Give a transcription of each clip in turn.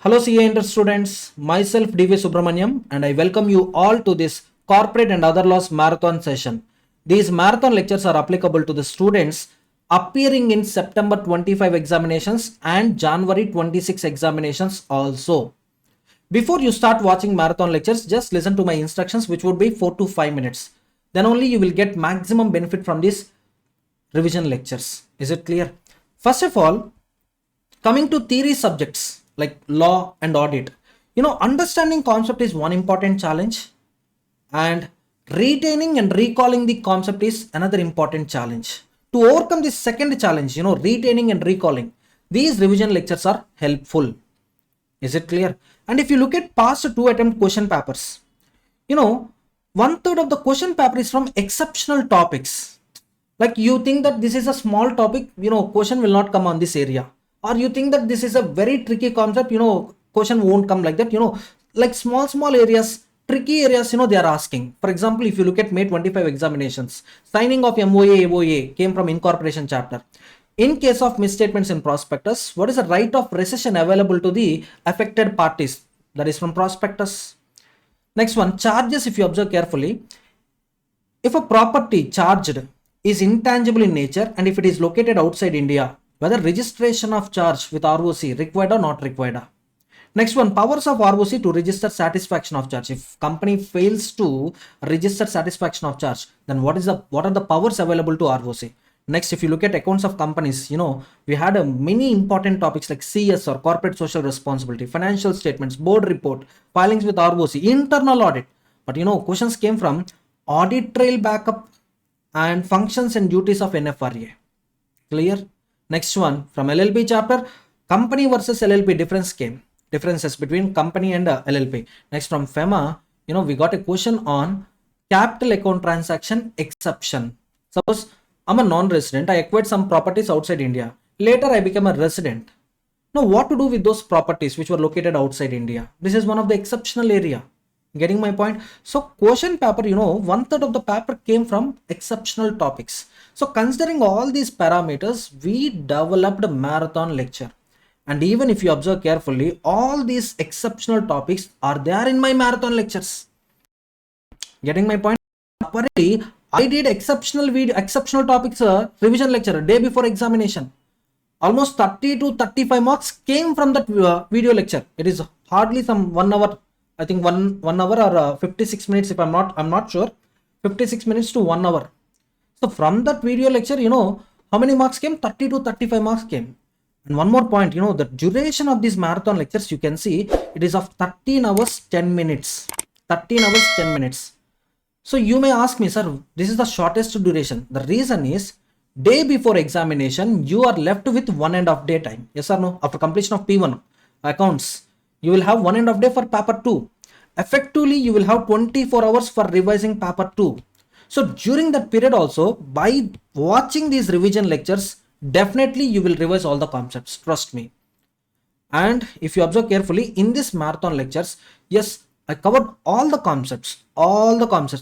Hello CA Inter students, myself By Ca Subramanyam and I welcome you all to this corporate and other laws marathon session. These marathon lectures are applicable to the students appearing in September 25 examinations and January 26 examinations also. Before you start watching marathon lectures, just listen to my instructions, which would be 4 to 5 minutes. Then only you will get maximum benefit from these revision lectures. Is it clear? First of all, coming to theory subjects like law and audit, understanding concept is one important challenge, and retaining and recalling the concept is another important challenge. To overcome this second challenge, retaining and recalling, these revision lectures are helpful. Is it clear? And if you look at past two attempt question papers, one third of the question paper is from exceptional topics. Like you think that this is a small topic, question will not come on this area, or you think that this is a very tricky concept, question won't come like that, like small areas, tricky areas, they are asking. For example, if you look at May 25 examinations, signing of MOA came from Incorporation chapter. In case of misstatements in prospectus, what is the right of rescission available to the affected parties? That is from prospectus. Next one, charges. If you observe carefully, if a property charged is intangible in nature and if it is located outside India, whether registration of charge with ROC required or not required. Next one, powers of ROC to register satisfaction of charge. If company fails to register satisfaction of charge, then what are the powers available to ROC? Next, if you look at accounts of companies, we had many important topics like CS or corporate social responsibility, financial statements, board report, filings with ROC, internal audit. But questions came from audit trail backup and functions and duties of NFRA. Clear? Next one, from LLP chapter, company versus LLP differences between company and LLP. Next, from FEMA, we got a question on capital account transaction exception. Suppose I'm a non-resident, I acquired some properties outside India. Later, I became a resident. Now, what to do with those properties which were located outside India? This is one of the exceptional area. Getting my point? So, question paper, one third of the paper came from exceptional topics. So, considering all these parameters, we developed a marathon lecture. And even if you observe carefully, all these exceptional topics are there in my marathon lectures. Getting my point? Apparently, I did exceptional topics revision lecture day before examination. Almost 30 to 35 marks came from that video lecture. It is hardly some 1 hour. I think one hour or 56 minutes. If I'm not sure. 56 minutes to 1 hour. So from that video lecture, how many marks came? 30 to 35 marks came. And one more point, the duration of these marathon lectures, you can see it is of 13 hours 10 minutes. 13 hours 10 minutes. So you may ask me, sir, this is the shortest duration. The reason is, day before examination, you are left with 1.5 day time. Yes or no? After completion of P1 accounts, you will have 1.5 day for paper 2. Effectively, you will have 24 hours for revising paper 2. So during that period also, by watching these revision lectures, definitely you will revise all the concepts. Trust me. And if you observe carefully, in this marathon lectures, yes, I covered all the concepts,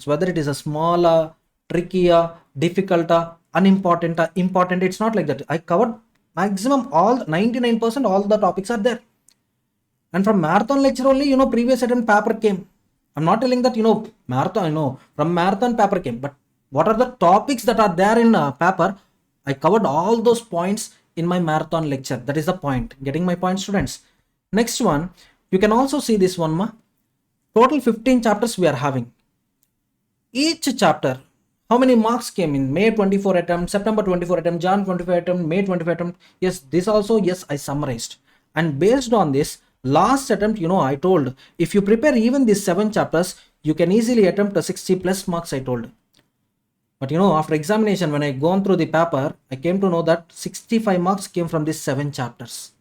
whether it is a small, trickier, difficult, unimportant, important. It's not like that. I covered maximum all 99% all the topics are there. And from marathon lecture only, previous attempt paper came. I'm not telling that, marathon, from marathon paper came. But what are the topics that are there in paper? I covered all those points in my marathon lecture. That is the point. Getting my point, students? Next one, you can also see this one. Total 15 chapters we are having. Each chapter, how many marks came in May 24 attempt, September 24 attempt, Jan 25 attempt, May 25 attempt? Yes, this also, yes, I summarized. And based on this, last attempt, I told, if you prepare even these 7 chapters, you can easily attempt a 60 plus marks, I told. But after examination, when I gone through the paper, I came to know that 65 marks came from these 7 chapters.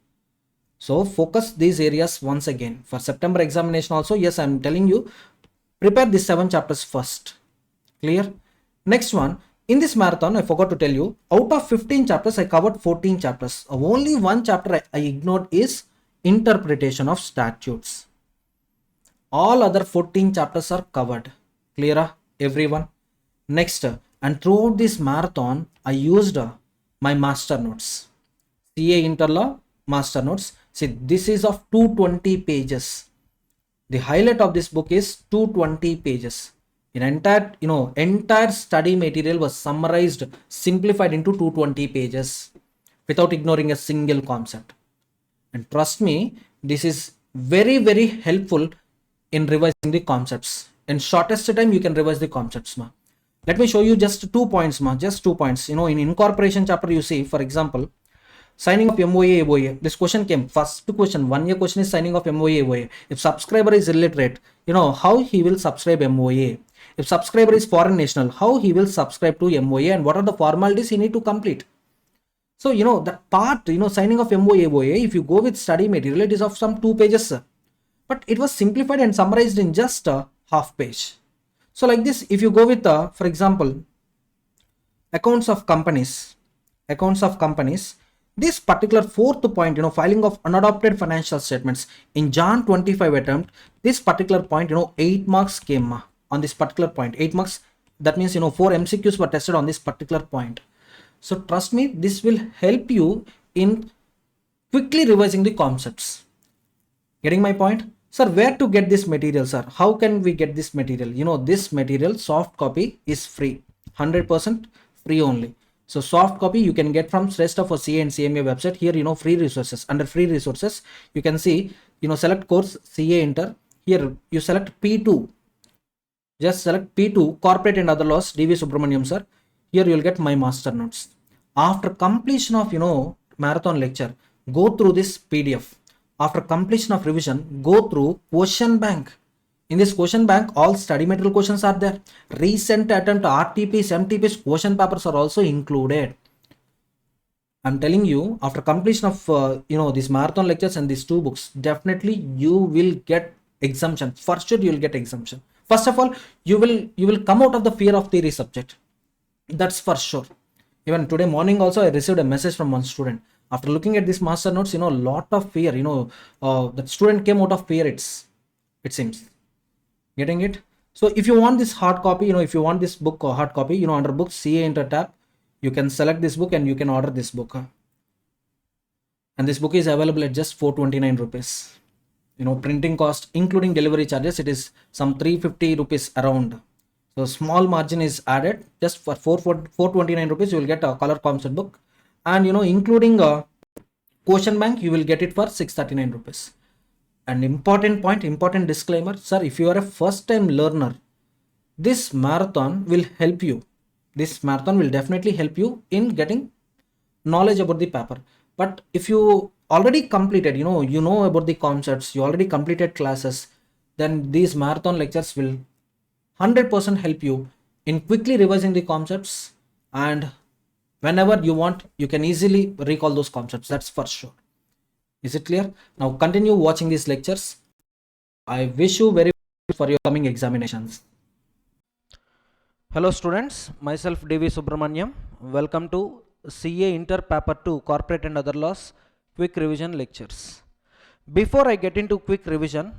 So focus these areas once again. For September examination also, yes, I'm telling you, prepare these 7 chapters first. Clear? Next one, in this marathon, I forgot to tell you, out of 15 chapters, I covered 14 chapters. Only one chapter I ignored is interpretation of statutes. All other 14 chapters are covered. Clear, everyone? Next, and throughout this marathon, I used my master notes. CA Interlaw master notes. See, this is of 220 pages. The highlight of this book is 220 pages. An entire study material was summarized, simplified into 220 pages without ignoring a single concept. And trust me, this is very, very helpful in revising the concepts. In shortest time, you can revise the concepts, ma. Let me show you just 2 points, ma. Just 2 points. In incorporation chapter, you see, for example, signing of MOA, AOA. This question came. First question, 1 year question is signing of MOA, AOA. If subscriber is illiterate, how he will subscribe MOA. If subscriber is foreign national, how he will subscribe to MOA and what are the formalities he need to complete. So, that part, signing of MOA, AOA, if you go with study material, it is of some 2 pages, sir. But it was simplified and summarized in just a half page. So like this, if you go with, for example, accounts of companies, this particular fourth point, filing of unadopted financial statements in Jan 25 attempt, this particular point, 8 marks came on this particular point, 8 marks. That means, 4 MCQs were tested on this particular point. So trust me, this will help you in quickly revising the concepts. Getting my point? Sir, where to get this material, sir? How can we get this material? This material, soft copy is free, 100% free only. So soft copy you can get from rest of our CA and CMA website. Here, free resources. Under free resources, you can see, select course CA Inter. Here you select P2. Just select P2, Corporate and Other Laws, DV Subramanyam Sir. Here you will get my master notes. After completion of, marathon lecture, go through this PDF. After completion of revision, go through question bank. In this question bank, all study material questions are there. Recent attempt RTPs, MTPs, question papers are also included. I'm telling you, after completion of, these marathon lectures and these 2 books, definitely you will get exemption. For sure, you will get exemption. First of all, you will come out of the fear of theory subject. That's for sure. Even today morning also, I received a message from one student. After looking at this master notes, a lot of fear, that student came out of fear, it seems. Getting it? So if you want this hard copy, if you want this book or hard copy, under books, CA Inter tab, you can select this book and you can order this book. And this book is available at just 429 rupees. Printing cost, including delivery charges, it is some 350 rupees around. So small margin is added. Just for 429 rupees, you will get a color concept book. And including a question bank, you will get it for 639 rupees. An important point, important disclaimer, sir, if you are a first time learner, this marathon will help you. This marathon will definitely help you in getting knowledge about the paper. But if you already completed, you know about the concepts, you already completed classes, then these marathon lectures will 100% help you in quickly revising the concepts, and whenever you want, you can easily recall those concepts. That's for sure. Is it clear? Now continue watching these lectures. I wish you very much for your coming examinations. Hello students, myself DV Subramanyam. Welcome to CA Inter Paper 2 Corporate and Other Laws Quick Revision Lectures. Before I get into quick revision,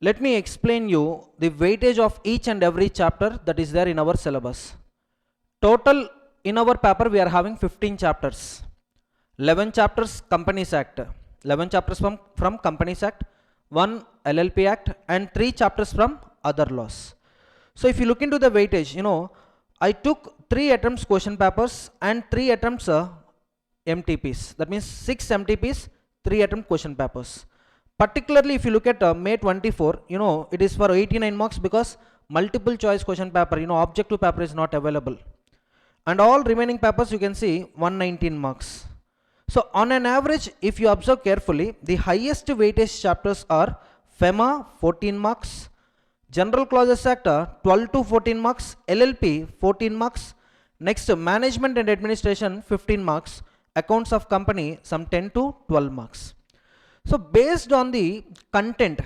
let me explain you the weightage of each and every chapter that is there in our syllabus. Total in our paper we are having 15 chapters. 11 chapters Companies Act, 11 chapters from Companies Act, 1 LLP Act, and 3 chapters from other laws. So if you look into the weightage, I took 3 attempts question papers and 3 attempts MTPs. That means 6 MTPs, 3 attempt question papers. Particularly if you look at May 24, it is for 89 marks because multiple choice question paper, objective paper is not available. And all remaining papers you can see 119 marks. So on an average, if you observe carefully, the highest weightage chapters are FEMA 14 marks, General Clauses Act 12 to 14 marks, LLP 14 marks, next Management and Administration 15 marks, Accounts of Company some 10 to 12 marks. So based on the content,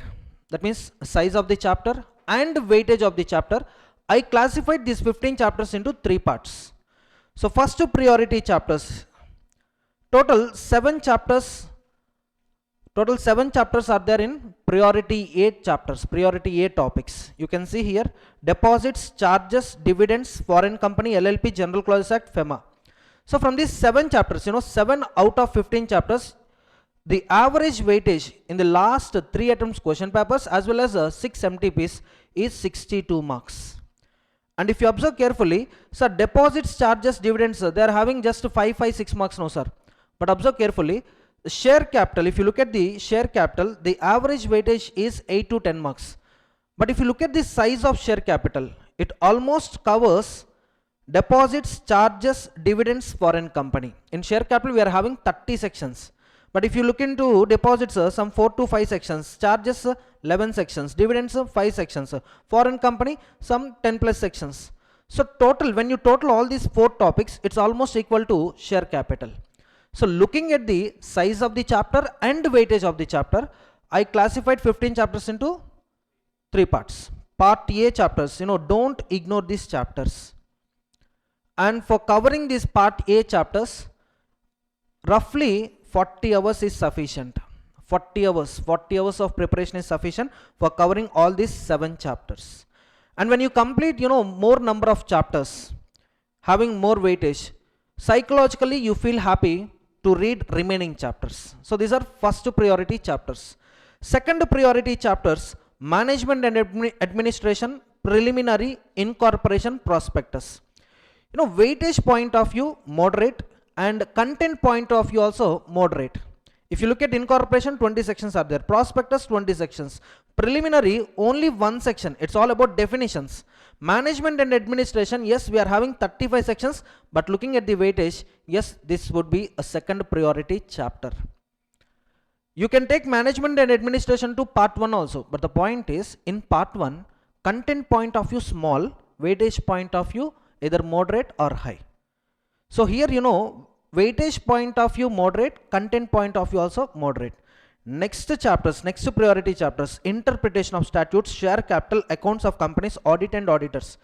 that means size of the chapter and weightage of the chapter, I classified these 15 chapters into 3 parts. So first priority chapters. Total 7 chapters are there in priority A chapters, priority A topics. You can see here deposits, charges, dividends, foreign company, LLP, General Clauses Act, FEMA. So from these 7 chapters, 7 out of 15 chapters, the average weightage in the last 3 attempts question papers as well as 6 MTPs is 62 marks. And if you observe carefully, sir, deposits, charges, dividends, they are having just 6 marks now, sir. But observe carefully, share capital, if you look at the share capital, the average weightage is 8 to 10 marks. But if you look at the size of share capital, it almost covers deposits, charges, dividends, foreign company. In share capital, we are having 30 sections. But if you look into deposits, some 4 to 5 sections, charges 11 sections, dividends 5 sections, foreign company some 10 plus sections. So total, when you total all these 4 topics, it's almost equal to share capital. So looking at the size of the chapter and weightage of the chapter, I classified 15 chapters into 3 parts. Part A chapters, don't ignore these chapters. And for covering these part A chapters, roughly 40 hours is sufficient. 40 hours of preparation is sufficient for covering all these 7 chapters. And when you complete, more number of chapters, having more weightage, psychologically you feel happy to read remaining chapters. So these are first priority chapters. Second priority chapters, management and administration, preliminary, incorporation, prospectus. Weightage point of view, moderate, and content point of view also moderate. If you look at incorporation, 20 sections are there. Prospectus, 20 sections. Preliminary, only 1 section. It's all about definitions. Management and administration, yes, we are having 35 sections, but looking at the weightage, yes, this would be a second priority chapter. You can take management and administration to part 1 also, but the point is, in part 1, content point of view small, weightage point of view either moderate or high. So here, weightage point of view moderate, content point of view also moderate. Next chapters, next priority chapters, interpretation of statutes, share capital, accounts of companies, audit and auditors.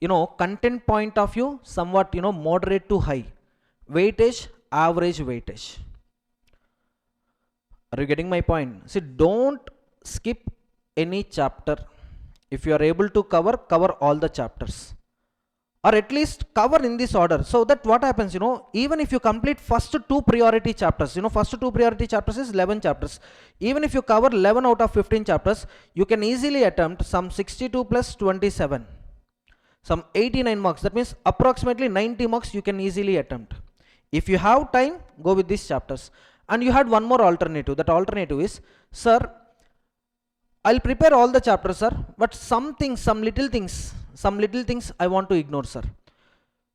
Content point of view somewhat, moderate to high. Weightage, average weightage. Are you getting my point? See, don't skip any chapter. If you are able to cover all the chapters. Or at least cover in this order, so that what happens, even if you complete first 2 priority chapters, first 2 priority chapters is 11 chapters. Even if you cover 11 out of 15 chapters, you can easily attempt some 62 plus 27, some 89 marks. That means approximately 90 marks you can easily attempt. If you have time, go with these chapters. And you had one more alternative. That alternative is, sir, I'll prepare all the chapters, sir, but some little things I want to ignore, sir.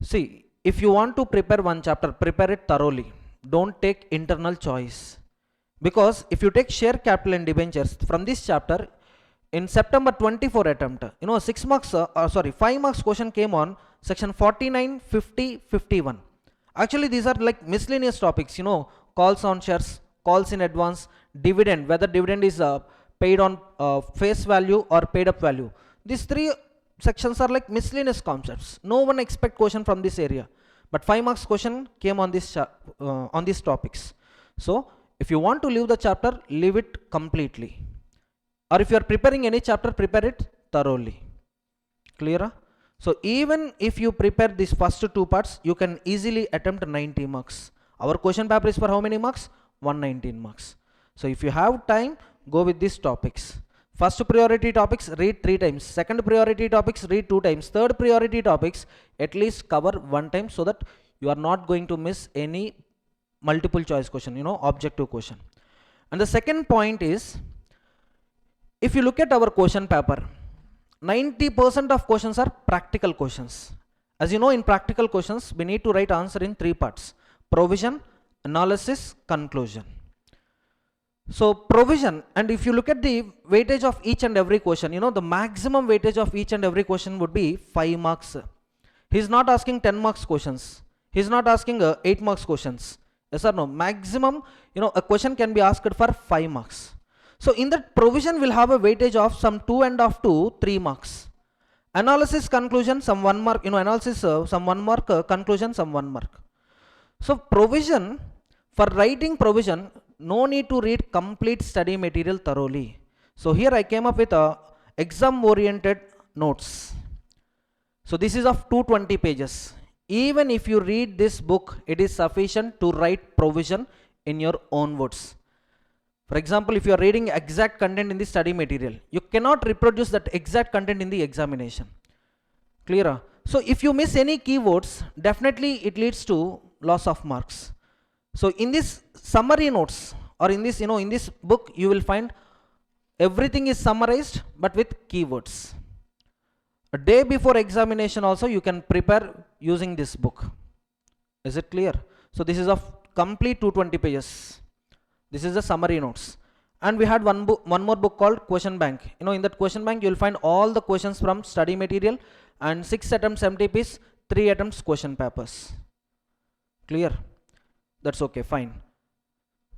See, if you want to prepare one chapter, prepare it thoroughly. Don't take internal choice. Because if you take share capital and debentures from this chapter, in September 24 attempt, 5 marks question came on section 49, 50, 51. Actually, these are like miscellaneous topics, calls on shares, calls in advance, dividend, whether dividend is paid on face value or paid up value. These 3 sections are like miscellaneous concepts. No one expect question from this area, but 5 marks question came on this on these topics. So if you want to leave the chapter, leave it completely, or if you are preparing any chapter, prepare it thoroughly. Clear? So even if you prepare these first 2 parts, you can easily attempt 90 marks. Our question paper is for how many marks? 119 marks. So if you have time, go with these topics. First priority topics, read 3 times. Second priority topics, read 2 times. Third priority topics, at least cover 1 time, so that you are not going to miss any multiple choice question, objective question. And the second point is, if you look at our question paper, 90% of questions are practical questions. As you know, in practical questions, we need to write answer in 3 parts: provision, analysis, conclusion. So provision, and if you look at the weightage of each and every question, the maximum weightage of each and every question would be 5 marks. He's not asking 10 marks questions. He's not asking 8 marks questions. Yes or no? Maximum, a question can be asked for 5 marks. So in that, provision will have a weightage of some 2.5 to 3 marks. Analysis, conclusion, some 1 mark, analysis, some 1 mark, conclusion, some 1 mark. So provision, for writing provision, no need to read complete study material thoroughly. So here I came up with a exam oriented notes. So this is of 220 pages. Even if you read this book, it is sufficient to write provision in your own words. For example, if you are reading exact content in the study material, you cannot reproduce that exact content in the examination. Clear? So if you miss any keywords, definitely it leads to loss of marks. So in this summary notes, or in this, in this book, you will find everything is summarized but with keywords. A day before examination also you can prepare using this book. Is it clear? So this is of complete 220 pages. This is the summary notes. And we had one more book called Question Bank. In that Question Bank you will find all the questions from study material and 6 attempts MTPs, 3 attempts question papers. Clear? That's okay, fine.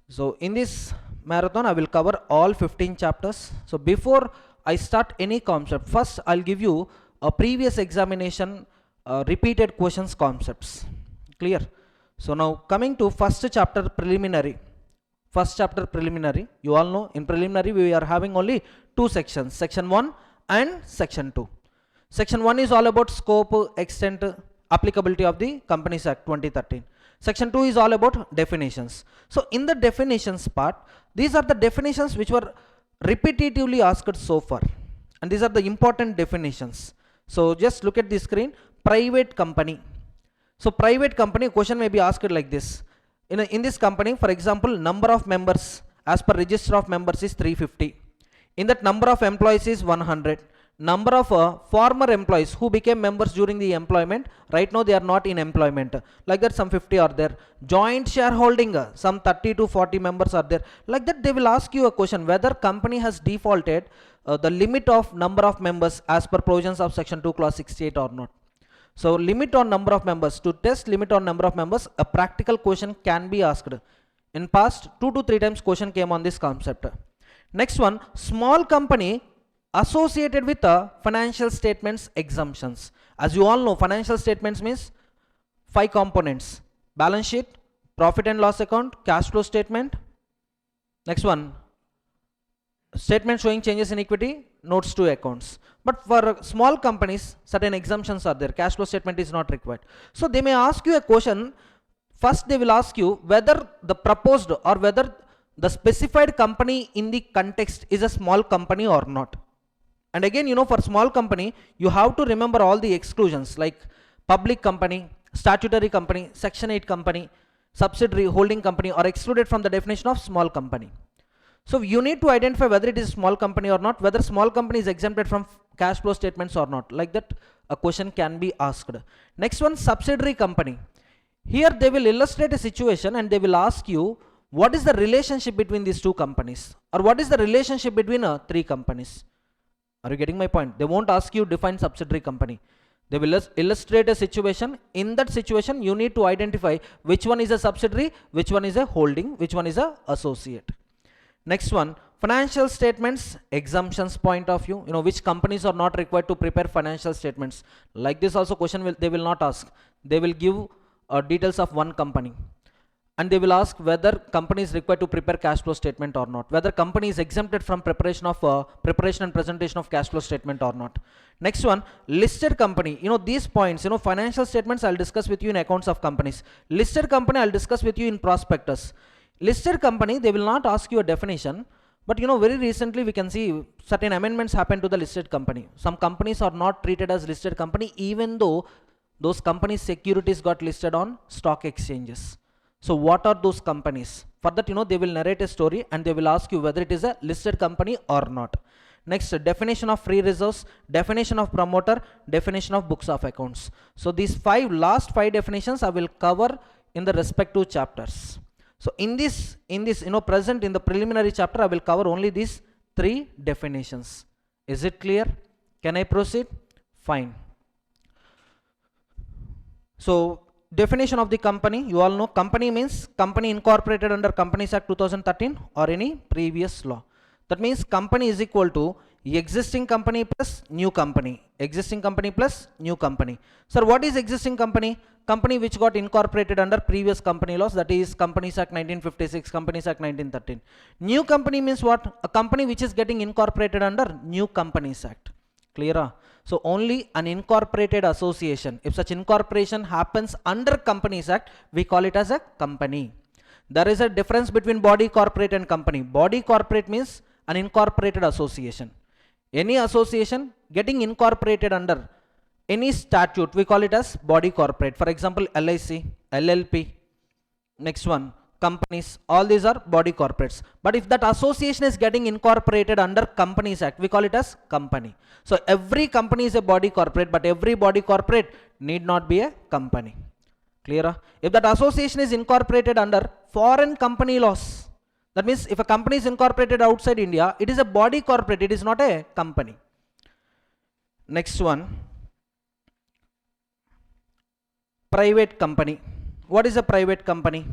So in this marathon I will cover all 15 chapters. So before I start any concept, first I'll give you a previous examination repeated questions concepts. Clear? So now coming to first chapter preliminary. You all know in preliminary we are having only 2 sections, section 1 and section 2. Section 1 is all about scope, extent, applicability of the Companies Act 2013. Section 2 is all about definitions. So in the definitions part, these are the definitions which were repetitively asked so far, and these are the important definitions. So just look at the screen. Private company. So private company, question may be asked like this. In this company, for example, number of members as per register of members is 350. In that, number of employees is 100. Number of former employees who became members during the employment, right now they are not in employment, like that some 50 are there. Joint shareholding, some 30 to 40 members are there. Like that they will ask you a question whether company has defaulted the limit of number of members as per provisions of section 2 clause 68 or not. So limit on number of members, to test limit on number of members, a practical question can be asked. In past 2 to 3 times question came on this concept. Next one, small company associated with financial statements exemptions. As you all know, financial statements means 5 components: balance sheet, profit and loss account, cash flow statement. Next one, statement showing changes in equity, notes to accounts. But for small companies, certain exemptions are there. Cash flow statement is not required. So they may ask you a question. First they will ask you whether the proposed or whether the specified company in the context is a small company or not. And again, for small company, you have to remember all the exclusions like public company, statutory company, section 8 company, subsidiary, holding company are excluded from the definition of small company. So you need to identify whether it is small company or not, whether small company is exempted from cash flow statements or not. Like that a question can be asked. Next one, subsidiary company. Here they will illustrate a situation and they will ask you what is the relationship between these 2 companies, or what is the relationship between 3 companies. Are you getting my point? They won't ask you define subsidiary company. They will illustrate a situation. In that situation you need to identify which one is a subsidiary, which one is a holding, which one is a associate. Next one, financial statements exemptions point of view. Which companies are not required to prepare financial statements. Like this also question they will not ask. They will give details of one company, and they will ask whether company is required to prepare cash flow statement or not, whether company is exempted from preparation and presentation of cash flow statement or not. Next one, listed company. These points, financial statements I'll discuss with you in accounts of companies. Listed company I'll discuss with you in prospectus. Listed company, they will not ask you a definition, but very recently we can see certain amendments happen to the listed company. Some companies are not treated as listed company even though those companies' securities got listed on stock exchanges. So what are those companies? For that, they will narrate a story and they will ask you whether it is a listed company or not. Next, definition of free reserves, definition of promoter, definition of books of accounts. So these last five definitions I will cover in the respective chapters. So in this present in the preliminary chapter I will cover only these 3 definitions. Is it clear? Can I proceed? Fine. So definition of the company, you all know company means company incorporated under Companies Act 2013 or any previous law. That means company is equal to existing company plus new company. Existing company plus new company. Sir, what is existing company? Company which got incorporated under previous company laws, that is Companies Act 1956, Companies Act 1913. New company means what? A company which is getting incorporated under New Companies Act. Clear? So only an incorporated association, if such incorporation happens under Companies Act, we call it as a company. There is a difference between body corporate and company. Body corporate means an incorporated association. Any association getting incorporated under any statute, we call it as body corporate. For example, LIC, LLP, next one, companies, all these are body corporates. But if that association is getting incorporated under Companies Act, we call it as company. So every company is a body corporate, but every body corporate need not be a company. Clear? If that association is incorporated under foreign company laws, that means if a company is incorporated outside India, it is a body corporate, it is not a company. Next one, private company. What is a private company?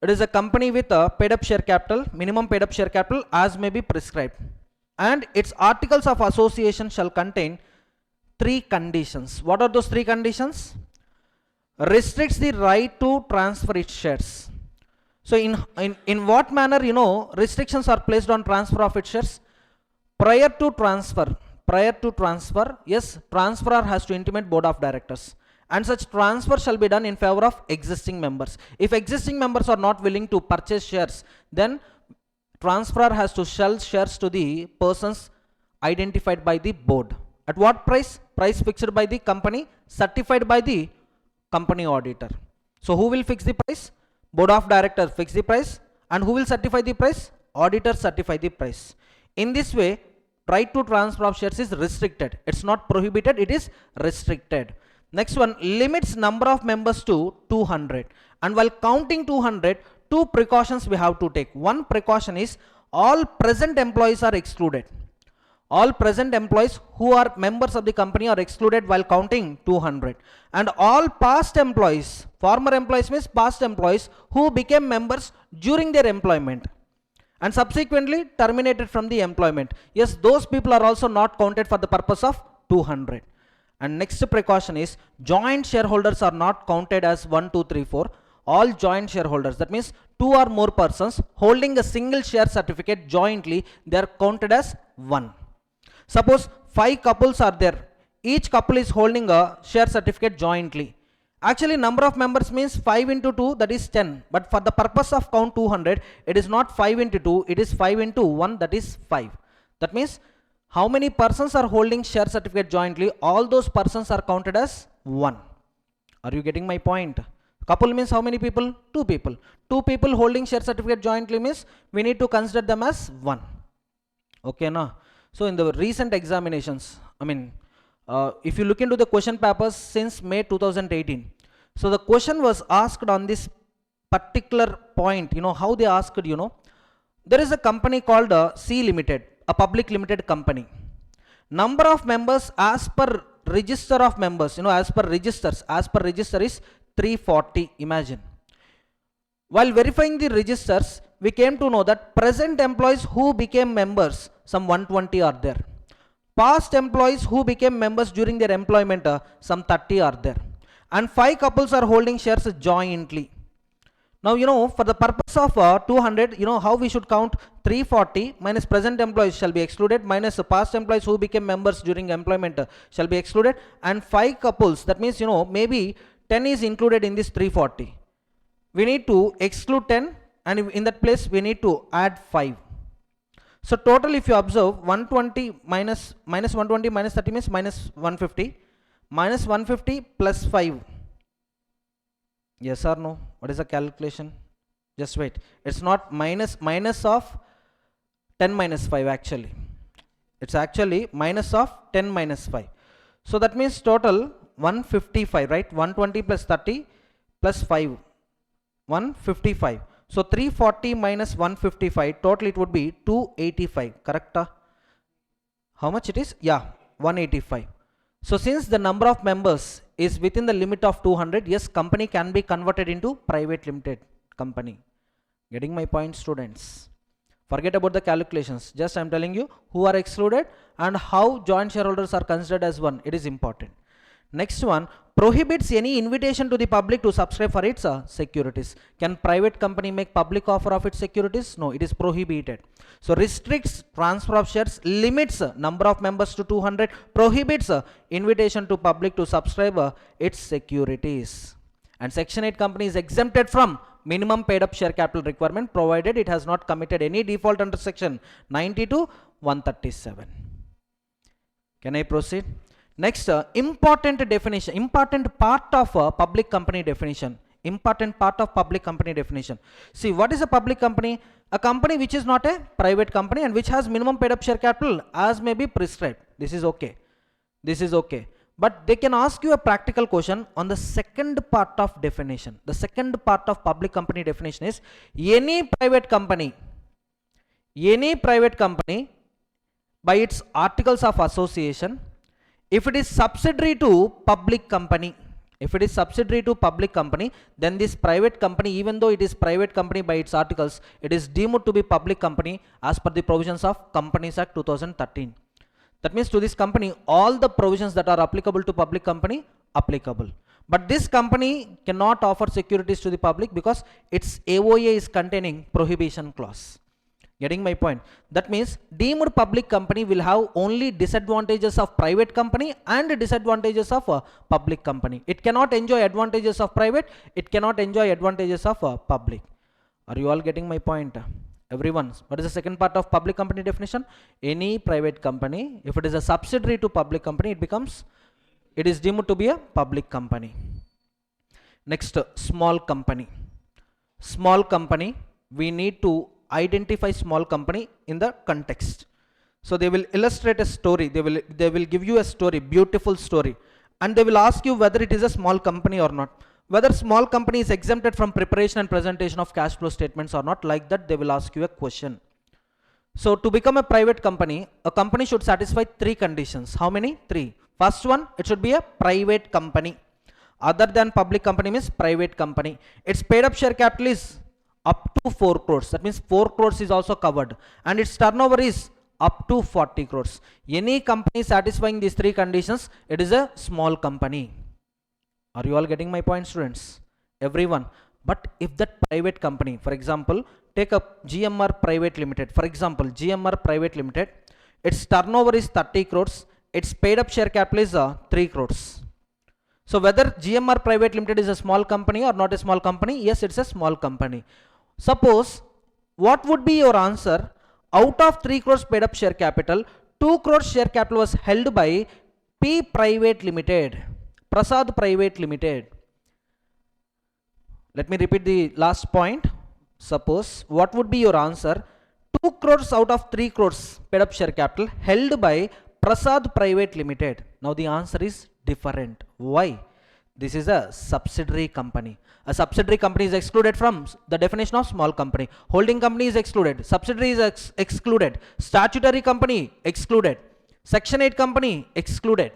It is a company with a paid up share capital, minimum paid up share capital as may be prescribed. And its articles of association shall contain 3 conditions. What are those 3 conditions? Restricts the right to transfer its shares. So in what manner, restrictions are placed on transfer of its shares? Prior to transfer, yes, transferor has to intimate board of directors. And such transfer shall be done in favor of existing members. If existing members are not willing to purchase shares, then transferor has to sell shares to the persons identified by the board. At what price? Price fixed by the company, certified by the company auditor. So who will fix the price? Board of directors fix the price. And who will certify the price? Auditor certify the price. In this way, right to transfer of shares is restricted. It's not prohibited, it is restricted. Next one, limits number of members to 200. And while counting 200, 2 precautions we have to take. One precaution is all present employees are excluded. All present employees who are members of the company are excluded while counting 200. And all past employees, former employees means past employees who became members during their employment and subsequently terminated from the employment. Yes, those people are also not counted for the purpose of 200. And next precaution is joint shareholders are not counted as 1, 2, 3, 4. All joint shareholders, that means 2 or more persons holding a single share certificate jointly, they are counted as 1. Suppose 5 couples are there. Each couple is holding a share certificate jointly. Actually, number of members means 5 into 2, that is 10. But for the purpose of count 200, it is not 5 into 2, it is 5 into 1, that is 5. That means how many persons are holding share certificate jointly? All those persons are counted as 1. Are you getting my point? Couple means how many people? 2 people. 2 people holding share certificate jointly means we need to consider them as 1. Okay, na? So in the recent examinations, if you look into the question papers since May 2018, so the question was asked on this particular point, how they asked, there is a company called C Limited, a public limited company. Number of members as per register of members, as per register is 340, imagine. While verifying the registers, we came to know that present employees who became members, some 120 are there. Past employees who became members during their employment, some 30 are there. And 5 couples are holding shares jointly. Now, for the purpose of 200, how we should count? 340 minus present employees shall be excluded, minus past employees who became members during employment shall be excluded, and 5 couples, that means, maybe 10 is included in this 340. We need to exclude 10, and in that place we need to add 5. So total, if you observe, 120 minus 120 minus 30 means minus 150, minus 150 plus 5. Yes or no? What is the calculation? Just wait. It's not minus of 10 minus 5 actually. It's actually minus of 10 minus 5. So that means total 155, right? 120 plus 30 plus 5. 155. So 340 minus 155, total it would be 285, correct? How much it is? Yeah, 185. So since the number of members is within the limit of 200, yes, company can be converted into private limited company. Getting my point, students? Forget about the calculations. Just I am telling you who are excluded and how joint shareholders are considered as 1. It is important. Next one, prohibits any invitation to the public to subscribe for its securities. Can private company make public offer of its securities? No, it is prohibited. So restricts transfer of shares, limits number of members to 200, prohibits invitation to public to subscribe its securities. And Section 8 company is exempted from minimum paid up share capital requirement provided it has not committed any default under Section 90 to 137. Can I proceed? Next, important definition, important part of public company definition. Important part of public company definition. See, what is a public company? A company which is not a private company and which has minimum paid up share capital as may be prescribed. This is okay. This is okay. But they can ask you a practical question on the second part of definition. The second part of public company definition is any private company by its articles of association, if it is subsidiary to public company, then this private company, even though it is private company by its articles, it is deemed to be public company as per the provisions of Companies Act 2013. That means to this company, all the provisions that are applicable to public company, applicable. But this company cannot offer securities to the public because its AOA is containing prohibition clause. Getting my point? That means deemed public company will have only disadvantages of private company and disadvantages of public company. It cannot enjoy advantages of private, it cannot enjoy advantages of public. Are you all getting my point? Everyone, what is the second part of public company definition? Any private company, if it is a subsidiary to public company, it is deemed to be a public company. Next, small company. Small company, we need to identify small company in the context. So they will illustrate a story, they will give you a story, beautiful story, and they will ask you whether it is a small company or not, whether small company is exempted from preparation and presentation of cash flow statements or not. Like that they will ask you a question. So to become a private company, a company should satisfy 3 conditions. How many? 3. First one, it should be a private company. Other than public company means private company. Its paid up share capital is up to 4 crores. That means 4 crores is also covered. And its turnover is up to 40 crores. Any company satisfying these 3 conditions, it is a small company. Are you all getting my point, students? Everyone. But if that private company, for example, take up GMR Private Limited. For example, GMR Private Limited, its turnover is 30 crores. Its paid up share capital is 3 crores. So whether GMR Private Limited is a small company or not a small company? Yes, it's a small company. Suppose, what would be your answer? Out of 3 crores paid up share capital, 2 crores share capital was held by P Private Limited, Prasad Private Limited. Let me repeat the last point. Suppose, what would be your answer? 2 crores out of 3 crores paid up share capital held by Prasad Private Limited. Now the answer is different. Why? This is a subsidiary company. A subsidiary company is excluded from the definition of small company. Holding company is excluded. Subsidiary is excluded. Statutory company excluded. Section 8 company excluded.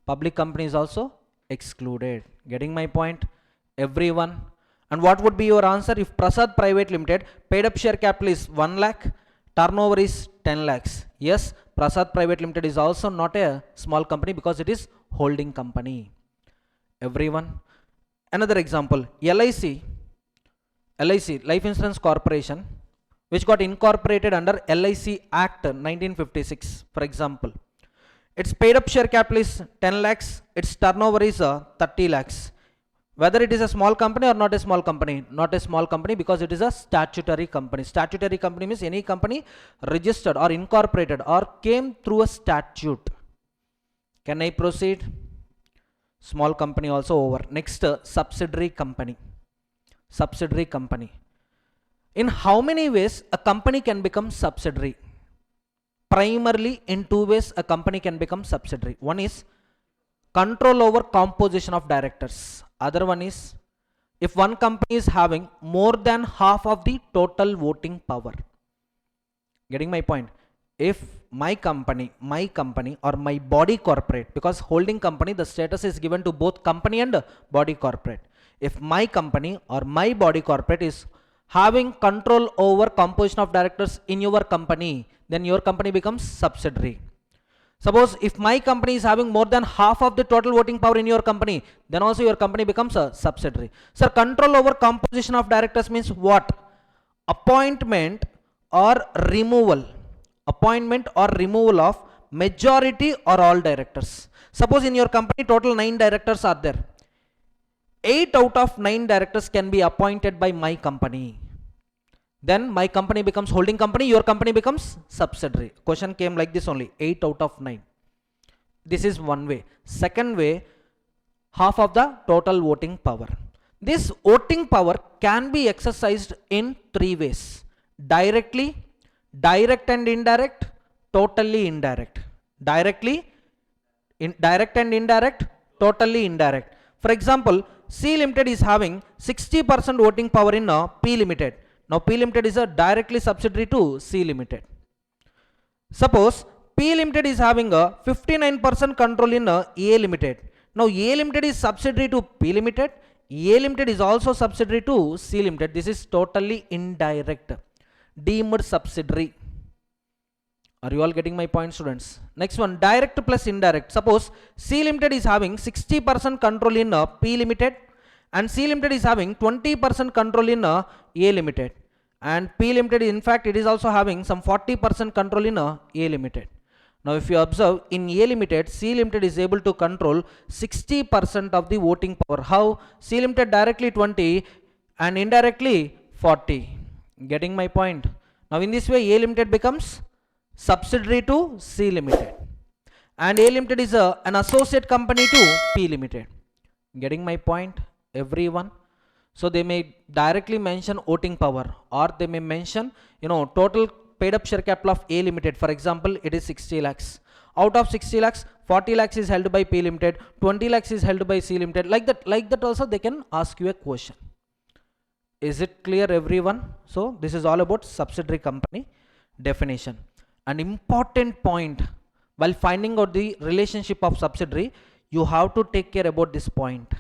Public company is also excluded. Getting my point? Everyone. And what would be your answer if Prasad Private Limited paid up share capital is 1 lakh, turnover is 10 lakhs? Yes, Prasad Private Limited is also not a small company because it is holding company. Everyone. Another example, LIC, Life Insurance Corporation, which got incorporated under LIC Act 1956, for example. Its paid up share capital is 10 lakhs, its turnover is 30 lakhs. Whether it is a small company or not a small company? Not a small company because it is a statutory company. Statutory company means any company registered or incorporated or came through a statute. Can I proceed? Small company also over. Next, subsidiary company. Subsidiary company. In how many ways a company can become subsidiary? Primarily in 2 ways a company can become subsidiary. One is control over composition of directors. Other one is if one company is having more than half of the total voting power. Getting my point? If my company or my body corporate, because holding company the status is given to both company and body corporate. If my company or my body corporate is having control over composition of directors in your company, then your company becomes subsidiary. Suppose if my company is having more than half of the total voting power in your company, then also your company becomes a subsidiary. Sir, control over composition of directors means what? Appointment or removal. Appointment or removal of majority or all directors. Suppose in your company total 9 directors are there. 8 out of 9 directors can be appointed by my company. Then my company becomes holding company, your company becomes subsidiary. Question came like this only, 8 out of 9. This is one way. Second way, half of the total voting power. This voting power can be exercised in 3 ways. Directly, direct and indirect, totally indirect. Directly, direct and indirect, totally indirect. For example, C Limited is having 60% voting power in P Limited. Now P Limited is a directly subsidiary to C Limited. Suppose P Limited is having a 59% control in A Limited. Now A Limited is subsidiary to P Limited. A Limited is also subsidiary to C Limited. This is totally indirect. Deemed subsidiary. Are you all getting my point, students? Next one, direct plus indirect. Suppose C Limited is having 60% control in P Limited and C Limited is having 20% control in A Limited. And P Limited, in fact, it is also having some 40% control in A Limited. Now, if you observe, in A Limited, C Limited is able to control 60% of the voting power. How? C Limited directly 20 and indirectly 40. Getting my point? Now, in this way, A Limited becomes subsidiary to C Limited. And A Limited is an associate company to P Limited. Getting my point, everyone? So they may directly mention voting power, or they may mention, total paid up share capital of A Limited. For example, it is 60 lakhs. Out of 60 lakhs, 40 lakhs is held by P Limited, 20 lakhs is held by C Limited. Like that also they can ask you a question. Is it clear, everyone? So this is all about subsidiary company definition. An important point while finding out the relationship of subsidiary, you have to take care about this point.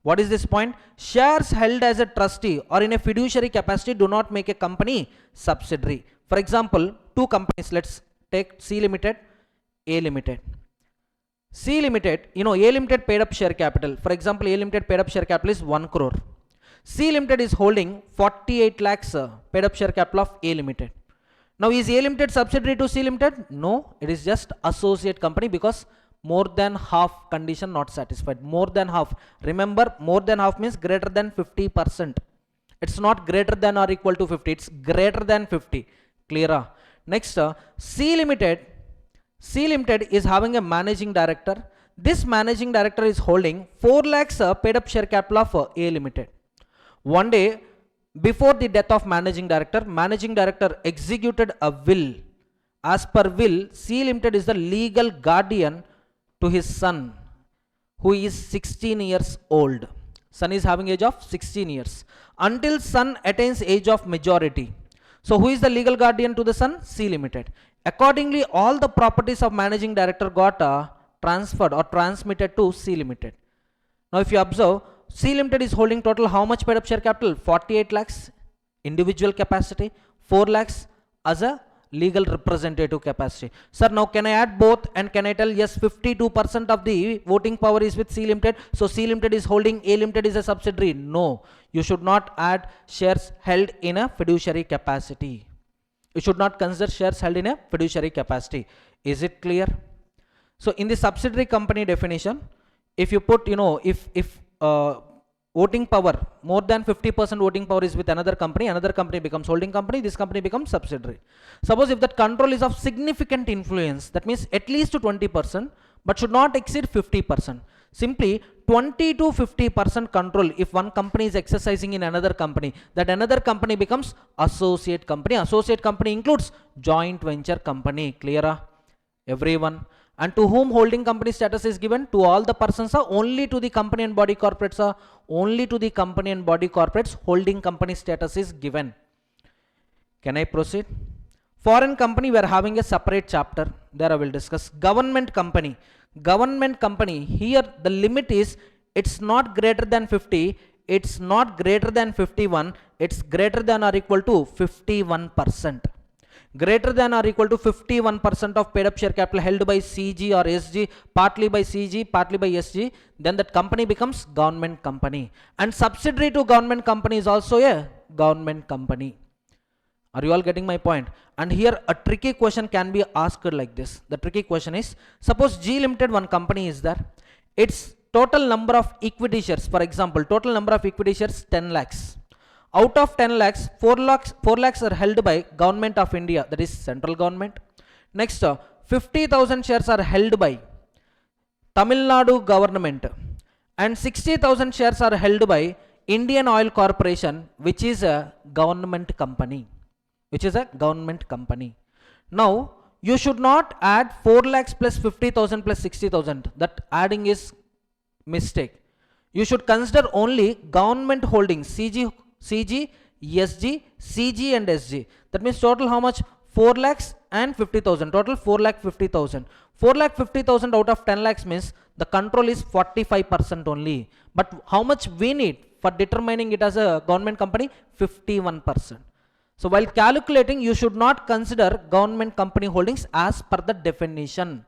What is this point? Shares held as a trustee or in a fiduciary capacity do not make a company subsidiary. For example, two companies, let's take C Limited, A Limited. C Limited, A Limited paid up share capital. For example, A Limited paid up share capital is 1 crore. C Limited is holding 48 lakhs paid up share capital of A Limited. Now, is A Limited subsidiary to C Limited? No, it is just associate company because more than half condition not satisfied. More than half. Remember, more than half means greater than 50%. It's not greater than or equal to 50. It's greater than 50. Clear? Next, C Limited is having a managing director. This managing director is holding 4 lakhs paid up share capital of A Limited. One day, before the death of managing director executed a will. As per will, C Limited is the legal guardian to his son, who is 16 years old. Son is having age of 16 years. Until son attains age of majority. So who is the legal guardian to the son? C Limited. Accordingly, all the properties of managing director got transferred or transmitted to C Limited. Now if you observe, C Limited is holding total how much paid up share capital? 48 lakhs individual capacity, 4 lakhs as a legal representative capacity. Sir, now can I add both and can I tell yes, 52% of the voting power is with C Limited. So C Limited is holding, A Limited is a subsidiary. No, you should not add shares held in a fiduciary capacity. You should not consider shares held in a fiduciary capacity. Is it clear? So in the subsidiary company definition, if you put, if voting power, more than 50% voting power is with another company becomes holding company, this company becomes subsidiary. Suppose if that control is of significant influence, that means at least to 20%, but should not exceed 50%. Simply 20 to 50% control if one company is exercising in another company, that another company becomes associate company. Associate company includes joint venture company. Clear? Everyone? And to whom holding company status is given? To all the persons, only to the company and body corporates, only to the company and body corporates holding company status is given. Can I proceed? Foreign company, we are having a separate chapter. There I will discuss. Government company. Government company, here the limit is, it's not greater than 50, it's not greater than 51, it's greater than or equal to 51%. Greater than or equal to 51% of paid up share capital held by CG or SG, partly by CG, partly by SG, then that company becomes government company. And subsidiary to government company is also a government company. Are you all getting my point? And here a tricky question can be asked like this. The tricky question is, suppose G Limited, one company is there. Its total number of equity shares, for example, total number of equity shares 10 lakhs. Out of 10 lakhs, 4 lakhs are held by government of India, that is central government. Next, 50,000 shares are held by Tamil Nadu government, and 60,000 shares are held by Indian Oil Corporation, which is a government company. Now, you should not add 4 lakhs plus 50,000 plus 60,000. That adding is mistake. You should consider only government holdings, CG, SG, CG and SG. That means total how much? 4 lakhs and 50,000. Total 4 lakh 50,000. 4 lakh 50,000 out of 10 lakhs means the control is 45% only. But how much we need for determining it as a government company? 51%. So while calculating, you should not consider government company holdings as per the definition.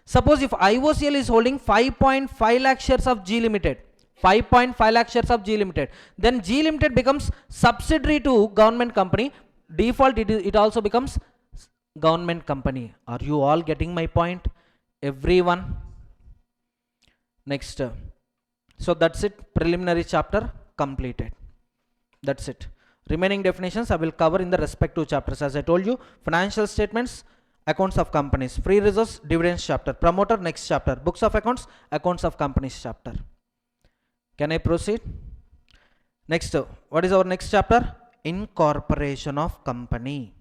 Suppose if IOCL is holding 5.5 lakh shares of G Limited, 5.5 lakh shares of G Limited, then G Limited becomes subsidiary to government company. Default it also becomes government company. Are you all getting my point, everyone? Next, so that's it, preliminary chapter completed. That's it. Remaining definitions I will cover in the respective chapters. As I told you, financial statements, accounts of companies, free reserves, dividends chapter, promoter next chapter, books of accounts, accounts of companies chapter. Can I proceed? Next, what is our next chapter? Incorporation of company.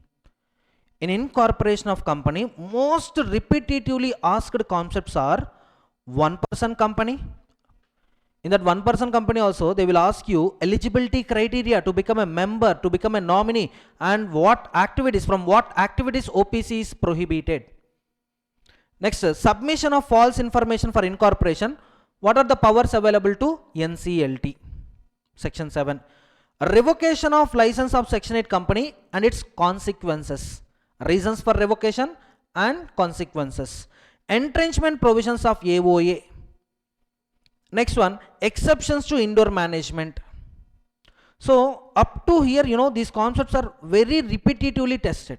In incorporation of company, most repetitively asked concepts are one-person company. In that one-person company also, they will ask you eligibility criteria to become a member, to become a nominee, and from what activities OPC is prohibited. Next, submission of false information for incorporation. What are the powers available to NCLT? Section 7. Revocation of license of Section 8 company and its consequences. Reasons for revocation and consequences. Entrenchment provisions of AOA. Next one, exceptions to indoor management. So up to here, these concepts are very repetitively tested.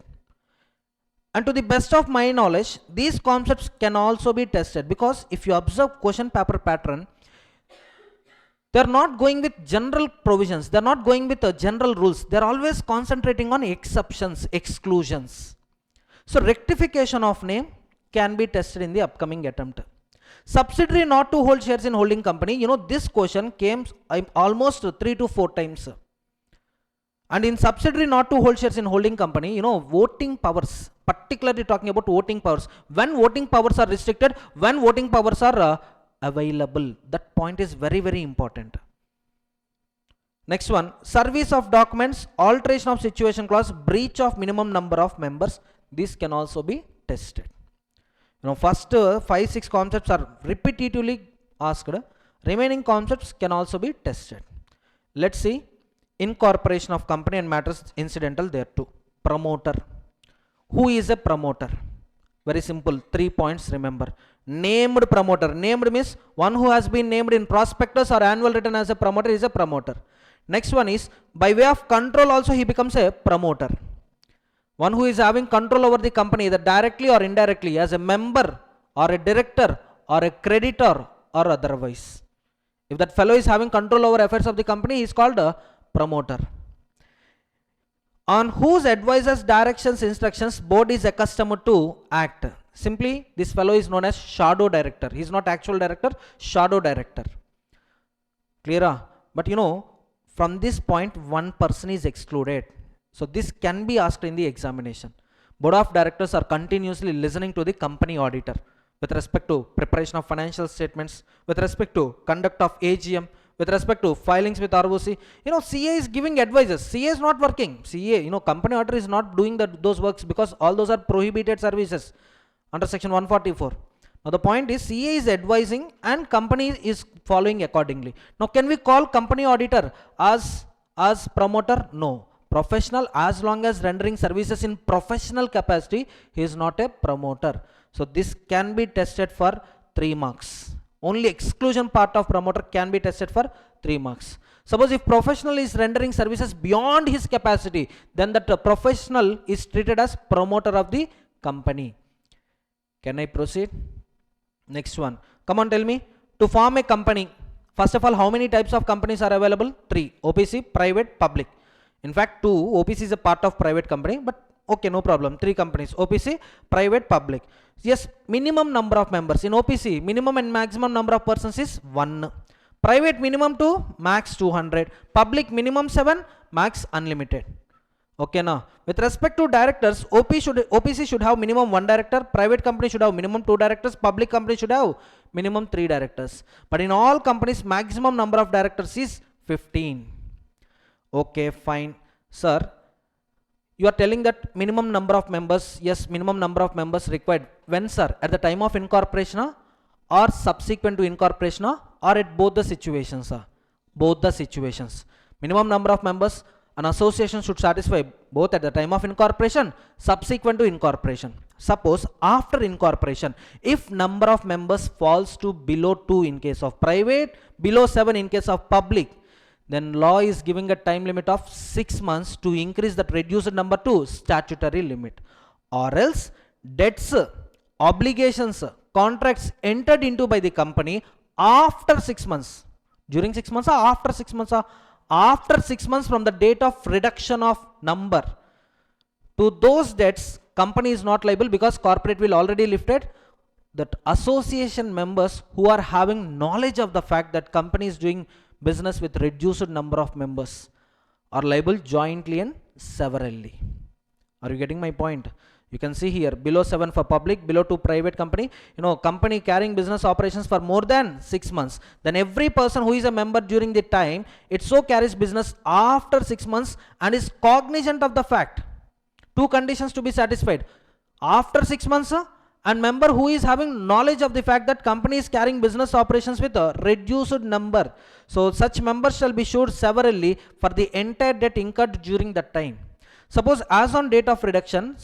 And to the best of my knowledge, these concepts can also be tested, because if you observe question paper pattern, they are not going with general provisions, they are not going with general rules, they are always concentrating on exceptions, exclusions. So rectification of name can be tested in the upcoming attempt. Subsidiary not to hold shares in holding company, this question came almost 3 to 4 times. And in subsidiary not to hold shares in holding company, voting powers, particularly talking about voting powers, when voting powers are restricted, when voting powers are available, that point is very, very important. Next one, service of documents, alteration of situation clause, breach of minimum number of members. This can also be tested. First 5-6 concepts are repetitively asked. Remaining concepts can also be tested. Let's see. Incorporation of company and matters incidental thereto. Promoter. Who is a promoter? Very simple. 3 points, remember. Named promoter. Named means one who has been named in prospectus or annual return as a promoter is a promoter. Next one is by way of control also he becomes a promoter. One who is having control over the company either directly or indirectly as a member or a director or a creditor or otherwise. If that fellow is having control over affairs of the company, he is called a promoter. On whose advisors, directions, instructions board is accustomed to act. Simply this fellow is known as shadow director. He is not actual director, shadow director. Clear? But from this point one person is excluded. So this can be asked in the examination. Board of directors are continuously listening to the company auditor with respect to preparation of financial statements, with respect to conduct of AGM, with respect to filings with ROC. CA is giving advices. CA is not working. CA, company auditor is not doing those works, because all those are prohibited services under section 144. Now the point is CA is advising and company is following accordingly. Now can we call company auditor as promoter? No. Professional, as long as rendering services in professional capacity, he is not a promoter. So this can be tested for 3 marks. Only exclusion part of promoter can be tested for 3 marks. Suppose if professional is rendering services beyond his capacity, then that professional is treated as promoter of the company. Can I proceed? Next one. Come on, tell me. To form a company, first of all, how many types of companies are available? 3. OPC, private, public. In fact, 2. OPC is a part of private company, but okay, no problem. 3 companies. OPC, private, public. Yes, minimum number of members. In OPC, minimum and maximum number of persons is 1. Private minimum 2, max 200. Public minimum 7, max unlimited. Okay, now with respect to directors, OPC should have minimum 1 director, private company should have minimum 2 directors, public company should have minimum 3 directors. But in all companies, maximum number of directors is 15. Okay, fine. Sir, you are telling that minimum number of members, yes, minimum number of members required. When, sir? At the time of incorporation or subsequent to incorporation or at both the situations? Both the situations. Minimum number of members, an association should satisfy both at the time of incorporation, subsequent to incorporation. Suppose after incorporation, if number of members falls to below 2 in case of private, below 7 in case of public, then law is giving a time limit of 6 months to increase that reduced number to statutory limit. Or else debts, obligations, contracts entered into by the company after 6 months. During 6 months or after 6 months? After 6 months from the date of reduction of number. To those debts, company is not liable because corporate will already lifted. That association members who are having knowledge of the fact that company is doing business with reduced number of members are liable jointly and severally. Are you getting my point? You can see here below 7 for public, below 2 private company. Company carrying business operations for more than 6 months. Then every person who is a member during the time, it so carries business after 6 months and is cognizant of the fact. 2 conditions to be satisfied. After 6 months, and member who is having knowledge of the fact that company is carrying business operations with a reduced number. So such members shall be sued severally for the entire debt incurred during that time. Suppose as on date of reduction,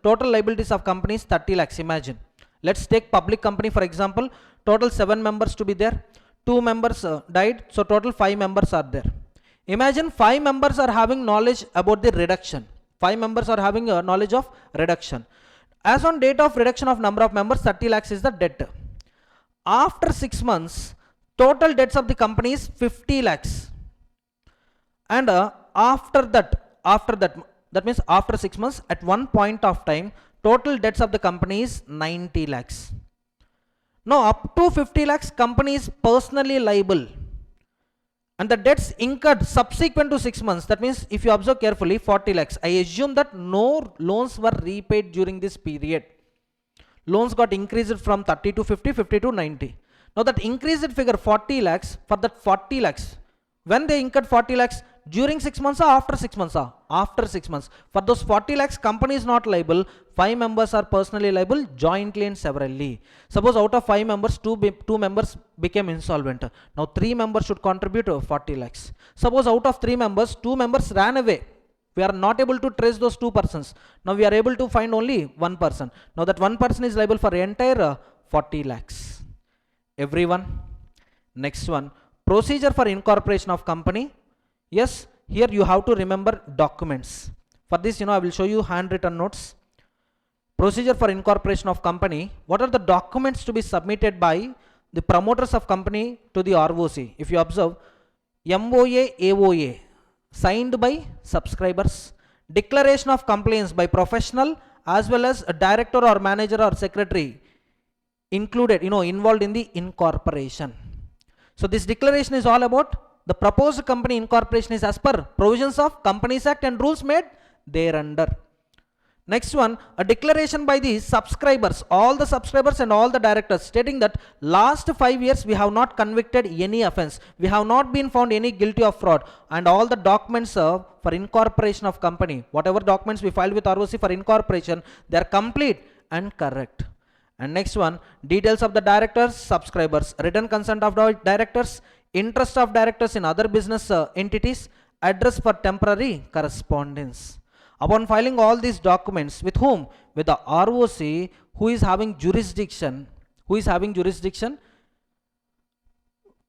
total liabilities of company is 30 lakhs. Imagine. Let's take public company for example. Total 7 members to be there. 2 members died. So total 5 members are there. Imagine 5 members are having knowledge about the reduction. 5 members are having a knowledge of reduction. As on date of reduction of number of members, 30 lakhs is the debt. After 6 months, total debts of the company is 50 lakhs. And after that, that means after 6 months, at one point of time, total debts of the company is 90 lakhs. Now up to 50 lakhs, company is personally liable. And the debts incurred subsequent to 6 months, that means if you observe carefully, 40 lakhs. I assume that no loans were repaid during this period. Loans got increased from 30 to 50, 50 to 90. Now that increased figure 40 lakhs, for that 40 lakhs, when they incurred 40 lakhs, during 6 months or after 6 months? After 6 months. For those 40 lakhs, company is not liable. 5 members are personally liable jointly and severally. Suppose out of 5 members, 2 members became insolvent. Now 3 members should contribute 40 lakhs. Suppose out of 3 members, 2 members ran away. We are not able to trace those 2 persons. Now we are able to find only 1 person. Now that 1 person is liable for entire 40 lakhs. Everyone. Next one. Procedure for incorporation of company. Yes, here you have to remember documents. For this, I will show you handwritten notes. Procedure for incorporation of company. What are the documents to be submitted by the promoters of company to the ROC? If you observe, MOA, AOA, signed by subscribers. Declaration of compliance by professional as well as a director or manager or secretary included, involved in the incorporation. So this declaration is all about the proposed company incorporation is as per provisions of Companies Act and rules made thereunder. Next one, a declaration by the subscribers, all the subscribers and all the directors, stating that last 5 years we have not convicted any offense, we have not been found any guilty of fraud, and all the documents for incorporation of company, whatever documents we filed with ROC for incorporation, they are complete and correct. And next one, details of the directors, subscribers, written consent of directors, interest of directors in other business entities, address for temporary correspondence. Upon filing all these documents, with whom? With the ROC, who is having jurisdiction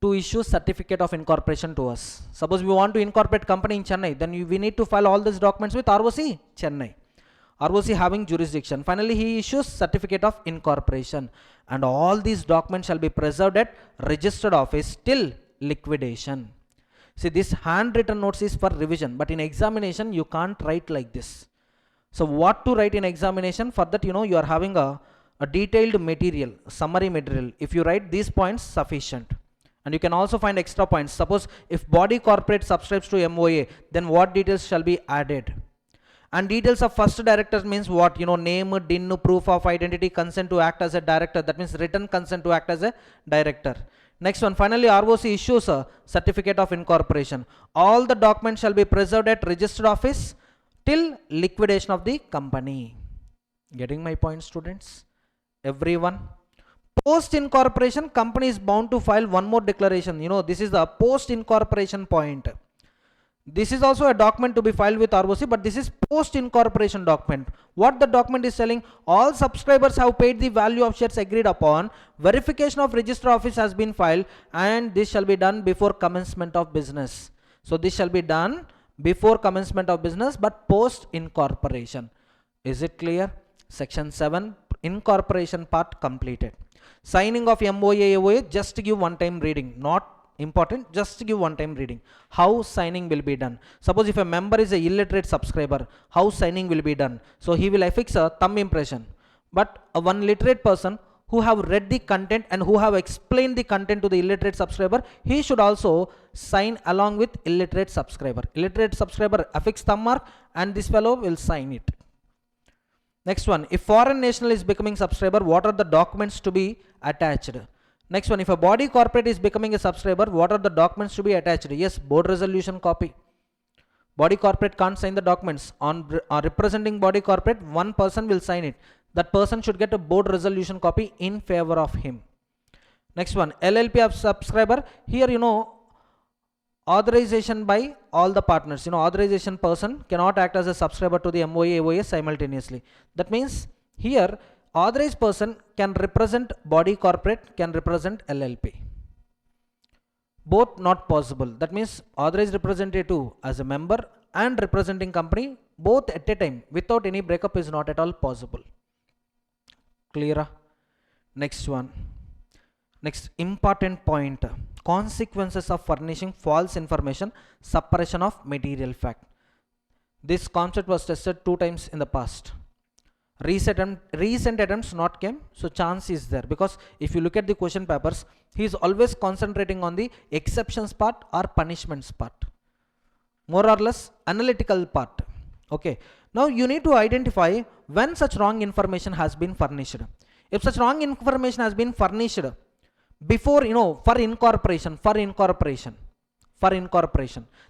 to issue certificate of incorporation to us. Suppose we want to incorporate company in Chennai, then we need to file all these documents with ROC Chennai. ROC having jurisdiction. Finally, he issues certificate of incorporation, and all these documents shall be preserved at registered office till liquidation. See, this handwritten notes is for revision, but in examination you can't write like this. So what to write in examination? For that, you are having a detailed material, summary material. If you write these points, sufficient. And you can also find extra points. Suppose if body corporate subscribes to MOA, then what details shall be added? And details of first director means what? Name, DIN, proof of identity, consent to act as a director. That means written consent to act as a director. Next one, finally ROC issues a certificate of incorporation. All the documents shall be preserved at registered office till liquidation of the company. Getting my point, students? Everyone? Post incorporation, company is bound to file one more declaration. This is the post incorporation point. This is also a document to be filed with ROC, but this is post incorporation document. What the document is telling? All subscribers have paid the value of shares agreed upon. Verification of register office has been filed, and this shall be done before commencement of business. So this shall be done before commencement of business, but post incorporation. Is it clear? Section 7 incorporation part completed. Signing of MOA, AOA, just give one time reading, not important, just give one time reading. How signing will be done? Suppose if a member is a illiterate subscriber, how signing will be done? So he will affix a thumb impression, but one literate person who have read the content and who have explained the content to the illiterate subscriber, he should also sign along with illiterate subscriber. Illiterate subscriber affix thumb mark and this fellow will sign it. Next one, if foreign national is becoming subscriber, what are the documents to be attached? Next one, if a body corporate is becoming a subscriber, what are the documents to be attached? Yes, board resolution copy. Body corporate can't sign the documents. On representing body corporate, one person will sign it. That person should get a board resolution copy in favor of him. Next one, LLP of subscriber. Here, authorization by all the partners. Authorization person cannot act as a subscriber to the MOA, AOA simultaneously. That means here, authorized person can represent body corporate, can represent LLP. Both not possible. That means authorized representative as a member and representing company both at a time without any breakup is not at all possible. Clear? Next one. Next important point. Consequences of furnishing false information, suppression of material fact. This concept was tested 2 times in the past. Recent attempts not came, so chance is there, because if you look at the question papers, he is always concentrating on the exceptions part or punishments part, more or less analytical part. Okay, now you need to identify when such wrong information has been furnished. If such wrong information has been furnished before, for incorporation,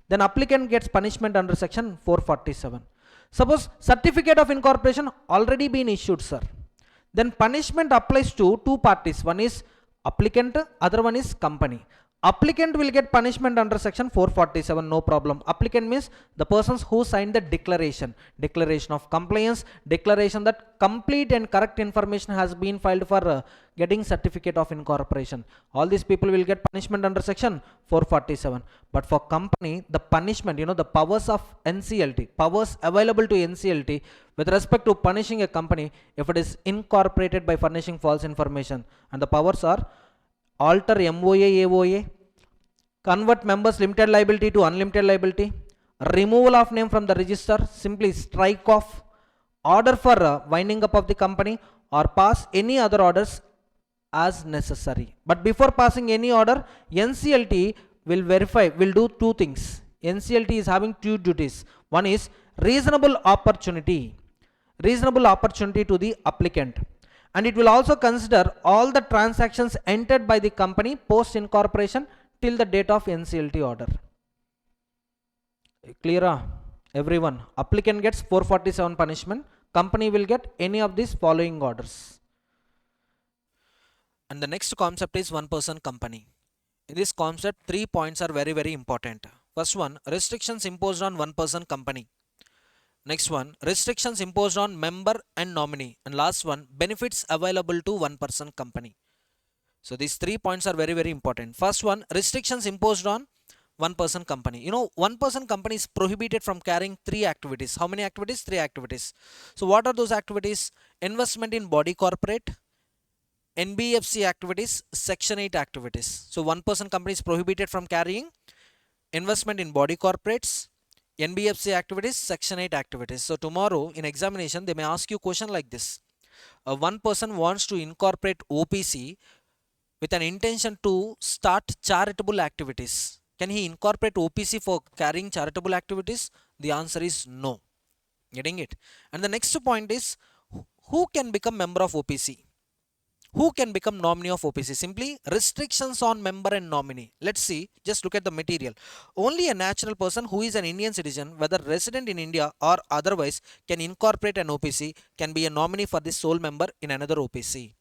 then applicant gets punishment under section 447. Suppose certificate of incorporation already been issued, sir. Then punishment applies to 2 parties. One is applicant, other one is company. Applicant will get punishment under section 447, no problem. Applicant means the persons who signed the declaration of compliance, declaration that complete and correct information has been filed for getting certificate of incorporation. All these people will get punishment under section 447. But for company, the punishment, the powers of NCLT, powers available to NCLT with respect to punishing a company if it is incorporated by furnishing false information, and the powers are alter MOA, AOA, convert members limited liability to unlimited liability, removal of name from the register, simply strike off, order for winding up of the company, or pass any other orders as necessary. But before passing any order, NCLT will verify, will do 2 things. NCLT is having 2 duties. One is reasonable opportunity to the applicant. And it will also consider all the transactions entered by the company post incorporation till the date of NCLT order. Clear? Everyone. Applicant gets 447 punishment. Company will get any of these following orders. And the next concept is one person company. In this concept, 3 points are very, very important. First one, restrictions imposed on one person company. Next one, restrictions imposed on member and nominee. And last one, benefits available to one person company. So these 3 points are very, very important. First one, restrictions imposed on one person company. One person company is prohibited from carrying three activities. How many activities? Three activities. So what are those activities? Investment in body corporate, NBFC activities, Section 8 activities. So one person company is prohibited from carrying investment in body corporates, NBFC activities, Section 8 activities. So tomorrow in examination they may ask you question like this. One person wants to incorporate OPC with an intention to start charitable activities. Can he incorporate OPC for carrying charitable activities? The answer is no. Getting it? And the next point is, who can become member of OPC? Who can become nominee of OPC? Simply restrictions on member and nominee. Let's see, just look at the material. Only a natural person who is an Indian citizen, whether resident in India or otherwise, can incorporate an OPC, can be a nominee for the sole member in another OPC.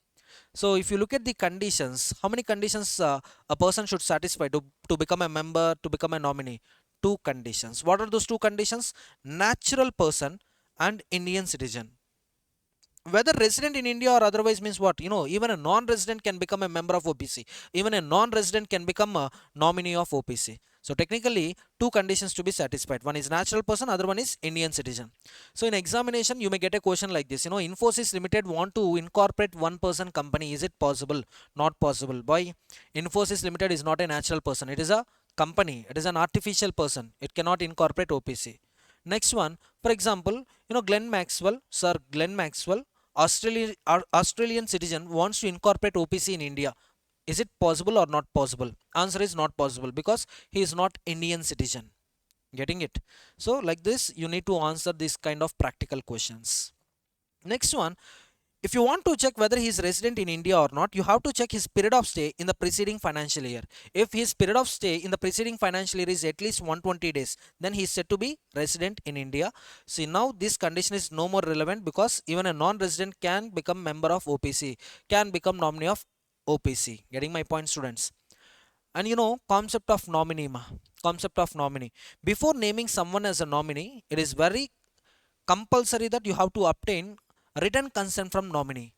So if you look at the conditions, how many conditions a person should satisfy to become a member, to become a nominee? Two conditions. What are those two conditions? Natural person and Indian citizen. Whether resident in India or otherwise means what? Even a non-resident can become a member of OPC. Even a non-resident can become a nominee of OPC. So technically, two conditions to be satisfied. One is natural person, other one is Indian citizen. So in examination, you may get a question like this. Infosys Limited want to incorporate one person company. Is it possible? Not possible. Why? Infosys Limited is not a natural person. It is a company. It is an artificial person. It cannot incorporate OPC. Next one, for example, Glenn Maxwell, Sir Glenn Maxwell, Australian citizen wants to incorporate OPC in India. Is it possible or not possible? Answer is not possible because he is not Indian citizen. Getting it? So like this, you need to answer this kind of practical questions. Next one, if you want to check whether he is resident in India or not, you have to check his period of stay in the preceding financial year. If his period of stay in the preceding financial year is at least 120 days, then he is said to be resident in India. See, now this condition is no more relevant because even a non-resident can become member of OPC, can become nominee of OPC. Getting my point, students? And concept of nominee, concept of nominee. Before naming someone as a nominee, it is very compulsory that you have to obtain written consent from nominee,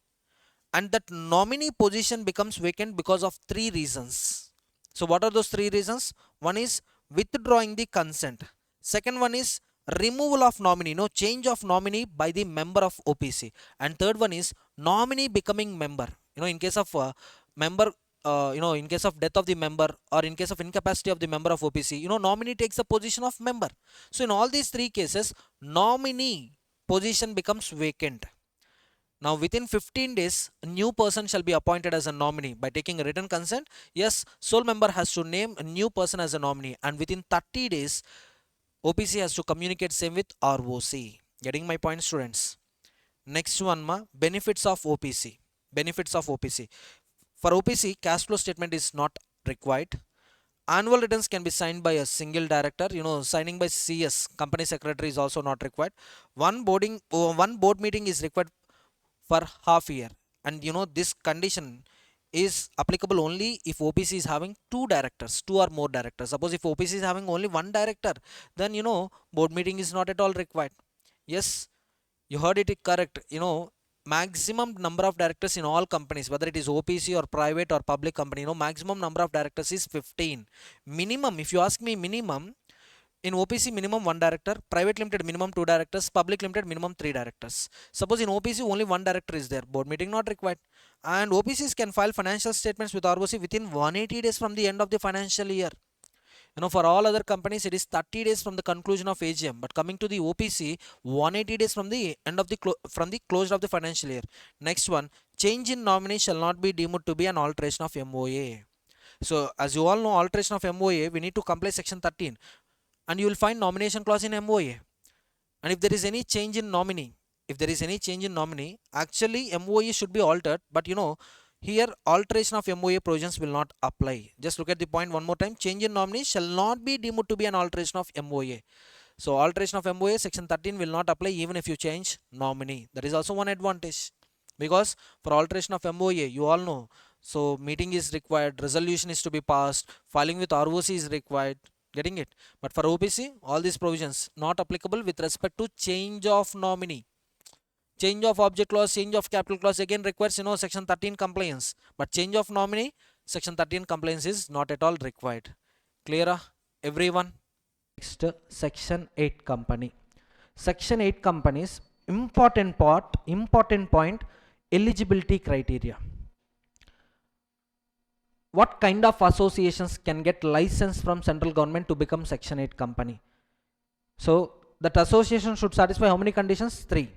and that nominee position becomes vacant because of three reasons. So what are those three reasons? One is withdrawing the consent. Second one is removal of nominee, no change of nominee by the member of OPC. And third one is nominee becoming member. In case of member, in case of death of the member or in case of incapacity of the member of OPC, nominee takes the position of member. So in all these three cases, nominee position becomes vacant. Now within 15 days, a new person shall be appointed as a nominee by taking a written consent. Yes, sole member has to name a new person as a nominee, and within 30 days, OPC has to communicate same with ROC. Getting my point, students? Next one, benefits of OPC. Benefits of OPC. For OPC, cash flow statement is not required. Annual returns can be signed by a single director. Signing by CS, company secretary, is also not required. One board meeting is required for half year, and this condition is applicable only if OPC is having two directors, two or more directors. Suppose if OPC is having only one director, then board meeting is not at all required. Yes, you heard it correct. Maximum number of directors in all companies, whether it is OPC or private or public company, maximum number of directors is 15. Minimum, if you ask me, minimum in OPC minimum 1 director, private limited minimum 2 directors, public limited minimum 3 directors. Suppose in OPC only 1 director is there, board meeting not required. And OPCs can file financial statements with ROC within 180 days from the end of the financial year. For all other companies it is 30 days from the conclusion of AGM, but coming to the OPC, 180 days from the end of the closure of the financial year. Next one, change in nominee shall not be deemed to be an alteration of MOA. So as you all know, alteration of MOA, we need to comply section 13. And you will find nomination clause in MOA. And if there is any change in nominee, actually MOA should be altered, but here alteration of MOA provisions will not apply. Just look at the point one more time. Change in nominee shall not be deemed to be an alteration of MOA. So alteration of MOA section 13 will not apply even if you change nominee. That is also one advantage, because for alteration of MOA, you all know, so meeting is required, resolution is to be passed, filing with ROC is required. Getting it? But for OPC, all these provisions not applicable with respect to change of nominee. Change of object clause, change of capital clause again requires section 13 compliance, but change of nominee, section 13 compliance is not at all required. Clear? everyone. Next, section 8 company. Section 8 companies, important point, eligibility criteria. What kind of associations can get license from central government to become section 8 company? So that association should satisfy how many conditions? 3.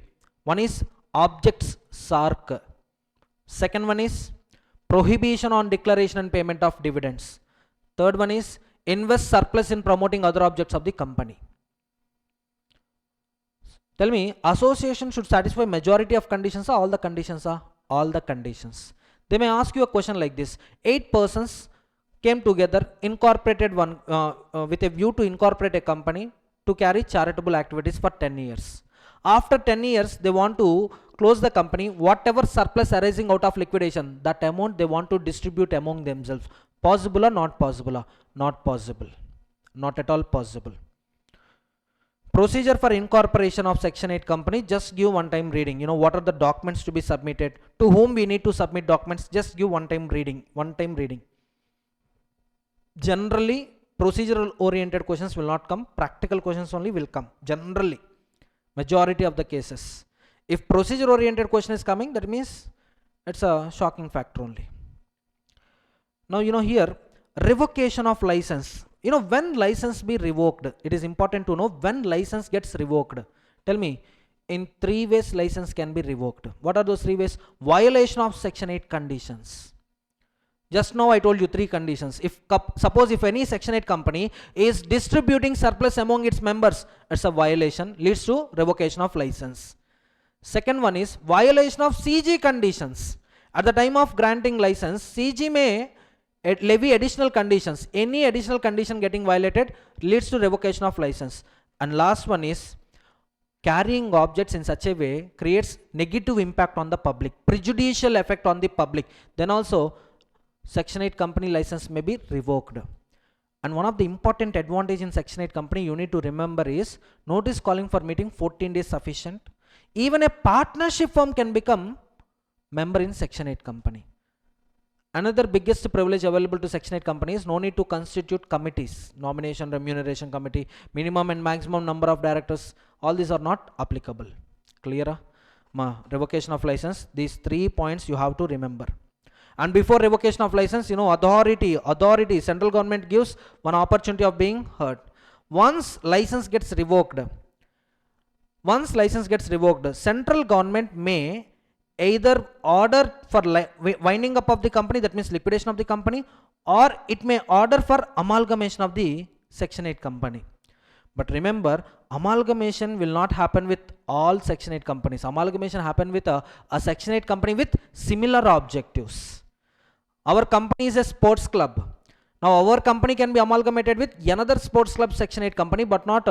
One is objects SARC. Second one is prohibition on declaration and payment of dividends. Third one is invest surplus in promoting other objects of the company. Tell me, association should satisfy majority of conditions or all the conditions? All the conditions. They may ask you a question like this: 8 persons came together, incorporated one with a view to incorporate a company to carry charitable activities for 10 years. After 10 years, they want to close the company. Whatever surplus arising out of liquidation, that amount they want to distribute among themselves. Possible or not possible? Not possible. Not at all possible. Procedure for incorporation of section 8 company, just give one time reading. You know, what are the documents to be submitted, to whom we need to submit documents, just give one time reading. Generally procedural oriented questions will not come, practical questions only will come, generally majority of the cases. If procedure oriented question is coming, that means it's a shocking factor only. Now, you know, here revocation of license. You know, when license be revoked, it is important to know when license gets revoked. Tell me, in 3 ways license can be revoked. What are those 3 ways? Violation of section 8 conditions. Just now I told you 3 conditions. Suppose if any section 8 company is distributing surplus among its members, it's a violation, leads to revocation of license. Second one is violation of CG conditions. At the time of granting license, CG may levy additional conditions. Any additional condition getting violated leads to revocation of license. And last one is carrying objects in such a way creates negative impact on the public, prejudicial effect on the public. Then also section 8 company license may be revoked. And one of the important advantage in section 8 company you need to remember is notice calling for meeting 14 days sufficient. Even a partnership firm can become member in section 8 company. Another biggest privilege available to section 8 companies, no need to constitute committees, nomination, remuneration committee, minimum and maximum number of directors, all these are not applicable. Clear? Revocation of license, these 3 points you have to remember. And before revocation of license, you know, authority, central government gives one opportunity of being heard. Once license gets revoked, central government may either order for winding up of the company, that means liquidation of the company, or it may order for amalgamation of the section 8 company. But remember, amalgamation will not happen with all section 8 companies. Amalgamation happen with a section 8 company with similar objectives. Our company is a sports club. Now our company can be amalgamated with another sports club section 8 company, but not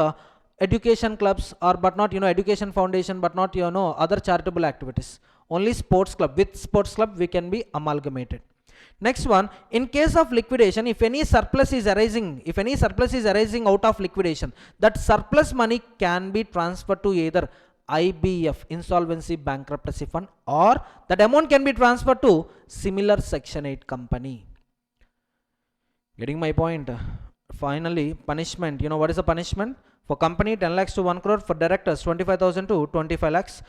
education clubs, or but not, you know, education foundation, but not, you know, other charitable activities. Only sports club. With sports club we can be amalgamated. Next one, in case of liquidation, if any surplus is arising out of liquidation, that surplus money can be transferred to either IBF, insolvency bankruptcy fund, or that amount can be transferred to similar section 8 company. Getting my point? Finally, punishment. You know what is the punishment? For company 10 lakhs to 1 crore, for directors 25,000 to 25 lakhs.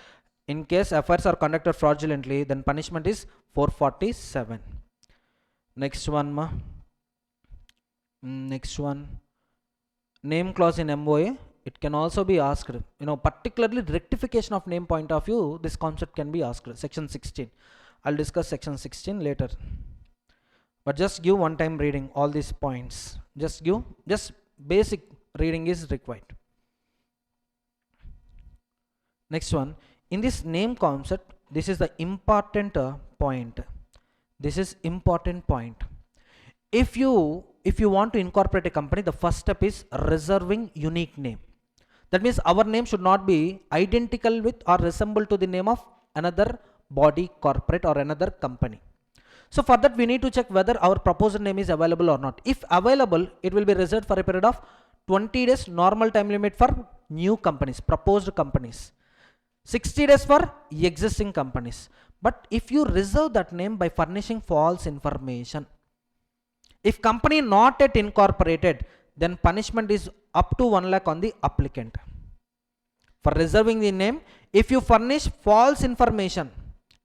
In case affairs are conducted fraudulently, then punishment is 447. Next one, name clause in MOA. It can also be asked, you know, particularly rectification of name point of view, this concept can be asked. Section 16. I'll discuss section 16 later. But just give one time reading all these points. Just basic reading is required. Next one, in this name concept, this is the important point. This is important point. If you want to incorporate a company, the first step is reserving unique name. That means our name should not be identical with or resemble to the name of another body, corporate, or another company. So for that we need to check whether our proposed name is available or not. If available, it will be reserved for a period of 20 days normal time limit for new companies, proposed companies. 60 days for existing companies. But if you reserve that name by furnishing false information, if company not yet incorporated, then punishment is up to 1 lakh on the applicant. For reserving the name, if you furnish false information,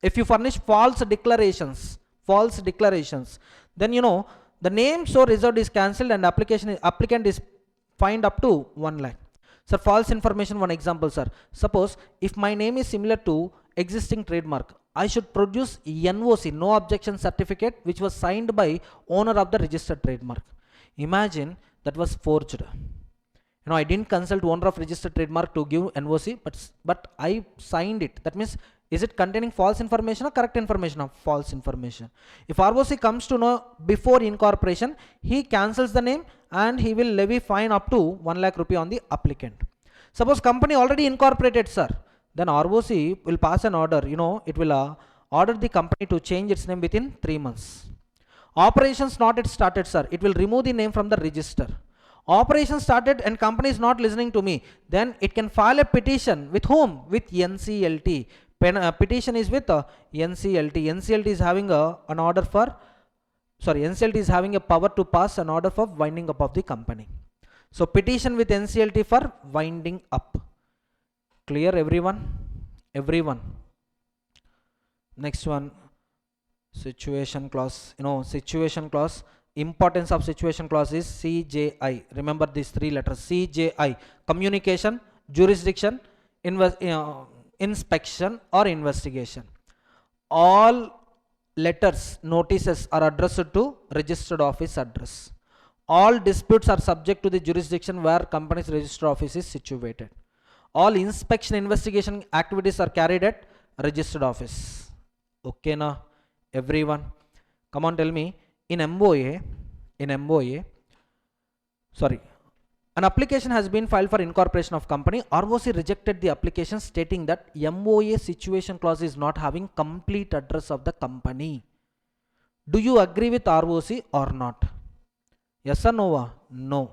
if you furnish false declarations, then the name so reserved is cancelled and applicant is fined up to 1 lakh. Sir, false information, one example, sir. Suppose if my name is similar to existing trademark, I should produce NOC, no objection certificate, which was signed by owner of the registered trademark. Imagine that was forged. I didn't consult owner of registered trademark to give NOC, but I signed it. That means, is it containing false information or correct information? Of false information. If ROC comes to know before incorporation, he cancels the name and he will levy fine up to 1 lakh rupee on the applicant. Suppose company already incorporated, sir, then ROC will pass an order. It will order the company to change its name within 3 months. Operations not yet started, sir. It will remove the name from the register. Operation started and company is not listening to me, then it can file a petition with whom? With NCLT. Petition is with NCLT. NCLT is having NCLT is having a power to pass an order for winding up of the company. So petition with NCLT for winding up. Clear, everyone? Next one, situation clause. Situation clause. Importance of situation clause is CJI. Remember these 3 letters. CJI: communication, jurisdiction, inspection or investigation. All letters, notices are addressed to registered office address. All disputes are subject to the jurisdiction where company's registered office is situated. All inspection, investigation activities are carried at registered office. Okay na, everyone? Come on, tell me. In MOA, an application has been filed for incorporation of company. ROC rejected the application stating that MOA situation clause is not having complete address of the company. Do you agree with ROC or not? Yes or no? No.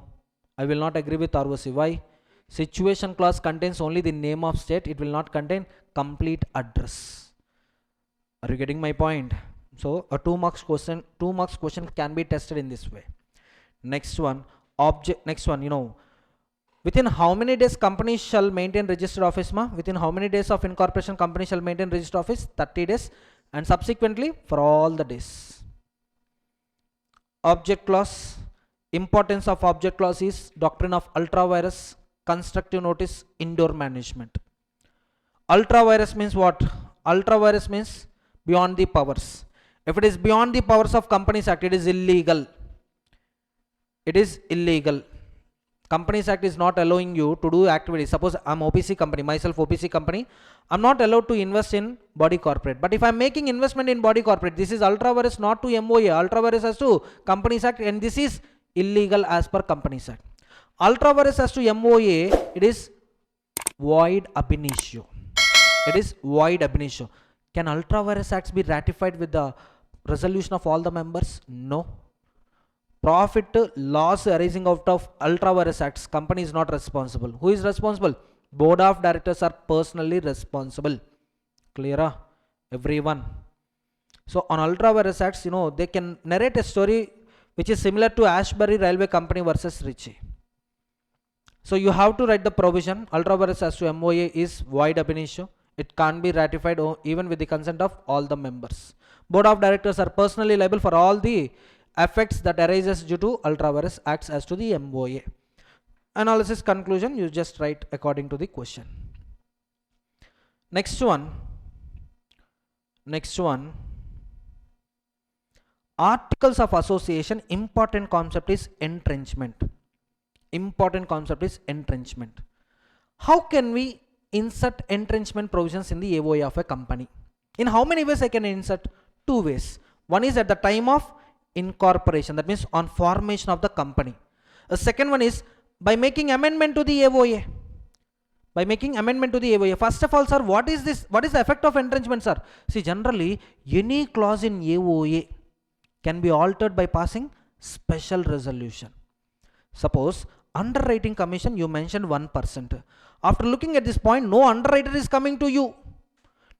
I will not agree with ROC. Why? Situation clause contains only the name of state. It will not contain complete address. Are you getting my point? So a 2 marks question can be tested in this way. Next one, within how many days company shall maintain registered office? Within how many days of incorporation company shall maintain registered office? 30 days, and subsequently for all the days. Object clause. Importance of object clause is doctrine of ultra vires, constructive notice, indoor management. Ultra vires means what? Ultra vires means beyond the powers. If it is beyond the powers of Companies Act, it is illegal. Companies Act is not allowing you to do activities. Suppose I'm OPC company, myself OPC company, I'm not allowed to invest in body corporate. But if I'm making investment in body corporate, this is ultra vires not to MOA, ultra vires as to Companies Act, and this is illegal as per Companies Act. Ultra vires as to MOA, it is void ab initio. Can ultra vires acts be ratified with the resolution of all the members? No. Profit loss arising out of ultra vires acts, company is not responsible. Who is responsible? Board of directors are personally responsible. Clear, everyone? So on ultra vires acts, they can narrate a story which is similar to Ashbury Railway Company versus Ritchie. So you have to write the provision. Ultra vires as to MOA is void ab initio. It can't be ratified even with the consent of all the members. Board of directors are personally liable for all the effects that arises due to ultra vires acts as to the MOA. Analysis conclusion, you just write according to the question. Next one. Articles of association, important concept is entrenchment. How can we insert entrenchment provisions in the AOA of a company? In how many ways I can insert? 2 ways. One is at the time of incorporation, that means on formation of the company. The second one is by making amendment to the AOA. First of all, sir, what is this? What is the effect of entrenchment, sir? See, generally any clause in AOA can be altered by passing special resolution. Suppose underwriting commission, you mentioned 1%. After looking at this point, no underwriter is coming to you.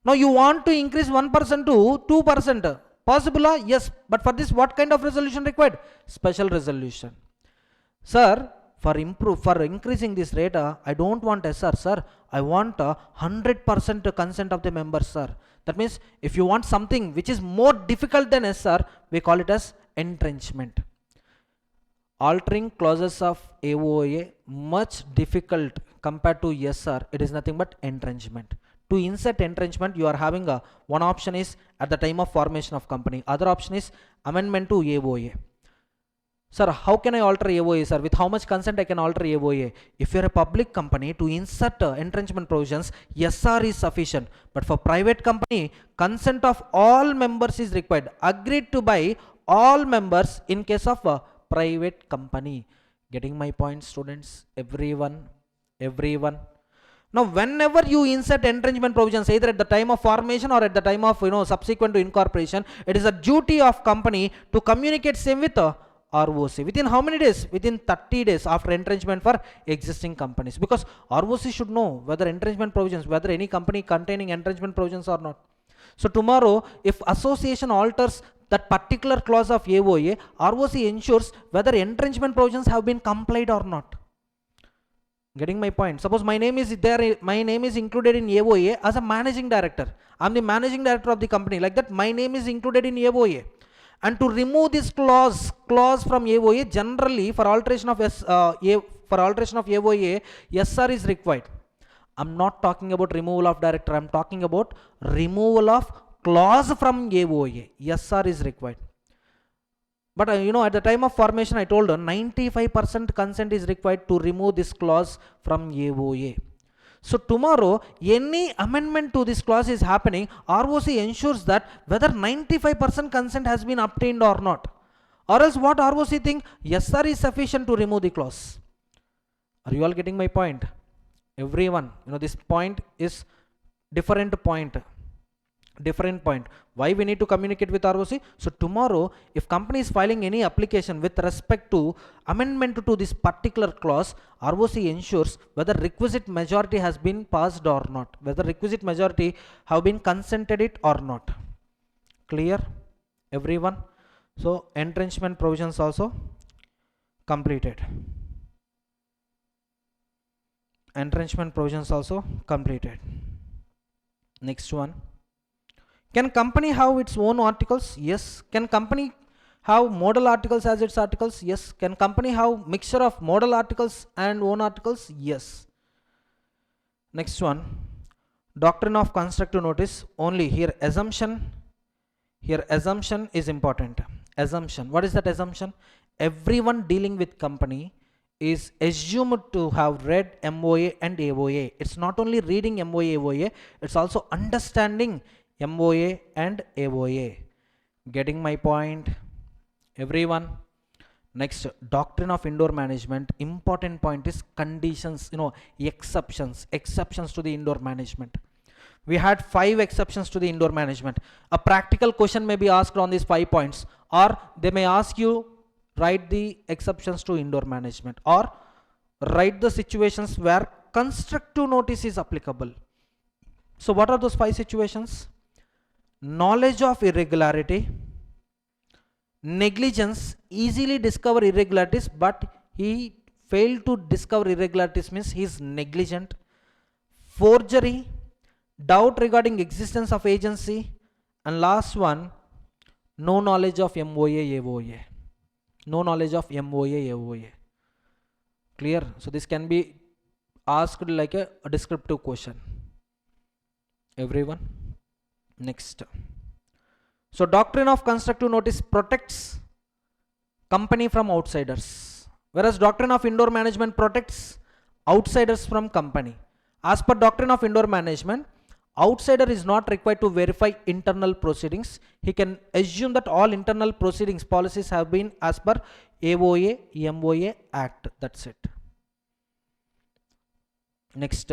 Now you want to increase 1% to 2%. Possible? Yes. But for this, what kind of resolution required? Special resolution. Sir, for increasing this rate, I don't want SR, sir. I want 100% consent of the members, sir. That means if you want something which is more difficult than SR, we call it as entrenchment. Altering clauses of AOA much difficult compared to SR, it is nothing but entrenchment. To insert entrenchment, you are having one option is at the time of formation of company, other option is amendment to AOA. Sir, how can I alter AOA, sir? With how much consent I can alter AOA? If you are a public company, to insert entrenchment provisions, SR is sufficient. But for private company, consent of all members is required. Agreed to by all members in case of a private company. Getting my point, students? Everyone. Now, whenever you insert entrenchment provisions, either at the time of formation or at the time of subsequent to incorporation, it is a duty of company to communicate same with ROC. Within how many days? Within 30 days after entrenchment for existing companies. Because ROC should know whether entrenchment provisions, whether any company containing entrenchment provisions or not. So tomorrow, if association alters that particular clause of AOA, ROC ensures whether entrenchment provisions have been complied or not. Getting my point? Suppose my name is there, my name is included in AOA as a managing director. I'm the managing director of the company. Like that, my name is included in AOA. And to remove this clause from AOA, generally for alteration of AOA, SR is required. I'm not talking about removal of director. I'm talking about removal of clause from AOA. SR is required. But at the time of formation, I told 95% consent is required to remove this clause from AOA. So tomorrow, any amendment to this clause is happening, ROC ensures that whether 95% consent has been obtained or not. Or else what ROC think? SR is sufficient to remove the clause. Are you all getting my point? Everyone, this point is different point. Why we need to communicate with ROC? So tomorrow, if company is filing any application with respect to amendment to this particular clause, ROC ensures whether requisite majority has been passed or not, whether requisite majority have been consented it or not. Clear, everyone? So entrenchment provisions also completed. Entrenchment provisions also completed. Next one. Can company have its own articles? Yes. Can company have model articles as its articles? Yes. Can company have mixture of model articles and own articles? Yes. Next one. Doctrine of constructive notice. Only here assumption is important. Assumption. What is that assumption? Everyone dealing with company is assumed to have read MOA and AOA. It's not only reading MOA, AOA, it's also understanding MOA and AOA. Getting my point, everyone? Next, doctrine of indoor management. Important point is conditions, exceptions to the indoor management. We had 5 exceptions to the indoor management. A practical question may be asked on these 5 points, or they may ask you write the exceptions to indoor management, or write the situations where constructive notice is applicable. So what are those 5 situations? Knowledge of irregularity, negligence, easily discover irregularities, but he failed to discover irregularities means he is negligent. Forgery, doubt regarding existence of agency, and last one, no knowledge of MOA, AOA. No knowledge of MOA, AOA. Clear? So this can be asked like a descriptive question. Everyone? Next. So doctrine of constructive notice protects company from outsiders, whereas doctrine of indoor management protects outsiders from company. As per doctrine of indoor management, outsider is not required to verify internal proceedings. He can assume that all internal proceedings policies have been as per AOA, MOA Act. That's it. Next.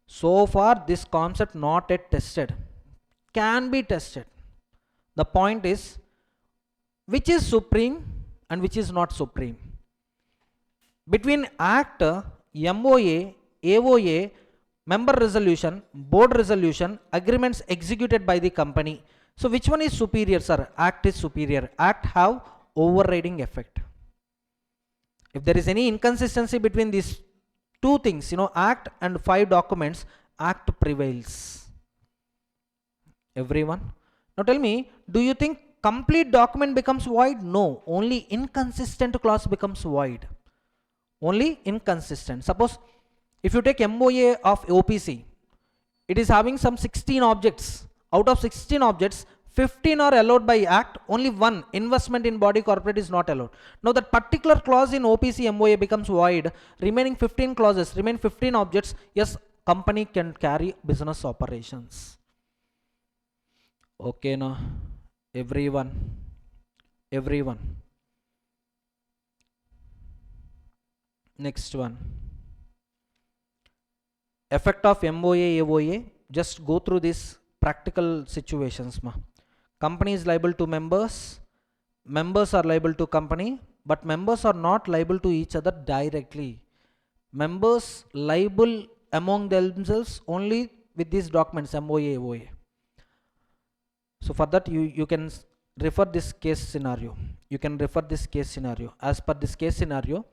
So far this concept not yet tested. Can be tested. The point is which is supreme and which is not supreme. Between Act, MOA, AOA, member resolution, board resolution, agreements executed by the company. So which one is superior, sir? Act is superior. Act have overriding effect. If there is any inconsistency between these two things, act and 5 documents, act prevails. Everyone, now tell me, do you think complete document becomes void? No, only inconsistent clause becomes void. Only inconsistent. Suppose if you take MOA of OPC, it is having some 16 objects. Out of 16 objects, 15 are allowed by act, only one, investment in body corporate, is not allowed. Now that particular clause in OPC MOA becomes void, remaining 15 clauses, remain 15 objects, yes, company can carry business operations. Okay, now everyone, next one, effect of MOA AOA. Just go through these practical situations. Company is liable to members, members are liable to company, but members are not liable to each other directly. Members liable among themselves only with these documents MOA AOA. So for that you can refer this case scenario. As per this case scenario,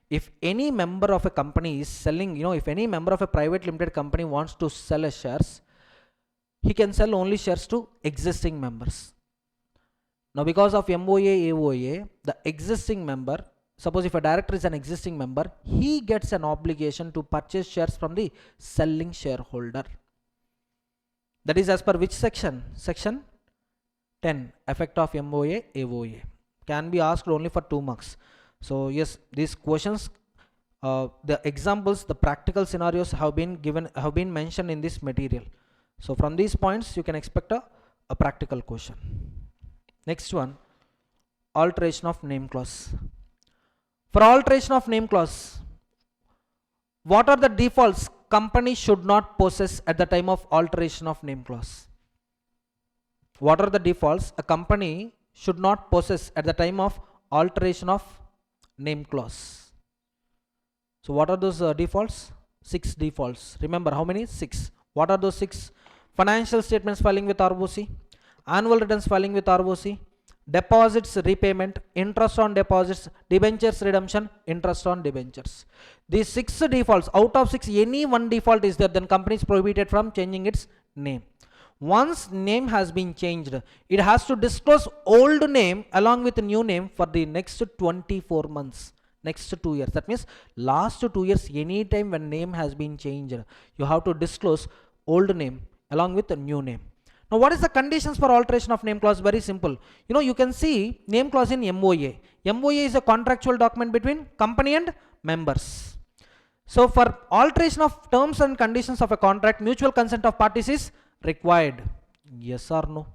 if any member of a company is selling, if any member of a private limited company wants to sell a shares, he can sell only shares to existing members. Now because of MOA AOA, the existing member, suppose if a director is an existing member, he gets an obligation to purchase shares from the selling shareholder. That is as per which section? Section 10, effect of MOA AOA. Can be asked only for 2 marks. So yes, these questions, the examples, the practical scenarios have been mentioned in this material. So from these points you can expect a practical question. Next one, alteration of name clause. For alteration of name clause, what are the defaults company should not possess at the time of alteration of name clause? What are the defaults a company should not possess at the time of alteration of name clause? So what are those defaults? 6 defaults. Remember how many? 6. What are those 6? Financial statements filing with ROC, annual returns filing with ROC, deposits repayment, interest on deposits, debentures redemption, interest on debentures. These 6 defaults, out of 6, any one default is there, then company is prohibited from changing its name. Once name has been changed, it has to disclose old name along with new name for the next 24 months, next 2 years. That means last 2 years, any time when name has been changed, you have to disclose old name along with the new name. Now what is the conditions for alteration of name clause? Very simple. You can see name clause in MOA. MOA is a contractual document between company and members. So for alteration of terms and conditions of a contract, mutual consent of parties is required. Yes or no?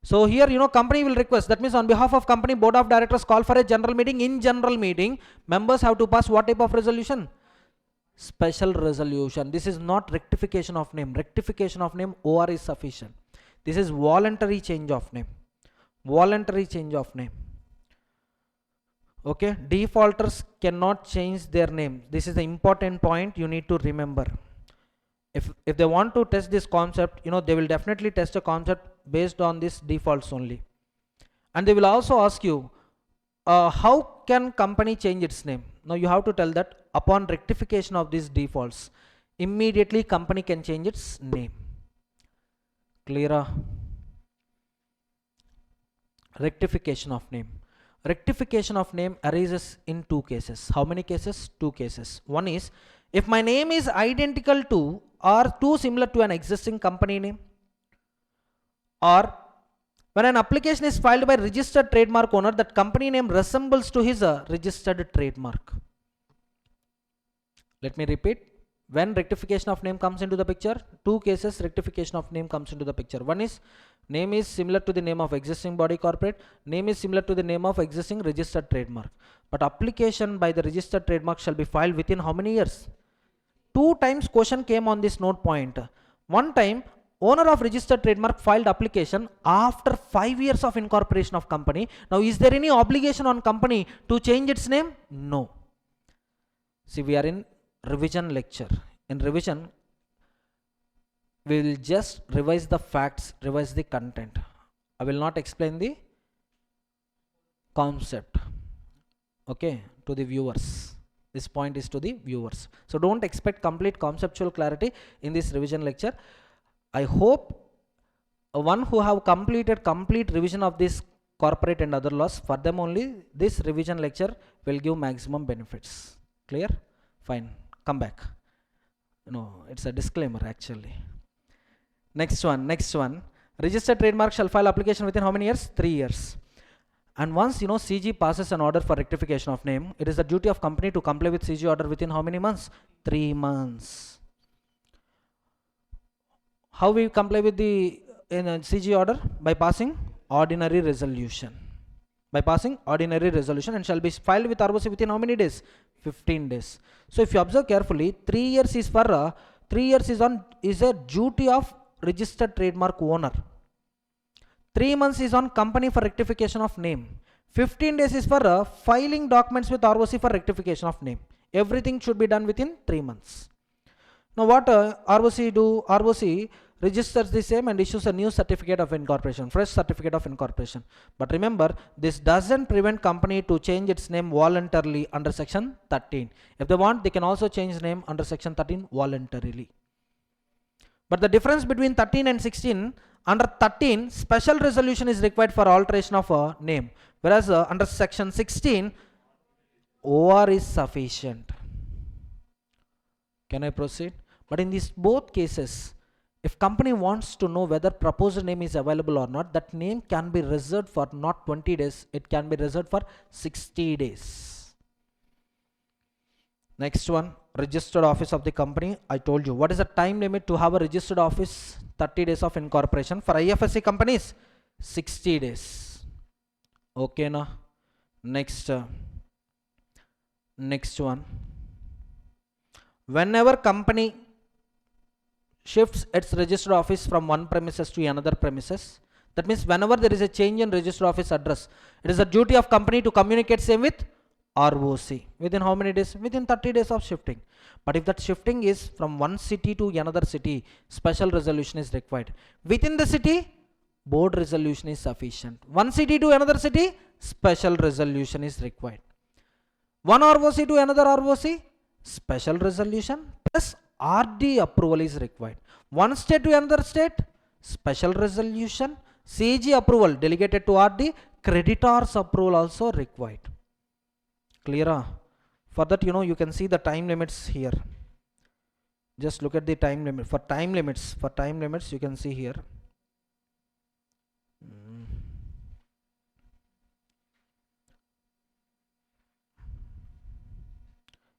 So here, company will request, that means on behalf of company, board of directors call for a general meeting. In general meeting, members have to pass what type of resolution? Special resolution. This is not rectification of name. Rectification of name, OR is sufficient. This is voluntary change of name. Voluntary change of name. Okay, defaulters cannot change their name. This is the important point you need to remember. If they want to test this concept, they will definitely test a concept based on this defaults only. And they will also ask you, how can company change its name? Now you have to tell that upon rectification of these defaults, immediately company can change its name. Clear? Rectification of name. Rectification of name arises in 2 cases. How many cases? 2 cases. One is, if my name is identical to or too similar to an existing company name, or when an application is filed by registered trademark owner, that company name resembles to his registered trademark. Let me repeat. When rectification of name comes into the picture, 2 cases rectification of name comes into the picture. One is, name is similar to the name of existing body corporate, name is similar to the name of existing registered trademark, but application by the registered trademark shall be filed within how many years? 2 times question came on this note point. One time, owner of registered trademark filed application after 5 years of incorporation of company. Now is there any obligation on company to change its name? No. See, we are in revision lecture. In revision, we will just revise the facts, revise the content. I will not explain the concept. Okay, to the viewers. This point is to the viewers. So don't expect complete conceptual clarity in this revision lecture. I hope one who have completed complete revision of this corporate and other laws, for them only this revision lecture will give maximum benefits. Clear? Fine. Come back. No, it's a disclaimer actually. Next one. Registered trademark shall file application within how many years? 3 years. And once CG passes an order for rectification of name, it is the duty of company to comply with CG order within how many months? 3 months. How we comply with the CG order? By passing ordinary resolution. And shall be filed with ROC within how many days? 15 days. So if you observe carefully, 3 years is for 3 years is a duty of registered trademark owner. 3 months is on company for rectification of name. 15 days is for filing documents with ROC for rectification of name. Everything should be done within 3 months. Now what ROC do? ROC registers the same and issues a new certificate of incorporation, fresh certificate of incorporation. But remember, this doesn't prevent company to change its name voluntarily under section 13. If they want, they can also change name under section 13 voluntarily. But the difference between 13 and 16, under 13, special resolution is required for alteration of a name. Whereas under section 16, OR is sufficient. Can I proceed? But in these both cases, if company wants to know whether proposed name is available or not, that name can be reserved for not 20 days, it can be reserved for 60 days. Next one, registered office of the company. I told you, what is the time limit to have a registered office? 30 days of incorporation. For IFSC companies, 60 days. Okay, now next one. Whenever company shifts its registered office from one premises to another premises, that means whenever there is a change in registered office address, it is the duty of company to communicate same with ROC. Within how many days? Within 30 days of shifting. But if that shifting is from one city to another city, special resolution is required. Within the city, board resolution is sufficient. One city to another city, special resolution is required. One ROC to another ROC, special resolution plus RD approval is required. One state to another state, special resolution. CG approval delegated to RD, creditors approval also required. Clear? For that, you can see the time limits here. Just look at the time limit. For time limits, you can see here.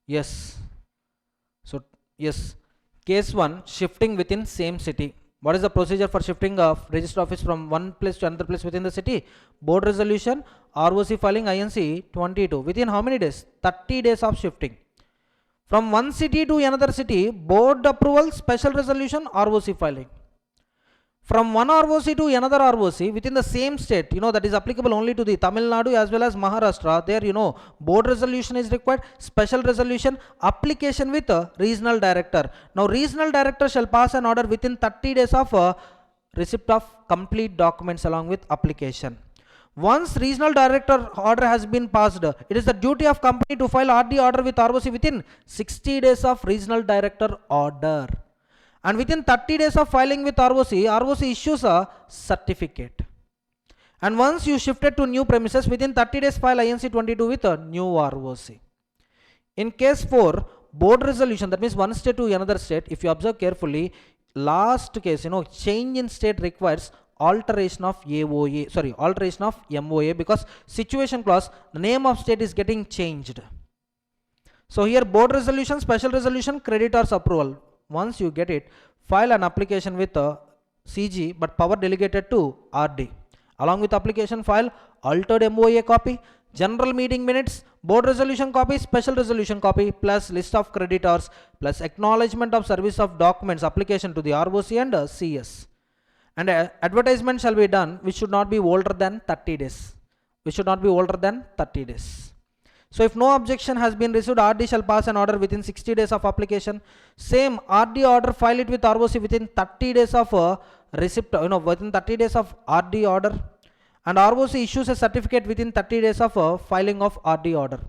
Yes. So yes, case 1, shifting within same city. What is the procedure for shifting of registered office from one place to another place within the city? Board resolution, ROC filing, INC 22. Within how many days? 30 days of shifting. From one city to another city, board approval, special resolution, ROC filing. From one ROC to another ROC within the same state, that is applicable only to the Tamil Nadu as well as Maharashtra. There, board resolution is required, special resolution, application with a regional director. Now, regional director shall pass an order within 30 days of receipt of complete documents along with application. Once regional director order has been passed, it is the duty of company to file RD order with ROC within 60 days of regional director order. And within 30 days of filing with ROC, ROC issues a certificate. And once you shifted to new premises, within 30 days file INC 22 with a new ROC. In case 4, board resolution, that means one state to another state. If you observe carefully, last case, change in state requires alteration of alteration of MOA, because situation clause, the name of state is getting changed. So here board resolution, special resolution, creditors approval. Once you get it, file an application with a CG but power delegated to RD. Along with application, file altered MOA copy, general meeting minutes, board resolution copy, special resolution copy, plus list of creditors, plus acknowledgement of service of documents, application to the ROC and CS. And advertisement shall be done, which should not be older than 30 days. So if no objection has been received, RD shall pass an order within 60 days of application. Same RD order, file it with ROC within 30 days of receipt, within 30 days of RD order. And ROC issues a certificate within 30 days of filing of RD order.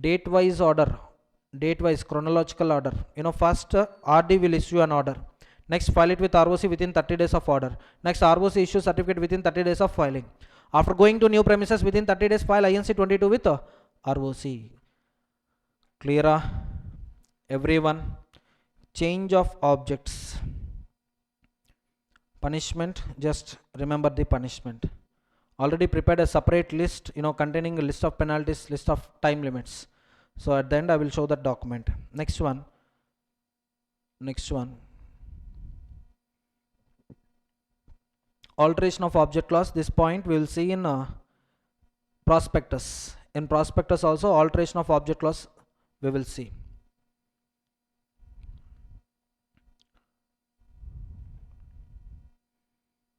date wise order, date wise chronological order. First RD will issue an order. Next, file it with ROC within 30 days of order. Next, ROC issue certificate within 30 days of filing. After going to new premises within 30 days, file INC 22 with ROC. Clear? Everyone? Change of objects. Punishment, just remember the punishment. Already prepared a separate list, containing a list of penalties, list of time limits. So at the end I will show that document. Next one. Alteration of object clause. This point we will see in prospectus. In prospectus also alteration of object clause we will see.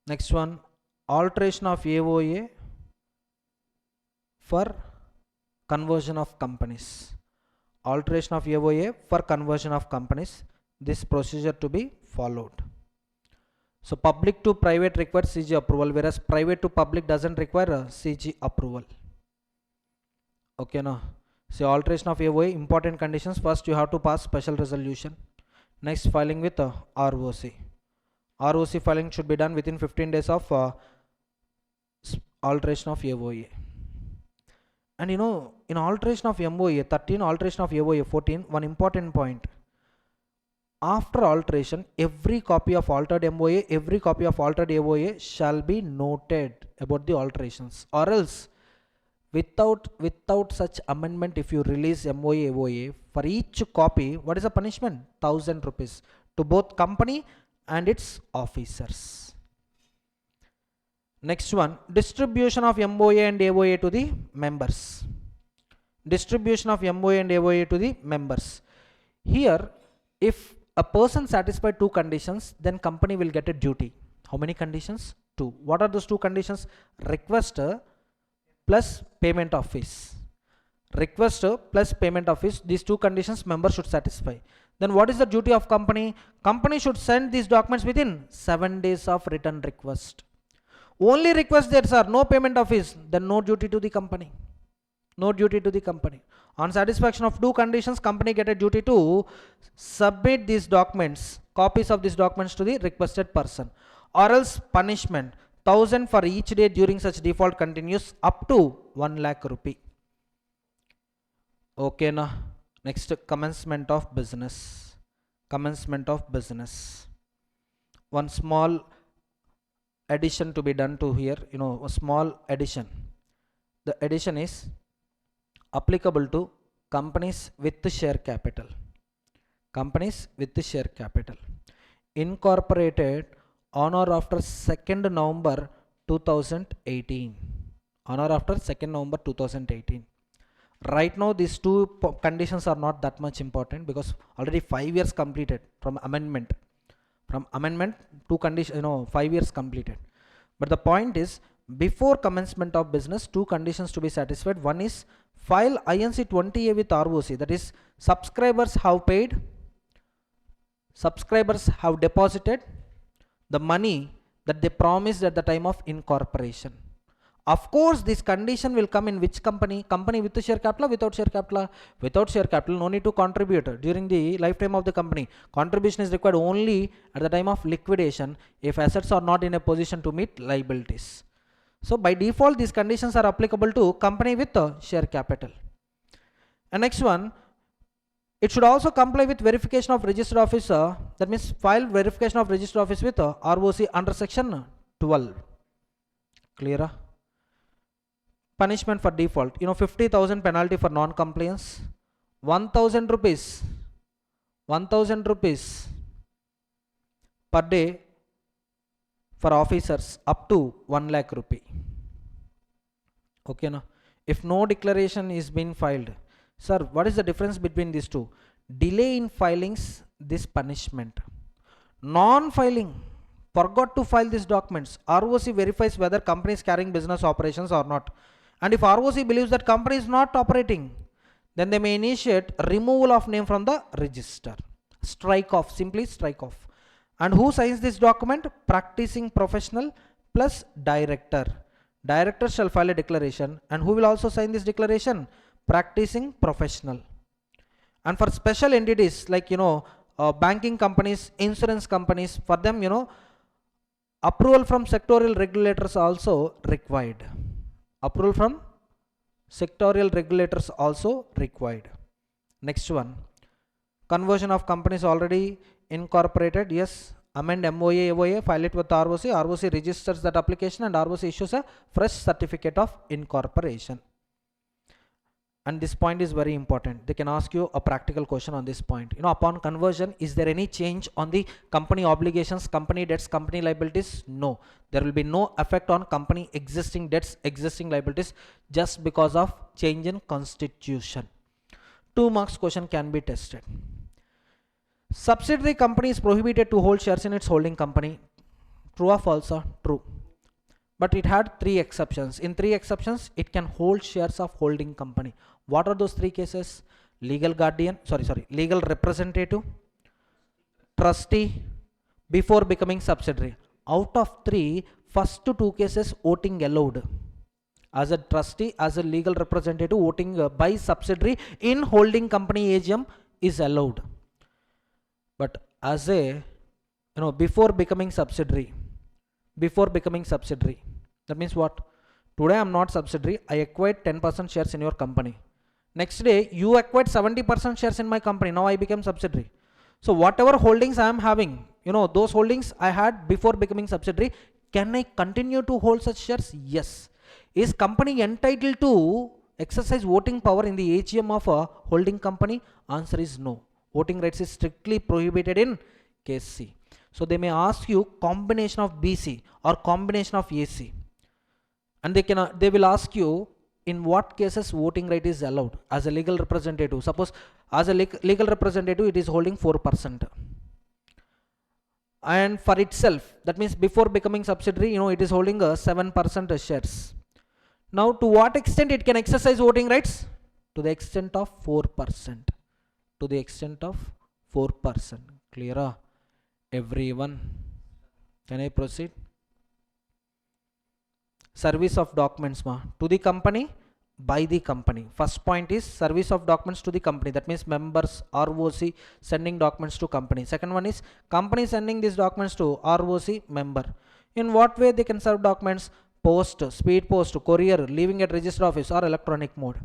Next one, alteration of AOA for conversion of companies. Alteration of AOA for conversion of companies. This procedure to be followed. So public to private requires CG approval, whereas private to public doesn't require a CG approval. Okay, now so alteration of AOA, important conditions. First you have to pass special resolution. Next, filing with ROC. ROC filing should be done within 15 days of alteration of AOA. And in alteration of MOA 13, alteration of AOA 14, one important point. After alteration, every copy of altered MOA, every copy of altered AOA shall be noted about the alterations, or else without such amendment, if you release MOA AOA, for each copy, what is the punishment? 1000 rupees to both company and its officers. Next one, distribution of MOA and AOA to the members. Distribution of MOA and AOA to the members. Here, if a person satisfied two conditions, then company will get a duty. How many conditions? Two. What are those two conditions? Requester plus payment of fees. Requester plus payment of fees. These two conditions members should satisfy. Then what is the duty of company? Company should send these documents within 7 days of written request. Only request there, sir, no payment of fees, then no duty to the company. No duty to the company. On satisfaction of two conditions, company get a duty to submit these documents, copies of these documents to the requested person, or else punishment 1000 for each day during such default continues up to 1 lakh rupee. Okay, now next, commencement of business. Commencement of business. One small addition to be done to here, a small addition. The addition is applicable to companies with share capital. Companies with share capital incorporated on or after 2nd November 2018. On or after 2nd November 2018. Right now these two conditions are not that much important because already 5 years completed from amendment. From amendment to condition, 5 years completed. But the point is, before commencement of business, two conditions to be satisfied. One is file INC 20A with ROC, that is subscribers have paid, subscribers have deposited the money that they promised at the time of incorporation. Of course, this condition will come in which company? Company with the share capital, without share capital? Without share capital, no need to contribute during the lifetime of the company. Contribution is required only at the time of liquidation if assets are not in a position to meet liabilities. So by default, these conditions are applicable to company with share capital. And next one, it should also comply with verification of registered office. That means file verification of registered office with ROC under section 12. Clear? Punishment for default, 50,000 penalty for non-compliance, 1,000 rupees per day for officers up to 1 lakh rupee. Okay, now if no declaration is being filed, sir, what is the difference between these two? Delay in filings, this punishment. Non-filing, forgot to file these documents, ROC verifies whether company is carrying business operations or not. And if ROC believes that company is not operating, then they may initiate removal of name from the register. Strike off, simply strike off. And who signs this document? Practicing professional plus director. Director shall file a declaration. And who will also sign this declaration? practicing professional. And for special entities like banking companies, insurance companies, for them approval from sectorial regulators also required. Approval from sectorial regulators also required. Next one, conversion of companies already incorporated. Yes, amend MOA, AOA, file it with ROC. ROC registers that application and ROC issues a fresh certificate of incorporation. And this point is very important. They can ask you a practical question on this point. Upon conversion, is there any change on the company obligations, company debts, company liabilities? No. There will be no effect on company existing debts, existing liabilities, just because of change in constitution. 2 marks question can be tested. Subsidiary company is prohibited to hold shares in its holding company. True or false? True. But it had 3 exceptions. In 3 exceptions, it can hold shares of holding company. What are those 3 cases? Legal guardian, legal representative, trustee, before becoming subsidiary. Out of 3, first 2 cases voting allowed. As a trustee, as a legal representative, voting by subsidiary in holding company AGM is allowed. But as a before becoming subsidiary, that means what? Today I am not subsidiary, I acquired 10% shares in your company. Next day you acquired 70% shares in my company, now I became subsidiary. So whatever holdings I am having, those holdings I had before becoming subsidiary, can I continue to hold such shares? Yes. Is company entitled to exercise voting power in the AGM of a holding company? Answer is no. Voting rights is strictly prohibited in case C. So they may ask you combination of BC or combination of AC, and they will ask you in what cases voting right is allowed. As a legal representative, suppose as a legal representative it is holding 4%, and for itself, that means before becoming subsidiary, it is holding a 7% shares. Now to what extent it can exercise voting rights? To the extent of 4%. To the extent of 4%. Clear? Everyone? Can I proceed? Service of documents to the company, by the company. First point is service of documents to the company. That means members, ROC sending documents to company. Second one is company sending these documents to ROC member. In what way they can serve documents? Post, speed post, courier, leaving at register office, or electronic mode.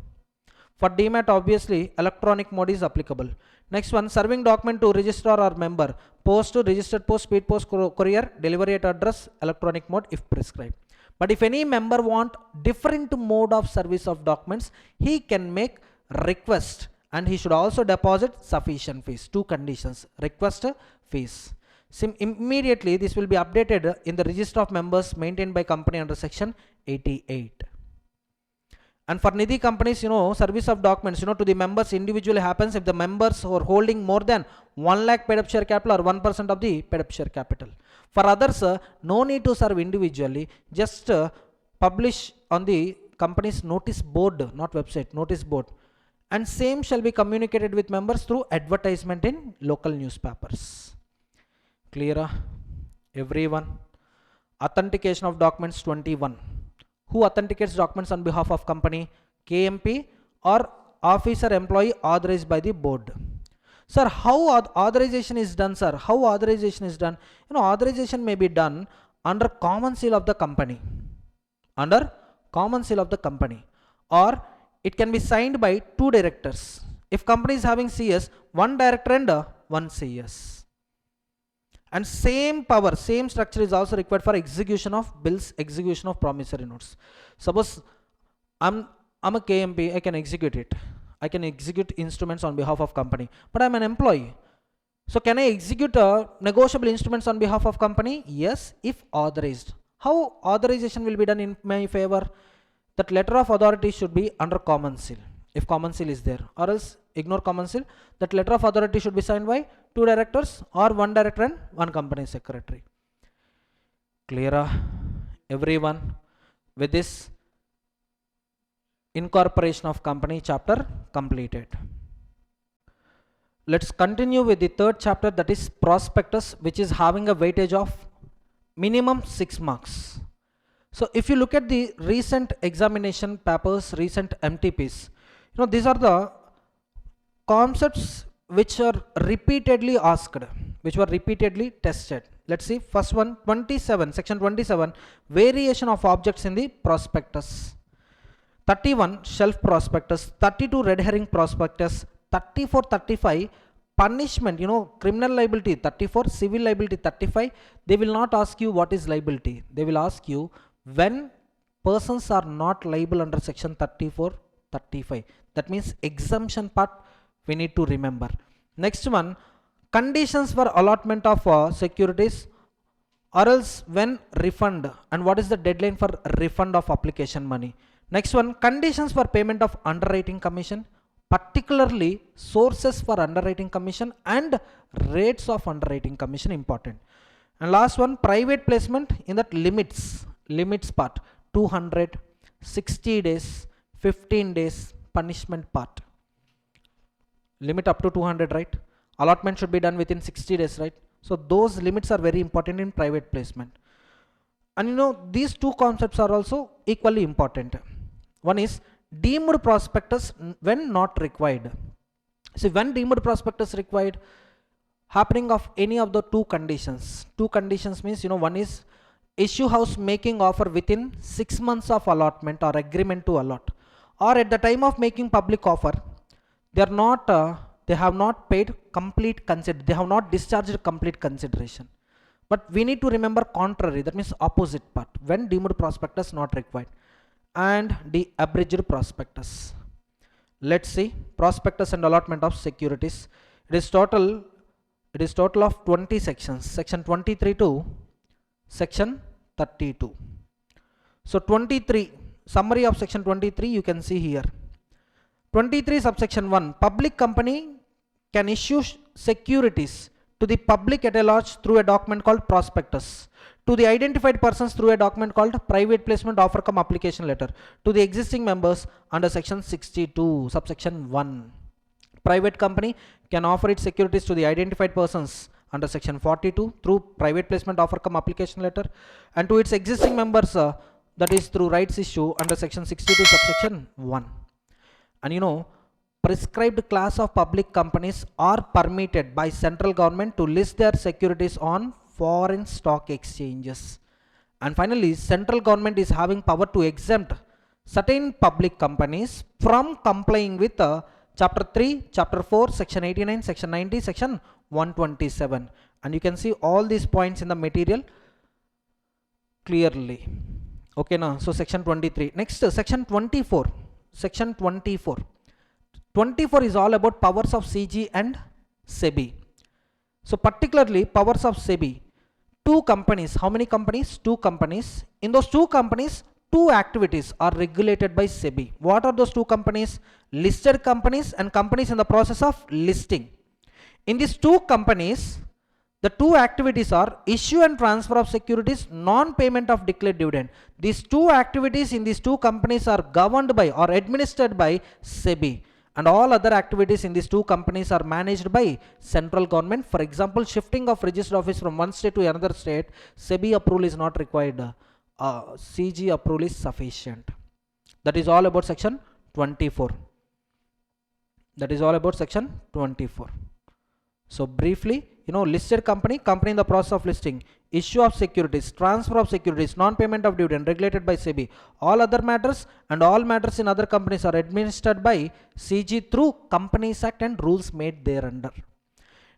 For DMAT, obviously electronic mode is applicable. Next one, serving document to registrar or member. Post, registered post, speed post, courier, delivery at address, electronic mode if prescribed. But if any member want different mode of service of documents, he can make request, and he should also deposit sufficient fees. 2 conditions: request, fees. Immediately this will be updated in the register of members maintained by company under section 88. And for Nidhi companies, service of documents, to the members individually happens if the members are holding more than 1 lakh paid up share capital or 1% of the paid up share capital. For others, no need to serve individually, just publish on the company's notice board, not website, notice board. And same shall be communicated with members through advertisement in local newspapers. Clear? Everyone? Authentication of documents 21. Who authenticates documents on behalf of company? KMP or officer employee authorized by the board. Sir, how authorization is done, sir? How authorization is done? Authorization may be done under common seal of the company. Under common seal of the company. Or it can be signed by 2 directors. If company is having CS, 1 director and 1 CS. And same power, same structure is also required for execution of bills, execution of promissory notes. Suppose I'm a KMP, I can execute it. I can execute instruments on behalf of company, but I'm an employee. So can I execute negotiable instruments on behalf of company? Yes, if authorized. How authorization will be done in my favor? That letter of authority should be under common seal, if common seal is there, or else ignore common seal. That letter of authority should be signed by 2 directors or 1 director and 1 company secretary. Clear? Everyone? With this, incorporation of company chapter completed. Let's continue with the 3rd chapter, that is prospectus, which is having a weightage of minimum 6 marks. So if you look at the recent examination papers, recent MTPs, These are the concepts which are repeatedly asked, which were repeatedly tested. Let's see. First one, 27, section 27, variation of objects in the prospectus. 31, shelf prospectus. 32, red herring prospectus. 34, 35, punishment, criminal liability. 34, civil liability. 35, they will not ask you what is liability. They will ask you when persons are not liable under section 34, 35. That means exemption part we need to remember. Next one, conditions for allotment of securities, or else when refund, and what is the deadline for refund of application money. Next one, conditions for payment of underwriting commission, particularly sources for underwriting commission and rates of underwriting commission important. And last one, private placement in that limits part, 200, 60 days, 15 days, punishment part. Limit up to 200, right? Allotment should be done within 60 days, right? So those limits are very important in private placement. And these two concepts are also equally important. One is deemed prospectus when not required. See, when deemed prospectus required, happening of any of the two conditions. Two conditions means, one is issue house making offer within 6 months of allotment or agreement to allot, or at the time of making public offer, they have not paid complete consideration, they have not discharged complete consideration. But we need to remember contrary, that means opposite part, when deemed prospectus not required. And the abridged prospectus. Let's see, prospectus and allotment of securities. It is total of 20 sections, section 23 to section 32. So 23, summary of section 23 you can see here. 23 subsection 1, public company can issue securities to the public at large through a document called prospectus, to the identified persons through a document called private placement offer cum application letter, to the existing members under section 62 subsection 1. Private company can offer its securities to the identified persons under section 42 through private placement offer cum application letter, and to its existing members, that is through rights issue under section 62 subsection 1. And prescribed class of public companies are permitted by central government to list their securities on foreign stock exchanges. And finally, central government is having power to exempt certain public companies from complying with chapter 3, chapter 4, section 89, section 90, section 127. And you can see all these points in the material clearly. Okay, now, so section 23. Next, section 24. Section 24. 24 is all about powers of CG and SEBI. So particularly powers of SEBI. Two companies. How many companies? Two companies. In those two companies, two activities are regulated by SEBI. What are those two companies? Listed companies and companies in the process of listing. In these two companies, the two activities are issue and transfer of securities, non-payment of declared dividend. These two activities in these two companies are governed by or administered by SEBI, and all other activities in these two companies are managed by central government. For example, shifting of registered office from one state to another state, SEBI approval is not required. CG approval is sufficient. That is all about section 24. That is all about section 24. So briefly, listed company in the process of listing, issue of securities, transfer of securities, non-payment of dividend regulated by SEBI. All other matters and all matters in other companies are administered by CG through Companies Act and rules made thereunder.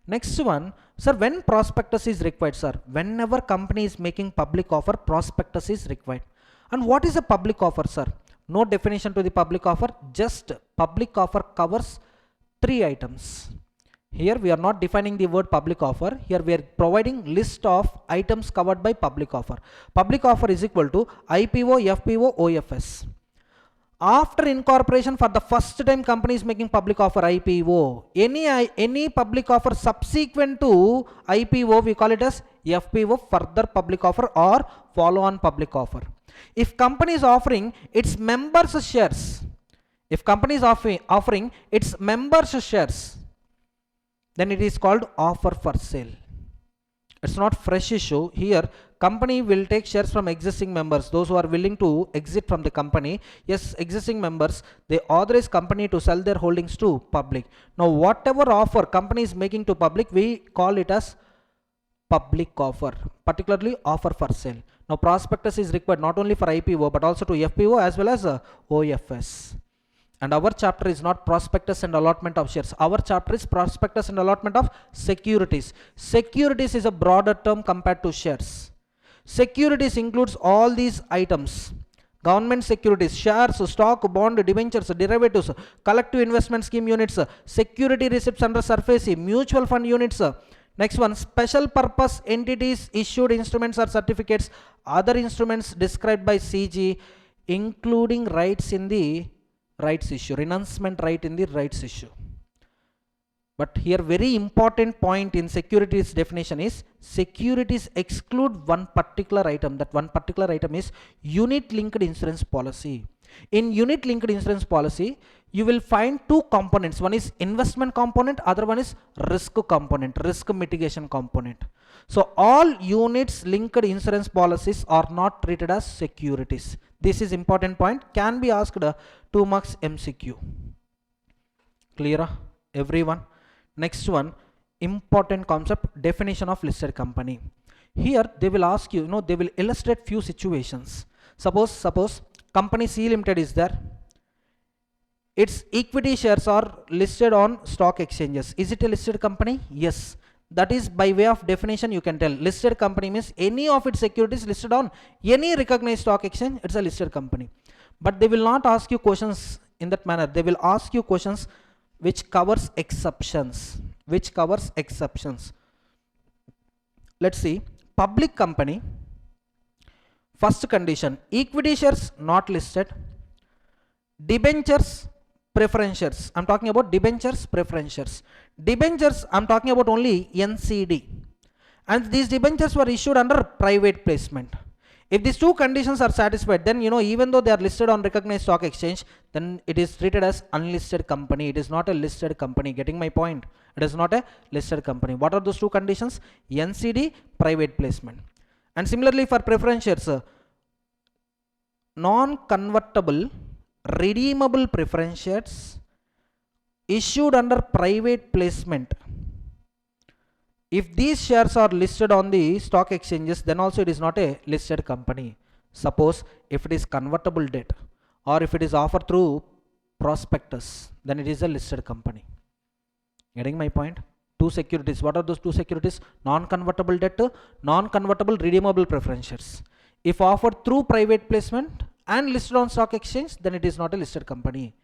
Next one, sir, when prospectus is required, sir? Whenever company is making public offer, prospectus is required. And what is a public offer, sir? No definition to the public offer, just public offer covers 3 items. Here we are not defining the word public offer. Here we are providing list of items covered by public offer. Public offer is equal to IPO, FPO, OFS. After incorporation, for the first time company is making public offer, IPO. Any public offer subsequent to IPO, we call it as FPO, further public offer or follow-on public offer. If company is offering its members shares, its members shares, then it is called offer for sale. It's not fresh issue. Here, company will take shares from existing members, those who are willing to exit from the company. Yes, existing members, they authorize company to sell their holdings to public. Now, whatever offer company is making to public, we call it as public offer, particularly offer for sale. Now, prospectus is required not only for IPO but also to FPO as well as OFS. And our chapter is not prospectus and allotment of shares. Our chapter is prospectus and allotment of securities. Securities is a broader term compared to shares. Securities includes all these items: government securities, shares, stock, bond, debentures, derivatives, collective investment scheme units, security receipts under surface, mutual fund units. Next one, special purpose entities issued instruments or certificates, other instruments described by CG, including rights in the rights issue, renouncement right in the rights issue. But here very important point in securities definition is securities exclude one particular item. That one particular item is unit linked insurance policy. In unit linked insurance policy, you will find two components. One is investment component, other one is risk component, risk mitigation component. So all units linked insurance policies are not treated as securities. This is important point, can be asked 2 marks MCQ. Clear everyone? Next one, important concept, definition of listed company. Here they will ask you, they will illustrate few situations. Suppose company C Limited is there. Its equity shares are listed on stock exchanges. Is it a listed company? Yes. That is by way of definition you can tell. Listed company means any of its securities listed on any recognized stock exchange, it's a listed company. But they will not ask you questions in that manner. They will ask you questions which covers exceptions. Let's see. Public company. First condition, equity shares not listed. Debentures, preference shares. I'm talking about debentures, preference shares. Debentures, I'm talking about only NCD. And these debentures were issued under private placement. If these two conditions are satisfied, then even though they are listed on recognized stock exchange, then it is treated as unlisted company. It is not a listed company. Getting my point? It is not a listed company. What are those two conditions? NCD, private placement. And similarly for preference shares, non-convertible redeemable preference shares issued under private placement. If these shares are listed on the stock exchanges, then also it is not a listed company. Suppose if it is convertible debt or if it is offered through prospectus, then it is a listed company. Getting my point? Two securities. What are those two securities? Non-convertible debt, non-convertible redeemable preference shares. If offered through private placement and listed on stock exchange, then it is not a listed company.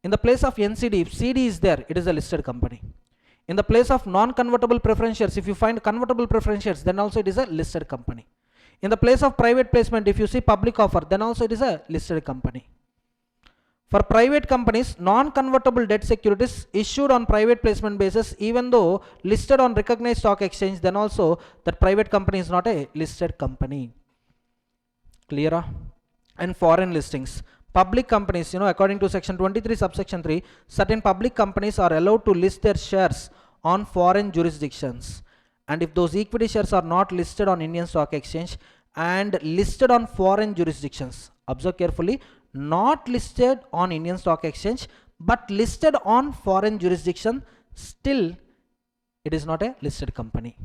In the place of NCD, if CD is there, it is a listed company. In the place of non-convertible preference shares, if you find convertible preference shares, then also it is a listed company. In the place of private placement, if you see public offer, then also it is a listed company. For private companies, non-convertible debt securities issued on private placement basis, even though listed on recognized stock exchange, then also that private company is not a listed company. Clear? And foreign listings. Public companies, according to section 23 subsection 3, certain public companies are allowed to list their shares on foreign jurisdictions. And if those equity shares are not listed on Indian stock exchange and listed on foreign jurisdictions, observe carefully, not listed on Indian stock exchange but listed on foreign jurisdiction, still it is not a listed company.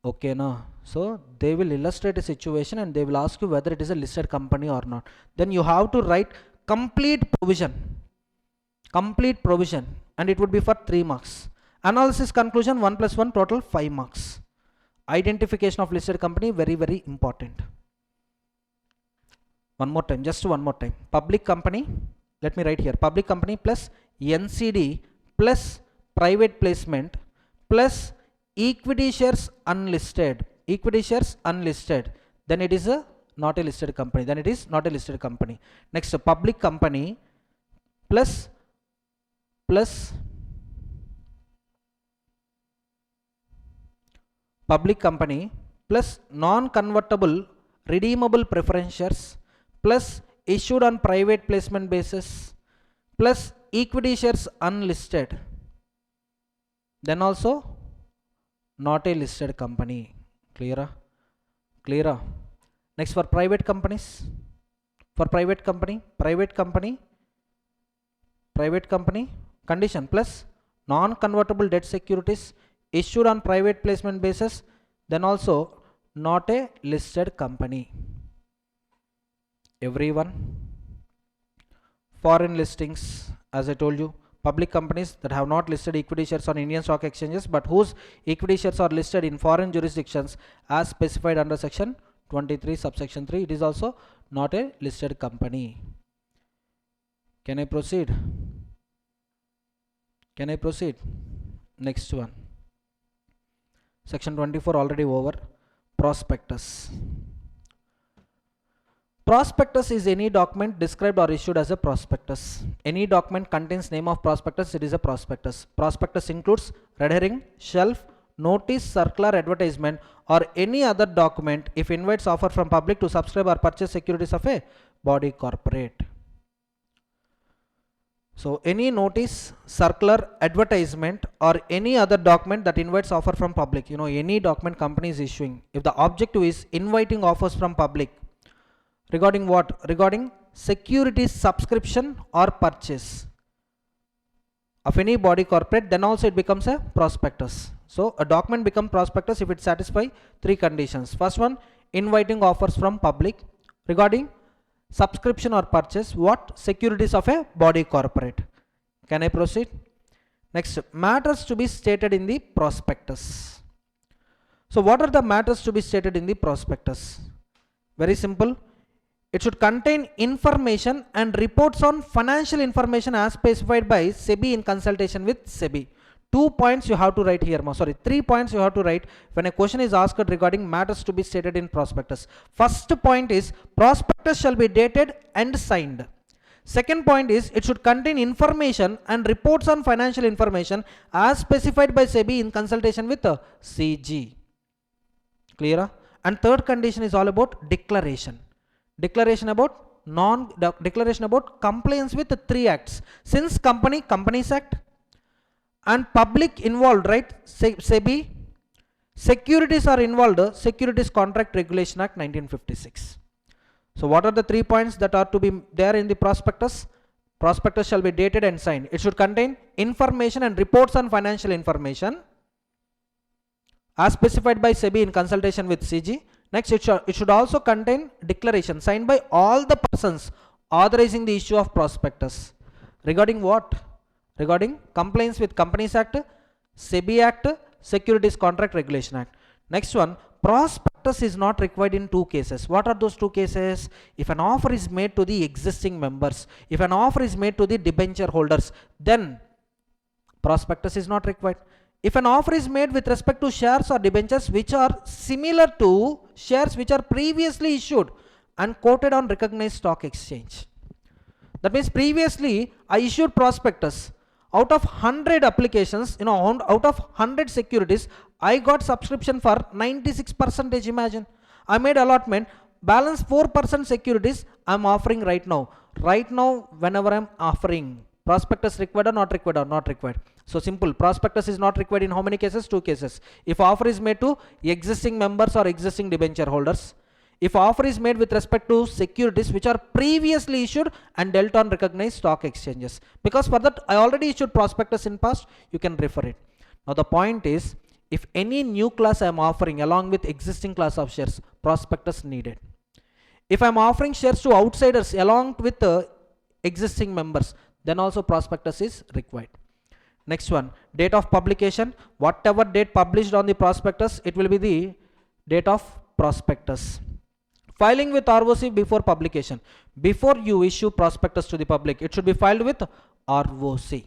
Okay, no. So they will illustrate a situation and they will ask you whether it is a listed company or not. Then you have to write complete provision, and it would be for 3 marks. Analysis conclusion 1 + 1, total 5 marks. Identification of listed company, very, very important. One more time, just one more time. Public company, let me write here, public company plus NCD plus private placement plus equity shares unlisted, then it is not a listed company. Next, public company plus public company plus non-convertible redeemable preference shares plus issued on private placement basis plus equity shares unlisted, then also not a listed company. Clear? Clear? Next, for private companies, for private company condition plus non-convertible debt securities issued on private placement basis, then also not a listed company. Everyone, foreign listings, as I told you, public companies that have not listed equity shares on Indian stock exchanges but whose equity shares are listed in foreign jurisdictions as specified under section 23 subsection 3, it is also not a listed company. Can I proceed? Can I proceed? Next one, section 24 already over. Prospectus. Prospectus is any document described or issued as a prospectus. Any document contains name of prospectus, it is a prospectus. Prospectus includes red herring, shelf, notice, circular, advertisement, or any other document if invites offer from public to subscribe or purchase securities of a body corporate. So any notice, circular, advertisement, or any other document that invites offer from public, you know, any document company is issuing, if the objective is inviting offers from public regarding what? Regarding securities subscription or purchase of any body corporate, then also it becomes a prospectus. So a document becomes prospectus if it satisfies three conditions. First one, inviting offers from public regarding subscription or purchase what? Securities of a body corporate. Can I proceed? Next, matters to be stated in the prospectus. So what are the matters to be stated in the prospectus? Very simple. It should contain information and reports on financial information as specified by SEBI in consultation with SEBI. 2 points you have to write here. Sorry, 3 points you have to write when a question is asked regarding matters to be stated in prospectus. First point is prospectus shall be dated and signed. Second point is it should contain information and reports on financial information as specified by SEBI in consultation with CG. Clear? And third condition is all about declaration. Declaration about compliance with the 3 acts. Since Companies Act, and public involved, right? SEBI, securities are involved, Securities Contract Regulation Act 1956. So what are the 3 points that are to be there in the prospectus? Prospectus shall be dated and signed. It should contain information and reports on financial information as specified by SEBI in consultation with CG. Next, it should also contain declaration signed by all the persons authorizing the issue of prospectus. Regarding what? Regarding compliance with Companies Act, SEBI Act, Securities Contract Regulation Act. Next one, prospectus is not required in 2 cases. What are those 2 cases? If an offer is made to the existing members, if an offer is made to the debenture holders, then prospectus is not required. If an offer is made with respect to shares or debentures which are similar to shares which are previously issued and quoted on recognized stock exchange. That means previously I issued prospectus. Out of 100 applications, you know, out of 100 securities, I got subscription for 96%. Imagine, I made allotment, balance 4% securities I'm offering right now. Right now, whenever I'm offering, prospectus required or not required or not required. So simple, prospectus is not required in how many cases? 2 cases. If offer is made to existing members or existing debenture holders. If offer is made with respect to securities which are previously issued and dealt on recognized stock exchanges. Because for that I already issued prospectus in past, you can refer it. Now the point is, if any new class I am offering along with existing class of shares, prospectus needed. If I am offering shares to outsiders along with the existing members, then also prospectus is required. Next one, date of publication. Whatever date published on the prospectus, it will be the date of prospectus. Filing with ROC before publication. Before you issue prospectus to the public, it should be filed with ROC.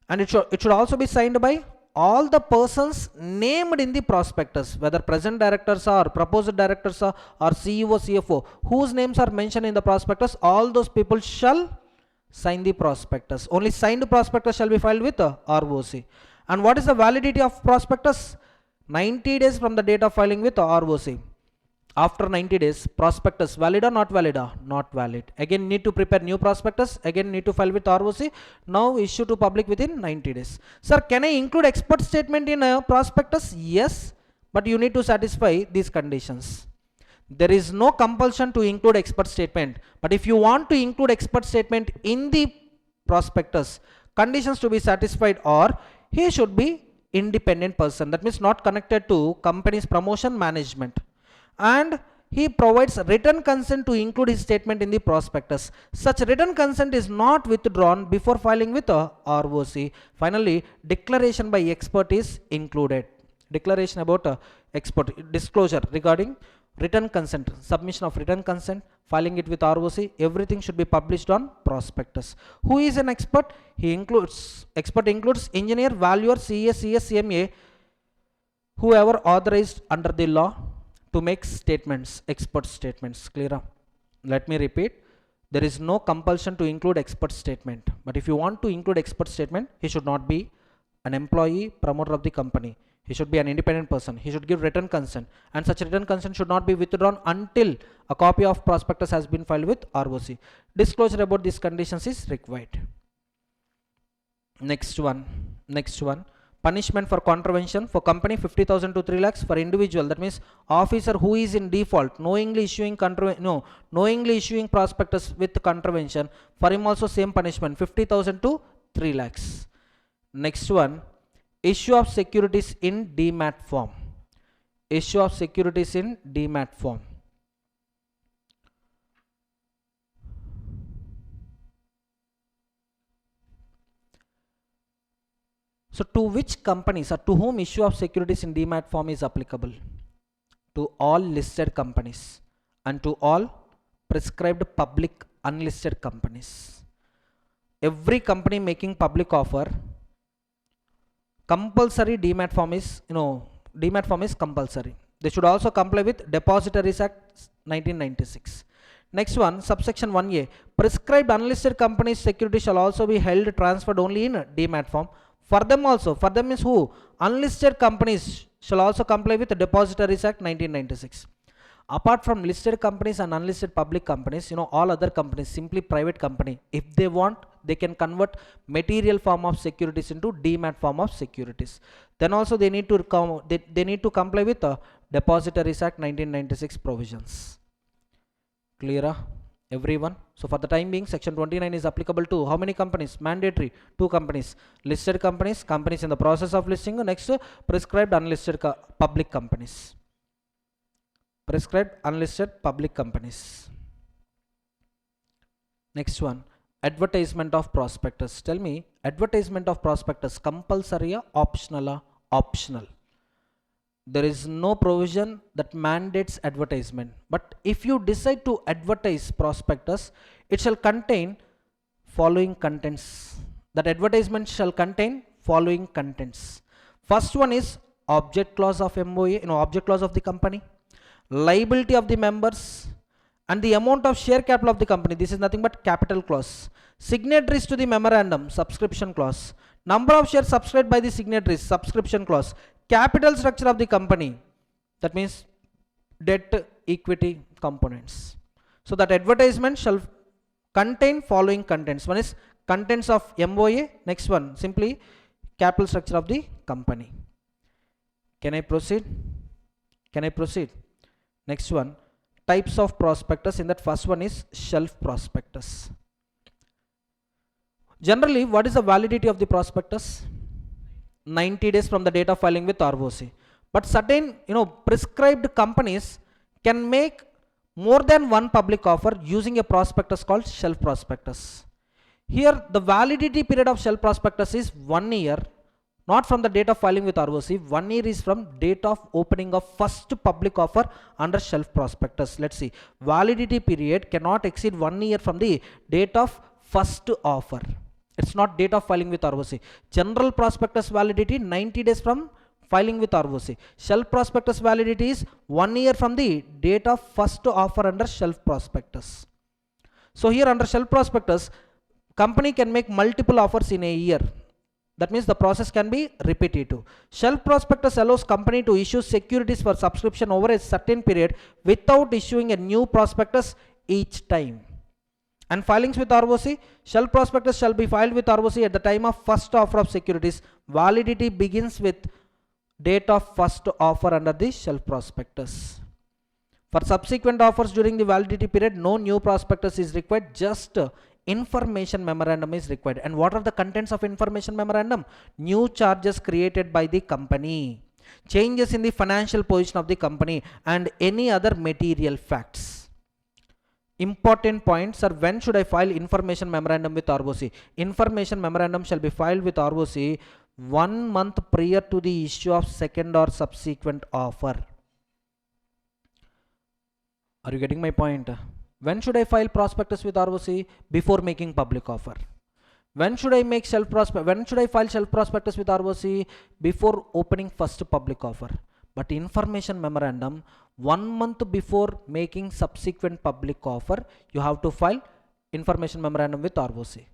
And it should also be signed by all the persons named in the prospectus, whether present directors or proposed directors or CEO, CFO, whose names are mentioned in the prospectus, all those people shall sign the prospectus. Only signed prospectus shall be filed with ROC. And what is the validity of prospectus? 90 days from the date of filing with ROC. After 90 days, prospectus valid or not valid? Not valid. Again need to prepare new prospectus, again need to file with ROC, now issue to public within 90 days. Sir, can I include expert statement in a prospectus? Yes, but you need to satisfy these conditions. There is no compulsion to include expert statement, but if you want to include expert statement in the prospectus, conditions to be satisfied are he should be independent person, that means not connected to company's promotion management, and he provides written consent to include his statement in the prospectus. Such written consent is not withdrawn before filing with a ROC. Finally, declaration by expert is included. Declaration about expert disclosure regarding written consent, submission of written consent, filing it with ROC, everything should be published on prospectus. Who is an expert? Expert includes engineer, valuer, CS, CMA, whoever authorized under the law to make statements, expert statements. Clear? Let me repeat, there is no compulsion to include expert statement, but if you want to include expert statement, he should not be an employee, promoter of the company. He should be an independent person. He should give written consent, and such written consent should not be withdrawn until a copy of prospectus has been filed with ROC. Disclosure about these conditions is required. Next one. Punishment for contravention for company 50,000 to 3 lakhs. For individual, that means officer who is in default, knowingly issuing prospectus with contravention, for him also same punishment, 50,000 to 3 lakhs. Next one, issue of securities in demat form. Issue of securities in demat form. So to which companies or to whom issue of securities in demat form is applicable? To all listed companies and to all prescribed public unlisted companies. Every company making public offer, compulsory demat form is, demat form is compulsory. They should also comply with Depositories Act 1996. Next one, subsection 1A, prescribed unlisted companies securities shall also be held transferred only in demat form. For them means who? Unlisted companies shall also comply with the Depositories Act 1996. Apart from listed companies and unlisted public companies, all other companies, simply private company, if they want, they can convert material form of securities into demat form of securities. Then also they need to comply with the Depositories Act 1996 provisions. Clear, everyone? So for the time being, section 29 is applicable to how many companies? Mandatory 2 companies, listed companies, companies in the process of listing. Next, prescribed unlisted public companies. Prescribed unlisted public companies. Next one, advertisement of prospectus. Tell me, advertisement of prospectus compulsory or optional? Optional. There is no provision that mandates advertisement, but if you decide to advertise prospectus, it shall contain following contents. That advertisement shall contain following contents. First one is object clause of MOA, object clause of the company, liability of the members, and the amount of share capital of the company. This is nothing but capital clause. Signatories to the memorandum, subscription clause. Number of shares subscribed by the signatories, subscription clause. Capital structure of the company, that means debt equity components. So that advertisement shall contain following contents. One is contents of MOA. Next one, simply capital structure of the company. Can I proceed? Next one, types of prospectus. In that, first one is shelf prospectus. Generally, what is the validity of the prospectus? 90 days from the date of filing with ROC. But certain prescribed companies can make more than one public offer using a prospectus called shelf prospectus. Here the validity period of shelf prospectus is 1 year, not from the date of filing with ROC. 1 year is from date of opening of first public offer under shelf prospectus. Let's see, validity period cannot exceed 1 year from the date of first offer. It's not date of filing with ROC. General prospectus validity 90 days from filing with ROC. Shelf prospectus validity is 1 year from the date of first offer under shelf prospectus. So here under shelf prospectus, company can make multiple offers in a year. That means the process can be repetitive. Shelf prospectus allows company to issue securities for subscription over a certain period without issuing a new prospectus each time. And filings with ROC, shelf prospectus shall be filed with ROC at the time of first offer of securities. Validity begins with date of first offer under the shelf prospectus. For subsequent offers during the validity period, no new prospectus is required, just information memorandum is required. And what are the contents of information memorandum? New charges created by the company, changes in the financial position of the company, and any other material facts. Important points are: when should I file information memorandum with ROC? Information memorandum shall be filed with ROC 1 month prior to the issue of second or subsequent offer. Are you getting my point? When should I file prospectus with ROC? Before making public offer. When should I make when should I file shelf prospectus with ROC? Before opening first public offer. But information memorandum, 1 month before making subsequent public offer, you have to file information memorandum with ROC.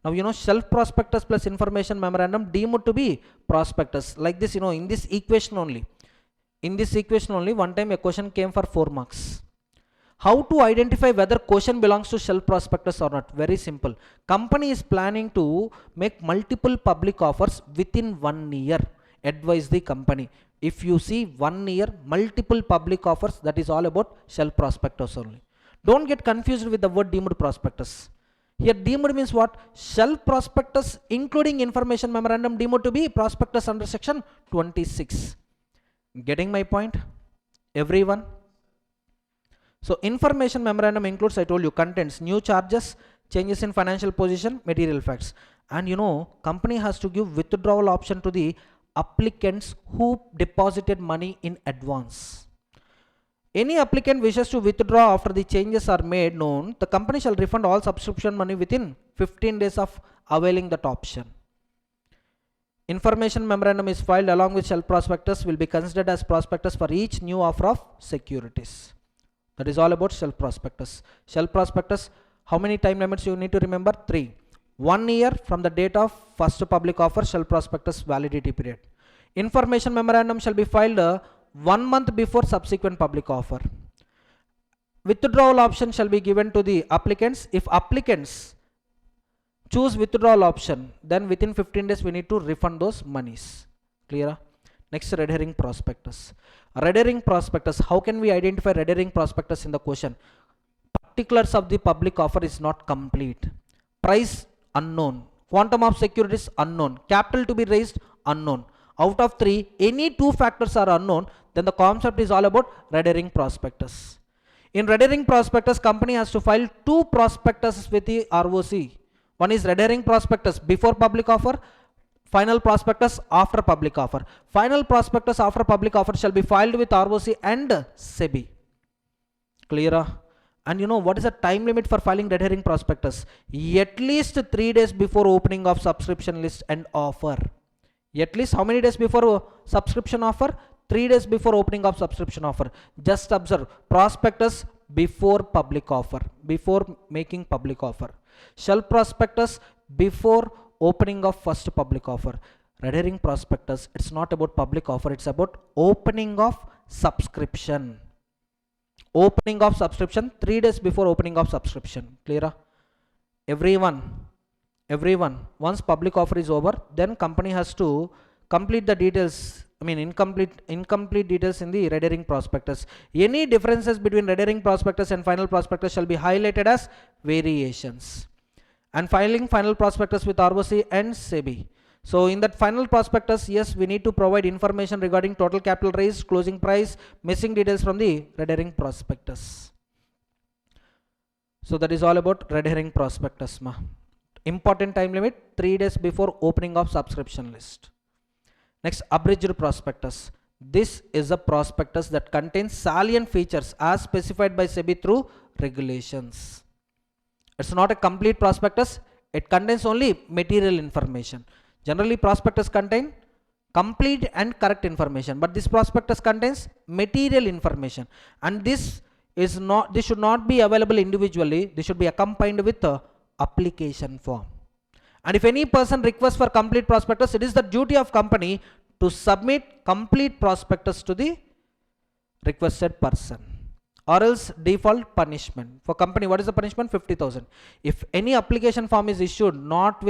Now you know, shelf prospectus plus information memorandum deemed to be prospectus. Like this, you know, in this equation only. In this equation only, one time a question came for 4 marks. How to identify whether question belongs to shelf prospectus or not? Very simple. Company is planning to make multiple public offers within 1 year. Advise the company. If you see 1 year, multiple public offers, that is all about shelf prospectus only. Don't get confused with the word deemed prospectus. Here deemed means what? Shelf prospectus including information memorandum deemed to be prospectus under section 26. Getting my point? Everyone? So information memorandum includes, I told you, contents, new charges, changes in financial position, material facts. And you know, company has to give withdrawal option to the applicants who deposited money in advance. Any applicant wishes to withdraw after the changes are made known, the company shall refund all subscription money within 15 days of availing that option. Information memorandum is filed along with shelf prospectus, will be considered as prospectus for each new offer of securities. That is all about shelf prospectus. Shelf prospectus, how many time limits you need to remember? 3. 1 year from the date of first public offer, shelf prospectus validity period. Information memorandum shall be filed 1 month before subsequent public offer. Withdrawal option shall be given to the applicants. If applicants choose withdrawal option, then within 15 days we need to refund those monies. Clear? Next, red herring prospectus. Red herring prospectus, how can we identify red herring prospectus in the question? Particulars of the public offer is not complete. Price unknown. Quantum of securities unknown. Capital to be raised unknown. Out of 3, any 2 factors are unknown, then the concept is all about red herring prospectus. In red herring prospectus, company has to file 2 prospectuses with the ROC. One is red herring prospectus before public offer, final prospectus after public offer. Final prospectus after public offer shall be filed with ROC and SEBI. Clear? And you know what is the time limit for filing red herring prospectus? At least 3 days before opening of subscription list and offer. At least how many days before subscription offer? 3 days before opening of subscription offer. Just observe, prospectus before public offer, before making public offer. Shelf prospectus before opening of first public offer. Red herring prospectus, it's not about public offer, it's about opening of subscription. Opening of subscription 3 days before opening of subscription. Clear? Everyone, once public offer is over, then company has to complete the details, incomplete details in the red herring prospectus. Any differences between red herring prospectus and final prospectus shall be highlighted as variations. And filing final prospectus with ROC and SEBI. So in that final prospectus, yes, we need to provide information regarding total capital raised, closing price, missing details from the red herring prospectus. So that is all about red herring prospectus. Important time limit, 3 days before opening of subscription list. Next, abridged prospectus. This is a prospectus that contains salient features as specified by SEBI through regulations. It's not a complete prospectus, it contains only material information. Generally prospectus contain complete and correct information, but this prospectus contains material information, and this should not be available individually. This should be accompanied with a application form. And if any person requests for complete prospectus, it is the duty of company to submit complete prospectus to the requested person, or else default punishment. For company, what is the punishment? 50,000. If any application form is issued not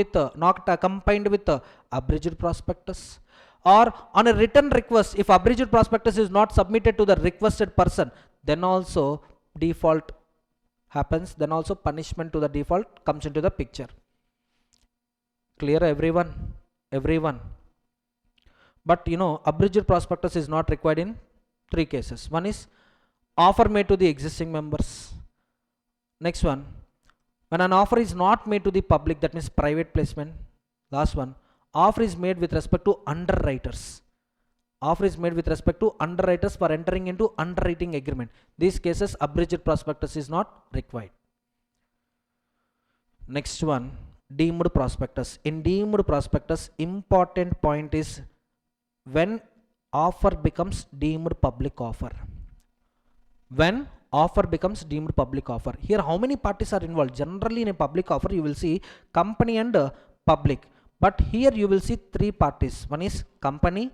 accompanied with abridged prospectus, or on a written request, if abridged prospectus is not submitted to the requested person, then also default happens, then also punishment to the default comes into the picture. Clear, everyone? But abridged prospectus is not required in 3 cases. One is offer made to the existing members. Next one, when an offer is not made to the public, that means private placement. Last one, offer is made with respect to underwriters. Offer is made with respect to underwriters for entering into underwriting agreement. These cases, abridged prospectus is not required. Next one, deemed prospectus. In deemed prospectus, important point is when offer becomes deemed public offer. When offer becomes deemed public offer. Here, how many parties are involved? Generally, in a public offer, you will see company and public. But here, you will see 3 parties. One is company,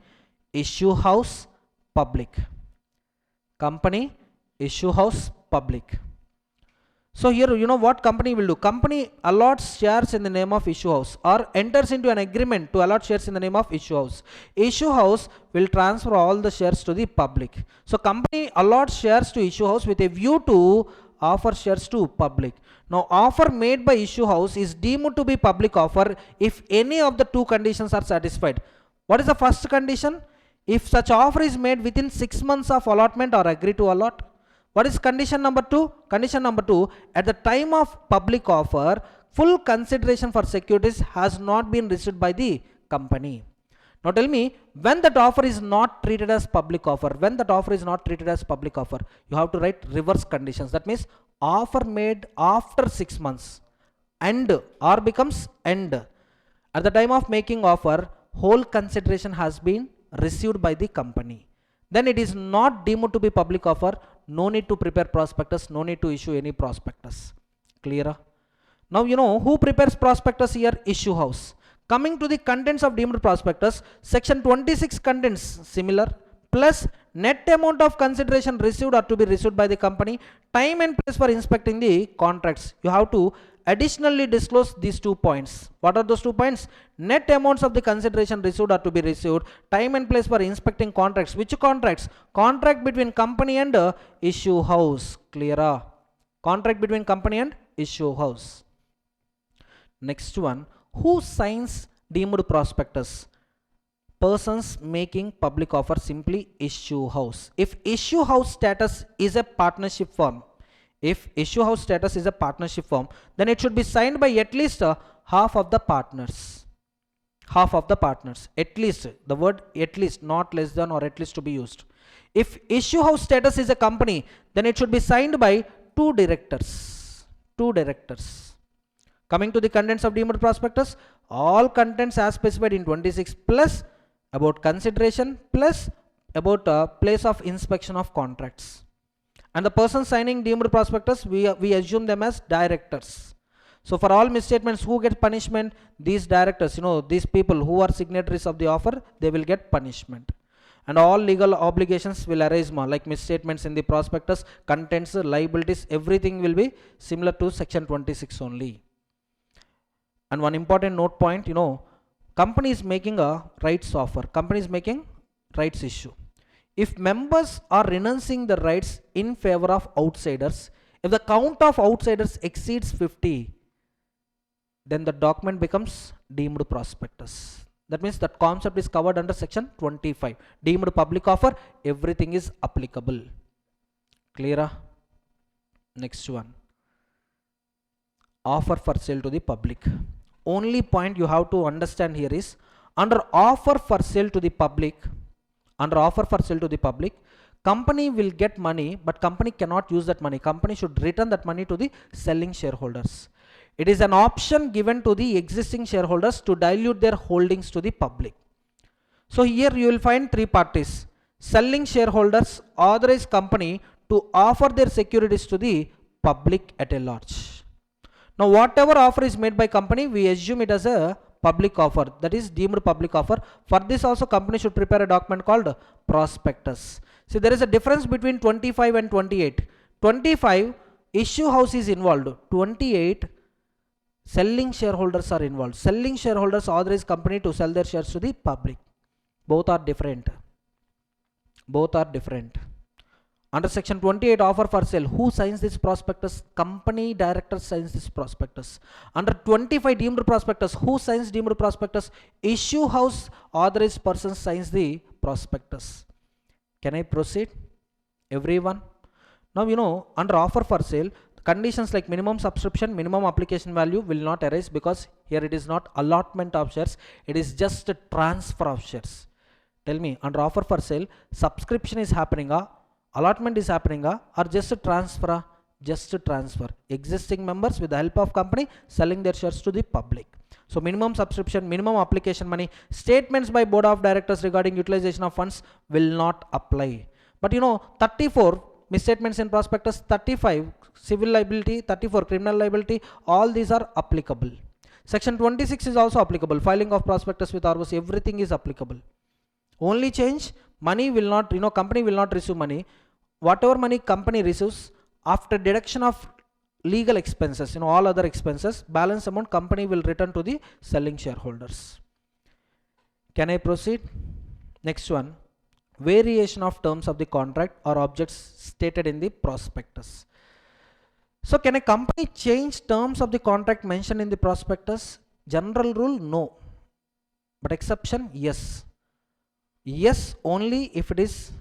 issue house, public. Company, issue house, public. So here, what company will do? Company allots shares in the name of issue house, or enters into an agreement to allot shares in the name of issue house. Issue house will transfer all the shares to the public. So company allots shares to issue house with a view to offer shares to public. Now offer made by issue house is deemed to be public offer if any of the 2 conditions are satisfied. What is the first condition? If such offer is made within 6 months of allotment or agree to allot. What is condition number 2? Condition number 2, at the time of public offer, full consideration for securities has not been received by the company. Now tell me, when that offer is not treated as public offer, you have to write reverse conditions. That means offer made after 6 months, and or becomes end. At the time of making offer, whole consideration has been received by the company. Then it is not deemed to be public offer. No need to prepare prospectus, no need to issue any prospectus. Clear? Now who prepares prospectus here? Issue house. Coming to the contents of deemed prospectus, section 26 contains similar, plus net amount of consideration received or to be received by the company, time and place for inspecting the contracts. You have to additionally disclose these 2 points. What are those 2 points? Net amounts of the consideration received or to be received, time and place for inspecting contracts. Which contracts? Contract between company and issue house. Clear? Contract between company and issue house. Next one, who signs deemed prospectus? Persons making public offer, simply issue house. If issue house status is a partnership firm, then it should be signed by at least half of the partners. At least, the word at least, not less than or at least to be used. If issue house status is a company, then it should be signed by 2 directors. Coming to the contents of deemed prospectus, all contents as specified in 26 plus about consideration plus about place of inspection of contracts. And the person signing deemed prospectus, we assume them as directors. So for all misstatements, who get punishment? These directors, these people who are signatories of the offer, they will get punishment. And all legal obligations will arise more, like misstatements in the prospectus, contents, liabilities, everything will be similar to section 26 only. And one important note point, company is making a rights offer, company is making rights issue. If members are renouncing the rights in favor of outsiders, if the count of outsiders exceeds 50, then the document becomes deemed prospectus. That means that concept is covered under section 25. Deemed public offer, everything is applicable. Clear? Next one, offer for sale to the public. Only point you have to understand here is, under offer for sale to the public, company will get money, but company cannot use that money. Company should return that money to the selling shareholders. It is an option given to the existing shareholders to dilute their holdings to the public. So here you will find 3 parties. Selling shareholders authorize company to offer their securities to the public at a large. Now whatever offer is made by company, we assume it as a public offer, that is deemed public offer. For this also company should prepare a document called prospectus. See, there is a difference between 25 and 28. 25, issue house is involved. 28, selling shareholders are involved. Selling shareholders authorize company to sell their shares to the public. Both are different. Both are different. Under section 28, offer for sale, who signs this prospectus? Company director signs this prospectus. Under 25, deemed prospectus, who signs deemed prospectus? Issue house authorized person signs the prospectus. Can I proceed? Everyone? Now you know, under offer for sale, conditions like minimum subscription, minimum application value will not arise, because here it is not allotment of shares, it is just a transfer of shares. Tell me, under offer for sale, subscription is happening, allotment is happening, or just a transfer? Just a transfer. Existing members with the help of company selling their shares to the public. So minimum subscription, minimum application money, statements by board of directors regarding utilization of funds will not apply. But you know, 34 misstatements in prospectus, 35 civil liability, 34 criminal liability, all these are applicable. Section 26 is also applicable. Filing of prospectus with ROC, everything is applicable. Only change, money will not, company will not receive money. Whatever money company receives, after deduction of legal expenses, all other expenses, balance amount company will return to the selling shareholders. Can I proceed? Next one, variation of terms of the contract or objects stated in the prospectus. So can a company change terms of the contract mentioned in the prospectus? General rule, no. But exception, yes. Yes, only if it is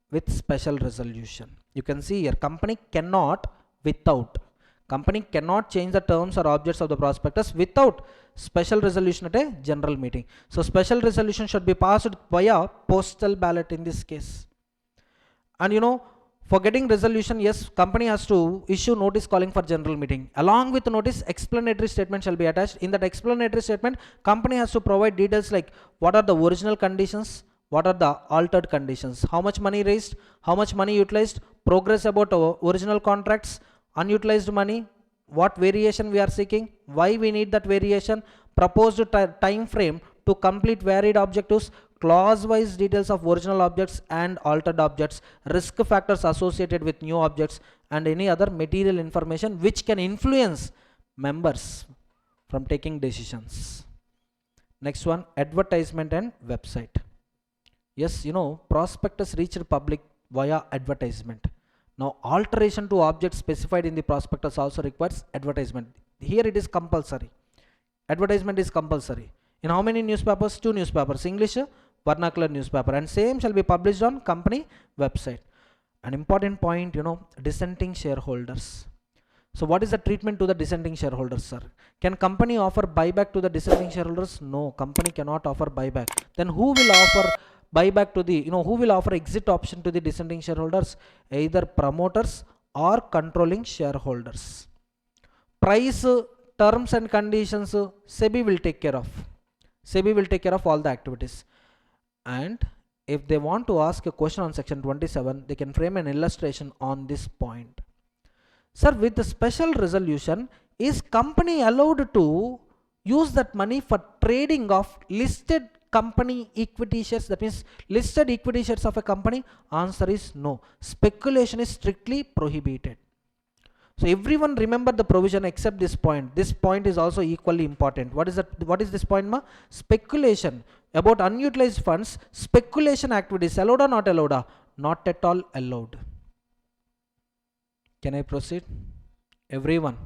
with special resolution. You can see here, company cannot change the terms or objects of the prospectus without special resolution at a general meeting. So special resolution should be passed via postal ballot in this case. And for getting resolution, yes, company has to issue notice calling for general meeting. Along with the notice, explanatory statement shall be attached. In that explanatory statement, company has to provide details like what are the original conditions, what are the altered conditions, how much money raised, how much money utilized, progress about original contracts, unutilized money, what variation we are seeking, why we need that variation, proposed time frame to complete varied objectives, clause wise details of original objects and altered objects, risk factors associated with new objects, and any other material information which can influence members from taking decisions. Next one, advertisement and website. Yes, prospectus reached public via advertisement. Now alteration to objects specified in the prospectus also requires advertisement. Here it is compulsory. Advertisement is compulsory. In how many newspapers? 2 newspapers, English vernacular newspaper, and same shall be published on company website. An important point, dissenting shareholders. So what is the treatment to the dissenting shareholders, sir? Can company offer buyback to the dissenting shareholders? No, company cannot offer buyback. Then who will offer buyback to the, who will offer exit option to the dissenting shareholders? Either promoters or controlling shareholders. Price, terms and conditions, SEBI will take care of. SEBI will take care of all the activities. And if they want to ask a question on section 27, they can frame an illustration on this point. Sir, with the special resolution, is company allowed to use that money for trading of listed company equity shares? That means listed equity shares of a company? Answer is no. Speculation is strictly prohibited. So everyone remember the provision except this point. This point is also equally important. What is that? What is this point, ma? Speculation about unutilized funds. Speculation activities allowed or not allowed? Not at all allowed. Can I proceed? Everyone.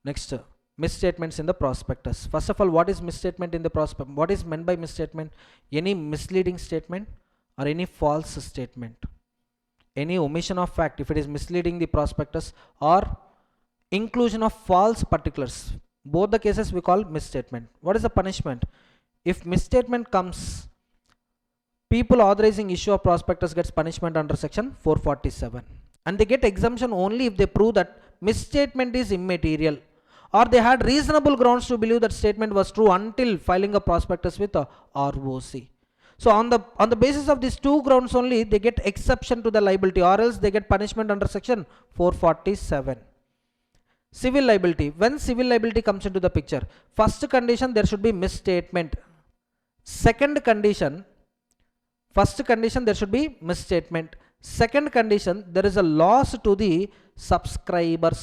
Next, misstatements in the prospectus. First of all, what is misstatement in the prospectus? What is meant by misstatement? Any misleading statement or any false statement. Any omission of fact, if it is misleading the prospectus, or inclusion of false particulars. Both the cases we call misstatement. What is the punishment? If misstatement comes, people authorizing issue of prospectus gets punishment under section 447. And they get exemption only if they prove that misstatement is immaterial, or they had reasonable grounds to believe that statement was true until filing a prospectus with a ROC. So on the basis of these 2 grounds only, they get exception to the liability, or else they get punishment under section 447. Civil liability. When civil liability comes into the picture, first condition there should be misstatement. Second condition, first condition there should be misstatement. Second condition, there is a loss to the subscribers.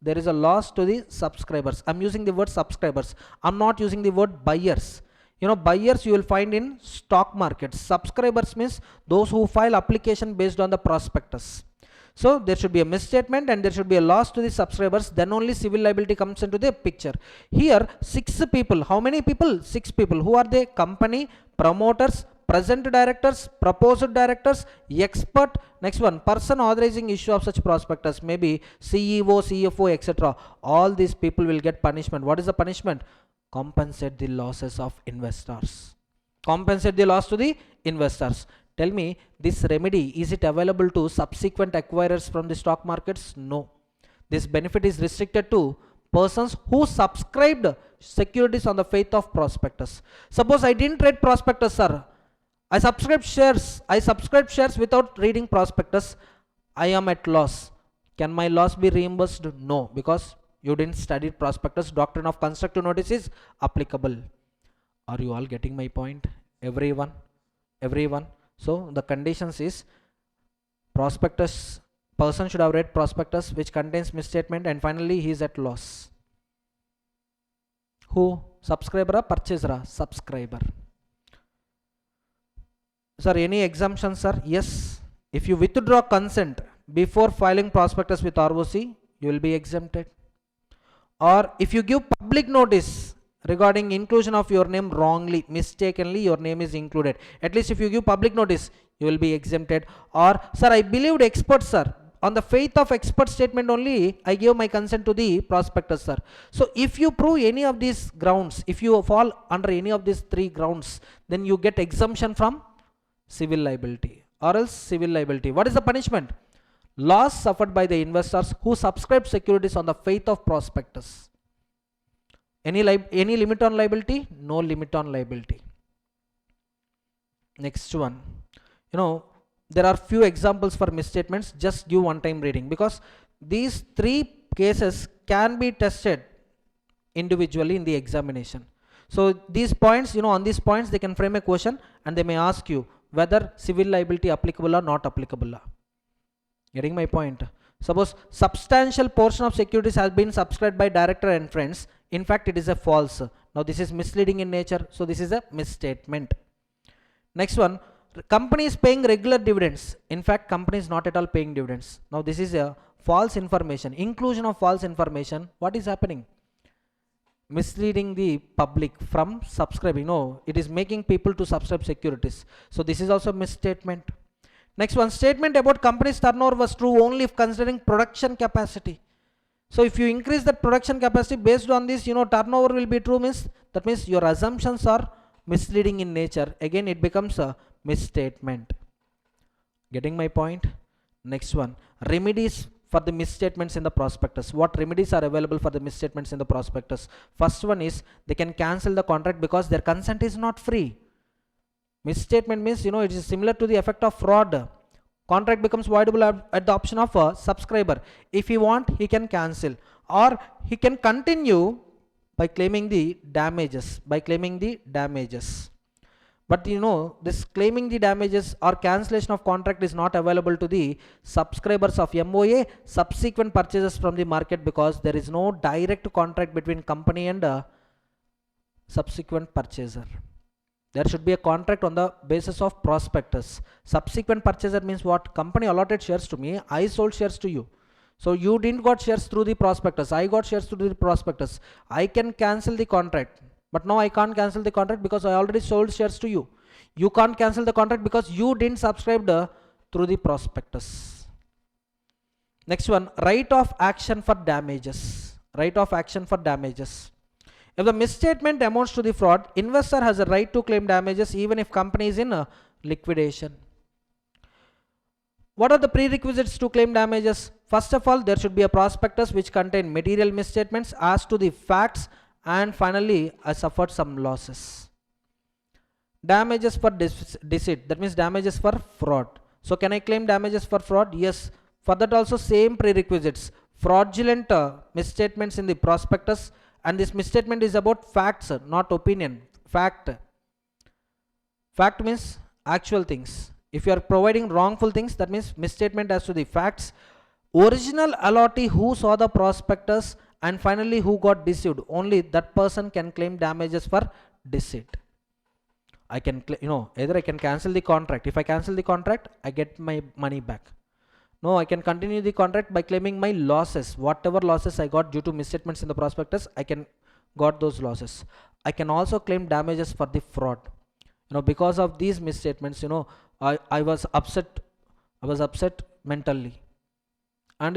There is a loss to the subscribers. I'm using the word subscribers. I'm not using the word buyers. You know, buyers you will find in stock markets. Subscribers means those who file application based on the prospectus. So there should be a misstatement and there should be a loss to the subscribers, then only civil liability comes into the picture. Here 6 people, how many people? 6 people. Who are they? Company, promoters, present directors, proposed directors, expert. Next one, person authorizing issue of such prospectus, maybe CEO, CFO, etc. All these people will get punishment. What is the punishment? Compensate the losses of investors. Compensate the loss to the investors. Tell me, this remedy, is it available to subsequent acquirers from the stock markets? No. This benefit is restricted to persons who subscribed securities on the faith of prospectus. Suppose I didn't read prospectus, sir. I subscribed shares without reading prospectus. I am at loss. Can my loss be reimbursed? No, because you didn't study prospectus. Doctrine of constructive notice is applicable. Are you all getting my point? Everyone? So the conditions is prospectus, person should have read prospectus which contains misstatement, and finally he is at loss. Who? Subscriber or purchaser? Subscriber. Sir, any exemption, sir? Yes. If you withdraw consent before filing prospectus with ROC, you will be exempted. Or if you give public notice regarding inclusion of your name wrongly, mistakenly your name is included, at least if you give public notice, you will be exempted. Or, sir, I believed experts, sir. On the faith of expert statement only, I gave my consent to the prospectus, sir. So if you prove any of these grounds, if you fall under any of these 3 grounds, then you get exemption from civil liability, or else civil liability. What is the punishment? Loss suffered by the investors who subscribed securities on the faith of prospectus. Any limit on liability? No limit on liability. Next one. You know, there are few examples for misstatements. Just give one time reading, because these 3 cases can be tested individually in the examination. So these points, you know, on these points they can frame a question and they may ask you whether civil liability applicable or not applicable. Getting my point? Suppose substantial portion of securities has been subscribed by director and friends. In fact, it is a false. Now this is misleading in nature, so this is a misstatement. Next one, company is paying regular dividends. In fact, company is not at all paying dividends. Now this is a false information, inclusion of false information. What is happening? Misleading the public from subscribing. No, it is making people to subscribe securities. So this is also misstatement. Next one, statement about company's turnover was true only if considering production capacity. So if you increase that production capacity based on this, you know, turnover will be true, means that means your assumptions are misleading in nature. Again, it becomes a misstatement. Getting my point? Next one, remedies for the misstatements in the prospectus. What remedies are available for the misstatements in the prospectus? First one is they can cancel the contract because their consent is not free. Misstatement means, you know, it is similar to the effect of fraud. Contract becomes voidable at the option of a subscriber. If he want, he can cancel, or he can continue by claiming the damages. But you know, this claiming the damages or cancellation of contract is not available to the subscribers of MOA subsequent purchases from the market, because there is no direct contract between company and subsequent purchaser. There should be a contract on the basis of prospectus. Subsequent purchaser means what? Company allotted shares to me, I sold shares to you. So you didn't got shares through the prospectus, I got shares through the prospectus. I can cancel the contract, but now I can't cancel the contract because I already sold shares to you. You can't cancel the contract because you didn't subscribe through the prospectus. Next one, right of action for damages. Right of action for damages. If the misstatement amounts to the fraud, investor has a right to claim damages even if company is in liquidation. What are the prerequisites to claim damages? First of all, there should be a prospectus which contain material misstatements as to the facts, and finally I suffered some losses. Damages for deceit, that means damages for fraud. So can I claim damages for fraud? Yes. For that also same prerequisites. fraudulent misstatements in the prospectus, and this misstatement is about facts, not opinion. Fact means actual things. If you are providing wrongful things, that means misstatement as to the facts. Original allottee who saw the prospectus and finally who got deceived, only that person can claim damages for deceit. I can, either I can cancel the contract. If I cancel the contract, I get my money back. No, I can continue the contract by claiming my losses. Whatever losses I got due to misstatements in the prospectus, I can got those losses. I can also claim damages for the fraud. Because of these misstatements, I was upset. I was upset mentally. And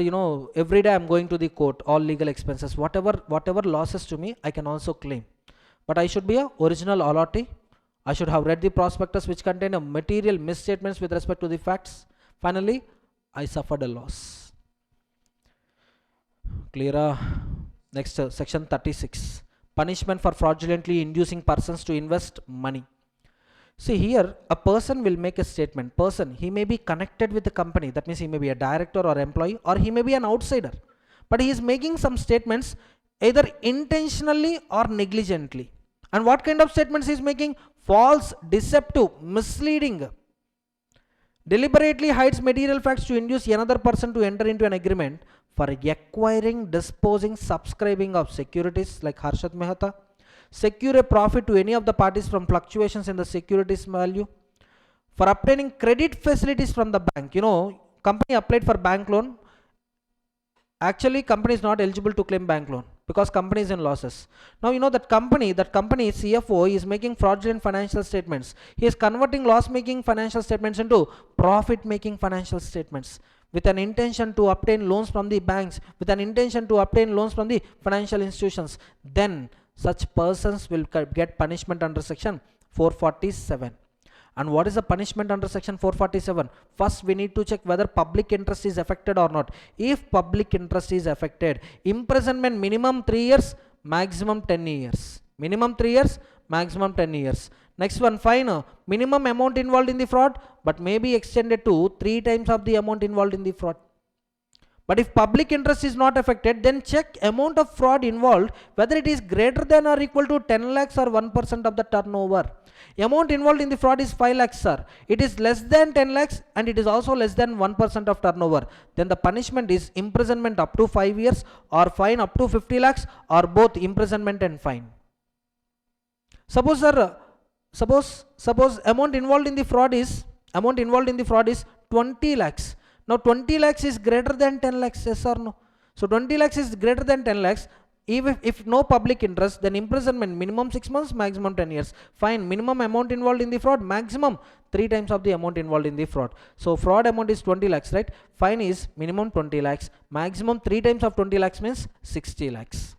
every day I'm going to the court, all legal expenses, whatever losses to me, I can also claim. But I should be a original allottee. I should have read the prospectus which contain a material misstatements with respect to the facts. Finally, I suffered a loss. Clear? Next, section 36. Punishment for fraudulently inducing persons to invest money. See here, a person will make a statement. He may be connected with the company. That means he may be a director or employee, or he may be an outsider. But he is making some statements either intentionally or negligently. And what kind of statements he is making? False, deceptive, misleading. Deliberately hides material facts to induce another person to enter into an agreement for acquiring, disposing, subscribing of securities like Harsha Mehta. Secure a profit to any of the parties from fluctuations in the securities value. For obtaining credit facilities from the bank. Company applied for bank loan. Actually, company is not eligible to claim bank loan because company is in losses. Now, that company CFO is making fraudulent financial statements. He is converting loss-making financial statements into profit-making financial statements with an intention to obtain loans from the banks, with an intention to obtain loans from the financial institutions. Then, such persons will get punishment under section 447. And what is the punishment under section 447? First, we need to check whether public interest is affected or not. If public interest is affected, imprisonment minimum 3 years, maximum 10 years. Minimum 3 years, maximum 10 years. Next one, fine. Minimum amount involved in the fraud, but may be extended to 3 times of the amount involved in the fraud. But if public interest is not affected, then check amount of fraud involved, whether it is greater than or equal to 10 lakhs or 1% of the turnover. Amount involved in the fraud is 5 lakhs, sir. It is less than 10 lakhs and it is also less than 1% of turnover. Then the punishment is imprisonment up to 5 years or fine up to 50 lakhs or both imprisonment and fine. Suppose, sir, suppose amount involved in the fraud is 20 lakhs. Now 20 lakhs is greater than 10 lakhs, yes or no? So 20 lakhs is greater than 10 lakhs. If no public interest, then imprisonment minimum 6 months, maximum 10 years. Fine, minimum amount involved in the fraud, maximum 3 times of the amount involved in the fraud. So fraud amount is 20 lakhs, right? Fine is minimum 20 lakhs, maximum 3 times of 20 lakhs means 60 lakhs.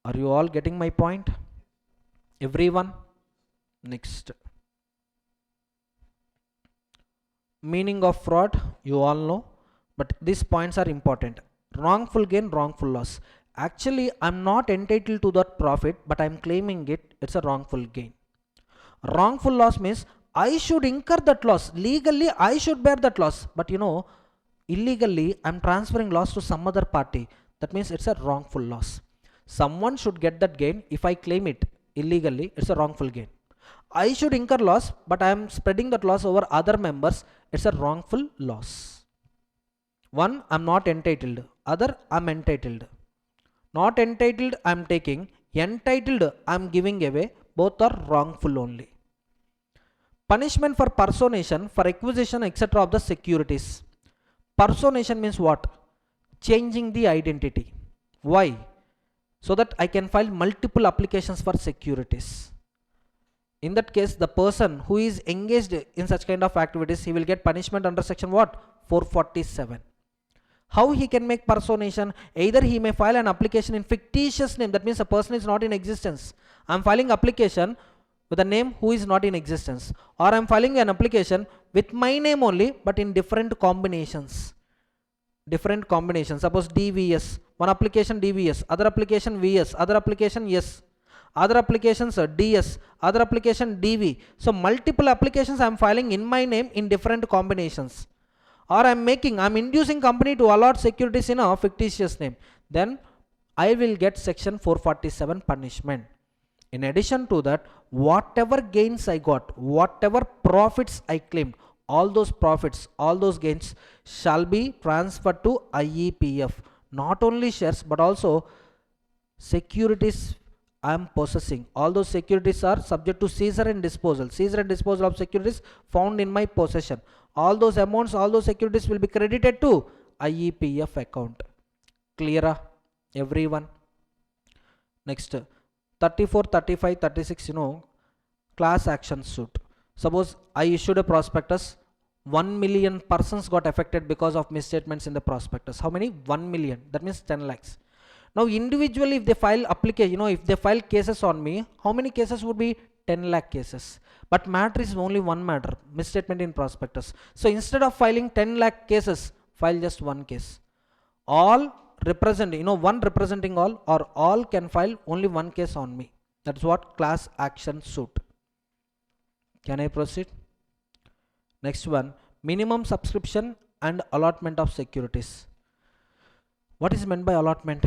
Are you all getting my point? Everyone? Next. Meaning of fraud, you all know, but these points are important. Wrongful gain, wrongful loss. Actually, I'm not entitled to that profit, but I'm claiming it. It's a wrongful gain. Wrongful loss means I should incur that loss. Legally, I should bear that loss. But illegally, I'm transferring loss to some other party. That means it's a wrongful loss. Someone should get that gain. If I claim it illegally, it's a wrongful gain. I should incur loss, but I am spreading that loss over other members. It's a wrongful loss. One, I'm not entitled. Other, I'm entitled. Not entitled, I'm taking. Entitled, I'm giving away. Both are wrongful only. Punishment for personation, for acquisition, etc. of the securities. Personation means what? Changing the identity. Why? So that I can file multiple applications for securities. In that case, the person who is engaged in such kind of activities, he will get punishment under section what? 447. How he can make personation? Either he may file an application in fictitious name, that means a person is not in existence. I am filing application with a name who is not in existence, or I am filing an application with my name only but in different combinations. Different combinations. Suppose DVS, one application DVS, other application VS, other application S. Other applications are DS, other application DV. So multiple applications I am filing in my name in different combinations. or I'm inducing company to allot securities in a fictitious name, then I will get section 447 punishment. In addition to that, whatever gains I got, whatever profits I claimed, all those profits, all those gains shall be transferred to IEPF. Not only shares but also securities I am possessing. All those securities are subject to seizure and disposal. Seizure and disposal of securities found in my possession. All those amounts, all those securities will be credited to IEPF account. Clear, everyone? Next, 34, 35, 36, class action suit. Suppose I issued a prospectus, 1 million persons got affected because of misstatements in the prospectus. How many? 1 million. That means 10 lakhs. Now individually, if they file application, if they file cases on me, how many cases would be? 10 lakh cases. But matter is only one matter, misstatement in prospectus. So instead of filing 10 lakh cases, file just one case. All represent, one representing all, or all can file only one case on me. That's what class action suit. Can I proceed? Next one, minimum subscription and allotment of securities. What is meant by allotment?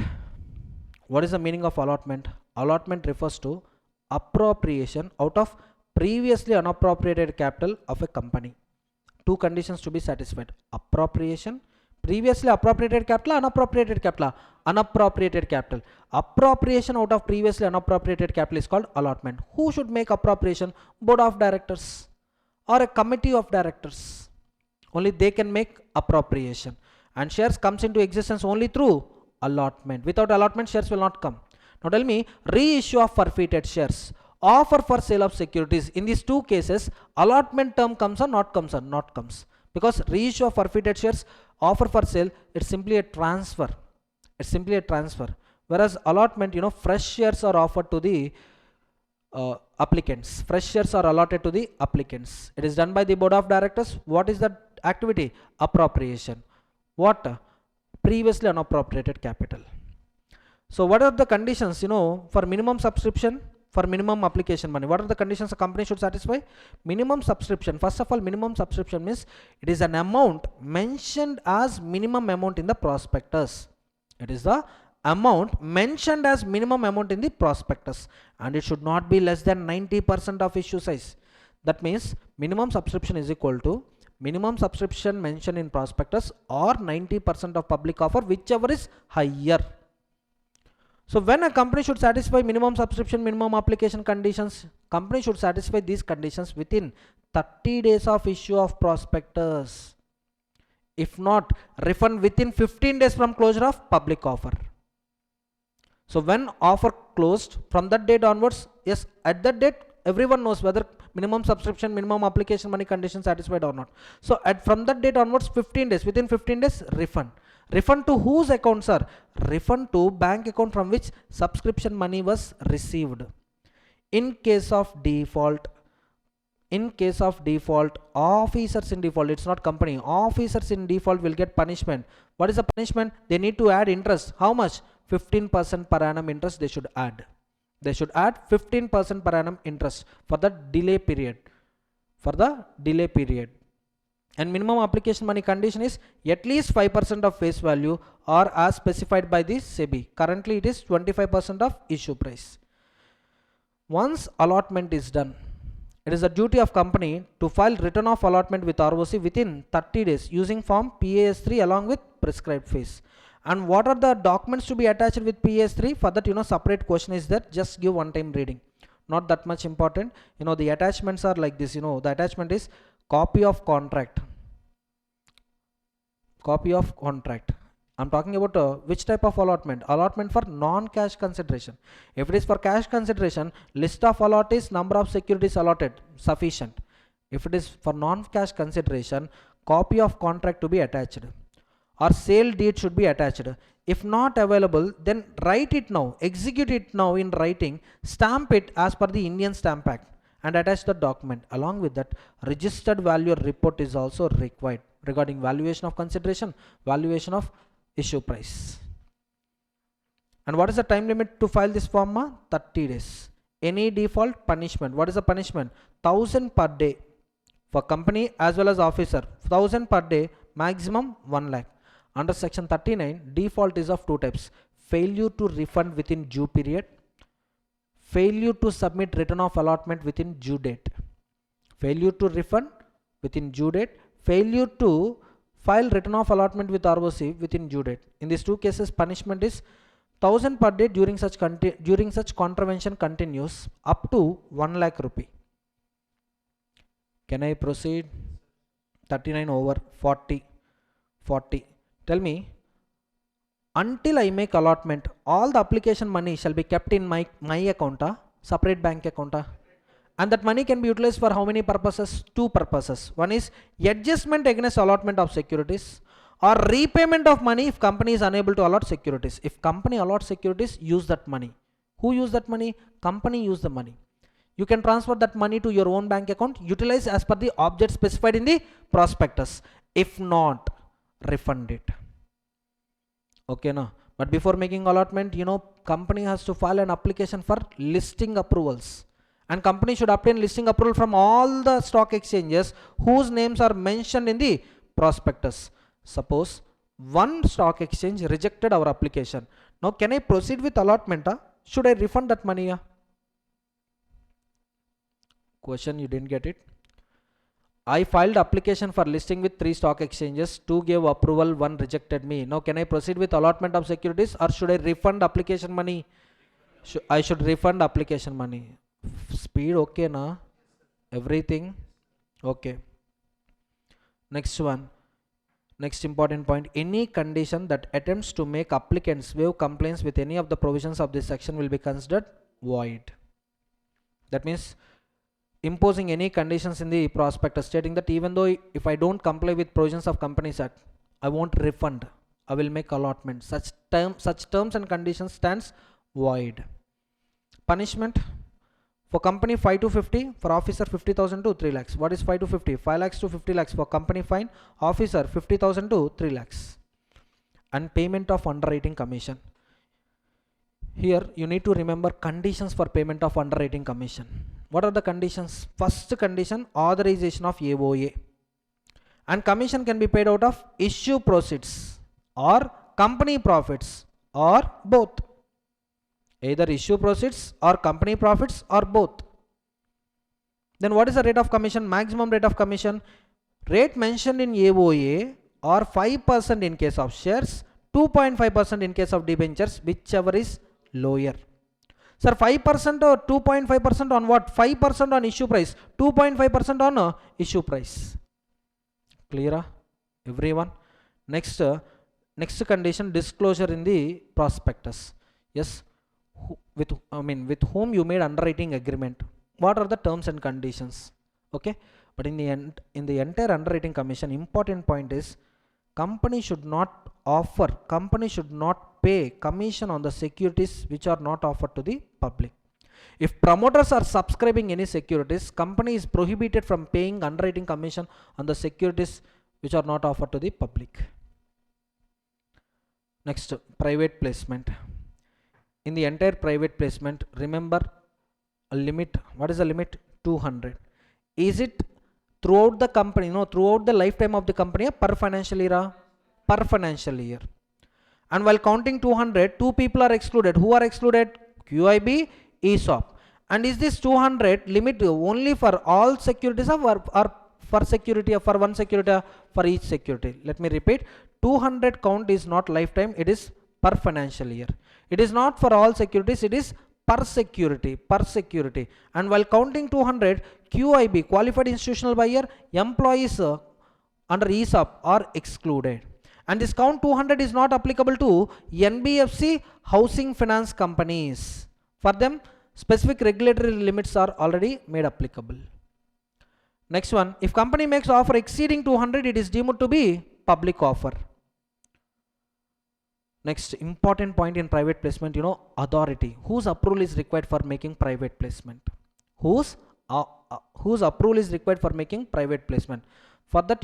What is the meaning of allotment? Allotment refers to appropriation out of previously unappropriated capital of a company. Two conditions to be satisfied: appropriation, previously appropriated capital, unappropriated capital. Unappropriated capital. Appropriation out of previously unappropriated capital is called allotment. Who should make appropriation? Board of directors or a committee of directors. Only they can make appropriation. And shares comes into existence only through allotment. Without allotment, shares will not come. Now tell me, reissue of forfeited shares, offer for sale of securities. In these two cases, allotment term comes or not comes or not comes. Because reissue of forfeited shares, offer for sale, it's simply a transfer. It's simply a transfer. Whereas allotment, fresh shares are offered to the applicants. Fresh shares are allotted to the applicants. It is done by the board of directors. What is that activity? Appropriation. What? Previously unappropriated capital. So what are the conditions, for minimum subscription, for minimum application money? What are the conditions a company should satisfy? Minimum subscription. First of all, minimum subscription means it is an amount mentioned as minimum amount in the prospectus. It is the amount mentioned as minimum amount in the prospectus, and it should not be less than 90% of issue size. That means minimum subscription is equal to minimum subscription mentioned in prospectus or 90% of public offer, whichever is higher. So when a company should satisfy minimum subscription, minimum application conditions, company should satisfy these conditions within 30 days of issue of prospectus. If not, refund within 15 days from closure of public offer. So when offer closed, from that date onwards, yes, at that date everyone knows whether minimum subscription, minimum application money condition satisfied or not. So from that date onwards, 15 days, within 15 days, refund. Refund to whose account, sir? Refund to bank account from which subscription money was received. In case of default, officers in default, it's not company, officers in default will get punishment. What is the punishment? They need to add interest. How much? 15% per annum interest they should add. They should add 15% per annum interest for the delay period. And minimum application money condition is at least 5% of face value or as specified by the SEBI. Currently it is 25% of issue price. Once allotment is done, it is a duty of company to file return of allotment with ROC within 30 days using form PAS3 along with prescribed fees. And what are the documents to be attached with PAS3? For that, separate question is there. Just give one time reading. Not that much important. The attachments are like this. The attachment is copy of contract. Copy of contract. I'm talking about which type of allotment? Allotment for non-cash consideration. If it is for cash consideration, list of allottees, number of securities allotted, sufficient. If it is for non-cash consideration, copy of contract to be attached, or sale deed should be attached. If not available, then write it now, execute it now in writing, stamp it as per the Indian Stamp Act and attach the document. Along with that, registered value report is also required regarding valuation of consideration, valuation of issue price. And what is the time limit to file this form? 30 days. Any default, punishment. What is the punishment? 1000 per day for company as well as officer. 1000 per day maximum 1 lakh. Under section 39, default is of two types: failure to refund within due period, failure to submit return of allotment within due date. Failure to refund within due date, failure to file return of allotment with ROC within due date. In these two cases, punishment is 1000 per day during such contravention continues up to 1 lakh rupee. Can I proceed? 39 over 40. Tell me, until I make allotment, all the application money shall be kept in my account, separate bank account, and that money can be utilized for how many purposes? Two purposes. One is adjustment against allotment of securities, or repayment of money if company is unable to allot securities. If company allots securities, use that money. Who use that money? Company use the money. You can transfer that money to your own bank account, utilize as per the object specified in the prospectus. If not, refund it. Okay, no? But before making allotment, company has to file an application for listing approvals. And company should obtain listing approval from all the stock exchanges whose names are mentioned in the prospectus. Suppose one stock exchange rejected our application. Now, can I proceed with allotment? Should I refund that money? Question, you didn't get it. I filed application for listing with 3 stock exchanges. 2 gave approval, 1 rejected me. Now, can I proceed with allotment of securities, or should I refund application money? I should refund application money. Speed okay na? Everything okay. Next one. Next important point, any condition that attempts to make applicants waive compliance with any of the provisions of this section will be considered void. That means imposing any conditions in the prospectus stating that even though if I don't comply with provisions of Companies Act, I won't refund, I will make allotment. Such terms and conditions stands void. Punishment for company 5 to 50, for officer 50,000 to 3 lakhs. What is 5 to 50? 5 lakhs to 50 lakhs for company fine, officer 50,000 to 3 lakhs. And payment of underwriting commission. Here you need to remember conditions for payment of underwriting commission. What are the conditions? First condition, authorization of AOA. And commission can be paid out of issue proceeds or company profits or both. Either issue proceeds or company profits or both. Then what is the rate of commission? Maximum rate of commission. Rate mentioned in AOA or 5% in case of shares, 2.5% in case of debentures, whichever is lower. Sir, 5% or 2.5% on what? 5% on issue price, 2.5% on issue price. Clear, everyone? Next condition, disclosure in the prospectus. Yes, with whom you made underwriting agreement. What are the terms and conditions? Okay, but in the entire underwriting commission, important point is company should not pay commission on the securities which are not offered to the public. If promoters are subscribing any securities, company is prohibited from paying underwriting commission on the securities which are not offered to the public. Next, private placement. In the entire private placement, remember a limit. What is the limit? 200. Is it throughout the company? No, throughout the lifetime of the company, per financial year? Per financial year. And while counting 200, 2 people are excluded. Who are excluded? QIB, ESOP. And is this 200 limit only for all securities or for security, for one security, for each security? Let me repeat. 200 count is not lifetime, it is per financial year. It is not for all securities, it is per security. And while counting 200, QIB, qualified institutional buyer, employees under ESOP are excluded. And this count 200 is not applicable to NBFC housing finance companies. For them, specific regulatory limits are already made applicable. Next one, if company makes offer exceeding 200, it is deemed to be public offer. Next important point in private placement, authority. Whose approval is required for making private placement? Whose approval is required for making private placement? For that,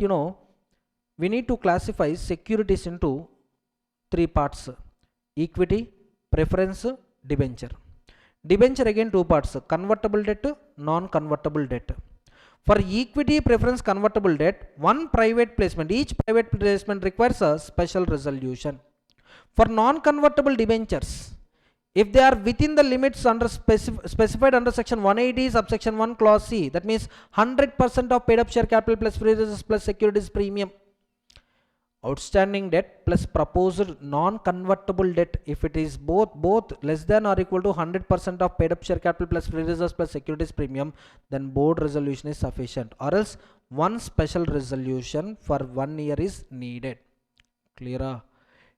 we need to classify securities into 3 parts: equity, preference, debenture. Debenture again 2 parts: convertible debt, non-convertible debt. For equity preference convertible debt, one private placement, each private placement requires a special resolution. For non-convertible debentures, if they are within the limits under specified under section 180 subsection 1 clause C, that means 100% of paid up share capital plus free reserves plus securities premium, outstanding debt plus proposed non-convertible debt, if it is both less than or equal to 100% of paid up share capital plus free reserves plus securities premium, then board resolution is sufficient, or else one special resolution for 1 year is needed. Clear,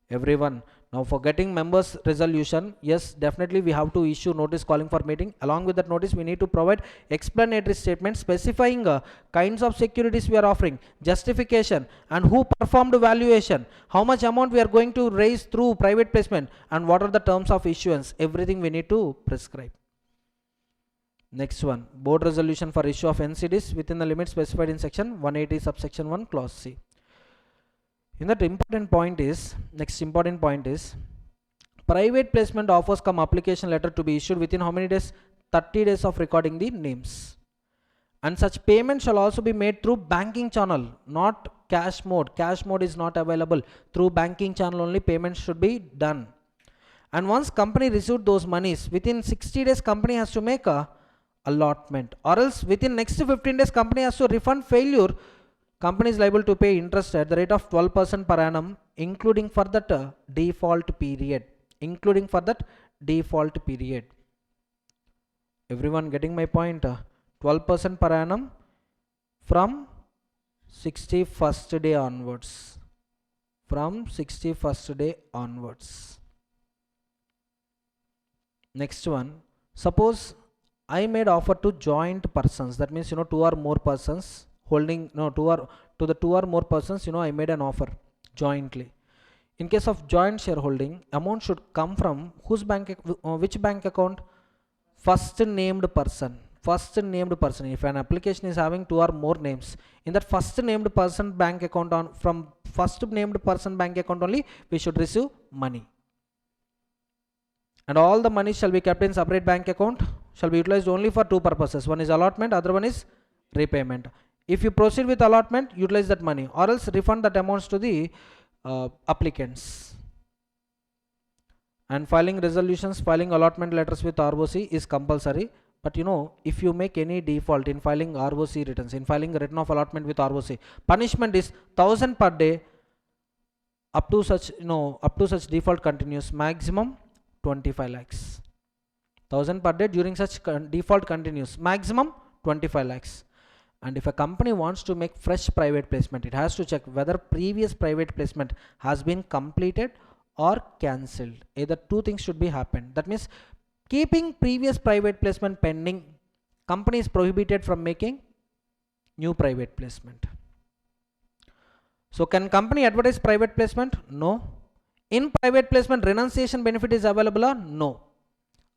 everyone? Now for getting members resolution, yes, definitely we have to issue notice calling for meeting. Along with that notice, we need to provide explanatory statement specifying kinds of securities we are offering, justification, and who performed valuation, how much amount we are going to raise through private placement, and what are the terms of issuance. Everything we need to prescribe. Next one, board resolution for issue of NCDs within the limits specified in section 180 subsection 1 clause C. In that important point is, next important point is, private placement offers come application letter to be issued within how many days? 30 days of recording the names. And such payment shall also be made through banking channel, not cash mode. Cash mode is not available. Through banking channel only payment should be done. And once company received those monies, within 60 days company has to make a allotment, or else within next 15 days company has to refund failure. Company is liable to pay interest at the rate of 12% per annum, including for that default period. Including for that default period. Everyone getting my point? 12% per annum from 61st day onwards. From 61st day onwards. Next one. Suppose I made offer to joint persons. That means, 2 or more persons holding, to the 2 or more persons, I made an offer jointly. In case of joint shareholding, amount should come from whose bank, which bank account? First named person. First named person. If an application is having 2 or more names, in that first named person bank account, from first named person bank account only we should receive money. And all the money shall be kept in separate bank account, shall be utilized only for 2 purposes. One is allotment, other one is repayment. If you proceed with allotment, utilize that money, or else refund that amounts to the applicants. And filing resolutions, filing allotment letters with ROC is compulsory. But if you make any default in filing ROC returns, in filing written of allotment with ROC, punishment is 1000 per day up to such default continues, maximum 25 lakhs. 1000 per day during such default continues, maximum 25 lakhs. And if a company wants to make fresh private placement, it has to check whether previous private placement has been completed or cancelled. Either two things should be happened. That means keeping previous private placement pending, company is prohibited from making new private placement. So can company advertise private placement? No. In private placement, renunciation benefit is available or no?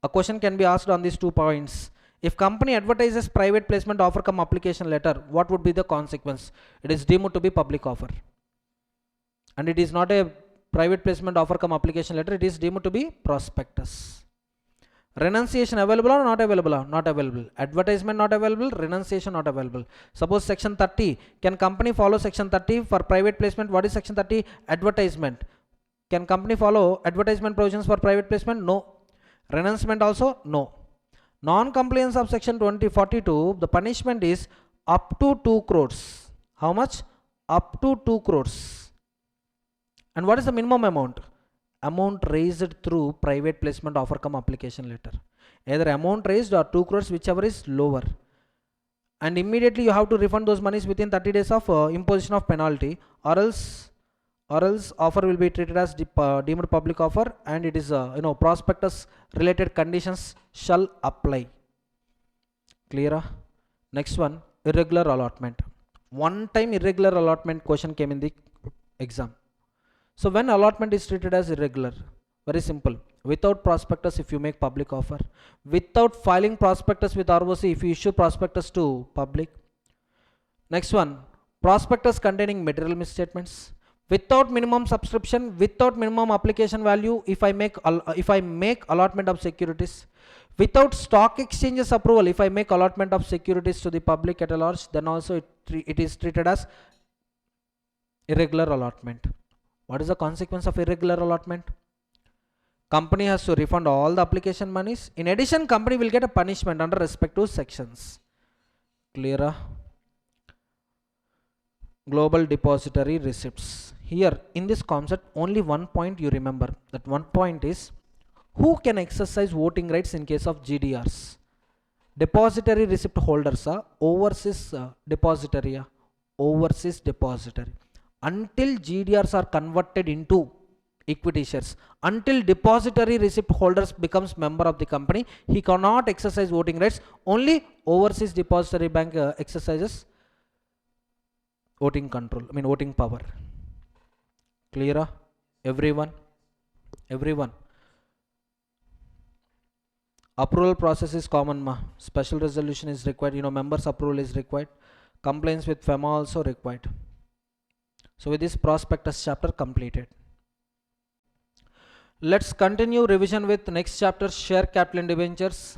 A question can be asked on these 2 points. If company advertises private placement offer come application letter, what would be the consequence? It is deemed to be public offer. And it is not a private placement offer come application letter, it is deemed to be prospectus. Renunciation available or not available? Not available. Advertisement not available, renunciation not available. Suppose section 30, can company follow section 30 for private placement? What is section 30? Advertisement. Can company follow advertisement provisions for private placement? No. Renouncement also? No. Non-compliance of section 2042, the punishment is up to 2 crores. How much? Up to 2 crores. And what is the minimum amount? Amount raised through private placement offer come application letter. Either amount raised or 2 crores, whichever is lower. And immediately you have to refund those monies within 30 days of imposition of penalty, or else offer will be treated as deemed public offer, and it is prospectus related conditions shall apply. Clear? Next one, irregular allotment. One time irregular allotment question came in the exam. So when allotment is treated as irregular, very simple. Without prospectus if you make public offer, without filing prospectus with ROC if you issue prospectus to public. Next one, prospectus containing material misstatements, Without minimum subscription, without minimum application value, if I make allotment of securities, without stock exchanges approval, if I make allotment of securities to the public at large, then also it is treated as irregular allotment. What is the consequence of irregular allotment? Company has to refund all the application monies. In addition, company will get a punishment under respective sections. Clear? Global depository receipts. Here in this concept, only one point you remember. That one point is, who can exercise voting rights in case of GDRs? Depository receipt holders are overseas depository. Overseas depository. Until GDRs are converted into equity shares, until depository receipt holders becomes member of the company, he cannot exercise voting rights. Only overseas depository bank exercises voting control, voting power. Clear? Everyone? Approval process is common, special resolution is required, members approval is required, compliance with FEMA also required. So with this prospectus chapter completed. Let's continue revision with next chapter, share capital and debentures.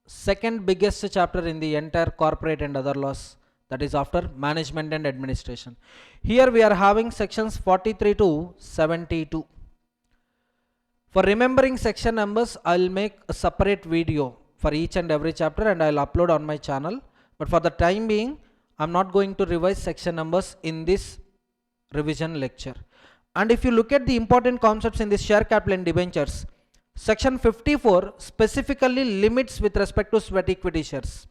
Second biggest chapter in the entire corporate and other laws, that is after management and administration. Here we are having sections 43 to 72. For remembering section numbers, I'll make a separate video for each and every chapter and I'll upload on my channel. But for the time being, I'm not going to revise section numbers in this revision lecture. And if you look at the important concepts in this share capital and debentures, section 54 specifically limits with respect to sweat equity shares.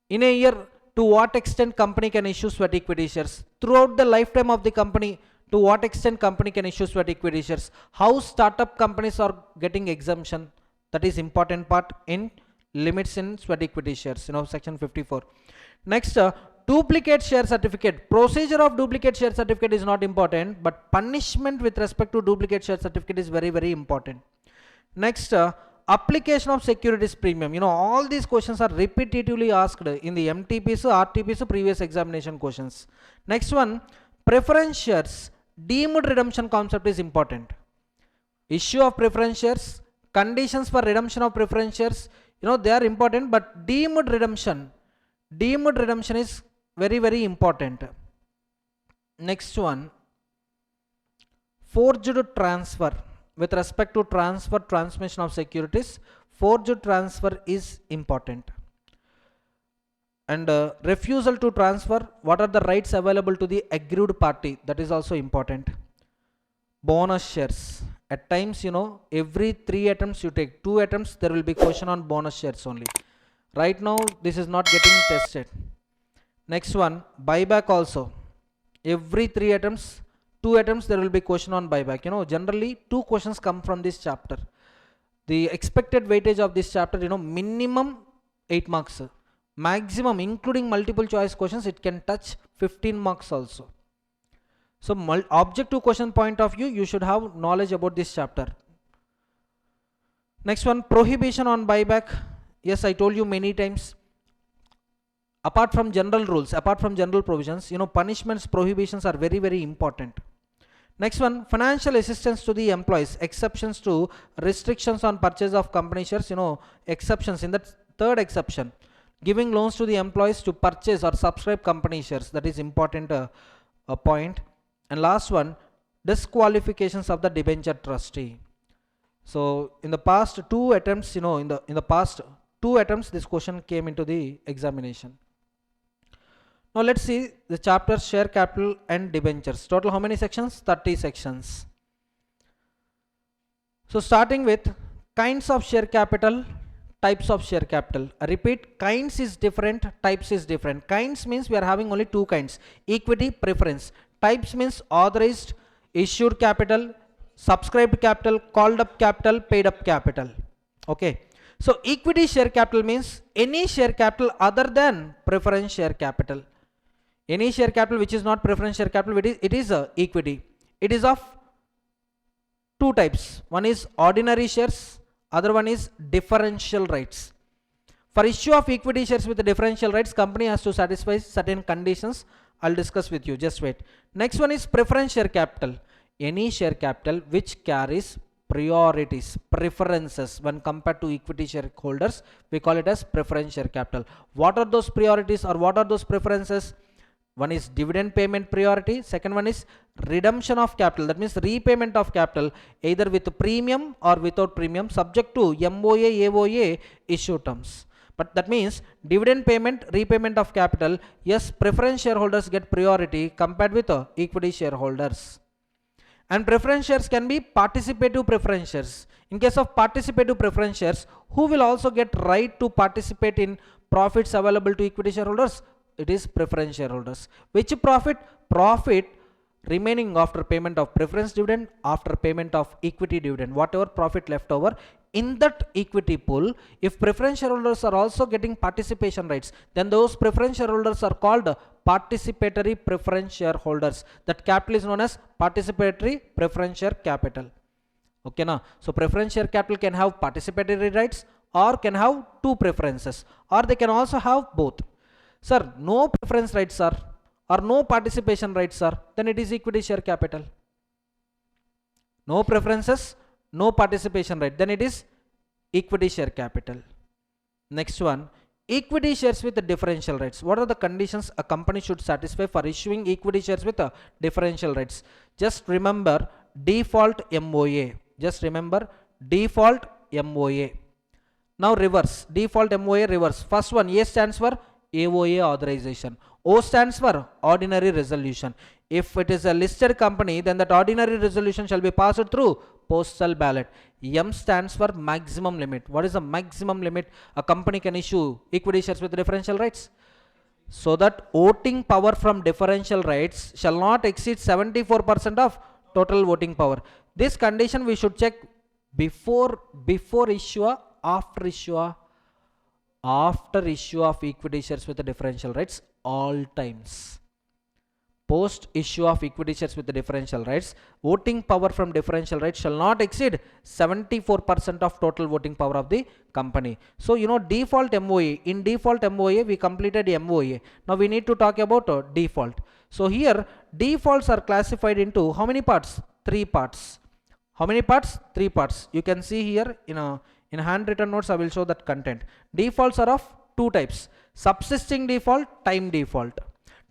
In a year, to what extent company can issue sweat equity shares? Throughout the lifetime of the company, to what extent company can issue sweat equity shares? How startup companies are getting exemption? That is important part in limits in sweat equity shares, section 54. Next, duplicate share certificate. Procedure of duplicate share certificate is not important, but punishment with respect to duplicate share certificate is very, very important. Next, application of securities premium. All these questions are repetitively asked in the MTPs, RTPs, previous examination questions. Next one, preference shares. Deemed redemption concept is important. Issue of preference shares, conditions for redemption of preference shares, they are important, but deemed redemption is very, very important. Next one, forged transfer. With respect to transmission of securities, forged transfer is important. And refusal to transfer, what are the rights available to the aggrieved party? That is also important. Bonus shares. At times, every 3 attempts you take 2 attempts, there will be question on bonus shares only. Right now, this is not getting tested. Next one, buyback also. Every 3 attempts, 2 attempts, there will be question on buyback. Generally 2 questions come from this chapter. The expected weightage of this chapter, minimum 8 marks. Maximum, including multiple choice questions, it can touch 15 marks also. So objective question point of view, you should have knowledge about this chapter. Next one, prohibition on buyback. Yes, I told you many times. Apart from general rules, apart from general provisions, punishments, prohibitions are very, very important. Next one, financial assistance to the employees, exceptions to restrictions on purchase of company shares, exceptions in that third exception. Giving loans to the employees to purchase or subscribe company shares, that is important point. And last one, disqualifications of the debenture trustee. So in the past 2 attempts, in the past 2 attempts, this question came into the examination. Now let's see the chapter share capital and debentures. Total how many sections? 30 sections. So starting with kinds of share capital, types of share capital. I repeat, kinds is different, types is different. Kinds means we are having only 2 kinds, equity, preference. Types means authorized, issued capital, subscribed capital, called up capital, paid up capital. Okay. So equity share capital means any share capital other than preference share capital. Any share capital which is not preference share capital, it is equity. It is of 2 types. One is ordinary shares, other one is differential rights. For issue of equity shares with the differential rights, company has to satisfy certain conditions I'll discuss with you. Just wait. Next one is preference share capital. Any share capital which carries priorities, preferences when compared to equity shareholders, we call it as preference share capital. What are those priorities or what are those preferences? One is dividend payment priority. Second one is redemption of capital. That means repayment of capital either with premium or without premium, subject to MOA, AOA issue terms. But that means dividend payment, repayment of capital, yes, preference shareholders get priority compared with equity shareholders. And preference shares can be participative preference shares. In case of participative preference shares, who will also get right to participate in profits available to equity shareholders? It is preference shareholders. Which profit? Profit remaining after payment of preference dividend, after payment of equity dividend, whatever profit left over in that equity pool. If preference shareholders are also getting participation rights, then those preference shareholders are called participatory preference shareholders. That capital is known as participatory preference share capital. Okay now, so preference share capital can have participatory rights or can have two preferences, or they can also have both. Sir, no preference rights, sir, or no participation rights, sir, then it is equity share capital. No preferences, no participation right, then it is equity share capital. Next one, equity shares with the differential rights. What are the conditions a company should satisfy for issuing equity shares with differential rights? Just remember default MOA. Just remember default MOA. Now reverse, default MOA reverse. First one, A stands for AOA authorization. O stands for ordinary resolution. If it is a listed company, then that ordinary resolution shall be passed through postal ballot. M stands for maximum limit. What is the maximum limit a company can issue equity shares with differential rights? So that voting power from differential rights shall not exceed 74% of total voting power. This condition we should check before issue, after issue. After issue of equity shares with the differential rights, all times. Post issue of equity shares with the differential rights, voting power from differential rights shall not exceed 74% of total voting power of the company. So you know default MOA, in default MOA we completed MOA. Now we need to talk about default. So here defaults are classified into how many parts? 3 parts. How many parts? 3 parts. You can see here in handwritten notes I will show that content. Defaults are of 2 types. Subsisting default, time default.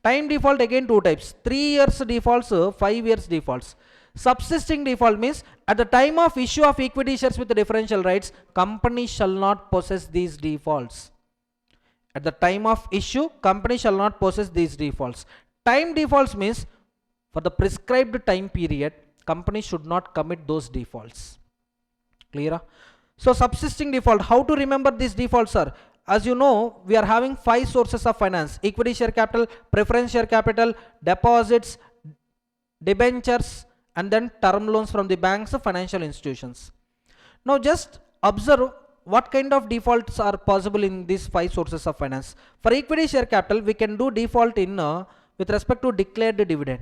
Time default again 2 types. 3 years defaults, 5 years defaults. Subsisting default means at the time of issue of equity shares with the differential rights, company shall not possess these defaults. At the time of issue, company shall not possess these defaults. Time defaults means for the prescribed time period, company should not commit those defaults. Clear? So subsisting default, how to remember these defaults, sir? As you know, we are having 5 sources of finance: equity share capital, preference share capital, deposits, debentures, and then term loans from the banks of financial institutions. Now just observe what kind of defaults are possible in these 5 sources of finance. For equity share capital, we can do default in with respect to declared dividend.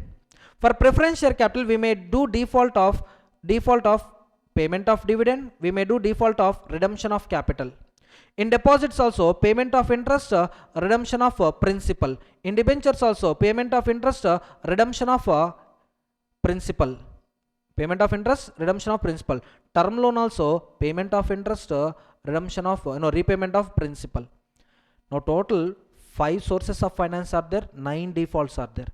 For preference share capital, we may do default of payment of dividend, we may do default of redemption of capital. In deposits also, payment of interest, redemption of principal. In debentures also, payment of interest, redemption of principal. Payment of interest, redemption of principal. Term loan also, payment of interest, redemption of repayment of principal. Now total 5 sources of finance are there, 9 defaults are there.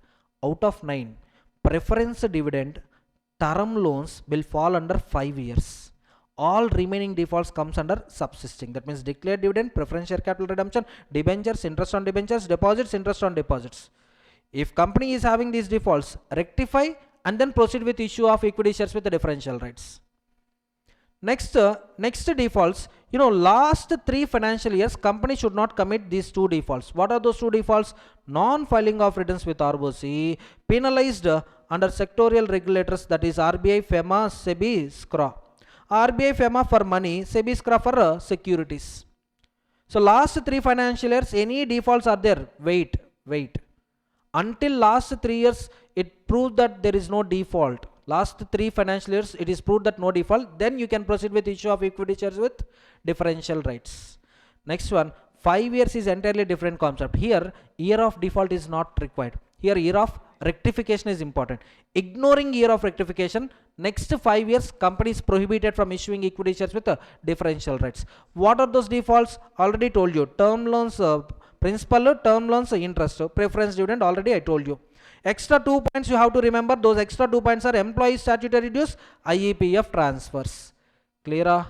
Out of 9, preference dividend, term loans will fall under 5 years. All remaining defaults comes under subsisting. That means declared dividend, preference share capital redemption, debentures, interest on debentures, deposits, interest on deposits. If company is having these defaults, rectify and then proceed with issue of equity shares with the differential rights. Next defaults, last 3 financial years, company should not commit these 2 defaults. What are those 2 defaults? Non-filing of returns with ROC, penalized under sectorial regulators, that is RBI, FEMA, SEBI, SCRA. RBI, FEMA for money, SEBI, SCRA for securities. So last 3 financial years, any defaults are there? Wait. Until last 3 years, it proved that there is no default. Last 3 financial years, it is proved that no default. Then you can proceed with issue of equity shares with differential rights. Next one, 5 years is entirely different concept. Here, year of default is not required. Here year of rectification is important. Ignoring year of rectification, next 5 years company is prohibited from issuing equity shares with differential rates. What are those defaults? Already told you. Term loans principal, term loans interest, preference dividend, already I told you. Extra 2 points you have to remember. Those extra 2 points are employee statutory dues, IEPF transfers. Clear?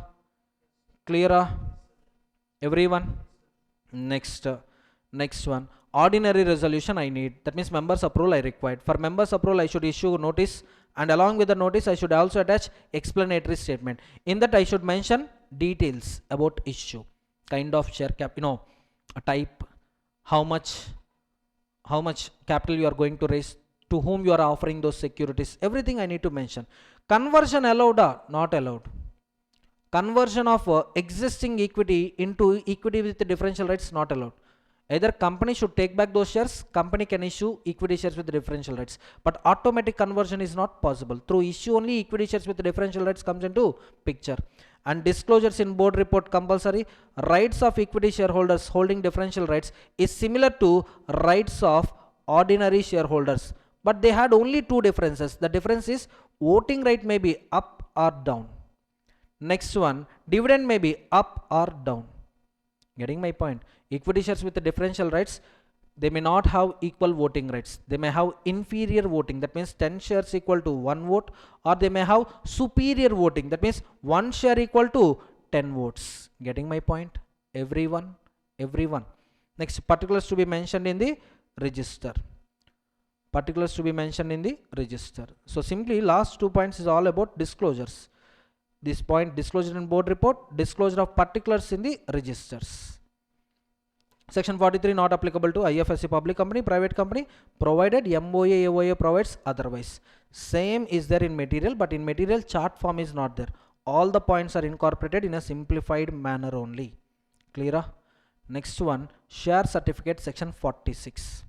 Everyone? Next one, ordinary resolution I need. That means members approval I required. For members approval I should issue notice, and along with the notice I should also attach explanatory statement. In that I should mention details about issue, kind of share cap, a type, how much capital you are going to raise, to whom you are offering those securities, everything I need to mention. Conversion allowed or not allowed? Conversion of existing equity into equity with the differential rights not allowed. Either company should take back those shares, company can issue equity shares with the differential rights, but automatic conversion is not possible. Through issue only equity shares with the differential rights comes into picture. And disclosures in board report compulsory. Rights of equity shareholders holding differential rights is similar to rights of ordinary shareholders, but they had only two differences. The difference is voting right may be up or down. Next one, dividend may be up or down. Getting my point? Equity shares with the differential rights, they may not have equal voting rights. They may have inferior voting. That means 10 shares equal to 1 vote, or they may have superior voting. That means 1 share equal to 10 votes. Getting my point? Everyone? Next, particulars to be mentioned in the register. So simply last 2 points is all about disclosures. This point, disclosure in board report, disclosure of particulars in the registers. Section 43 not applicable to IFSC public company, private company, provided MOA, AOA provides otherwise. Same is there in material, but in material chart form is not there. All the points are incorporated in a simplified manner only. Clear? Next one, share certificate section 46.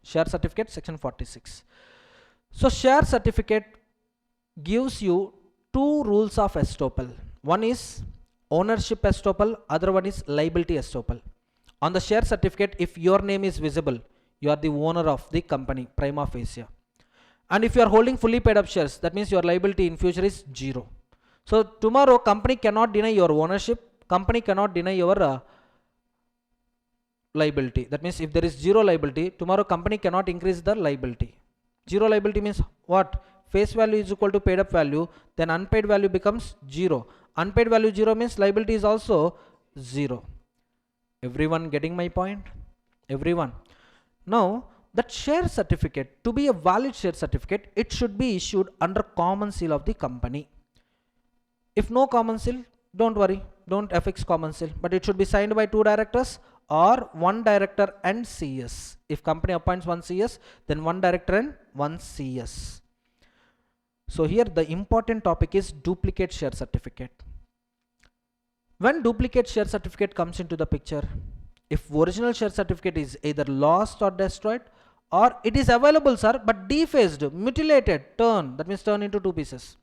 Share certificate section 46. So share certificate gives you two rules of estoppel. One is ownership estoppel, other one is liability estoppel. On the share certificate, if your name is visible, you are the owner of the company prima facie. And if you are holding fully paid up shares, that means your liability in future is 0. So tomorrow company cannot deny your ownership, company cannot deny your liability. That means if there is 0 liability, tomorrow company cannot increase the liability. 0 liability means what? Face value is equal to paid up value, then unpaid value becomes 0. Unpaid value 0 means liability is also 0. Everyone getting my point? Everyone. Now that share certificate, to be a valid share certificate, it should be issued under common seal of the company. If no common seal, don't worry, don't affix common seal, but it should be signed by 2 directors or 1 director and CS. If company appoints 1 CS, then 1 director and 1 CS. So here the important topic is duplicate share certificate. When duplicate share certificate comes into the picture, if original share certificate is either lost or destroyed, or it is available, sir, but defaced, mutilated, that means turn into 2 pieces.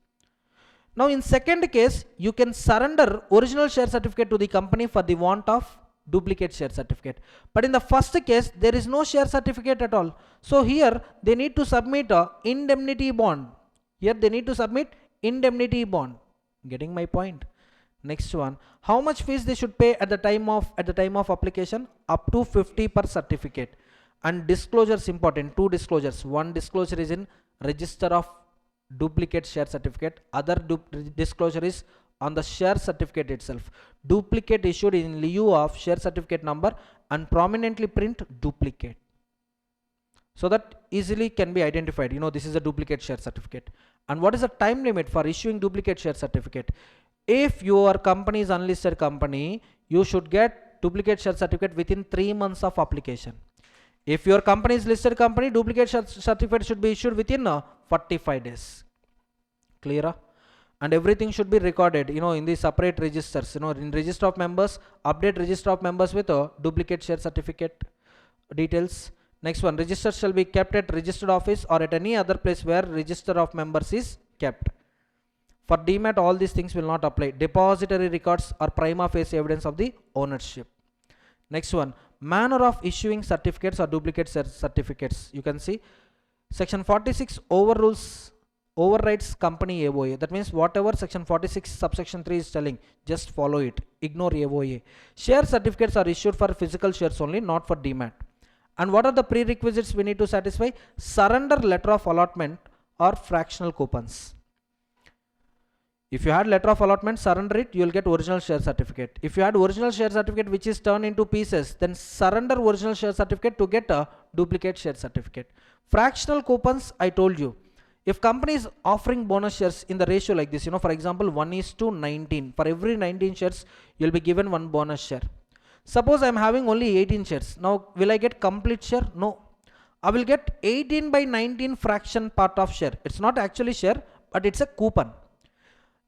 Now in second case, you can surrender original share certificate to the company for the want of duplicate share certificate. But in the first case, there is no share certificate at all. So here they need to submit a indemnity bond. Getting my point? Next one, how much fees they should pay at the time of application? Up to 50 per certificate. And disclosures important, 2 disclosures. One disclosure is in register of duplicate share certificate, other disclosure is on the share certificate itself. Duplicate issued in lieu of share certificate number and prominently print duplicate, so that easily can be identified, this is a duplicate share certificate. And what is the time limit for issuing duplicate share certificate? If your company is unlisted company, you should get duplicate share certificate within 3 months of application. If your company is listed company, duplicate share certificate should be issued within 45 days. Clear? And everything should be recorded, in the separate registers, in register of members, update register of members with a duplicate share certificate details. Next one, register shall be kept at registered office or at any other place where register of members is kept. For demat, all these things will not apply. Depository records are prima facie evidence of the ownership. Next one, manner of issuing certificates or duplicate certificates. You can see Section 46 overrides company AOA. That means whatever section 46 subsection 3 is telling, just follow it. Ignore AOA. Share certificates are issued for physical shares only, not for demat. And what are the prerequisites we need to satisfy? Surrender letter of allotment or fractional coupons. If you had letter of allotment, surrender it, you will get original share certificate. If you had original share certificate which is turned into pieces, then surrender original share certificate to get a duplicate share certificate. Fractional coupons, I told you. If company is offering bonus shares in the ratio like this, for example, 1:19. For every 19 shares, you'll be given one bonus share. Suppose I'm having only 18 shares. Now, will I get complete share? No. I will get 18/19 fraction part of share. It's not actually share, but it's a coupon.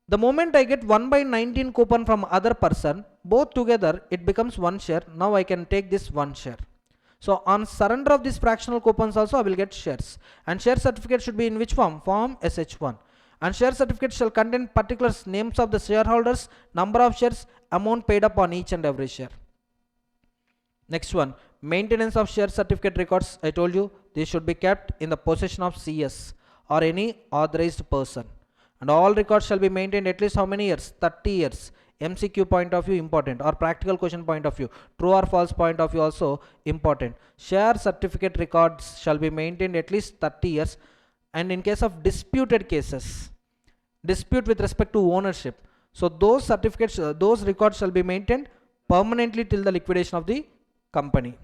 The moment I get 1/19 coupon from other person, both together, it becomes one share. Now I can take this one share. So on surrender of these fractional coupons also, I will get shares. And share certificate should be in which form? Form SH1. And share certificate shall contain particulars, names of the shareholders, number of shares, amount paid up on each and every share. Next one, maintenance of share certificate records. I told you, these should be kept in the possession of CS or any authorized person. And all records shall be maintained at least how many years? 30 years. MCQ point of view important, or practical question point of view, true or false point of view also important. Share certificate records shall be maintained at least 30 years. And in case of disputed cases, dispute with respect to ownership, so those certificates, those records shall be maintained permanently till the liquidation of the company.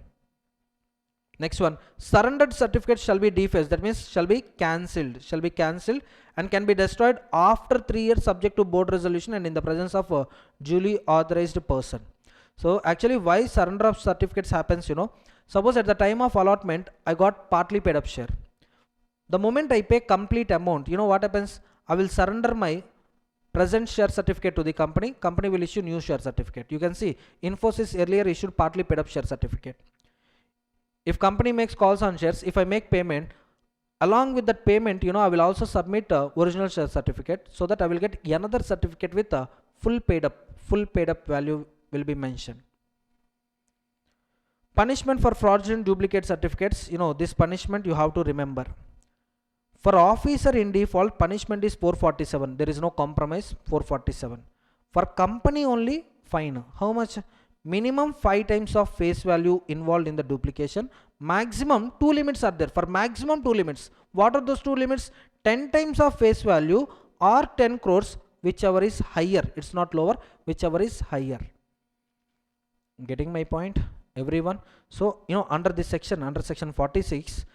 Next one, surrendered certificates shall be defaced. That means shall be cancelled and can be destroyed after 3 years subject to board resolution and in the presence of a duly authorized person. So actually, why surrender of certificates happens, suppose at the time of allotment, I got partly paid up share. The moment I pay complete amount, what happens? I will surrender my present share certificate to the company. Company will issue new share certificate. You can see Infosys earlier issued partly paid up share certificate. If company makes calls on shares, if I make payment, along with that payment, I will also submit a original share certificate, so that I will get another certificate with a full paid up value will be mentioned. Punishment for fraudulent duplicate certificates, this punishment you have to remember. For officer in default, punishment is 447. There is no compromise, 447. For company only, fine. How much? Minimum 5 times of face value involved in the duplication. Maximum 2 limits are there. For maximum 2 limits. What are those 2 limits? 10 times of face value or 10 crores, whichever is higher. It's not lower, whichever is higher. Getting my point, everyone? So, under this section, under section 46,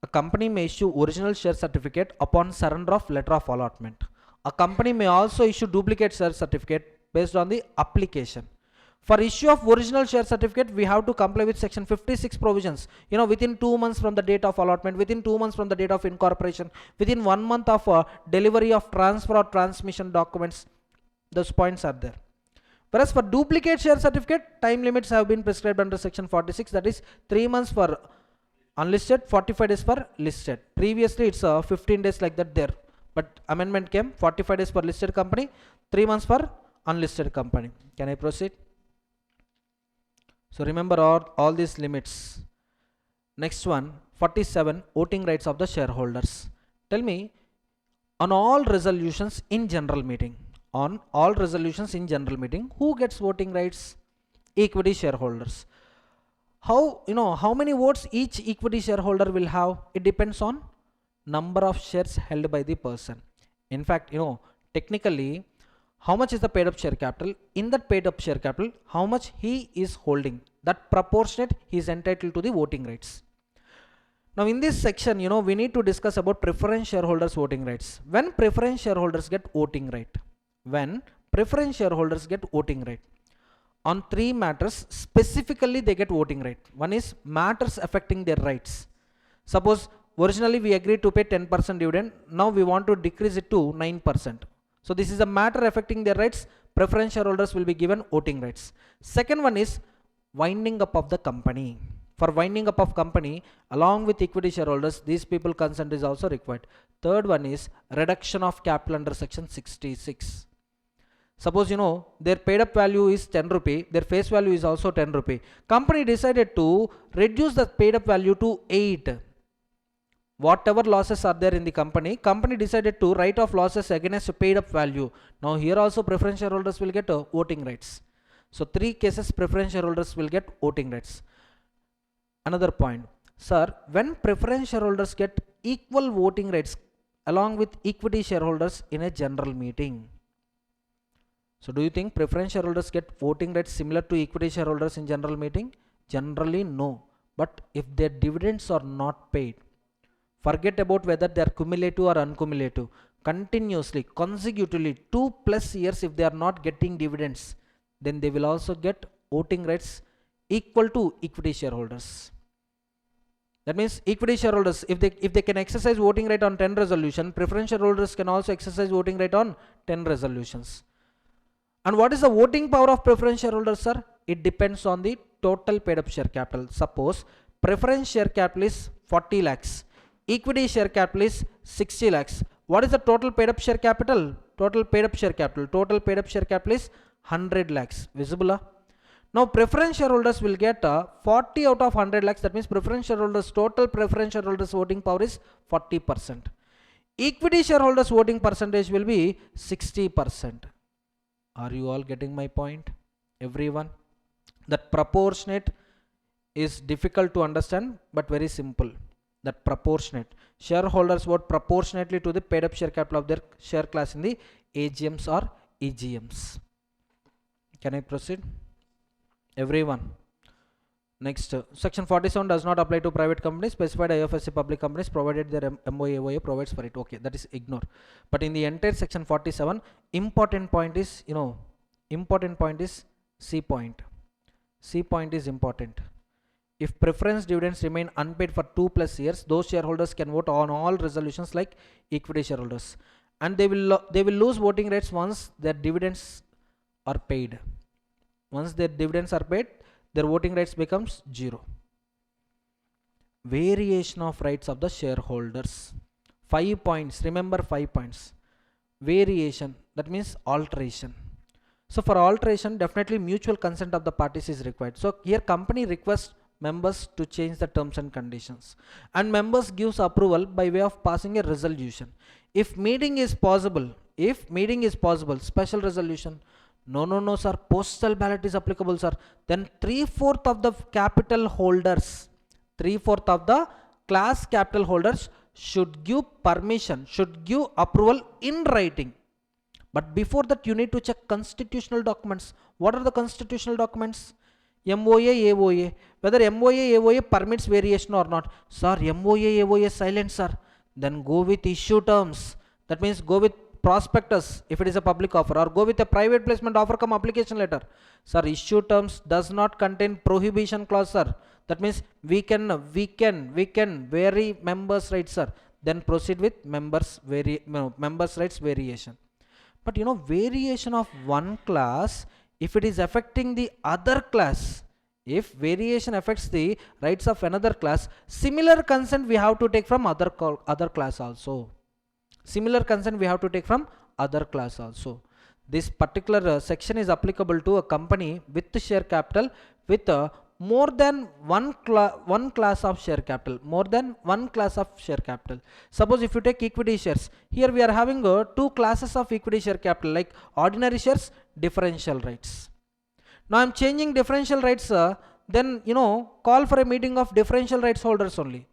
a company may issue original share certificate upon surrender of letter of allotment. A company may also issue duplicate share certificate based on the application. For issue of original share certificate, we have to comply with section 56 provisions. Within 2 months from the date of allotment, within 2 months from the date of incorporation, within 1 month of delivery of transfer or transmission documents, those points are there. Whereas for duplicate share certificate, time limits have been prescribed under section 46. That is 3 months for unlisted, 45 days for listed. Previously, it's 15 days like that there. But amendment came, 45 days for listed company, 3 months for unlisted company. Can I proceed? So remember all these limits. Next one, 47, voting rights of the shareholders. Tell me, on all resolutions in general meeting, who gets voting rights? Equity shareholders. How many votes each equity shareholder will have? It depends on number of shares held by the person. In fact, technically, how much is the paid up share capital? In that paid up share capital, how much he is holding, that proportionate he is entitled to the voting rights. Now in this section, we need to discuss about preference shareholders voting rights. When preference shareholders get voting right? On 3 matters, specifically they get voting right. One is matters affecting their rights. Suppose originally we agreed to pay 10% dividend. Now we want to decrease it to 9%. So this is a matter affecting their rights. Preference shareholders will be given voting rights. Second one is winding up of the company. For winding up of company, along with equity shareholders, these people consent is also required. Third one is reduction of capital under section 66. Suppose their paid up value is 10 rupee, their face value is also 10 rupee. Company decided to reduce the paid up value to 8. whatever losses are there in the company decided to write off losses against paid up value. Now here also preference shareholders will get voting rights. So 3 cases preference shareholders will get voting rights. Another point, sir, when preference shareholders get equal voting rights along with equity shareholders in a general meeting. So do you think preference shareholders get voting rights similar to equity shareholders in general meeting? Generally no. But if their dividends are not paid, forget about whether they are cumulative or uncumulative, continuously, consecutively 2+ years, if they are not getting dividends, then they will also get voting rights equal to equity shareholders. That means equity shareholders, if they can exercise voting right on 10 resolution, preference shareholders can also exercise voting right on 10 resolutions. And what is the voting power of preference shareholders, sir? It depends on the total paid up share capital. Suppose preference share capital is 40 lakhs, equity share capital is 60 lakhs. What is the total paid up share capital? Total paid up share capital is 100 lakhs. Visible? Now preference shareholders will get 40 out of 100 lakhs. That means total preference shareholders voting power is 40%. Equity shareholders voting percentage will be 60%. Are you all getting my point? Everyone? That proportionate is difficult to understand but very simple. That proportionate. Shareholders vote proportionately to the paid up share capital of their share class in the AGMs or EGMs. Can I proceed? Everyone? Next, section 47 does not apply to private companies. Specified IFSC public companies provided their MOA provides for it. Okay, that is ignore. But in the entire section 47, important point is C point. C point is important. If preference dividends remain unpaid for 2+ years, those shareholders can vote on all resolutions like equity shareholders, and they will lose voting rights once their dividends are paid. Once their dividends are paid, their voting rights becomes 0. Variation of rights of the shareholders. 5 points. Remember 5 points. Variation, that means alteration. So for alteration, definitely mutual consent of the parties is required. So here company requests members to change the terms and conditions, and members gives approval by way of passing a resolution. If meeting is possible, special resolution. No, sir. Postal ballot is applicable, sir. Then 3/4 of the capital holders, 3/4 of the class capital holders should give permission, should give approval in writing. But before that, you need to check constitutional documents. What are the constitutional documents? MOA, AOA. Whether MOA, AOA permits variation or not. Sir, MOA, AOA silent, sir. Then go with issue terms. That means go with prospectus if it is a public offer, or go with a private placement offer come application letter. Sir, issue terms does not contain prohibition clause, sir. That means we can vary members' rights, sir. Then proceed with members' rights variation. But variation of one class, if it is affecting the other class, if variation affects the rights of another class, similar consent we have to take from other class also. Similar consent we have to take from other class also. This particular section is applicable to a company with share capital with more than one class of share capital. More than one class of share capital. Suppose if you take equity shares, here we are having 2 classes of equity share capital, like ordinary shares, differential rights. Now I am changing differential rights, then call for a meeting of differential rights holders only.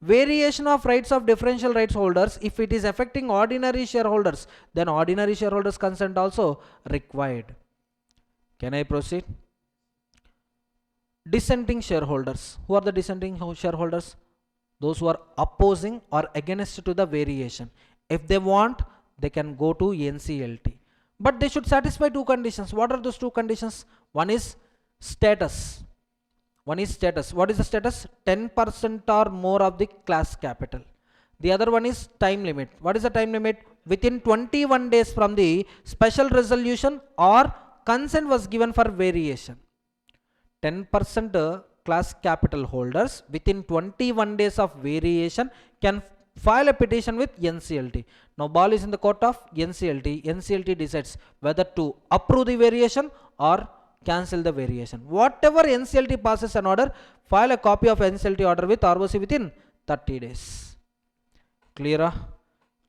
Variation of rights of differential rights holders, if it is affecting ordinary shareholders, then ordinary shareholders consent also required. Can I proceed? Dissenting shareholders. Who are the dissenting shareholders? Those who are opposing or against to the variation. If they want, they can go to NCLT. But they should satisfy 2 conditions. What are those 2 conditions? One is status. What is the status? 10% or more of the class capital. The other one is time limit. What is the time limit? Within 21 days from the special resolution or consent was given for variation. 10% class capital holders within 21 days of variation can file a petition with NCLT. Now ball is in the court of NCLT. NCLT decides whether to approve the variation or cancel the variation. Whatever NCLT passes an order, file a copy of NCLT order with ROC within 30 days. Clear?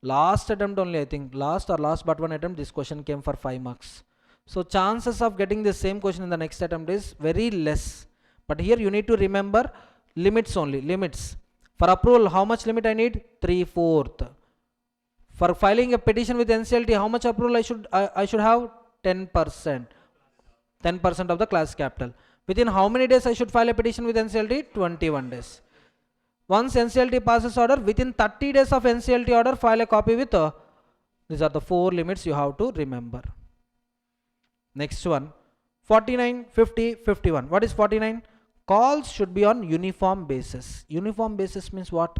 Last attempt only, I think. Last but one attempt, this question came for 5 marks. So chances of getting the same question in the next attempt is very less. But here you need to remember limits only. Limits. For approval, how much limit I need? 3/4. For filing a petition with NCLT, how much approval I should have? 10%. 10% of the class capital. Within how many days I should file a petition with NCLT? 21 days. Once NCLT passes order, within 30 days of NCLT order, file a copy with these are the 4 limits you have to remember. Next one, 49, 50, 51. What is 49? Calls should be on uniform basis. Uniform basis means what?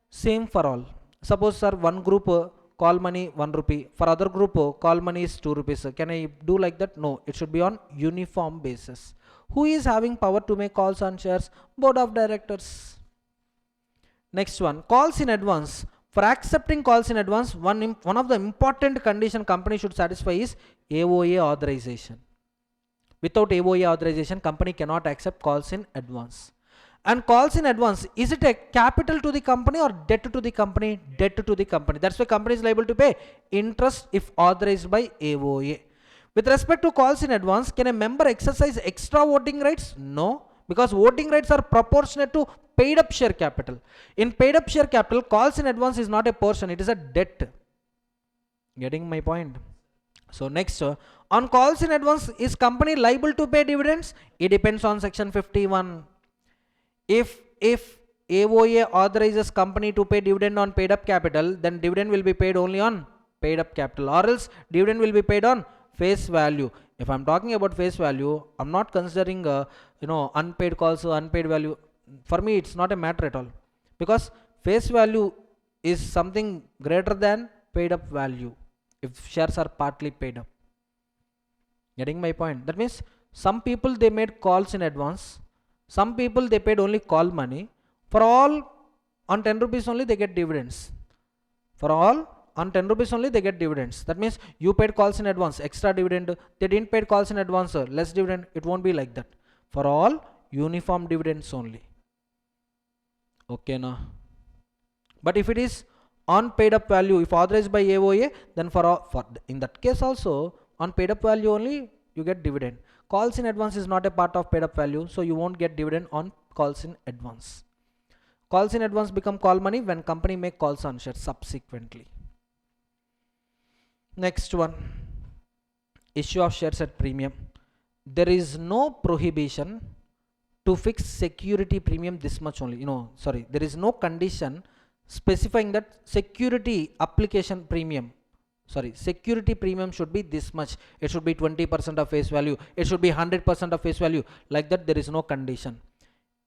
Same for all. Suppose, sir, one group call money 1 rupee. For other group, call money is 2 rupees. Can I do like that? No, it should be on uniform basis. Who is having power to make calls on shares? Board of directors. Next one, calls in advance. For accepting calls in advance, one of the important condition company should satisfy is AOA authorization. Without AOA authorization, company cannot accept calls in advance. And calls in advance, is it a capital to the company or debt to the company? Debt to the company. That's why company is liable to pay interest if authorized by AOA. With respect to calls in advance, can a member exercise extra voting rights? No, because voting rights are proportionate to paid up share capital. In paid up share capital, calls in advance is not a portion, it is a debt. Getting my point? So next, on calls in advance, is company liable to pay dividends? It depends on section 51. If AOA authorizes company to pay dividend on paid up capital, then dividend will be paid only on paid up capital, or else dividend will be paid on face value. If I'm talking about face value, I'm not considering unpaid calls or unpaid value. For me, it's not a matter at all, because face value is something greater than paid up value if shares are partly paid up. Getting my point? That means some people they made calls in advance, some people they paid only call money. For all, on 10 rupees only they get dividends. For all, on 10 rupees only they get dividends. That means you paid calls in advance, extra dividend. They didn't pay calls in advance, less dividend. It won't be like that. For all, uniform dividends only. Okay, now. But if it is on paid up value, if authorized by AOA, then in that case also, on paid up value only you get dividend. Calls in advance is not a part of paid up value, so you won't get dividend on calls in advance. Calls in advance become call money when company make calls on shares subsequently. Next one, issue of shares at premium. There is no prohibition to fix security premium this much only. There is no condition specifying that security application premium. Security premium should be this much. It should be 20% of face value. It should be 100% of face value. Like that, there is no condition.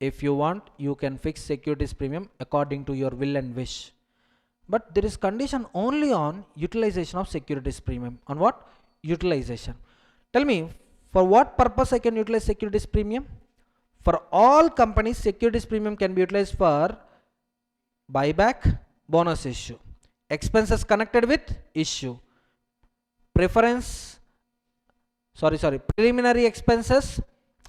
If you want, you can fix securities premium according to your will and wish. But there is condition only on utilization of securities premium. On what? Utilization. Tell me, for what purpose I can utilize securities premium? For all companies, securities premium can be utilized for buyback, bonus issue, expenses connected with issue, preliminary expenses,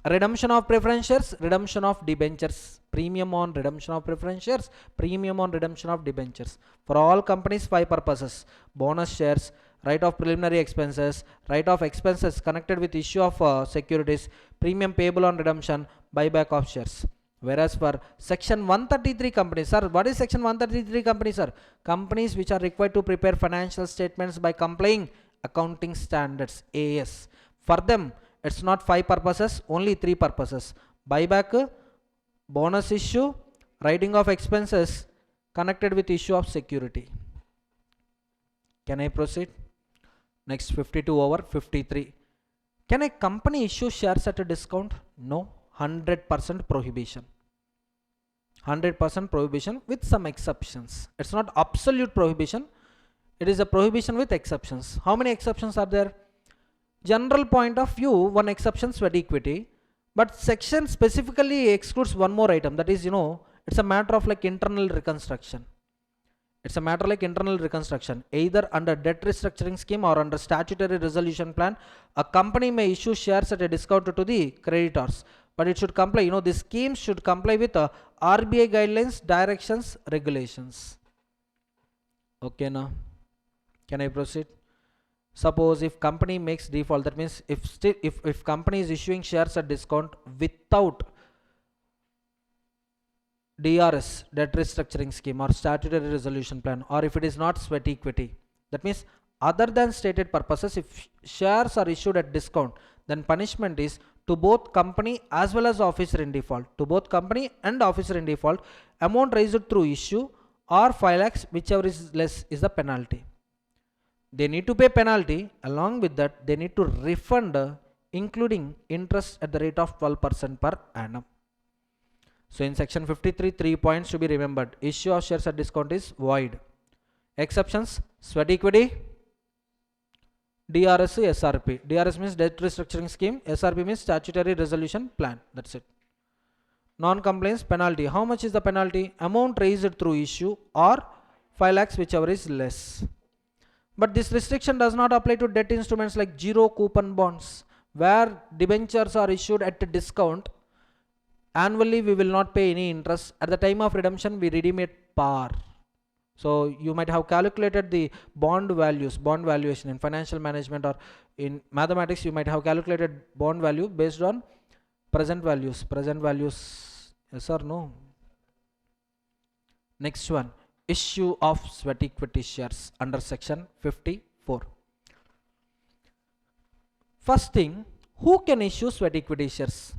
redemption of preference shares, redemption of debentures, premium on redemption of preference shares, premium on redemption of debentures. For all companies, 5 purposes: bonus shares, right of preliminary expenses, right of expenses connected with issue of securities, premium payable on redemption, buyback of shares. Whereas for section 133 companies, sir, what is section 133 companies, sir? Companies which are required to prepare financial statements by complying accounting standards, AS. For them, it's not 5 purposes, only 3 purposes: buyback, bonus issue, writing of expenses connected with issue of security. Can I proceed? Next, 52 over 53. Can a company issue shares at a discount? No. 100% prohibition. 100% prohibition with some exceptions. It's not absolute prohibition. It is a prohibition with exceptions. How many exceptions are there? General point of view, one exception, sweat equity. But section specifically excludes one more item. That is, it's a matter of like internal reconstruction. It's a matter like internal reconstruction. Either under debt restructuring scheme or under statutory resolution plan, a company may issue shares at a discount to the creditors. but it should comply, this scheme should comply with RBI guidelines, directions, regulations. Okay, now can I proceed? Suppose if company makes default, that means if company is issuing shares at discount without DRS, debt restructuring scheme, or statutory resolution plan, or if it is not sweat equity, that means other than stated purposes, if shares are issued at discount, then punishment is to both company as well as officer in default. To both company and officer in default, amount raised through issue or 5 lakhs, whichever is less, is the penalty. They need to pay penalty. Along with that, they need to refund including interest at the rate of 12% per annum. So in section 53, 3 points to be remembered. Issue of shares at discount is void. Exceptions: sweat equity, DRS, SRP. DRS means debt restructuring scheme, SRP means statutory resolution plan. That's it. Non-compliance penalty. How much is the penalty? Amount raised through issue or 5 lakhs, whichever is less. But this restriction does not apply to debt instruments like zero coupon bonds, where debentures are issued at a discount. Annually we will not pay any interest. At the time of redemption we redeem at par. So you might have calculated the bond values, bond valuation in financial management or in mathematics. You might have calculated bond value based on present values. Present values, yes or no? Next one, issue of sweat equity shares under section 54. First thing, who can issue sweat equity shares?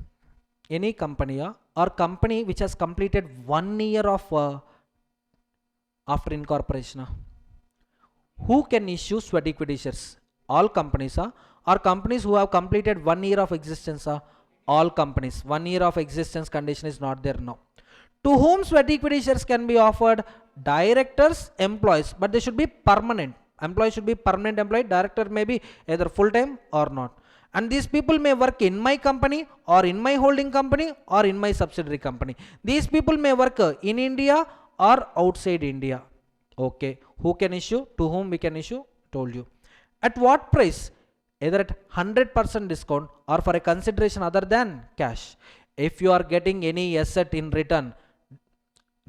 Any company or company which has completed 1 year of after incorporation. Who can issue sweat equity shares? All companies or companies who have completed 1 year of existence. All companies. 1 year of existence condition is not there now. To whom sweat equity shares can be offered? Directors, employees, but they should be permanent. Employee should be permanent employee. Director may be either full time or not. And these people may work in my company or in my holding company or in my subsidiary company. These people may work in India or outside India. Okay, who can issue? To whom we can issue? Told you. At what price? Either at 100% discount or for a consideration other than cash. If you are getting any asset in return,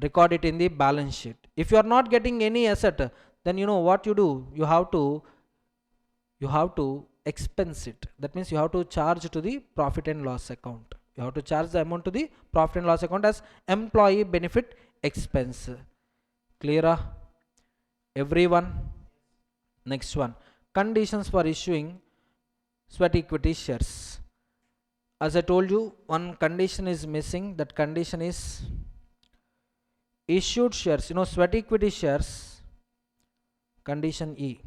record it in the balance sheet. If you are not getting any asset, then you know what you do. You have to expense it. That means you have to charge to the profit and loss account. You have to charge the amount to the profit and loss account as employee benefit expense. Clear? Everyone? Next one, conditions for issuing sweat equity shares. As I told you, one condition is missing. That condition is issued shares. Sweat equity shares, condition E.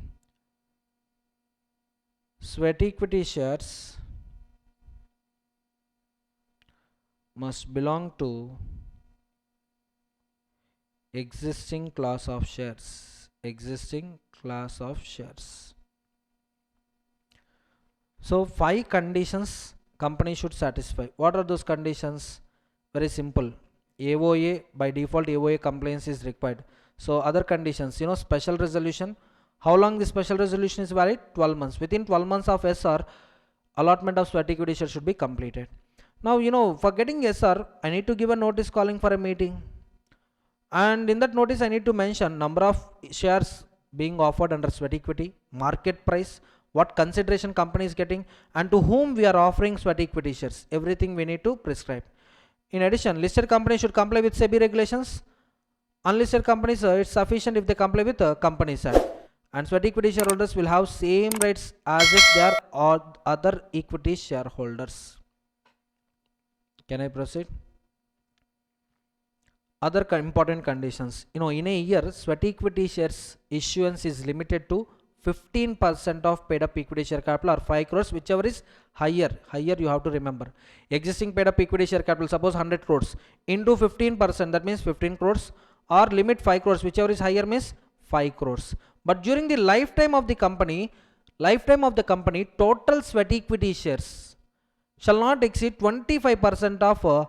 Sweat equity shares must belong to existing class of shares. Existing class of shares. So 5 conditions company should satisfy. What are those conditions? Very simple. AOA, by default AOA compliance is required. So other conditions, special resolution. How long the special resolution is valid? 12 months. Within 12 months of SR, allotment of sweat equity shares should be completed. Now, for getting SR, I need to give a notice calling for a meeting. And in that notice, I need to mention number of shares being offered under sweat equity, market price, what consideration company is getting, and to whom we are offering sweat equity shares. Everything we need to prescribe. In addition, listed companies should comply with SEBI regulations. Unlisted companies, it's sufficient if they comply with the Companies Act. And sweat equity shareholders will have same rights as if they are all other equity shareholders. Can I proceed? Other important conditions. In a year, sweat equity shares issuance is limited to 15% of paid up equity share capital or 5 crores, whichever is higher. Higher you have to remember. Existing paid up equity share capital, suppose 100 crores into 15%, that means 15 crores, or limit 5 crores, whichever is higher means 5 crores. But during the lifetime of the company, total sweat equity shares shall not exceed 25% of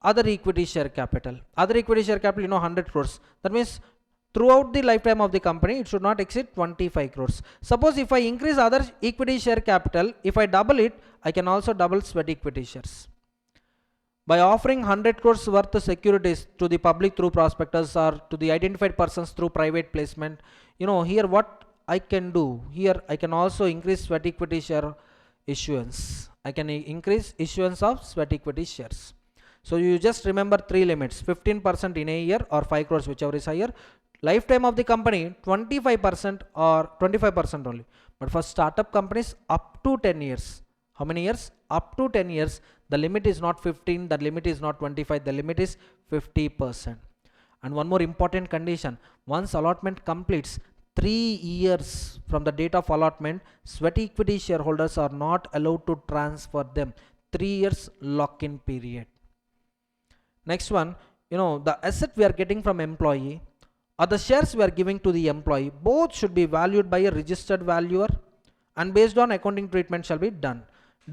other equity share capital. Other equity share capital, 100 crores. That means throughout the lifetime of the company, it should not exceed 25 crores. Suppose if I increase other equity share capital, if I double it, I can also double sweat equity shares. By offering 100 crores worth of securities to the public through prospectus or to the identified persons through private placement, here what I can do, here I can also increase sweat equity share issuance. I can increase issuance of sweat equity shares. So you just remember three limits: 15% in a year or 5 crores, whichever is higher. Lifetime of the company 25% or 25% only. But for startup companies up to 10 years. How many years? Up to 10 years. The limit is not 15, the limit is not 25, the limit is 50%. And one more important condition: once allotment completes 3 years from the date of allotment, sweat equity shareholders are not allowed to transfer them. 3 years lock-in period. Next one, the asset we are getting from employee or the shares we are giving to the employee, both should be valued by a registered valuer and based on accounting treatment shall be done.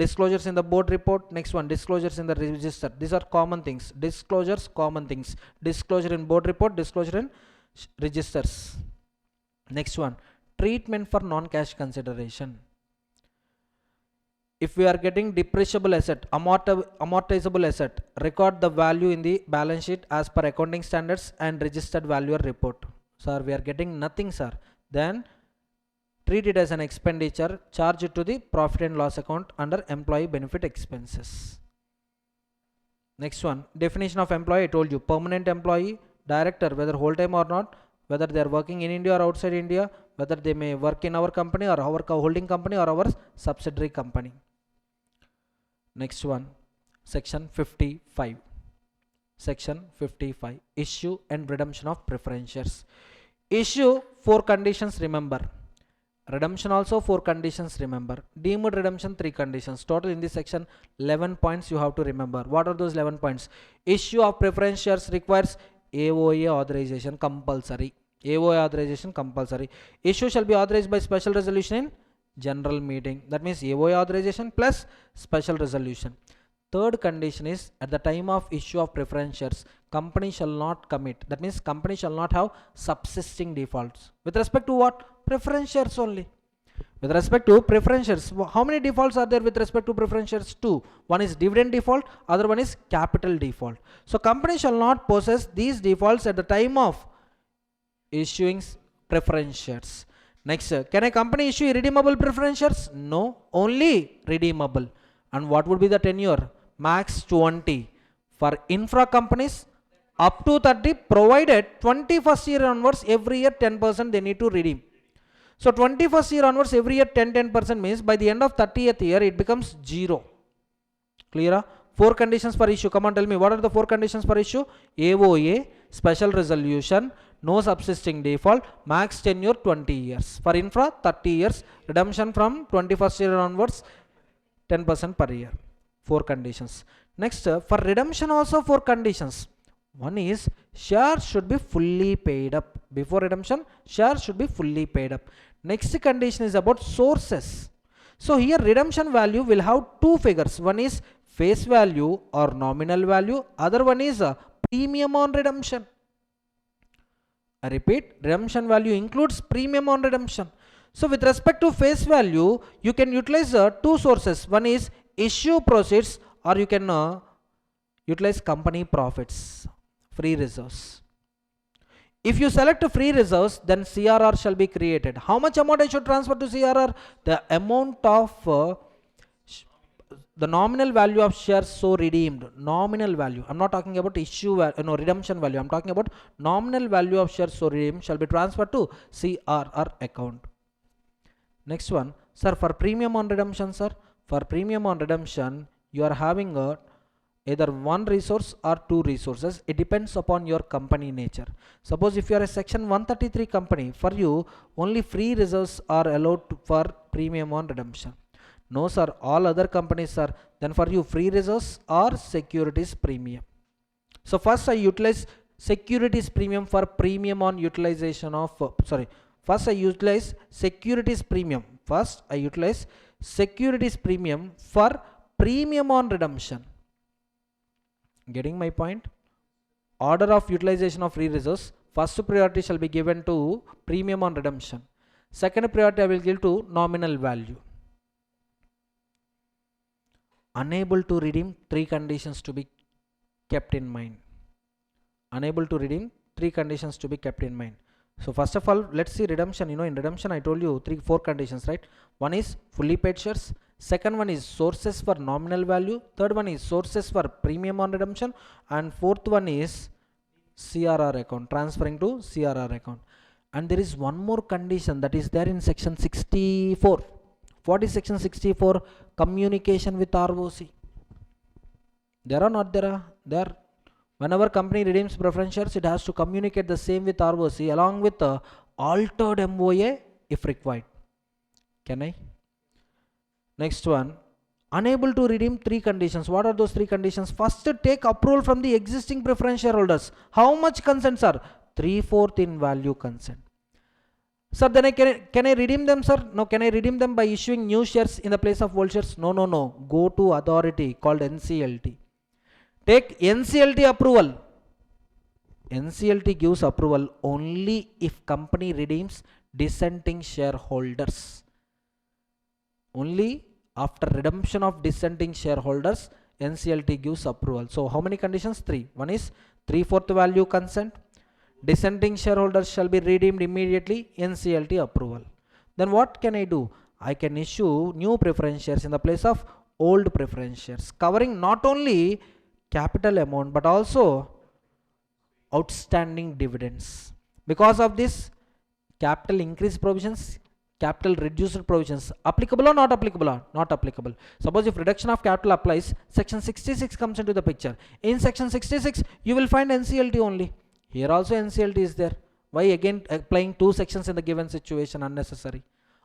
Disclosures in the board report. Next one, disclosures in the register. These are common things. Disclosures, common things. Disclosure in board report, disclosure in registers. Next one, treatment for non-cash consideration. If we are getting depreciable asset, amortizable asset, record the value in the balance sheet as per accounting standards and registered valuer report. Sir, we are getting nothing, sir. Then treat it as an expenditure, charge it to the profit and loss account under employee benefit expenses. Next one, definition of employee. I told you, permanent employee, director, whether whole time or not, whether they are working in India or outside India, whether they may work in our company or our holding company or our subsidiary company. Next one, section 55. Section 55, issue and redemption of preference shares. Issue 4 conditions, remember. Redemption also 4 conditions, remember. Deemed redemption 3 conditions. Total in this section 11 points you have to remember. What are those 11 points? Issue of preference shares requires AOA authorization compulsory. AOA authorization compulsory. Issue shall be authorized by special resolution in general meeting. That means AOA authorization plus special resolution. Third condition is, at the time of issue of preference shares, company shall not commit. That means company shall not have subsisting defaults. With respect to what? Preference shares only. With respect to preference shares, how many defaults are there with respect to preference shares? 2. One is dividend default, other one is capital default. So company shall not possess these defaults at the time of issuing preference shares. Next, can a company issue redeemable preference shares? No, only redeemable. And what would be the tenure? Max 20. For infra companies, up to 30, provided 21st year onwards, every year 10% they need to redeem. So 21st year onwards, every year 10% means by the end of 30th year it becomes 0. Clear? 4 conditions for issue. Come on, tell me, what are the 4 conditions for issue? AOA, special resolution, no subsisting default, max tenure 20 years. For infra 30 years, redemption from 21st year onwards 10% per year. 4 conditions. Next, for redemption also 4 conditions. One is, shares should be fully paid up. Before redemption, shares should be fully paid up. Next condition is about sources. So here redemption value will have 2 figures. One is face value or nominal value. Other one is a premium on redemption. I repeat, redemption value includes premium on redemption. So with respect to face value, you can utilize 2 sources. One is issue proceeds, or you can utilize company profits, free reserves. If you select free reserves, then CRR shall be created. How much amount I should transfer to CRR? The amount of the nominal value of shares so redeemed. Nominal value. I'm not talking about issue value, redemption value. I'm talking about nominal value of shares so redeemed shall be transferred to CRR account. Next one, sir, for premium on redemption, sir. For premium on redemption, you are having either one resource or 2 resources. It depends upon your company nature. Suppose if you are a section 133 company, for you only free reserves are allowed for premium on redemption. No sir, all other companies, sir, then for you free reserves or securities premium. So first I utilize securities premium for premium on utilization of first I utilize securities premium. First I utilize securities premium for premium on redemption. Getting my point? Order of utilization of free reserves. First priority shall be given to premium on redemption. Second priority I will give to nominal value. Unable to redeem, 3 conditions to be kept in mind. Unable to redeem, 3 conditions to be kept in mind. So first of all, let's see redemption. In redemption I told you 4 conditions, right? One is fully paid shares, second one is sources for nominal value, third one is sources for premium on redemption, and fourth one is CRR account, transferring to CRR account. And there is one more condition that is there in section 64. What is section 64? Communication with ROC. There or not there? There. Whenever company redeems preference shares, it has to communicate the same with ROC along with the altered MOA if required. Can I? Next one. Unable to redeem, 3 conditions. What are those 3 conditions? First, take approval from the existing preference shareholders. How much consent, sir? 3/4 in value consent. Sir, then can I redeem them, sir? No. Can I redeem them by issuing new shares in the place of old shares? No. Go to authority called NCLT. Take NCLT approval. NCLT gives approval only if company redeems dissenting shareholders. Only after redemption of dissenting shareholders, NCLT gives approval. So how many conditions? 3. One is 3/4 value consent. Dissenting shareholders shall be redeemed immediately, NCLT approval. Then what can I do? I can issue new preference shares in the place of old preference shares, covering not only capital amount but also outstanding dividends. Because of this, capital increase provisions, capital reduced provisions applicable or not applicable? Not applicable. Suppose if reduction of capital applies, section 66 comes into the picture. In section 66 you will find NCLT only. Here also NCLT is there. Why again applying 2 sections in the given situation? Unnecessary.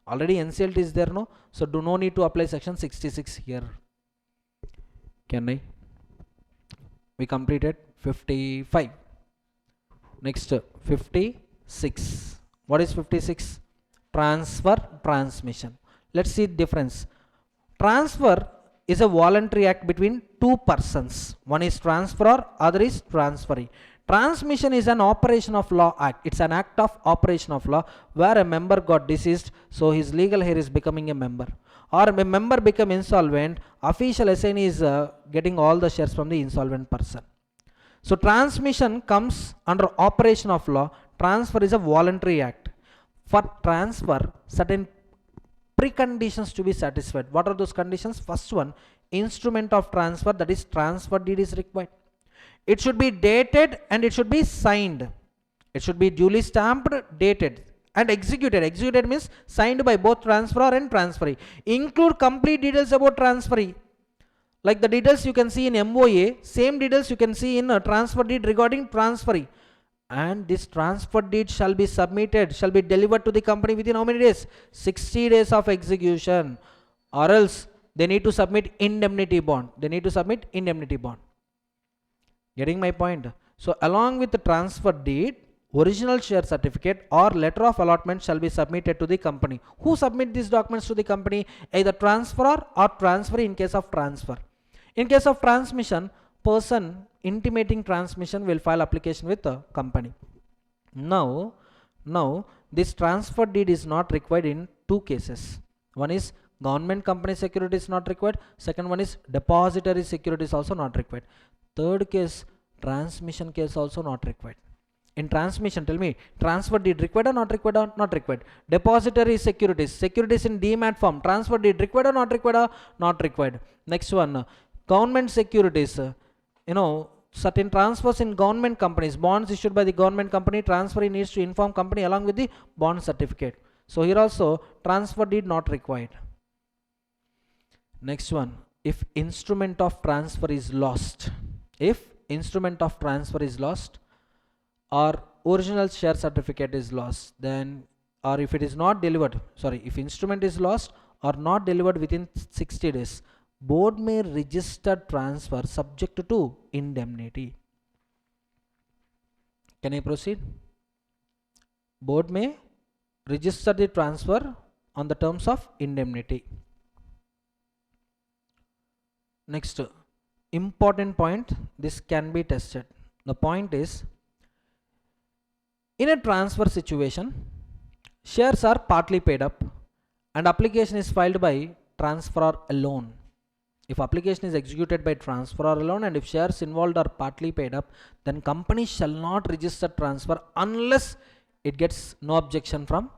Already NCLT is there, no? So do no need to apply section 66 here. Can I? We completed 55. Next 56. What is 56? Transfer, transmission. Let's see the difference. Transfer is a voluntary act between 2 persons. One is transferor, other is transferee. Transmission is an operation of law act. It's an act of operation of law where a member got deceased, so his legal heir is becoming a member. Or a member become insolvent, official assignee is getting all the shares from the insolvent person. So transmission comes under operation of law. Transfer is a voluntary act. For transfer, certain preconditions to be satisfied. What are those conditions? First one, instrument of transfer, that is transfer deed, is required. It should be dated and it should be signed. It should be duly stamped, dated and executed. Executed means signed by both transferor and transferee. Include complete details about transferee. Like the details you can see in MOA, same details you can see in a transfer deed regarding transferee. And this transfer deed shall be submitted, shall be delivered to the company within how many days? 60 days of execution. Or else they need to submit indemnity bond. They need to submit indemnity bond. Getting my point? So along with the transfer deed, original share certificate or letter of allotment shall be submitted to the company. Who submit these documents to the company? Either transferor or transferee in case of transfer. In case of transmission, person intimating transmission will file application with the company. Now this transfer deed is not required in 2 cases. One is government company security is not required. Second one is depository security is also not required. Third case, transmission case also not required. In transmission, tell me, transfer deed required or not required or not required? Depository securities, securities in demat form, transfer deed required or not required or not required? Next one, government securities, certain transfers in government companies, bonds issued by the government company, transferee needs to inform company along with the bond certificate. So here also transfer deed not required. Next one, if instrument of transfer is lost, if instrument of transfer is lost or original share certificate is lost, then, or if it is not delivered, if instrument is lost or not delivered within 60 days, board may register transfer subject to indemnity. Can I proceed? Board may register the transfer on the terms of indemnity. Next, important point, this can be tested. The point is, in a transfer situation, shares are partly paid up and application is filed by transferor alone. If application is executed by transferor alone and if shares involved are partly paid up, then company shall not register transfer unless it gets no objection from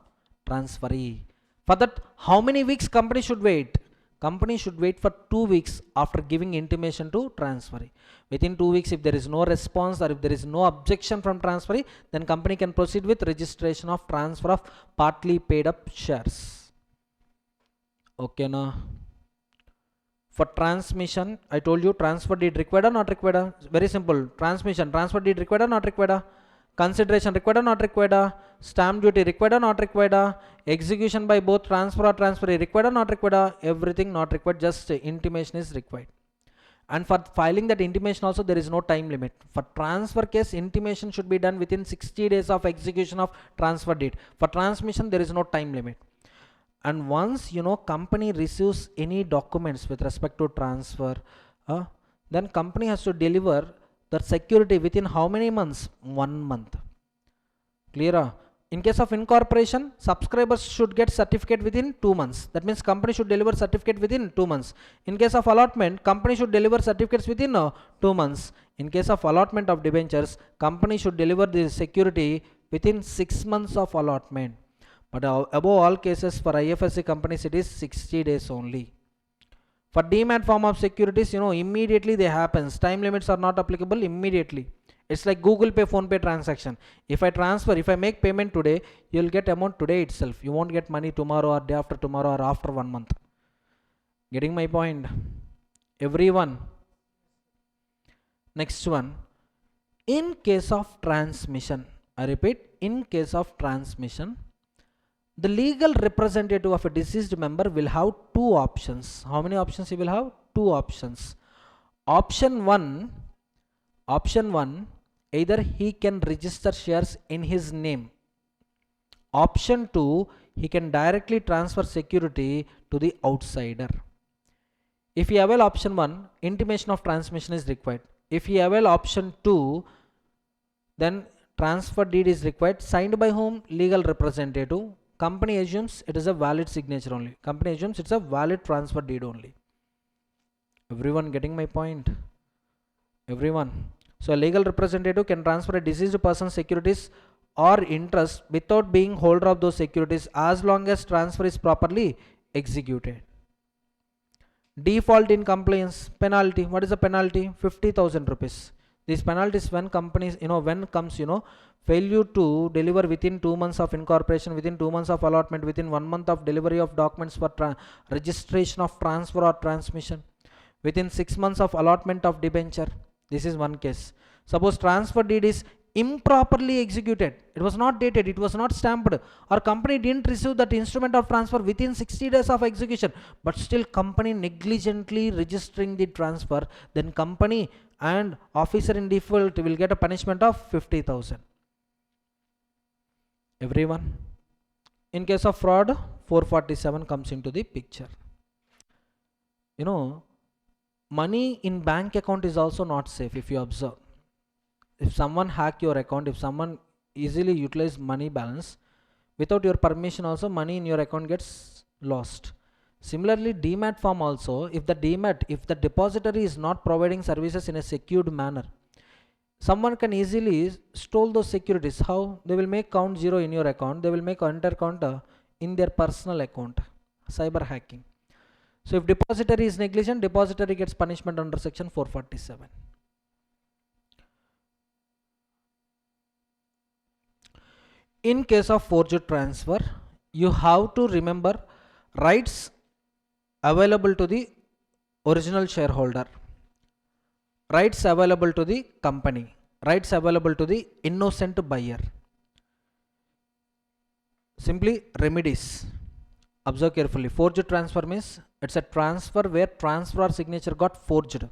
transferee. For that, how many weeks company should wait? Company should wait for 2 weeks after giving intimation to transferee. Within 2 weeks, if there is no response or if there is no objection from transferee, then company can proceed with registration of transfer of partly paid up shares. Okay, now for transmission, I told you transfer deed required or not required? Very simple. Transmission, transfer deed required or not required? Consideration required or not required? Stamp duty required or not required? Execution by both transfer or transferee required or not required? Everything not required, just intimation is required. And for filing that intimation also, there is no time limit. For transfer case, intimation should be done within 60 days of execution of transfer deed. For transmission, there is no time limit. And once company receives any documents with respect to transfer, then company has to deliver the security within how many months? 1 month. Clear? In case of incorporation, subscribers should get certificate within 2 months. That means company should deliver certificate within 2 months. In case of allotment, company should deliver certificates within 2 months. In case of allotment of debentures, company should deliver the security within 6 months of allotment. But above all cases, for IFSC companies, it is 60 days only. For demat form of securities, immediately they happens. Time limits are not applicable immediately. It's like Google Pay, Phone Pay transaction. If I make payment today, you'll get amount today itself. You won't get money tomorrow or day after tomorrow or after 1 month. Getting my point? Everyone. Next one. In case of transmission, I repeat, in case of transmission, the legal representative of a deceased member will have 2 options. How many options he will have? 2 options. Option 1, either he can register shares in his name. Option 2, he can directly transfer security to the outsider. If he avail option 1, intimation of transmission is required. If he avail option 2, then transfer deed is required. Signed by whom? Legal representative. Company assumes it is a valid signature only. Company assumes it's a valid transfer deed only. Everyone getting my point? Everyone. So a legal representative can transfer a deceased person's securities or interest without being holder of those securities as long as transfer is properly executed. Default in compliance, penalty. What is the penalty? 50,000 rupees. These penalties when companies, when comes, failure to deliver within 2 months of incorporation, within 2 months of allotment, within 1 month of delivery of documents for registration of transfer or transmission, within 6 months of allotment of debenture. This is one case. Suppose transfer deed is improperly executed. It was not dated, it was not stamped, or company didn't receive that instrument of transfer within 60 days of execution, but still company negligently registering the transfer, then company and officer in default will get a punishment of 50,000. Everyone. In case of fraud, 447 comes into the picture. Money in bank account is also not safe. If you observe, if someone hack your account, if someone easily utilize money balance without your permission, also money in your account gets lost. Similarly, demat form also, if the depository is not providing services in a secured manner, someone can easily steal those securities. How? They will make count 0 in your account. They will make enter count in their personal account. Cyber hacking. So if depository is negligent, depository gets punishment under section 447. In case of forged transfer, you have to remember rights available to the original shareholder, rights available to the company, rights available to the innocent buyer. Simply remedies. Observe carefully. Forged transfer means it's a transfer where transfer signature got forged.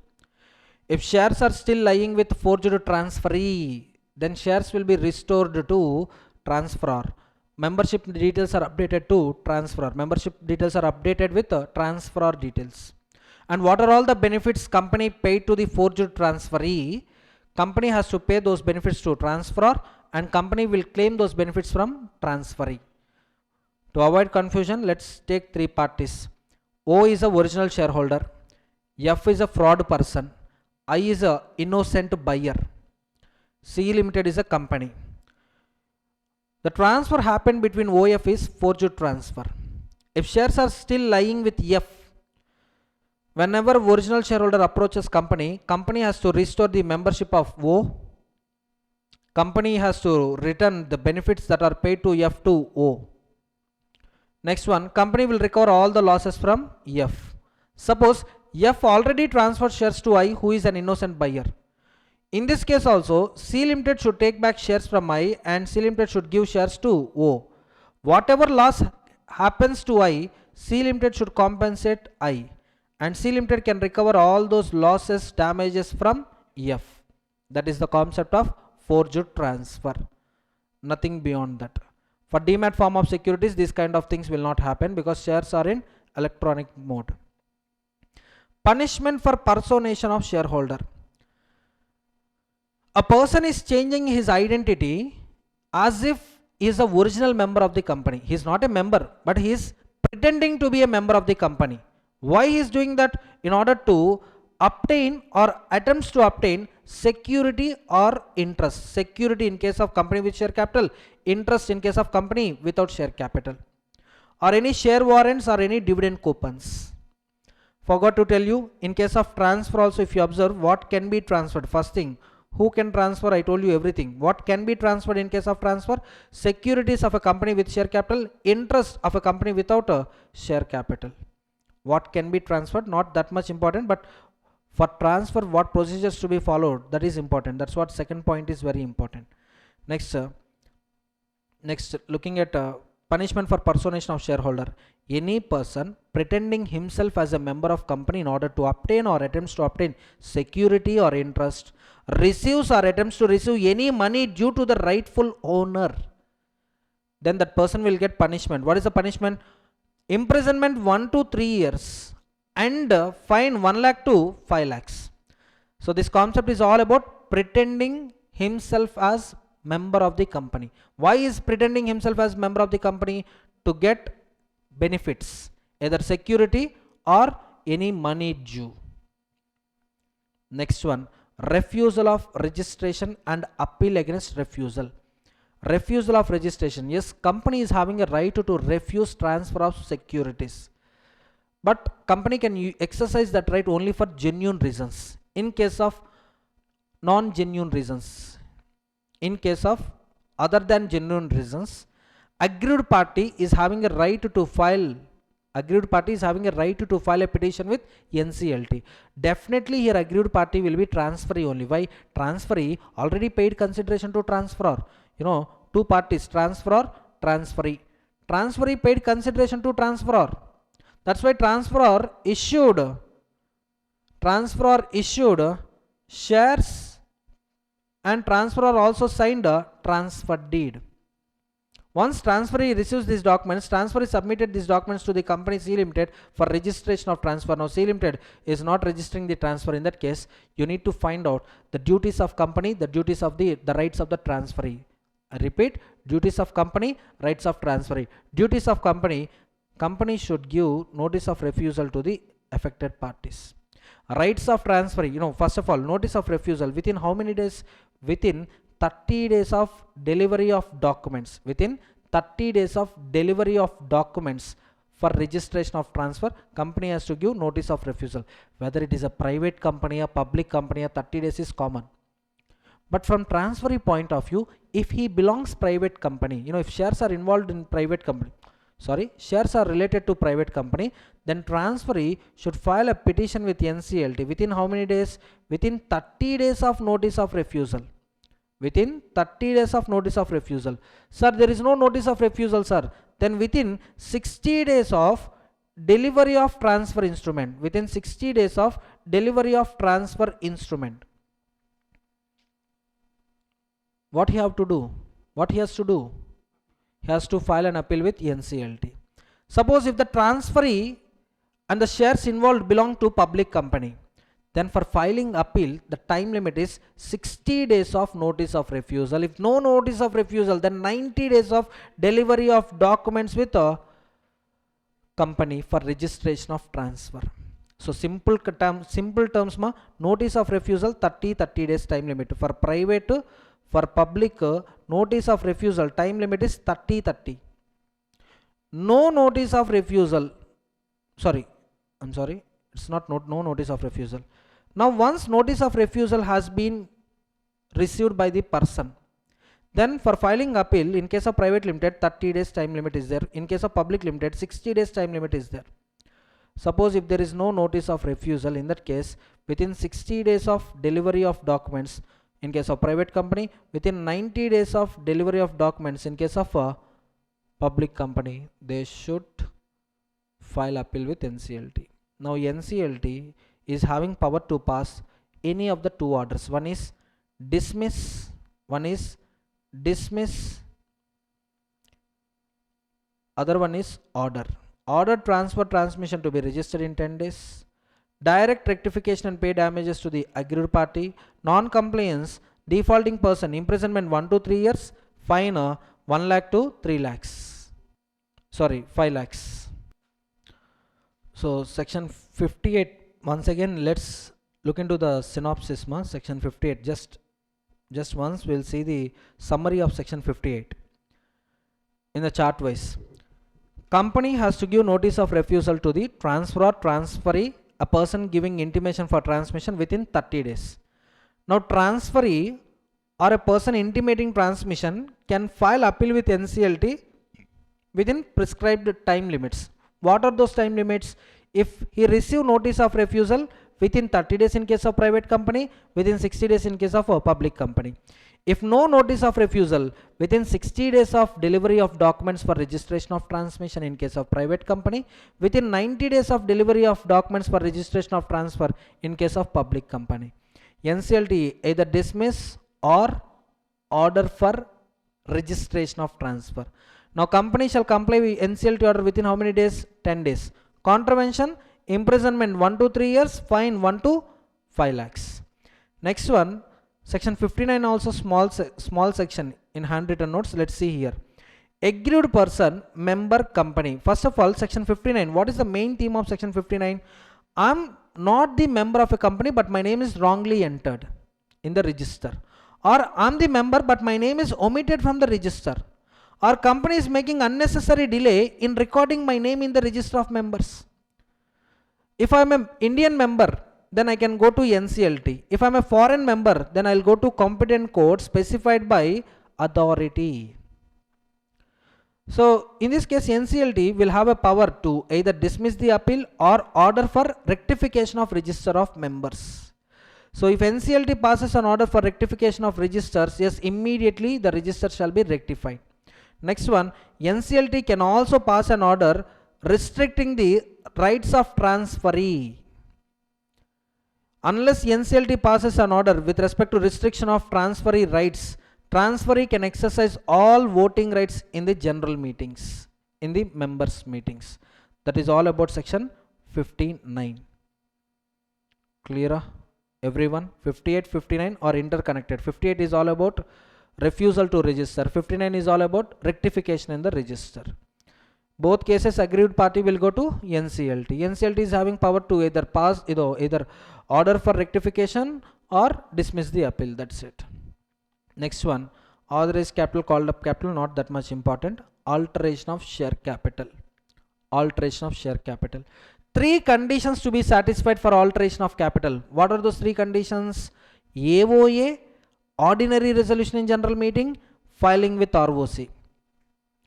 If shares are still lying with forged transferee, then shares will be restored to transferor. Membership details are updated to transferor. Membership details are updated with transferor details. And what are all the benefits company paid to the forged transferee? Company has to pay those benefits to transferor, and company will claim those benefits from transferee. To avoid confusion, let's take 3 parties. O is the original shareholder, F is a fraud person, I is a innocent buyer, C Limited is a company. The transfer happened between OF is forged transfer. If shares are still lying with F, whenever original shareholder approaches company, company has to restore the membership of O. Company has to return the benefits that are paid to F to O. Next one, company will recover all the losses from F. Suppose F already transferred shares to I, who is an innocent buyer. In this case also, C Limited should take back shares from I and C Limited should give shares to O. Whatever loss happens to I, C Limited should compensate I, and C Limited can recover all those losses, damages from F. That is the concept of forged transfer. Nothing beyond that. For demat form of securities, these kind of things will not happen because shares are in electronic mode. Punishment for personation of shareholder. A person is changing his identity as if he is the original member of the company. He is not a member, but he is pretending to be a member of the company. Why he is doing that? In order to obtain or attempts to obtain security or interest. Security in case of company with share capital, interest in case of company without share capital, or any share warrants or any dividend coupons. Forgot to tell you, in case of transfer also, if you observe what can be transferred, first thing, who can transfer? I told you everything. What can be transferred in case of transfer? Securities of a company with share capital, interest of a company without a share capital. What can be transferred? Not that much important, but for transfer, what procedures to be followed, that is important. That's what second point is very important. Next, looking at punishment for personation of shareholder. Any person pretending himself as a member of company in order to obtain or attempts to obtain security or interest, receives or attempts to receive any money due to the rightful owner, then that person will get punishment. What is the punishment? Imprisonment 1 to 3 years and fine 1 lakh to 5 lakhs. So this concept is all about pretending himself as member of the company. Why is pretending himself as member of the company? To get benefits, either security or any money due. Next one, refusal of registration and appeal against refusal. Refusal of registration. Yes, company is having a right to refuse transfer of securities, but company can exercise that right only for genuine reasons. In case of non-genuine reasons, in case of other than genuine reasons, aggrieved party is having a right to file a petition with NCLT. Definitely here aggrieved party will be transferee only. Why? Transferee already paid consideration to transferor. Two parties, transferor, transferee. Transferee paid consideration to transferor. That's why transferor issued shares, and transferor also signed a transfer deed. Once transferee receives these documents, transferee submitted these documents to the company C Limited for registration of transfer. Now C Limited is not registering the transfer. In that case, you need to find out the duties of company, the duties of the rights of the transferee. I repeat, duties of company, rights of transferee. Duties of company, company should give notice of refusal to the affected parties. Rights of transferee, first of all, notice of refusal within how many days? Within 30 days of delivery of documents. Within 30 days of delivery of documents for registration of transfer, company has to give notice of refusal. Whether it is a private company, a public company, 30 days is common. But from transferee point of view, if he belongs private company, if shares are involved in private company, shares are related to private company, then transferee should file a petition with NCLT within how many days? Within 30 days of notice of refusal. Within 30 days of notice of refusal. Sir, there is no notice of refusal, sir. Then within 60 days of delivery of transfer instrument. Within 60 days of delivery of transfer instrument. What he have to do? What he has to do? He has to file an appeal with NCLT. Suppose if the transferee and the shares involved belong to public company, then for filing appeal, the time limit is 60 days of notice of refusal. If no notice of refusal, then 90 days of delivery of documents with a company for registration of transfer. So simple terms ma notice of refusal 30 days time limit. For private, for public, notice of refusal time limit is 30. No notice of refusal, I'm sorry, it's not no notice of refusal. Now once notice of refusal has been received by the person, then for filing appeal, in case of private limited 30 days time limit is there, in case of public limited 60 days time limit is there. Suppose if there is no notice of refusal, in that case within 60 days of delivery of documents in case of private company, within 90 days of delivery of documents in case of a public company, they should file appeal with NCLT. Now NCLT is having power to pass any of the two orders. One is dismiss, other one is order. Order transfer transmission to be registered in 10 days. Direct rectification and pay damages to the aggrieved party. Non-compliance, defaulting person, imprisonment 1 to 3 years, fine 1 lakh to 3 lakhs. Sorry, 5 lakhs. So section 58, once again let's look into the synopsis. Section 58, just once we'll see the summary of section 58 in the chart wise. Company has to give notice of refusal to the transferor, transferee, a person giving intimation for transmission within 30 days. Now transferee or a person intimating transmission can file appeal with NCLT within prescribed time limits. What are those time limits? If he receive notice of refusal within 30 days in case of private company, within 60 days in case of a public company. If no notice of refusal, within 60 days of delivery of documents for registration of transmission in case of private company, within 90 days of delivery of documents for registration of transfer in case of public company. NCLT either dismiss or order for registration of transfer. Now company shall comply with NCLT order within how many days? 10 days. Contravention, imprisonment 1 to 3 years, fine 1 to 5 lakhs. Next one, section 59 also small section in handwritten notes. Let's see here. Aggrieved person, member company. First of all, section 59, what is the main theme of section 59? I'm not the member of a company but my name is wrongly entered in the register, or I'm the member but my name is omitted from the register, or company is making unnecessary delay in recording my name in the register of members. If I'm an Indian member, then I can go to NCLT. If I'm a foreign member, then I'll go to competent court specified by authority. So in this case, NCLT will have a power to either dismiss the appeal or order for rectification of register of members. So if NCLT passes an order for rectification of registers, yes, immediately the register shall be rectified. Next one, NCLT can also pass an order restricting the rights of transferee. Unless NCLT passes an order with respect to restriction of transferee rights, transferee can exercise all voting rights in the general meetings, in the members meetings. That is all about section 59. Clear everyone? 58, 59 are interconnected. 58 is all about refusal to register. 59 is all about rectification in the register. Both cases aggrieved party will go to NCLT. NCLT is having power to either pass, either order for rectification or dismiss the appeal. That's it. Next one, authorized capital, called up capital, not that much important. Alteration of share capital. Alteration of share capital. 3 conditions to be satisfied for alteration of capital. What are those 3 conditions? AOA, ordinary resolution in general meeting, filing with ROC.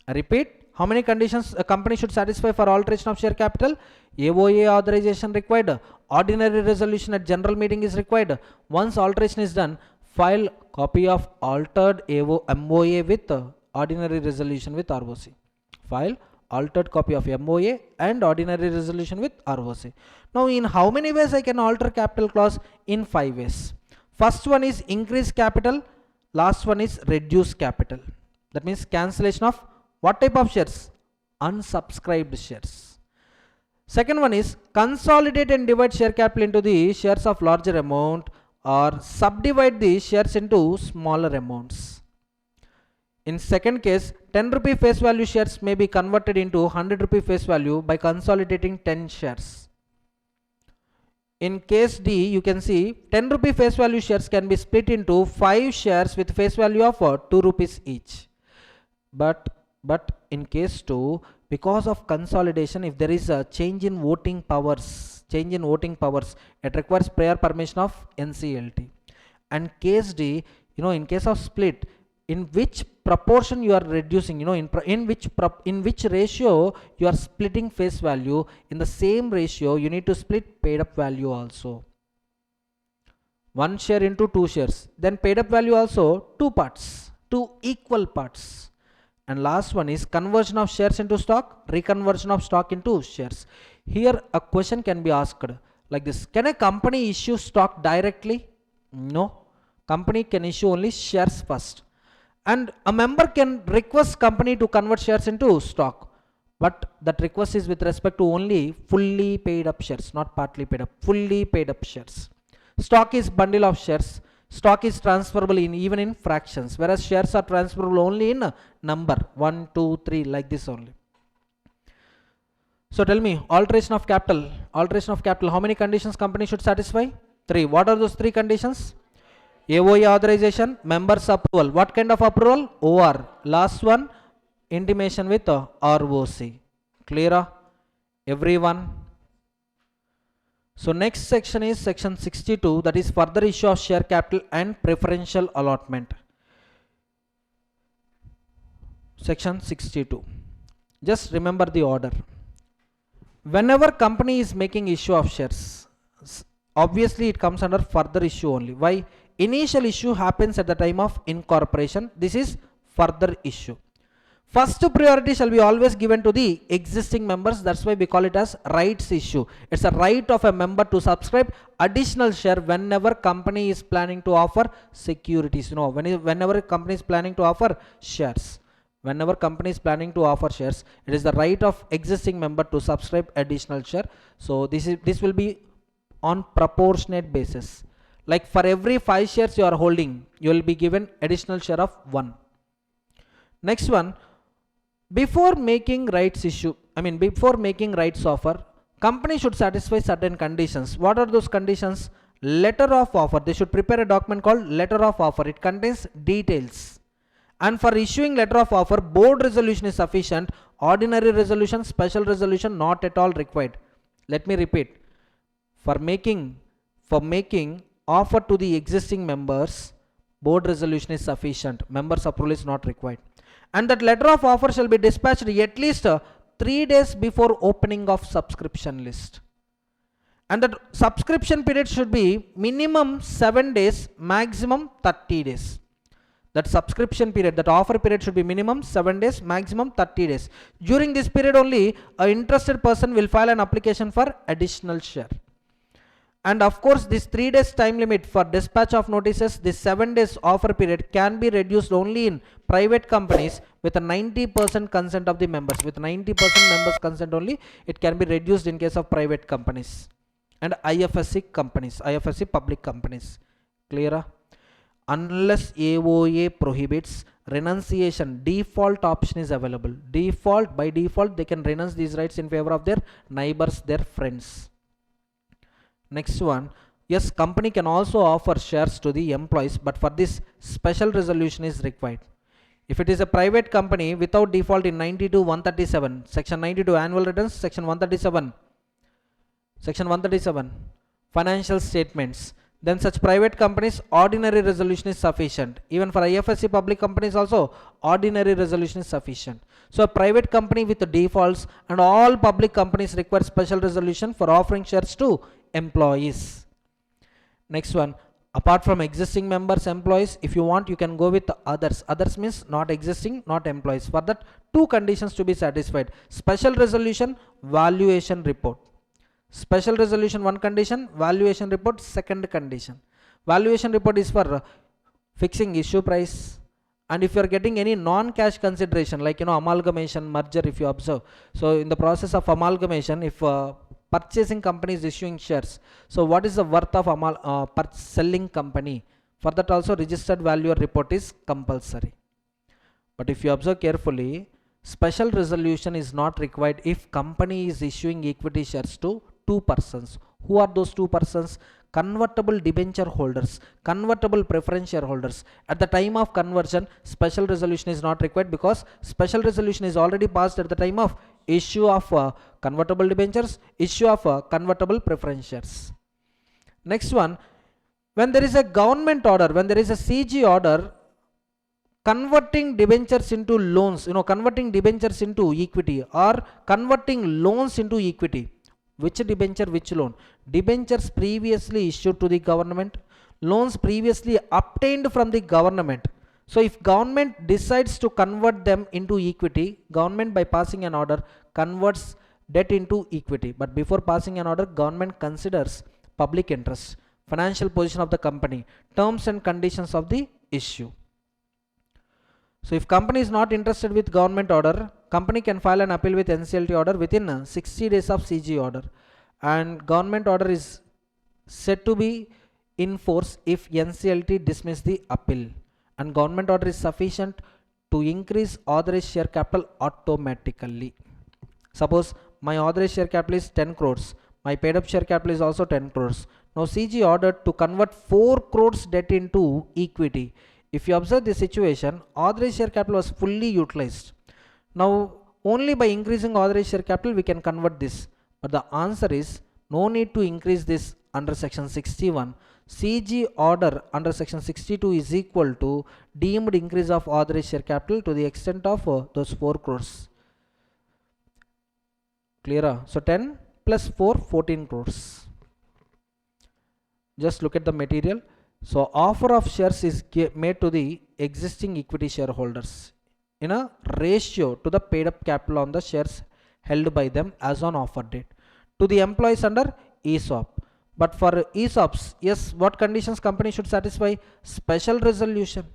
I repeat, how many conditions a company should satisfy for alteration of share capital? AOA authorization required, ordinary resolution at general meeting is required. Once alteration is done, file copy of altered MOA with ordinary resolution with ROC. File altered copy of MOA and ordinary resolution with ROC. Now in how many ways I can alter capital clause? In 5 ways. First one is increase capital, last one is reduce capital. That means cancellation of what type of shares? Unsubscribed shares. Second one is consolidate and divide share capital into the shares of larger amount or subdivide the shares into smaller amounts. In second case, 10 rupee face value shares may be converted into 100 rupee face value by consolidating 10 shares. in case D, you can see 10 rupee face value shares can be split into 5 shares with face value of 2 rupees each. But in case 2, because of consolidation, if there is a change in voting powers, it requires prior permission of NCLT. And case D, in case of split, in which proportion you are reducing, in which ratio you are splitting face value, in the same ratio you need to split paid up value also. 1 share into 2 shares, then paid up value also 2 parts, 2 equal parts. And last one is conversion of shares into stock, reconversion of stock into shares. Here a question can be asked like this: can a company issue stock directly? No, company can issue only shares first, and a member can request company to convert shares into stock, but that request is with respect to only fully paid up shares, not partly paid up, fully paid up shares. Stock is bundle of shares. Stock is transferable even in fractions, whereas shares are transferable only in number 1, 2, 3, like this only. So tell me, alteration of capital, how many conditions company should satisfy? 3. What are those 3 conditions? AOA authorization, members approval. What kind of approval? OR. Last one, intimation with ROC. Clear, everyone? So next section is section 62, that is further issue of share capital and preferential allotment. Section 62. Just remember the order. Whenever company is making issue of shares, obviously it comes under further issue only. Why? Initial issue happens at the time of incorporation. This is further issue. First priority shall be always given to the existing members. That's why we call it as rights issue. It's a right of a member to subscribe additional share whenever company is planning to offer securities. Whenever company is planning to offer shares, it is the right of existing member to subscribe additional share. So this will be on proportionate basis. Like for every 5 shares you are holding, you will be given additional share of 1. Next one, before making rights offer, company should satisfy certain conditions. What are those conditions? Letter of offer. They should prepare a document called letter of offer. It contains details. And for issuing letter of offer, board resolution is sufficient. Ordinary resolution, special resolution, not at all required. Let me repeat. For making offer to the existing members, board resolution is sufficient. Members' approval is not required. And that letter of offer shall be dispatched at least 3 days before opening of subscription list. And that subscription period should be minimum 7 days, maximum 30 days. That subscription period, that offer period should be minimum 7 days, maximum 30 days. During this period only, an interested person will file an application for additional share. And of course, this 3 days time limit for dispatch of notices, this 7 days offer period can be reduced only in private companies with a 90% consent of the members. With 90% members consent only, it can be reduced in case of private companies and IFSC companies, IFSC public companies. Clear? Unless AOA prohibits, renunciation default option is available. By default, they can renounce these rights in favor of their neighbors, their friends. Next one, yes, company can also offer shares to the employees, but for this special resolution is required. If it is a private company without default in 92-137, section 92 annual returns, section 137 financial statements, then such private companies ordinary resolution is sufficient. Even for IFSC public companies also ordinary resolution is sufficient. So a private company with the defaults and all public companies require special resolution for offering shares to employees. Next one, apart from existing members, employees, if you want you can go with others. Others means not existing, not employees. For that, 2 conditions to be satisfied: special resolution, valuation report. Special resolution 1 condition, valuation report 2nd condition. Valuation report is for fixing issue price, and if you are getting any non-cash consideration like amalgamation, merger, if you observe, so in the process of amalgamation, if purchasing company is issuing shares, so what is the worth of selling company? For that also registered valuer report is compulsory. But if you observe carefully, special resolution is not required if company is issuing equity shares to 2 persons. Who are those two persons? Convertible debenture holders, convertible preference shareholders. At the time of conversion, special resolution is not required because special resolution is already passed at the time of issue of convertible debentures, issue of convertible preference shares. Next one, when there is a government order, when there is a CG order converting debentures into loans, converting debentures into equity or converting loans into equity. Which debenture, which loan? Debentures previously issued to the government, loans previously obtained from the government. So if government decides to convert them into equity, government by passing an order converts debt into equity. But before passing an order, government considers public interest, financial position of the company, terms and conditions of the issue. So if company is not interested with government order, company can file an appeal with NCLT order within 60 days of CG order, and government order is said to be in force if NCLT dismiss the appeal, and government order is sufficient to increase authorized share capital automatically. Suppose my authorized share capital is 10 crores, my paid up share capital is also 10 crores. Now CG ordered to convert 4 crores debt into equity. If you observe this situation, authorized share capital was fully utilized. Now only by increasing authorized share capital we can convert this. But the answer is no need to increase this under section 61. CG order under section 62 is equal to deemed increase of authorized share capital to the extent of those 4 crores. Clear? So 10 plus 4, 14 crores. Just look at the material. So offer of shares is made to the existing equity shareholders in a ratio to the paid up capital on the shares held by them as on offer date. To the employees under ESOP. But for ESOPs, yes, what conditions company should satisfy? Special resolution.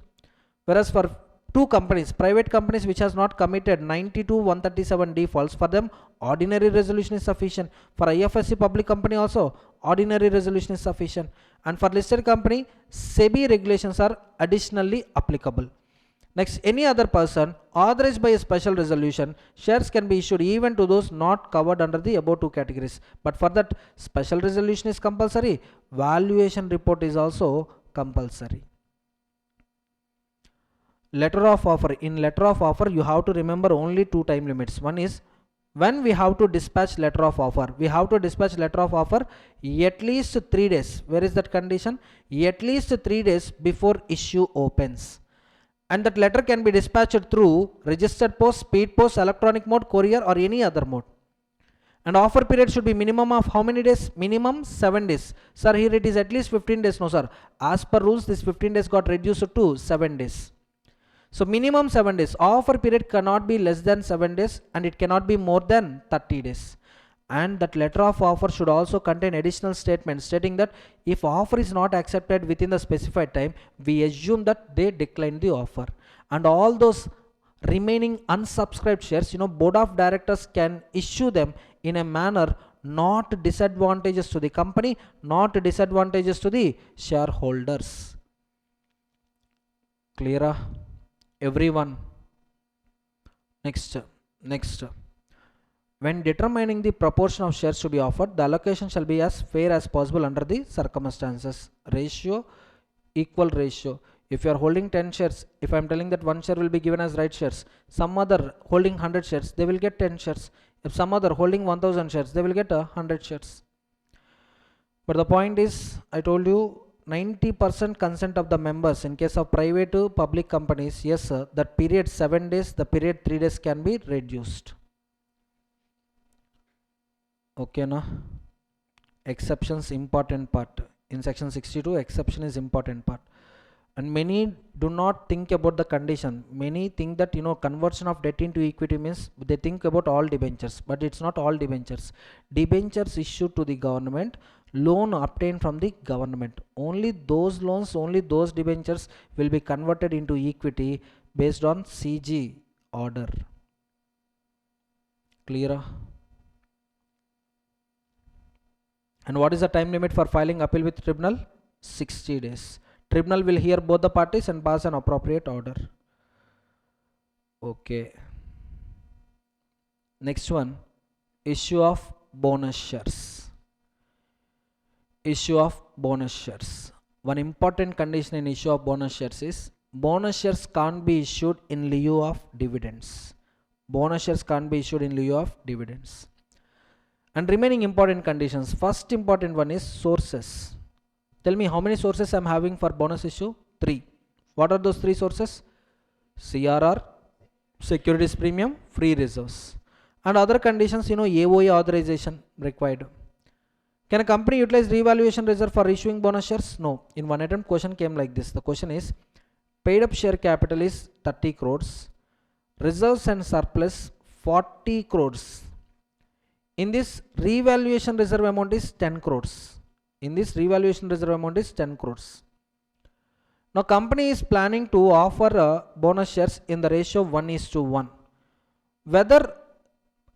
Whereas for two companies, private companies which has not committed 92-137 defaults, for them ordinary resolution is sufficient. For IFSC public company also ordinary resolution is sufficient, and for listed company SEBI regulations are additionally applicable. Next, any other person authorized by a special resolution, shares can be issued even to those not covered under the above two categories, but for that special resolution is compulsory, valuation report is also compulsory. Letter of offer. In letter of offer you have to remember only two time limits. One is when we have to dispatch letter of offer. We have to dispatch letter of offer at least 3 days. Where is that condition? At least 3 days before issue opens. And that letter can be dispatched through registered post, speed post, electronic mode, courier or any other mode. And offer period should be minimum of how many days? Minimum 7 days. Sir, here it is at least 15 days. No sir, as per rules this 15 days got reduced to 7 days. So minimum 7 days. Offer period cannot be less than 7 days and it cannot be more than 30 days. And that letter of offer should also contain additional statements stating that if offer is not accepted within the specified time, we assume that they declined the offer. And all those remaining unsubscribed shares, board of directors can issue them in a manner not disadvantageous to the company, not disadvantageous to the shareholders. Clear? Everyone. Next. When determining the proportion of shares to be offered, the allocation shall be as fair as possible under the circumstances. Ratio, equal ratio. If you are holding 10 shares, if I am telling that one share will be given as right shares, some other holding 100 shares, they will get 10 shares. If some other holding 1000 shares, they will get 100 shares. But the point is, I told you 90% consent of the members in case of private to public companies. Yes sir, that period 7 days, the period 3 days can be reduced. Okay na? Exceptions important part. In section 62 exception is important part. And many do not think about the condition. Many think that conversion of debt into equity means they think about all debentures, but it's not all debentures. Debentures issued to the government, loan obtained from the government, only those loans, only those debentures will be converted into equity based on CG order. Clear? And what is the time limit for filing appeal with tribunal? 60 days. Tribunal will hear both the parties and pass an appropriate order. Okay. Next one, issue of bonus shares. issue of bonus shares. One important condition in issue of bonus shares is bonus shares can't be issued in lieu of dividends. Bonus shares can't be issued in lieu of dividends. And remaining important conditions, first important one is sources. Tell me how many sources I'm having for bonus issue? 3. What are those 3 sources? CRR, securities premium, free reserves. And other conditions, AOA authorization required. Can a company utilize revaluation reserve for issuing bonus shares? No. In one attempt, question came like this. The question is, paid up share capital is 30 crores, reserves and surplus 40 crores. In this revaluation reserve amount is 10 crores. In this revaluation reserve amount is 10 crores. Now company is planning to offer bonus shares in the ratio 1:1. Whether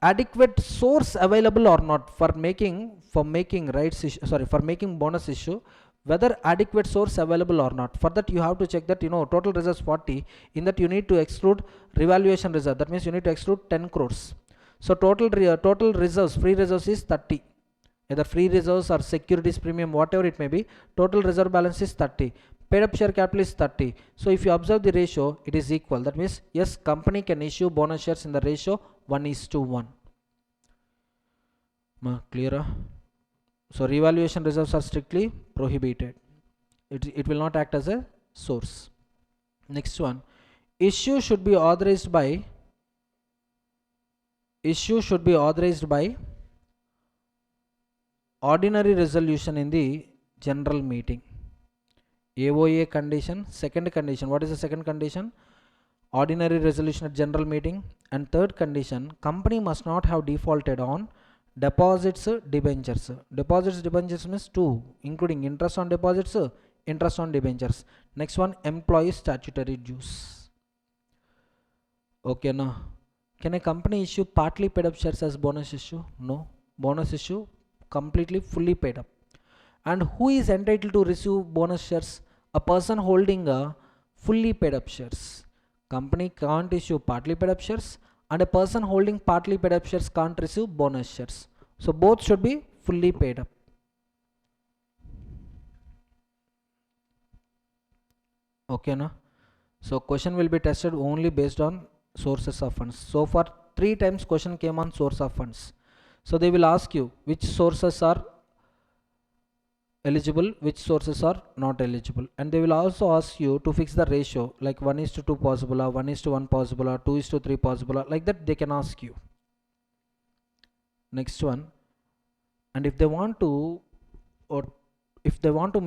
adequate source available or not for making bonus issue, whether adequate source available or not, for that you have to check that total reserves 40, in that you need to exclude revaluation reserve, that means you need to exclude 10 crores. So total reserves, free reserves is 30, either free reserves or securities premium, whatever it may be, total reserve balance is 30, paid up share capital is 30. So if you observe the ratio, it is equal, that means yes, company can issue bonus shares in the ratio 1:1. Clear? So revaluation reserves are strictly prohibited. It will not act as a source. Next one, issue should be authorized by ordinary resolution in the general meeting. AOA condition. Second condition, what is the second condition? Ordinary resolution at general meeting. And third condition, company must not have defaulted on deposits, debentures. Deposits, debentures means 2, including interest on deposits, interest on debentures. Next one, employee statutory dues. Okay, now can a company issue partly paid up shares as bonus issue? No. Bonus issue completely fully paid up. And who is entitled to receive bonus shares? A person holding a fully paid up shares. Company can't issue partly paid up shares, and a person holding partly paid up shares can't receive bonus shares. So both should be fully paid up. Okay, na? So question will be tested only based on sources of funds. So far 3 times question came on source of funds. So they will ask you which sources are eligible, which sources are not eligible, and they will also ask you to fix the ratio, like 1:2 possible or 1:1 possible or 2:3 possible, or like that they can ask you. Next one, and if they want to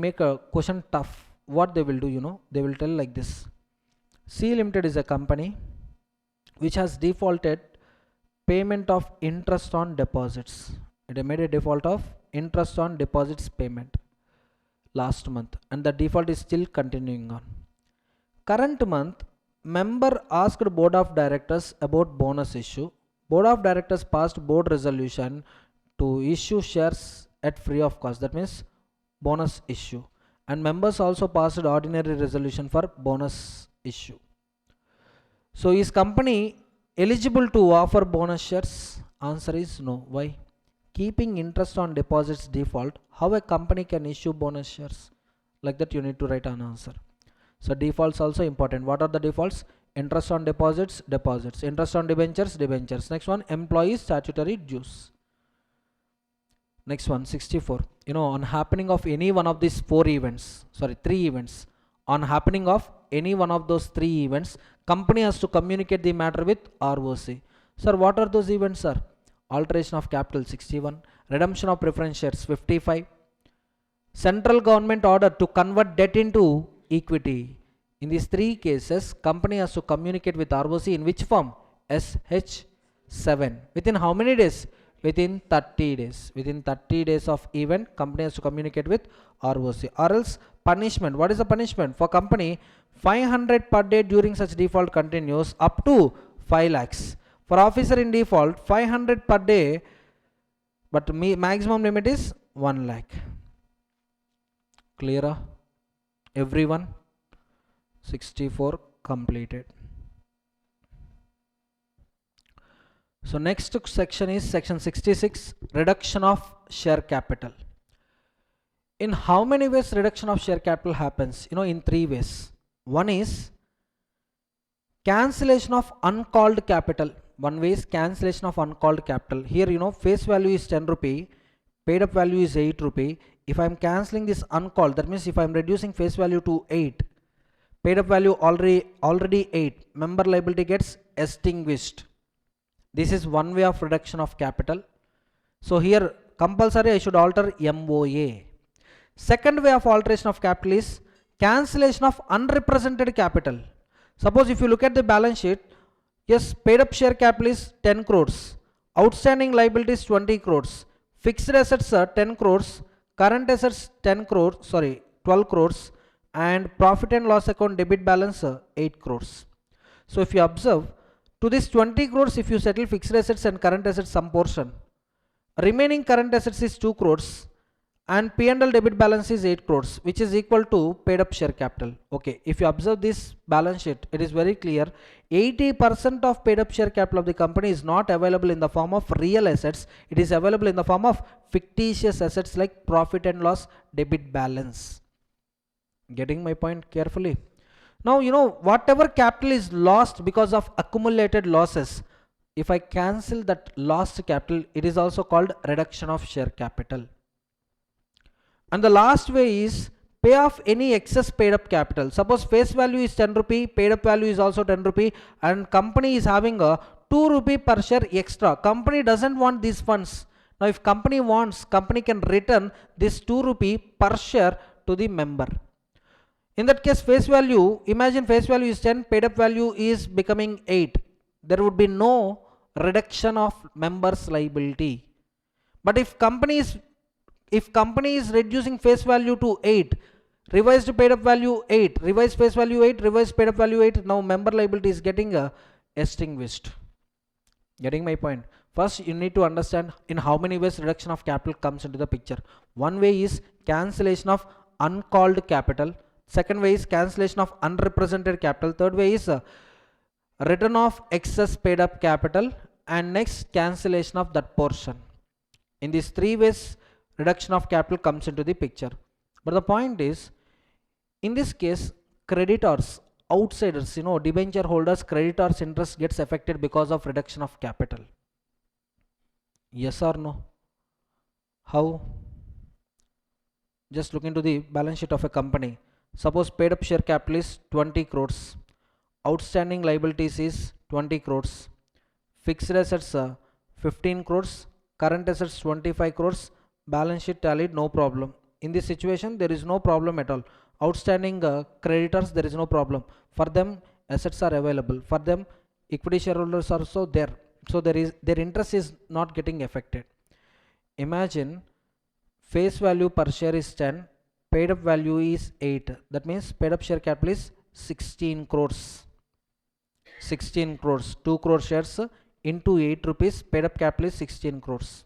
make a question tough, what they will do, they will tell like this: C Limited is a company which has defaulted payment of interest on deposits. It made a default of interest on deposits payment last month, and the default is still continuing on. Current month, member asked board of directors about bonus issue. Board of directors passed board resolution to issue shares at free of cost, that means bonus issue, and members also passed ordinary resolution for bonus issue. So is company eligible to offer bonus shares? Answer is no. Why? Keeping interest on deposits default, how a company can issue bonus shares? Like that you need to write an answer. So defaults also important. What are the defaults? Interest on deposits, deposits. Interest on debentures, debentures. Next one, employee statutory dues. Next one, 64. On happening of any one of these 3 events, on happening of any one of those 3 events, company has to communicate the matter with ROC. Sir, what are those events, sir? Alteration of capital 61, redemption of preference shares 55, central government order to convert debt into equity. In these 3 cases, company has to communicate with ROC in which form? SH7. Within how many days? Within 30 days. Within 30 days of event, company has to communicate with ROC. Or else punishment. What is the punishment? For company, 500 per day during such default continues up to 5 lakhs. For officer in default, 500 per day, but maximum limit is 1 lakh. Clear? Everyone? 64 completed. So next section is section 66, reduction of share capital. In how many ways reduction of share capital happens? In three ways. One is cancellation of uncalled capital. One way is cancellation of uncalled capital. Here, face value is 10 rupee, paid up value is 8 rupee. If I am cancelling this uncalled, that means if I am reducing face value to 8, paid up value already 8, member liability gets extinguished. This is one way of reduction of capital. So here compulsory I should alter MOA. Second way of alteration of capital is cancellation of unrepresented capital. Suppose if you look at the balance sheet, yes, paid up share capital is 10 crores, outstanding liabilities 20 crores, fixed assets are 10 crores, current assets 12 crores, and profit and loss account debit balance 8 crores. So if you observe, to this 20 crores, if you settle fixed assets and current assets some portion, remaining current assets is 2 crores and P&L debit balance is 8 crores, which is equal to paid up share capital. Okay, if you observe this balance sheet, it is very clear. 80% of paid up share capital of the company is not available in the form of real assets. It is available in the form of fictitious assets like profit and loss debit balance. Getting my point carefully? Now, whatever capital is lost because of accumulated losses, if I cancel that lost capital, it is also called reduction of share capital. And the last way is pay off any excess paid up capital. Suppose face value is 10 rupee, paid up value is also 10 rupee, and company is having a 2 rupee per share extra. Company doesn't want these funds. Now if company wants, company can return this 2 rupee per share to the member. In that case, face value, imagine face value is 10, paid up value is becoming 8. There would be no reduction of members liability. But if company is reducing face value to 8, revised paid up value 8, revised face value 8, revised paid up value 8, now member liability is getting extinguished. Getting my point? First you need to understand in how many ways reduction of capital comes into the picture. One way is cancellation of uncalled capital. Second way is cancellation of unrepresented capital. Third way is return of excess paid up capital, and next cancellation of that portion. In these three ways reduction of capital comes into the picture. But the point is, in this case, creditors, outsiders, debenture holders, creditors' interest gets affected because of reduction of capital. Yes or no? How? Just look into the balance sheet of a company. Suppose paid up share capital is 20 crores, outstanding liabilities is 20 crores, fixed assets 15 crores, current assets 25 crores, balance sheet tallied, no problem. In this situation there is no problem at all. Outstanding creditors, there is no problem. For them assets are available. For them equity shareholders are also there. So their interest is not getting affected. Imagine face value per share is 10, paid up value is 8. That means paid up share capital is 16 crores. 16 crores, 2 crore shares into 8 rupees, paid up capital is 16 crores.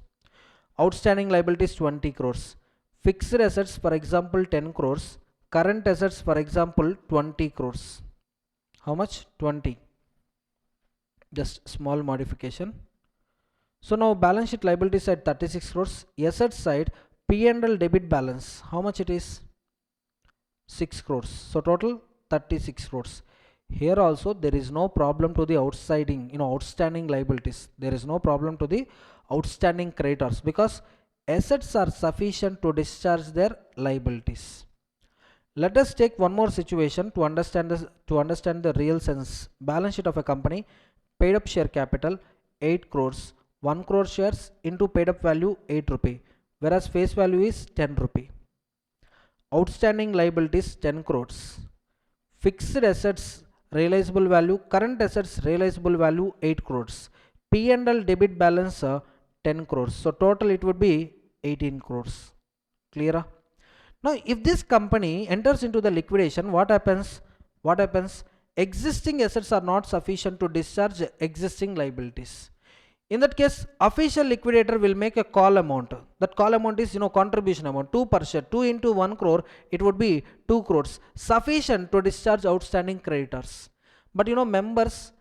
Outstanding liabilities 20 crores. Fixed assets, for example, 10 crores. Current assets, for example, 20 crores. How much? 20. Just small modification. So now balance sheet liability side 36 crores. Asset side P&L debit balance. How much it is? 6 crores. So total 36 crores. Here also there is no problem to the outstanding liabilities. There is no problem to the outstanding creditors because assets are sufficient to discharge their liabilities. Let us take one more situation to understand the real sense. Balance sheet of a company, paid up share capital 8 crores, 1 crore shares into paid up value 8 rupee, whereas face value is 10 rupee. Outstanding liabilities 10 crores. Fixed assets realizable value, current assets realizable value 8 crores. P&L debit balance 10 crores. So total it would be 18 crores. Clear? Now if this company enters into the liquidation, what happens? Existing assets are not sufficient to discharge existing liabilities. In that case, official liquidator will make a call amount. That call amount is contribution amount 2 per share. 2 into 1 crore, it would be 2 crores, sufficient to discharge outstanding creditors. But members,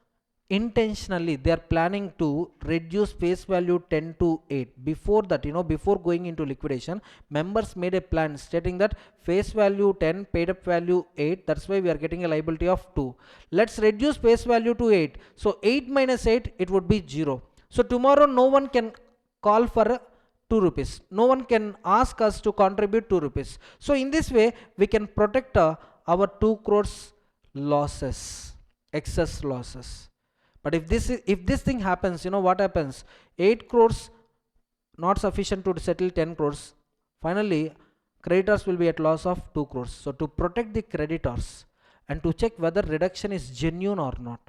intentionally they are planning to reduce face value 10 to 8. Before that, before going into liquidation, members made a plan stating that face value 10, paid up value 8, that's why we are getting a liability of 2. Let's reduce face value to 8. So 8 minus 8, it would be 0. So tomorrow no one can call for 2 rupees. No one can ask us to contribute 2 rupees. So in this way, we can protect our 2 crores losses, excess losses. But if this thing happens, what happens? 8 crores not sufficient to settle 10 crores. Finally, creditors will be at loss of 2 crores. So to protect the creditors and to check whether reduction is genuine or not,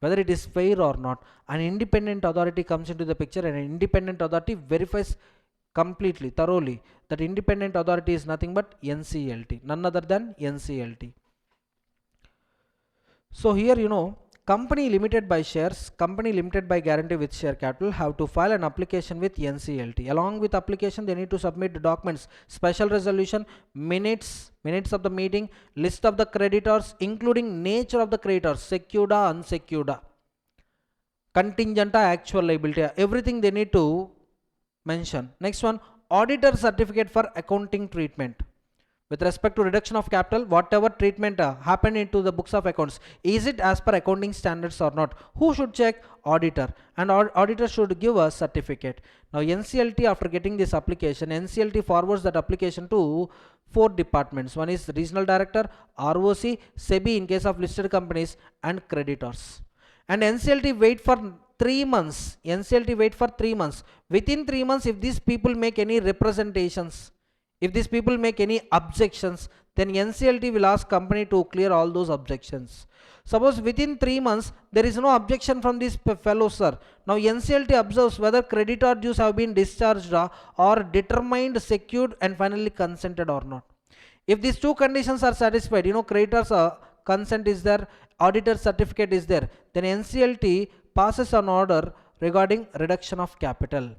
whether it is fair or not, an independent authority comes into the picture, and an independent authority verifies completely, thoroughly. That independent authority is nothing but NCLT, none other than NCLT. So here, company limited by shares, company limited by guarantee with share capital have to file an application with NCLT. Along with application, they need to submit the documents, special resolution, minutes of the meeting, list of the creditors, including nature of the creditors, secured, unsecured, contingent, actual liability, everything they need to mention. Next one, auditor certificate for accounting treatment. With respect to reduction of capital, whatever treatment happened into the books of accounts, is it as per accounting standards or not? Who should check? Auditor. And auditor should give a certificate. Now NCLT, after getting this application, NCLT forwards that application to 4 departments. One is regional director, ROC, SEBI in case of listed companies, and creditors. And NCLT wait for 3 months. NCLT wait for 3 months. Within 3 months, if these people make any representations, if these people make any objections, then NCLT will ask company to clear all those objections. Suppose within 3 months there is no objection from this fellow sir. Now NCLT observes whether creditor dues have been discharged or determined, secured, and finally consented or not. If these 2 conditions are satisfied, creditors consent is there, auditor certificate is there, then NCLT passes an order regarding reduction of capital.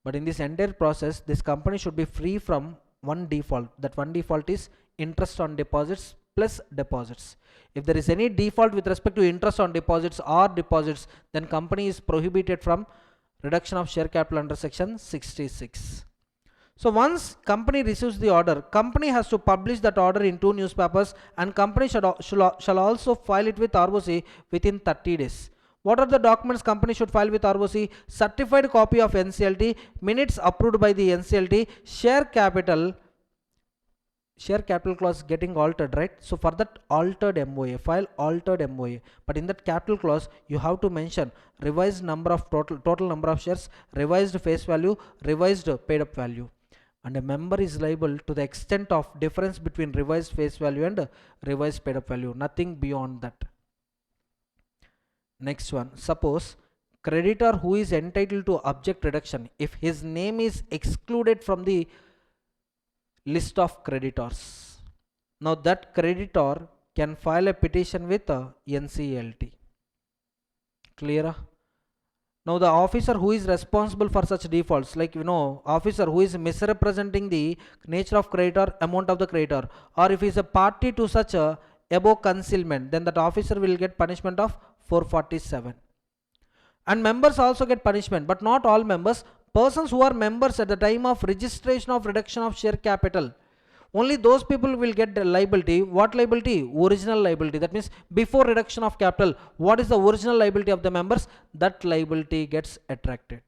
But in this entire process, this company should be free from one default. That one default is interest on deposits plus deposits. If there is any default with respect to interest on deposits or deposits, then company is prohibited from reduction of share capital under section 66. So once company receives the order, company has to publish that order in 2 newspapers, and company shall also file it with ROC within 30 days. What are the documents company should file with ROC? Certified copy of NCLT, minutes approved by the NCLT, share capital clause getting altered, right? So for that, altered MOA, file altered MOA. But in that capital clause, you have to mention revised number of total number of shares, revised face value, revised paid up value. And a member is liable to the extent of difference between revised face value and revised paid up value, nothing beyond that. Next one, suppose creditor who is entitled to object reduction, if his name is excluded from the list of creditors, now that creditor can file a petition with NCLT. Clear? Now the officer who is responsible for such defaults, like officer who is misrepresenting the nature of creditor, amount of the creditor, or if he is a party to such a above concealment, then that officer will get punishment of 447. And members also get punishment, but not all members. Persons who are members at the time of registration of reduction of share capital, only those people will get the liability. What liability? Original liability. That means before reduction of capital, what is the original liability of the members? That liability gets attracted.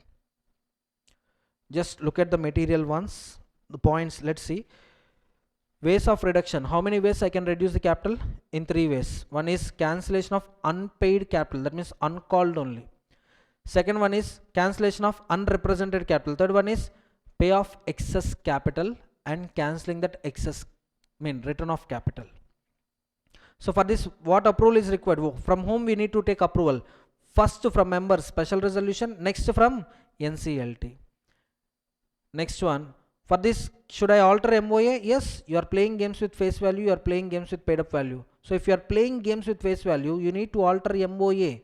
Just look at the material ones, the points. Let's see. Ways of reduction. How many ways I can reduce the capital? In 3 ways. One is cancellation of unpaid capital, that means uncalled only. Second one is cancellation of unrepresented capital. Third one is pay off excess capital and cancelling that excess, return of capital. So for this, what approval is required? From whom we need to take approval? First from members, special resolution. Next from NCLT. Next one, for this, should I alter MOA? Yes, you are playing games with face value, you are playing games with paid up value. So if you are playing games with face value, you need to alter MOA.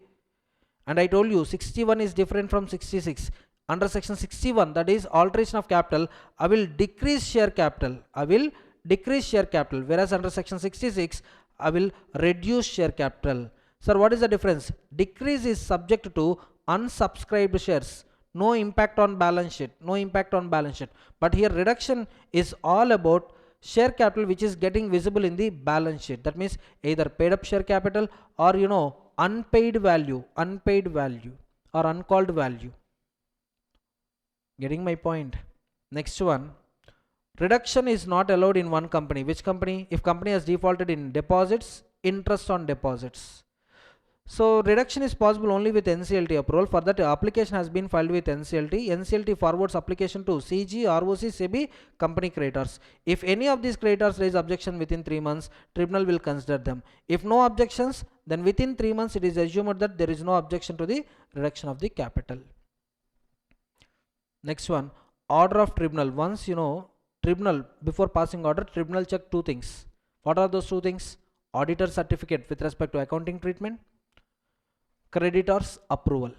And I told you 61 is different from 66. Under section 61, that is alteration of capital, I will decrease share capital. Whereas under section 66, I will reduce share capital. Sir, what is the difference? Decrease is subject to unsubscribed shares. No impact on balance sheet. No impact on balance sheet. But here reduction is all about share capital which is getting visible in the balance sheet. That means either paid up share capital or unpaid value or uncalled value. Getting my point? Next one. Reduction is not allowed in one company. Which company? If company has defaulted in deposits, interest on deposits. So reduction is possible only with NCLT approval. For that, application has been filed with NCLT. NCLT forwards application to CG, ROC, SEBI, company creditors. If any of these creditors raise objection within 3 months, tribunal will consider them. If no objections, then within 3 months it is assumed that there is no objection to the reduction of the capital. Next one, order of tribunal. Once tribunal, before passing order, tribunal check 2 things. What are those 2 things? Auditor certificate with respect to accounting treatment, creditors approval.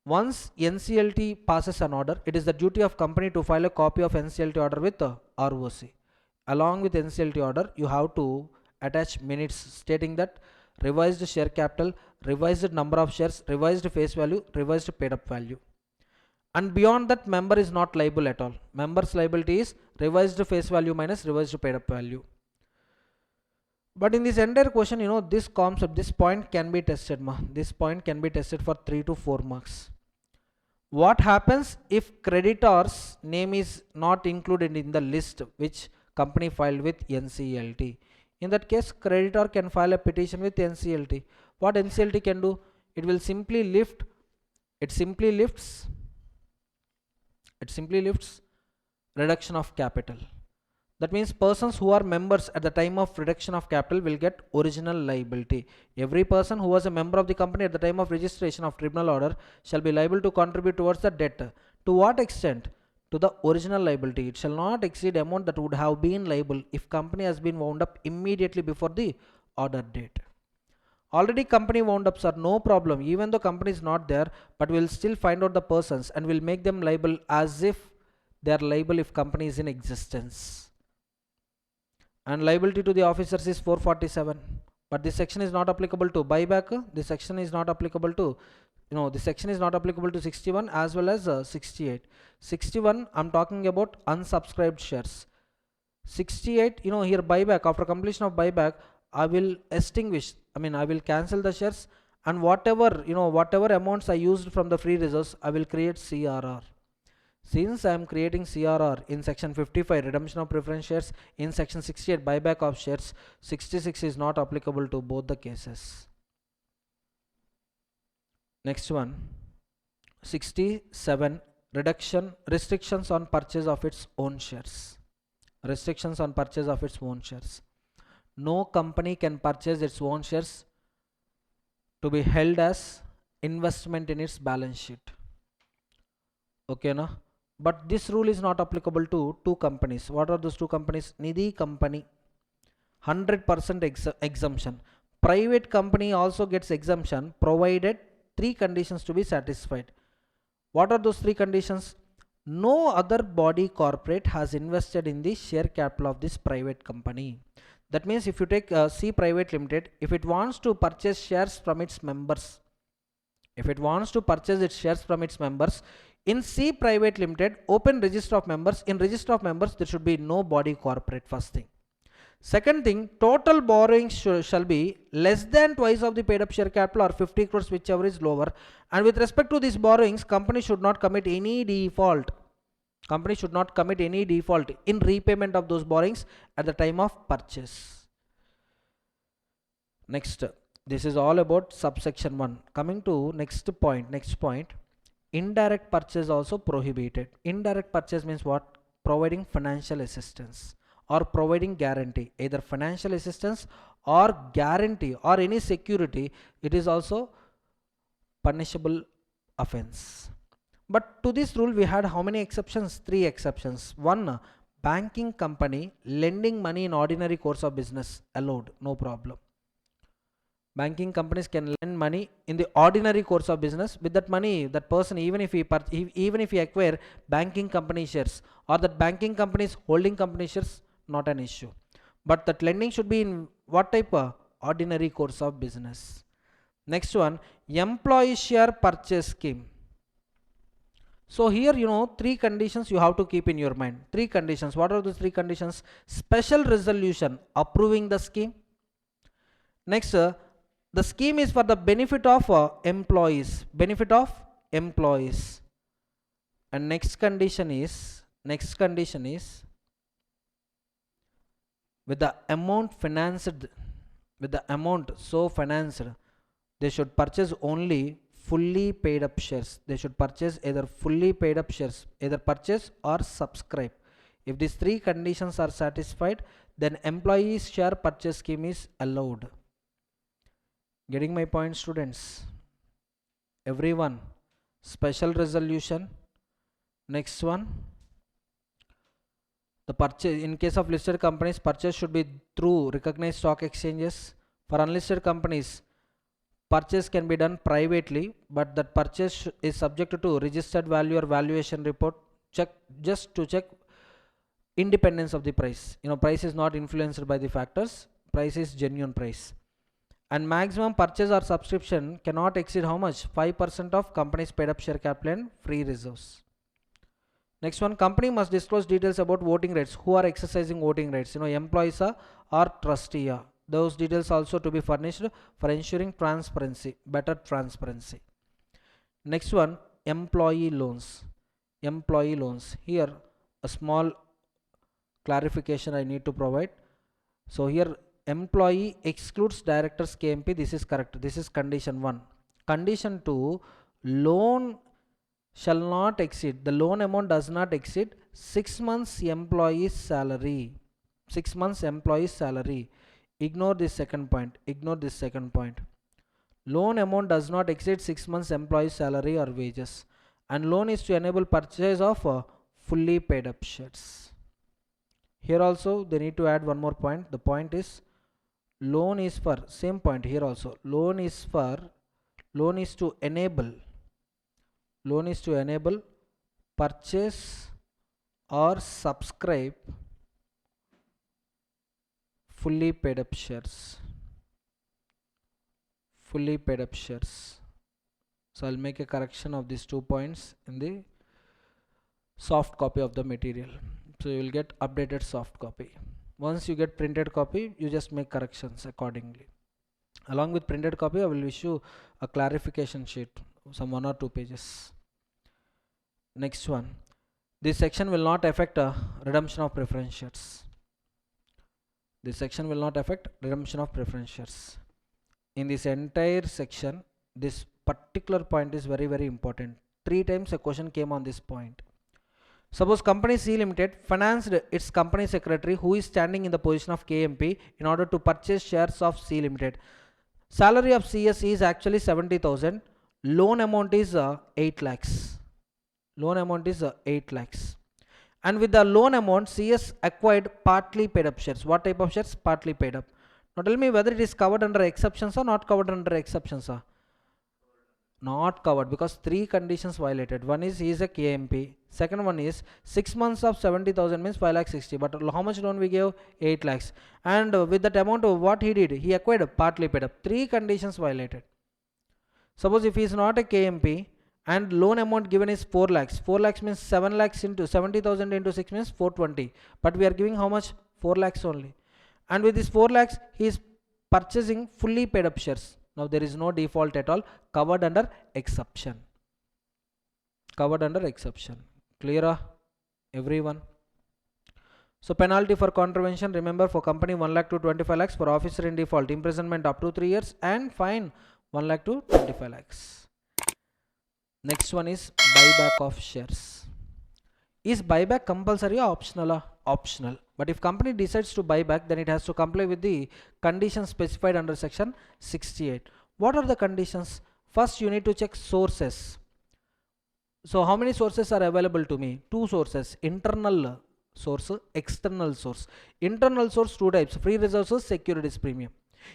Once NCLT passes an order, it is the duty of company to file a copy of NCLT order with ROC. Along with NCLT order, you have to attach minutes stating that revised share capital, revised number of shares, revised face value, revised paid up value. And beyond that, member is not liable at all. Member's liability is revised face value minus revised paid up value. But in this entire question, this concept, this point can be tested. This point can be tested for 3 to 4 marks. What happens if creditor's name is not included in the list which company filed with NCLT? In that case, creditor can file a petition with NCLT. What NCLT can do? It will simply lift. It simply lifts reduction of capital. That means persons who are members at the time of reduction of capital will get original liability. Every person who was a member of the company at the time of registration of tribunal order shall be liable to contribute towards the debt. To what extent? To the original liability. It shall not exceed amount that would have been liable if company has been wound up immediately before the order date. Already company wound ups are no problem, even though company is not there, but we'll still find out the persons and will make them liable as if they are liable if company is in existence. And liability to the officers is 447, but this section is not applicable to buyback. This section is not applicable to this section is not applicable to 61 as well as 68. 61 I'm talking about unsubscribed shares. 68, here buyback, after completion of buyback, I will cancel the shares, and whatever amounts I used from the free reserves, I will create CRR. Since I am creating CRR in section 55 redemption of preference shares, in section 68 buyback of shares, 66 is not applicable to both the cases. Next one, 67, restrictions on purchase of its own shares. Restrictions on purchase of its own shares. No company can purchase its own shares to be held as investment in its balance sheet. Okay, na? But this rule is not applicable to 2 companies. What are those 2 companies? Nidhi company, 100% exemption. Private company also gets exemption provided 3 conditions to be satisfied. What are those 3 conditions? No other body corporate has invested in the share capital of this private company. That means if you take C Private Limited, if it wants to purchase shares from its members, in C Private Limited, open register of members. In register of members, there should be no body corporate, first thing. Second thing, total borrowing shall be less than twice of the paid up share capital or 50 crores, whichever is lower. And with respect to these borrowings, company should not commit any default. Company should not commit any default in repayment of those borrowings at the time of purchase. Next, this is all about subsection 1. Coming to next point. Indirect purchase also prohibited. Indirect purchase means what? Providing financial assistance or providing guarantee, either financial assistance or guarantee or any security. It is also punishable offense. But to this rule we had how many exceptions? 3 exceptions. 1, banking company lending money in ordinary course of business allowed, no problem. Banking companies can lend money in the ordinary course of business. With that money, that person, even if he acquire banking company shares or that banking company is holding company shares, not an issue. But that lending should be in what type? Ordinary course of business. Next one, employee share purchase scheme. So here, three conditions you have to keep in your mind. Three conditions. What are the three conditions? Special resolution approving the scheme. Next, the scheme is for the benefit of employees. Benefit of employees. And next condition is with the amount financed, they should purchase only fully paid up shares. They should purchase either fully paid up shares, either purchase or subscribe. If these three conditions are satisfied, then employee share purchase scheme is allowed. Getting my point, students? Everyone, special resolution. Next one, the purchase, in case of listed companies, purchase should be through recognized stock exchanges. For unlisted companies, purchase can be done privately, but that purchase is subject to registered value or valuation report just to check independence of the price. Price is not influenced by the factors. Price is genuine price. And maximum purchase or subscription cannot exceed how much? 5% of company's paid up share capital and free reserves. Next one, company must disclose details about voting rights. Who are exercising voting rights? Employees or trustee. Those details also to be furnished for ensuring transparency, better transparency. Next one, employee loans. Employee loans. Here a small clarification I need to provide. So here employee excludes directors KMP. This is correct. This is condition 1. Condition 2, loan shall not exceed, the loan amount does not exceed 6 months employee's salary. 6 months employee's salary. Ignore this second point. Loan amount does not exceed 6 months employee's salary or wages. And loan is to enable purchase of fully paid up shares. Here also they need to add one more point. The point is, loan is for, same point here also, loan is to enable purchase or subscribe fully paid up shares. So I'll make a correction of these 2 points in the soft copy of the material. So you will get updated soft copy. Once you get printed copy, you just make corrections accordingly. Along with printed copy, I will issue a clarification sheet, some 1 or 2 pages. Next one, this section will not affect redemption of preference shares. In this entire section, this particular point is very, very important. 3 times a question came on this point. Suppose company C Limited financed its company secretary who is standing in the position of KMP in order to purchase shares of C Limited. Salary of CS is actually 70,000. Loan amount is 8 lakhs. And with the loan amount, CS acquired partly paid up shares. What type of shares? Partly paid up. Now tell me whether it is covered under exceptions or not covered under exceptions. Not covered, because 3 conditions violated. One is he is a KMP. Second one is 6 months of 70,000 means 5 lakh 60. But how much loan we gave? 8 lakhs. And with that amount, what he did? He acquired partly paid up. 3 conditions violated. Suppose if he is not a KMP and loan amount given is 4 lakhs. 4 lakhs means 7 lakhs into 70,000 into 6 means 420. But we are giving how much? 4 lakhs only. And with this 4 lakhs, he is purchasing fully paid up shares. Now there is no default at all. Covered under exception. Clear, everyone? So penalty for contravention, remember, for company 1 lakh to 25 lakhs, for officer in default imprisonment up to 3 years and fine 1 lakh to 25 lakhs. Next one is buyback of shares. Is buyback compulsory or optional? Optional. But if company decides to buy back, then it has to comply with the conditions specified under section 68. What are the conditions? First, you need to check sources. So how many sources are available to me? 2 sources, internal source, external source. Internal source 2 types, free reserves, securities premium.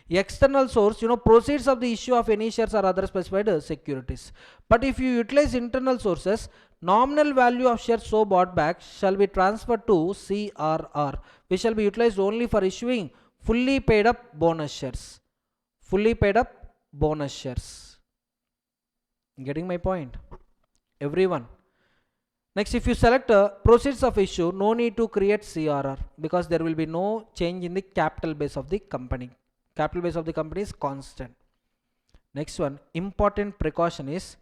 External source, proceeds of the issue of any shares or other specified securities. But if you utilize internal sources, nominal value of shares so bought back shall be transferred to CRR, which shall be utilized only for issuing fully paid up bonus shares. Fully paid up bonus shares. Getting my point, everyone? Next, if you select proceeds of issue, no need to create CRR because there will be no change in the capital base of the company. Capital base of the company is constant. Next one, important precaution is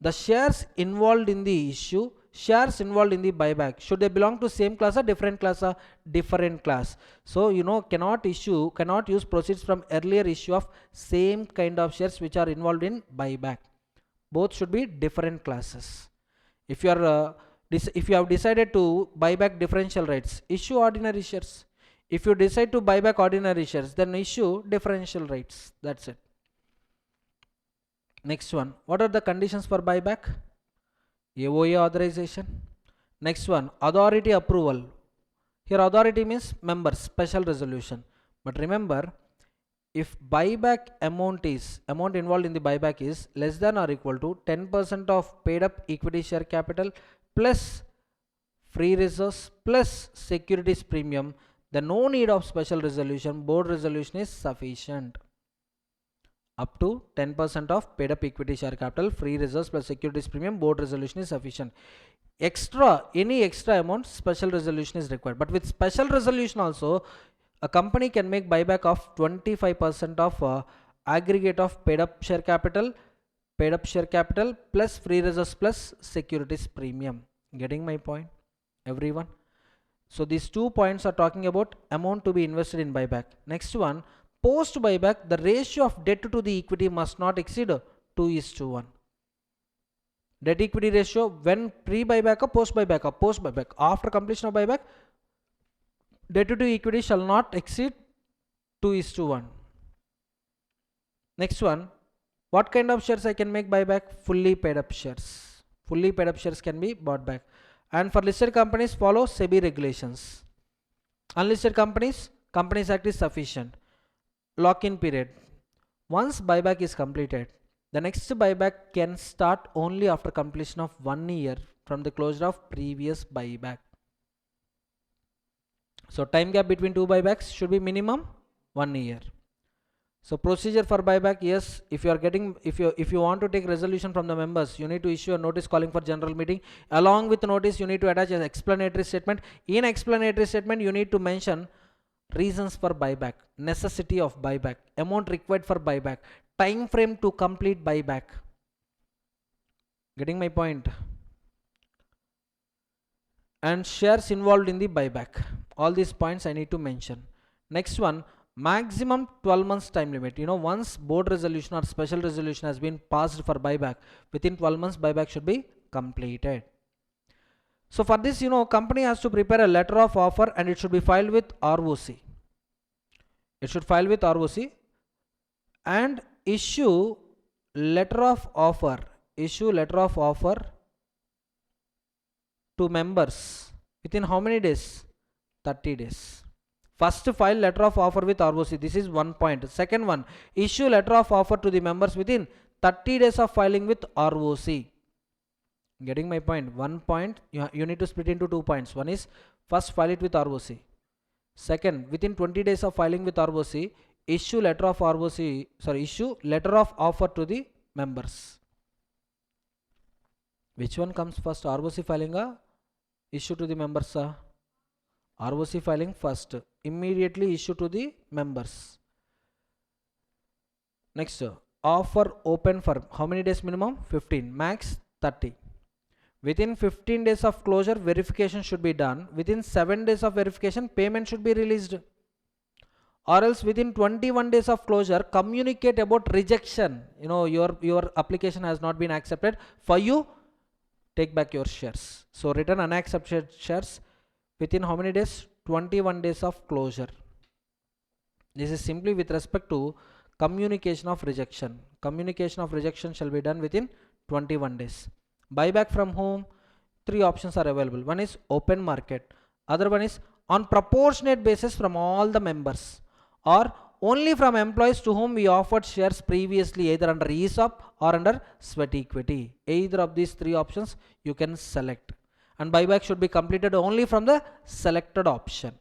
the shares involved in the issue, shares involved in the buyback, should they belong to same class or different class? Or different class. So cannot use proceeds from earlier issue of same kind of shares which are involved in buyback. Both should be different classes. If you are if you have decided to buy back differential rights, issue ordinary shares. If you decide to buy back ordinary shares, then issue differential rights. That's it. Next one, what are the conditions for buyback? AOA authorization. Next one, authority approval. Here authority means members, special resolution. But remember, if buyback amount involved in the buyback is less than or equal to 10% of paid up equity share capital plus free reserves plus securities premium, then no need of special resolution, board resolution is sufficient. Up to 10% of paid up equity share capital, free reserves plus securities premium, board resolution is sufficient. Any extra amount, special resolution is required. But with special resolution also, a company can make buyback of 25% of aggregate of paid up share capital plus free reserves plus securities premium. Getting my point, everyone? So these 2 points are talking about amount to be invested in buyback. Next one, post buyback, the ratio of debt to the equity must not exceed 2:1. Debt equity ratio when pre buyback or post buyback? Or post buyback. After completion of buyback, debt to equity shall not exceed 2:1. Next one, what kind of shares I can make buyback? Fully paid up shares. Fully paid up shares can be bought back. And for listed companies, follow SEBI regulations. Unlisted companies, Companies Act is sufficient. Lock-in period. Once buyback is completed, the next buyback can start only after completion of 1 year from the closure of previous buyback. So time gap between 2 buybacks should be minimum 1 year. So procedure for buyback, yes, if you want to take resolution from the members, you need to issue a notice calling for general meeting. Along with the notice, you need to attach an explanatory statement. In explanatory statement, you need to mention reasons for buyback, necessity of buyback, amount required for buyback, time frame to complete buyback. Getting my point? And shares involved in the buyback. All these points I need to mention. Next one, maximum 12 months time limit. Once board resolution or special resolution has been passed for buyback, within 12 months buyback should be completed. So for this, company has to prepare a letter of offer and it should be filed with ROC. It should file with ROC and issue letter of offer to members within how many days? 30 days. First, file letter of offer with ROC. This is one point. Second one, issue letter of offer to the members within 30 days of filing with ROC. Getting my point? One point, you need to split into 2 points. One is first file it with ROC. Second, within 20 days of filing with ROC, issue letter of offer to the members. Which one comes first? ROC filing or issue to the members? ROC filing first, immediately issue to the members. Next, offer open for how many days minimum? 15, max 30. Within 15 days of closure, verification should be done. Within 7 days of verification, payment should be released. Or else within 21 days of closure, communicate about rejection. Your application has not been accepted. For you, take back your shares. So return unaccepted shares within how many days? 21 days of closure. This is simply with respect to communication of rejection. Communication of rejection shall be done within 21 days. Buyback from whom? 3 options are available. One is open market. Other one is on proportionate basis from all the members, or only from employees to whom we offered shares previously, either under ESOP or under sweat equity. Either of these 3 options you can select. And buyback should be completed only from the selected option.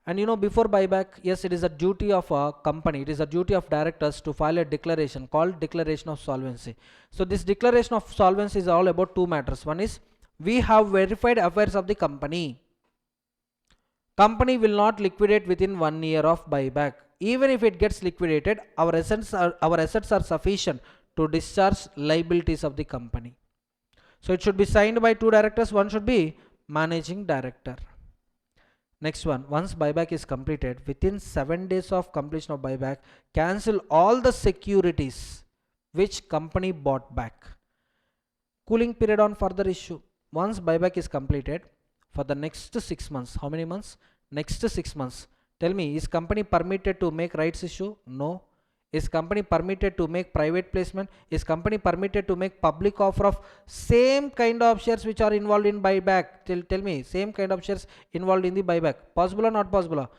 And before buyback, yes, it is a duty of a company, it is a duty of directors to file a declaration called declaration of solvency. So this declaration of solvency is all about two matters. One is, we have verified affairs of the company. Company will not liquidate within 1 year of buyback. Even if it gets liquidated, our assets are sufficient to discharge liabilities of the company. So it should be signed by two directors. One should be managing director. Next one, once buyback is completed, within 7 days of completion of buyback, cancel all the securities which company bought back. Cooling period on further issue. Once buyback is completed, for the next 6 months, how many months? Next 6 months. Tell me, is company permitted to make rights issue? No. Is company permitted to make private placement? Is company permitted to make public offer of same kind of shares which are involved in buyback? Tell me, same kind of shares involved in the buyback. Possible or not possible?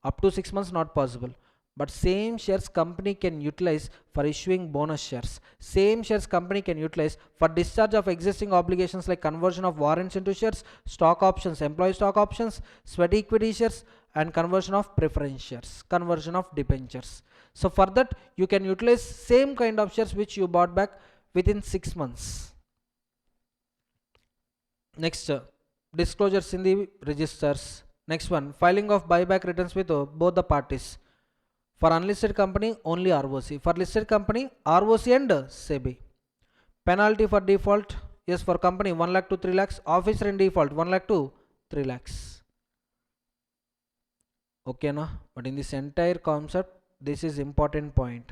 Up to 6 months not possible. But same shares company can utilize for issuing bonus shares. Same shares company can utilize for discharge of existing obligations like conversion of warrants into shares, stock options, employee stock options, sweat equity shares, and conversion of preference shares, conversion of debentures. So for that, you can utilize same kind of shares which you bought back within 6 months. Next, disclosures in the registers. Next one, filing of buyback returns with both the parties. For unlisted company, only ROC. For listed company, ROC and SEBI. Penalty for default, yes, for company 1 lakh to 3 lakhs. Officer in default 1 lakh to 3 lakhs. Okay, na? But in this entire concept, this is important point.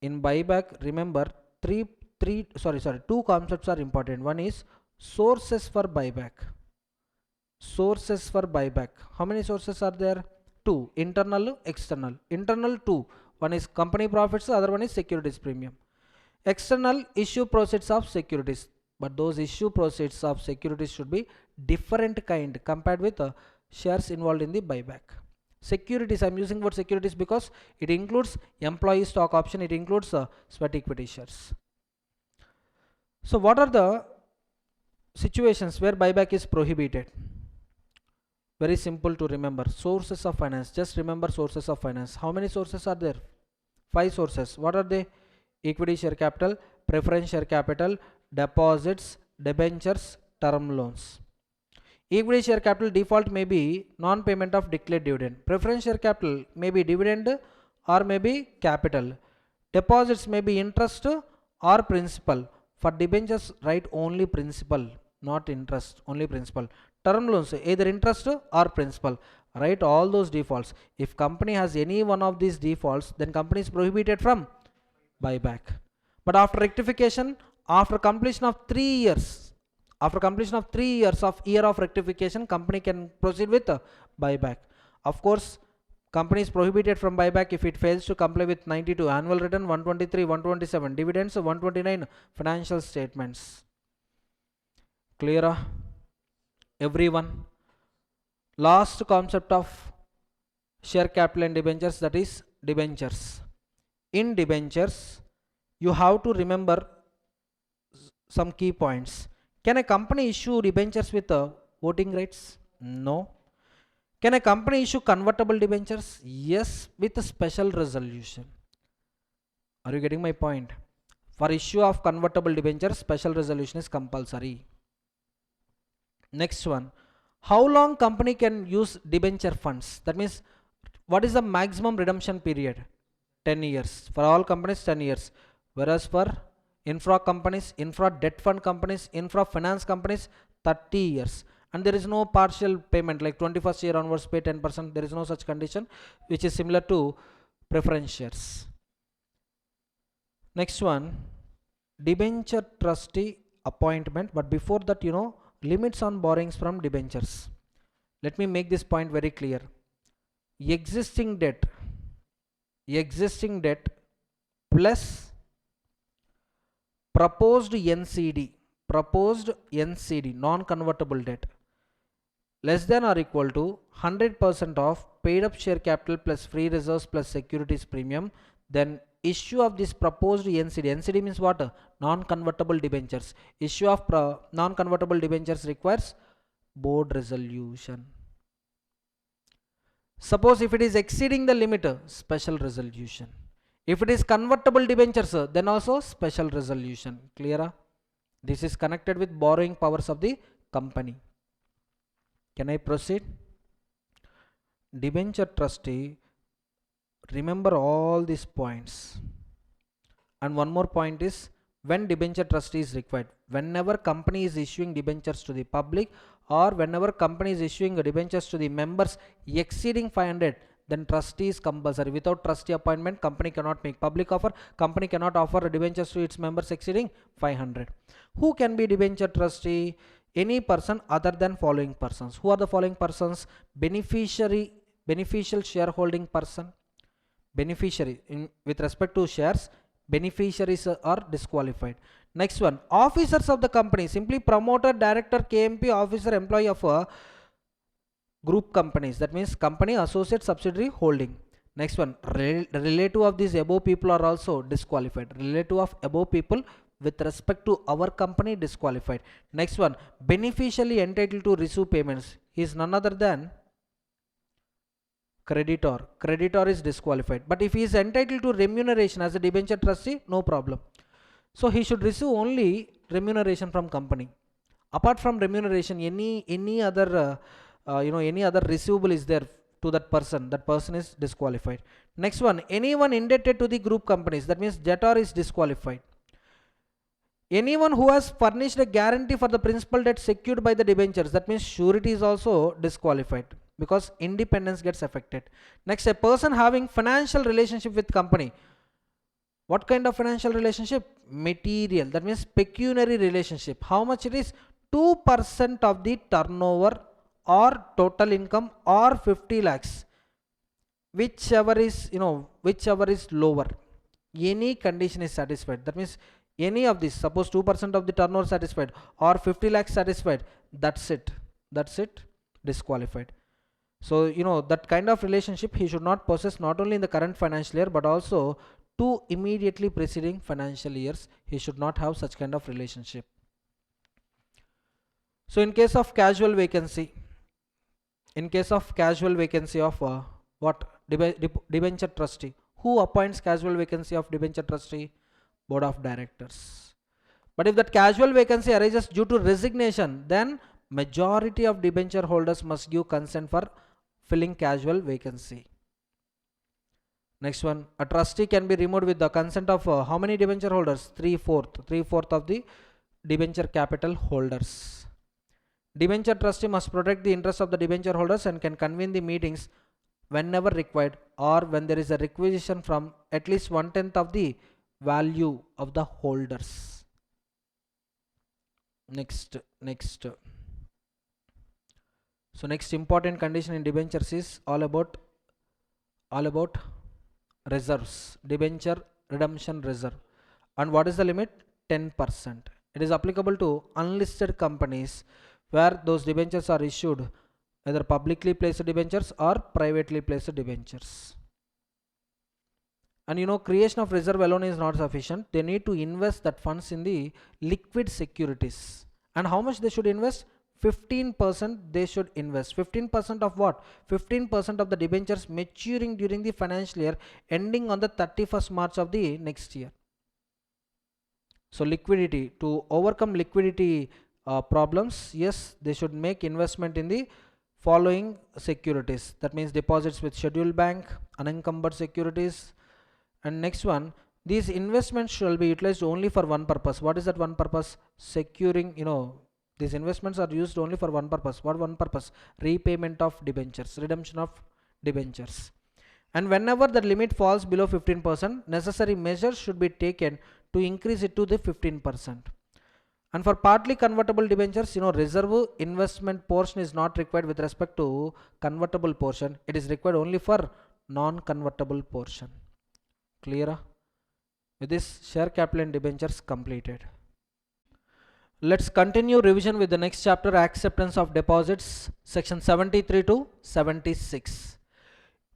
In buyback, remember two concepts are important. One is sources for buyback. Sources for buyback. How many sources are there? Two, internal, external. Internal two, one is company profits, the other one is securities premium. External, issue proceeds of securities, but those issue proceeds of securities should be different kind compared with shares involved in the buyback. Securities, I am using word securities because it includes employee stock option, it includes sweat equity shares. So what are the situations where buyback is prohibited? Very simple to remember. Sources of finance. Just remember sources of finance. How many sources are there? 5 sources. What are they? Equity share capital, preference share capital, deposits, debentures, term loans. Equity share capital default may be non-payment of declared dividend. Preference share capital may be dividend or may be capital. Deposits may be interest or principal. For debentures, write only principal, not interest, only principal. Term loans, either interest or principal. Write all those defaults. If company has any one of these defaults, then company is prohibited from buyback. But after rectification, after completion of 3 years, after completion of 3 years of year of rectification, company can proceed with buyback. Of course, company is prohibited from buyback if it fails to comply with 92 annual return, 123, 127 dividends, 129 financial statements. Clear? Everyone? Last concept of share capital and debentures, that is debentures. In debentures, you have to remember some key points. Can a company issue debentures with voting rights? No. Can a company issue convertible debentures? Yes, with a special resolution. Are you getting my point? For issue of convertible debentures, special resolution is compulsory. Next one, how long company can use debenture funds? That means, what is the maximum redemption period? 10 years. For all companies, 10 years. Whereas for infra companies, infra debt fund companies, infra finance companies, 30 years. And there is no partial payment like 21st year onwards pay 10%. There is no such condition, which is similar to preference shares. Next one, debenture trustee appointment. But before that, limits on borrowings from debentures. Let me make this point very clear. Existing debt plus proposed NCD, non-convertible debt, less than or equal to 100% of paid up share capital plus free reserves plus securities premium, then issue of this proposed NCD means what? Non-convertible debentures. Issue of non-convertible debentures requires board resolution. Suppose if it is exceeding the limit, special resolution. If it is convertible debentures, then also special resolution. Clear? This is connected with borrowing powers of the company. Can I proceed? Debenture trustee, remember all these points. And one more point is, when debenture trustee is required, whenever company is issuing debentures to the public, or whenever company is issuing debentures to the members exceeding 500, then trustee is compulsory. Without trustee appointment, company cannot make public offer, company cannot offer debentures to its members exceeding 500. Who can be debenture trustee? Any person other than following persons. Who are the following persons? Beneficial shareholding person. Beneficiary with respect to shares, beneficiaries are disqualified. Next one, officers of the company, simply promoter, director, KMP, officer, employee of a group companies, that means company, associate, subsidiary, holding. Next one, relative of these above people are also disqualified. Relative of above people with respect to our company, disqualified. Next one, beneficially entitled to receive payments, he is none other than creditor. Creditor is disqualified. But if he is entitled to remuneration as a debenture trustee, no problem. So he should receive only remuneration from company. Apart from remuneration, any other any other receivable is there to that person is disqualified. Next one, anyone indebted to the group companies, that means debtor is disqualified. Anyone who has furnished a guarantee for the principal debt secured by the debentures, that means surety, is also disqualified, because independence gets affected. Next, a person having financial relationship with company. What kind of financial relationship? Material, that means pecuniary relationship. How much it is? 2% of the turnover or total income, or 50 lakhs, whichever is lower. Any condition is satisfied, that means any of this, suppose 2% of the turnover satisfied or 50 lakhs satisfied, that's it, disqualified. So that kind of relationship he should not possess, not only in the current financial year but also 2 immediately preceding financial years. He should not have such kind of relationship. So in case of casual vacancy, of what, debenture trustee, who appoints casual vacancy of debenture trustee? Board of directors. But if that casual vacancy arises due to resignation, then majority of debenture holders must give consent for filling casual vacancy. Next one, a trustee can be removed with the consent of how many debenture holders? 3/4 of the debenture capital holders. Debenture trustee must protect the interests of the debenture holders and can convene the meetings whenever required, or when there is a requisition from at least 1/10 of the value of the holders. Next. So next important condition in debentures is all about reserves, debenture redemption reserve. And what is the limit? 10%. It is applicable to unlisted companies where those debentures are issued either publicly placed debentures or privately placed debentures. And creation of reserve alone is not sufficient. They need to invest that funds in the liquid securities. And how much they should invest? 15% they should invest. 15% of what? 15% of the debentures maturing during the financial year ending on the 31st March of the next year. So liquidity, to overcome liquidity problems, yes, they should make investment in the following securities. That means deposits with scheduled bank, unencumbered securities. And next one, these investments shall be utilized only for one purpose. What is that one purpose? Securing, these investments are used only for one purpose. What one purpose? Repayment of debentures, redemption of debentures. And whenever the limit falls below 15%, necessary measures should be taken to increase it to the 15%. And for partly convertible debentures, reserve investment portion is not required with respect to convertible portion. It is required only for non-convertible portion. Clear? With this, share capital and debentures completed. Let's continue revision with the next chapter, acceptance of deposits, section 73 to 76.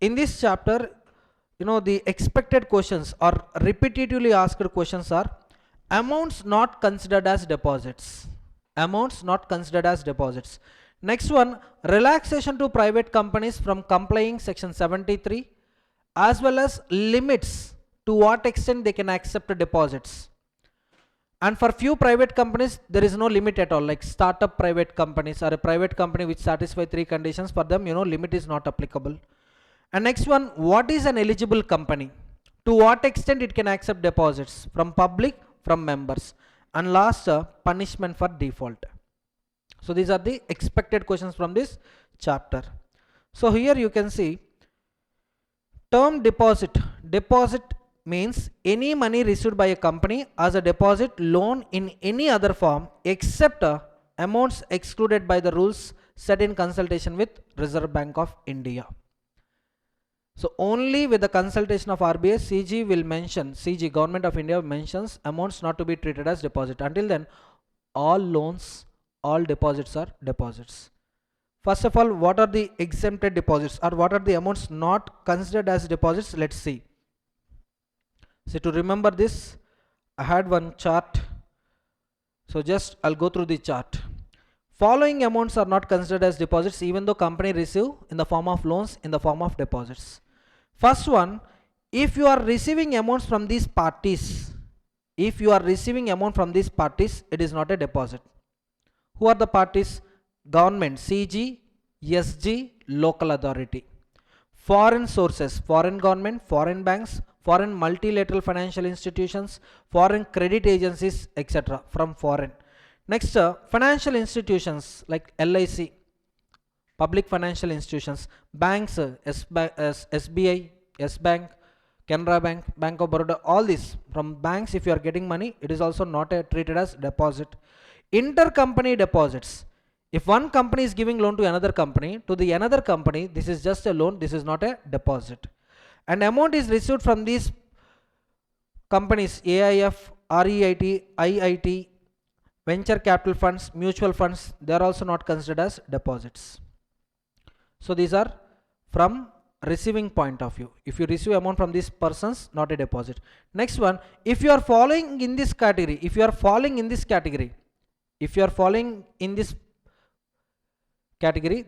In this chapter, the expected questions or repetitively asked questions are: amounts not considered as deposits. Amounts not considered as deposits. Next one, relaxation to private companies from complying section 73, as well as limits to what extent they can accept deposits. And for few private companies, there is no limit at all, like startup private companies or a private company which satisfy 3 conditions. For them, limit is not applicable. And next one, what is an eligible company? To what extent it can accept deposits from public, from members. And last, punishment for default. So these are the expected questions from this chapter. So here you can see term deposit. Deposit means any money received by a company as a deposit, loan in any other form except amounts excluded by the rules set in consultation with Reserve Bank of India. So only with the consultation of RBI, CG will mention, CG Government of India mentions amounts not to be treated as deposit. Until then, all loans, all deposits are deposits. First of all, what are the exempted deposits, or what are the amounts not considered as deposits? Let's see. So to remember this, I had one chart. So just I'll go through the chart. Following amounts are not considered as deposits even though company receive in the form of loans, in the form of deposits. First one, if you are receiving amounts from these parties, it is not a deposit. Who are the parties? Government, CG, SG, local authority. Foreign sources, foreign government, foreign banks, foreign multilateral financial institutions, foreign credit agencies, etc. from foreign. Next, financial institutions like LIC, public financial institutions, banks, SBI, S Bank, Canara Bank, Bank of Baroda, all these from banks. If you are getting money, it is also not treated as deposit. Intercompany deposits. If one company is giving loan to another company, this is just a loan, this is not a deposit. And amount is received from these companies, AIF, REIT, IIT, venture capital funds, mutual funds, they are also not considered as deposits. So these are from receiving point of view. If you receive amount from these persons, not a deposit. Next one, if you are falling in this category,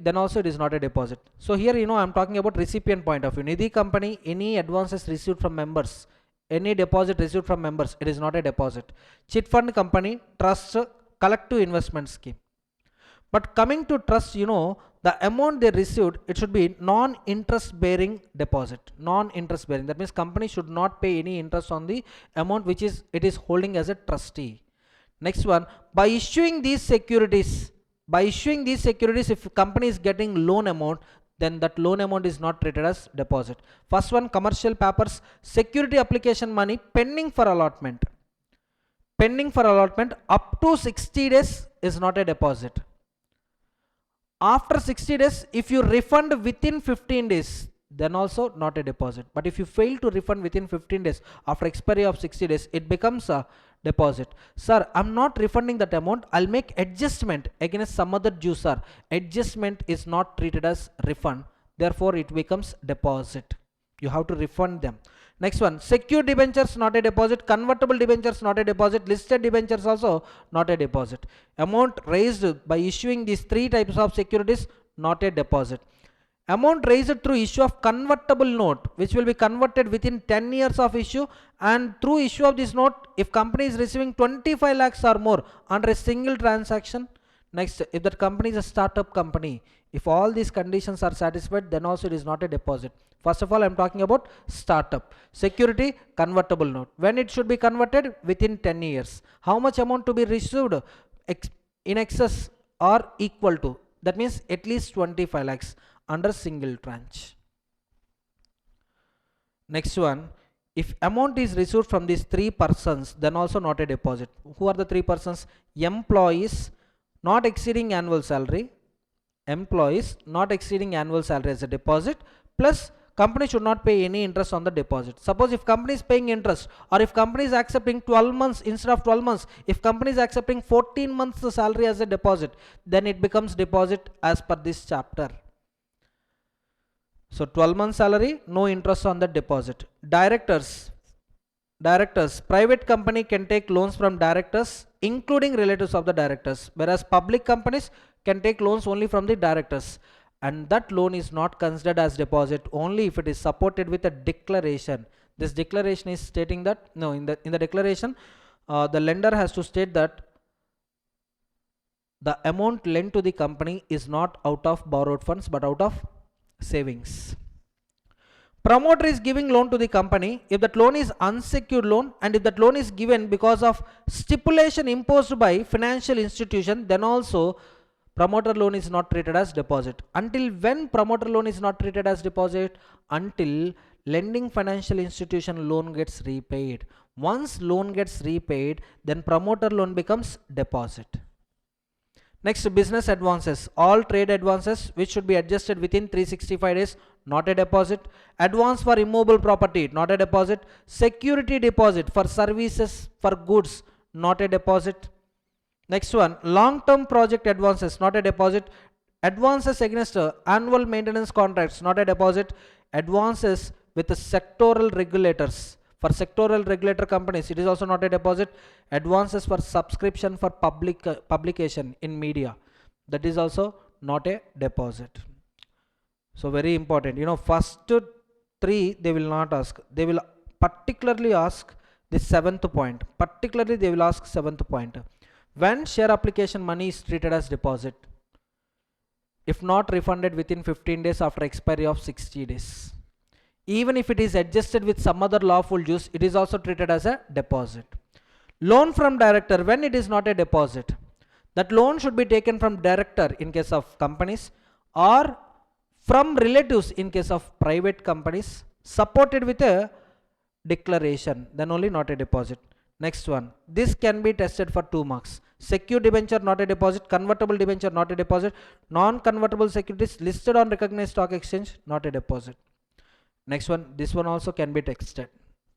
then also it is not a deposit. So here I'm talking about recipient point of view. Nidhi company, any advances received from members, any deposit received from members, it is not a deposit. Chit fund company, trust, collective investment scheme. But coming to trust, the amount they received, it should be non-interest bearing deposit. Non-interest bearing, that means company should not pay any interest on the amount which it is holding as a trustee. Next one, by issuing these securities, if company is getting loan amount, then that loan amount is not treated as deposit. First one, commercial papers, security application money pending for allotment. Up to 60 days is not a deposit. After 60 days, if you refund within 15 days, then also not a deposit. But if you fail to refund within 15 days, after expiry of 60 days, it becomes a deposit. Sir, I'm not refunding that amount, I'll make adjustment against some other due, sir. Adjustment is not treated as refund, therefore it becomes deposit. You have to refund them. Next one, secured debentures not a deposit, convertible debentures not a deposit, listed debentures also not a deposit. Amount raised by issuing these 3 types of securities, not a deposit. Amount raised through issue of convertible note, which will be converted within 10 years of issue, and through issue of this note, if company is receiving 25 lakhs or more under a single transaction. Next, if that company is a startup company, if all these conditions are satisfied, then also it is not a deposit. First of all, I am talking about startup. Security, convertible note. When it should be converted? Within 10 years. How much amount to be received? In excess or equal to. That means at least 25 lakhs under single tranche. Next one, if amount is received from these 3 persons, then also not a deposit. Who are the 3 persons? Employees not exceeding annual salary. Employees not exceeding annual salary as a deposit, plus company should not pay any interest on the deposit. Suppose if company is paying interest, or if company is accepting 12 months instead of 12 months, if company is accepting 14 months salary as a deposit, then it becomes deposit as per this chapter. So 12 months salary, no interest on the deposit. Directors, private company can take loans from directors including relatives of the directors, whereas public companies can take loans only from the directors, and that loan is not considered as deposit only if it is supported with a declaration. This declaration is stating that, no, in the declaration, the lender has to state that the amount lent to the company is not out of borrowed funds but out of savings. Promoter is giving loan to the company if that loan is unsecured loan, and if that loan is given because of stipulation imposed by financial institution, then also promoter loan is not treated as deposit. Until when promoter loan is not treated as deposit? Until lending financial institution loan gets repaid. Once loan gets repaid, then promoter loan becomes deposit. Next, business advances. All trade advances which should be adjusted within 365 days, not a deposit. Advance for immovable property, not a deposit. Security deposit for services, for goods, not a deposit. Next one, long-term project advances, not a deposit. Advances against annual maintenance contracts, not a deposit. Advances with the sectoral regulators. For sectoral regulator companies, it is also not a deposit. Advances for subscription for publication in media, that is also not a deposit. So very important, first three they will not ask. They will particularly ask the seventh point. Particularly they will ask seventh point. When share application money is treated as deposit, if not refunded within 15 days after expiry of 60 days. Even if it is adjusted with some other lawful use, it is also treated as a deposit. Loan from director, when it is not a deposit, that loan should be taken from director in case of companies, or from relatives in case of private companies, supported with a declaration, then only not a deposit. Next one, this can be tested for 2 marks. Secure debenture, not a deposit. Convertible debenture, not a deposit. Non-convertible securities listed on recognized stock exchange, not a deposit. Next one, this one also can be tested.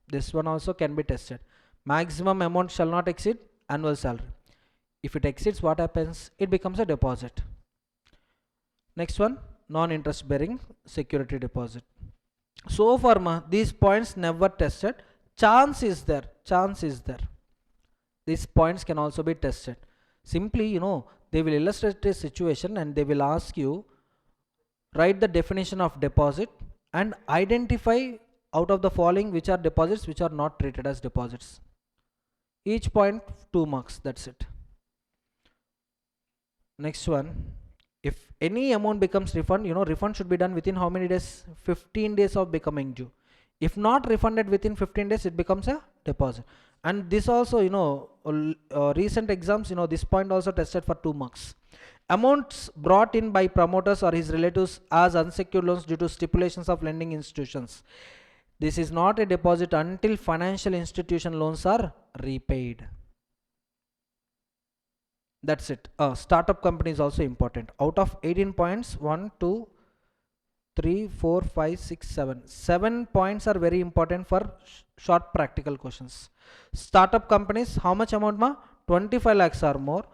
This one also can be tested. Maximum amount shall not exceed annual salary. If it exceeds, what happens? It becomes a deposit. Next one, non-interest bearing security deposit. So far, these points never tested. Chance is there. Chance is there. These points can also be tested. Simply, they will illustrate a situation and they will ask you, write the definition of deposit and identify out of the following which are deposits, which are not treated as deposits. Each point 2 marks, that's it. Next one, if any amount becomes refund, refund should be done within how many days? 15 days of becoming due. If not refunded within 15 days, it becomes a deposit. And this also, recent exams, this point also tested for 2 marks. Amounts brought in by promoters or his relatives as unsecured loans due to stipulations of lending institutions. This is not a deposit until financial institution loans are repaid. That's it. Startup company is also important. Out of 18 points, 1, 2, 3, 4, 5, 6, 7. 7 points are very important for short practical questions. Startup companies, how much amount? 25 lakhs or more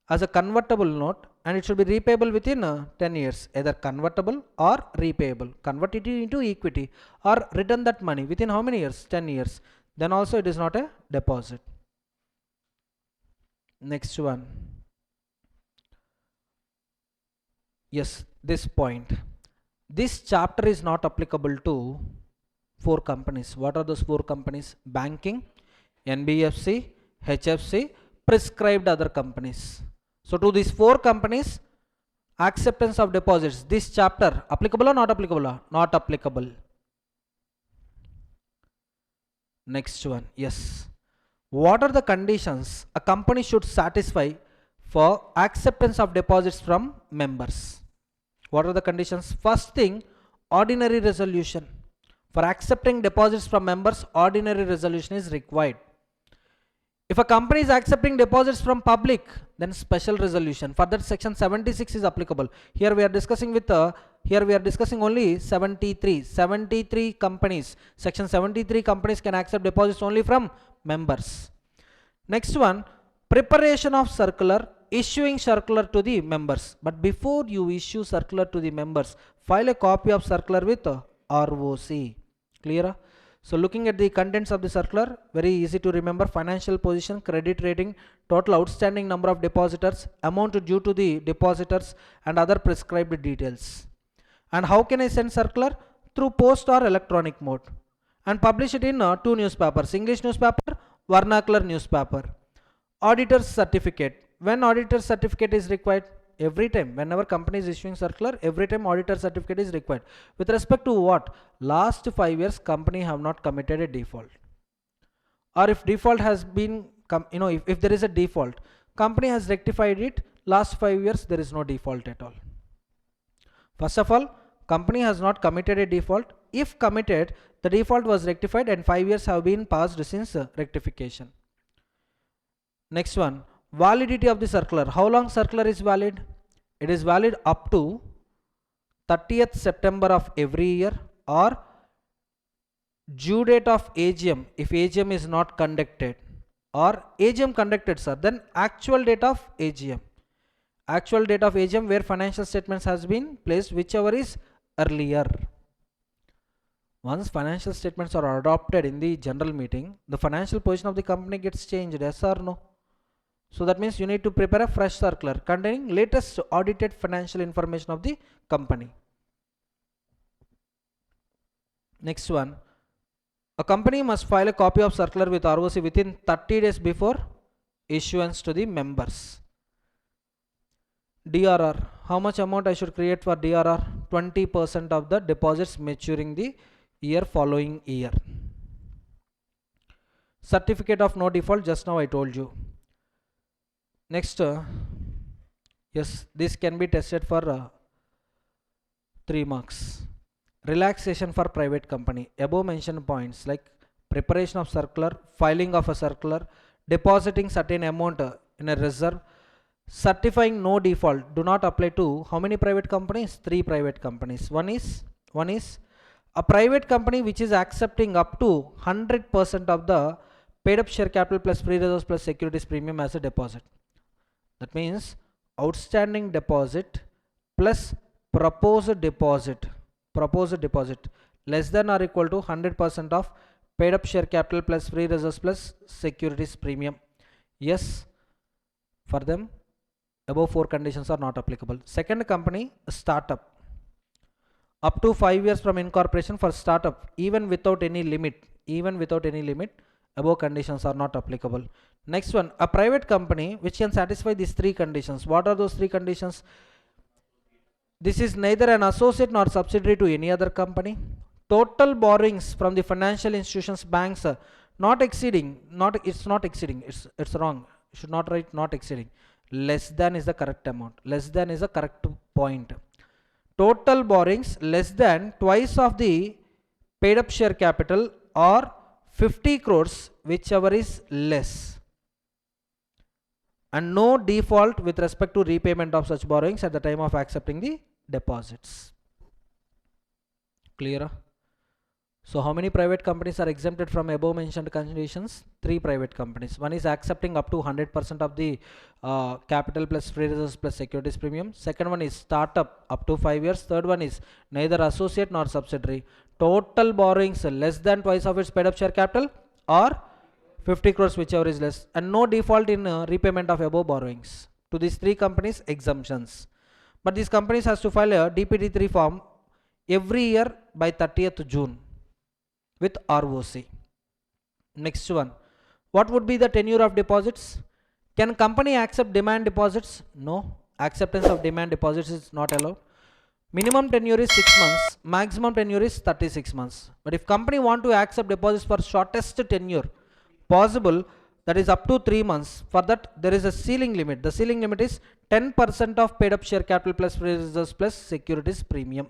as a convertible note, and it should be repayable within 10 years. Either convertible or repayable. Convert it into equity or return that money within how many years? 10 years. Then also it is not a deposit. Next one. Yes, this point. This chapter is not applicable to 4 companies. What are those 4 companies? Banking, NBFC, HFC, prescribed other companies. So to these 4 companies, acceptance of deposits, this chapter applicable or not applicable? Not applicable. Next one, yes. What are the conditions a company should satisfy for acceptance of deposits from members? What are the conditions? First thing, ordinary resolution. For accepting deposits from members, ordinary resolution is required. If a company is accepting deposits from public, then special resolution. For that, section 76 is applicable. Here we are discussing only 73. 73 companies. Section 73 companies can accept deposits only from members. Next one, preparation of circular, issuing circular to the members. But before you issue circular to the members, file a copy of circular with ROC. Clear? So looking at the contents of the circular, very easy to remember: financial position, credit rating, total outstanding number of depositors, amount due to the depositors, and other prescribed details. And how can I send circular? Through post or electronic mode, and publish it in two newspapers: English newspaper, vernacular newspaper. Auditor's certificate. When auditor certificate is required? Every time, whenever company is issuing circular, every time auditor certificate is required. With respect to what? Last 5 years company have not committed a default, or if default has been if there is a default, company has rectified it. Last 5 years there is no default at all. First of all, company has not committed a default. If committed, the default was rectified and 5 years have been passed since rectification. Next one, validity of the circular. How long circular is valid? It is valid up to 30th September of every year, or due date of AGM if AGM is not conducted, or AGM conducted, sir, then actual date of AGM. Actual date of AGM where financial statements has been placed, whichever is earlier. Once financial statements are adopted in the general meeting, the financial position of the company gets changed, yes or no? So that means you need to prepare a fresh circular containing latest audited financial information of the company. Next one, a company must file a copy of circular with ROC within 30 days before issuance to the members. DRR, how much amount I should create for DRR? 20% of the deposits maturing the year following year. Certificate of no default, just now I told you. Next, yes, this can be tested for 3 marks. Relaxation for private company. Above mentioned points like preparation of circular, filing of a circular, depositing certain amount in a reserve, certifying no default do not apply to how many private companies? 3 private companies. One is a private company which is accepting up to 100% of the paid up share capital plus free reserves plus securities premium as a deposit. That means outstanding deposit plus proposed deposit less than or equal to 100% of paid up share capital plus free reserves plus securities premium. Yes, for them above 4 conditions are not applicable. Second company, startup, up to 5 years from incorporation for startup, even without any limit, above conditions are not applicable. Next one, a private company which can satisfy these 3 conditions. What are those 3 conditions? This is neither an associate nor subsidiary to any other company. Total borrowings from the financial institutions, banks, it's wrong. You should not write not exceeding. Less than is the correct amount. Less than is the correct point. Total borrowings less than twice of the paid up share capital or 50 crores, whichever is less. And no default with respect to repayment of such borrowings at the time of accepting the deposits. Clear? So how many private companies are exempted from above mentioned conditions? 3 private companies. One is accepting up to 100% of the capital plus free reserves plus securities premium. Second one is startup up to 5 years. Third one is neither associate nor subsidiary. Total borrowings less than twice of its paid up share capital or 50 crores, whichever is less, and no default in repayment of above borrowings. To these 3 companies, exemptions. But these companies has to file a DPD3 form every year by 30th June with ROC. Next one, what would be the tenure of deposits? Can company accept demand deposits? No, acceptance of demand deposits is not allowed. Minimum tenure is 6 months, maximum tenure is 36 months. But if company want to accept deposits for shortest tenure possible, that is up to 3 months, for that there is a ceiling limit. The ceiling limit is 10% of paid up share capital plus free reserves plus securities premium.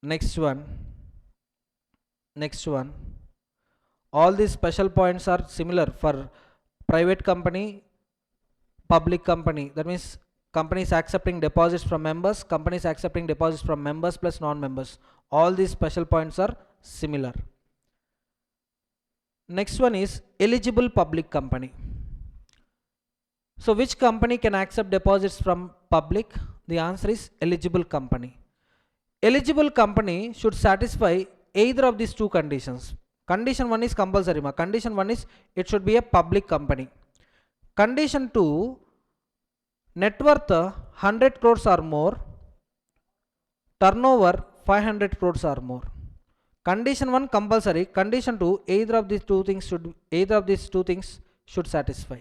Next one, all these special points are similar for private company, public company. That means companies accepting deposits from members, companies accepting deposits from members plus non-members. All these special points are similar. Next one is eligible public company. So which company can accept deposits from public? The answer is eligible company. Eligible company should satisfy either of these two conditions. Condition 1 is compulsory. Condition 1 is it should be a public company. Condition 2, net worth 100 crores or more, turnover 500 crores or more. Condition 1 compulsory. Condition 2, either of these two things should satisfy.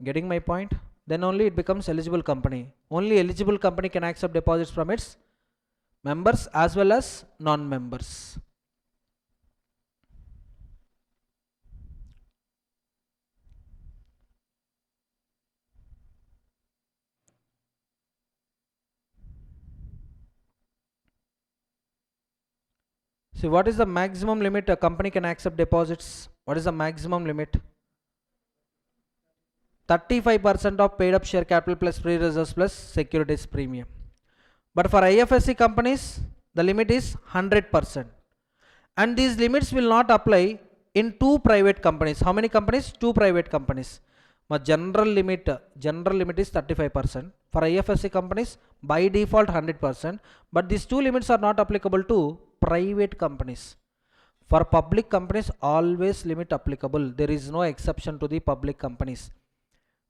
Getting my point? Then only it becomes eligible company. Only eligible company can accept deposits from its members as well as non-members. See, what is the maximum limit a company can accept deposits? What is the maximum limit? 35% of paid up share capital plus free reserves plus securities premium. But for IFSC companies, the limit is 100%. And these limits will not apply in two private companies. How many companies? Two private companies. My general limit is 35%. For IFSC companies, by default 100%. But these two limits are not applicable to private companies. For public companies, always limit applicable. There is no exception to the public companies.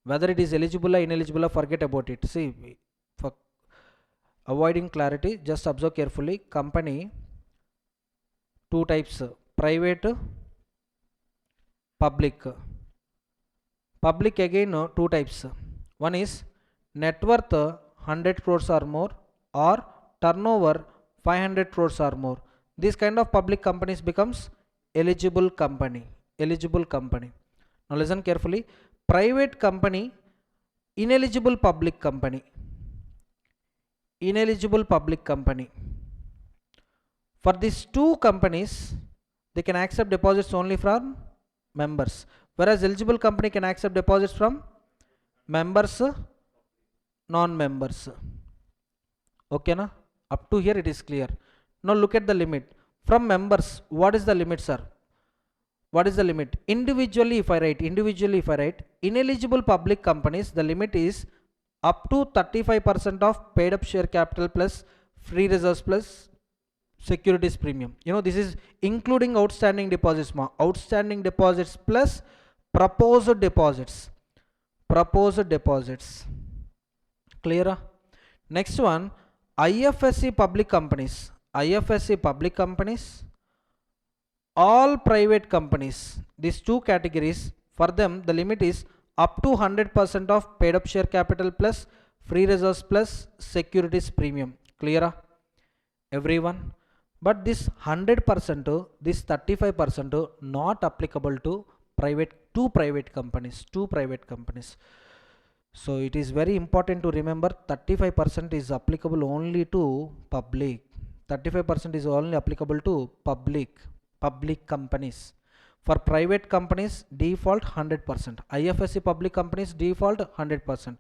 Whether it is eligible or ineligible, forget about it. See, for avoiding clarity, just observe carefully. Company, two types: private, public. Public again, two types. One is net worth 100 crores or more, or turnover 500 crores or more. This kind of public companies becomes eligible company. Eligible company. Now listen carefully. Private company, ineligible public company. Ineligible public company. For these two companies, they can accept deposits only from members, whereas eligible company can accept deposits from members, non-members. Okay na? Up to here it is clear. Now look at the limit. From members, what is the limit, sir? What is the limit? Individually if I write, ineligible public companies, the limit is up to 35% of paid up share capital plus free reserves plus securities premium. You know, this is including outstanding deposits. Outstanding deposits plus proposed deposits. Proposed deposits. Clear? Next one, IFSC public companies. IFSC public companies, all private companies, these two categories, for them the limit is up to 100% of paid up share capital plus free reserves plus securities premium. Clear? Everyone? But this 100%, this 35% not applicable to two private companies. So it is very important to remember 35% is applicable only to public. 35% is only applicable to public companies. For private companies, default 100%. IFSC public companies, default 100%.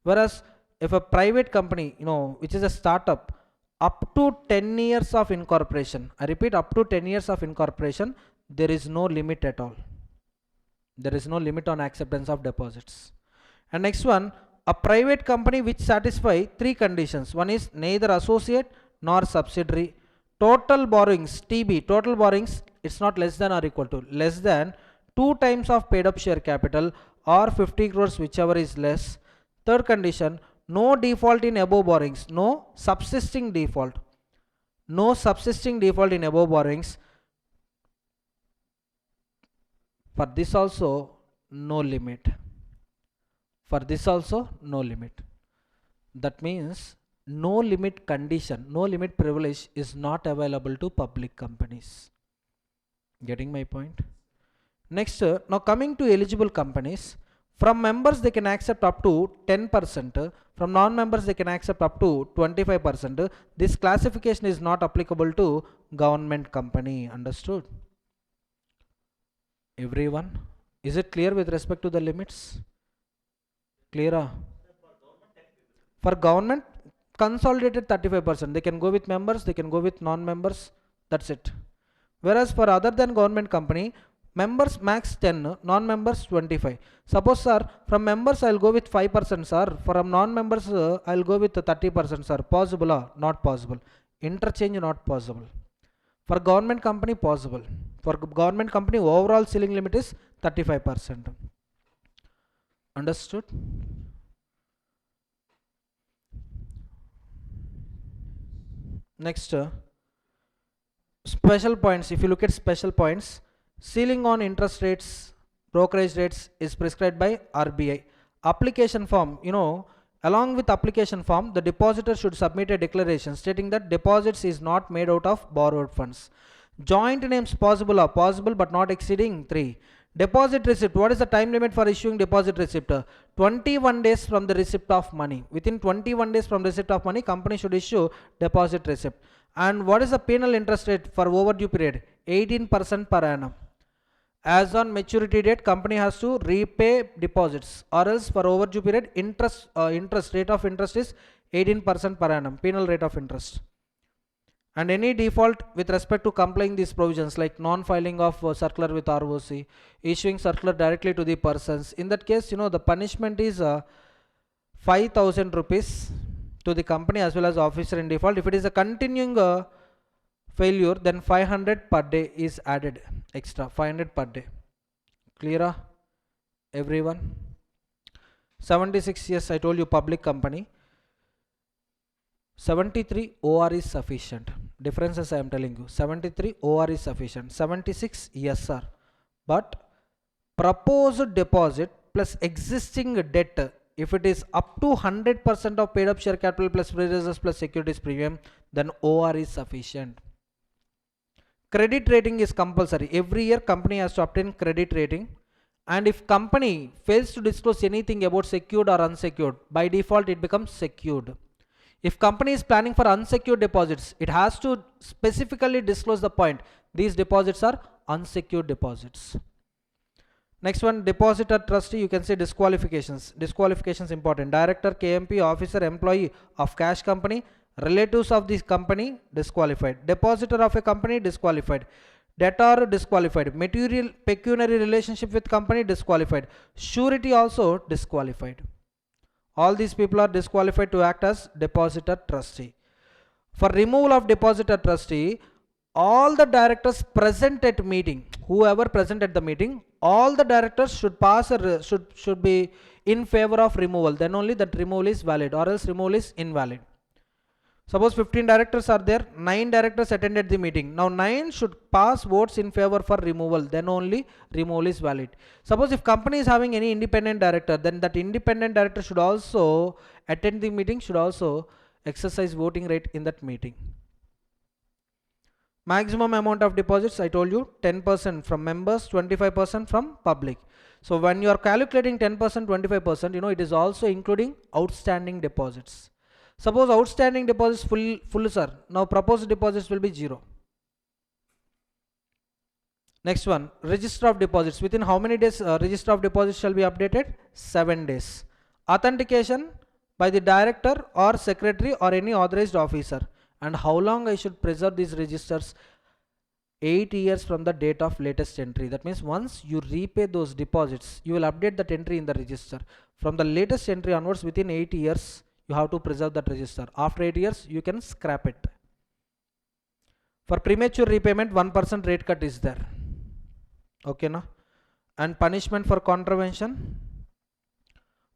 Whereas if a private company, which is a startup, up to 10 years of incorporation, I repeat, up to 10 years of incorporation, there is no limit at all. There is no limit on acceptance of deposits. And next one, a private company which satisfy three conditions. One is neither associate nor subsidiary. Total borrowings, TB, total borrowings, it's not less than or equal to, less than 2 times of paid up share capital or 50 crores, whichever is less. Third condition, no default in above borrowings, no subsisting default. No subsisting default in above borrowings. For this also, no limit. For this also, no limit. That means no limit condition, no limit privilege is not available to public companies. Getting my point? Next, now coming to eligible companies, from members they can accept up to 10%, from non-members they can accept up to 25%. This classification is not applicable to government company. Understood? Everyone? Is it clear with respect to the limits? Clear? For government, consolidated 35%. They can go with members, they can go with non-members. That's it. Whereas for other than government company, members max 10, non-members 25. Suppose, sir, from members I'll go with 5%, sir. From non-members I'll go with 30%, sir. Possible or not possible? Interchange not possible. For government company possible. For government company overall ceiling limit is 35%. Understood? Next, special points. If you look at special points, ceiling on interest rates, brokerage rates is prescribed by RBI. Application form, along with application form, the depositor should submit a declaration stating that deposits is not made out of borrowed funds. Joint names possible are possible but not exceeding 3. Deposit receipt. What is the time limit for issuing deposit receipt? 21 days from the receipt of money. Within 21 days from receipt of money, company should issue deposit receipt. And what is the penal interest rate for overdue period? 18% per annum. As on maturity date, company has to repay deposits, or else for overdue period, interest rate of interest is 18% per annum, penal rate of interest. And any default with respect to complying these provisions, like non-filing of circular with ROC, issuing circular directly to the persons, in that case, the punishment is 5,000 rupees to the company as well as officer in default. If it is a continuing failure, then 500 per day is added extra, 500 per day. Clear, everyone? 76, yes, I told you public company. 73 OR is sufficient. Differences I am telling you. 73 OR is sufficient. 76 yes sir. But proposed deposit plus existing debt, if it is up to 100% of paid up share capital plus reserves plus securities premium, then OR is sufficient. Credit rating is compulsory. Every year company has to obtain credit rating. And if company fails to disclose anything about secured or unsecured, by default it becomes secured. If company is planning for unsecured deposits, it has to specifically disclose the point. These deposits are unsecured deposits. Next one, depositor trustee, you can say disqualifications. Disqualifications important. Director, KMP, officer, employee of cash company, relatives of this company, disqualified. Depositor of a company, disqualified. Debtor, disqualified. Material pecuniary relationship with company, disqualified. Surety also disqualified. All these people are disqualified to act as depositor trustee. For removal of depositor trustee, all the directors present at meeting, whoever present at the meeting, all the directors should pass should be in favor of removal. Then only that removal is valid, or else removal is invalid. Suppose 15 directors are there, 9 directors attended the meeting. Now 9 should pass votes in favor for removal, then only removal is valid. Suppose if company is having any independent director, then that independent director should also attend the meeting, should also exercise voting right in that meeting. Maximum amount of deposits, I told you 10% from members, 25% from public. So when you are calculating 10%, 25%, it is also including outstanding deposits. Suppose outstanding deposits full sir. Now proposed deposits will be 0. Next one, register of deposits. Within how many days register of deposits shall be updated? 7 days. Authentication by the director or secretary or any authorized officer. And how long I should preserve these registers? 8 years from the date of latest entry. That means once you repay those deposits, you will update that entry in the register. From the latest entry onwards, within 8 years, you have to preserve that register. After 8 years, you can scrap it. For premature repayment, 1% rate cut is there. Okay, na? And punishment for contravention.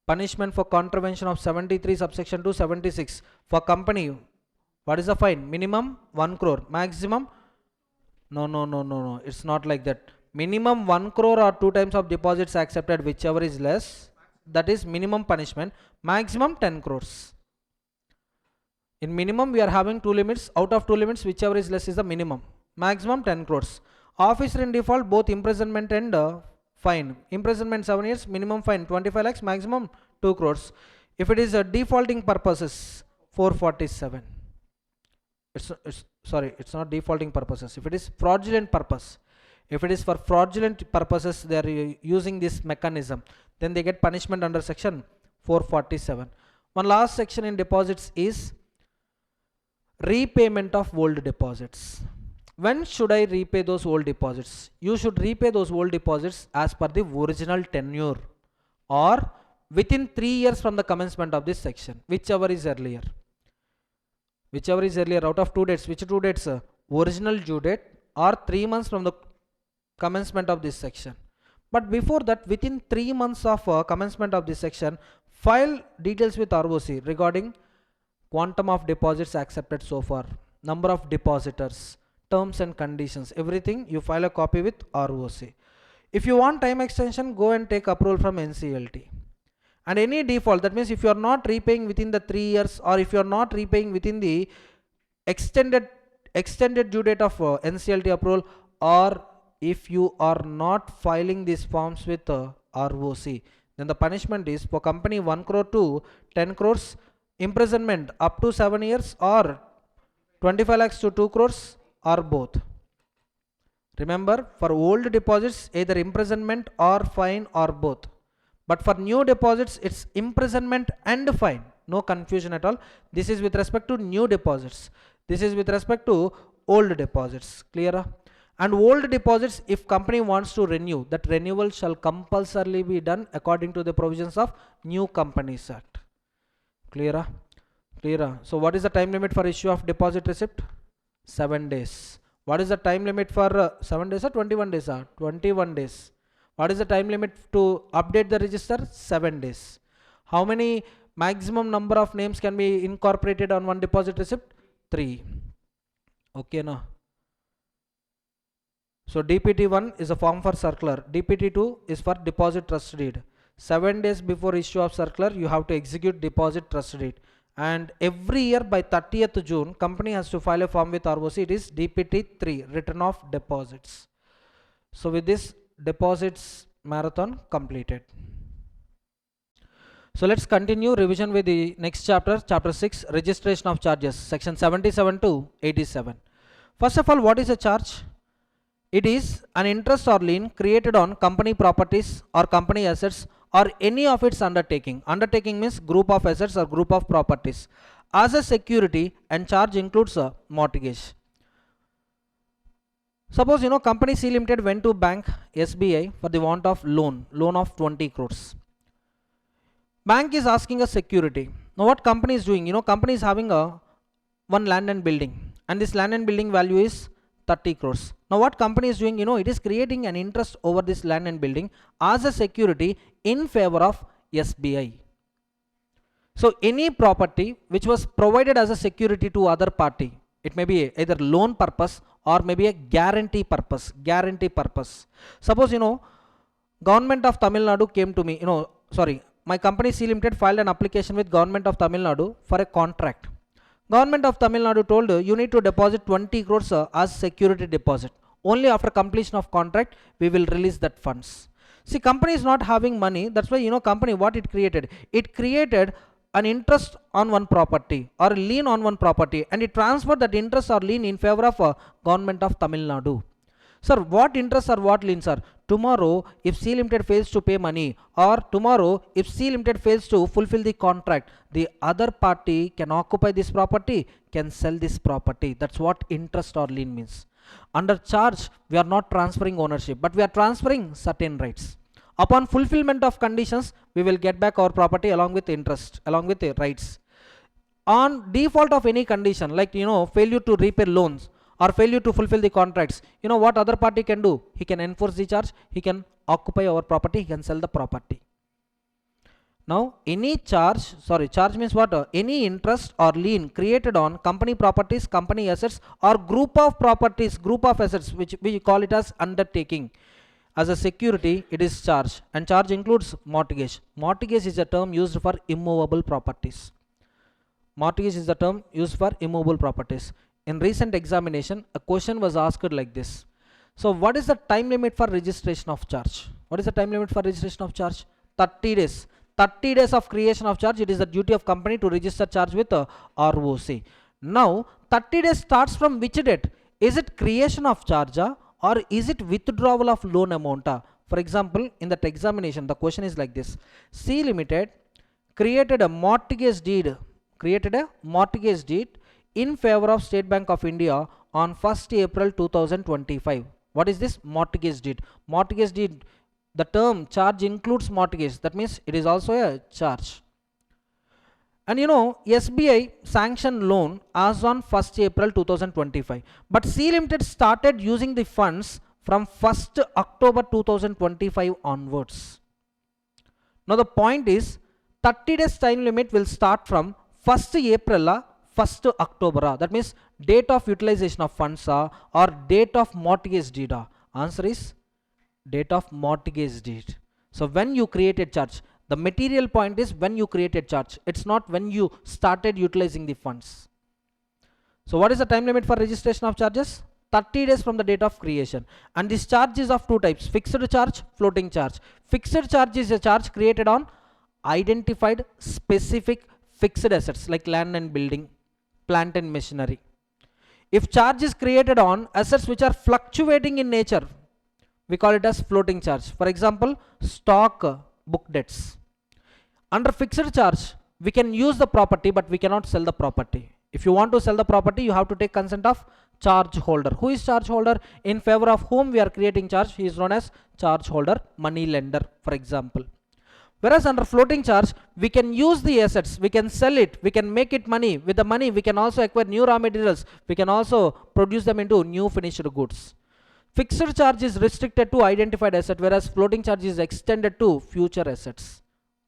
Punishment for contravention of 73 subsection 2 76. For company, what is the fine? Minimum 1 crore. Maximum? No. It's not like that. Minimum 1 crore or 2 times of deposits accepted, whichever is less. That is minimum punishment. Maximum 10 crores. In minimum we are having 2 limits. Out of 2 limits, whichever is less is the minimum. Maximum 10 crores. Officer in default, both imprisonment and fine. Imprisonment 7 years, minimum fine 25 lakhs, maximum 2 crores. If it is a defaulting purposes, 447. It's not defaulting purposes. If it is fraudulent purpose, if it is for fraudulent purposes, they are using this mechanism, then they get punishment under section 447. One last section in deposits is repayment of old deposits. When should I repay those old deposits? You should repay those old deposits as per the original tenure or within 3 years from the commencement of this section, whichever is earlier. Whichever is earlier, out of 2 dates. Which 2 dates? original due date or 3 months from the commencement of this section. But before that, within 3 months of commencement of this section, file details with ROC regarding quantum of deposits accepted so far, number of depositors, terms and conditions, everything you file a copy with ROC. If you want time extension, go and take approval from NCLT. And any default, that means if you are not repaying within the 3 years, or if you are not repaying within the extended due date of NCLT approval, or if you are not filing these forms with ROC, then the punishment is for company 1 crore to 10 crores, imprisonment up to 7 years, or 25 lakhs to 2 crores, or both. Remember, for old deposits, either imprisonment or fine or both. But for new deposits, it's imprisonment and fine. No confusion at all. This is with respect to new deposits. This is with respect to old deposits. Clear? And old deposits, if company wants to renew, that renewal shall compulsorily be done according to the provisions of New Companies Act. Clear? Clear? So what is the time limit for issue of deposit receipt? 7 days. What is the time limit for 7 days or 21 days? 21 days. What is the time limit to update the register? 7 days. How many maximum number of names can be incorporated on one deposit receipt? 3. Okay, no? So DPT1 is a form for circular. DPT2 is for deposit trust deed. 7 days before issue of circular, you have to execute deposit trust deed. And every year by 30th June, company has to file a form with ROC. It is DPT3, return of deposits. So with this, deposits marathon completed. So let's continue revision with the next chapter, chapter 6, registration of charges, section 77 to 87. First of all, what is a charge? It is an interest or lien created on company properties or company assets or any of its undertaking. Undertaking means group of assets or group of properties as a security, and charge includes a mortgage. Suppose company C Limited went to bank SBI for the want of loan of 20 crores. Bank is asking a security. Now what company is doing? Company is having one land and building, and this land and building value is 30 crores. Now what company is doing? It is creating an interest over this land and building as a security in favor of SBI. So any property which was provided as a security to other party, it may be either loan purpose or maybe a guarantee purpose. Suppose government of Tamil Nadu came to me, my company C Limited filed an application with government of Tamil Nadu for a contract. Government of Tamil Nadu told you need to deposit 20 crores as security deposit. Only after completion of contract we will release that funds. See, company is not having money. That's why company what it created? It created an interest on one property or a lien on one property, and it transferred that interest or lien in favor of government of Tamil Nadu. Sir, what interest or what liens are? Tomorrow, if C Limited fails to pay money, or tomorrow, if C Limited fails to fulfill the contract, the other party can occupy this property, can sell this property. That's what interest or lien means. Under charge, we are not transferring ownership, but we are transferring certain rights. Upon fulfillment of conditions, we will get back our property along with interest, along with the rights. On default of any condition, like failure to repay loans, or failure to fulfill the contracts, what other party can do? He can enforce the charge, he can occupy our property, he can sell the property. Now any charge means what? Any interest or lien created on company properties, company assets, or group of properties, group of assets, which we call it as undertaking. As a security, it is charge, and charge includes mortgage. Mortgage is a term used for immovable properties. Mortgage is the term used for immovable properties. In recent examination, a question was asked like this. So what is the time limit for registration of charge? What is the time limit for registration of charge? 30 days. 30 days of creation of charge. It is the duty of company to register charge with ROC. Now 30 days starts from which date? Is it creation of charge or is it withdrawal of loan amount? For example, in that examination, the question is like this. C Limited created a mortgage deed in favor of State Bank of India on 1st April 2025. What is this mortgage deed? Mortgage deed, the term charge includes mortgage. That means it is also a charge. And SBI sanctioned loan as on 1st April 2025, but C Limited started using the funds from 1st October 2025 onwards. Now the point is 30 days time limit will start from 1st April 1st October. That means date of utilization of funds or date of mortgage deed. Answer is date of mortgage deed. So when you created charge, the material point is when you created charge. It's not when you started utilizing the funds. So what is the time limit for registration of charges? 30 days from the date of creation. And this charge is of two types: fixed charge, floating charge. Fixed charge is a charge created on identified specific fixed assets like land and building, plant and machinery. If charge is created on assets which are fluctuating in nature, we call it as floating charge. For example, stock, book debts. Under fixed charge, we can use the property, but we cannot sell the property. If you want to sell the property, you have to take consent of charge holder. Who is charge holder? In favor of whom we are creating charge, he is known as charge holder, money lender, for example. Whereas under floating charge, we can use the assets, we can sell it, we can make it money. With the money, we can also acquire new raw materials, we can also produce them into new finished goods. Fixed charge is restricted to identified asset, whereas floating charge is extended to future assets.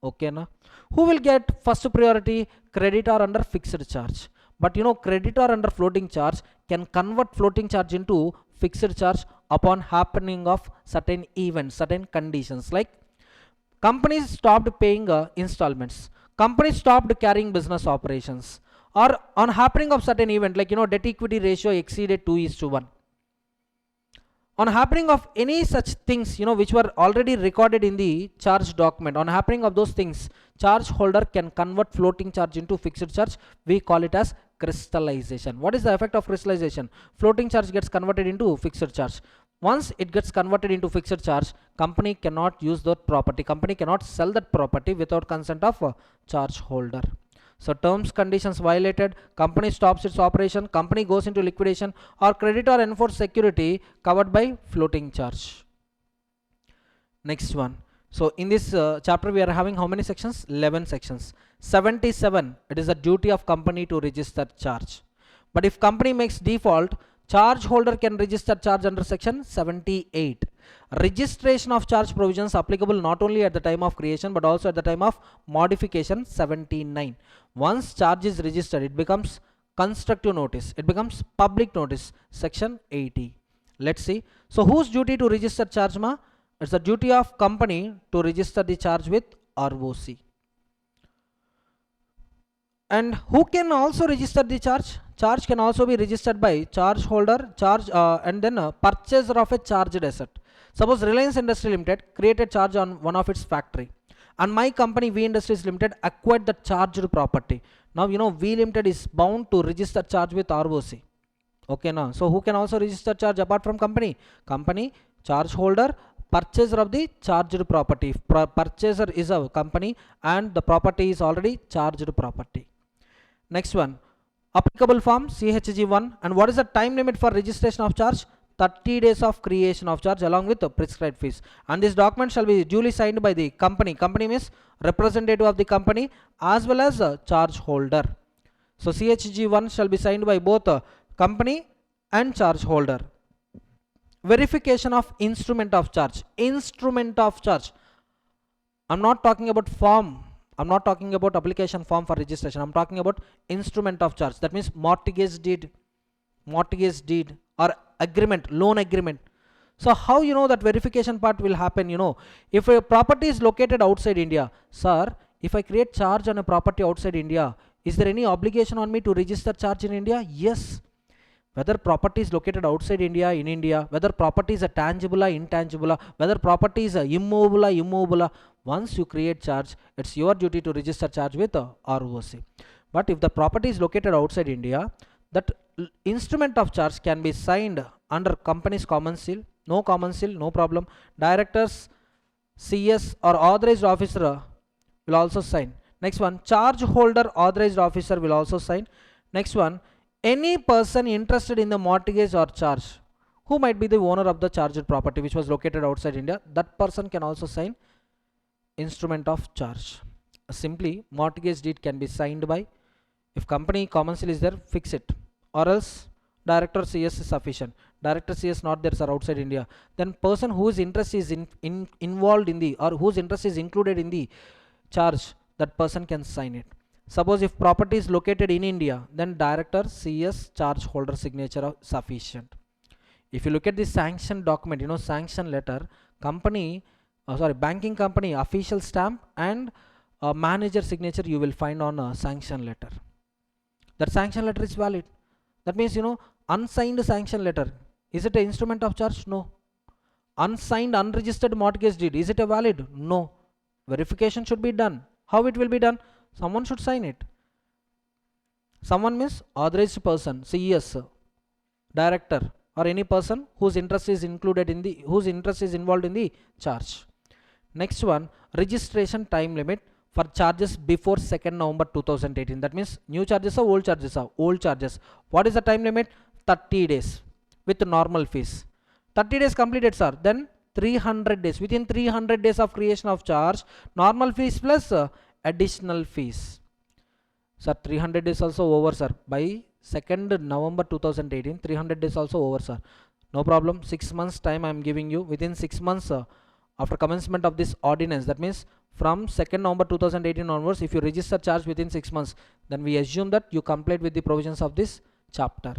Okay, na? Who will get first priority? Creditor under fixed charge. But creditor under floating charge can convert floating charge into fixed charge upon happening of certain events, certain conditions, like companies stopped paying installments, companies stopped carrying business operations, or on happening of certain event like debt equity ratio exceeded 2:1. On happening of any such things which were already recorded in the charge document, on happening of those things, charge holder can convert floating charge into fixed charge. We call it as crystallization. What is the effect of crystallization? Floating charge gets converted into fixed charge. Once it gets converted into fixed charge, company cannot use that property, company cannot sell that property without consent of charge holder. So terms, conditions violated, company stops its operation, company goes into liquidation, or creditor enforce security covered by floating charge. Next one. So in this chapter we are having how many sections? 11 sections. 77, it is the duty of company to register charge. But if company makes default, charge holder can register charge under section 78. Registration of charge provisions applicable not only at the time of creation but also at the time of modification, 79. Once charge is registered, it becomes constructive notice, it becomes public notice, section 80. Let's see. So whose duty to register charge ma? It's the duty of company to register the charge with ROC. And who can also register the charge? Charge can also be registered by charge holder, charge and then purchaser of a charged asset. Suppose Reliance Industries Limited created charge on one of its factory, and my company V Industries Limited acquired the charged property. Now V Limited is bound to register charge with ROC. Okay, now so who can also register charge apart from company? Company, charge holder, purchaser of the charged property. If purchaser is a company and the property is already charged property. Next one, applicable form CHG1. And what is the time limit for registration of charge? 30 days of creation of charge along with the prescribed fees. And this document shall be duly signed by the company. Company means representative of the company as well as charge holder. So CHG1 shall be signed by both company and charge holder. Verification of instrument of charge. Instrument of charge. I'm not talking about form. I'm not talking about application form for registration. I'm talking about instrument of charge. That means mortgage deed or agreement, loan agreement. So how that verification part will happen? If a property is located outside India, sir, if I create charge on a property outside India, is there any obligation on me to register charge in India? Yes. Whether property is located outside India, in India, whether property is a tangible or intangible, whether property is a immovable, once you create charge, it's your duty to register charge with ROC. But if the property is located outside India, that instrument of charge can be signed under company's common seal. No common seal, no problem. Directors, CS or authorized officer will also sign. Next one, charge holder authorized officer will also sign. Next one, any person interested in the mortgage or charge, who might be the owner of the charged property which was located outside India, that person can also sign instrument of charge. Simply mortgage deed can be signed by, if company common seal is there, fix it, or else director CS is sufficient. Director CS not there, sir, outside India, then person whose interest is involved in the, or whose interest is included in the charge, that person can sign it. Suppose if property is located in India, then director CS charge holder signature are sufficient. If you look at the sanction document, sanction letter, company, banking company official stamp and manager signature you will find on a sanction letter. That sanction letter is valid. That means, unsigned sanction letter, is it an instrument of charge? No. Unsigned, unregistered mortgage deed, is it a valid? No. Verification should be done. How it will be done? Someone should sign it. Someone means authorized person, CES, director, or any person whose interest is included in the, whose interest is involved in the charge. Next one, registration time limit for charges before 2nd November 2018. That means new charges or old charges are old charges. What is the time limit? 30 days with normal fees. 30 days completed, sir, then 300 days. Within 300 days of creation of charge, normal fees plus additional fees. Sir, 300 days also over, sir. By 2nd November 2018, 300 days also over, sir. No problem. 6 months time I am giving you. Within 6 months after commencement of this ordinance, that means from 2nd November 2018 onwards, if you register charge within 6 months, then we assume that you complete with the provisions of this chapter.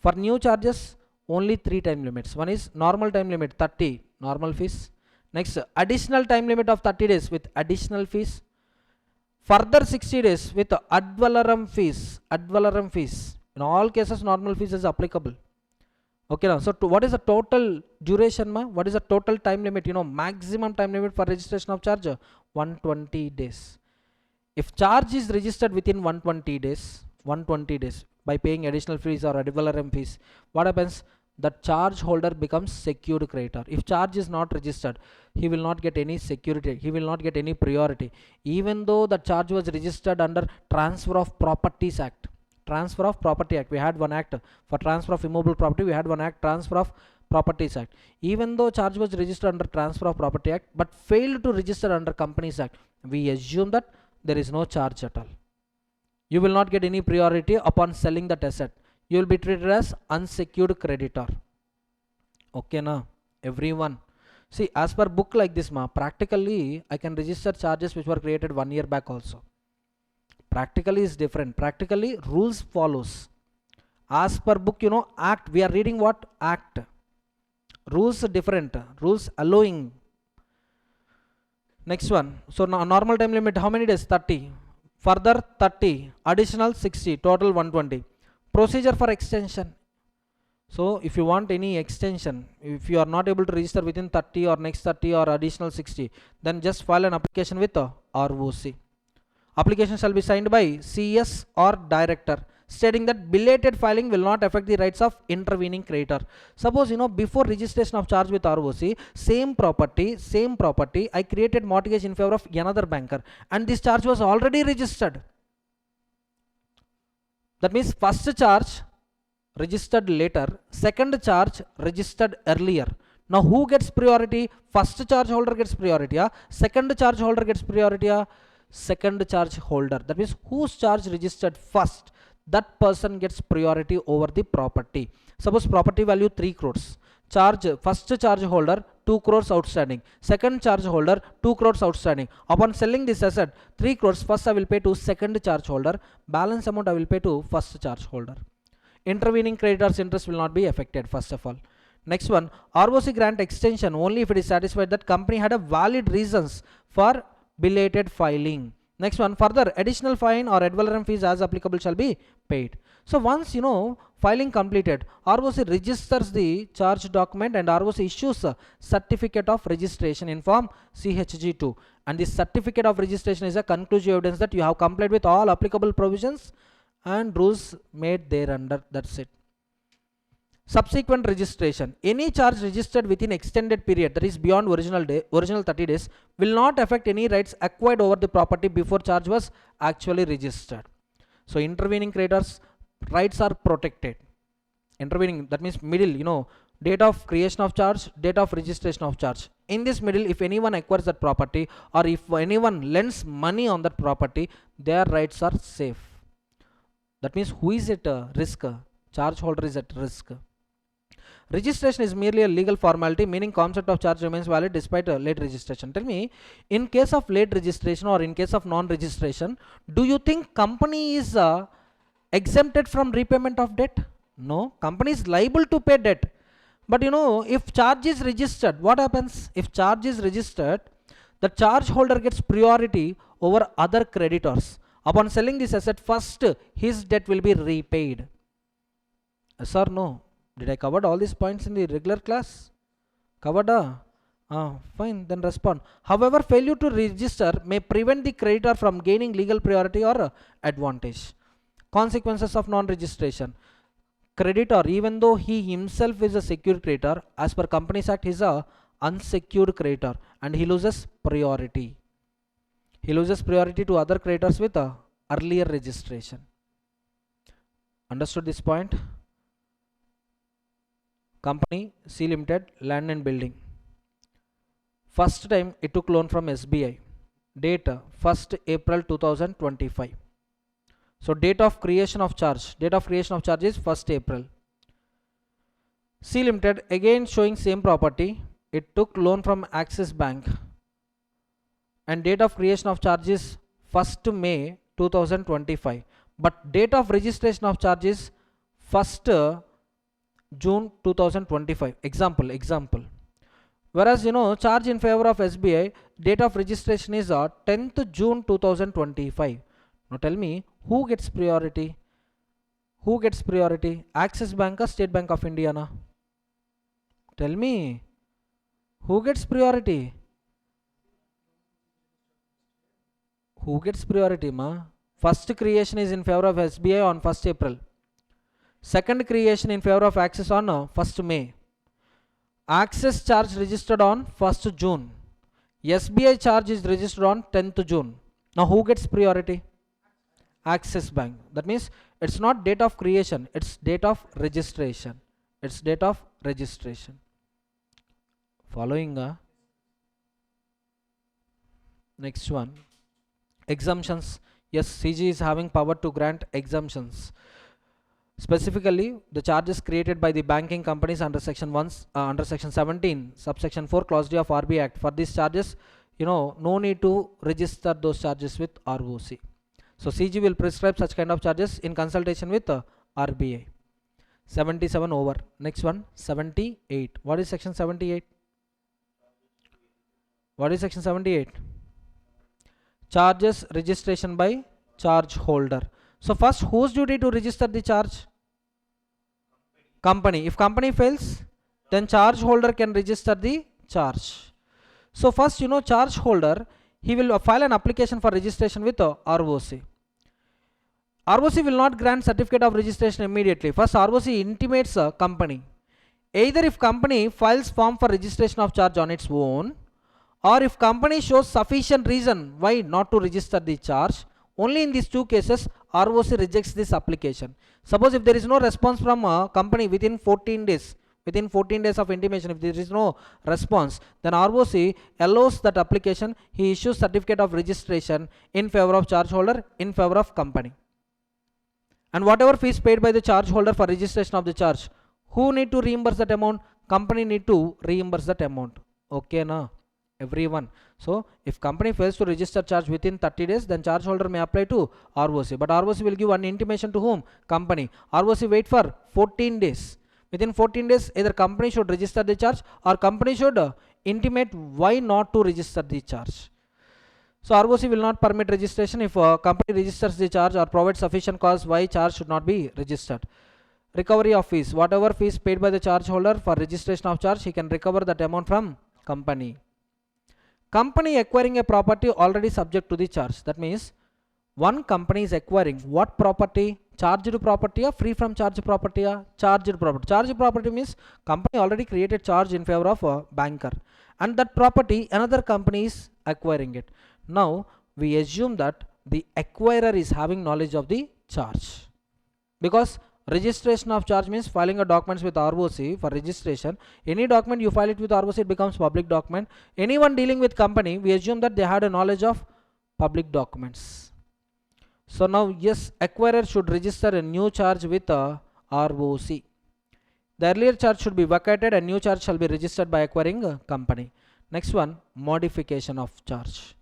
For new charges, only 3 time limits. One is normal time limit 30, normal fees. Next, additional time limit of 30 days with additional fees. Further 60 days with ad valorem fees. Ad valorem fees. In all cases, normal fees is applicable. Okay, now, so what is the total duration, ma? What is the total time limit? Maximum time limit for registration of charge, 120 days. If charge is registered within 120 days by paying additional fees or ad valorem fees, what happens? The charge holder becomes secured creditor. If charge is not registered, he will not get any security, he will not get any priority, even though the charge was registered under Transfer of Properties Act. Transfer of Property Act, we had one act. For transfer of immovable property, we had one act, Transfer of Properties Act. Even though charge was registered under Transfer of Property Act but failed to register under Companies Act, we assume that there is no charge at all. You will not get any priority upon selling that asset. You will be treated as unsecured creditor. Okay, na everyone. See, as per book like this, practically I can register charges which were created 1 year back also. Practically is different. Practically rules follows. As per book, act, we are reading what? Act. Rules different. Rules allowing. Next one. So now normal time limit, how many days? 30. Further 30. Additional 60. Total 120. Procedure for extension. So if you want any extension, if you are not able to register within 30 or next 30 or additional 60, then just file an application with ROC. Application shall be signed by CS or director, stating that belated filing will not affect the rights of intervening creditor. Suppose, before registration of charge with ROC, same property, I created mortgage in favor of another banker and this charge was already registered. That means first charge registered later, second charge registered earlier. Now who gets priority? First charge holder gets priority. Second charge holder gets priority. Second charge holder. That means whose charge registered first, that person gets priority over the property. Suppose property value 3 crores. First charge holder 2 crores outstanding. Second charge holder 2 crores outstanding. Upon selling this asset, 3 crores first I will pay to second charge holder. Balance amount I will pay to first charge holder. Intervening creditor's interest will not be affected, first of all. Next one, ROC grant extension only if it is satisfied that company had a valid reasons for belated filing. Next one, further additional fine or ad valorem fees as applicable shall be paid. So once filing completed, ROC registers the charge document and ROC issues a certificate of registration in form CHG2, and this certificate of registration is a conclusive evidence that you have complied with all applicable provisions and rules made thereunder. That's it. Subsequent registration, any charge registered within extended period, that is beyond original 30 days, will not affect any rights acquired over the property before charge was actually registered. So intervening creditors' rights are protected. Intervening, that means middle, date of creation of charge, date of registration of charge. in this middle, if anyone acquires that property or if anyone lends money on that property, their rights are safe. That means who is at risk? Charge holder is at risk. Registration is merely a legal formality, meaning concept of charge remains valid despite late registration. Tell me, in case of late registration or in case of non-registration, do you think company is exempted from repayment of debt? No, company is liable to pay debt. But if charge is registered, what happens? If charge is registered, the charge holder gets priority over other creditors. Upon selling this asset, first his debt will be repaid. Yes or no? Did I cover all these points in the regular class? Covered? Fine, then respond. However, failure to register may prevent the creditor from gaining legal priority or advantage. Consequences of non-registration. Creditor, even though he himself is a secured creditor, as per Companies Act, he is a unsecured creditor and he loses priority. He loses priority to other creditors with a earlier registration. Understood this point? Company C Limited, land and building. First time it took loan from SBI. Date 1st April 2025. So date of creation of charge. Date of creation of charge is 1st April. C Limited, again showing same property. It took loan from Axis Bank. And date of creation of charge is 1st May 2025. But date of registration of charge is 1st June 2025. Example. Whereas charge in favor of SBI, date of registration is 10th June 2025. Now tell me, who gets priority? Who gets priority? Axis Bank or State Bank of India? Na? Tell me, who gets priority? Who gets priority, ma? First creation is in favor of SBI on 1st April. Second creation in favor of Axis on 1st May. Axis charge registered on 1st June. SBI charge is registered on 10th June. Now who gets priority? Axis Bank. That means it's not date of creation, it's date of registration. It's date of registration. Following next one. Exemptions. Yes, CG is having power to grant exemptions. Specifically, the charges created by the banking companies under section 17, subsection 4, clause D of RBI Act. For these charges, no need to register those charges with ROC. So CG will prescribe such kind of charges in consultation with RBI. 77 over. Next one, 78. What is section 78? What is section 78? Charges registration by charge holder. So first, whose duty to register the charge? Company. If company fails, then charge holder can register the charge. So first, charge holder, he will file an application for registration with ROC. ROC will not grant certificate of registration immediately. First, ROC intimates a company. Either if company files form for registration of charge on its own, or if company shows sufficient reason why not to register the charge, only in these two cases, ROC rejects this application. Suppose if there is no response from a company within 14 days, of intimation, if there is no response, then ROC allows that application, he issues certificate of registration in favor of charge holder, in favor of company. And whatever fees paid by the charge holder for registration of the charge, who need to reimburse that amount? Company need to reimburse that amount. Okay, na? Everyone. So if company fails to register charge within 30 days, then charge holder may apply to ROC. But ROC will give one intimation to whom? Company. ROC wait for 14 days. Within 14 days, either company should register the charge or company should intimate why not to register the charge. So ROC will not permit registration if company registers the charge or provides sufficient cause why charge should not be registered. Recovery of fees. Whatever fees paid by the charge holder for registration of charge, he can recover that amount from company. Company acquiring a property already subject to the charge. That means one company is acquiring what property? Charged property or free from charge property? Charged property. Charged property means company already created charge in favor of a banker, and that property another company is acquiring it. Now we assume that the acquirer is having knowledge of the charge, because registration of charge means filing a documents with ROC for registration. Any document you file it with ROC, it becomes public document. Anyone dealing with company, we assume that they had a knowledge of public documents. So now yes, acquirer should register a new charge with a ROC. The earlier charge should be vacated and new charge shall be registered by acquiring company. Next one, modification of charge.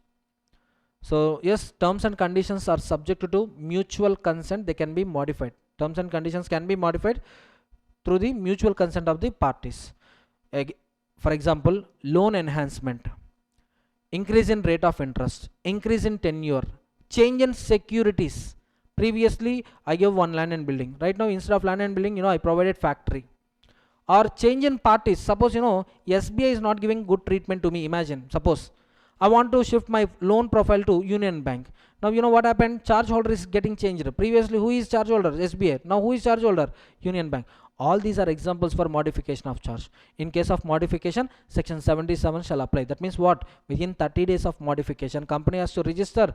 So yes, terms and conditions are subject to mutual consent. They can be modified. Terms and conditions can be modified through the mutual consent of the parties. For example, loan enhancement, increase in rate of interest, increase in tenure, change in securities. Previously, I gave one land and building. Right now, instead of land and building, I provided factory. Or change in parties. Suppose, SBI is not giving good treatment to me. Imagine, suppose I want to shift my loan profile to Union Bank. Now, what happened? Charge holder is getting changed. Previously, who is charge holder? SBI. Now, who is charge holder? Union Bank. All these are examples for modification of charge. In case of modification, section 77 shall apply. That means what? Within 30 days of modification, company has to register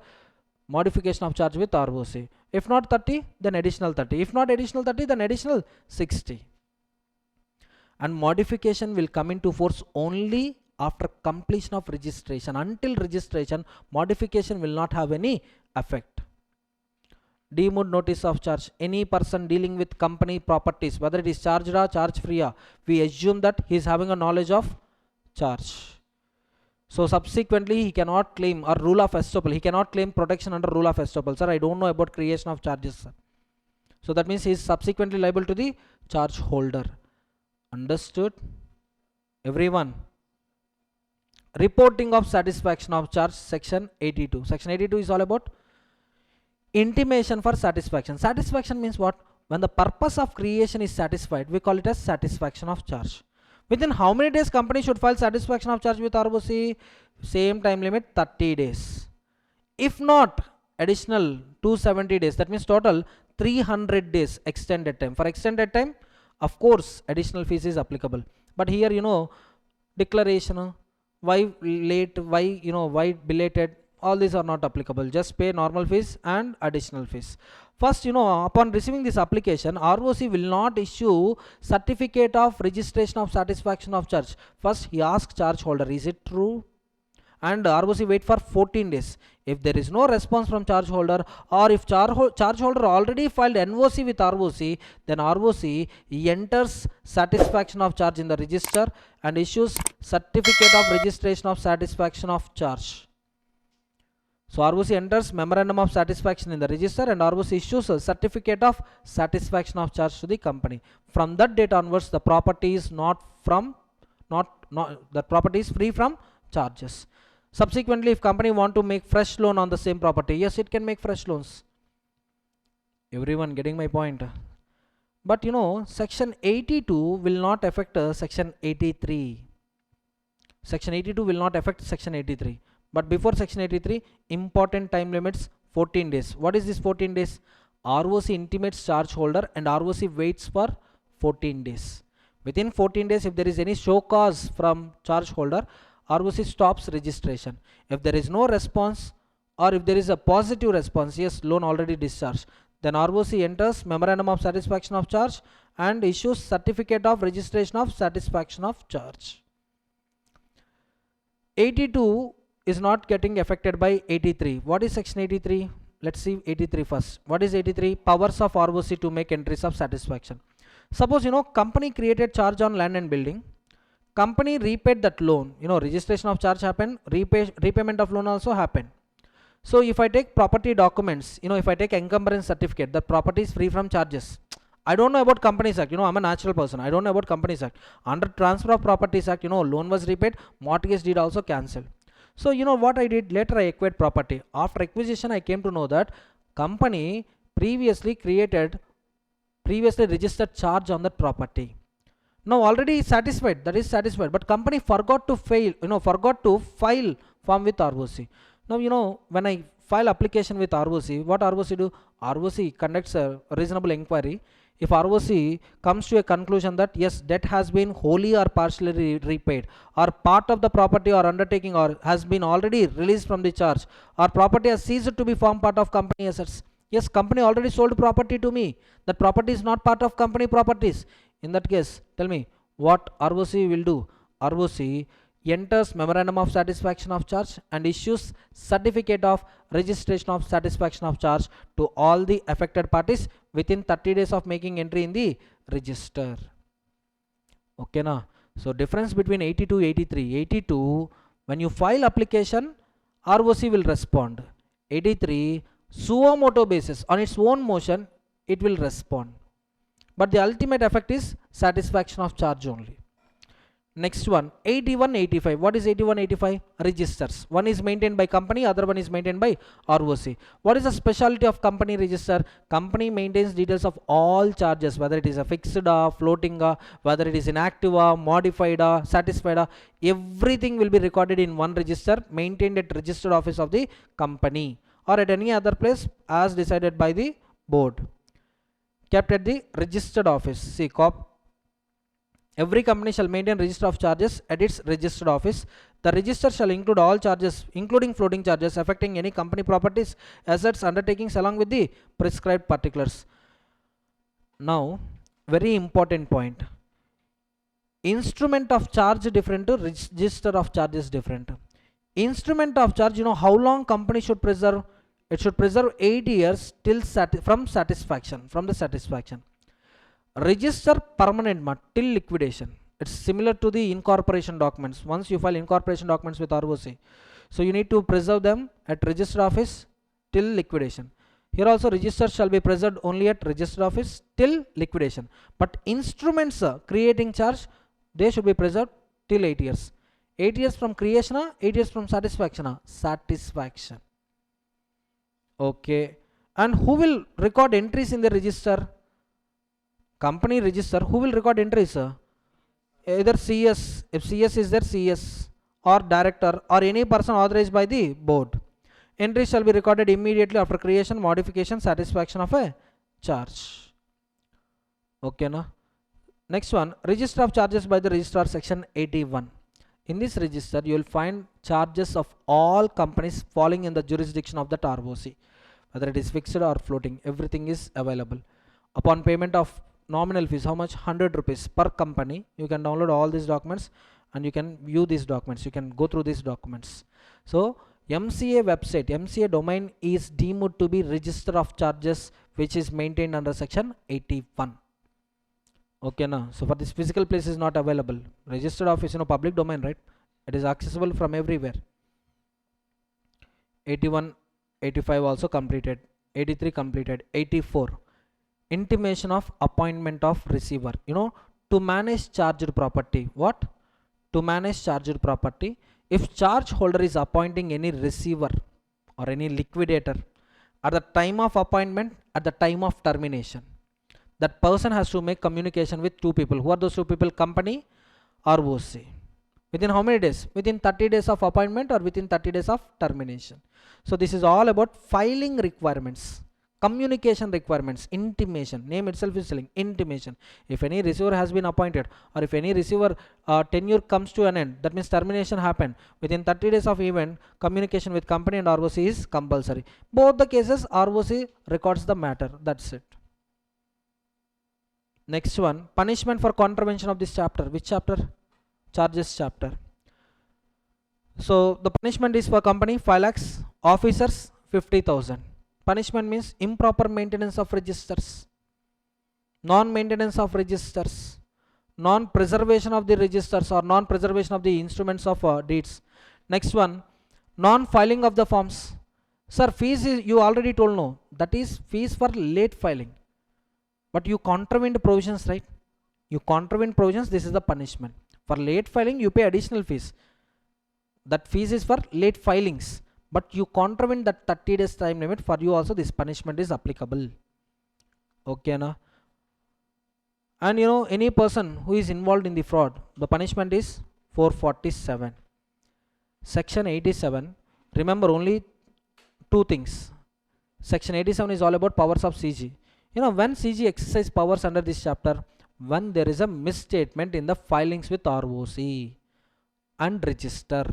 modification of charge with ROC. If not 30, then additional 30. If not additional 30, then additional 60. And modification will come into force only after completion of registration. Until registration, modification will not have any effect. Demood notice of charge. Any person dealing with company properties, whether it is charged or charge free, we assume that he is having a knowledge of charge. So subsequently he cannot claim, or rule of estoppel, he cannot claim protection under rule of estoppel. Sir, I don't know about creation of charges, sir. So that means he is subsequently liable to the charge holder. Understood? Everyone? Reporting of satisfaction of charge, section 82. Section 82 is all about intimation for satisfaction. Satisfaction means what? When the purpose of creation is satisfied, we call it as satisfaction of charge. Within how many days company should file satisfaction of charge with ROC? Same time limit, 30 days. If not, additional 270 days. That means total 300 days extended time. For extended time, of course, additional fees is applicable. But here, declaration, why late, why belated, all these are not applicable. Just pay normal fees and additional fees. First, upon receiving this application, ROC will not issue certificate of registration of satisfaction of charge. First, he asks charge holder, is it true? And ROC wait for 14 days. If there is no response from charge holder, or if charge holder already filed NOC with ROC, then ROC enters satisfaction of charge in the register and issues certificate of registration of satisfaction of charge. So ROC enters memorandum of satisfaction in the register and ROC issues a certificate of satisfaction of charge to the company. From that date onwards, the property is the property is free from charges. Subsequently, if company want to make fresh loan on the same property, yes, it can make fresh loans. Everyone getting my point? But section 82 will not affect section 83. Section 82 will not affect section 83. But before section 83, important time limits, 14 days. What is this 14 days? ROC intimates charge holder and ROC waits for 14 days. Within 14 days, if there is any show cause from charge holder, ROC stops registration. If there is no response, or if there is a positive response, yes, loan already discharged, then ROC enters memorandum of satisfaction of charge and issues certificate of registration of satisfaction of charge. 82 is not getting affected by 83. What is section 83? Let's see 83 first. What is 83? Powers of ROC to make entries of satisfaction. Suppose company created charge on land and building. Company repaid that loan. Registration of charge happened, repayment of loan also happened. So if I take property documents, if I take encumbrance certificate, the property is free from charges. I don't know about Companies Act. I'm a natural person. I don't know about Companies Act. Under Transfer of Properties Act, loan was repaid, mortgage deed also cancelled. So what I did, later I acquired property. After acquisition, I came to know that company previously registered charge on that property. Now already satisfied, that is satisfied, but company forgot to file form with ROC. Now when I file application with ROC, what ROC do? ROC conducts a reasonable inquiry. If ROC comes to a conclusion that yes, debt has been wholly or partially repaid, or part of the property or undertaking or has been already released from the charge, or property has ceased to be form part of company assets, Yes, company already sold property to me. That property is not part of company properties. In that case, tell me what ROC will do. ROC enters memorandum of satisfaction of charge and issues certificate of registration of satisfaction of charge to all the affected parties within 30 days of making entry in the register. Okay na? So difference between 82 83. 82, when you file application, ROC will respond. 83, suo motu basis, on its own motion it will respond, but the ultimate effect is satisfaction of charge only. Next one, 81 85. What is 81 85? Registers. One is maintained by company, other one is maintained by ROC. What is the specialty of company register? Company maintains details of all charges, whether it is a fixed, floating, whether it is inactive, modified, satisfied, everything will be recorded in one register, maintained at registered office of the company or at any other place as decided by the board. Kept at the registered office. See, every company shall maintain register of charges at its registered office. The register shall include all charges, including floating charges, affecting any company properties, assets, undertakings, along with the prescribed particulars. Now, very important point. Instrument of charge different to register of charges different. Instrument of charge, you know how long company should preserve? It should preserve 8 years till from the satisfaction. Register permanent till liquidation. It's similar to the incorporation documents. Once you file incorporation documents with ROC, so you need to preserve them at registered office till liquidation. Here also register shall be preserved only at registered office till liquidation, but instruments creating charge, they should be preserved till 8 years. 8 years from creation, 8 years from satisfaction. Satisfaction. Okay. And who will record entries in the register? Company register. Who will record entries? Either CS, if CS is there, CS, or director, or any person authorized by the board. Entries shall be recorded immediately after creation, modification, satisfaction of a charge. Okay na? Next one, register of charges by the registrar, section 81. In this register you will find charges of all companies falling in the jurisdiction of that ROC, whether it is fixed or floating, everything is available. Upon payment of nominal fees, how much? 100 rupees per company. You can download all these documents and you can view these documents, you can go through these documents. So MCA website, MCA domain is deemed to be register of charges, which is maintained under section 81. Okay na? So for this physical place is not available. Registered office, you know, public domain, right? It is accessible from everywhere. 81 85 also completed. 83 completed. 84, intimation of appointment of receiver. You know, to manage charged property. What? To manage charged property, if charge holder is appointing any receiver or any liquidator at the time of appointment, at the time of termination, that person has to make communication with two people. Who are those two people? Company or ROC. Within how many days? Within 30 days of appointment or within 30 days of termination. So this is all about filing requirements, communication requirements, intimation. Name itself is telling intimation. If any receiver has been appointed, or if any receiver tenure comes to an end, that means termination happened, within 30 days of event, communication with company and ROC is compulsory. Both the cases ROC records the matter. That's it. Next one, punishment for contravention of this chapter. Which chapter? Charges chapter. So the punishment is for company 5 lakhs, officers 50,000. Punishment means improper maintenance of registers, non-maintenance of registers, non-preservation of the registers or non-preservation of the instruments of deeds. Next one, non-filing of the forms. Sir, fees is, you already told no, that is fees for late filing. But you contravened provisions, right? You contravened provisions, this is the punishment. For late filing, you pay additional fees. That fees is for late filings. But you contravene that 30 days time limit, for you also this punishment is applicable. Okay na? And you know, any person who is involved in the fraud, the punishment is 447. Section 87, remember only two things. Section 87 is all about powers of CG. You know, when CG exercise powers under this chapter, when there is a misstatement in the filings with ROC and register.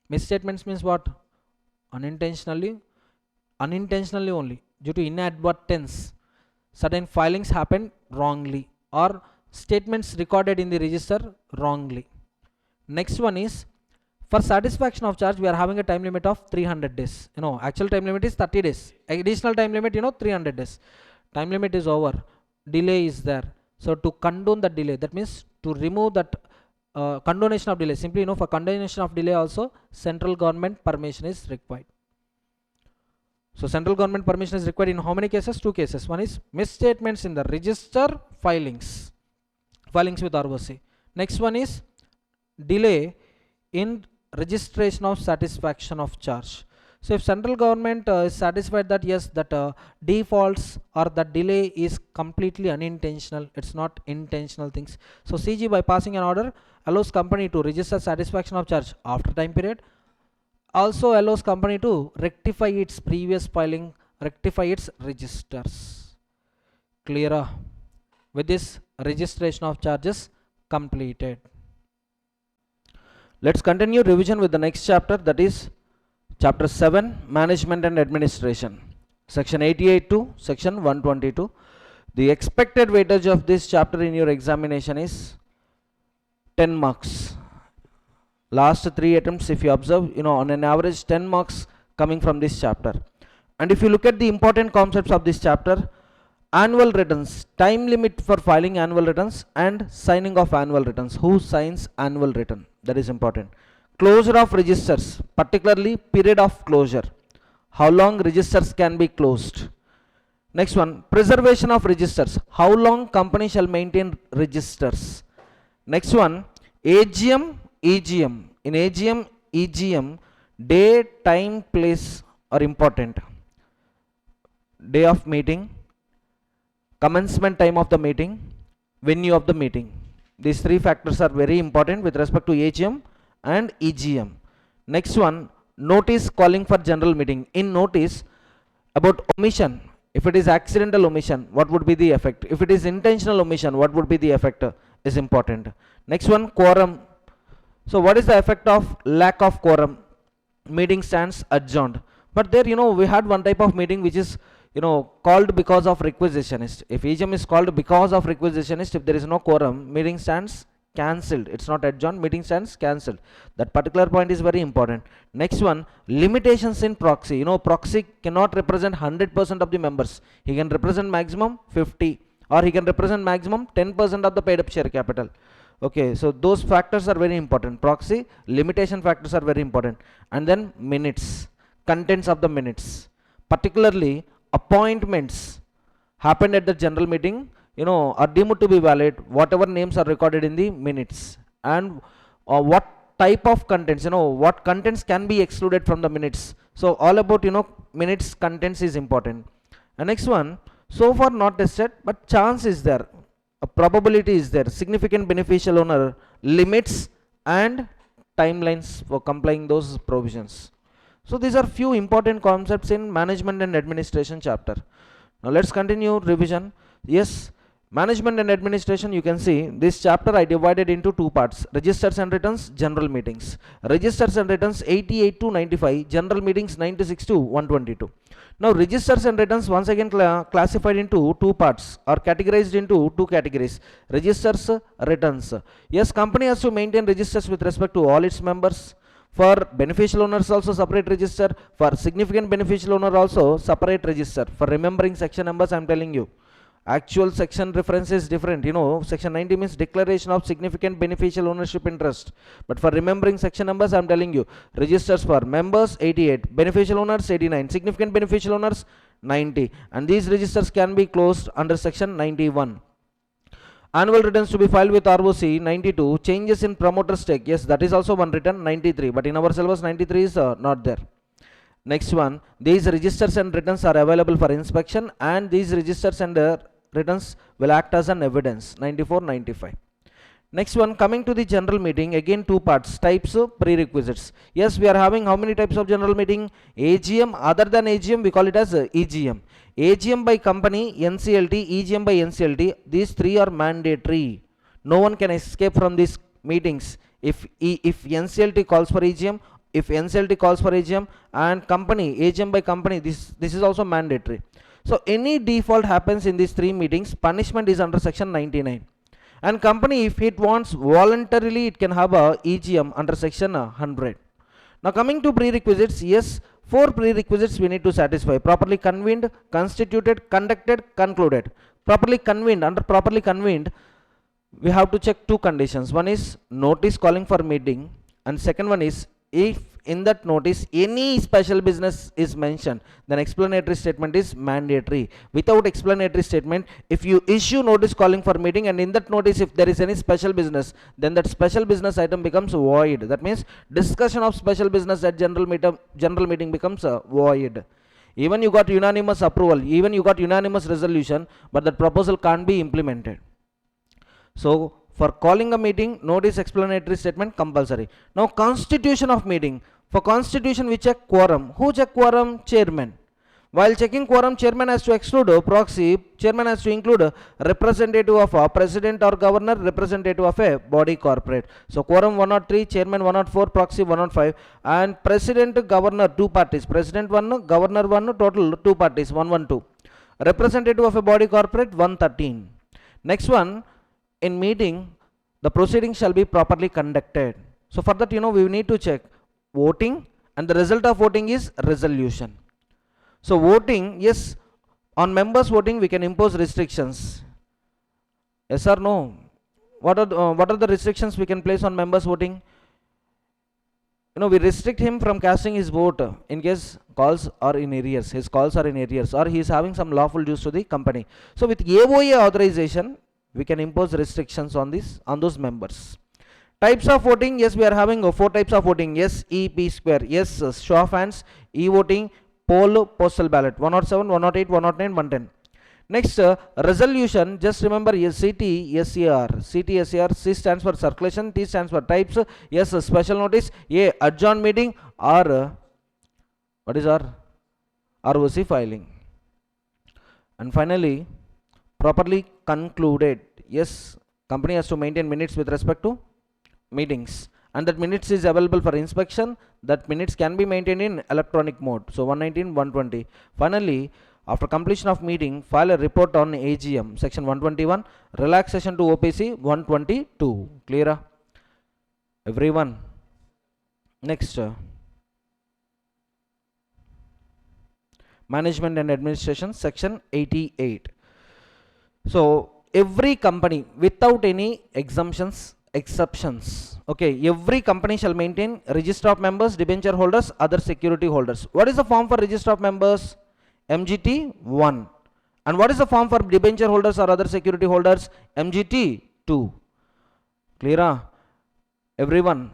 Misstatements means what? Unintentionally only. due to inadvertence, certain filings happened wrongly or statements recorded in the register wrongly. Next one is, for satisfaction of charge, we are having a time limit of 300 days. Actual time limit is 30 days. Additional time limit, 300 days. Time limit is over. Delay is there. So to condone the delay, that means to remove that condonation of delay. Simply, for condonation of delay also, central government permission is required. So central government permission is required in how many cases? 2 cases. One is misstatements in the register filings with ROC. Next one is delay in registration of satisfaction of charge. So if central government is satisfied that yes, that defaults or the delay is completely unintentional, it's not intentional things. So CG, by passing an order, allows company to register satisfaction of charge after time period, also allows company to rectify its previous filing, rectify its registers. Clear? With this, registration of charges completed. Let's continue revision with the next chapter, that is chapter 7, management and administration, section 88 to section 122. The expected weightage of this chapter in your examination is 10 marks. Last 3 attempts, if you observe, on an average 10 marks coming from this chapter. And if you look at the important concepts of this chapter, annual returns, time limit for filing annual returns and signing of annual returns. Who signs annual return? That is important. Closure of registers, particularly period of closure. How long registers can be closed? Next one, preservation of registers. How long company shall maintain registers? Next one, AGM, EGM. In AGM, EGM, day, time, place are important. Day of meeting, commencement time of the meeting, venue of the meeting. These 3 factors are very important with respect to AGM and EGM. Next one, notice calling for general meeting. In notice, about omission, if it is accidental omission, what would be the effect? If it is intentional omission, what would be the effect is important. Next one, quorum. So what is the effect of lack of quorum? Meeting stands adjourned. But there, we had one type of meeting which is called because of requisitionist. If EGM is called because of requisitionist, if there is no quorum, meeting stands cancelled. It's not adjourned, meeting stands cancelled. That particular point is very important. Next one, limitations in proxy. Proxy cannot represent 100% of the members. He can represent maximum 50, or he can represent maximum 10% of the paid up share capital. Okay, so those factors are very important. Proxy, limitation factors are very important. And then minutes, contents of the minutes, particularly appointments happened at the general meeting, are deemed to be valid, whatever names are recorded in the minutes, and what type of contents, what contents can be excluded from the minutes. So all about, minutes contents is important. And next one, so far not tested, but chance is there, a probability is there, significant beneficial owner, limits and timelines for complying those provisions. So these are few important concepts in management and administration chapter. Now let's continue revision. Yes, management and administration, you can see this chapter I divided into 2 parts: registers and returns, general meetings. Registers and returns 88 to 95, general meetings 96 to 122. Now registers and returns once again classified into 2 parts, or categorized into 2 categories: registers, returns. Yes, company has to maintain registers with respect to all its members. For beneficial owners also separate register, for significant beneficial owner also separate register. For remembering section numbers, I am telling you, actual section reference is different. Section 90 means declaration of significant beneficial ownership interest, but for remembering section numbers, I am telling you, registers for members 88, beneficial owners 89, significant beneficial owners 90, and these registers can be closed under section 91. Annual returns to be filed with ROC 92. Changes in promoter stake, yes, that is also one return 93, but in our syllabus 93 is not there. Next one, these registers and returns are available for inspection, and these registers and returns will act as an evidence 94, 95. Next one, coming to the general meeting, again 2 parts, types of prerequisites. Yes, we are having how many types of general meeting? AGM, other than AGM we call it as EGM. AGM by company, NCLT, EGM by NCLT, these 3 are mandatory. No one can escape from these meetings. If NCLT calls for EGM, if NCLT calls for AGM, and company, AGM by company, this is also mandatory. So any default happens in these 3 meetings, punishment is under section 99. And company, if it wants voluntarily, it can have a EGM under section 100. Now coming to prerequisites, yes, 4 prerequisites we need to satisfy: properly convened, constituted, conducted, concluded. Properly convened, under properly convened, we have to check 2 conditions. One is notice calling for meeting, and second one is if in that notice any special business is mentioned, then explanatory statement is mandatory. Without explanatory statement, if you issue notice calling for meeting and in that notice if there is any special business, then that special business item becomes void. That means discussion of special business at general meeting becomes void. Even you got unanimous approval, even you got unanimous resolution, but that proposal can't be implemented. So for calling a meeting, notice explanatory statement compulsory. Now constitution of meeting. For constitution we check quorum. Who check quorum? Chairman. While checking quorum, chairman has to exclude proxy, chairman has to include a representative of a president or governor, representative of a body corporate. So quorum 103, chairman 104, proxy 105, and president, governor 2 parties. President 1, governor 1, total 2 parties, 112. Representative of a body corporate 113. Next one, in meeting, the proceedings shall be properly conducted. So for that, we need to check voting, and the result of voting is resolution. So voting, yes, on members voting we can impose restrictions. Yes or no? What are the restrictions we can place on members voting? We restrict him from casting his vote in case calls are in arrears. His calls are in arrears, or he is having some lawful dues to the company. So with AOA authorization, we can impose restrictions on those members. Types of voting, yes, we are having 4 types of voting. Yes, E, P square. Yes, show of hands, e-voting, poll, postal ballot. 107, 108, 109, 110. Next, resolution, just remember CT, SAR. CT, SAR, C stands for circulation, T stands for types. Yes, special notice, A, adjourn meeting, or what is R? ROC filing. And finally, properly concluded. Yes, company has to maintain minutes with respect to meetings, and that minutes is available for inspection. That minutes can be maintained in electronic mode. So 119, 120. Finally, after completion of meeting, file a report on AGM, section 121. Relaxation to OPC 122. Clear, everyone? Next, management and administration, section 88. So every company, without any exceptions, okay, every company shall maintain register of members, debenture holders, other security holders. What is the form for register of members? MGT 1. And what is the form for debenture holders or other security holders? MGT 2. Clear, everyone?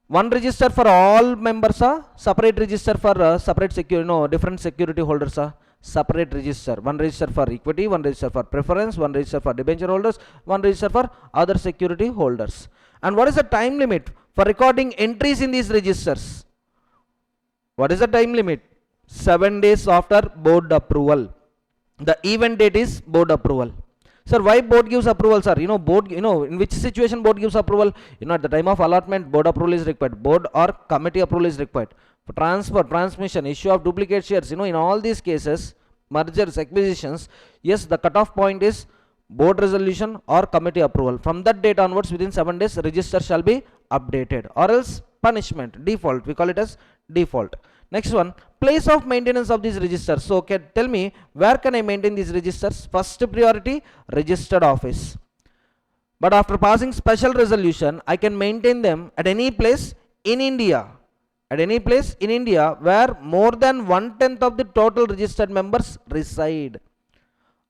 One register for all members, separate register for separate security, different security holders, separate register. One register for equity, one register for preference, one register for debenture holders, one register for other security holders. And what is the time limit for recording entries in these registers? What is the time limit? 7 days after board approval. The event date is board approval. Sir, why board gives approval, sir? Board, in which situation board gives approval? At the time of allotment, board approval is required. Board or committee approval is required. For transfer, transmission, issue of duplicate shares, in all these cases, mergers, acquisitions, yes, the cutoff point is board resolution or committee approval. From that date onwards, within 7 days, register shall be updated, or else punishment, default, we call it as default. Next one, place of maintenance of these registers. So tell me, where can I maintain these registers? First priority, registered office. But after passing special resolution, I can maintain them at any place in India. At any place in India where more than 1/10 of the total registered members reside.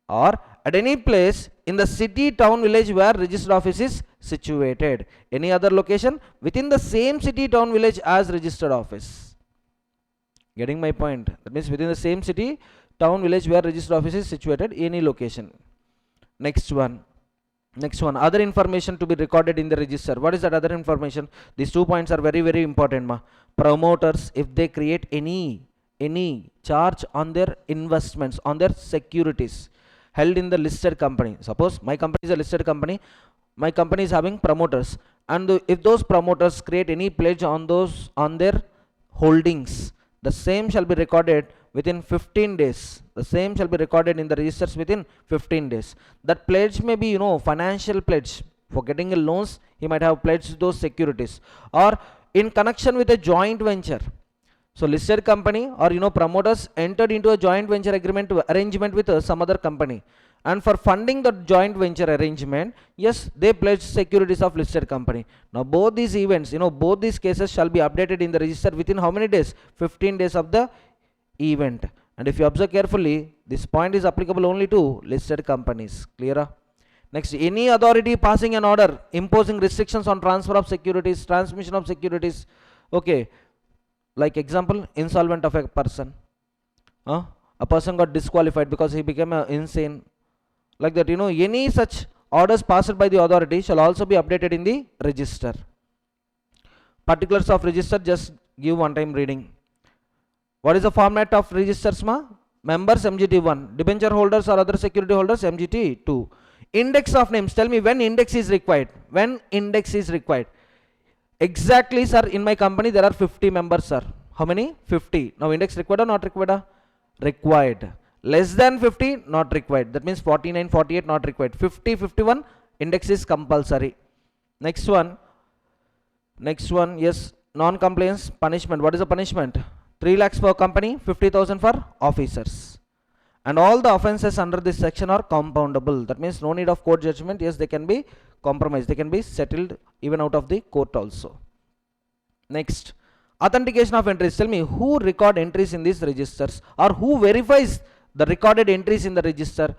Or at any place in the city, town, village where registered office is situated. Any other location within the same city, town, village as registered office. Getting my point? That means within the same city, town, village where registered office is situated, any location. Next one, other information to be recorded in the register. What is that other information? These 2 points are very, very important. Promoters, if they create any charge on their investments, on their securities held in the listed company. Suppose my company is a listed company, my company is having promoters, and if those promoters create any pledge on their holdings, the same shall be recorded within 15 days. The same shall be recorded in the registers within 15 days. That pledge may be, financial pledge. For getting a loans, he might have pledged those securities, or in connection with a joint venture. So listed company or promoters entered into a joint venture arrangement with some other company, and for funding the joint venture arrangement, yes, they pledged securities of listed company. Now both these events, both these cases shall be updated in the register within how many days? 15 days of the event. And if you observe carefully, this point is applicable only to listed companies. Clear? Next, any authority passing an order imposing restrictions on transfer of securities, transmission of securities. Okay, like example, insolvent of a person. A person got disqualified because he became insane. Like that, any such orders passed by the authority shall also be updated in the register. Particulars of register, just give one time reading. What is the format of registers, Members MGT1, debenture holders or other security holders MGT2. Index of names, tell me when index is required. When index is required. Exactly, sir, in my company there are 50 members, sir. How many? 50. Now index required or not required? Required. Less than 50, not required. That means 49, 48, not required. 50, 51, index is compulsory. Next one, yes, non-compliance, punishment. What is the punishment? 3 lakhs for company, 50,000 for officers. And all the offenses under this section are compoundable. That means no need of court judgment. Yes, they can be compromised. They can be settled even out of the court also. Next, authentication of entries. Tell me who record entries in these registers, or who verifies the recorded entries in the register.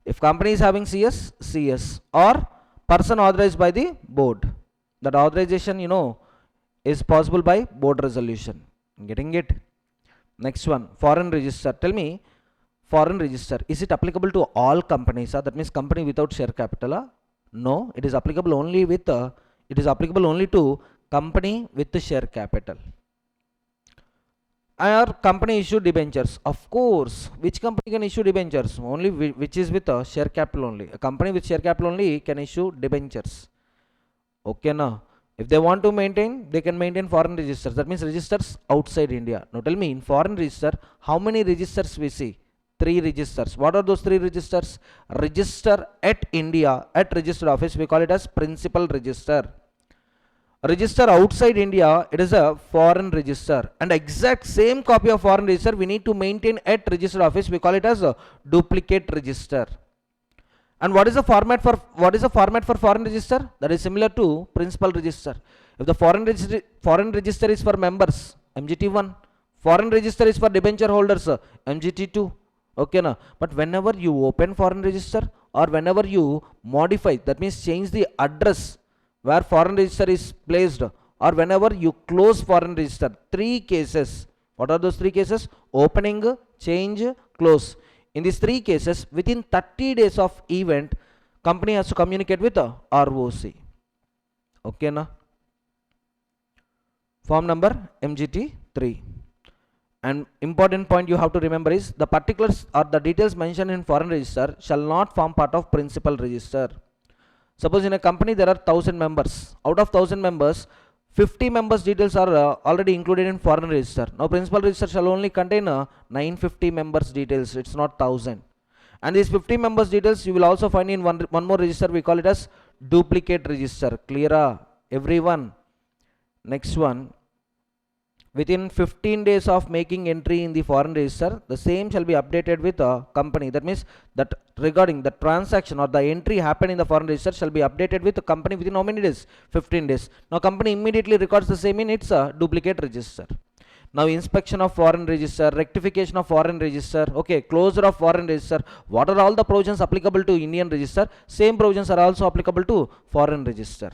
If company is having CS, or person authorized by the board. That authorization, is possible by board resolution. Getting it? Next one, foreign register. Tell me, foreign register, is it applicable to all companies? That means company without share capital? No, it is applicable only with to company with the share capital. Our company issued debentures. Of course, which company can issue debentures? Only which is with a share capital only. A company with share capital only can issue debentures. Okay, now if they want to maintain, they can maintain foreign registers. That means registers outside India. Now tell me, in foreign register, how many registers we see? 3 registers. What are those 3 registers? Register at India, at registered office, we call it as principal register. Register outside India, it is a foreign register, and exact same copy of foreign register we need to maintain at registered office, we call it as a duplicate register. And what is the format for foreign register? That is similar to principal register. If the foreign register is for members, MGT1, foreign register is for debenture holders, MGT2. Okay, na? But whenever you open foreign register, or whenever you modify, that means change the address where foreign register is placed, or whenever you close foreign register, 3 cases. What are those 3 cases? Opening, change, close. In these 3 cases, within 30 days of event, company has to communicate with the ROC. Okay, na? Form number MGT3. And important point you have to remember is, the particulars or the details mentioned in foreign register shall not form part of principal register. Suppose in a company there are 1000 members. Out of 1000 members, 50 members details are already included in foreign register. Now principal register shall only contain 950 members details. It's not 1000. And these 50 members details you will also find in one more register. We call it as duplicate register. Clear, everyone? Next one. Within 15 days of making entry in the foreign register, the same shall be updated with a company. That means that regarding the transaction or the entry happened in the foreign register shall be updated with the company within how many days? 15 days. Now company immediately records the same in its duplicate register. Now inspection of foreign register, rectification of foreign register, okay, closure of foreign register. What are all the provisions applicable to Indian register? Same provisions are also applicable to foreign register.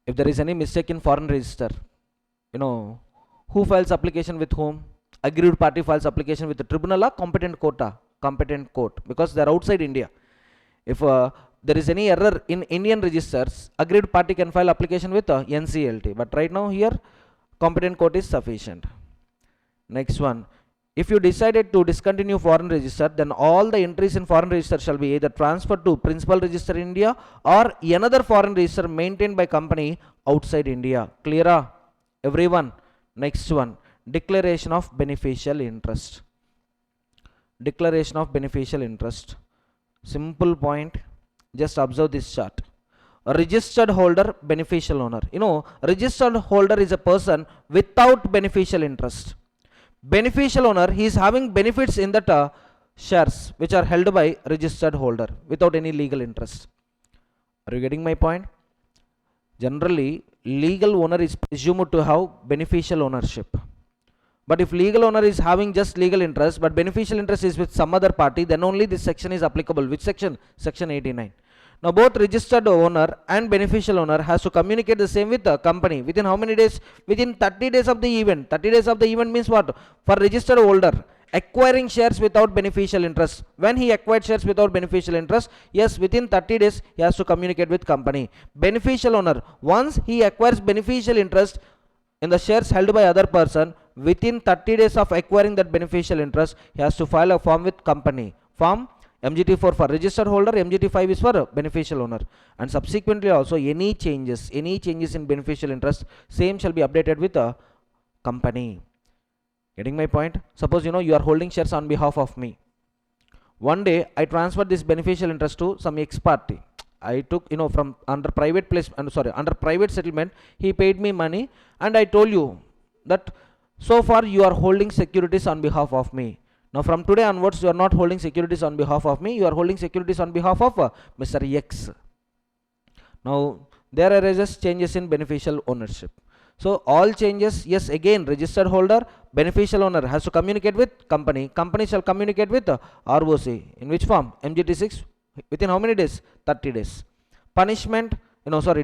If there is any mistake in foreign register, who files application with whom? Aggrieved party files application with the tribunal or competent court? Competent court, because they are outside India. If there is any error in Indian registers, aggrieved party can file application with NCLT. But right now here, competent court is sufficient. Next one. If you decided to discontinue foreign register, then all the entries in foreign register shall be either transferred to principal register in India or another foreign register maintained by company outside India. Clear? Everyone? Next one. declaration of beneficial interest. Declaration of beneficial interest. Simple point. Just observe this chart. A registered holder, beneficial owner. Registered holder is a person without beneficial interest. Beneficial owner, he is having benefits in that shares which are held by registered holder without any legal interest. Are you getting my point? Generally, legal owner is presumed to have beneficial ownership. But if legal owner is having just legal interest but beneficial interest is with some other party, then only this section is applicable. Which section? Section 89. Now both registered owner and beneficial owner has to communicate the same with the company. Within how many days? Within 30 days of the event. 30 days of the event means what? For registered holder, acquiring shares without beneficial interest. When he acquired shares without beneficial interest, yes, within 30 days he has to communicate with company. Beneficial owner, once he acquires beneficial interest in the shares held by other person, within 30 days of acquiring that beneficial interest, he has to file a form with company. Form MGT4 for registered holder, MGT5 is for beneficial owner. And subsequently also any changes in beneficial interest, same shall be updated with a company. Getting my point? Suppose you are holding shares on behalf of me. One day I transferred this beneficial interest to some ex party. I took from under private under private settlement, he paid me money, and I told you that so far you are holding securities on behalf of me. Now from today onwards you are not holding securities on behalf of me, you are holding securities on behalf of Mr. X. Now there arises changes in beneficial ownership. So all changes, yes, again registered holder, beneficial owner has to communicate with company. Company shall communicate with ROC. In which form? MGT6. Within how many days? 30 days. Punishment,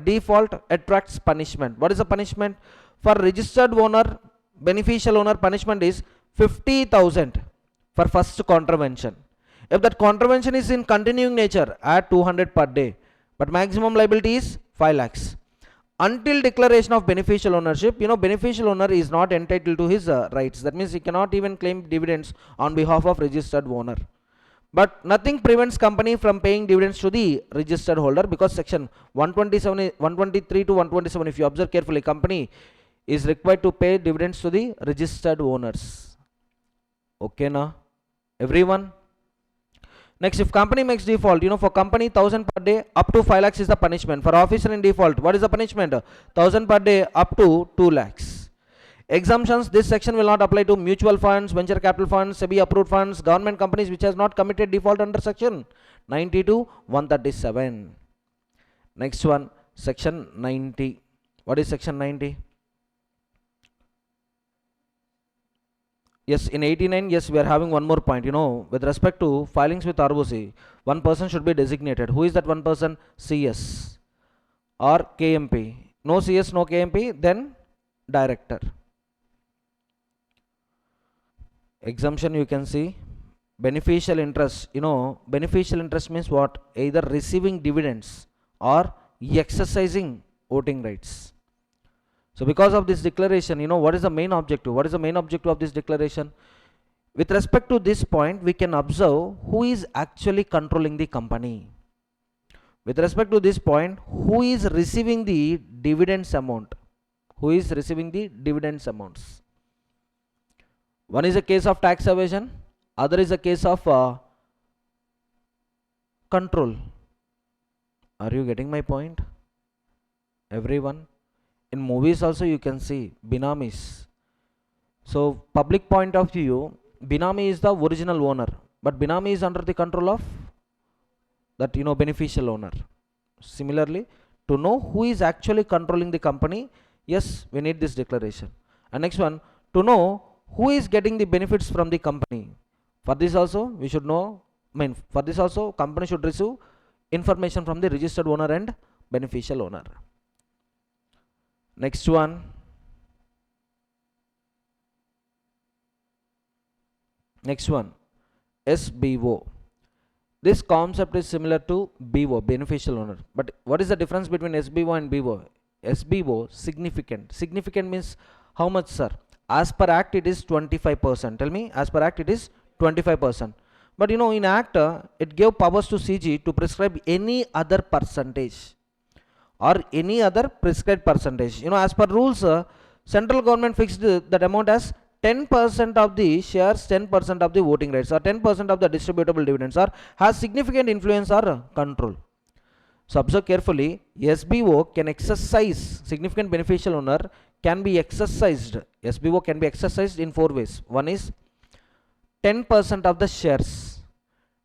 default attracts punishment. What is the punishment? For registered owner, beneficial owner, punishment is 50,000 for first contravention. If that contravention is in continuing nature, add 200 per day. But maximum liability is 5 lakhs. Until declaration of beneficial ownership, beneficial owner is not entitled to his rights. That means he cannot even claim dividends on behalf of registered owner. But nothing prevents company from paying dividends to the registered holder, because section 123 to 127, if you observe carefully, company is required to pay dividends to the registered owners. Okay na? Everyone? Next, if company makes default, for company 1000 per day up to 5 lakhs is the punishment. For officer in default, what is the punishment? 1000 per day up to 2 lakhs. Exemptions, this section will not apply to mutual funds, venture capital funds, SEBI approved funds, government companies which has not committed default under section 90 to 137. Next one, section 90. What is section 90? Yes, in 89, yes, we are having one more point. With respect to filings with ROC, one person should be designated. Who is that one person? CS or KMP. No CS, no KMP, then director. Exemption, you can see beneficial interest. Beneficial interest means what? Either receiving dividends or exercising voting rights. So because of this declaration, what is the main objective? What is the main objective of this declaration? With respect to this point, we can observe who is actually controlling the company. With respect to this point, who is receiving the dividends amount? Who is receiving the dividends amounts? One is a case of tax evasion, other is a case of control. Are you getting my point? Everyone? In movies also you can see binamis. So public point of view, binami is the original owner, but binami is under the control of that beneficial owner. Similarly, to know who is actually controlling the company, yes, we need this declaration. And next one, to know who is getting the benefits from the company. For this also we should know, for this also company should receive information from the registered owner and beneficial owner. Next one. Next one, SBO. This concept is similar to BO, beneficial owner. But what is the difference between SBO and BO? SBO, significant. Significant means how much, sir? As per act it is 25%. Tell me, as per act it is 25%. But in act it gave powers to CG to prescribe any other percentage or any other prescribed percentage. As per rules, central government fixed that amount as 10% of the shares, 10% of the voting rights, or 10% of the distributable dividends, or has significant influence or control. So observe carefully, SBO can exercise, significant beneficial owner can be exercised, SBO can be exercised in 4 ways. One is 10% of the shares,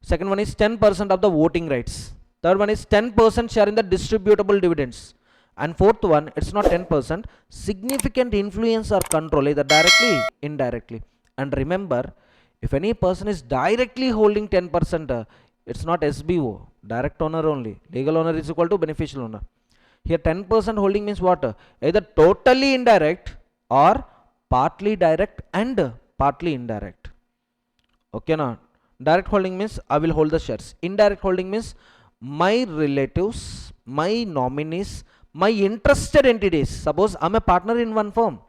second one is 10% of the voting rights, third one is 10% share in the distributable dividends, and fourth one, it's not 10%, significant influence or control either directly, indirectly. And remember, if any person is directly holding 10%, it's not SBO, direct owner only. Legal owner is equal to beneficial owner. Here 10% holding means what? Either totally indirect or partly direct and partly indirect. Okay now, direct holding means I will hold the shares. Indirect holding means my relatives, my nominees, my interested entities. Suppose I'm a partner in one firm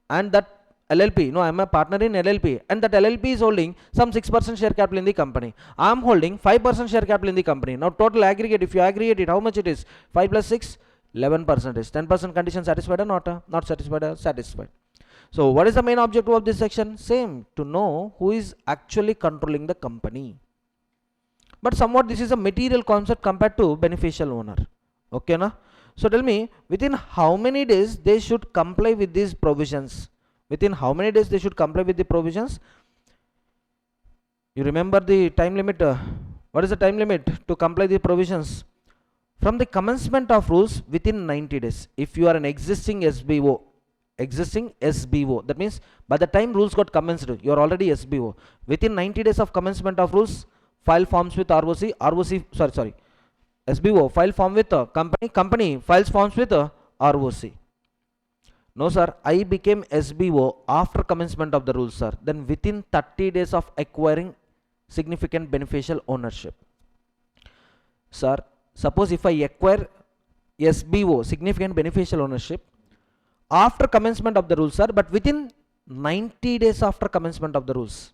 and that LLP, no, I'm a partner in LLP and that LLP is holding some 6% share capital in the company. I'm holding 5% share capital in the company. Now total aggregate, if you aggregate it, how much it is? 5 plus 6, 11% is. 10% condition satisfied or not? Not satisfied or satisfied. So what is the main objective of this section? Same, to know who is actually controlling the company. But somewhat this is a material concept compared to beneficial owner. Okay na? So tell me, within how many days they should comply with these provisions? Within how many days they should comply with the provisions? You remember the time limit? What is the time limit to comply the provisions? From the commencement of rules within 90 days. If you are an existing SBO, that means by the time rules got commenced, you are already SBO. Within 90 days of commencement of rules, file forms with SBO file form with company files forms with ROC. No sir, I became SBO after commencement of the rules, sir. Then within 30 days of acquiring significant beneficial ownership. Sir, suppose if I acquire SBO, significant beneficial ownership, after commencement of the rules, sir, but within 90 days after commencement of the rules.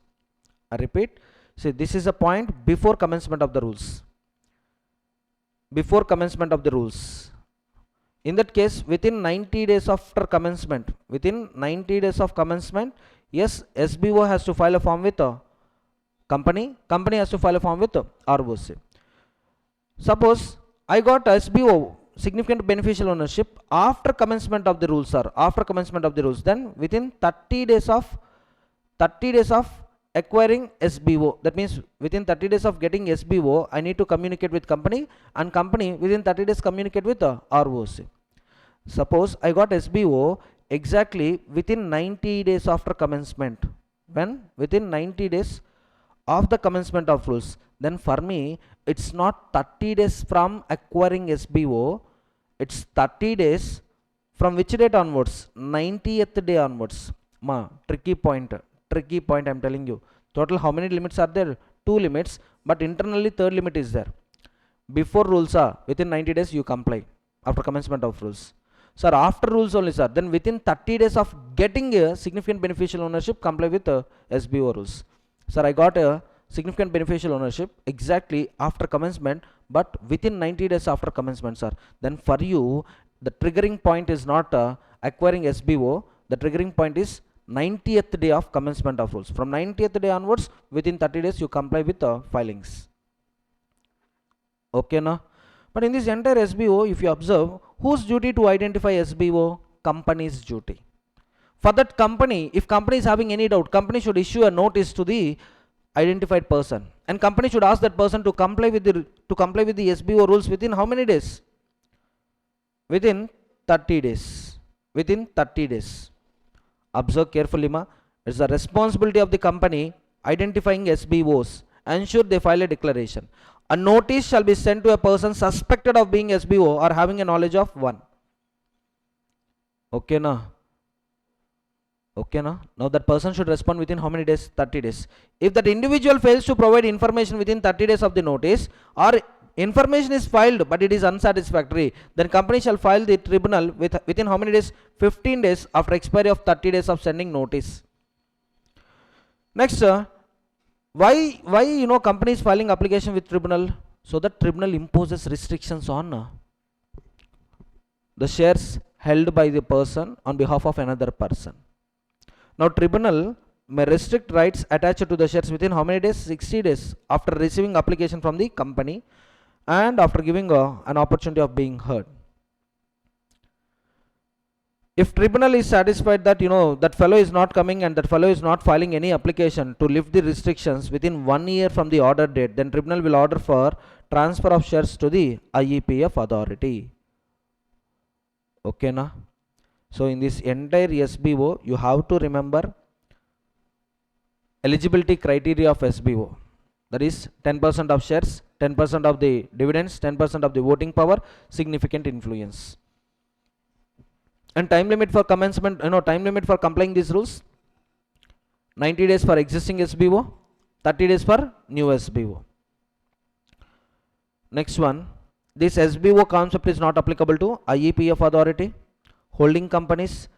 I repeat, see, this is a point before commencement of the rules. Before commencement of the rules. In that case, within 90 days after commencement, yes, SBO has to file a form with company has to file a form with ROC. Suppose I got SBO, significant beneficial ownership, after commencement of the rules, sir. After commencement of the rules, then within 30 days of acquiring SBO, that means within 30 days of getting SBO, I need to communicate with company, and company within 30 days communicate with the ROC. Suppose I got SBO exactly within 90 days after commencement. When? Within 90 days of the commencement of rules. Then for me, it's not 30 days from acquiring SBO, it's 30 days from which date onwards? 90th day onwards. Tricky point I'm telling you. Total how many limits are there? 2 limits, but internally third limit is there. Before rules are within 90 days you comply after commencement of rules. Sir, after rules only, sir, then within 30 days of getting a significant beneficial ownership, comply with SBO rules. Sir, I got a significant beneficial ownership exactly after commencement, but within 90 days after commencement, sir. Then for you, the triggering point is not acquiring SBO, the triggering point is 90th day of commencement of rules. From 90th day onwards, within 30 days, you comply with filings. Okay, na? But in this entire SBO, if you observe, whose duty to identify SBO? Company's duty. For that company, if company is having any doubt, company should issue a notice to the identified person, and company should ask that person to comply with the SBO rules within how many days? Within 30 days. Within 30 days. Observe carefully, ma. It's the responsibility of the company identifying SBOs. Ensure they file a declaration. A notice shall be sent to a person suspected of being SBO or having a knowledge of one. Okay, na? Okay, na? Now that person should respond within how many days? 30 days. If that individual fails to provide information within 30 days of the notice, or information is filed but it is unsatisfactory, then company shall file the tribunal within how many days? 15 days after expiry of 30 days of sending notice. Next, why company is filing application with tribunal? So that tribunal imposes restrictions on the shares held by the person on behalf of another person. Now tribunal may restrict rights attached to the shares within how many days? 60 days after receiving application from the company and after giving an opportunity of being heard. If tribunal is satisfied that that fellow is not coming and that fellow is not filing any application to lift the restrictions within 1 year from the order date, then tribunal will order for transfer of shares to the IEPF authority. Okay na? So in this entire SBO, you have to remember eligibility criteria of SBO. That is 10% of shares, 10% of the dividends, 10% of the voting power, significant influence. And time limit for commencement, time limit for complying these rules, 90 days for existing SBO, 30 days for new SBO. Next one, this SBO concept is not applicable to IEPF authority, holding companies,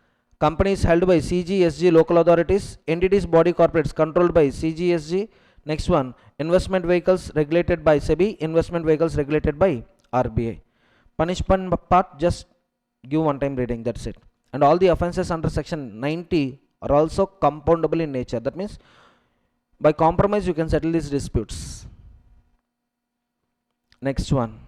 companies held by CGSG local authorities, entities body corporates controlled by CGSG. Next one, investment vehicles regulated by SEBI, investment vehicles regulated by RBI. Punishment part, just give one time reading, that's it. And all the offenses under section 90 are also compoundable in nature. That means by compromise you can settle these disputes. Next one.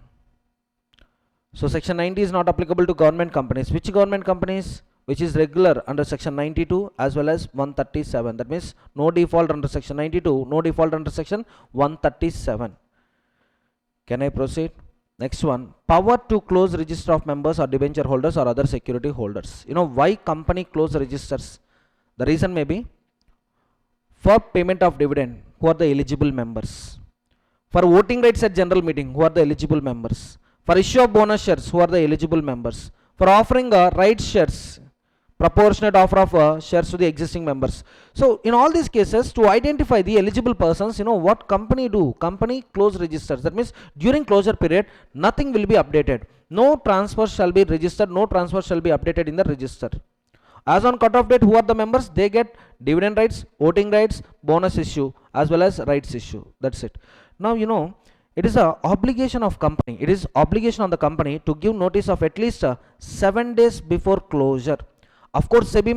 So section 90 is not applicable to government companies. Which government companies? Which is regular under section 92 as well as 137. That means no default under section 92, no default under section 137. Can I proceed? Next one, power to close register of members or debenture holders or other security holders. Why company close registers? The reason may be for payment of dividend, who are the eligible members. For voting rights at general meeting, who are the eligible members. For issue of bonus shares, who are the eligible members. For offering rights shares, proportionate offer of shares to the existing members. So in all these cases, to identify the eligible persons, what company do? Company close registers. That means during closure period, nothing will be updated. No transfer shall be registered, no transfer shall be updated in the register. As on cutoff date, who are the members? They get dividend rights, voting rights, bonus issue as well as rights issue. That's it. Now it is an obligation of company. It is obligation on the company to give notice of at least 7 days before closure. Of course, SEBI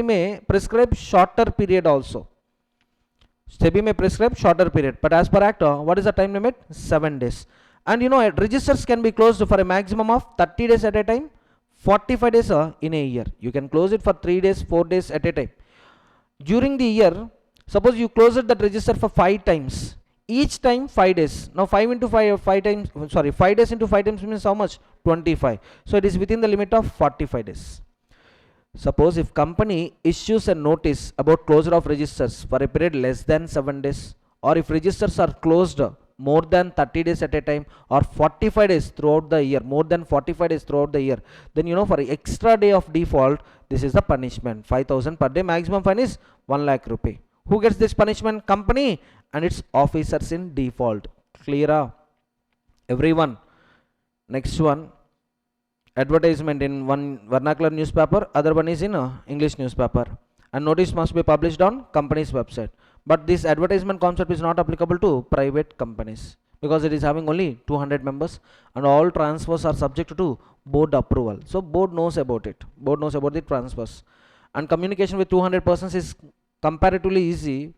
may prescribe shorter period also. SEBI may prescribe shorter period, but as per Act, what is the time limit? 7 days. And registers can be closed for a maximum of 30 days at a time, 45 days in a year. You can close it for 3 days, 4 days at a time. During the year, suppose you close that register for 5 times. Each time 5 days. Now 5 into 5 times, 5 days into 5 times means how much? 25. So it is within the limit of 45 days. Suppose if company issues a notice about closure of registers for a period less than 7 days, or if registers are closed more than 30 days at a time or 45 days throughout the year, more than 45 days throughout the year, then for extra day of default, this is the punishment, 5,000 per day. Maximum fine is 1 lakh rupee. Who gets this punishment? Company and its officers in default. Clear? Everyone. Next one, advertisement in one vernacular newspaper, other one is in English newspaper, and notice must be published on company's website. But this advertisement concept is not applicable to private companies because it is having only 200 members and all transfers are subject to board approval. So board knows about it. Board knows about the transfers, and communication with 200 persons is comparatively easy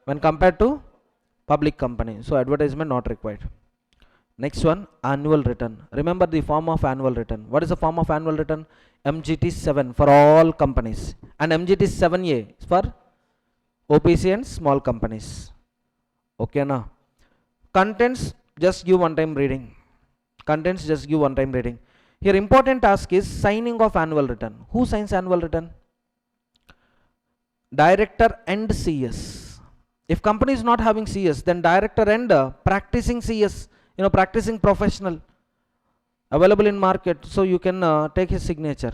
when compared to public company. So advertisement not required. Next one, annual return. Remember the form of annual return. What is the form of annual return? MGT 7 for all companies and MGT 7A for OPC and small companies. Okay now. Contents, just give one time reading. Contents, just give one time reading. Here important task is signing of annual return. Who signs annual return? Director and CS. If company is not having CS, then director and practicing CS, practicing professional available in market, so you can take his signature.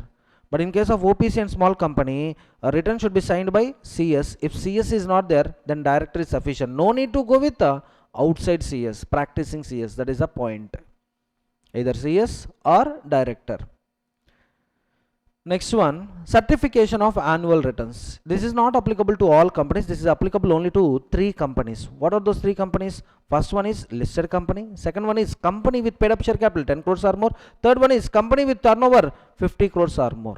But in case of OPC and small company, a return should be signed by CS. If CS is not there, then director is sufficient. No need to go with outside CS, practicing CS. That is the point. Either CS or director. Next one, certification of annual returns. This is not applicable to all companies. This is applicable only to 3 companies. What are those 3 companies? First one is listed company. Second one is company with paid up share capital 10 crores or more. Third one is company with turnover 50 crores or more.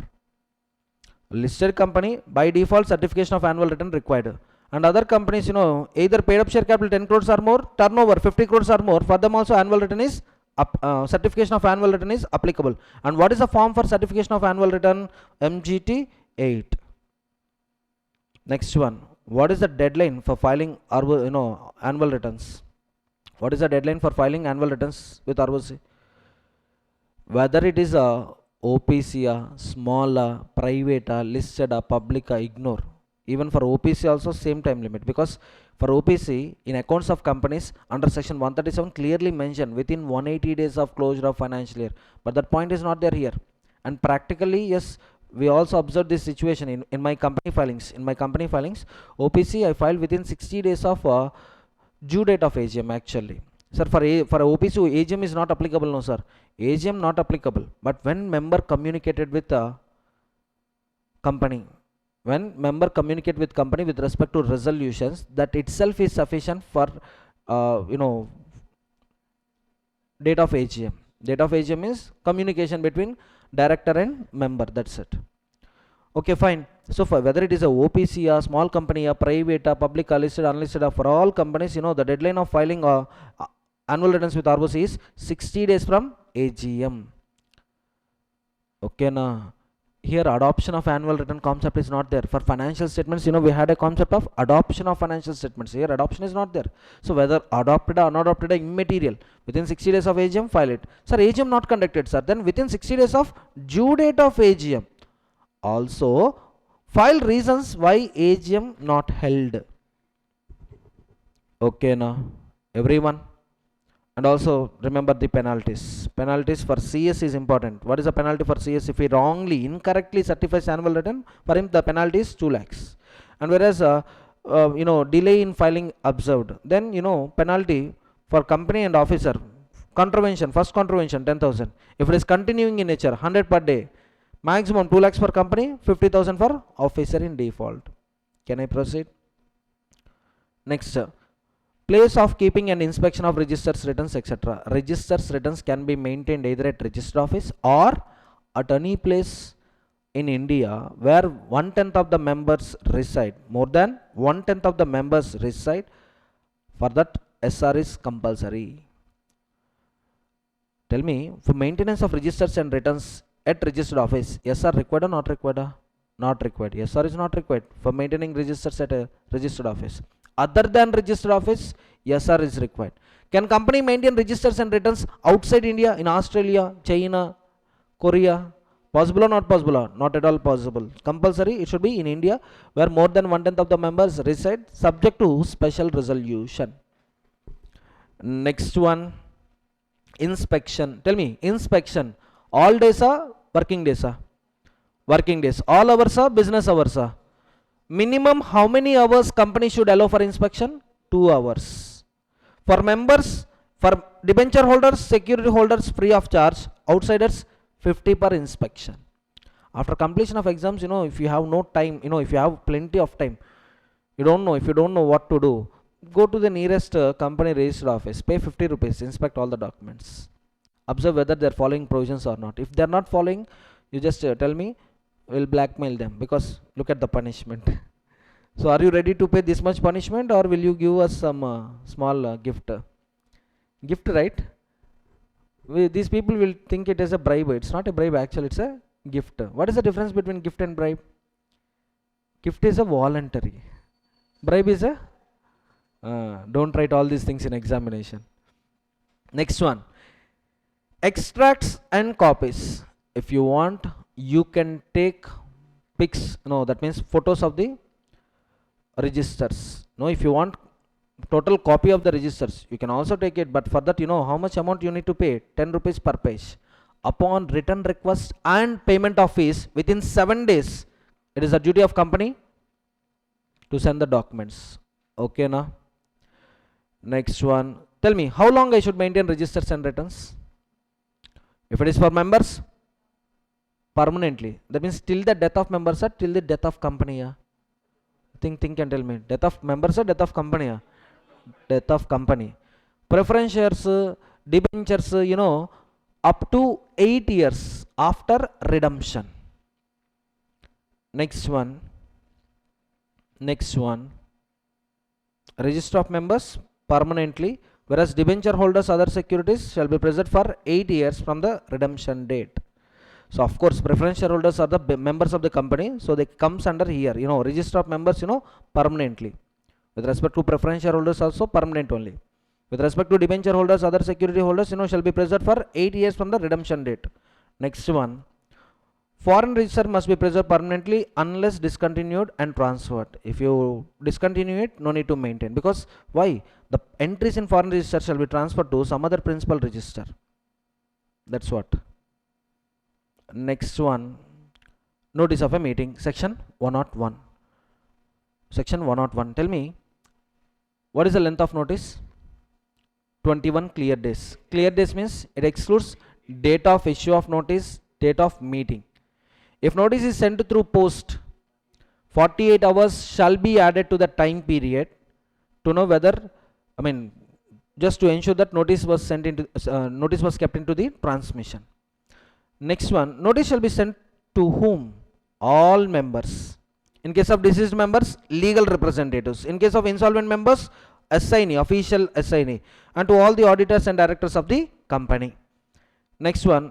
Listed company, by default certification of annual return required. And other companies, either paid up share capital 10 crores or more, turnover 50 crores or more, for them also annual return is certification of annual return is applicable. And what is the form for certification of annual return? MGT 8. Next one, what is the deadline for filing annual returns? What is the deadline for filing annual returns with ROC? Whether it is a OPC, small, private, listed, public, ignore. Even for OPC also same time limit, because for OPC in accounts of companies under section 137 clearly mentioned within 180 days of closure of financial year, but that point is not there here. And practically, yes, we also observed this situation in my company filings. In my company filings, OPC I filed within 60 days of due date of AGM actually. Sir, for OPC, AGM is not applicable, no sir. AGM not applicable. But when member communicated with a company, with respect to resolutions, that itself is sufficient for, date of AGM. Date of AGM is communication between director and member, that's it. Okay, fine. So for whether it is a OPC, a small company, a private, a public, a listed, unlisted, for all companies, the deadline of filing annual returns with ROC is 60 days from AGM. Okay, na. Here adoption of annual return concept is not there. For financial statements, we had a concept of adoption of financial statements. Here adoption is not there. So whether adopted or unadopted, immaterial. Within 60 days of AGM, file it. Sir, AGM not conducted, sir. Then within 60 days of due date of AGM, also file reasons why AGM not held. Okay, now everyone. And also remember the penalties. Penalties for CS is important. What is the penalty for CS? If he incorrectly certifies annual return, for him the penalty is 2 lakhs. And whereas delay in filing observed, then penalty for company and officer, contravention, first contravention 10,000. If it is continuing in nature, 100 per day, maximum 2 lakhs for company, 50,000 for officer in default. Can I proceed? Next, place of keeping and inspection of registers, returns, etc. Registers, returns can be maintained either at register office or at any place in India where 1/10 of the members reside. More than 1/10 of the members reside. For that, SR is compulsory. Tell me, for maintenance of registers and returns at registered office, SR required or not required? Not required. SR is not required for maintaining registers at a registered office. Other than registered office, SR is required. Can company maintain registers and returns outside India, in Australia, China, Korea? Possible or not possible? Not at all possible. Compulsory, it should be in India where more than 1/10 of the members reside, subject to special resolution. Next one, inspection. Tell me, inspection, all days are working days? Working days. All hours are business hours? Minimum how many hours company should allow for inspection? 2 hours. For members, for debenture holders, security holders, free of charge. Outsiders, 50 per inspection. After completion of exams, if you have no time, if you have plenty of time, if you don't know what to do, go to the nearest company registered office, pay 50 rupees, inspect all the documents. Observe whether they are following provisions or not. If they are not following, you just tell me, we'll blackmail them, because look at the punishment. So are you ready to pay this much punishment, or will you give us some small gift? Gift, right? These people will think it is a bribe. It's not a bribe, actually it's a gift. What is the difference between gift and bribe? Gift is a voluntary. Bribe is a don't write all these things in examination. Next one, extracts and copies. If you want, you can take pics, that means photos of the registers. If you want total copy of the registers, you can also take it, but for that, how much amount you need to pay? 10 rupees per page. Upon written request and payment of fees within 7 days, it is a duty of company to send the documents. Okay, na? Next one, tell me, how long I should maintain registers and returns? If it is for members, permanently. That means till the death of members or till the death of company? Think and tell me. Death of members or death of company? Death of company. Preference shares, debentures, up to 8 years after redemption. Next one, register of members permanently, whereas debenture holders other securities shall be preserved for 8 years from the redemption date. So of course preference shareholders are the members of the company, so they comes under here, register of members, permanently. With respect to preference shareholders also permanent only. With respect to debenture holders other security holders, shall be preserved for 8 years from the redemption date. Next one, foreign register must be preserved permanently unless discontinued and transferred. If you discontinue it, no need to maintain, because why? The entries in foreign register shall be transferred to some other principal register. That's what. Next one, notice of a meeting, section 101. Section 101, tell me, what is the length of notice? 21 clear days. Clear days means it excludes date of issue of notice, date of meeting. If notice is sent through post, 48 hours shall be added to the time period to know whether, just to ensure that notice was sent into notice was kept into the transmission. Next one, notice shall be sent to whom? All members. In case of deceased members, legal representatives. In case of insolvent members, assignee, official assignee, and to all the auditors and directors of the company. Next one,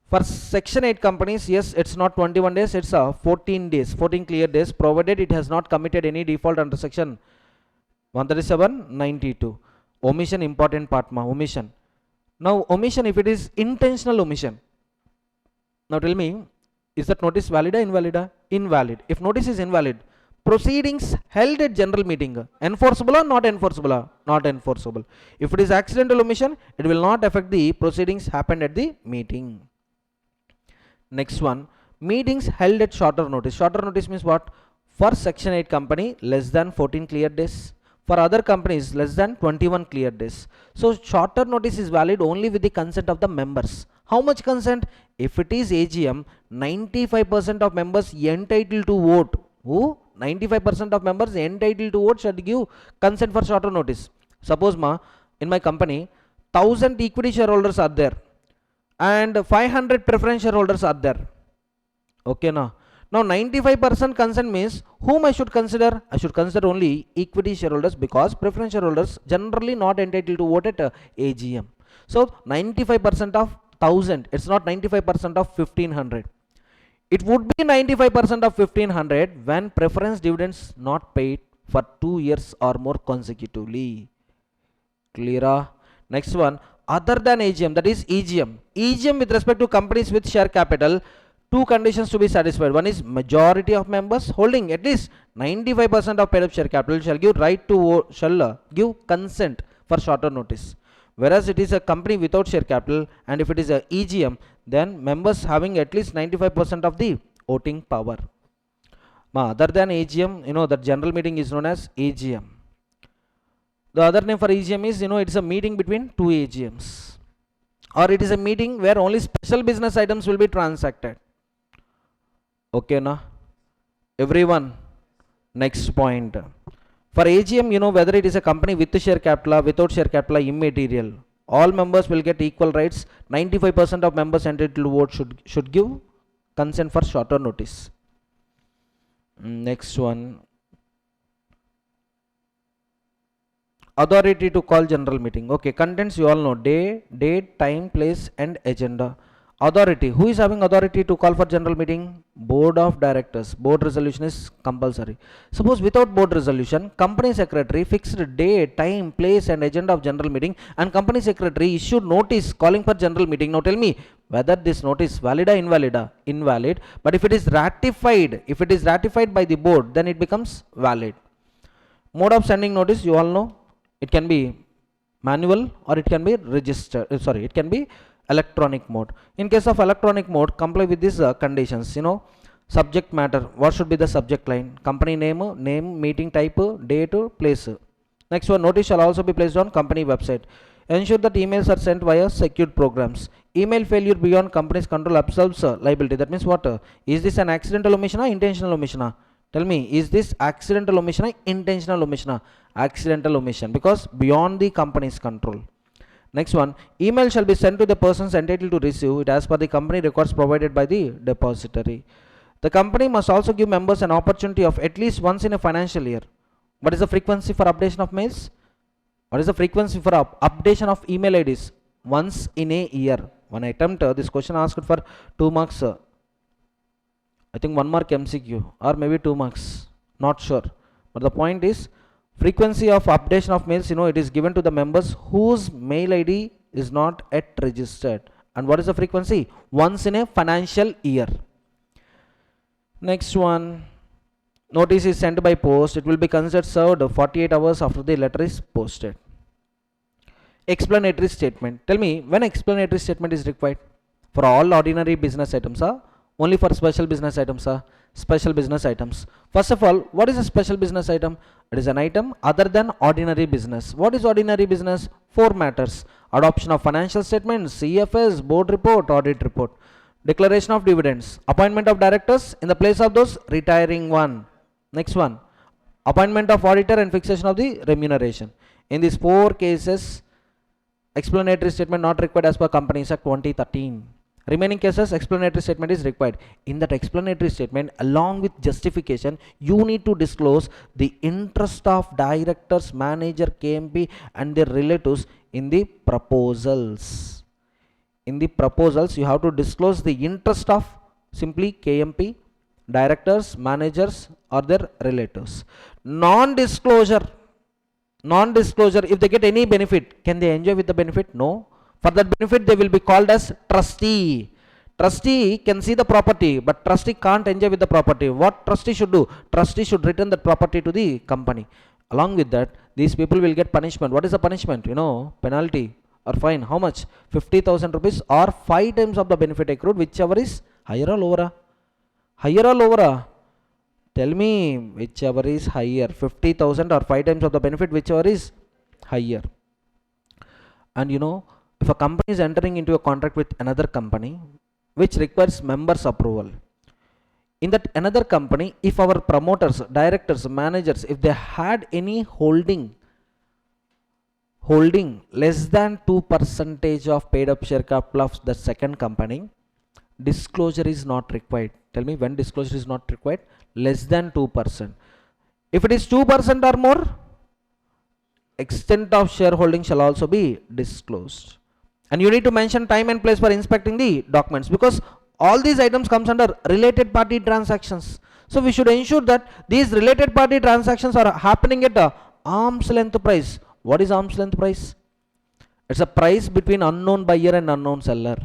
for section 8 companies, yes, it's not 21 days, it's 14 days, 14 clear days, provided it has not committed any default under section 137(92). Omission, important part, omission. Now omission, if it is intentional omission, now tell me, is that notice valid or invalid? Invalid. If notice is invalid, proceedings held at general meeting, enforceable or not enforceable? Not enforceable. If it is accidental omission, it will not affect the proceedings happened at the meeting. Next one, meetings held at shorter notice. Shorter notice means what? For section 8 company, less than 14 clear days. For other companies, less than 21 clear days. So shorter notice is valid only with the consent of the members. How much consent? If it is AGM, 95% of members entitled to vote. Who? 95% of members entitled to vote should give consent for shorter notice. Suppose in my company, 1000 equity shareholders are there and 500 preference shareholders are there. Okay, now 95% consent means whom I should consider? I should consider only equity shareholders, because preference shareholders generally not entitled to vote at AGM. So 95% of 1000, it's not 95% of 1500. It would be 95% of 1500 when preference dividends not paid for 2 years or more consecutively. Clear? Next one, other than AGM, that is EGM. EGM with respect to companies with share capital, two conditions to be satisfied. One is majority of members holding at least 95% of paid up share capital shall give right to vote, shall give consent for shorter notice. Whereas it is a company without share capital, and if it is a EGM, then members having at least 95% of the voting power. Other than AGM, the general meeting is known as AGM. The other name for EGM is, it's a meeting between two AGMs, or it is a meeting where only special business items will be transacted. Okay, na everyone? Next point, for AGM, whether it is a company with share capital, without share capital, immaterial. All members will get equal rights. 95% of members entitled to vote should give consent for shorter notice. Next one, authority to call general meeting. Okay, contents you all know: day, date, time, place, and agenda. Authority, who is having authority to call for general meeting? Board of directors. Board resolution is compulsory. Suppose without board resolution, company secretary fixed day, time, place, and agenda of general meeting, and company secretary issued notice calling for general meeting. Now tell me whether this notice valid or invalid? Invalid. But if it is ratified, by the board, then it becomes valid. Mode of sending notice, you all know, it can be manual or it can be registered. It can be electronic mode. In case of electronic mode, comply with these conditions. Subject matter, what should be the subject line? Company name, meeting type, date, place. Next one, notice shall also be placed on company website. Ensure that emails are sent via secured programs. Email failure beyond company's control absolves liability. That means what? Is this an accidental omission or intentional omission? Tell me, is this accidental omission or intentional omission? Accidental omission, because beyond the company's control. Next one, email shall be sent to the persons entitled to receive it as per the company records provided by the depository. The company must also give members an opportunity of at least once in a financial year. What is the frequency for updation of mails? What is the frequency for updation of email IDs? Once in a year. One attempt, this question asked for 2 marks. I think 1 mark MCQ or maybe 2 marks. Not sure. But the point is, frequency of updation of mails, it is given to the members whose mail ID is not yet registered. And what is the frequency? Once in a financial year. Next one. Notice is sent by post. It will be considered served 48 hours after the letter is posted. Explanatory statement. Tell me, when explanatory statement is required? For all ordinary business items, only for special business items, special business items. First of all, what is a special business item? It is an item other than ordinary business. What is ordinary business? 4 matters. Adoption of financial statements, CFS, board report, audit report. Declaration of dividends. Appointment of directors in the place of those retiring one. Next one. Appointment of auditor and fixation of the remuneration. In these 4 cases, explanatory statement not required as per Companies Act 2013. Remaining cases, explanatory statement is required. In that explanatory statement, along with justification, you need to disclose the interest of directors, manager, KMP and their relatives in the proposals. In the proposals, you have to disclose the interest of simply KMP, directors, managers or their relatives. Non-disclosure, if they get any benefit, can they enjoy with the benefit? No. For that benefit, they will be called as trustee. Trustee can see the property, but trustee can't enjoy with the property. What trustee should do? Trustee should return that property to the company. Along with that, these people will get punishment. What is the punishment? Penalty or fine. How much? 50,000 rupees or 5 times of the benefit accrued, whichever is higher or lower. Higher or lower? Tell me, whichever is higher. 50,000 or 5 times of the benefit, whichever is higher. And if a company is entering into a contract with another company which requires members' approval, in that another company, if our promoters, directors, managers, if they had any holding less than 2% of paid up share capital of the second company, disclosure is not required. Tell me, when disclosure is not required? Less than 2%. If it is 2% or more, extent of shareholding shall also be disclosed. And you need to mention time and place for inspecting the documents, because all these items comes under related party transactions. So we should ensure that these related party transactions are happening at a arm's length price. What is arm's length price? It's a price between unknown buyer and unknown seller.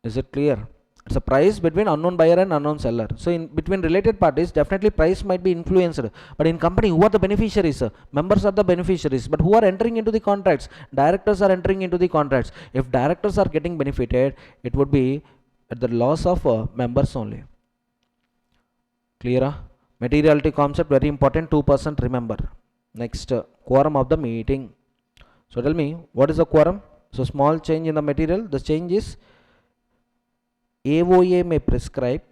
Is it clear? It's a price between unknown buyer and unknown seller. So in between related parties, definitely price might be influenced. But in company, who are the beneficiaries? Members are the beneficiaries. But who are entering into the contracts? Directors are entering into the contracts. If directors are getting benefited, it would be at the loss of members only. Clear? Materiality concept, very important, 2% remember. Next, quorum of the meeting. So tell me, what is the quorum? So small change in the material. The change is AOA may prescribe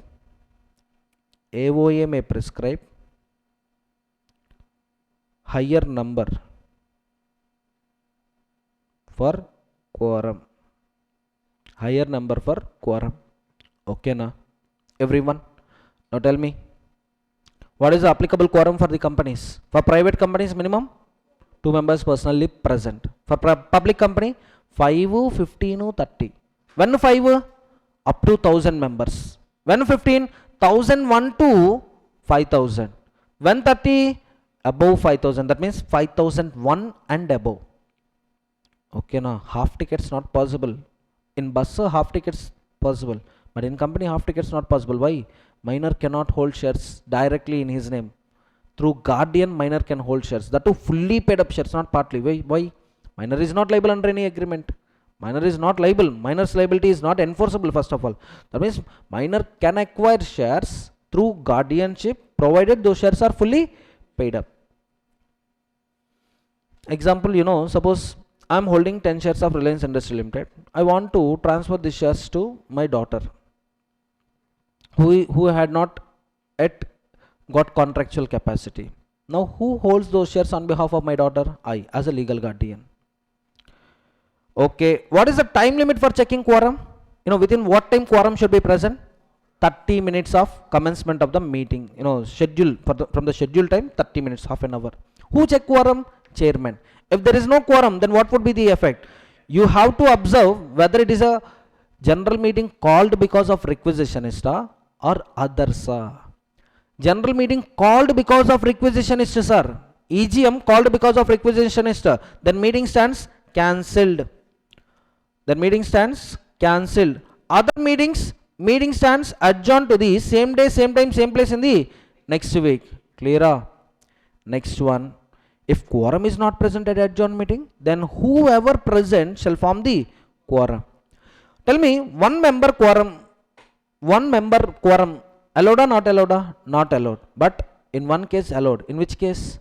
higher number for quorum. Higher number for quorum. Okay na? Everyone? Now tell me, what is the applicable quorum for the companies? For private companies, minimum 2 members personally present. For public company, 5, 15, 30. When 5? Up to 1000 members. When 15? 1001 to 5000. When 30? Above 5000. That means 5001 and above. Okay now, half tickets not possible. In bus, half tickets possible. But in company, half tickets not possible. Why? Minor cannot hold shares directly in his name. Through guardian, minor can hold shares. That too fully paid up shares, not partly. Why? Minor is not liable under any agreement. Minor is not liable. Minor's liability is not enforceable, first of all. That means minor can acquire shares through guardianship, provided those shares are fully paid up. Example, suppose I am holding 10 shares of Reliance Industries Limited. I want to transfer these shares to my daughter, who had not yet got contractual capacity. Now, who holds those shares on behalf of my daughter? I, as a legal guardian. Okay, what is the time limit for checking quorum? Within what time quorum should be present? 30 minutes of commencement of the meeting, schedule from the schedule time 30 minutes, half an hour. Who check quorum? Chairman. If there is no quorum, then what would be the effect? You have to observe whether it is a general meeting called because of requisitionista or others. General meeting called because of requisitionist, sir. EGM called because of requisitionist. Then meeting stands cancelled. Then meeting stands cancelled. Other meeting stands adjourned to the same day, same time, same place in the next week. Clear? Next one. If quorum is not present at adjourned meeting, then whoever present shall form the quorum. Tell me, one member quorum allowed or not allowed? Not allowed. But in one case allowed. In which case?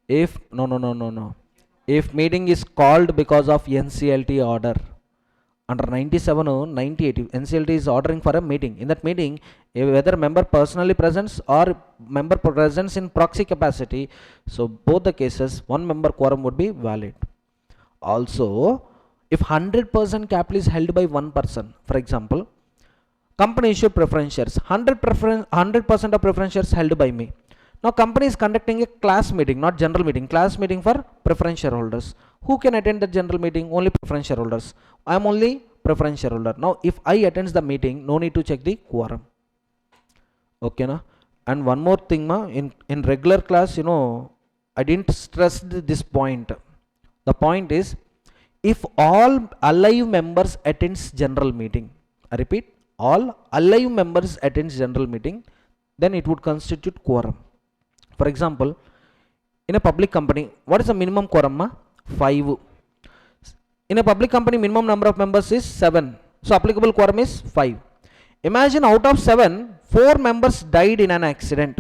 If no. If meeting is called because of NCLT order under 97 or 98, NCLT is ordering for a meeting. In that meeting, whether member personally presents or member presents in proxy capacity, so both the cases, one member quorum would be valid. Also, if 100% capital is held by one person, for example, company issue preference shares, 100% of preference shares held by me. Now company is conducting a class meeting, not general meeting, class meeting for preference shareholders. Who can attend the general meeting? Only preference shareholders. I am only preference shareholder. Now if I attend the meeting, no need to check the quorum. Okay na? And one more thing, in regular class, I didn't stress this point. The point is, if all alive members attends general meeting, I repeat, all alive members attends general meeting, then it would constitute quorum. For example, in a public company, what is the minimum quorum? 5. In a public company, minimum number of members is 7. So applicable quorum is 5. Imagine out of 7, 4 members died in an accident.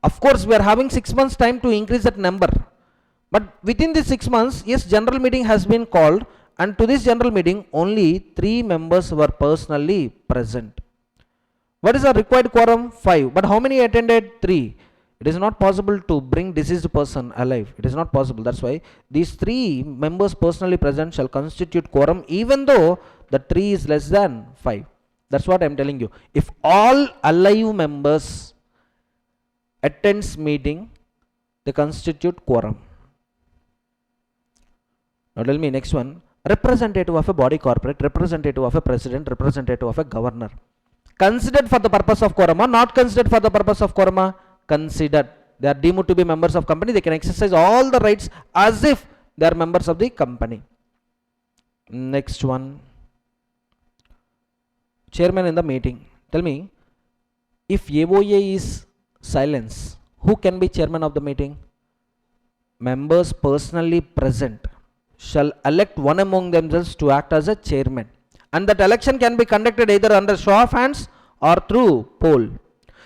Of course, we are having 6 months time to increase that number. But within these 6 months, yes, general meeting has been called, and to this general meeting, only 3 members were personally present. What is the required quorum? 5. But how many attended? 3. It is not possible to bring deceased person alive. It is not possible. That's why these 3 members personally present shall constitute quorum, even though the 3 is less than 5. That's what I am telling you. If all alive members attends meeting, they constitute quorum. Now tell me next one. Representative of a body corporate, representative of a president, representative of a governor. Considered for the purpose of quorum or not considered for the purpose of quorum? Considered. They are deemed to be members of company. They can exercise all the rights as if they are members of the company. Next one. Chairman in the meeting. Tell me, if AOA is silence, who can be chairman of the meeting? Members personally present shall elect one among themselves to act as a chairman, and that election can be conducted either under show of hands or through poll.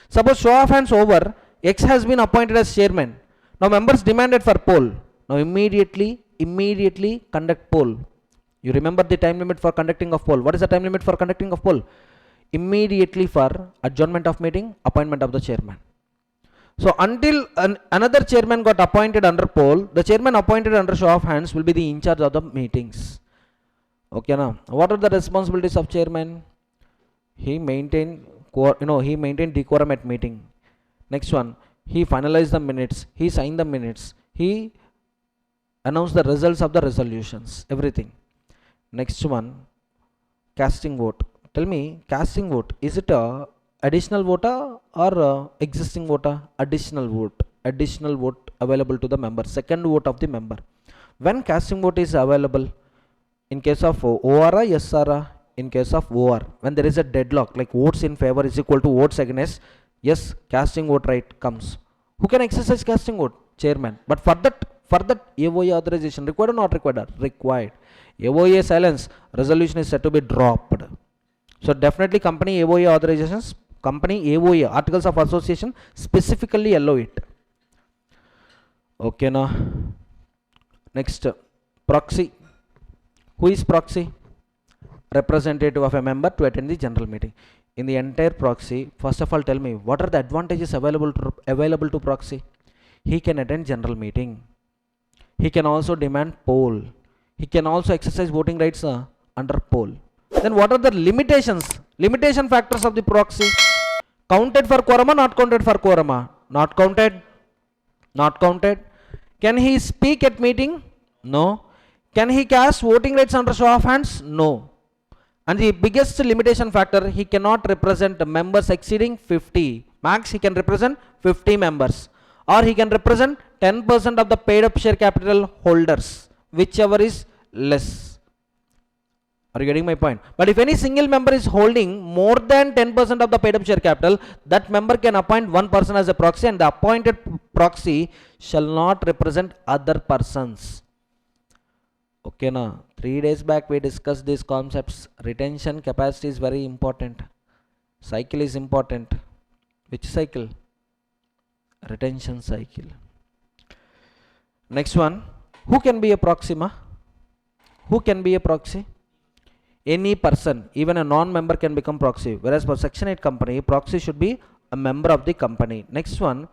Suppose show of hands over, X has been appointed as chairman. Now members demanded for poll. Now immediately conduct poll. You remember the time limit for conducting of poll. What is the time limit for conducting of poll? Immediately for adjournment of meeting, appointment of the chairman. So until another chairman got appointed under poll, the chairman appointed under show of hands will be the in charge of the meetings. Okay now, what are the responsibilities of chairman? He maintained decorum at meeting. Next one, he finalized the minutes, he signed the minutes, he announced the results of the resolutions, everything. Next one, casting vote. Tell me, casting vote, is it a additional vote or existing vote? Additional vote available to the member, second vote of the member. When casting vote is available? In case of OR, yes or? In case of OR, when there is a deadlock, like votes in favor is equal to votes against, yes, casting vote right comes. Who can exercise casting vote? Chairman. But for that AOA authorization required or not required? Required. AOA silence, resolution is said to be dropped. So definitely company AOA authorizations, company AOA articles of association specifically allow it. Okay now. Next, proxy. Who is proxy? Representative of a member to attend the general meeting. In the entire proxy, first of all tell me, what are the advantages available to proxy? He can attend general meeting. He can also demand poll. He can also exercise voting rights under poll. Then what are the limitations? Limitation factors of the proxy. Counted for quorum or not counted for quorum? Not counted. Not counted. Can he speak at meeting? No. Can he cast voting rights under show of hands? No. And the biggest limitation factor, he cannot represent members exceeding 50. Max he can represent 50 members. Or he can represent 10% of the paid up share capital holders, whichever is less. Are you getting my point? But if any single member is holding more than 10% of the paid up share capital, that member can appoint one person as a proxy, and the appointed proxy shall not represent other persons. Okay, now 3 days back we discussed these concepts. Retention capacity is very important. Cycle is important. Which cycle? Retention cycle. Next one. Who can be a proxy, ma? Who can be a proxy? Any person, even a non-member can become proxy. Whereas for Section 8 company, proxy should be a member of the company. Next one.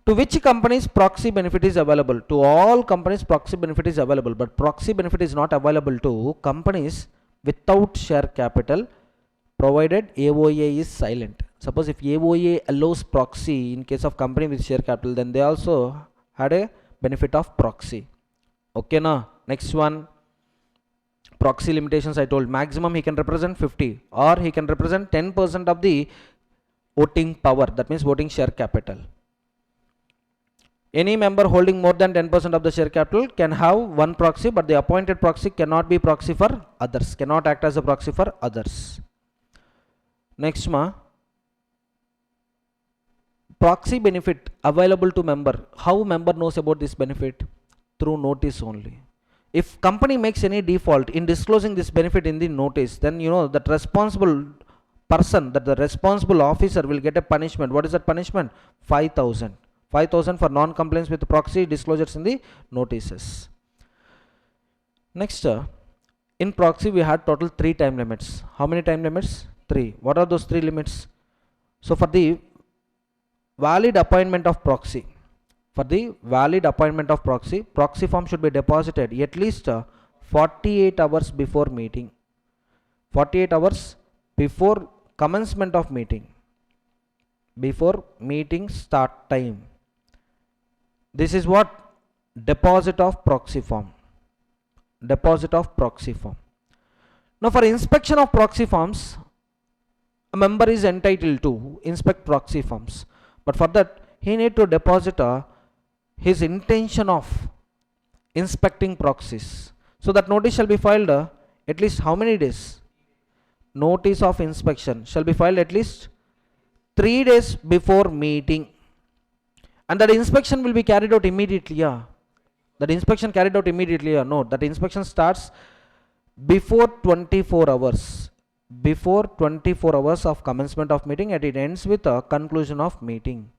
To which companies proxy benefit is available? To all companies proxy benefit is available, but proxy benefit is not available to companies without share capital, provided AOA is silent. Suppose if AOA allows proxy in case of company with share capital, then they also had a benefit of proxy. Okay, now next one. Proxy limitations I told. Maximum he can represent 50, or he can represent 10% of the voting power, that means voting share capital. Any member holding more than 10% of the share capital can have one proxy, but the appointed proxy cannot be proxy for others, cannot act as a proxy for others. Next ma, proxy benefit available to member. How member knows about this benefit? Through notice only. If company makes any default in disclosing this benefit in the notice, then you know that responsible person, that the responsible officer will get a punishment. What is that punishment? 5,000. 5,000 for non-compliance with proxy disclosures in the notices. Next, in proxy we had total 3 time limits. How many time limits? 3. What are those 3 limits? So for the valid appointment of proxy, proxy form should be deposited at least 48 hours before meeting. 48 hours before commencement of meeting, before meeting start time. This is what? Deposit of proxy form. Deposit of proxy form. Now for inspection of proxy forms, a member is entitled to inspect proxy forms, but for that he need to deposit his intention of inspecting proxies. So that notice shall be filed at least how many days? Notice of inspection shall be filed at least 3 days before meeting, and that inspection will be carried out immediately. That inspection carried out immediately. No, that inspection starts before 24 hours. Before 24 hours of commencement of meeting, and it ends with a conclusion of meeting.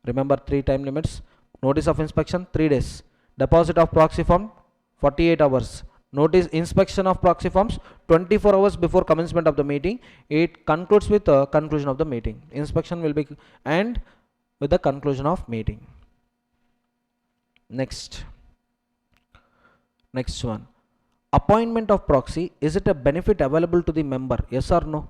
Remember 3 time limits. Notice of inspection 3 days. Deposit of proxy form 48 hours. Notice inspection of proxy forms 24 hours before commencement of the meeting. It concludes with the conclusion of the meeting. Inspection will be end with the conclusion of meeting. Next one. Appointment of proxy, is it a benefit available to the member? Yes or no?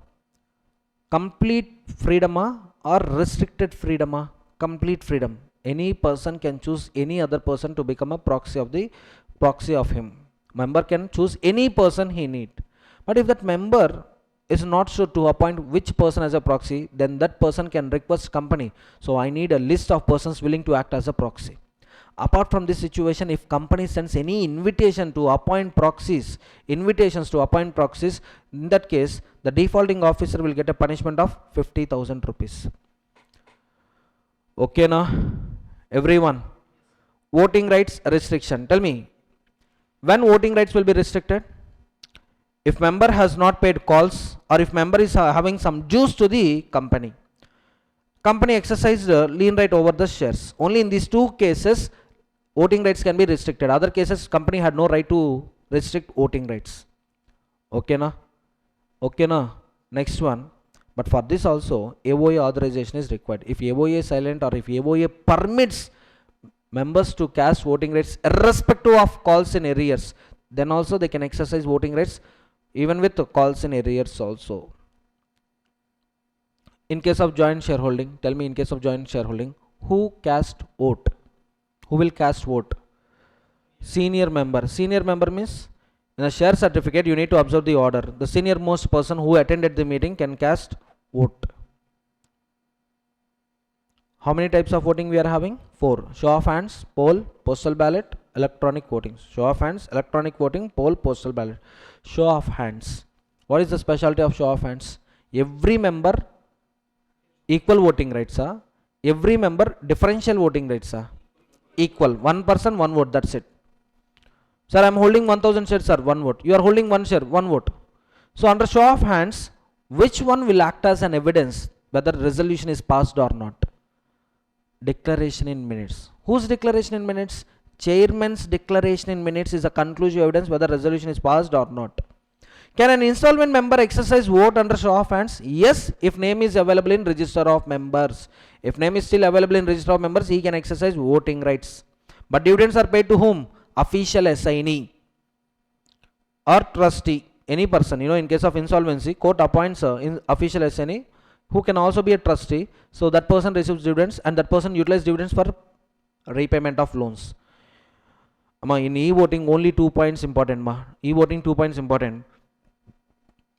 Complete freedom or restricted freedom? Complete freedom. Any person can choose any other person to become a proxy of him. Member can choose any person he need. But if that member is not sure to appoint which person as a proxy, then that person can request company, so I need a list of persons willing to act as a proxy. Apart from this situation, if company sends any invitations to appoint proxies, in that case the defaulting officer will get a punishment of 50,000 rupees. Okay now everyone. Voting rights restriction. Tell me, when voting rights will be restricted? If member has not paid calls, or if member is having some dues to the company exercised lien right over the shares. Only in these 2 cases voting rights can be restricted. Other cases company had no right to restrict voting rights. Okay na? Next one. But for this also AOA authorization is required. If AOA is silent, or if AOA permits members to cast voting rights irrespective of calls in arrears, then also they can exercise voting rights even with calls in arrears also. In case of joint shareholding, tell me in case of joint shareholding, who cast vote? Who will cast vote? Senior member. Senior member means in a share certificate you need to observe the order. The senior most person who attended the meeting can cast vote. How many types of voting we are having? 4. Show of hands, poll, postal ballot, electronic voting. Show of hands, electronic voting, poll, postal ballot. Show of hands. What is the specialty of show of hands? Every member equal voting rights. Every member differential voting rights. Equal. One person, one vote. That's it. Sir, I am holding 1000 shares, sir. One vote. You are holding one share, one vote. So under show of hands, which one will act as an evidence whether resolution is passed or not? Declaration in minutes. Whose declaration in minutes? Chairman's declaration in minutes is a conclusive evidence whether resolution is passed or not. Can an installment member exercise vote under show of hands? Yes, if name is available in register of members. If name is still available in register of members, he can exercise voting rights. But dividends are paid to whom? Official assignee or trustee. Any person, in case of insolvency, court appoints in official assignee who can also be a trustee. So that person receives dividends and that person utilizes dividends for repayment of loans. In e-voting only 2 points important. E-voting 2 points important.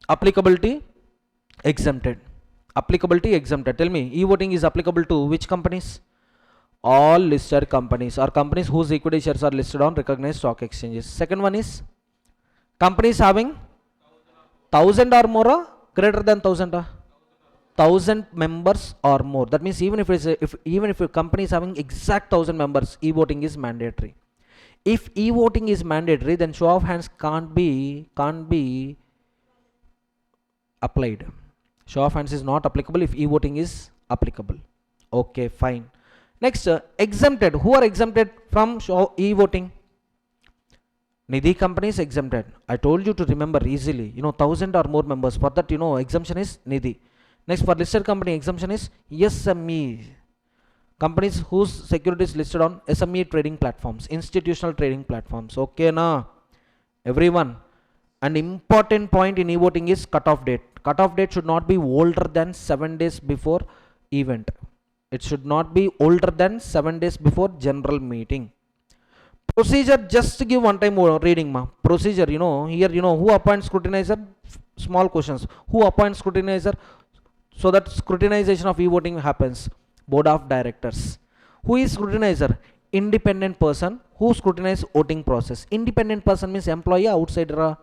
Applicability exempted. Applicability exempted. Tell me, e-voting is applicable to which companies? All listed companies or companies whose equity shares are listed on recognized stock exchanges. Second one is companies having 1000 or more, greater than 1000. 1000 members or more. That means even if a company is having exact 1000 members, e-voting is mandatory. If e-voting is mandatory, then show of hands can't be applied. Show of hands is not applicable if e-voting is applicable. Okay, fine. Next, exempted. Who are exempted from e-voting? Nidhi companies exempted. I told you to remember easily. 1000 or more members. For that, exemption is Nidhi. Next, for listed company, exemption is SME. Companies whose securities listed on SME trading platforms, institutional trading platforms. Okay, na? Everyone. An important point in e-voting is cutoff date. Cutoff date should not be older than 7 days before event. It should not be older than 7 days before general meeting. Procedure, just to give one time reading. Procedure, here, who appoints scrutinizer? Small questions. Who appoints scrutinizer? So that scrutinization of e-voting happens. Board of directors. Who is scrutinizer? Independent person who scrutinizes voting process. Independent person means employee, outsider.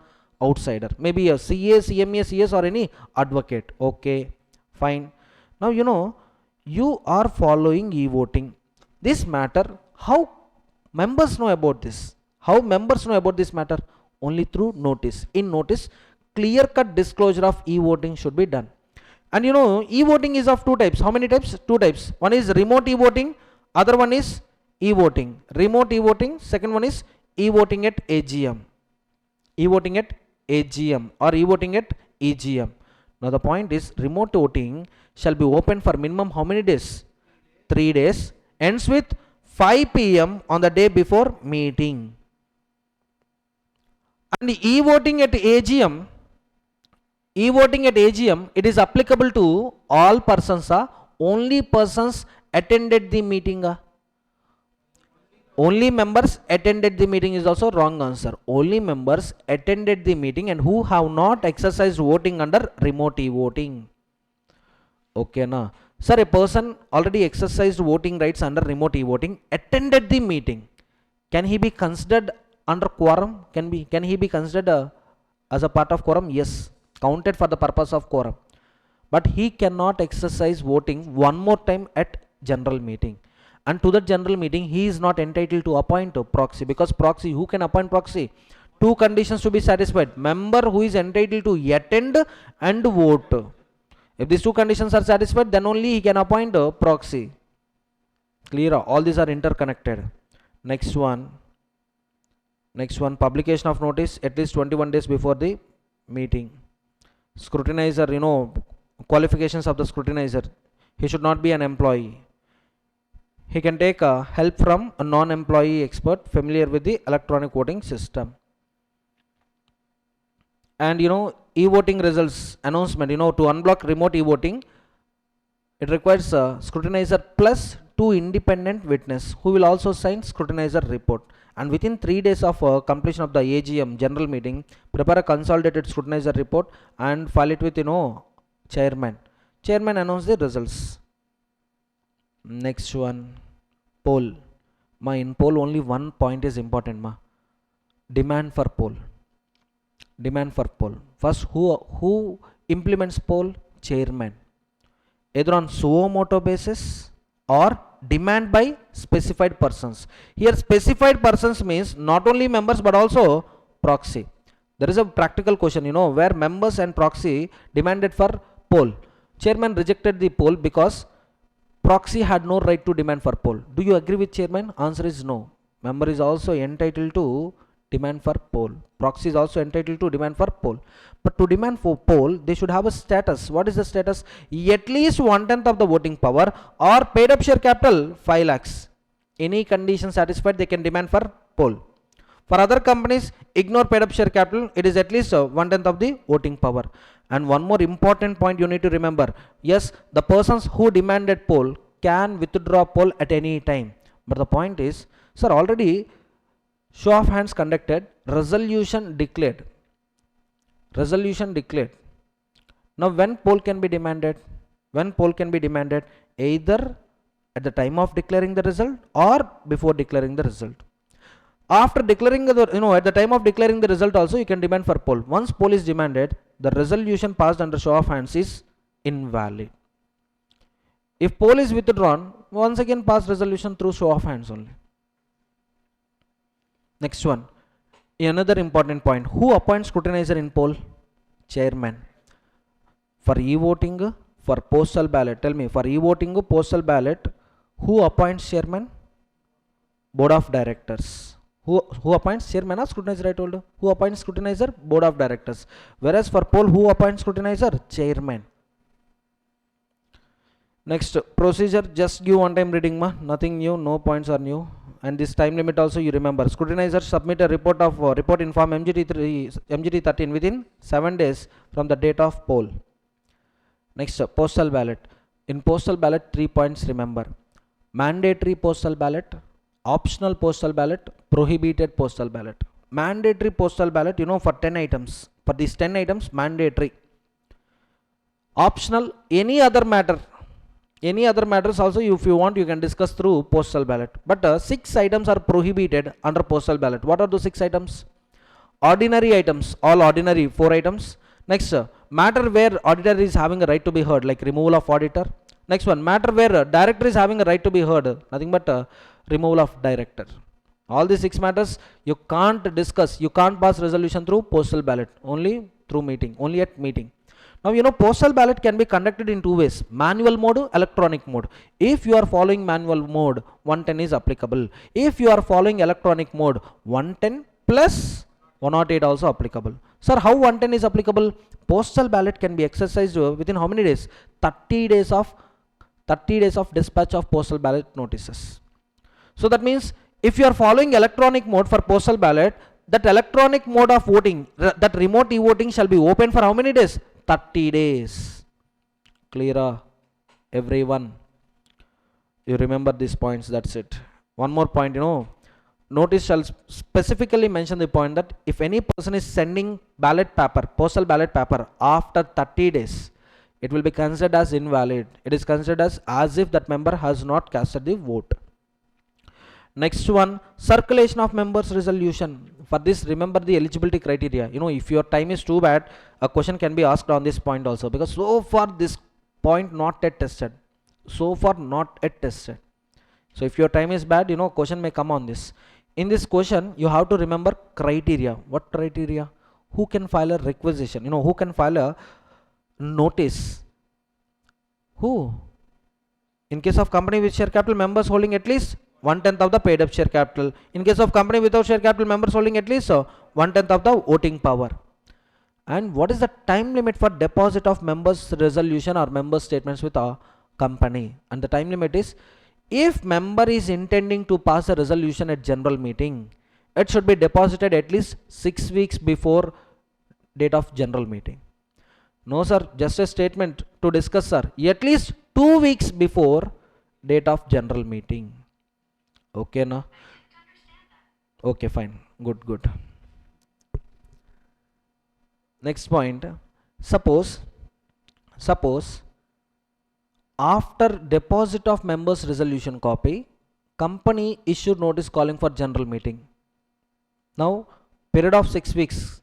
Maybe a CA, CMA, CS or any advocate. Okay, fine. Now you are following e-voting. This matter, how members know about this? How members know about this matter? Only through notice. In notice, clear-cut disclosure of e-voting should be done. And e-voting is of 2 types. How many types? 2 types. One is remote e-voting, other one is e-voting. Remote e-voting, second one is e-voting at AGM. E-voting at AGM or e-voting at EGM. Now the point is, remote voting shall be open for minimum how many days? 3 days. Ends with 5 p.m. on the day before meeting. And e-voting at AGM, it is applicable to all persons. Only persons attended the meeting. Only members attended the meeting is also wrong answer. Only members attended the meeting and who have not exercised voting under remote e-voting. Okay, na? Sir, a person already exercised voting rights under remote e-voting, attended the meeting. Can he be considered under quorum? Can he be considered as a part of quorum? Yes, counted for the purpose of quorum. But he cannot exercise voting one more time at general meeting. And to that general meeting, he is not entitled to appoint a proxy, because proxy, who can appoint proxy? 2 conditions to be satisfied. Member who is entitled to attend and vote. If these 2 conditions are satisfied, then only he can appoint a proxy. Clear? All these are interconnected. Next one, publication of notice at least 21 days before the meeting. Scrutinizer, qualifications of the scrutinizer. He should not be an employee. He can take help from a non-employee expert familiar with the electronic voting system. And e-voting results announcement, to unblock remote e-voting, It requires a scrutinizer plus 2 independent witness who will also sign scrutinizer report. And within 3 days of completion of the AGM general meeting, prepare a consolidated scrutinizer report and file it with chairman. Chairman announce the results. Next one, poll. In poll only one point is important, demand for poll. Demand for poll. First, who implements poll? Chairman. Either on suo motu basis or demand by specified persons. Here specified persons means not only members but also proxy. There is a practical question, where members and proxy demanded for poll. Chairman rejected the poll because proxy had no right to demand for poll. Do you agree with chairman? Answer is no. Member is also entitled to demand for poll. Proxy is also entitled to demand for poll. But to demand for poll, they should have a status. What is the status? At least 1/10 of the voting power or paid up share capital 5 lakhs. Any condition satisfied, they can demand for poll. For other companies, ignore paid up share capital. It is at least 1/10 of the voting power. And one more important point you need to remember. Yes, the persons who demanded poll can withdraw poll at any time. But the point is, sir, already show of hands conducted, resolution declared. Resolution declared. Now when poll can be demanded? When poll can be demanded? Either at the time of declaring the result or before declaring the result. After declaring the, at the time of declaring the result also you can demand for poll. Once poll is demanded, the resolution passed under show of hands is invalid. If poll is withdrawn, once again pass resolution through show of hands only. Next one, another important point. Who appoints scrutinizer in poll? Chairman. For e-voting, for postal ballot, tell me, for e-voting, postal ballot, who appoints chairman? Board of directors. Who appoints chairman or scrutinizer? I told you. Who appoints scrutinizer? Board of directors. Whereas for poll, who appoints scrutinizer? Chairman. Next, procedure, just give one time reading, nothing new, no points are new. And this time limit also you remember. Scrutinizers submit a report of report in form MGT 13 within 7 days from the date of poll. Next, postal ballot. In postal ballot, 3 points remember. Mandatory postal ballot, optional postal ballot, prohibited postal ballot. Mandatory postal ballot, for 10 items. For these 10 items, mandatory. Optional, any other matters also, if you want, you can discuss through postal ballot. But 6 items are prohibited under postal ballot. What are those 6 items? Ordinary items, all ordinary, 4 items. Next, matter where auditor is having a right to be heard, like removal of auditor. Next one, matter where director is having a right to be heard, nothing but removal of director. All these 6 matters you can't discuss, you can't pass resolution through postal ballot, only through meeting, only at meeting. Now postal ballot can be conducted in 2 ways, manual mode, electronic mode. If you are following manual mode, 110 is applicable. If you are following electronic mode, 110 plus 108 also applicable. Sir, how 110 is applicable? Postal ballot can be exercised within how many days? 30 days of dispatch of postal ballot notices. So that means if you are following electronic mode for postal ballot, that electronic mode of voting, that remote e-voting shall be open for how many days? 30 days. Clear, everyone? You remember these points, that's it. One more point, notice shall specifically mention the point that if any person is sending ballot paper, postal ballot paper after 30 days, it will be considered as invalid. It is considered as if that member has not casted the vote. Next one, circulation of members resolution. For this, remember the eligibility criteria. If your time is too bad, a question can be asked on this point also, because so far this point not yet tested. So far not yet tested. So if your time is bad, question may come on this. In this question, you have to remember criteria. What criteria? Who can file a requisition? Who can file a notice? Who? In case of company with share capital, members holding at least 1/10 of the paid up share capital. In case of company without share capital, members holding at least 1/10 of the voting power. And what is the time limit for deposit of members resolution or members statements with a company? And the time limit is, if member is intending to pass a resolution at general meeting, it should be deposited at least 6 weeks before date of general meeting. No sir, just a statement to discuss sir. At least 2 weeks before date of general meeting. Okay na? Okay, fine. Good. Next point. Suppose after deposit of members resolution copy, company issued notice calling for general meeting. Now period of 6 weeks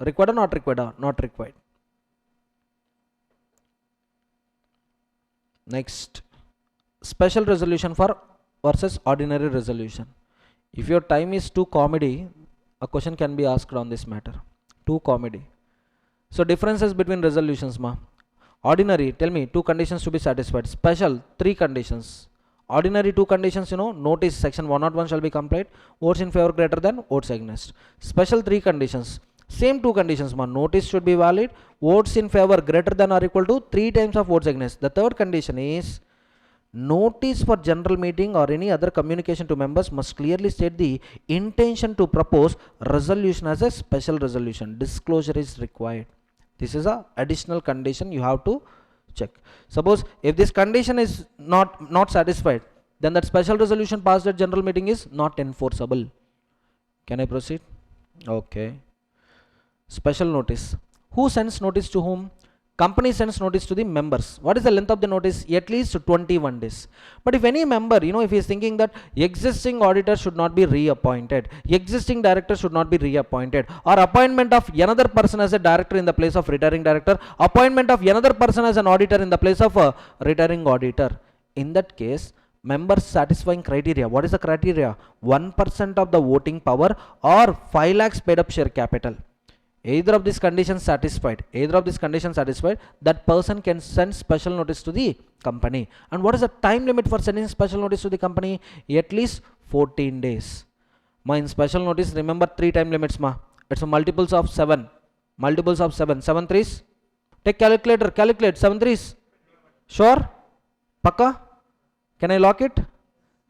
required or not required? Not required. Next, special resolution for versus ordinary resolution. If your time is too comedy, a question can be asked on this matter. Too comedy. So differences between resolutions ma. Ordinary, tell me 2 conditions to be satisfied. Special, 3 conditions. Ordinary 2 conditions, notice section 101 shall be complied. Votes in favor greater than votes against. Special 3 conditions. Same 2 conditions ma. Notice should be valid. Votes in favor greater than or equal to 3 times of votes against. The third condition is notice for general meeting or any other communication to members must clearly state the intention to propose resolution as a special resolution. Disclosure is required. This is a additional condition you have to check. Suppose if this condition is not satisfied, then that special resolution passed at general meeting is not enforceable. Can I proceed? Okay. Special notice. Who sends notice to whom? Company sends notice to the members. What is the length of the notice? At least 21 days. But if any member, if he is thinking that existing auditor should not be reappointed, existing director should not be reappointed, or appointment of another person as a director in the place of retiring director, appointment of another person as an auditor in the place of a retiring auditor, in that case, members satisfying criteria. What is the criteria? 1% of the voting power or 5 lakhs paid up share capital. Either of these conditions satisfied, that person can send special notice to the company. And what is the time limit for sending special notice to the company? At least 14 days. In special notice, remember 3 time limits ma. It's a multiples of 7. 7 threes. Take calculator, calculate 7 threes. Sure? Pakka? Can I lock it?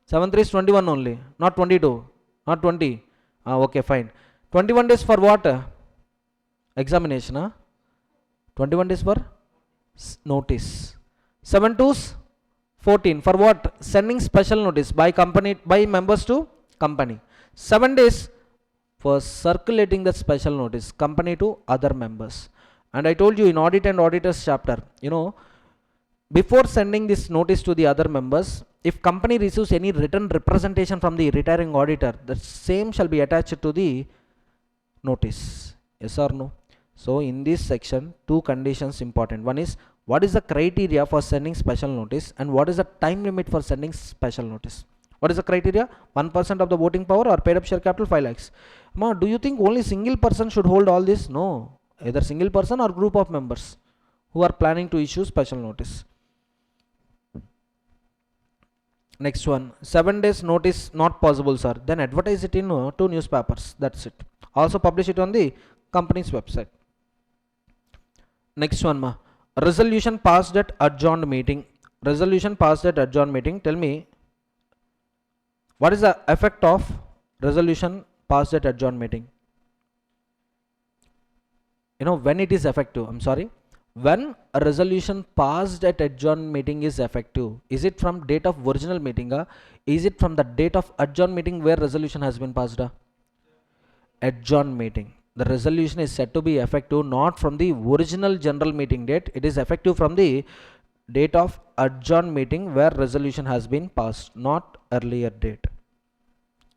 7 threes 21 only, not 22, not 20. Okay, fine. 21 days for what? Examination. 21 days for notice. 7 twos 14 for what? Sending special notice by members to company. 7 days for circulating the special notice company to other members. And I told you in Audit and Auditors chapter, before sending this notice to the other members, if company receives any written representation from the retiring auditor, the same shall be attached to the notice. Yes or no? So in this section, 2 conditions important. One is, what is the criteria for sending special notice, and what is the time limit for sending special notice? What is the criteria? 1% of the voting power or paid up share capital 5 lakhs. Do you think only single person should hold all this? No. Either single person or group of members who are planning to issue special notice. Next one, 7 days notice not possible sir. Then advertise it in 2 newspapers. That's it. Also publish it on the company's website. Next one, resolution passed at adjourned meeting. Tell me, what is the effect of resolution passed at adjourned meeting? When it is effective. When a resolution passed at adjourned meeting is effective, is it from date of original meeting? Is it from the date of adjourned meeting where resolution has been passed? Adjourned meeting. The resolution is said to be effective not from the original general meeting date. It is effective from the date of adjourned meeting where resolution has been passed, not earlier date.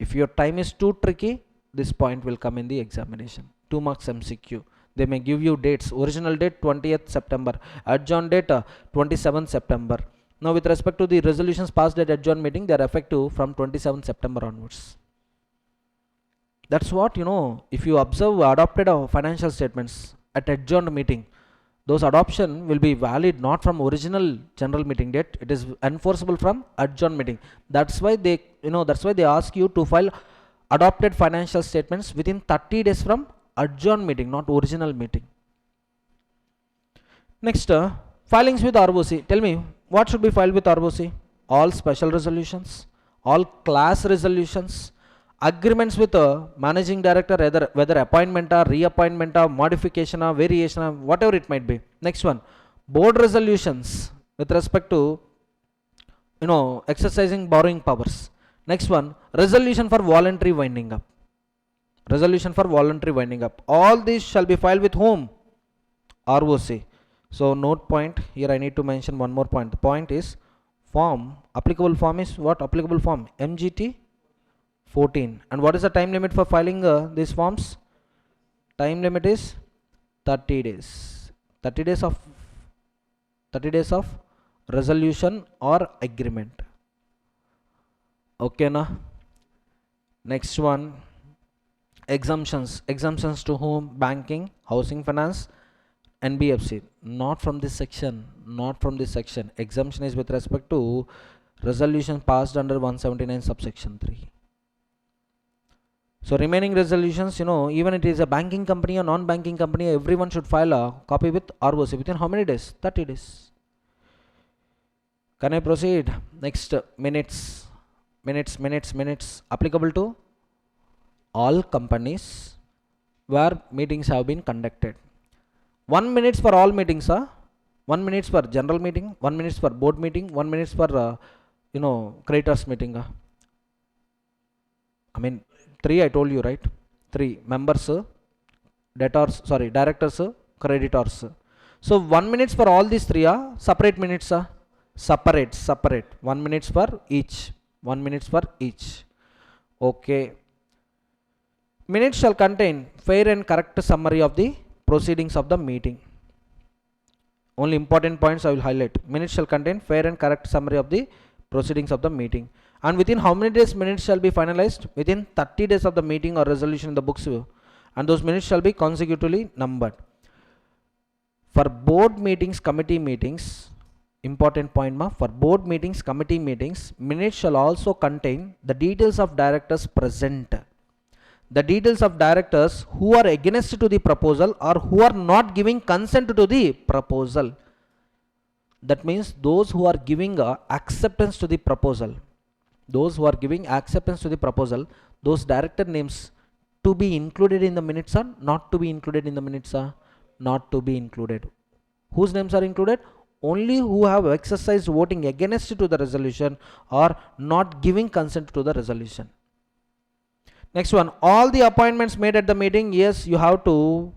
If your time is too tricky, this point will come in the examination. 2 marks MCQ. They may give you dates. Original date 20th September. Adjourned date 27th September. Now with respect to the resolutions passed at adjourned meeting, they are effective from 27th September onwards. That's what, if you observe adopted financial statements at adjourned meeting, those adoption will be valid not from original general meeting date. It is enforceable from adjourned meeting. That's why they ask you to file adopted financial statements within 30 days from adjourned meeting, not original meeting. Next, filings with ROC. Tell me, what should be filed with ROC? All special resolutions, all class resolutions, Agreements with managing director, whether appointment or reappointment or modification or variation or whatever it might be. Next one, board resolutions with respect to exercising borrowing powers. Next one, resolution for voluntary winding up. Resolution for voluntary winding up. All these shall be filed with whom? ROC. So note point here, I need to mention one more point. The point is form, applicable form is what? Applicable form MGT 14. And what is the time limit for filing these forms? Time limit is 30 days. 30 days of 30 days of resolution or agreement. Okay na? Next one, exemptions. Exemptions to whom? Banking, housing finance, NBFC. Not from this section. Not from this section. Exemption is with respect to resolution passed under 179 subsection 3. So remaining resolutions, even it is a banking company or non-banking company, everyone should file a copy with ROC within how many days? 30 days. Can I proceed? Next, minutes. Minutes applicable to all companies where meetings have been conducted. 1 minute for all meetings, 1 minute for general meeting, 1 minute for board meeting, 1 minute for creditors meeting. I mean 3 I told you, right? 3 members, directors, creditors. So 1 minute for all these 3 are separate minutes, separate 1 minute for each. 1 minute for each. Okay. Minutes shall contain fair and correct summary of the proceedings of the meeting. Only important points I will highlight. Minutes shall contain fair and correct summary of the proceedings of the meeting. And within how many days minutes shall be finalized? Within 30 days of the meeting or resolution in the books. And those minutes shall be consecutively numbered. For board meetings, committee meetings, important point for board meetings, committee meetings, minutes shall also contain the details of directors present. The details of directors who are against to the proposal or who are not giving consent to the proposal. That means those who are giving acceptance to the proposal. Those who are giving acceptance to the proposal, those director names to be included in the minutes or not to be included in the minutes are not to be included. Whose names are included? Only who have exercised voting against to the resolution or not giving consent to the resolution. Next one, all the appointments made at the meeting, yes, you have to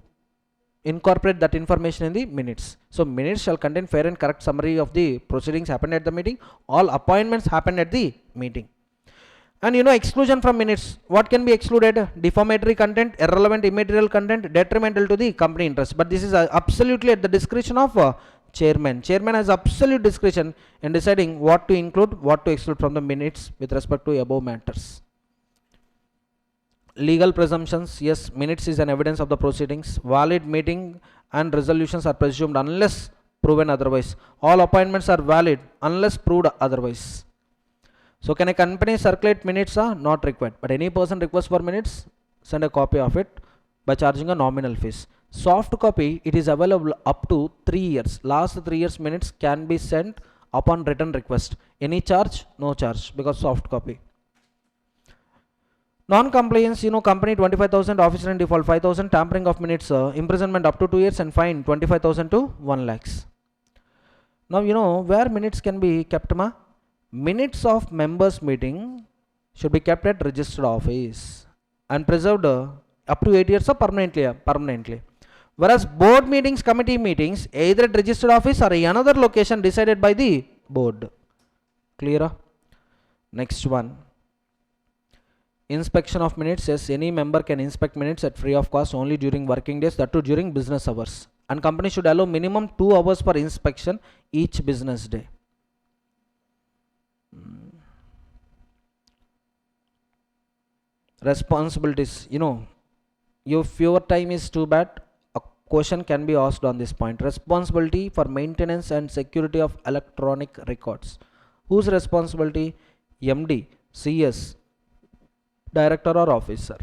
incorporate that information in the minutes. So minutes shall contain fair and correct summary of the proceedings happened at the meeting. All appointments happened at the meeting. And exclusion from minutes. What can be excluded? Defamatory content, irrelevant immaterial content, detrimental to the company interest. But this is absolutely at the discretion of chairman. Chairman has absolute discretion in deciding what to include, what to exclude from the minutes with respect to above matters. Legal presumptions, yes, minutes is an evidence of the proceedings. Valid meeting and resolutions are presumed unless proven otherwise. All appointments are valid unless proved otherwise. So can a company circulate minutes? Not required, but any person requests for minutes, send a copy of it by charging a nominal fees. Soft copy, it is available up to 3 years. Last 3 years minutes can be sent upon written request. Any charge? No charge, because soft copy. Non-compliance, company 25,000, officer in default 5,000, tampering of minutes, imprisonment up to 2 years and fine 25,000 to 1 lakhs. Now where minutes can be kept, minutes of members meeting should be kept at registered office and preserved up to 8 years or permanently. Whereas board meetings, committee meetings, either at registered office or another location decided by the board. Clear? Next one, inspection of minutes. Yes, any member can inspect minutes at free of cost only during working days, that too during business hours. And company should allow minimum 2 hours for inspection each business day. Responsibilities, if your time is too bad, a question can be asked on this point. Responsibility for maintenance and security of electronic records. Whose responsibility? MD, CS, director or officer.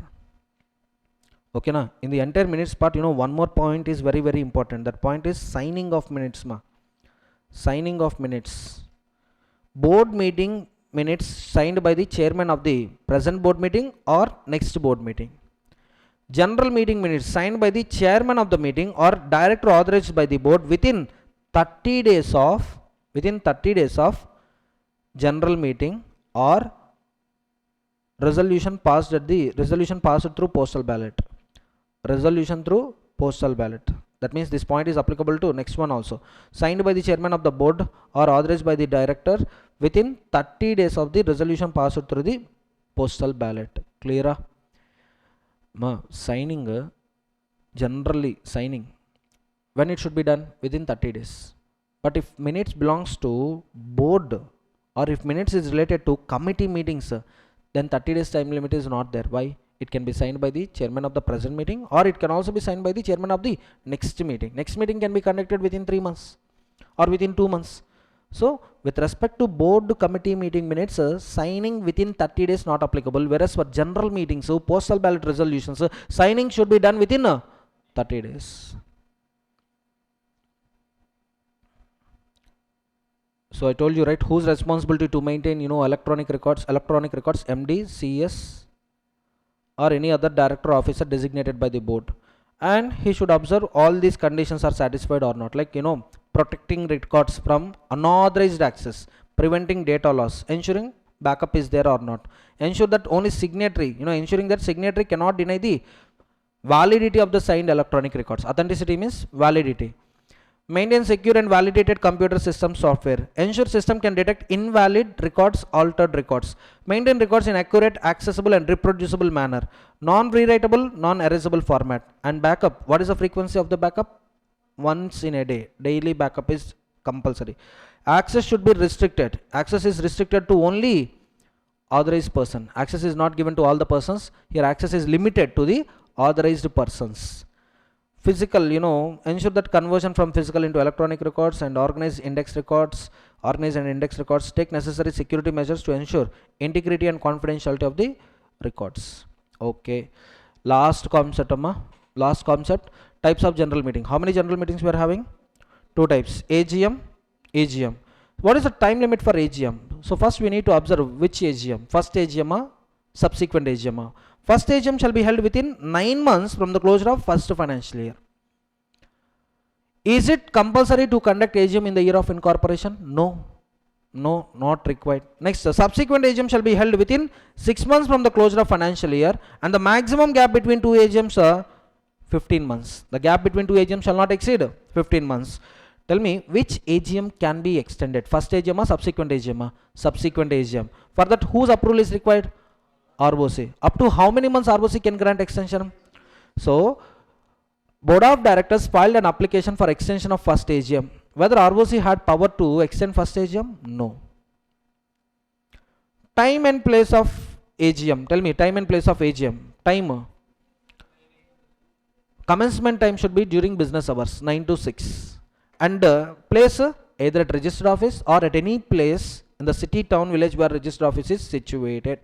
Okay na? In the entire minutes part, one more point is very very important. That point is signing of minutes. Signing of minutes. Board meeting minutes signed by the chairman of the present board meeting or next board meeting. General meeting minutes signed by the chairman of the meeting or director authorized by the board within 30 days of general meeting or resolution passed through postal ballot. That means this point is applicable to next one also. Signed by the chairman of the board or authorized by the director within 30 days of the resolution passed through the postal ballot. Clear? Signing, generally signing, when it should be done? Within 30 days. But if minutes belongs to board or if minutes is related to committee meetings, then 30 days time limit is not there. Why? It can be signed by the chairman of the present meeting or it can also be signed by the chairman of the next meeting. Next meeting can be conducted within 3 months or within 2 months. So with respect to board committee meeting minutes, signing within 30 days not applicable, whereas for general meetings, postal ballot resolutions, signing should be done within 30 days. So I told you, right, whose responsibility to maintain electronic records? MD, CS or any other director or officer designated by the board, and he should observe all these conditions are satisfied or not, like protecting records from unauthorized access, preventing data loss, ensuring backup is there or not, ensure that only signatory, ensuring that signatory cannot deny the validity of the signed electronic records. Authenticity means validity. Maintain secure and validated computer system software. Ensure system can detect invalid records, altered records. Maintain records in accurate, accessible and reproducible manner. Non-rewritable, non-erasable format. And backup. What is the frequency of the backup? Once in a day. Daily backup is compulsory. Access should be restricted. Access is restricted to only authorized person. Access is not given to all the persons. Here access is limited to the authorized persons. Physical, ensure that conversion from physical into electronic records and organize and index records. Take necessary security measures to ensure integrity and confidentiality of the records. Okay, last concept, types of general meeting. How many general meetings we are having? 2 types, AGM. What is the time limit for AGM? So first we need to observe which AGM, first AGM or subsequent AGM. First AGM shall be held within 9 months from the closure of first financial year. Is it compulsory to conduct AGM in the year of incorporation? No, not required. Next, subsequent AGM shall be held within 6 months from the closure of financial year, and the maximum gap between 2 AGMs are 15 months. The gap between 2 AGMs shall not exceed 15 months. Tell me, which AGM can be extended? First AGM or subsequent AGM? Subsequent AGM. For that, whose approval is required? ROC. Up to how many months ROC can grant extension? So board of directors filed an application for extension of first AGM. Whether ROC had power to extend first AGM? No. Time and place of AGM. Tell me, time and place of AGM. Time. Commencement time should be during business hours, 9 to 6. And place, either at registered office or at any place in the city, town, village where registered office is situated.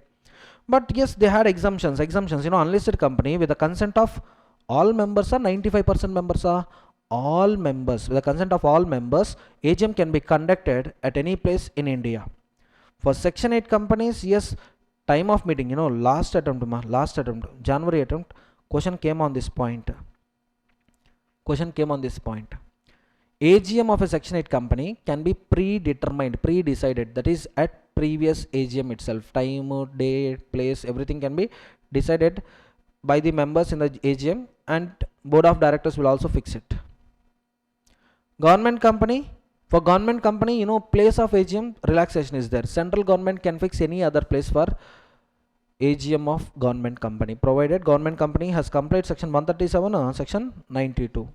But yes, they had exemptions, unlisted company with the consent of all members or 95% members are all members. With the consent of all members, AGM can be conducted at any place in India. For section 8 companies, yes, time of meeting, last attempt, January attempt, question came on this point. AGM of a section 8 company can be pre-decided, that is at previous AGM itself. Time, date, place, everything can be decided by the members in the AGM, and board of directors will also fix it. Government company, for government company, place of AGM relaxation is there. Central government can fix any other place for AGM of government company, provided government company has complied section 137 or section 92.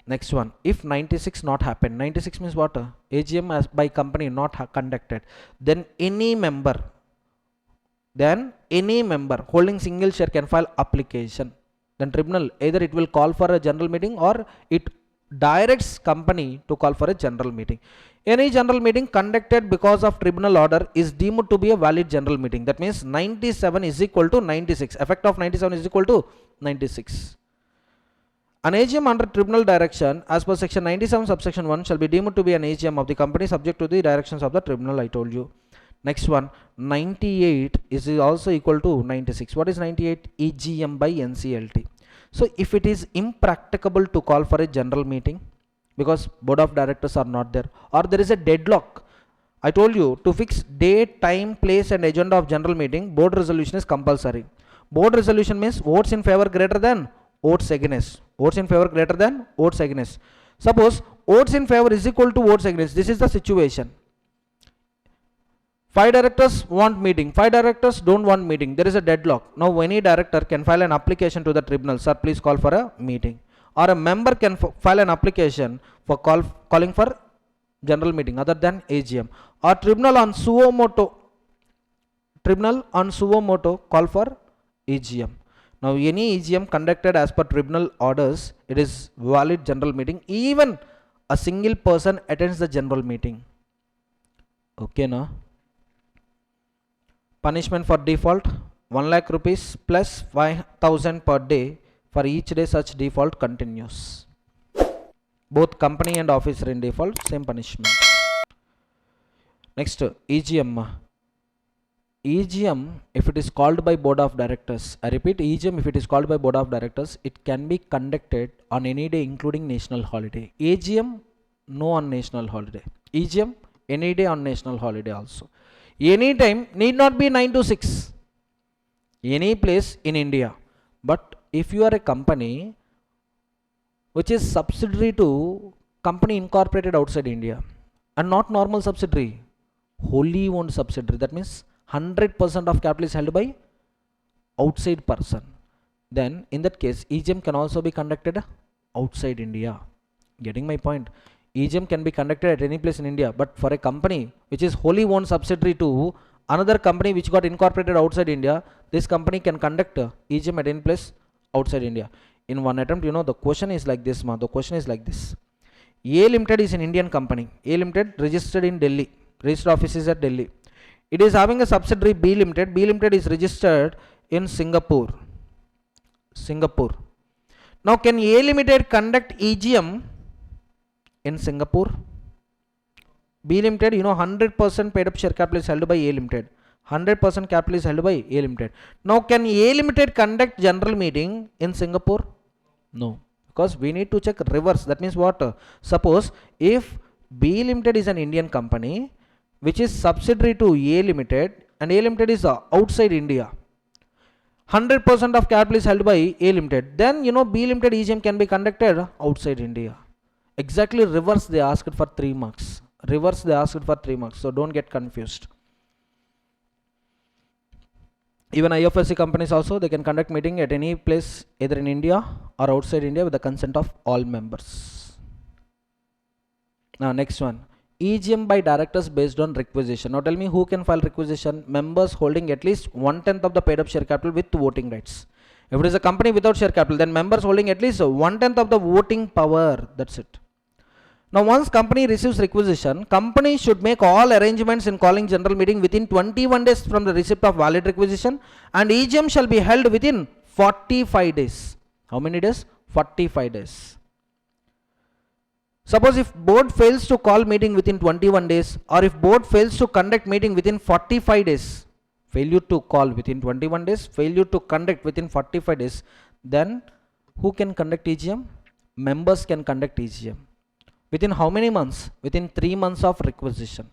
Next one, if 96 not happened, 96 means what? AGM as by company not conducted, then any member holding single share can file application. Then tribunal, either it will call for a general meeting or it directs company to call for a general meeting. Any general meeting conducted because of tribunal order is deemed to be a valid general meeting. That means 97 is equal to 96. Effect of 97 is equal to 96. An AGM under tribunal direction as per section 97 subsection 1 shall be deemed to be an AGM of the company subject to the directions of the tribunal. I told you. Next one, 98 is also equal to 96. What is 98? EGM by NCLT. So if it is impracticable to call for a general meeting because board of directors are not there, or there is a deadlock, I told you to fix date, time, place and agenda of general meeting, board resolution is compulsory. Board resolution means votes in favor greater than votes against. Votes in favor greater than votes against. Suppose votes in favor is equal to votes against. This is the situation. 5 directors want meeting, 5 directors don't want meeting. There is a deadlock. Now any director can file an application to the tribunal. Sir, please call for a meeting. Or a member can file an application for calling for general meeting other than AGM. Or tribunal on suo moto call for AGM. Now any AGM conducted as per tribunal orders, it is valid general meeting. Even a single person attends the general meeting. Okay, now punishment for default 1 lakh rupees plus 5,000 per day. For each day such default continues. Both company and office are in default, same punishment. Next, EGM. EGM, if it is called by board of directors, I repeat, EGM if it is called by board of directors, it can be conducted on any day including national holiday. AGM, no on national holiday. EGM, any day on national holiday also. Any time, need not be 9 to 6. Any place in India. But if you are a company which is subsidiary to company incorporated outside India and not normal subsidiary, wholly owned subsidiary, that means 100% of capital is held by outside person, then in that case EGM can also be conducted outside India. Getting my point? EGM can be conducted at any place in India, but for a company which is wholly owned subsidiary to another company which got incorporated outside India, this company can conduct EGM at any place outside India. In one attempt, the question is like this, the question is like this. A Limited is an Indian company. A Limited registered in Delhi. Registered office is at Delhi. It is having a subsidiary B Limited. B Limited is registered in Singapore. Now can A Limited conduct EGM in Singapore? B Limited, 100% paid up share capital is held by A Limited. 100% capital is held by A Limited. Now can A Limited conduct general meeting in Singapore? No, because we need to check reverse. That means what? Suppose if B Limited is an Indian company which is subsidiary to A Limited and A Limited is outside India, 100% of capital is held by A Limited, then B Limited EGM can be conducted outside India. Exactly reverse they asked for 3 marks. Reverse they asked for 3 marks, so don't get confused. Even IFSC companies also, they can conduct meeting at any place either in India or outside India with the consent of all members. Now next one, EGM by directors based on requisition. Now tell me who can file requisition? Members holding at least 1/10 of the paid up share capital with voting rights. If it is a company without share capital, then members holding at least 1/10 of the voting power. That's it. Now once company receives requisition, company should make all arrangements in calling general meeting within 21 days from the receipt of valid requisition, and EGM shall be held within 45 days. How many days? 45 days. Suppose if board fails to call meeting within 21 days, or if board fails to conduct meeting within 45 days, failure to call within 21 days, failure to conduct within 45 days, then who can conduct EGM? Members can conduct EGM. Within how many months? Within 3 months of requisition.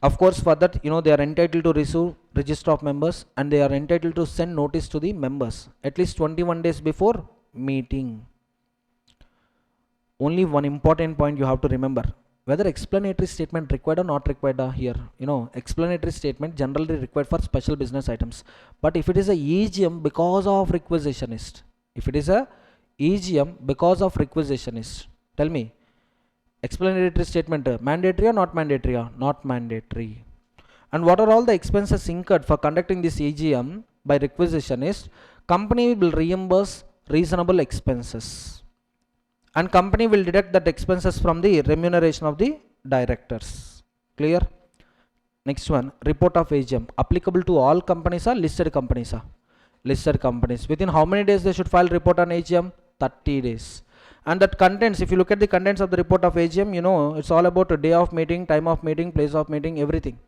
Of course, for that, they are entitled to receive register of members and they are entitled to send notice to the members at least 21 days before meeting. Only one important point you have to remember, whether explanatory statement required or not required here. Explanatory statement generally required for special business items. But if it is a EGM because of requisitionist, tell me, explanatory statement mandatory or not mandatory? Not mandatory. And what are all the expenses incurred for conducting this EGM by requisitionist? Company will reimburse reasonable expenses, and company will deduct that expenses from the remuneration of the directors. Clear? Next one, report of EGM applicable to all companies or listed companies? Listed companies. Within how many days they should file report on EGM? 30 days. And that contents, if you look at the contents of the report of AGM, it's all about a day of meeting, time of meeting, place of meeting, everything.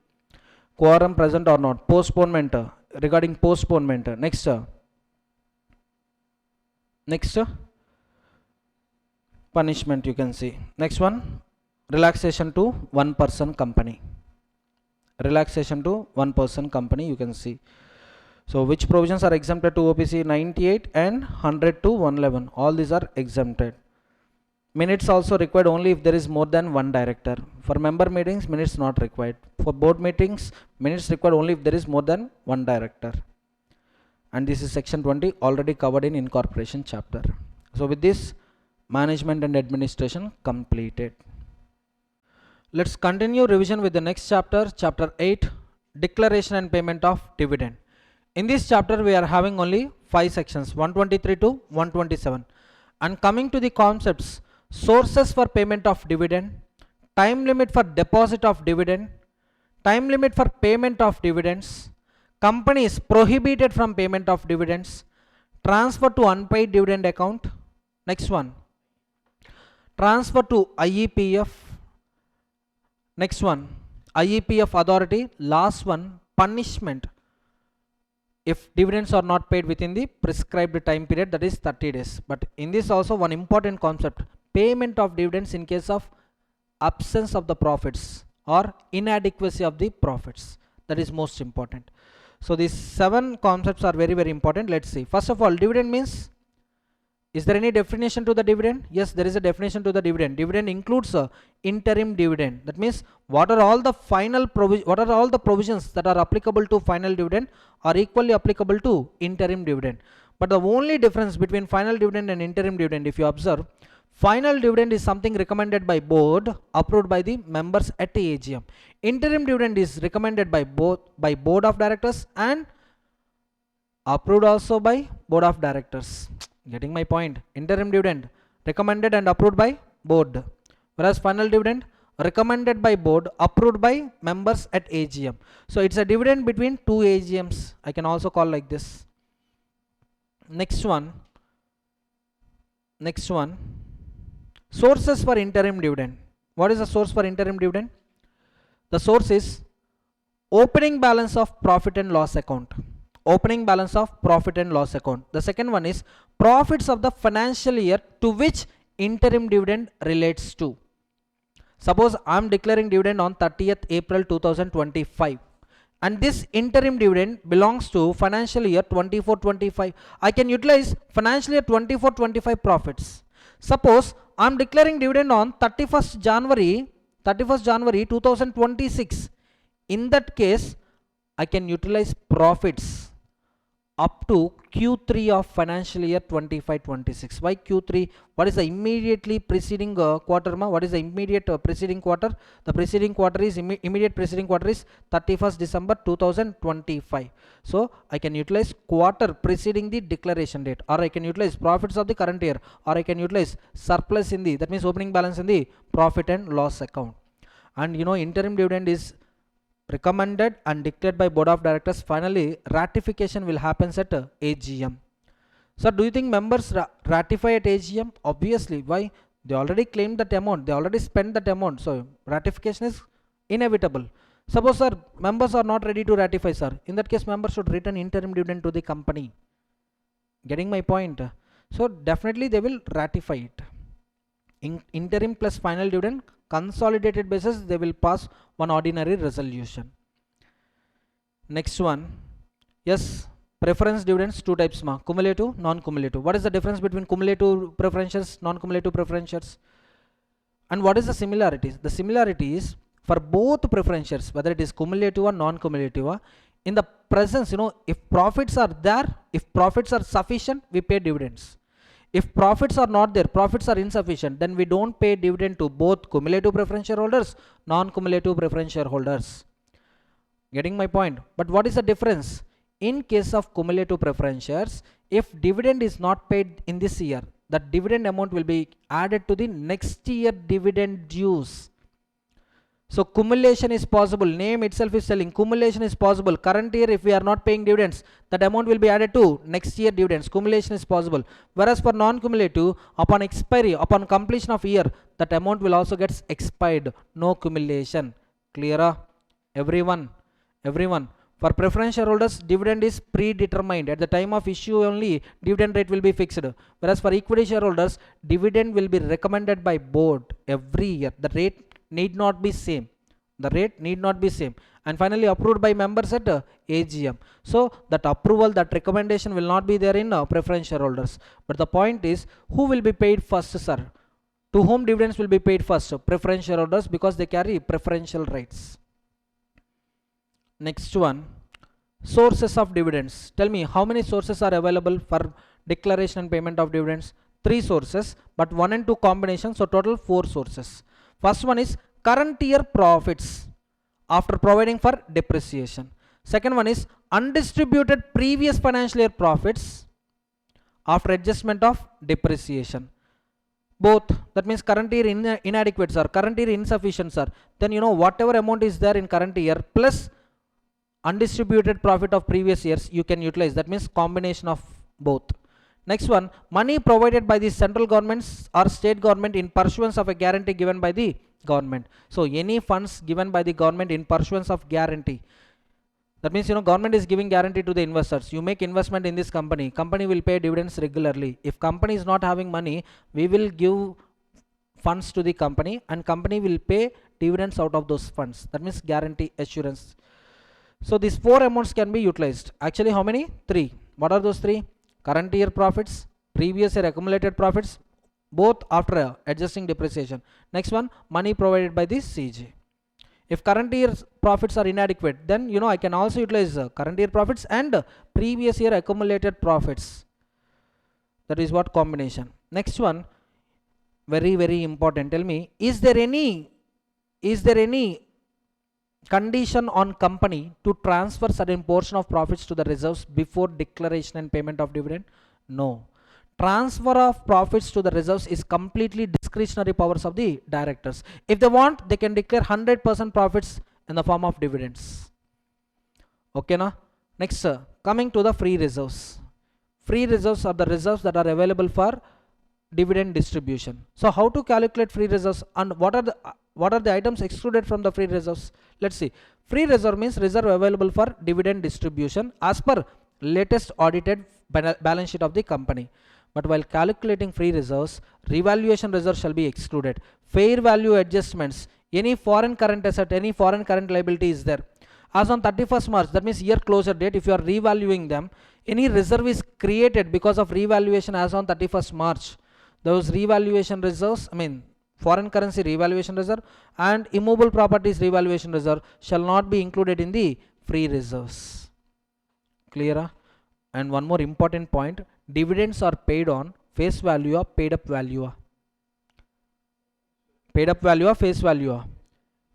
quorum present or not. Postponement, regarding postponement. Next punishment you can see. Next one, relaxation to one person company. Relaxation to one person company you can see. So which provisions are exempted to OPC? 98 and 100 to 111, all these are exempted. Minutes also required only if there is more than one director. For member meetings, minutes not required. For board meetings, minutes required only if there is more than one director. And this is section 20, already covered in incorporation chapter. So with this, management and administration completed. Let's continue revision with the next chapter, chapter 8, declaration and payment of dividend. In this chapter we are having only 5 sections, 123 to 127, and coming to the concepts: sources for payment of dividend, time limit for deposit of dividend, time limit for payment of dividends, companies prohibited from payment of dividends, transfer to unpaid dividend account. Next one, transfer to IEPF. Next one, IEPF authority. Last one, punishment if dividends are not paid within the prescribed time period, that is 30 days. But in this also one important concept: payment of dividends in case of absence of the profits or inadequacy of the profits. That is most important. So these 7 concepts are very, very important. Let's see. First of all, dividend means, is there any definition to the dividend? Yes, there is a definition to the dividend. Dividend includes a interim dividend. That means what are all the provisions that are applicable to final dividend are equally applicable to interim dividend. But the only difference between final dividend and interim dividend, if you observe, final dividend is something recommended by board, approved by the members at the AGM. Interim dividend is recommended by board of directors and approved also by board of directors. Getting my point? Interim dividend recommended and approved by board, whereas final dividend recommended by board, approved by members at AGM. So it's a dividend between 2 AGMs. I can also call like this. Next one, sources for interim dividend. What is the source for interim dividend? The source is opening balance of profit and loss account. Opening balance of profit and loss account. The second one is profits of the financial year to which interim dividend relates to. Suppose I am declaring dividend on 30th April 2025, and this interim dividend belongs to financial year 24-25. I can utilize financial year 24-25 profits. Suppose I am declaring dividend on 31st January 2026. In that case, I can utilize profits up to Q3 of financial year 25-26. Why Q3? What is the immediately preceding quarter? What is the immediate preceding quarter? The preceding quarter is immediate preceding quarter is 31st December 2025. So I can utilize quarter preceding the declaration date, or I can utilize profits of the current year, or I can utilize surplus in the, that means opening balance in the profit and loss account. And you know, interim dividend is recommended and declared by board of directors. Finally, ratification will happen at AGM. So do you think members ratify at AGM? Obviously. Why? They already claimed that amount, they already spent that amount, so ratification is inevitable. Suppose sir, members are not ready to ratify, sir, in that case members should return interim dividend to the company. Getting my point? So definitely they will ratify it. Interim plus final dividend, consolidated basis, they will pass one ordinary resolution. Next one, yes, preference dividends, 2 types, cumulative, non-cumulative. What is the difference between cumulative preferentials, non-cumulative preferentials, and what is the similarities? The similarity is for both preferentials, whether it is cumulative or non-cumulative, in the presence, you know, if profits are there, if profits are sufficient, we pay dividends. If profits are not there, profits are insufficient, then we don't pay dividend to both cumulative preference shareholders, non-cumulative preference shareholders. Getting my point? But what is the difference? In case of cumulative preference shares, if dividend is not paid in this year, that dividend amount will be added to the next year dividend dues. So cumulation is possible. Name itself is telling cumulation is possible. Current year, if we are not paying dividends, that amount will be added to next year dividends. Cumulation is possible. Whereas for non-cumulative, upon expiry, upon completion of year, that amount will also get expired. No cumulation. Clearer? Everyone Everyone, for preference shareholders, dividend is predetermined. At the time of issue only, dividend rate will be fixed. Whereas for equity shareholders, dividend will be recommended by board every year. The rate need not be same. The rate need not be same. And finally approved by members at AGM. So that approval, that recommendation will not be there in preference shareholders. But the point is, who will be paid first, sir? To whom dividends will be paid first? Preference shareholders, because they carry preferential rights. Next one, sources of dividends. Tell me, how many sources are available for declaration and payment of dividends? 3 sources, but 1 and 2 combination, so total 4 sources. First one is current year profits after providing for depreciation. Second one is undistributed previous financial year profits after adjustment of depreciation. Both, that means current year inadequate, sir, current year insufficient, sir, then whatever amount is there in current year plus undistributed profit of previous years you can utilize. That means combination of both. Next one, money provided by the central governments or state government in pursuance of a guarantee given by the government. So any funds given by the government in pursuance of guarantee, that means government is giving guarantee to the investors. You make investment in this company, company will pay dividends regularly. If company is not having money, we will give funds to the company and company will pay dividends out of those funds. That means guarantee assurance. So these 4 amounts can be utilized. Actually how many? 3. What are those 3? Current year profits, previous year accumulated profits, both after adjusting depreciation. Next one, money provided by the CG. If current year profits are inadequate, then I can also utilize current year profits and previous year accumulated profits. That is what combination. Next one, very very important. Tell me, is there any condition on company to transfer certain portion of profits to the reserves before declaration and payment of dividend? No. Transfer of profits to the reserves is completely discretionary powers of the directors. If they want, they can declare 100% profits in the form of dividends. Okay na? Next, coming to the free reserves. Free reserves are the reserves that are available for dividend distribution. So how to calculate free reserves and what are the items excluded from the free reserves? Let's see. Free reserve means reserve available for dividend distribution as per latest audited balance sheet of the company. But while calculating free reserves, revaluation reserve shall be excluded. Fair value adjustments, any foreign current asset, any foreign current liability is there. As on 31st March, that means year closure date, if you are revaluing them, any reserve is created because of revaluation as on 31st March. Those revaluation reserves, foreign currency revaluation reserve and immovable properties revaluation reserve shall not be included in the free reserves. Clear? And one more important point, dividends are paid on face value or paid up value. Paid up value or face value?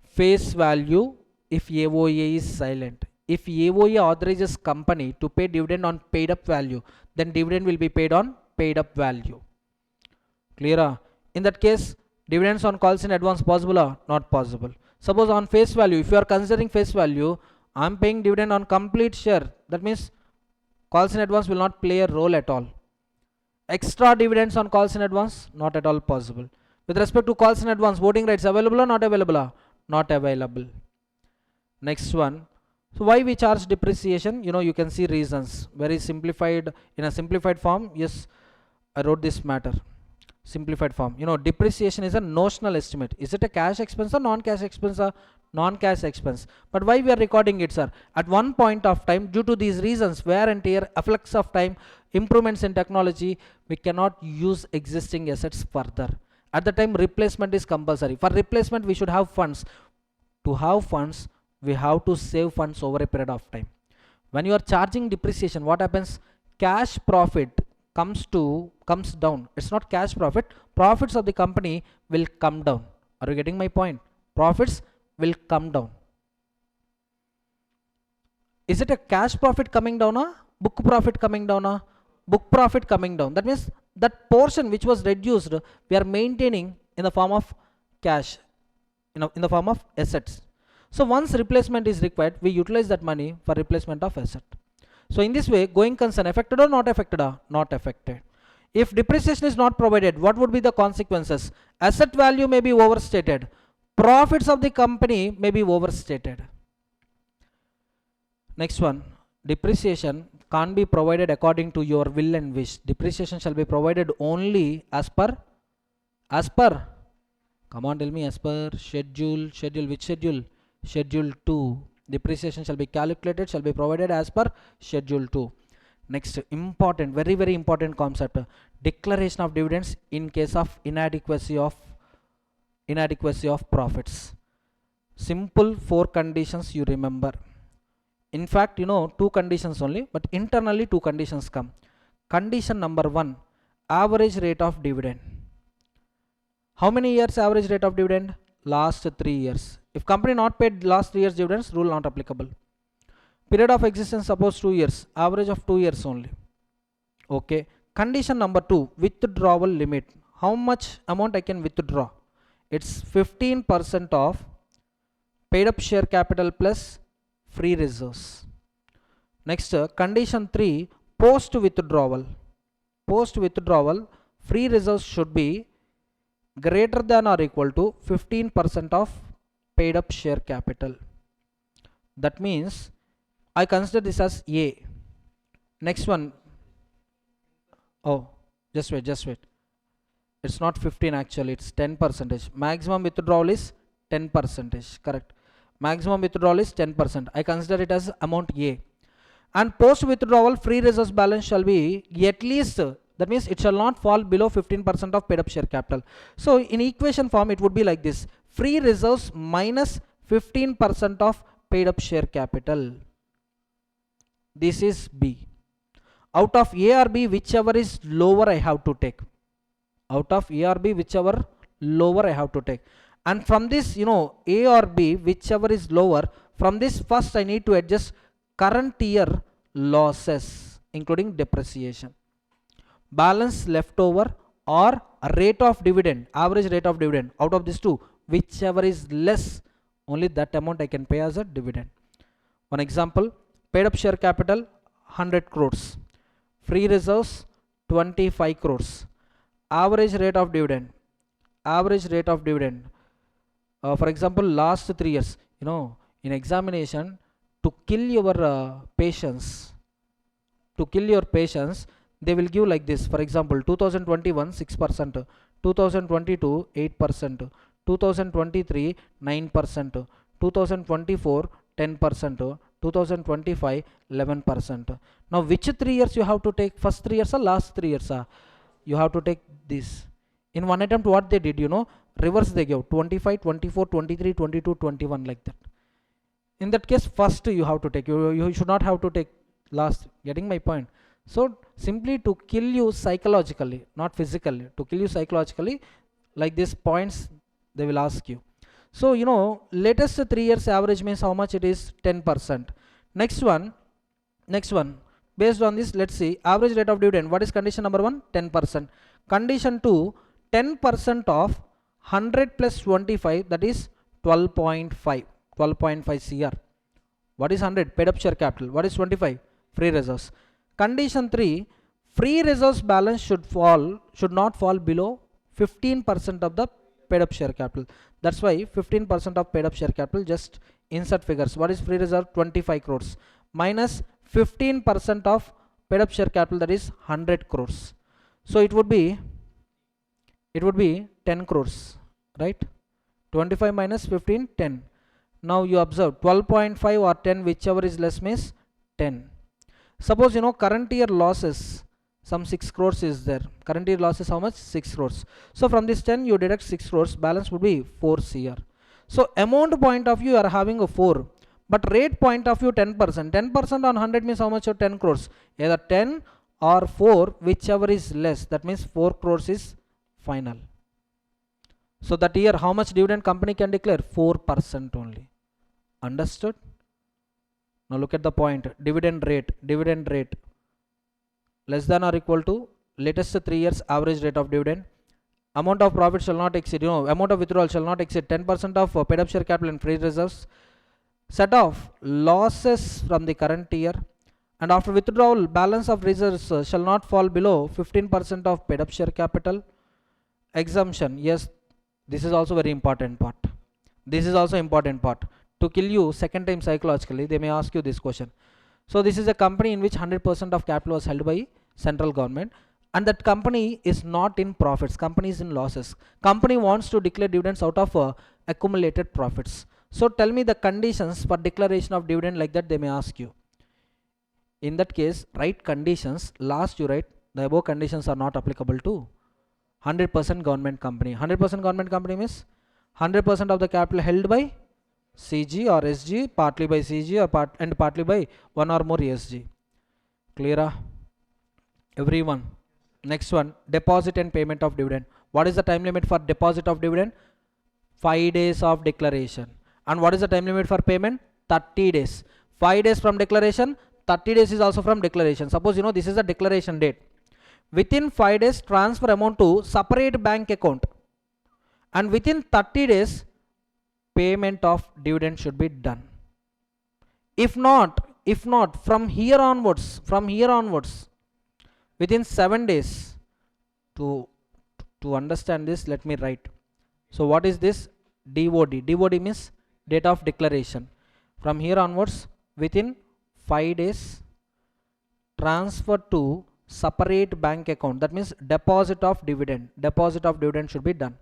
Face value if AOA is silent. If AOA authorizes company to pay dividend on paid up value, then dividend will be paid on paid up value. Clear? In that case, dividends on calls in advance possible or not possible? Suppose on face value, if you are considering face value, I am paying dividend on complete share. That means calls in advance will not play a role at all. Extra dividends on calls in advance, not at all possible. With respect to calls in advance, voting rights available or not available? Not available. Next one. So why we charge depreciation? You can see reasons. Very simplified, in a simplified form. Yes, I wrote this matter. Simplified form. Depreciation is a notional estimate. Is it a cash expense or non-cash expense? Non-cash expense. But why we are recording it, sir? At one point of time, due to these reasons, wear and tear, effects of time, improvements in technology, we cannot use existing assets further. At the time, replacement is compulsory. For replacement, we should have funds. To have funds, we have to save funds over a period of time. When you are charging depreciation, what happens? Cash profit comes down. It's not cash profit. Profits of the company will come down. Are you getting my point? Profits will come down. Is it a cash profit coming down or book profit coming down? Book profit coming down. That means that portion which was reduced, we are maintaining in the form of cash, in the form of assets. So once replacement is required, we utilize that money for replacement of asset. So in this way, going concern affected or not affected? Not affected. If depreciation is not provided, what would be the consequences? Asset value may be overstated. Profits of the company may be overstated. Next one, depreciation can't be provided according to your will and wish. Depreciation shall be provided only as per, come on, tell me, as per schedule, which schedule? Schedule 2. Depreciation shall be calculated, shall be provided as per schedule 2. Next, important, very, very important concept, declaration of dividends in case of inadequacy of profits. Simple 4 conditions you remember. In fact, you know, 2 conditions only, but internally 2 conditions come. Condition number 1, average rate of dividend. How many years average rate of dividend? Last 3 years. If company not paid last 3 years dividends, rule not applicable. Period of existence, suppose 2 years, average of 2 years only. Okay. Condition number 2, withdrawal limit. How much amount I can withdraw? It's 15% of paid up share capital plus free reserves. Next, condition 3, post withdrawal. Post withdrawal, free reserves should be greater than or equal to 15% of paid up share capital. That means I consider this as A. Next one, oh, just wait. It's not 15 actually, it's 10%. Maximum withdrawal is 10%, correct. Maximum withdrawal is 10%. I consider it as amount A. And post withdrawal free reserves balance shall be at least, that means it shall not fall below 15% of paid up share capital. So in equation form it would be like this, free reserves minus 15% of paid up share capital. This is B. Out of A or B, whichever is lower I have to take. Out of A or B, whichever lower I have to take. And from this, you know, A or B, whichever is lower, from this first I need to adjust current year losses, including depreciation. Balance leftover or rate of dividend, average rate of dividend. Out of these two, whichever is less, only that amount I can pay as a dividend. One example, paid up share capital 100 crores, free reserves 25 crores. Average rate of dividend, for example, last 3 years, you know, in examination, to kill your patience, they will give like this. For example, 2021 6%, 2022 8%, 2023 9%, 2024 10%, 2025 11%. Now which 3 years you have to take? First 3 years or last 3 years? You have to take this. In one attempt what they did, you know, reverse they gave 25, 24, 23, 22, 21 like that. In that case first you have to take, you should not have to take last. Getting my point? So simply to kill you psychologically, not physically, to kill you psychologically, like these points they will ask you. So you know, latest 3 years average means how much it is? 10%. Next one, based on this, let's see average rate of dividend. What is condition number 1? 10%. Condition 2, 10% of 100 plus 25, that is 12.5 CR. What is 100? Paid up share capital. What is 25? Free reserves. Condition 3, free reserves balance should not fall below 15% of the paid up share capital. That's why 15% of paid up share capital, just insert figures. What is free reserve? 25 crores minus 15% of paid up share capital, that is 100 crores. So it would be 10 crores, right? 25 minus 15, 10. Now you observe 12.5 or 10, whichever is less means 10. Suppose, you know, current year losses, some 6 crores is there. Current year losses how much? 6 crores. So from this 10 you deduct 6 crores, balance would be 4 CR. So amount point of view you are having a 4, but rate point of view 10%. 10% on 100 means how much? Of 10 crores. Either 10 or 4, whichever is less. That means 4 crores is final. So that year how much dividend company can declare? 4% only. Understood? Now look at the point. Dividend rate less than or equal to latest 3 years average rate of dividend. Amount of profit shall not exceed, you know, amount of withdrawal shall not exceed 10% of paid up share capital and free reserves. Set off losses from the current year, and after withdrawal balance of reserves shall not fall below 15% of paid up share capital. Exemption, yes, this is also very important part. to kill you second time psychologically, they may ask you this question. So this is a company in which 100% of capital was held by central government, and that company is not in profits, company is in losses. Company wants to declare dividends out of accumulated profits. So tell me the conditions for declaration of dividend, like that they may ask you. In that case, write conditions. Last you write the above conditions are not applicable to 100% government company. 100% government company means 100% of the capital held by CG or SG, partly by CG or partly by one or more ESG. Clear? Everyone. Next one, deposit and payment of dividend. What is the time limit for deposit of dividend? 5 days of declaration. And what is the time limit for payment? 30 days. 5 days from declaration, 30 days is also from declaration. Suppose this is the declaration date. Within 5 days, transfer amount to separate bank account. And within 30 days, payment of dividend should be done. If not, from here onwards, within 7 days, to understand this, let me write. So what is this? DOD. DOD means date of declaration. From here onwards, within 5 days, transfer to separate bank account. That means deposit of dividend. Deposit of dividend should be done.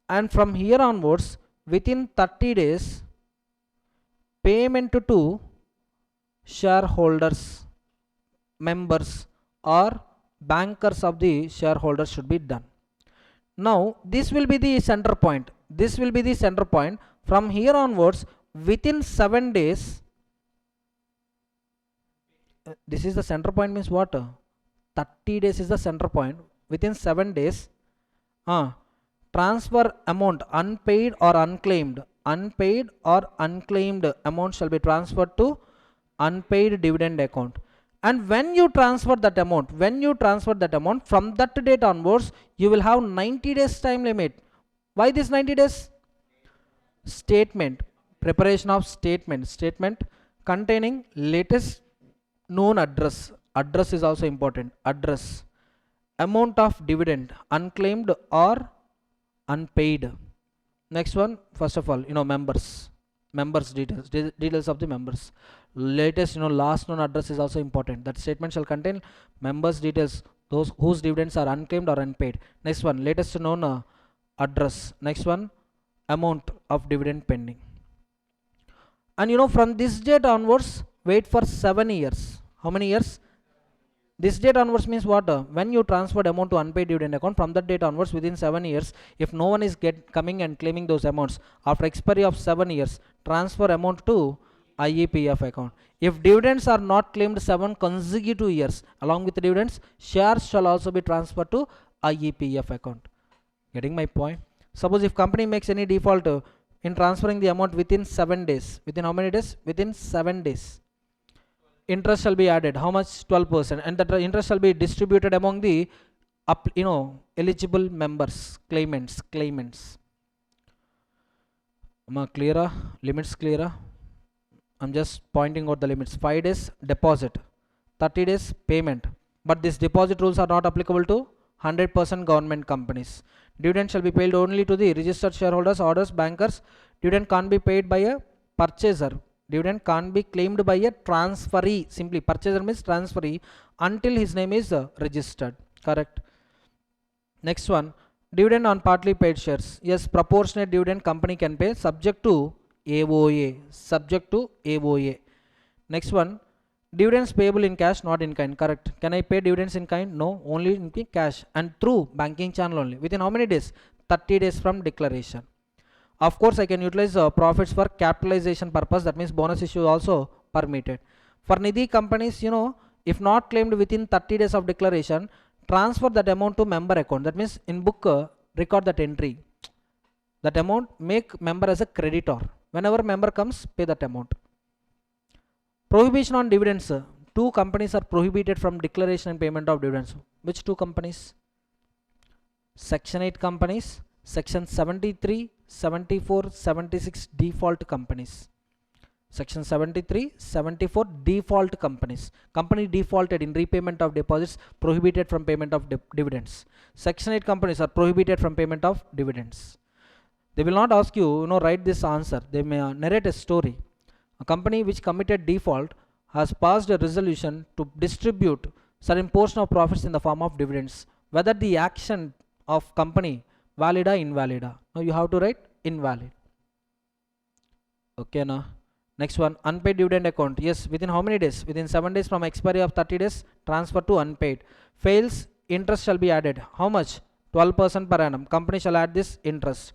And from here onwards, within 30 days, payment to shareholders, members or bankers of the shareholders should be done. Now this will be the center point. This will be the center point. From here onwards, within 7 days, this is the center point means what? 30 days is the center point. Within 7 days, transfer amount unpaid or unclaimed. Unpaid or unclaimed amount shall be transferred to unpaid dividend account. And when you transfer that amount, from that date onwards, you will have 90 days time limit. Why this 90 days? Statement, preparation of statement containing latest known address. Address is also important. Address, amount of dividend, unclaimed or unpaid. Next one, first of all, members details of the members. Latest, last known address is also important. That statement shall contain members details, those whose dividends are unclaimed or unpaid. Next one, latest known address. Next one, amount of dividend pending. And from this date onwards, wait for 7 years. How many years? This date onwards means what? When you transferred amount to unpaid dividend account, from that date onwards, within 7 years, if no one is coming and claiming those amounts, after expiry of 7 years, transfer amount to IEPF account. If dividends are not claimed 7 consecutive years, along with the dividends, shares shall also be transferred to IEPF account. Getting my point? Suppose if company makes any default in transferring the amount within 7 days, within how many days? Within 7 days. Interest shall be added. How much? 12%. And that interest shall be distributed among the eligible members, claimants. Clearer? Limits clearer? I'm just pointing out the limits. 5 days deposit, 30 days payment. But these deposit rules are not applicable to 100% government companies. Dividend shall be paid only to the registered shareholders, orders, bankers. Dividend can't be paid by a purchaser. Dividend can't be claimed by a transferee. Simply, purchaser means transferee until his name is registered. Correct. Next one, dividend on partly paid shares. Yes, proportionate dividend company can pay subject to AOA. Next one, dividends payable in cash, not in kind. Correct. Can I pay dividends in kind? No, only in cash and through banking channel only. Within how many days? 30 days from declaration. Of course, I can utilize profits for capitalization purpose. That means bonus issue also permitted. For Nidhi companies, if not claimed within 30 days of declaration, transfer that amount to member account. That means in book, record that entry. That amount, make member as a creditor. Whenever member comes, pay that amount. Prohibition on dividends. 2 companies are prohibited from declaration and payment of dividends. Which 2 companies? Section 8 companies, Section 73, 74, 76 default companies. Section 73, 74 default companies. Company defaulted in repayment of deposits, prohibited from payment of dividends. Section 8 companies are prohibited from payment of dividends. They will not ask you, write this answer. They may narrate a story. A company which committed default has passed a resolution to distribute certain portion of profits in the form of dividends. Whether the action of company valid or invalid. Now you have to write invalid. Okay, now next one, unpaid dividend account. Yes, within how many days? Within 7 days from expiry of 30 days, transfer to unpaid. Fails, interest shall be added. How much? 12% per annum. Company shall add this interest.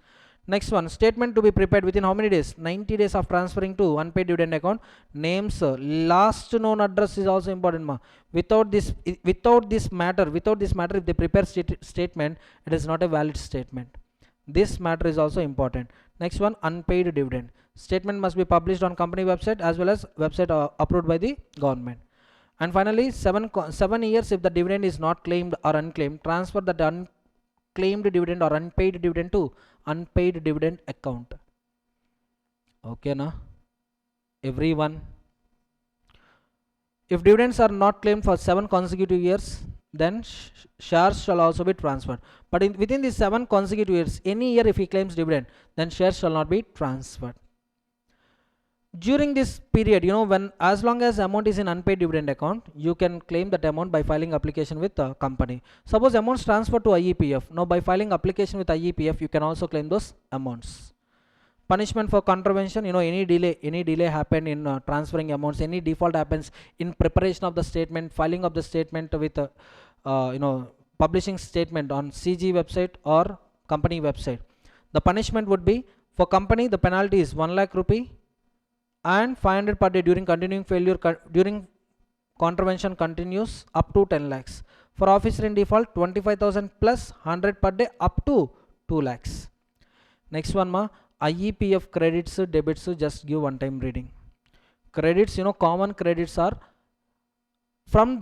Next one, statement to be prepared within how many days? 90 days of transferring to unpaid dividend account. Names, last known address is also important, ma. Without this matter, if they prepare statement, it is not a valid statement. This matter is also important. Next one, unpaid dividend. Statement must be published on company website as well as website approved by the government. And finally, 7 years if the dividend is not claimed or unclaimed, transfer that unclaimed dividend or unpaid dividend to unpaid dividend account. Okay, na everyone. If dividends are not claimed for 7 consecutive years, then shares shall also be transferred. But within these 7 consecutive years, any year if he claims dividend, then shares shall not be transferred. During this period, when as long as amount is in unpaid dividend account, you can claim that amount by filing application with the company. Suppose amounts transferred to IEPF. Now by filing application with IEPF, you can also claim those amounts. Punishment for contravention, any delay happened in transferring amounts, any default happens in preparation of the statement, filing of the statement with publishing statement on CG website or company website. The punishment would be, for company the penalty is 1 lakh rupee and 500 per day during continuing failure during contravention continues up to 10 lakhs. For officer in default, 25,000 plus 100 per day up to 2 lakhs. Next one, ma, IEPF credits, debits, just give one time reading. Credits, common credits are from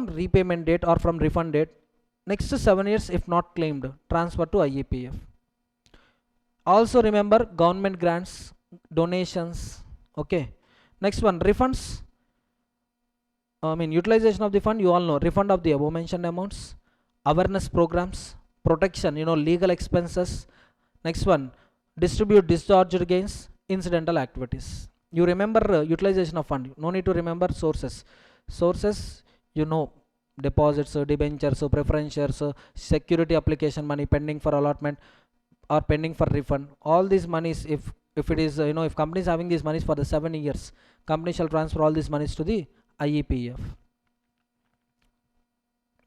repayment date or from refund date. Next 7 years if not claimed, transfer to IEPF. Also remember government grants, donations. Okay. Next one, refunds. Utilization of the fund, you all know, refund of the above mentioned amounts. Awareness programs, protection, legal expenses. Next one, distribute discharged gains, incidental activities. You remember utilization of fund, no need to remember sources. Sources, deposits, debentures, preference shares, security application money pending for allotment or pending for refund. All these monies, if it is, if company is having these monies for the 7 years, company shall transfer all these monies to the IEPF.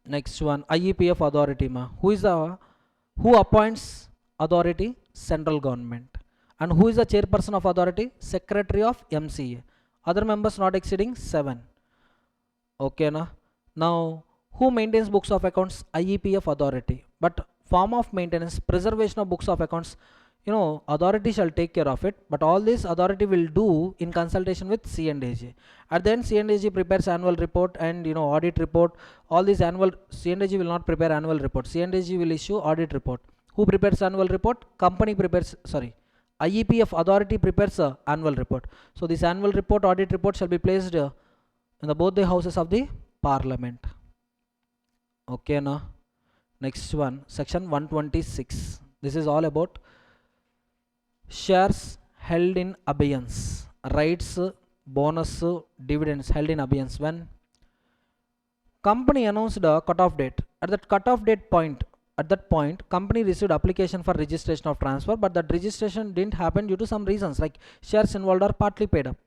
Next one, IEPF authority, ma. Who appoints authority? Central government. And who is the chairperson of authority? Secretary of MCA. Other members not exceeding 7. Okay, na. Now who maintains books of accounts? IEPF authority. But form of maintenance, preservation of books of accounts, authority shall take care of it, but all this authority will do in consultation with C&AG. At the end, C&AG prepares annual report and audit report. All these C&AG will not prepare annual report. C&AG will issue audit report. Who prepares annual report? IEPF authority prepares annual report. So this annual report, audit report shall be placed in both the houses of the parliament. Okay, na. Next one, section 126. This is all about shares held in abeyance, rights, bonus, dividends held in abeyance. When company announced a cutoff date, at that point, company received application for registration of transfer, but that registration didn't happen due to some reasons, like shares involved are partly paid up,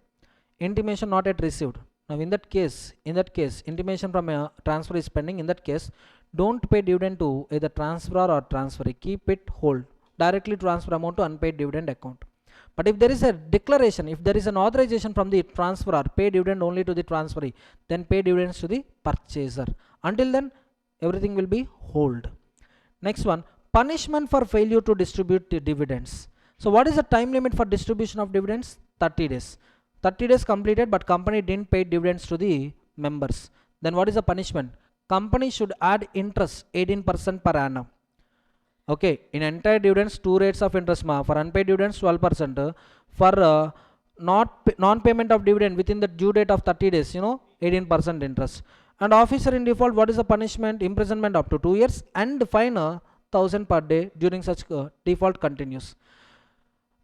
intimation not yet received. Now in that case, intimation from a transfer is pending. In that case, don't pay dividend to either transferor or transferee. Keep it hold. Directly transfer amount to unpaid dividend account. But if there is a declaration, if there is an authorization from the transferor, pay dividend only to the transferee, then pay dividends to the purchaser. Until then, everything will be hold. Next one, punishment for failure to distribute the dividends. So what is the time limit for distribution of dividends? 30 days. 30 days completed, but company didn't pay dividends to the members. Then what is the punishment? Company should add interest 18% per annum. Okay, in entire dividends, 2 rates of interest, ma. For unpaid dividends, 12%. For non-payment of dividend within the due date of 30 days, 18% interest. And officer in default, what is the punishment? Imprisonment up to 2 years and fine 1,000 per day during such default continues.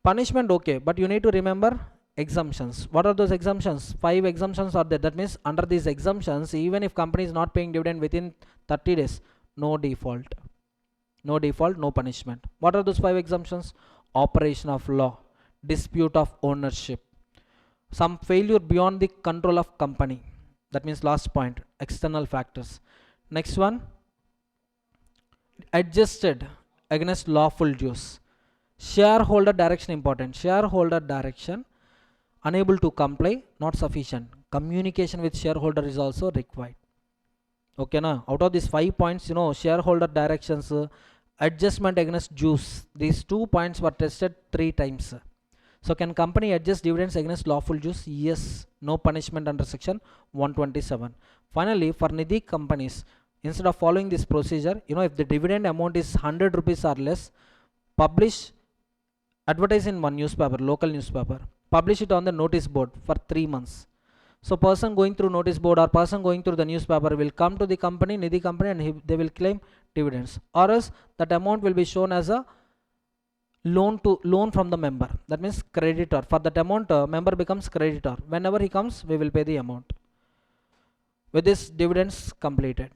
Punishment, okay, but you need to remember exemptions. What are those exemptions? 5 exemptions are there. That means under these exemptions, even if company is not paying dividend within 30 days, no default. No default, no punishment. What are those 5 exemptions? Operation of law, dispute of ownership, some failure beyond the control of company. That means last point, external factors. Next one, adjusted against lawful dues. Shareholder direction important. Shareholder direction, unable to comply, not sufficient. Communication with shareholder is also required. Okay na? Out of these 5 points, shareholder directions, adjustment against dues, these 2 points were tested 3 times. So can company adjust dividends against lawful dues? Yes. No punishment under section 127. Finally, for Nidhi companies, instead of following this procedure, if the dividend amount is 100 rupees or less, advertise in one newspaper, local newspaper, publish it on the notice board for 3 months. So person going through notice board or person going through the newspaper will come to the company, Nidhi company, and they will claim dividends, or else that amount will be shown as a loan from the member. That means creditor. For that amount, member becomes creditor. Whenever he comes, we will pay the amount. With this, dividends completed.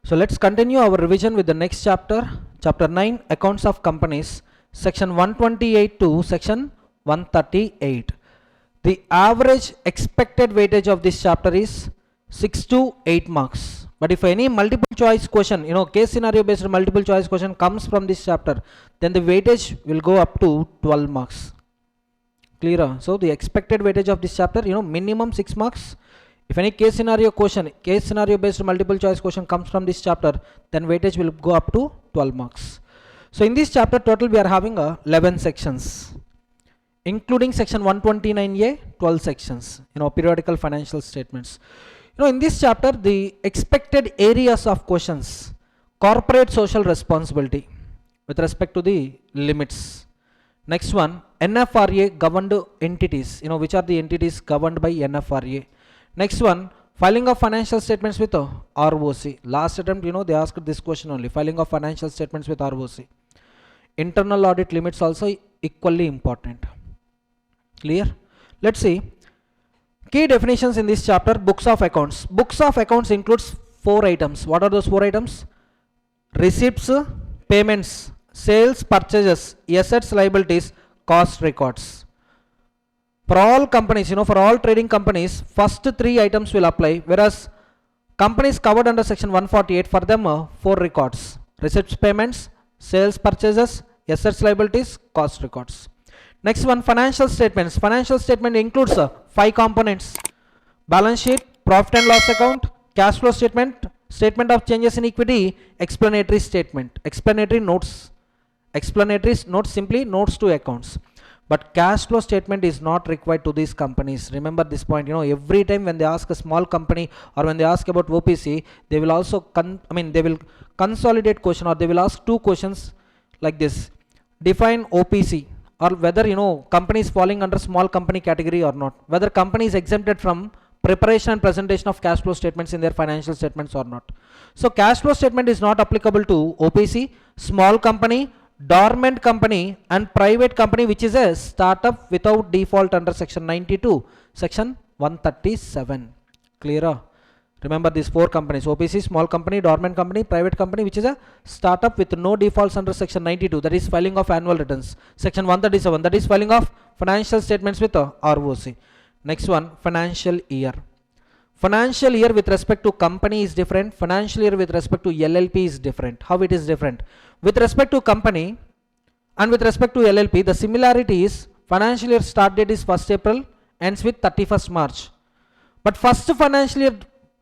So let's continue our revision with the next chapter, chapter 9, accounts of companies, section 128 to section 138. The average expected weightage of this chapter is 6 to 8 marks. But if any multiple choice question, case scenario based multiple choice question comes from this chapter, then the weightage will go up to 12 marks. Clear? So the expected weightage of this chapter, minimum 6 marks. If any case scenario based multiple choice question comes from this chapter, then weightage will go up to 12 marks. So in this chapter total we are having 11 sections, including section 129A, 12 sections, periodical financial statements. In this chapter, the expected areas of questions, corporate social responsibility with respect to the limits. Next one, NFRA governed entities, which are the entities governed by NFRA. Next one, filing of financial statements with ROC. Last attempt, they asked this question only, filing of financial statements with ROC. Internal audit limits also equally important. Clear? Let's see. Key definitions in this chapter, books of accounts. Books of accounts includes 4 items. What are those 4 items? Receipts, payments, sales, purchases, assets, liabilities, cost records. For all companies, for all trading companies, first 3 items will apply, whereas companies covered under section 148, for them 4 records. Receipts, payments, sales, purchases, assets, liabilities, cost records. Next one, financial statements. Financial statement includes 5 components: balance sheet, profit and loss account, cash flow statement, statement of changes in equity, explanatory statement, explanatory notes. Explanatory notes, simply notes to accounts. But cash flow statement is not required to these companies. Remember this point. Every time when they ask a small company or when they ask about OPC, they will also they will consolidate question, or they will ask 2 questions like this: define OPC, or whether company is falling under small company category or not, whether company is exempted from preparation and presentation of cash flow statements in their financial statements or not. So cash flow statement is not applicable to OPC, small company, dormant company, and private company which is a startup without default under section 92, section 137. Clear? Remember these 4 companies: OPC, small company, dormant company, private company which is a startup with no defaults under section 92, that is filing of annual returns. Section 137, that is filing of financial statements with ROC. Next one, financial year. Financial year with respect to company is different. Financial year with respect to LLP is different. How it is different? With respect to company and with respect to LLP, the similarity is financial year start date is 1st April, ends with 31st March. But first financial year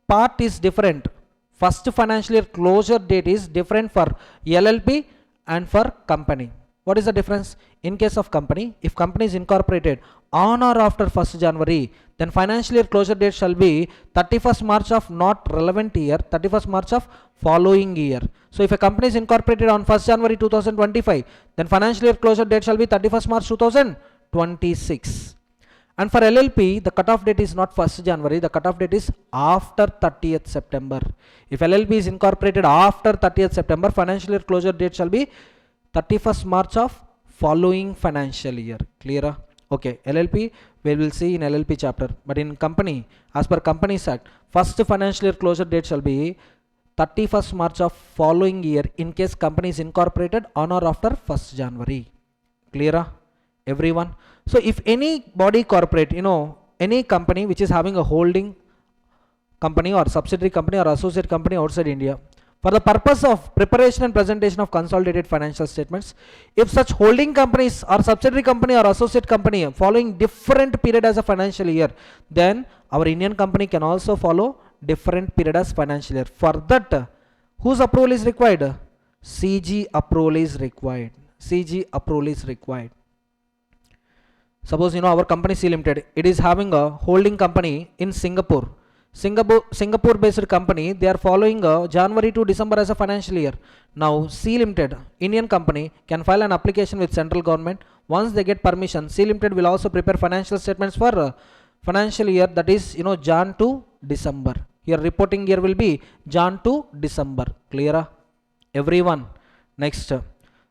part is different. First financial year closure date is different for LLP and for company. What is the difference? In case of company, if company is incorporated on or after 1st January, then financial year closure date shall be 31st March of not relevant year, 31st March of following year. So if a company is incorporated on 1st January 2025, then financial year closure date shall be 31st March 2026. And for LLP, the cutoff date is not 1st January, the cutoff date is after 30th September. If LLP is incorporated after 30th September, financial year closure date shall be 31st March of following financial year. Clear? Okay, LLP we will see in LLP chapter, but in company, as per Companies Act, first financial year closure date shall be 31st March of following year in case company is incorporated on or after 1st January. Clear? Everyone? So if any body corporate, any company which is having a holding company or subsidiary company or associate company outside India, for the purpose of preparation and presentation of consolidated financial statements, if such holding companies or subsidiary company or associate company following different period as a financial year, then our Indian company can also follow different period as financial year. For that, whose approval is required? CG approval is required. CG approval is required. Suppose our company C Limited, it is having a holding company in Singapore. Singapore based company, they are following January to December as a financial year. Now C Limited, Indian company, can file an application with central government. Once they get permission, C Limited will also prepare financial statements for financial year, that is Jan to December. Your reporting year will be Jan to December. Clear? Everyone? Next,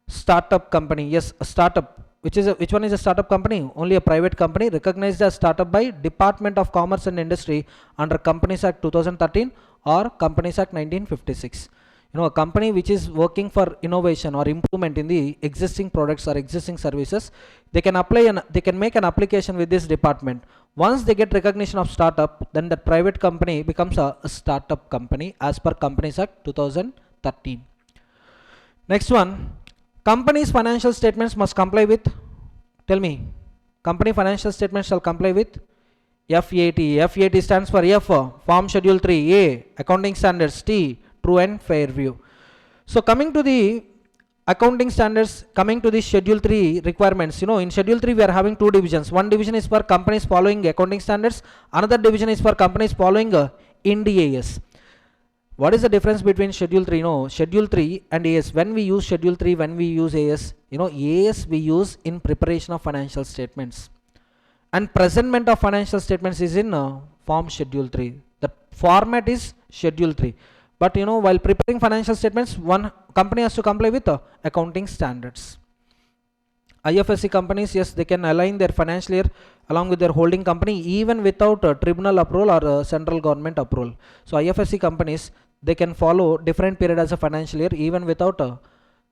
startup company. Yes, a startup. Which one is a startup company? Only a private company recognized as startup by Department of Commerce and Industry under Companies Act 2013 or Companies Act 1956. A company which is working for innovation or improvement in the existing products or existing services, they can apply and they can make an application with this department. Once they get recognition of startup, then the private company becomes a startup company as per Companies Act 2013. Next one. Company's financial statements must comply with, tell me, company financial statements shall comply with FAT. FAT stands for F, Form Schedule 3, A, Accounting Standards, T, True and Fair View. So coming to the accounting standards, coming to the Schedule 3 requirements, in Schedule 3 we are having two divisions. One division is for companies following accounting standards, another division is for companies following Ind AS. What is the difference between Schedule 3? Schedule 3 and AS. When we use Schedule 3, when we use AS, AS we use in preparation of financial statements. And presentment of financial statements is in Form Schedule 3. The format is Schedule 3. But while preparing financial statements, one company has to comply with accounting standards. IFSC companies, yes, they can align their financial year along with their holding company even without tribunal approval or central government approval. So IFSC companies, they can follow different period as a financial year even without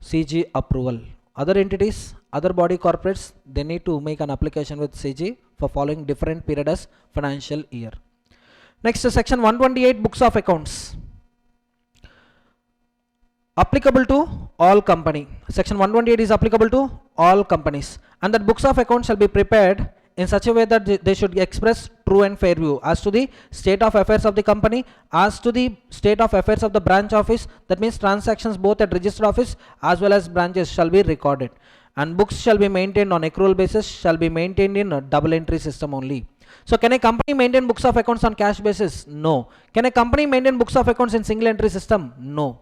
CG approval. Other entities, other body corporates, they need to make an application with CG for following different period as financial year. Next, section 128, books of accounts. Applicable to all company. Section 128 is applicable to all companies, and that books of accounts shall be prepared in such a way that they should express true and fair view as to the state of affairs of the company, as to the state of affairs of the branch office. That means transactions both at registered office as well as branches shall be recorded, and books shall be maintained on accrual basis, shall be maintained in a double entry system only. So can a company maintain books of accounts on cash basis? No. Can a company maintain books of accounts in single entry system? No.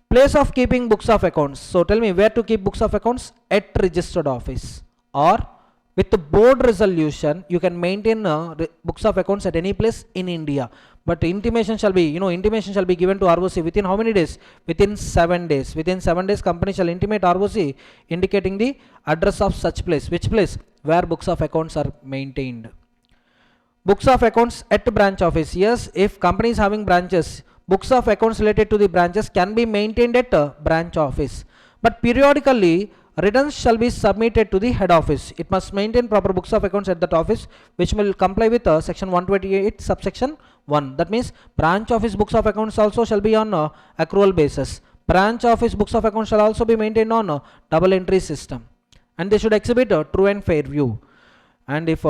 Place of keeping books of accounts. So tell me, where to keep books of accounts? At registered office, or with the board resolution you can maintain books of accounts at any place in India, but intimation shall be given to ROC within how many days? Within 7 days. Within 7 days company shall intimate ROC indicating the address of such place. Which place? Where books of accounts are maintained. Books of accounts at branch office. Yes, if company is having branches, books of accounts related to the branches can be maintained at branch office, but periodically returns shall be submitted to the head office. It must maintain proper books of accounts at that office, which will comply with section 128 subsection 1. That means branch office books of accounts also shall be on accrual basis. Branch office books of accounts shall also be maintained on double entry system, and they should exhibit true and fair view. And if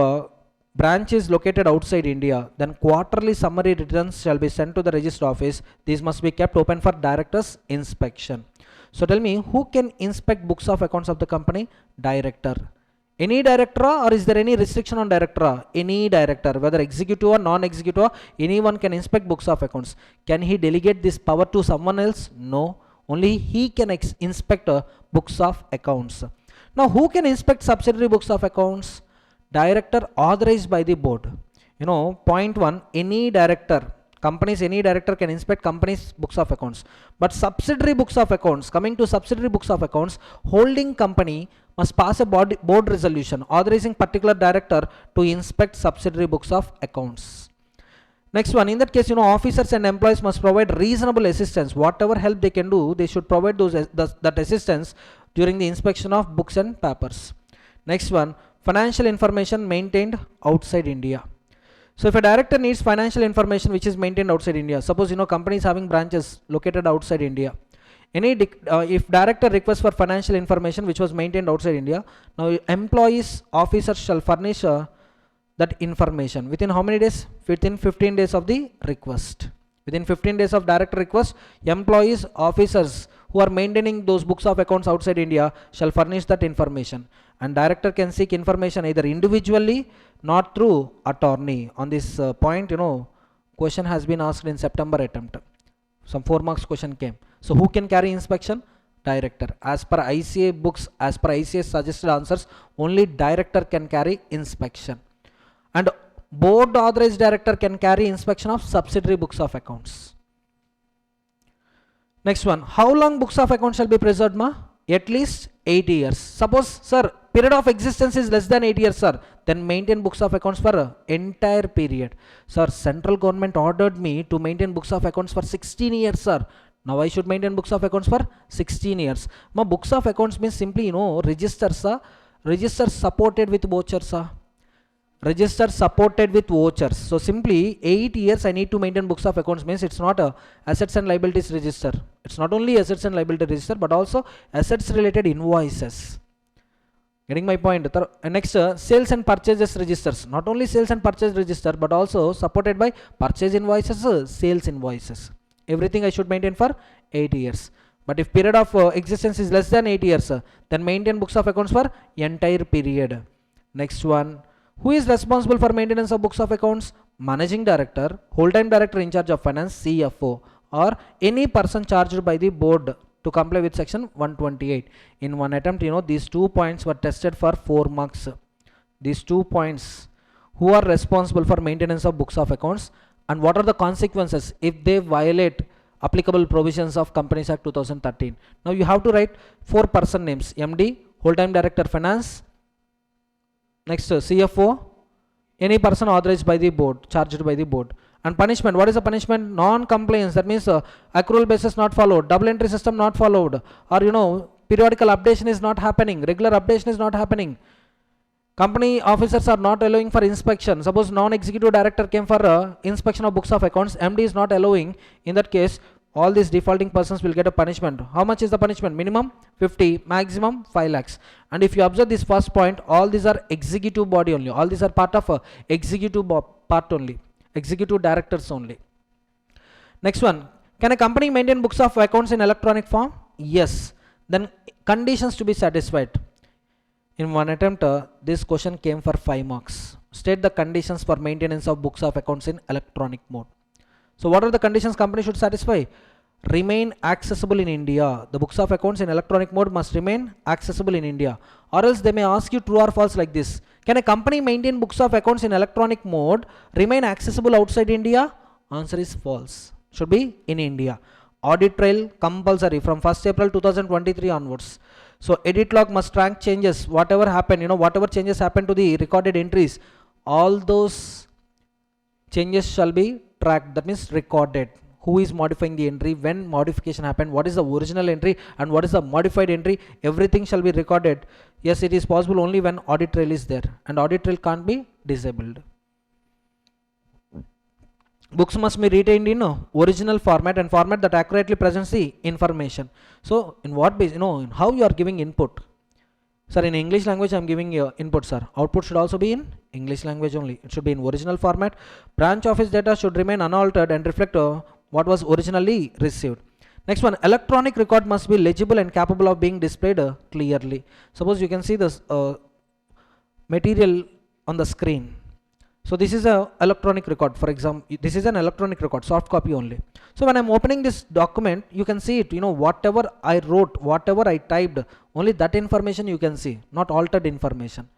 branch is located outside India, then quarterly summary returns shall be sent to the register office. These must be kept open for director's inspection. So tell me, who can inspect books of accounts of the company? Director. Any director, or is there any restriction on director? Any director, whether executive or non-executive, anyone can inspect books of accounts. Can he delegate this power to someone else? No. Only he can inspect books of accounts. Now who can inspect subsidiary books of accounts? director authorized by the board. Point 1, any director, companies, any director can inspect companies' books of accounts. But subsidiary books of accounts, coming to subsidiary books of accounts, holding company must pass a board resolution authorizing particular director to inspect subsidiary books of accounts. Next one, in that case, officers and employees must provide reasonable assistance. Whatever help they can do, they should provide that assistance during the inspection of books and papers. Next one, financial information maintained outside India. So if a director needs financial information which is maintained outside India, suppose companies having branches located outside India, if director requests for financial information which was maintained outside India, now employees, officers shall furnish that information within how many days? Within 15 days of the request. Within 15 days of director request, employees, officers who are maintaining those books of accounts outside India shall furnish that information. And director can seek information either individually, not through attorney. On this point, question has been asked in September attempt. Some 4 marks question came. So who can carry inspection? Director. As per ICA books, as per ICA suggested answers, only director can carry inspection. And board authorized director can carry inspection of subsidiary books of accounts. Next one, how long books of accounts shall be preserved, ma? At least 8 years. Suppose, sir, period of existence is less than 8 years, sir, then maintain books of accounts for entire period. Sir, central government ordered me to maintain books of accounts for 16 years, sir. Now I should maintain books of accounts for 16 years. Ma, books of accounts means simply, registers, registers supported with vouchers, register supported with vouchers. So simply 8 years I need to maintain books of accounts means it's not a assets and liabilities register. It's not only assets and liability register but also assets related invoices. Getting my point? Next, sales and purchases registers. Not only sales and purchase register but also supported by purchase invoices, sales invoices. Everything I should maintain for 8 years. But if period of existence is less than 8 years, then maintain books of accounts for entire period. Next one. Who is responsible for maintenance of books of accounts? Managing director, whole-time director in charge of finance, CFO, or any person charged by the board to comply with section 128. In one attempt, these 2 points were tested for 4 marks. These 2 points, who are responsible for maintenance of books of accounts and what are the consequences if they violate applicable provisions of Companies Act 2013. Now you have to write 4 person names: MD, whole-time director finance, next CFO, any person authorized by the board, charged by the board. And punishment, what is the punishment? Non-compliance, that means accrual basis not followed, double entry system not followed, or periodical updation is not happening, regular updation is not happening. Company officers are not allowing for inspection. Suppose non-executive director came for inspection of books of accounts, MD is not allowing. In that case, all these defaulting persons will get a punishment. How much is the punishment? Minimum 50, maximum 5 lakhs. And if you observe this first point, all these are executive body only. All these are part of executive part only. Executive directors only. Next one, can a company maintain books of accounts in electronic form? Yes. Then conditions to be satisfied. In one attempt, this question came for 5 marks. State the conditions for maintenance of books of accounts in electronic mode. So what are the conditions company should satisfy? Remain accessible in India. The books of accounts in electronic mode must remain accessible in India. Or else they may ask you true or false like this. Can a company maintain books of accounts in electronic mode, remain accessible outside India? Answer is false. Should be in India. Audit trail compulsory from 1st April 2023 onwards. So edit log must track changes. Whatever happened, whatever changes happen to the recorded entries, all those changes shall be tracked, that means recorded. Who is modifying the entry, when modification happened, what is the original entry and what is the modified entry, everything shall be recorded. Yes, it is possible only when audit trail is there, and audit trail can't be disabled. Books must be retained in original format and format that accurately presents the information. So in what base, how you are giving input. Sir, in English language I am giving input, sir. Output should also be in English language only. It should be in original format. Branch office data should remain unaltered and reflect what was originally received. Next one, electronic record must be legible and capable of being displayed clearly. Suppose you can see this material on the screen. So this is a electronic record. For example, this is an electronic record, soft copy only. So when I'm opening this document, you can see it, whatever I wrote, whatever I typed, only that information you can see, not altered information.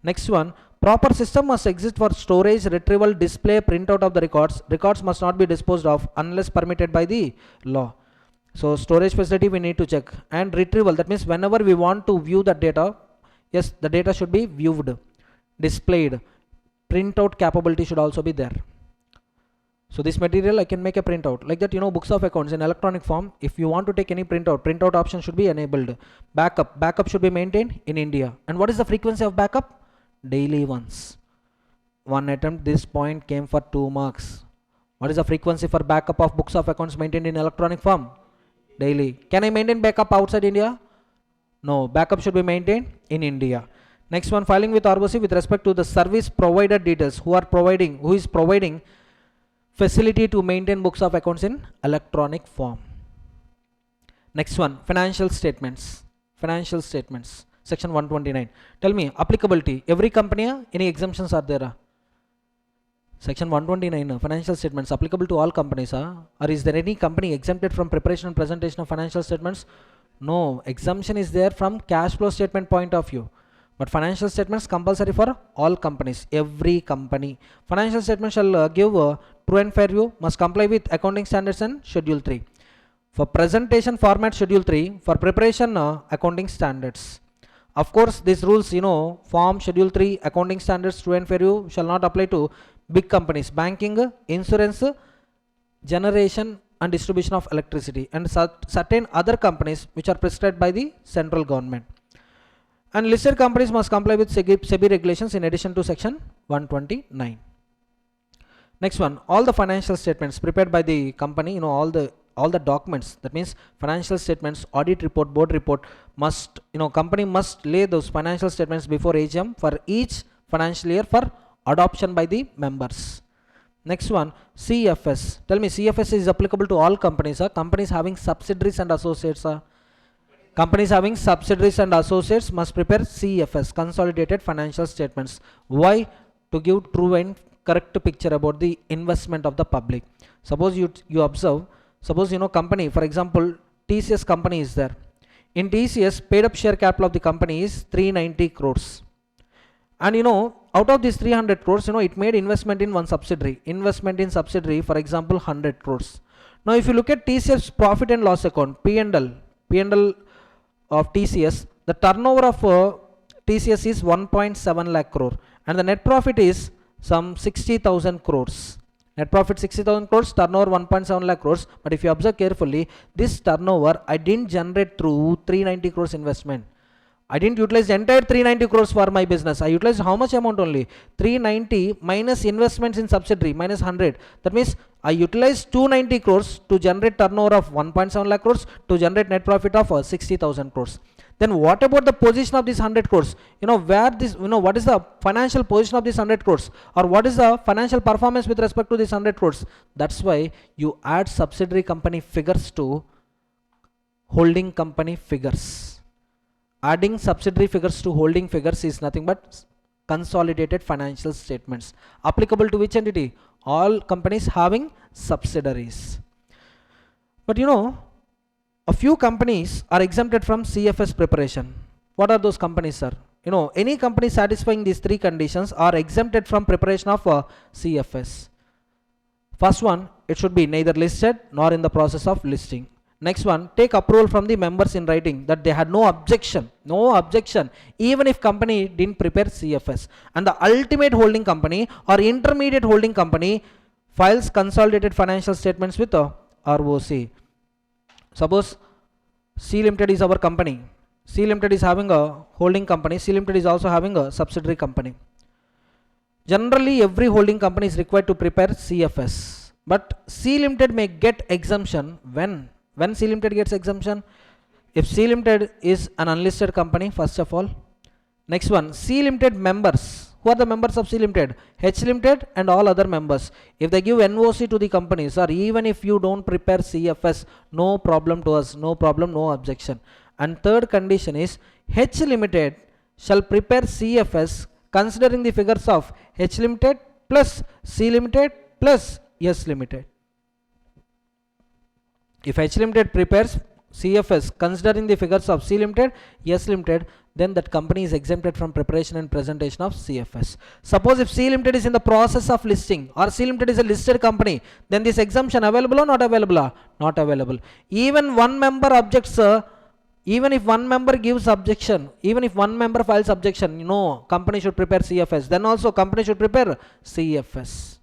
Next one, proper system must exist for storage, retrieval, display, printout of the records. Records must not be disposed of unless permitted by the law. So storage facility we need to check, and retrieval, that means whenever we want to view the data, yes, the data should be viewed, displayed. Printout capability should also be there. So this material I can make a printout like that, books of accounts in electronic form. If you want to take any printout option should be enabled. Backup should be maintained in India. And what is the frequency of backup? Daily once. One attempt, this point came for 2 marks. What is the frequency for backup of books of accounts maintained in electronic form? Daily. Can I maintain backup outside India? No, backup should be maintained in India. Next one, filing with ROC with respect to the service provider details. Who is providing facility to maintain books of accounts in electronic form. Next one, financial statements. Section 129. Tell me, applicability. Every company, any exemptions are there? Section 129, financial statements applicable to all companies, or is there any company exempted from preparation and presentation of financial statements? No, exemption is there from cash flow statement point of view. But financial statements compulsory for all companies, every company. Financial statement shall give true and fair view, must comply with accounting standards and Schedule 3. For presentation format, Schedule 3. For preparation, accounting standards. Of course, these rules, form, Schedule 3, accounting standards, true and fair view shall not apply to big companies, banking, insurance, generation and distribution of electricity, and certain other companies which are prescribed by the central government. And listed companies must comply with SEBI regulations in addition to section 129. Next one, all the financial statements prepared by the company, all the documents, that means financial statements, audit report, board report, must, company must lay those financial statements before AGM for each financial year for adoption by the members. Next one, CFS. Tell me, CFS is applicable to all companies, companies having subsidiaries and associates. Companies having subsidiaries and associates must prepare CFS, consolidated financial statements. Why? To give true and correct picture about the investment of the public. Suppose you observe, suppose company, for example, TCS company is there. In TCS, paid up share capital of the company is 390 crores. And out of these 300 crores, it made investment in one subsidiary. Investment in subsidiary, for example, 100 crores. Now, if you look at TCS profit and loss account, P&L of TCS, the turnover of TCS is 1.7 lakh crore and the net profit is some 60,000 crores. Net profit 60,000 crores, turnover 1.7 lakh crores. But if you observe carefully, this turnover I didn't generate through 390 crores investment. I didn't utilize the entire 390 crores for my business. I utilized how much amount only? 390 minus investments in subsidiary minus 100. That means I utilized 290 crores to generate turnover of 1.7 lakh crores to generate net profit of 60,000 crores. Then what about the position of these 100 crores? Where this, what is the financial position of these 100 crores? Or what is the financial performance with respect to these 100 crores? That's why you add subsidiary company figures to holding company figures. Adding subsidiary figures to holding figures is nothing but consolidated financial statements. Applicable to which entity? All companies having subsidiaries. But a few companies are exempted from CFS preparation. What are those companies, sir? Any company satisfying these 3 conditions are exempted from preparation of CFS. First one, it should be neither listed nor in the process of listing. Next one, take approval from the members in writing that they had no objection, even if company didn't prepare CFS. And the ultimate holding company or intermediate holding company files consolidated financial statements with ROC. Suppose C Limited is our company. C Limited is having a holding company. C Limited is also having a subsidiary company. Generally, every holding company is required to prepare CFS. But C Limited may get exemption when C Limited gets exemption, if C Limited is an unlisted company, first of all. Next one, C Limited members. Who are the members of C Limited? H Limited and all other members. If they give NOC to the companies, or even if you don't prepare CFS, no problem to us, no problem, no objection. And third condition is H Limited shall prepare CFS considering the figures of H Limited plus C Limited plus S Limited. If H Limited prepares CFS considering the figures of C Limited, S Limited, then that company is exempted from preparation and presentation of CFS. Suppose if C Limited is in the process of listing or C Limited is a listed company, then this exemption available or not available? Not available. Even one member objects, even if one member gives objection, even if one member files objection, company should prepare CFS, then also company should prepare CFS.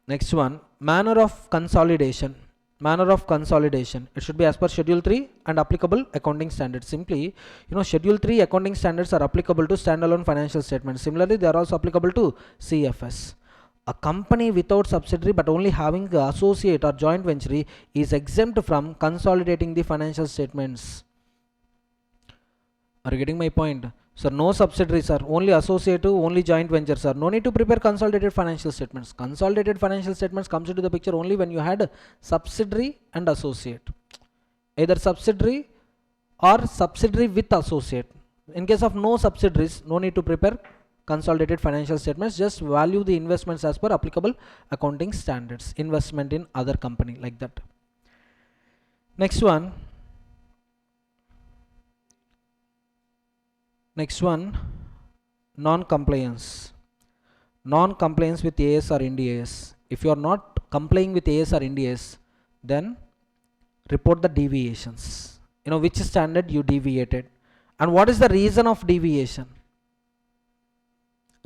Next one, manner of consolidation. Manner of consolidation. It should be as per Schedule 3 and applicable accounting standards. Simply, Schedule 3 accounting standards are applicable to standalone financial statements. Similarly, they are also applicable to CFS. A company without subsidiary but only having the associate or joint venture is exempt from consolidating the financial statements. Are you getting my point? Sir, no subsidiaries, sir, only associate, only joint ventures, sir. No need to prepare consolidated financial statements. Consolidated financial statements comes into the picture only when you had subsidiary and associate. Either subsidiary or subsidiary with associate. In case of no subsidiaries, no need to prepare consolidated financial statements. Just value the investments as per applicable accounting standards. Investment in other company, like that. Next one, non-compliance. Non-compliance with AS or Ind AS. If you are not complying with AS or Ind AS, then report the deviations. Which standard you deviated and what is the reason of deviation.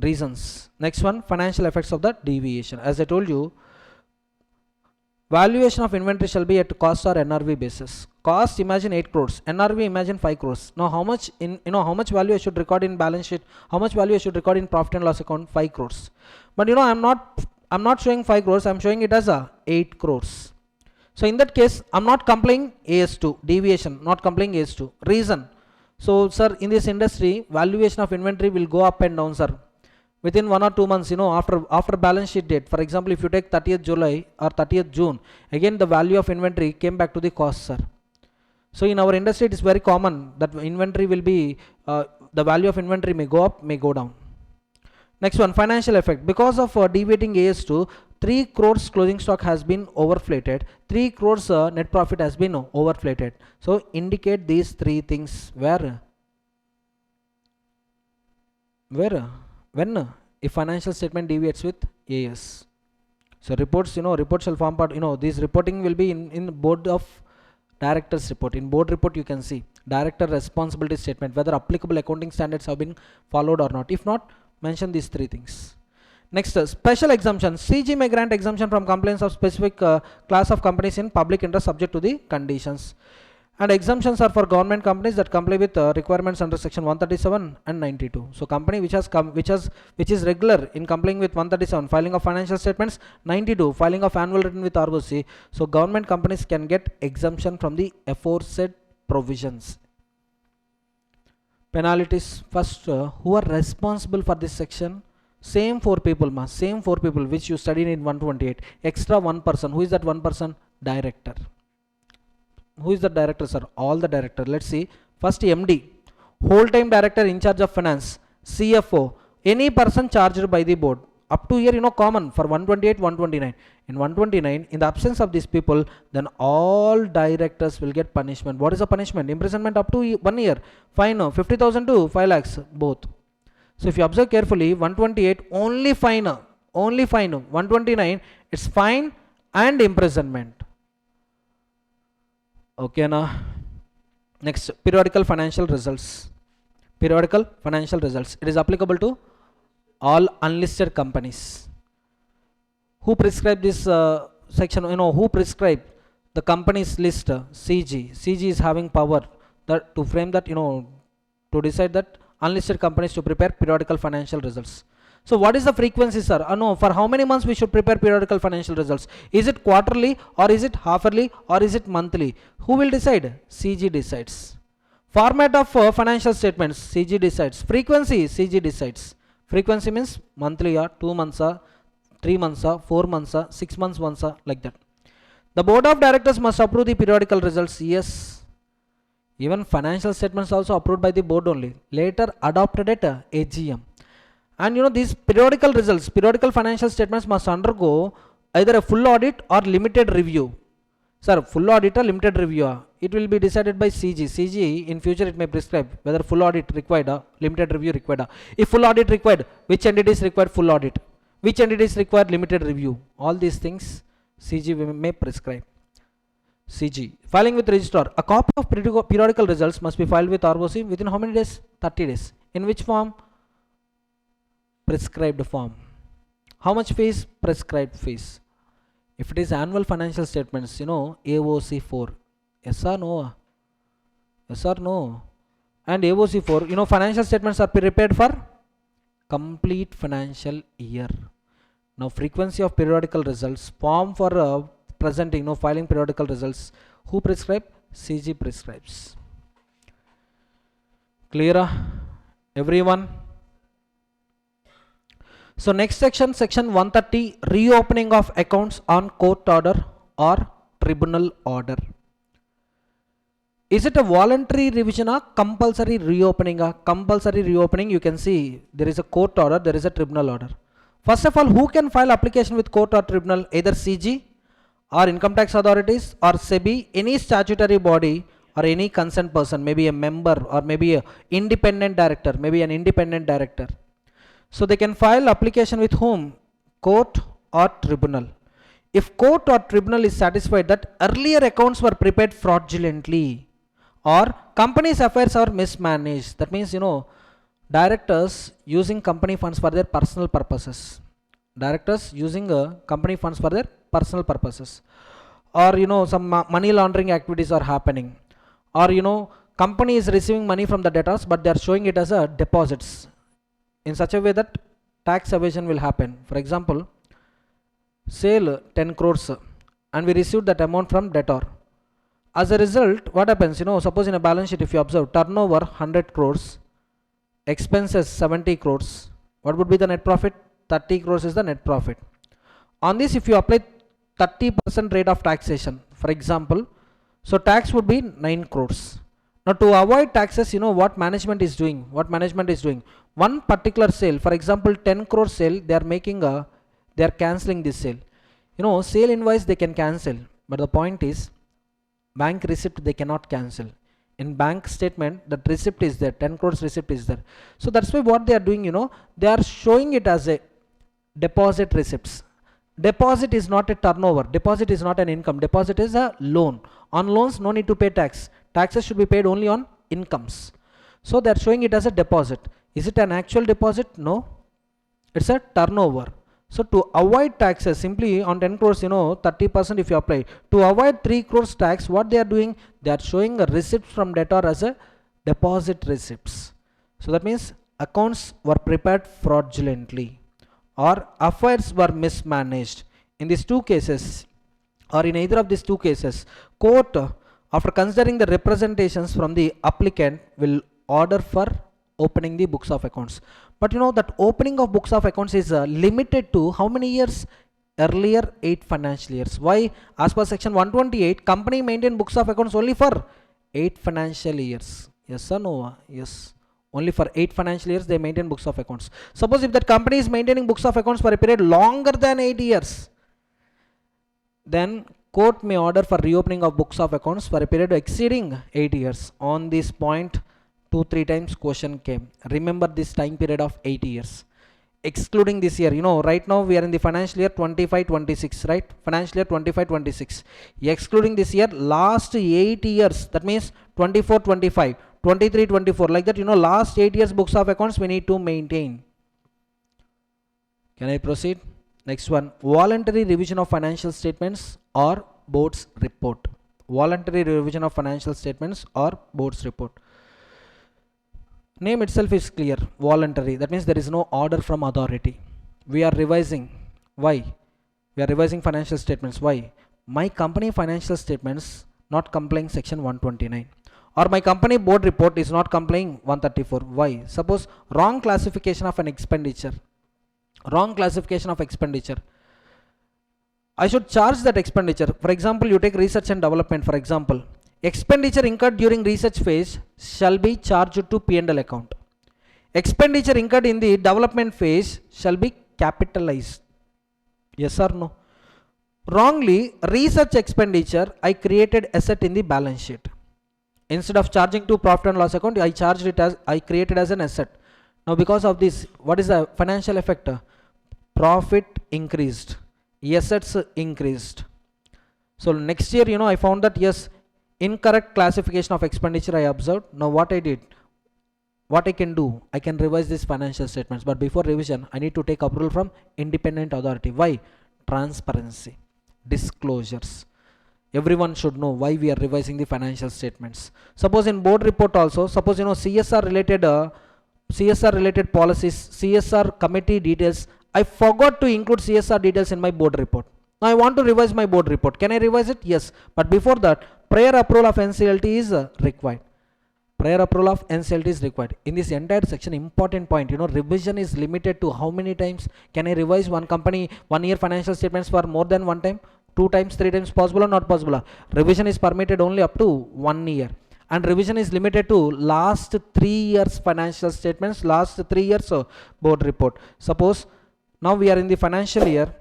Reasons. Next one, financial effects of the deviation. As I told you, valuation of inventory shall be at cost or NRV basis. Cost, imagine 8 crores. NRV, imagine 5 crores. Now how much how much value I should record in balance sheet? How much value I should record in profit and loss account? 5 crores. But I'm not showing 5 crores. I'm showing it as 8 crores. So in that case, I'm not complying AS2. Deviation, not complying AS2. Reason. So sir, in this industry, valuation of inventory will go up and down, sir. Within 1 or 2 months, after balance sheet date. For example, if you take 30th July or 30th June, again the value of inventory came back to the cost, sir. So in our industry, it is very common that inventory will be, the value of inventory may go up, may go down. Next one, financial effect. Because of deviating AS2, 3 crores closing stock has been overflated. 3 crores net profit has been overflated. So indicate these 3 things where when if financial statement deviates with AS. So reports, report shall form part, this reporting will be in board of directors report. In board report you can see director responsibility statement, whether applicable accounting standards have been followed or not. If not, mention these 3 things. Next, special exemption. CG may grant exemption from compliance of specific class of companies in public interest subject to the conditions. And exemptions are for government companies that comply with requirements under section 137 and 92. So company which is regular in complying with 137, filing of financial statements, 92, filing of annual return with ROC. So government companies can get exemption from the aforesaid provisions. Penalties. First, who are responsible for this section? Same 4 people, same 4 people which you studied in 128. Extra 1 person. Who is that 1 person? Director. Who is the director, sir? All the director. Let's see. First, MD, whole time director in charge of finance, CFO, any person charged by the board. Up to here, common for 128, 129. In 129, in the absence of these people, then all directors will get punishment. What is the punishment? Imprisonment up to 1 year. Fine, 50,000 to 5 lakhs, both. So if you observe carefully, 128 only fine. 129, it's fine and imprisonment. Okay, now next, periodical financial results. Periodical financial results. It is applicable to all unlisted companies. Who prescribe this section? Who prescribe the company's list? CG. CG is having power that to frame that, to decide that unlisted companies to prepare periodical financial results. So what is the frequency, sir? No, for how many months we should prepare periodical financial results? Is it quarterly or is it half-yearly or is it monthly? Who will decide? CG decides. Format of financial statements, CG decides. Frequency, CG decides. Frequency means monthly or 2 months or 3 months or 4 months or 6 months once or like that. The board of directors must approve the periodical results. Yes. Even financial statements also approved by the board only. Later adopted at AGM. And these periodical results, periodical financial statements must undergo either a full audit or limited review. Sir, full audit or limited review? It will be decided by CG. CG in future it may prescribe whether full audit required or limited review required. If full audit required, which entities required full audit? Which entities require limited review? All these things CG may prescribe. CG. Filing with registrar. A copy of periodical results must be filed with ROC within how many days? 30 days. In which form? Prescribed form. How much fees? Prescribed fees. If it is annual financial statements, AOC 4. Yes or no? Yes or no? And AOC 4, financial statements are prepared for complete financial year. Now, frequency of periodical results, form for presenting, filing periodical results. Who prescribe? CG prescribes. Clear? Everyone? So next section, section 130, reopening of accounts on court order or tribunal order. Is it a voluntary revision or compulsory reopening? Compulsory reopening, you can see there is a court order, there is a tribunal order. First of all, who can file application with court or tribunal? Either CG or income tax authorities or SEBI, any statutory body or any concerned person, maybe a member or maybe an independent director, So they can file application with whom? Court or tribunal. If court or tribunal is satisfied that earlier accounts were prepared fraudulently or company's affairs are mismanaged, that means directors using company funds for their personal purposes. Directors using company funds for their personal purposes, or some money laundering activities are happening, or company is receiving money from the debtors but they are showing it as a deposits in such a way that tax evasion will happen. For example, sale 10 crores and we received that amount from debtor. As a result, what happens? Suppose in a balance sheet, if you observe turnover 100 crores, expenses 70 crores, what would be the net profit? 30 crores is the net profit. On this, if you apply 30% rate of taxation, for example, so tax would be 9 crores. Now to avoid taxes, what management is doing? One particular sale, for example 10 crore sale, they are cancelling this sale. Sale invoice they can cancel, but the point is bank receipt they cannot cancel. In bank statement that receipt is there, 10 crores receipt is there. So that's why what they are doing, they are showing it as a deposit receipts. Deposit is not a turnover, deposit is not an income, deposit is a loan. On loans no need to pay tax. Taxes should be paid only on incomes. So they are showing it as a deposit. Is it an actual deposit? No, it's a turnover. So to avoid taxes, simply on 10 crores, 30% if you apply, to avoid 3 crores tax, what they are doing? They are showing a receipt from debtor as a deposit receipts. So that means accounts were prepared fraudulently or affairs were mismanaged. In these two cases, or in either of these two cases, court, after considering the representations from the applicant, will order for opening the books of accounts. But that opening of books of accounts is limited to how many years? Earlier 8 financial years. Why? As per section 128, company maintain books of accounts only for 8 financial years. Yes or no? Yes. Only for 8 financial years they maintain books of accounts. Suppose if that company is maintaining books of accounts for a period longer than 8 years, then court may order for reopening of books of accounts for a period exceeding 8 years. On this point, 2-3 times question came. Remember this time period of 8 years. Excluding this year, right now we are in the financial year 25-26, right? Financial year 25-26. Excluding this year, last 8 years, that means 24-25, 23-24, like that, last 8 years books of accounts we need to maintain. Can I proceed? Next one, voluntary revision of financial statements or board's report. Voluntary revision of financial statements or board's report. Name itself is clear, voluntary. That means there is no order from authority. We are revising. Why? We are revising financial statements. Why? My company financial statements not complying section 129. Or my company board report is not complying 134. Why? Suppose wrong classification of an expenditure. Wrong classification of expenditure. I should charge that expenditure. For example, you take research and development, for example. Expenditure incurred during research phase shall be charged to P&L account. Expenditure incurred in the development phase shall be capitalized. Yes or no? Wrongly, research expenditure, I created asset in the balance sheet. Instead of charging to profit and loss account, I created as an asset. Now because of this, what is the financial effect? Profit increased, assets increased. So next year, I found that yes, incorrect classification of expenditure I observed. Now what I did, what I can do, I can revise these financial statements, but before revision I need to take approval from independent authority. Why? Transparency, disclosures. Everyone should know why we are revising the financial statements. Suppose in board report also, suppose CSR related policies, CSR committee details, I forgot to include CSR details in my board report. Now I want to revise my board report. Can I revise it? Yes. But before that, prior approval of NCLT is required. Prior approval of NCLT is required. In this entire section, important point, revision is limited to how many times? Can I revise one company 1 year financial statements for more than one time? 2 times, 3 times, possible or not possible? Revision is permitted only up to 1 year. And revision is limited to last 3 years financial statements, last 3 years board report. Suppose now we are in the financial year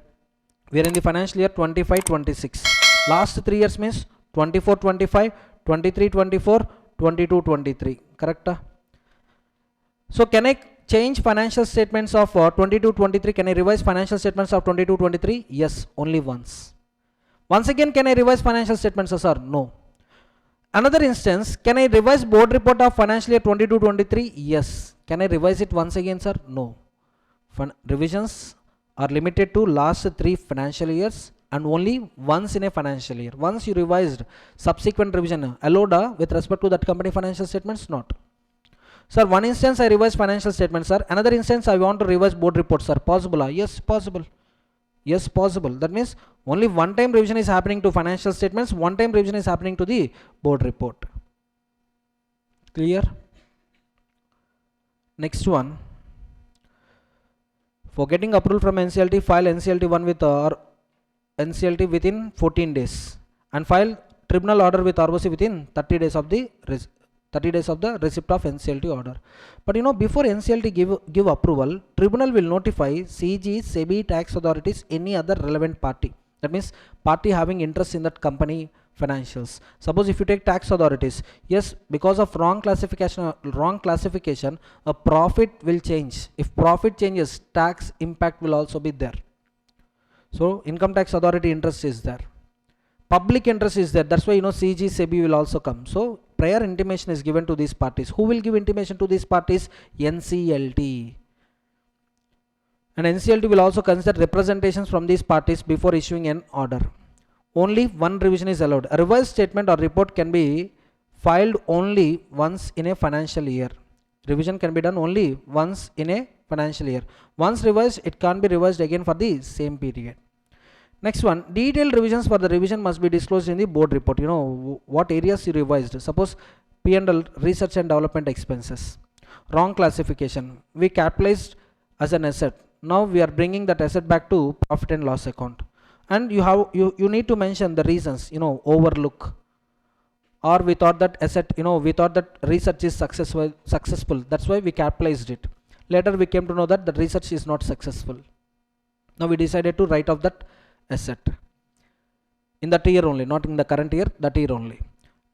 25-26. Last 3 years means 24-25, 23-24, 22-23. Correct? So can I change financial statements of 22-23? Can I revise financial statements of 22-23? Yes, only once. Once again, can I revise financial statements, sir? No. Another instance, can I revise board report of financial year 22-23? Yes. Can I revise it once again, sir? No. Revisions are limited to last 3 financial years and only once in a financial year. Once you revised, subsequent revision allowed with respect to that company financial statements? Not. Sir, one instance I revise financial statements, sir. Another instance I want to revise board reports, sir. Possible? Yes, possible. Yes, possible. That means only one time revision is happening to financial statements, one time revision is happening to the board report. Clear? Next one. For getting approval from NCLT, file NCLT 1 with NCLT within 14 days and file tribunal order with ROC within 30 days of the receipt of NCLT order. But before NCLT give approval, tribunal will notify CG, SEBI, tax authorities, any other relevant party. That means party having interest in that company financials. Suppose if you take tax authorities, yes, because of wrong classification, a profit will change. If profit changes, tax impact will also be there. So income tax authority interest is there. Public interest is there. That's why CG, SEBI will also come. So prior intimation is given to these parties. Who will give intimation to these parties? NCLT. And NCLT will also consider representations from these parties before issuing an order. Only one revision is allowed. A revised statement or report can be filed only once in a financial year. Revision can be done only once in a financial year. Once revised, it can't be revised again for the same period. Next one, detailed revisions for the revision must be disclosed in the board report. What areas you revised. Suppose P&L, research and development expenses. Wrong classification. We capitalized as an asset. Now we are bringing that asset back to profit and loss account. And you need to mention the reasons, overlook. Or we thought that asset, we thought that research is successful. That's why we capitalized it. Later we came to know that the research is not successful. Now we decided to write off that asset in that year only, not in the current year, that year only.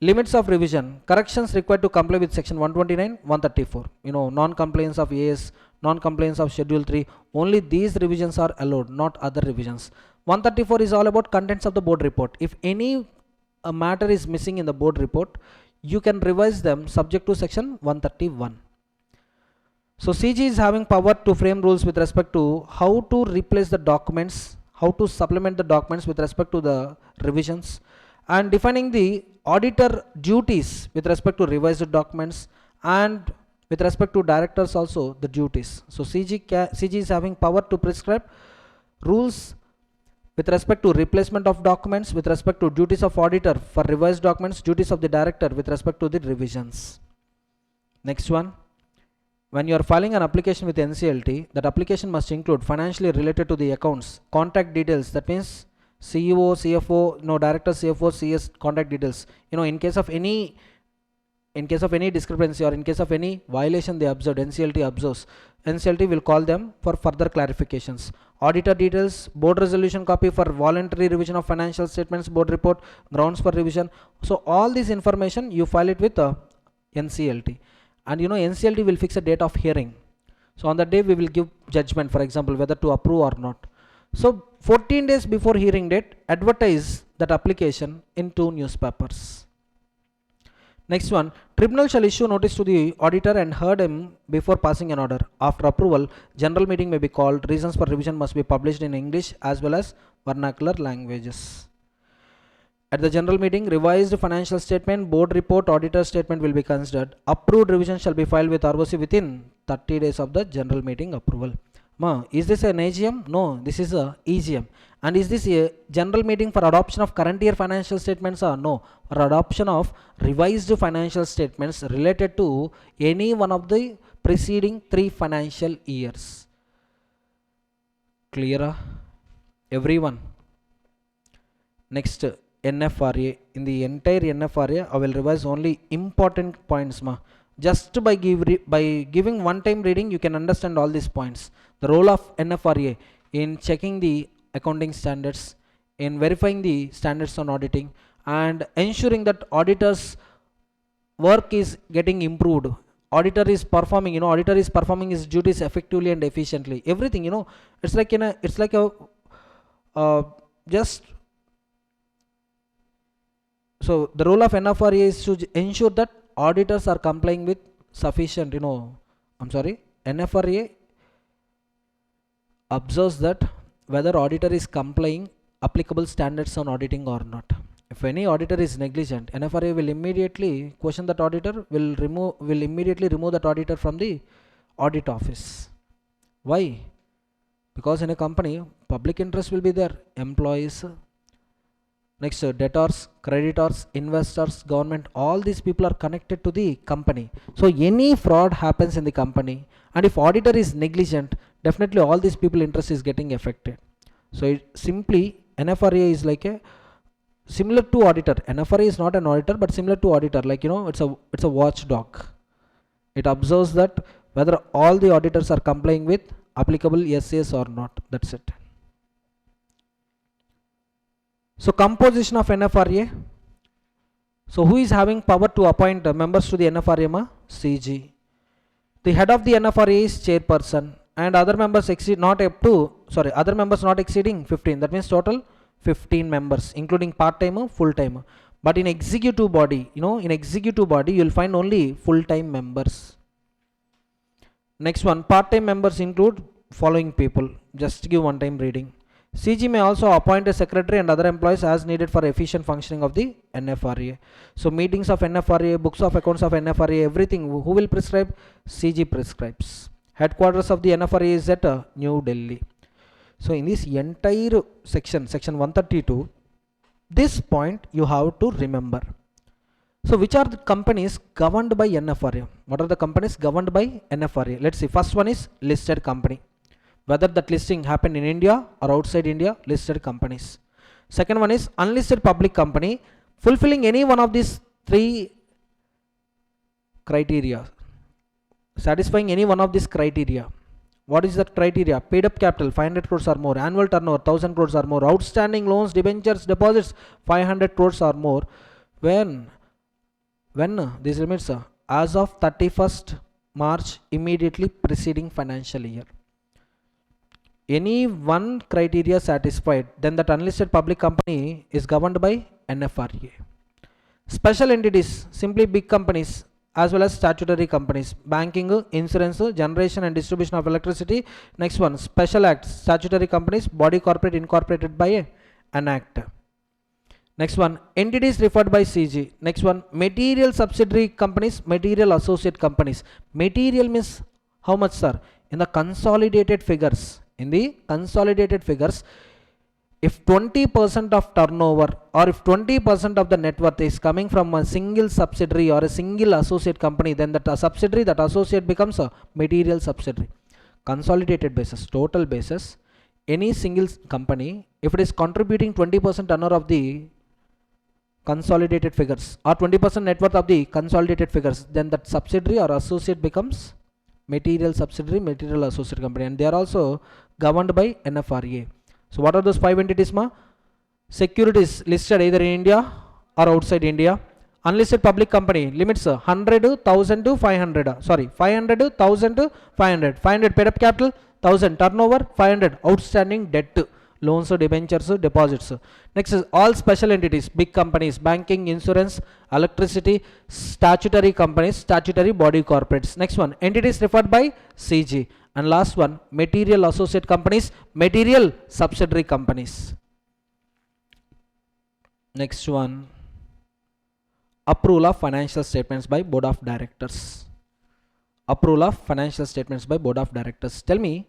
Limits of revision. Corrections required to comply with section 129, 134. Non-compliance of AS, non-compliance of schedule 3. Only these revisions are allowed, not other revisions. 134 is all about contents of the board report. If any matter is missing in the board report, you can revise them subject to section 131. So CG is having power to frame rules with respect to how to replace the documents, how to supplement the documents with respect to the revisions, and defining the auditor duties with respect to revised documents, and with respect to directors also the duties. So CG is having power to prescribe rules with respect to replacement of documents, with respect to duties of auditor for revised documents, duties of the director with respect to the revisions. Next one. When you are filing an application with NCLT, that application must include financially related to the accounts, contact details, that means CEO, CFO, director, CFO, CS contact details. In case of any discrepancy or in case of any violation they observed, NCLT observes, NCLT will call them for further clarifications. auditor details, board resolution copy for voluntary revision of financial statements, board report, grounds for revision. So all this information you file it with NCLT, and NCLT will fix a date of hearing. So on that day we will give judgment, for example, whether to approve or not. So 14 days before hearing date, advertise that application in 2 newspapers. Next one, tribunal shall issue notice to the auditor and heard him before passing an order. After approval, general meeting may be called. Reasons for revision must be published in English as well as vernacular languages. At the general meeting, revised financial statement, board report, auditor statement will be considered. Approved revision shall be filed with ROC within 30 days of the general meeting approval. Is this an AGM? No, this is a EGM. And is this a general meeting for adoption of current year financial statements? No, for adoption of revised financial statements related to any one of the preceding 3 financial years. Clear? Everyone? Next, NFRA. In the entire NFRA, I will revise only important points. Just by giving one time reading, you can understand all these points. The role of NFRA in checking the accounting standards, in verifying the standards on auditing, and ensuring that auditors' work is getting improved. Auditor is performing his duties effectively and efficiently. Everything, it's like so the role of NFRA is to ensure that auditors are complying with sufficient, NFRA observes that whether auditor is complying applicable standards on auditing or not. If any auditor is negligent, NFRA will immediately question that auditor, will immediately remove that auditor from the audit office. Why? Because in a company, public interest will be there, employees, next debtors, creditors, investors, government, all these people are connected to the company. So any fraud happens in the company, and if auditor is negligent, definitely all these people interest is getting affected. So simply NFRA is like a similar to auditor. NFRA is not an auditor, but similar to auditor, like it's a watchdog. It observes that whether all the auditors are complying with applicable SAs or not. That's it. So composition of NFRA. So who is having power to appoint members to the NFRA? CG. The head of the NFRA is chairperson, and other members not exceeding 15. That means total 15 members, including part-timer, full-timer. But in executive body, you will find only full-time members. Next one, part-time members include following people. Just give one time reading. CG may also appoint a secretary and other employees as needed for efficient functioning of the NFRA. So meetings of NFRA, books of accounts of NFRA, everything, who will prescribe? CG prescribes. Headquarters of the NFRA is at New Delhi. So in this entire section 132, this point you have to remember. So which are the companies governed by NFRA? What are the companies governed by NFRA? Let's see. First one is listed company. Whether that listing happened in India or outside India, listed companies. Second one is unlisted public company, fulfilling any one of these 3 criteria, satisfying any one of these criteria. What is that criteria? Paid up capital 500 crores or more, annual turnover 1000 crores or more, outstanding loans, debentures, deposits 500 crores or more. When these limits are as of 31st March immediately preceding financial year. Any one criteria satisfied, then that unlisted public company is governed by NFRA. Special entities, simply big companies as well as statutory companies, banking, insurance, generation and distribution of electricity. Next one, special acts, statutory companies, body corporate incorporated by an act. Next one, entities referred by CG. Next one, material subsidiary companies, material associate companies. Material means how much, sir? In the consolidated figures. In the consolidated figures, if 20% of turnover or if 20% of the net worth is coming from a single subsidiary or a single associate company, then that subsidiary, that associate becomes a material subsidiary. Consolidated basis, total basis, any single company, if it is contributing 20% turnover of the consolidated figures or 20% net worth of the consolidated figures, then that subsidiary or associate becomes material subsidiary, material associate company, and they are also governed by NFRA. So what are those 5 entities, ma? Securities listed either in India or outside India. Unlisted public company limits 100, 1000 to 500. Sorry, 500, 1000 to 500. 500 paid up capital, 1000 turnover, 500 outstanding debt, loans, debentures, deposits. Next is all special entities, big companies, banking, insurance, electricity, statutory companies, statutory body corporates. Next one, entities referred by CG. And last one, material associate companies, material subsidiary companies. Next one, approval of financial statements by board of directors. Approval of financial statements by board of directors. Tell me,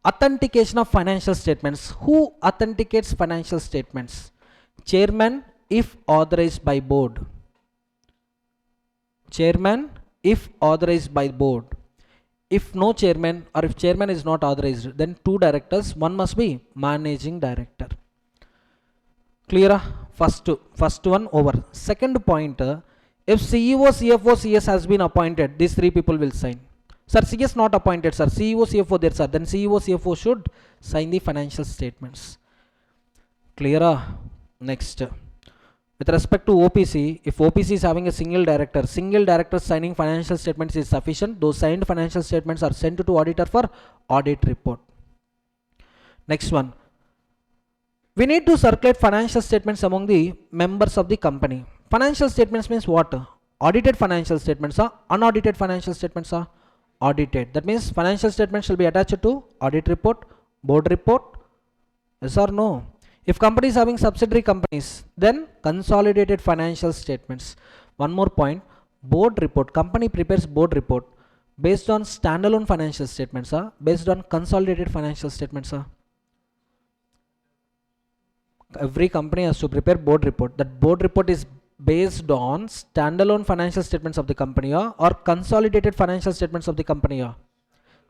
authentication of financial statements. Who authenticates financial statements? Chairman if authorized by board. Chairman if authorized by board. If no chairman or if chairman is not authorized, then 2 directors, one must be managing director. Clear? First one over. Second point, if CEO, CFO, CS has been appointed, these 3 people will sign. Sir, CS not appointed, sir. CEO, CFO there, sir. Then CEO, CFO should sign the financial statements. Clear? Next. With respect to OPC, if OPC is having a single director signing financial statements is sufficient. Those signed financial statements are sent to auditor for audit report. Next one. We need to circulate financial statements among the members of the company. Financial statements means what? Audited financial statements are unaudited financial statements are audited. That means financial statements shall be attached to audit report, board report. Yes or no? If company is having subsidiary companies, then consolidated financial statements. One more point, board report. Company prepares board report based on standalone financial statements, based on consolidated financial statements. Every company has to prepare board report. That board report is based on standalone financial statements of the company or consolidated financial statements of the company.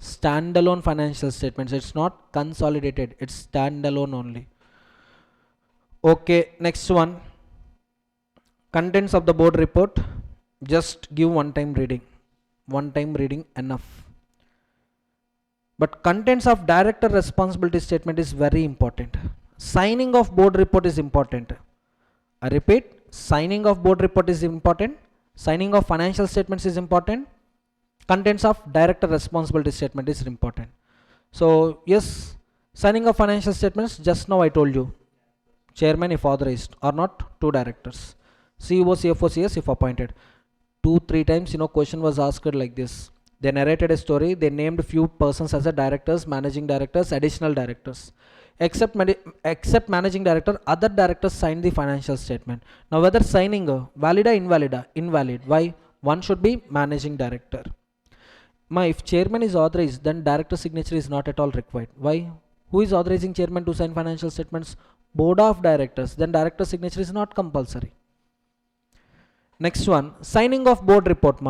Standalone financial statements. It's not consolidated. It's standalone only. Okay, next one. Contents of the board report. Just give one time reading. One time reading enough. But contents of director responsibility statement is very important. Signing of board report is important. I repeat, signing of board report is important. Signing of financial statements is important. Contents of director responsibility statement is important. So yes, signing of financial statements, just now I told you, chairman if authorized or not, 2 directors. CEO, CFO, CS if appointed. 2-3 times question was asked like this. They narrated a story, they named few persons as a directors, managing directors, additional directors. Except managing director, other directors signed the financial statement. Now whether signing valid or invalid? Invalid. Why? One should be managing director. If chairman is authorized, then director signature is not at all required. Why? Who is authorizing chairman to sign financial statements? Board of directors. Then director signature is not compulsory. Next one, signing of board report.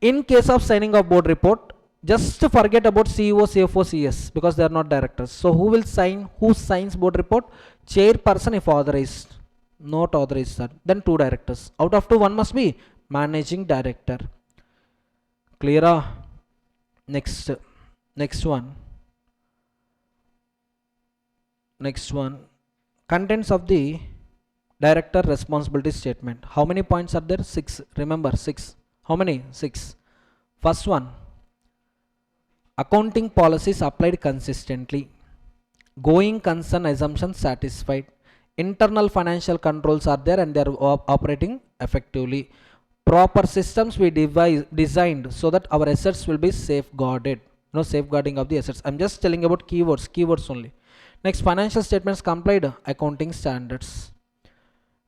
In case of signing of board report, just forget about CEO, CFO, CS because they are not directors. So who will sign? Who signs board report? Chairperson if authorized. Not authorized, sir. Then 2 directors. Out of 2, one must be managing director. Clear? Next one. Next one. Contents of the director responsibility statement. How many points are there? 6. Remember, 6. How many? 6. First one. Accounting policies applied consistently. Going concern assumptions satisfied. Internal financial controls are there and they are operating effectively. Proper systems we designed so that our assets will be safeguarded. No safeguarding of the assets. I'm just telling about keywords only. Next, financial statements complied accounting standards.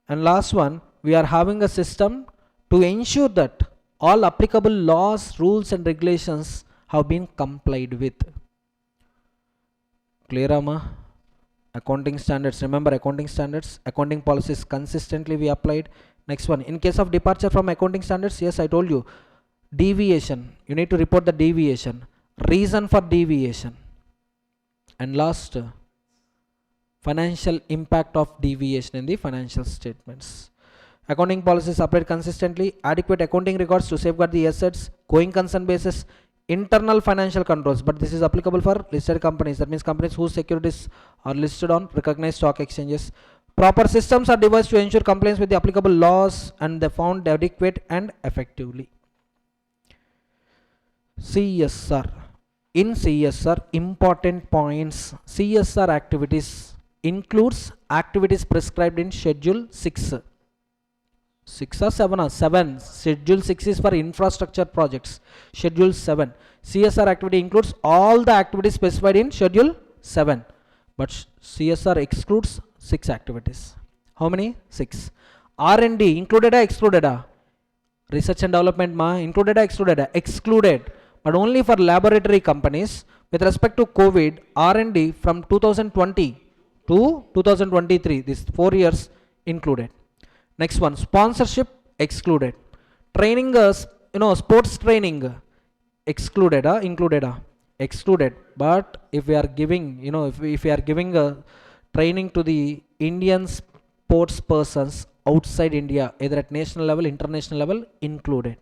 And last one, we are having a system to ensure that all applicable laws, rules and regulations have been complied with. Clear, Amma? Accounting standards. Remember accounting standards. Accounting policies consistently we applied. Next one. In case of departure from accounting standards, yes, I told you. Deviation. You need to report the deviation. Reason for deviation. And last, financial impact of deviation in the financial statements. Accounting policies applied consistently. Adequate accounting records to safeguard the assets. Going concern basis. internal financial controls, but this is applicable for listed companies. That means companies whose securities are listed on recognized stock exchanges. Proper systems are devised to ensure compliance with the applicable laws and they found adequate and effectively. CSR. In CSR, important points. CSR activities includes activities prescribed in Schedule 6. 6 or 7 or 7. Schedule 6 is for infrastructure projects. Schedule 7. CSR activity includes all the activities specified in Schedule 7. But CSR excludes 6 activities. How many? 6. R&D included or excluded? Research and development included or excluded? Excluded. But only for laboratory companies. With respect to COVID, R&D from 2020 to 2023, these 4 years included. Next one, sponsorship excluded. Training, sports training excluded, included, excluded. But if we are giving, if we are giving a training to the Indian sports persons outside India, either at national level, international level, included.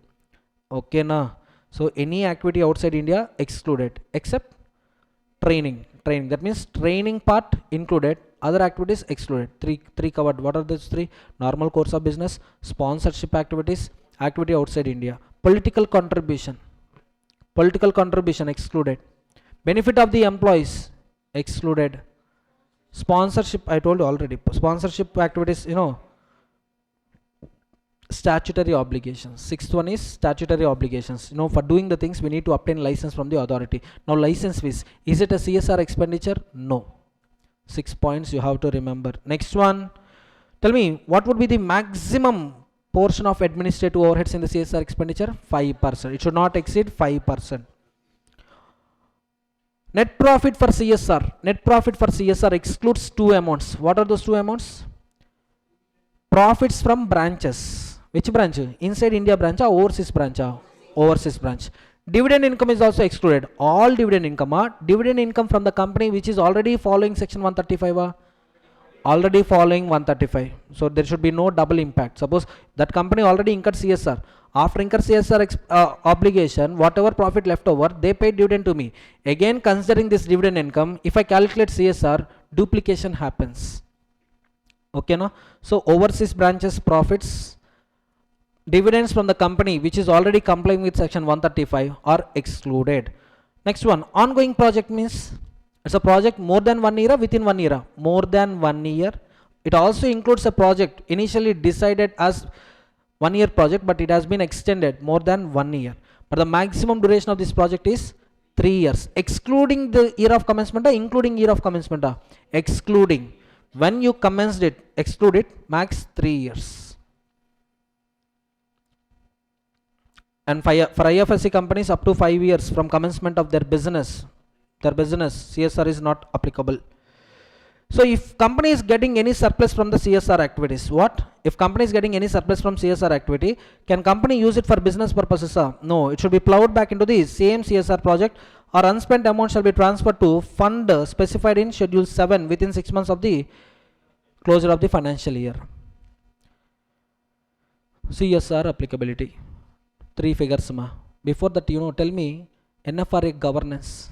Okay, na? So any activity outside India excluded, except training. That means training part included, other activities excluded. Three covered. What are those 3? Normal course of business, sponsorship activities, activity outside India. Political contribution excluded. Benefit of the employees excluded. Sponsorship, I told you already. Sponsorship activities, statutory obligations. 6th one is statutory obligations. For doing the things we need to obtain license from the authority. Now license fees, is it a CSR expenditure? No. 6 points you have to remember. Next one, tell me what would be the maximum portion of administrative overheads in the CSR expenditure? 5%. It should not exceed 5%. Net profit for CSR. Net profit for CSR excludes 2 amounts. What are those 2 amounts? Profits from branches. Which branch? Inside India branch or overseas branch? Overseas branch. Dividend income is also excluded. All dividend income. Dividend income from the company which is already following section 135. Already following 135. So there should be no double impact. Suppose that company already incurred CSR. After incur CSR obligation, whatever profit left over, they paid dividend to me. Again, considering this dividend income, if I calculate CSR, duplication happens. Okay, no? So overseas branches profits, dividends from the company which is already complying with section 135 are excluded. Next one, ongoing project means it's a project more than 1 year or within 1 year? More than 1 year. It also includes a project initially decided as 1 year project, but it has been extended more than 1 year. But the maximum duration of this project is 3 years, excluding the year of commencement or including year of commencement? Excluding. When you commenced it, exclude it, max 3 years. And for IFSC companies up to 5 years from commencement of their business, CSR is not applicable. So if company is getting any surplus from the CSR activities, what? If company is getting any surplus from CSR activity, can company use it for business purposes? No, it should be plowed back into the same CSR project, or unspent amount shall be transferred to fund specified in Schedule 7 within 6 months of the closure of the financial year. CSR applicability. 3 figures. Before that, tell me NFRA governance.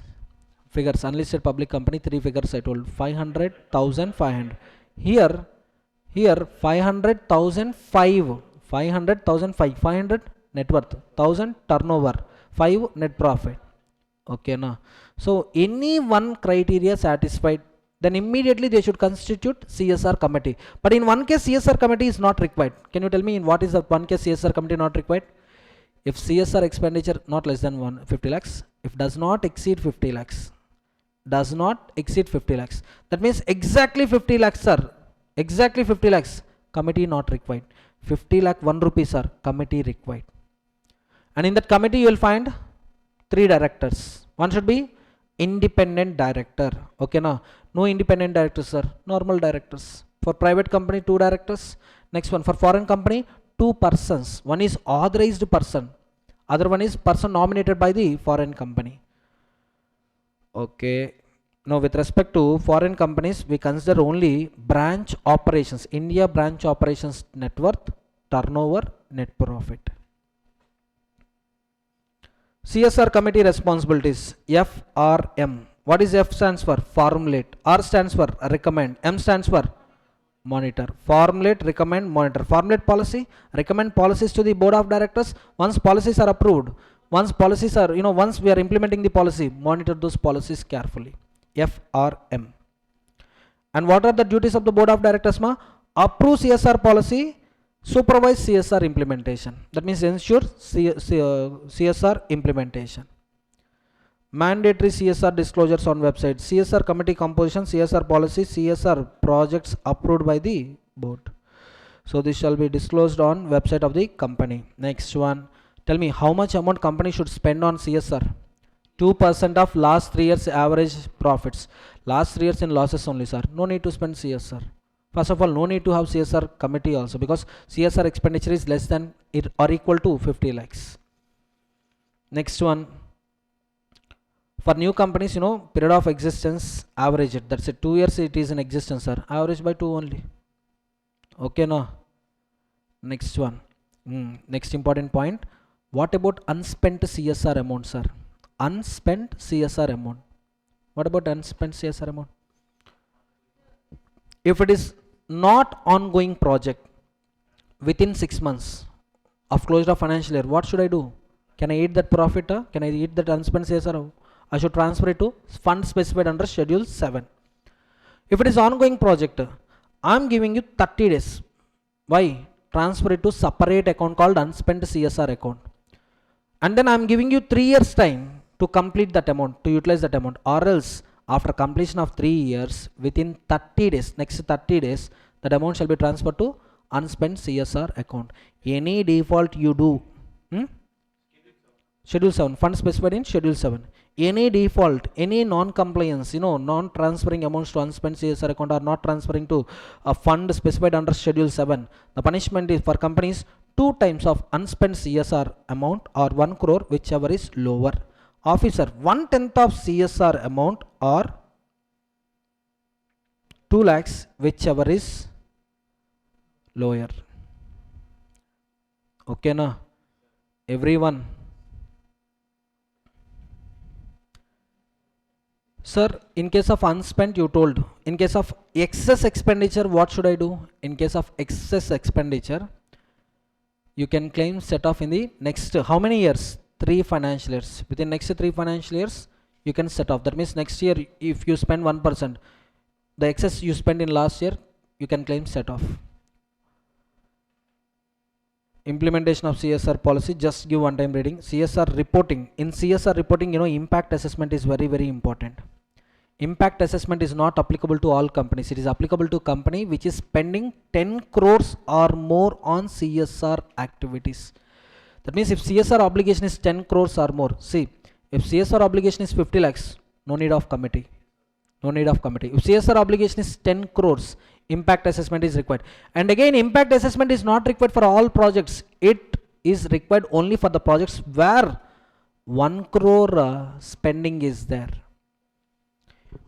Figures, unlisted public company, 3 figures I told. 500, 1000, 500. Here 500,000, 5. 500,000, 5. 500 net worth, 1000 turnover, 5 net profit. Okay, na? So any one criteria satisfied, then immediately they should constitute CSR committee. But in one case CSR committee is not required. Can you tell me in what is the one case CSR committee not required? If CSR expenditure not less than 50 lakhs, if does not exceed 50 lakhs, does not exceed 50 lakhs. That means exactly 50 lakhs, sir. Exactly 50 lakhs, committee not required. 50 lakh 1 rupee, sir, committee required. And in that committee you will find 3 directors. One should be independent director. Okay, now no independent directors, sir. Normal directors. For private company, 2 directors. Next one, for foreign company, 2 persons. One is authorized person. Other one is person nominated by the foreign company. Okay. Now with respect to foreign companies, we consider only branch operations. India branch operations net worth, turnover, net profit. CSR committee responsibilities, FRM. What is F stands for? Formulate. R stands for recommend. M stands for monitor. Formulate, recommend, monitor. Formulate policy, recommend policies to the board of directors. Once policies are approved, once policies are, once we are implementing the policy, monitor those policies carefully. FRM. And what are the duties of the board of directors? Approve CSR policy, supervise CSR implementation. That means ensure CSR implementation. Mandatory CSR disclosures on website. CSR committee composition, CSR policy, CSR projects approved by the board. So this shall be disclosed on website of the company. Next one. Tell me how much amount company should spend on CSR. 2% of last 3 years average profits. Last 3 years in losses only, sir. No need to spend CSR. First of all, no need to have CSR committee also, because CSR expenditure is less than or equal to 50 lakhs. Next one. For new companies, period of existence, average it. That's it. 2 years it is in existence, sir. Average by 2 only. Okay, no. Next one. Next important point. What about unspent CSR amount, sir? Unspent CSR amount. What about unspent CSR amount? If it is not ongoing project within 6 months of closed of financial year, what should I do? Can I eat that profit? Can I eat that unspent CSR? I should transfer it to fund specified under schedule 7. If it is ongoing project, I am giving you 30 days. Why? Transfer it to separate account called unspent CSR account. And then I am giving you 3 years time to complete that amount, to utilize that amount, or else after completion of 3 years, within 30 days, next 30 days, that amount shall be transferred to unspent CSR account. Any default you do, schedule 7, fund specified in schedule 7. Any default, any non-compliance, non-transferring amounts to unspent CSR account or not transferring to a fund specified under schedule 7, the punishment is for companies 2 times of unspent CSR amount or 1 crore, whichever is lower. Officer, 1/10 of CSR amount or 2 lakhs, whichever is lower. Okay, na? Everyone. Sir, in case of unspent, you told. In case of excess expenditure, what should I do? In case of excess expenditure, you can claim set off in the next, how many years? 3 financial years. Within next 3 financial years, you can set off. That means next year, if you spend 1%, the excess you spend in last year, you can claim set off. Implementation of CSR policy, just give one time reading. CSR reporting. In CSR reporting, impact assessment is very, very important. Impact assessment is not applicable to all companies. It is applicable to company which is spending 10 crores or more on CSR activities. That means if CSR obligation is 10 crores or more, see, if CSR obligation is 50 lakhs, no need of committee. No need of committee. If CSR obligation is 10 crores, impact assessment is required. And again, impact assessment is not required for all projects. It is required only for the projects where 1 crore spending is there.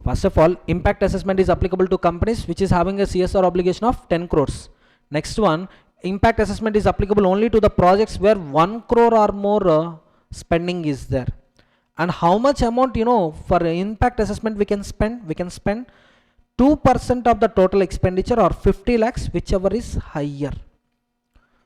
First of all, impact assessment is applicable to companies which is having a CSR obligation of 10 crores. Next one, impact assessment is applicable only to the projects where 1 crore or more spending is there. And how much amount, for impact assessment we can spend? We can spend 2% of the total expenditure or 50 lakhs, whichever is higher.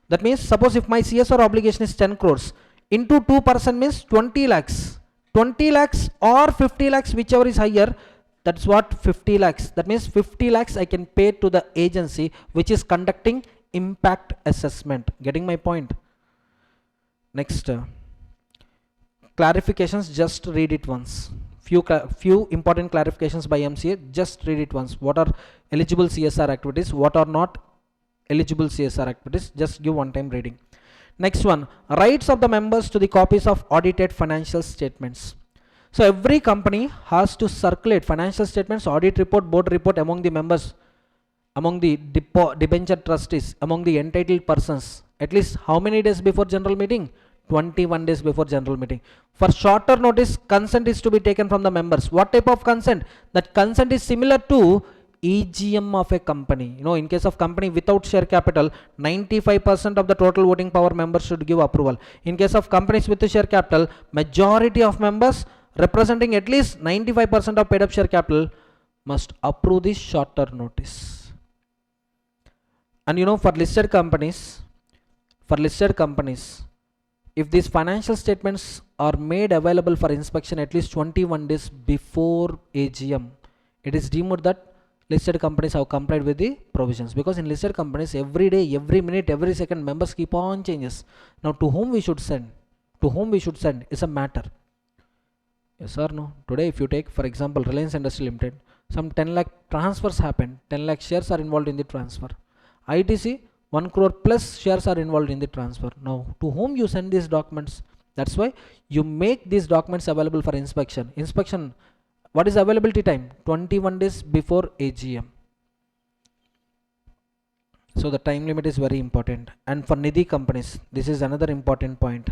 That means, suppose if my CSR obligation is 10 crores, into 2% means 20 lakhs. 20 lakhs or 50 lakhs, whichever is higher, that's what 50 lakhs. That means 50 lakhs I can pay to the agency which is conducting impact assessment. Getting my point? Next, clarifications, just read it once. Few important clarifications by MCA, just read it once. What are eligible CSR activities, what are not eligible CSR activities, just give one time reading. Next one, rights of the members to the copies of audited financial statements. So every company has to circulate financial statements, audit report, board report among the members, among the debenture trustees, among the entitled persons, at least how many days before general meeting? 21 days before general meeting. For shorter notice, consent is to be taken from the members. What type of consent? That consent is similar to EGM of a company. In case of company without share capital, 95% of the total voting power members should give approval. In case of companies with share capital, majority of members representing at least 95% of paid up share capital must approve this shorter notice. And for listed companies, if these financial statements are made available for inspection at least 21 days before AGM, it is deemed that listed companies have complied with the provisions, because in listed companies every day, every minute, every second members keep on changes. Now to whom we should send is a matter. Yes or no? Today if you take for example Reliance Industry Limited, some 10 lakh transfers happen, 10 lakh shares are involved in the transfer. ITC 1 crore plus shares are involved in the transfer. Now to whom you send these documents? That's why you make these documents available for inspection. What is availability time? 21 days before AGM. So the time limit is very important. And for Nidhi companies, this is another important point.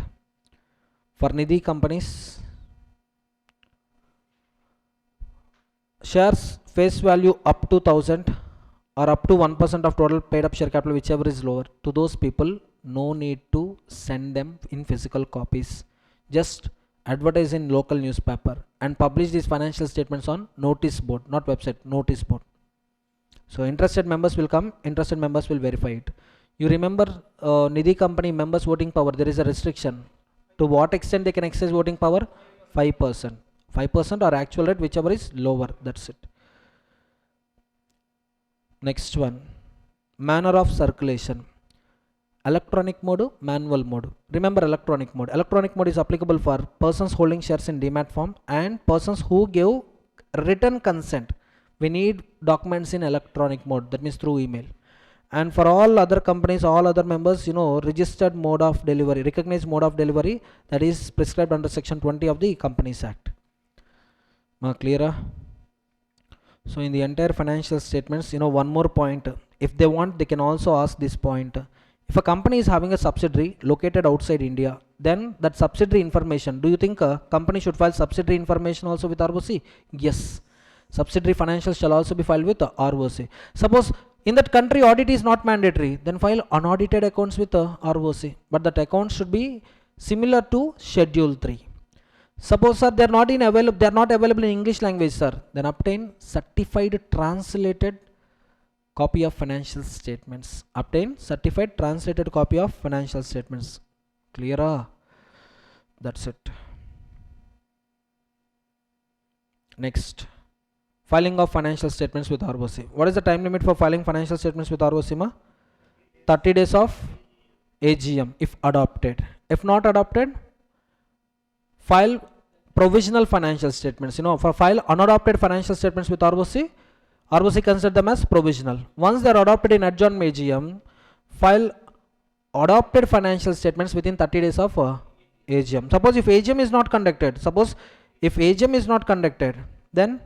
For Nidhi companies, shares face value up to 1000 or up to 1% of total paid up share capital, whichever is lower. To those people, no need to send them in physical copies. Just advertise in local newspaper and publish these financial statements on notice board, not website, notice board. So interested members will come, interested members will verify it. You remember Nidhi company members voting power, there is a restriction. To what extent they can exercise voting power? 5%. 5% or actual rate, whichever is lower, that's it. Next one, manner of circulation. Electronic mode, manual mode. Remember electronic mode. Electronic mode is applicable for persons holding shares in demat form and persons who give written consent. We need documents in electronic mode, that means through email. And for all other companies, all other members, registered mode of delivery, recognized mode of delivery, that is prescribed under section 20 of the Companies Act. Clear? So in the entire financial statements, one more point. If they want, they can also ask this point. If a company is having a subsidiary located outside India, then that subsidiary information, do you think a company should file subsidiary information also with ROC? Yes. Subsidiary financials shall also be filed with ROC. Suppose in that country audit is not mandatory, then file unaudited accounts with ROC. But that account should be similar to Schedule 3. Suppose sir, they are not available in English language, sir, then obtain certified translated copy of financial statements. Obtain certified translated copy of financial statements. Clear? That's it. Next, filing of financial statements with ROC. What is the time limit for filing financial statements with ROC? 30 days of AGM if adopted. If not adopted, file provisional financial statements. For file unadopted financial statements with ROC, ROC consider them as provisional. Once they are adopted in adjourned AGM, file adopted financial statements within 30 days of AGM. Suppose if AGM is not conducted, then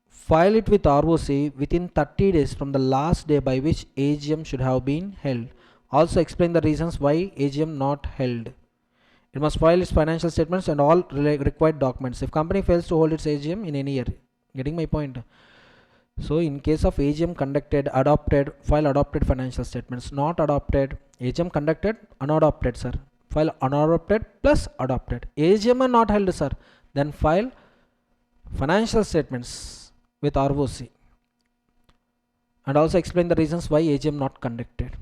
file it with ROC within 30 days from the last day by which AGM should have been held. Also explain the reasons why AGM not held. It must file its financial statements and all required documents if company fails to hold its AGM in any year. Getting my point? So in case of AGM conducted, adopted, file adopted financial statements. Not adopted, AGM conducted, unadopted, sir. File unadopted plus adopted. AGM are not held, sir. Then file financial statements with ROC. And also explain the reasons why AGM not conducted.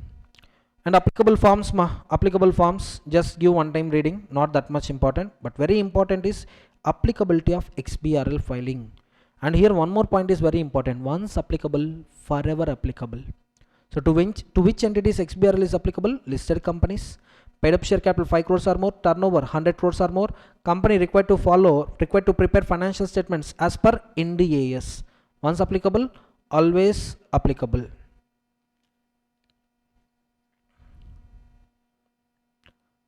And applicable forms, just give one time reading, not that much important, but very important is applicability of XBRL filing. And here one more point is very important. Once applicable, forever applicable. So to which entities XBRL is applicable? Listed companies, paid up share capital 5 crores or more, turnover 100 crores or more, company required to prepare financial statements as per Ind AS. Once applicable, always applicable.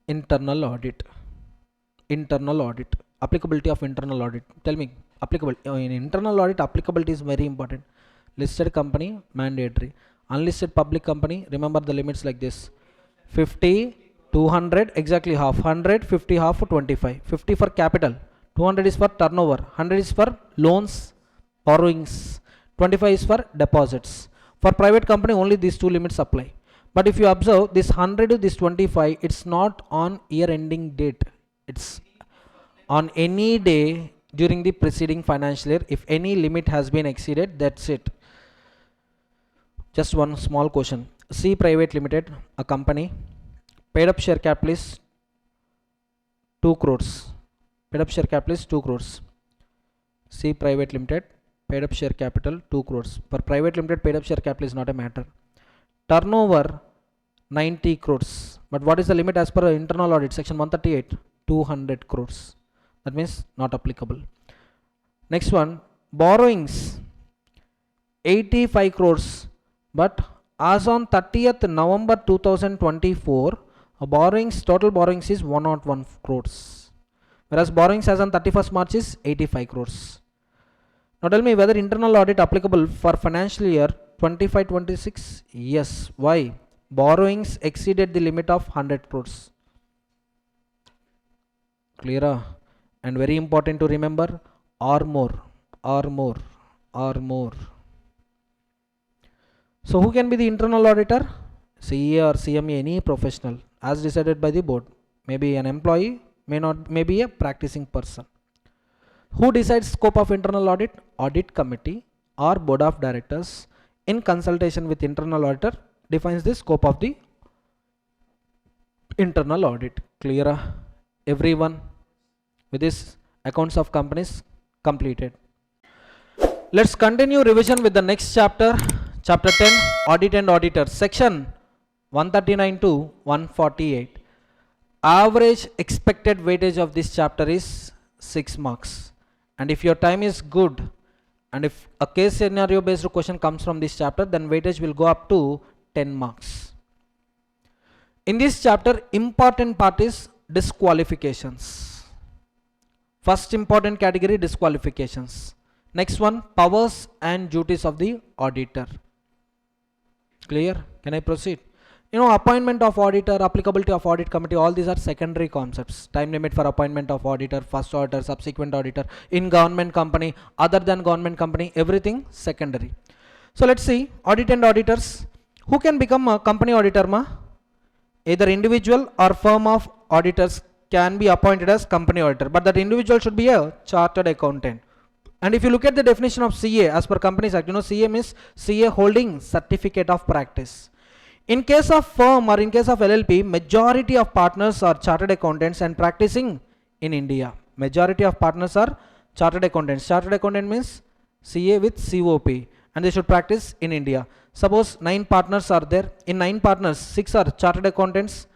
Internal audit. Applicability of internal audit. Tell me, applicable in internal audit, applicability is very important. Listed company, mandatory. Unlisted public company, remember the limits like this: 50, 200, exactly half, 100, 50, half, 25. 50 for capital, 200 is for turnover, 100 is for loans, borrowings, 25 is for deposits. For private company only these two limits apply. But if you observe this 100 to this 25, it's not on year ending date. It's on any day during the preceding financial year. If any limit has been exceeded, that's it. Just one small question. C Private Limited, a company, paid up share capital is 2 crores. Paid up share capital is 2 crores. C Private Limited, paid up share capital 2 crores. For private limited, paid up share capital is not a matter. Turnover 90 crores. But what is the limit as per internal audit section 138? 200 crores. That means not applicable. Next one, borrowings 85 crores. But as on 30th November 2024, total borrowings is 101 crores. Whereas borrowings as on 31st March is 85 crores. Now tell me whether internal audit applicable for financial year 25-26? Yes. Why? Borrowings exceeded the limit of 100 crores. Clear? And very important to remember, or more. So who can be the internal auditor? CA or CMA, any professional, as decided by the board. Maybe an employee, maybe a practicing person. Who decides scope of internal audit? Audit committee or board of directors in consultation with internal auditor defines the scope of the internal audit. Clear? Everyone? With this, accounts of companies completed. Let's continue revision with the next chapter. Chapter 10, Audit and Auditors, section 139 to 148. Average expected weightage of this chapter is 6 marks. And if your time is good, and if a case scenario based question comes from this chapter, then weightage will go up to 10 marks. In this chapter, important part is disqualifications. First important category, disqualifications. Next one, powers and duties of the auditor. Clear? Can I proceed? Appointment of auditor, applicability of audit committee, all these are secondary concepts. Time limit for appointment of auditor, first auditor, subsequent auditor, in government company, other than government company, everything secondary. So let's see, audit and auditors. Who can become a company auditor, ma? Either individual or firm of auditors can be appointed as company auditor, but that individual should be a chartered accountant. And if you look at the definition of CA as per Companies Act, CA means CA holding certificate of practice. In case of firm or in case of LLP, majority of partners are chartered accountants and practicing in India. Majority of partners are chartered accountants. Chartered accountant means CA with COP, and they should practice in India. Suppose 9 partners are there. In 9 partners, 6 are chartered accountants,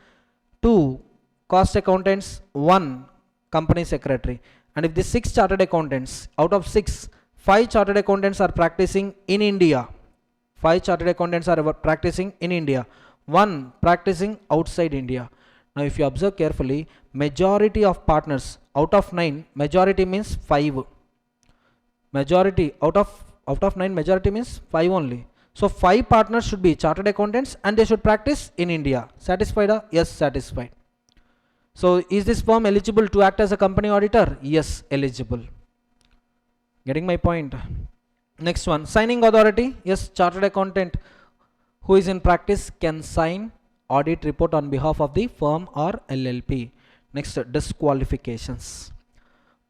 2 cost accountants, 1 company secretary. And if the 6 chartered accountants, out of 6, 5 chartered accountants are practicing in India. 5 chartered accountants are practicing in India. 1 practicing outside India. Now if you observe carefully, majority of partners, out of 9, majority means 5. Majority, out of 9, majority means 5 only. So 5 partners should be chartered accountants and they should practice in India. Satisfied? Yes, satisfied. So is this firm eligible to act as a company auditor? Yes, eligible. Getting my point? Next one, signing authority. Yes, chartered accountant who is in practice can sign audit report on behalf of the firm or LLP. Next, disqualifications.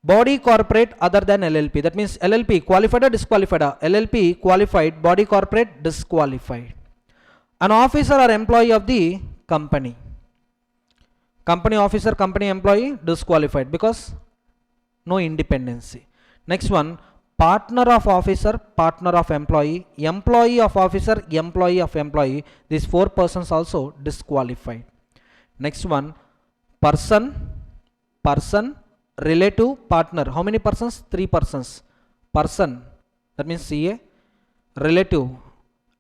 Body corporate other than LLP. That means LLP qualified or disqualified? LLP qualified, body corporate disqualified. An officer or employee of the company. Company officer, company employee disqualified because no independency. Next one, partner of officer, partner of employee, employee of officer, employee of employee. These 4 persons also disqualified. Next one, person, relative, partner. How many persons? 3 persons. Person, that means CA, relative,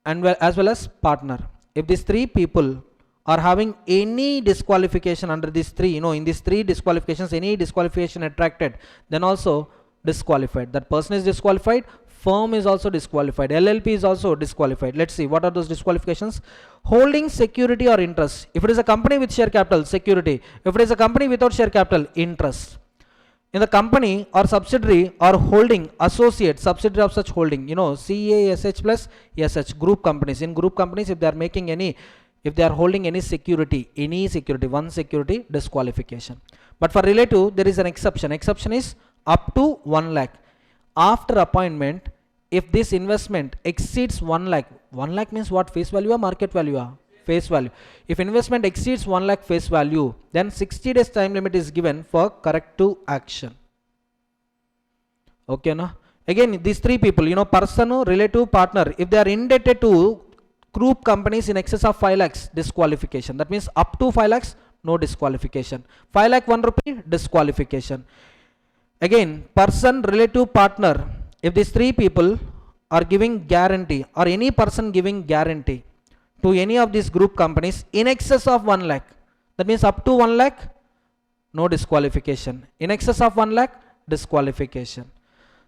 and as well as partner. If these 3 people are having any disqualification under these 3, in these 3 disqualifications, any disqualification attracted, then also disqualified. That person is disqualified, firm is also disqualified, LLP is also disqualified. Let's see, what are those disqualifications? Holding security or interest. If it is a company with share capital, security. If it is a company without share capital, interest. in the company or subsidiary or holding associate subsidiary of such holding, you know, CASH plus SH group companies. In group companies, if they are making any, if they are holding any security, one security, disqualification. But for relative, there is an exception. Exception is up to 1 lakh. After appointment, if this investment exceeds 1 lakh, 1 lakh means what? Face value or market value? Face value. If investment exceeds 1 lakh face value, then 60 days time limit is given for corrective action. Okay, no? Again, these three people, you know, person, relative, partner, if they are indebted to group companies in excess of 5 lakhs, disqualification. That means up to 5 lakhs, no disqualification. 5 lakh 1 rupee, disqualification. Again, person, relative, partner, if these three people are giving guarantee, or any person giving guarantee to any of these group companies in excess of 1 lakh, that means up to 1 lakh, no disqualification. In excess of 1 lakh, disqualification.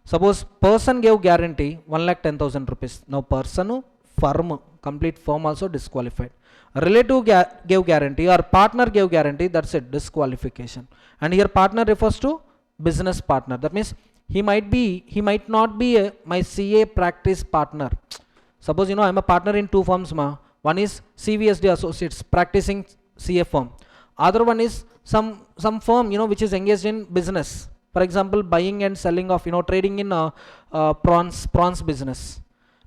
Suppose person gave guarantee 1 lakh 10,000 rupees. Now person, firm, complete firm also disqualified. Relative gave guarantee or partner gave guarantee, that's it, disqualification. And here partner refers to business partner. That means he might not be my CA practice partner. Suppose, you know, I'm a partner in two firms. One is CVSD Associates, practicing CA firm. Other one is some firm, you know, which is engaged in business. For example, buying and selling of, you know, trading in prawns business.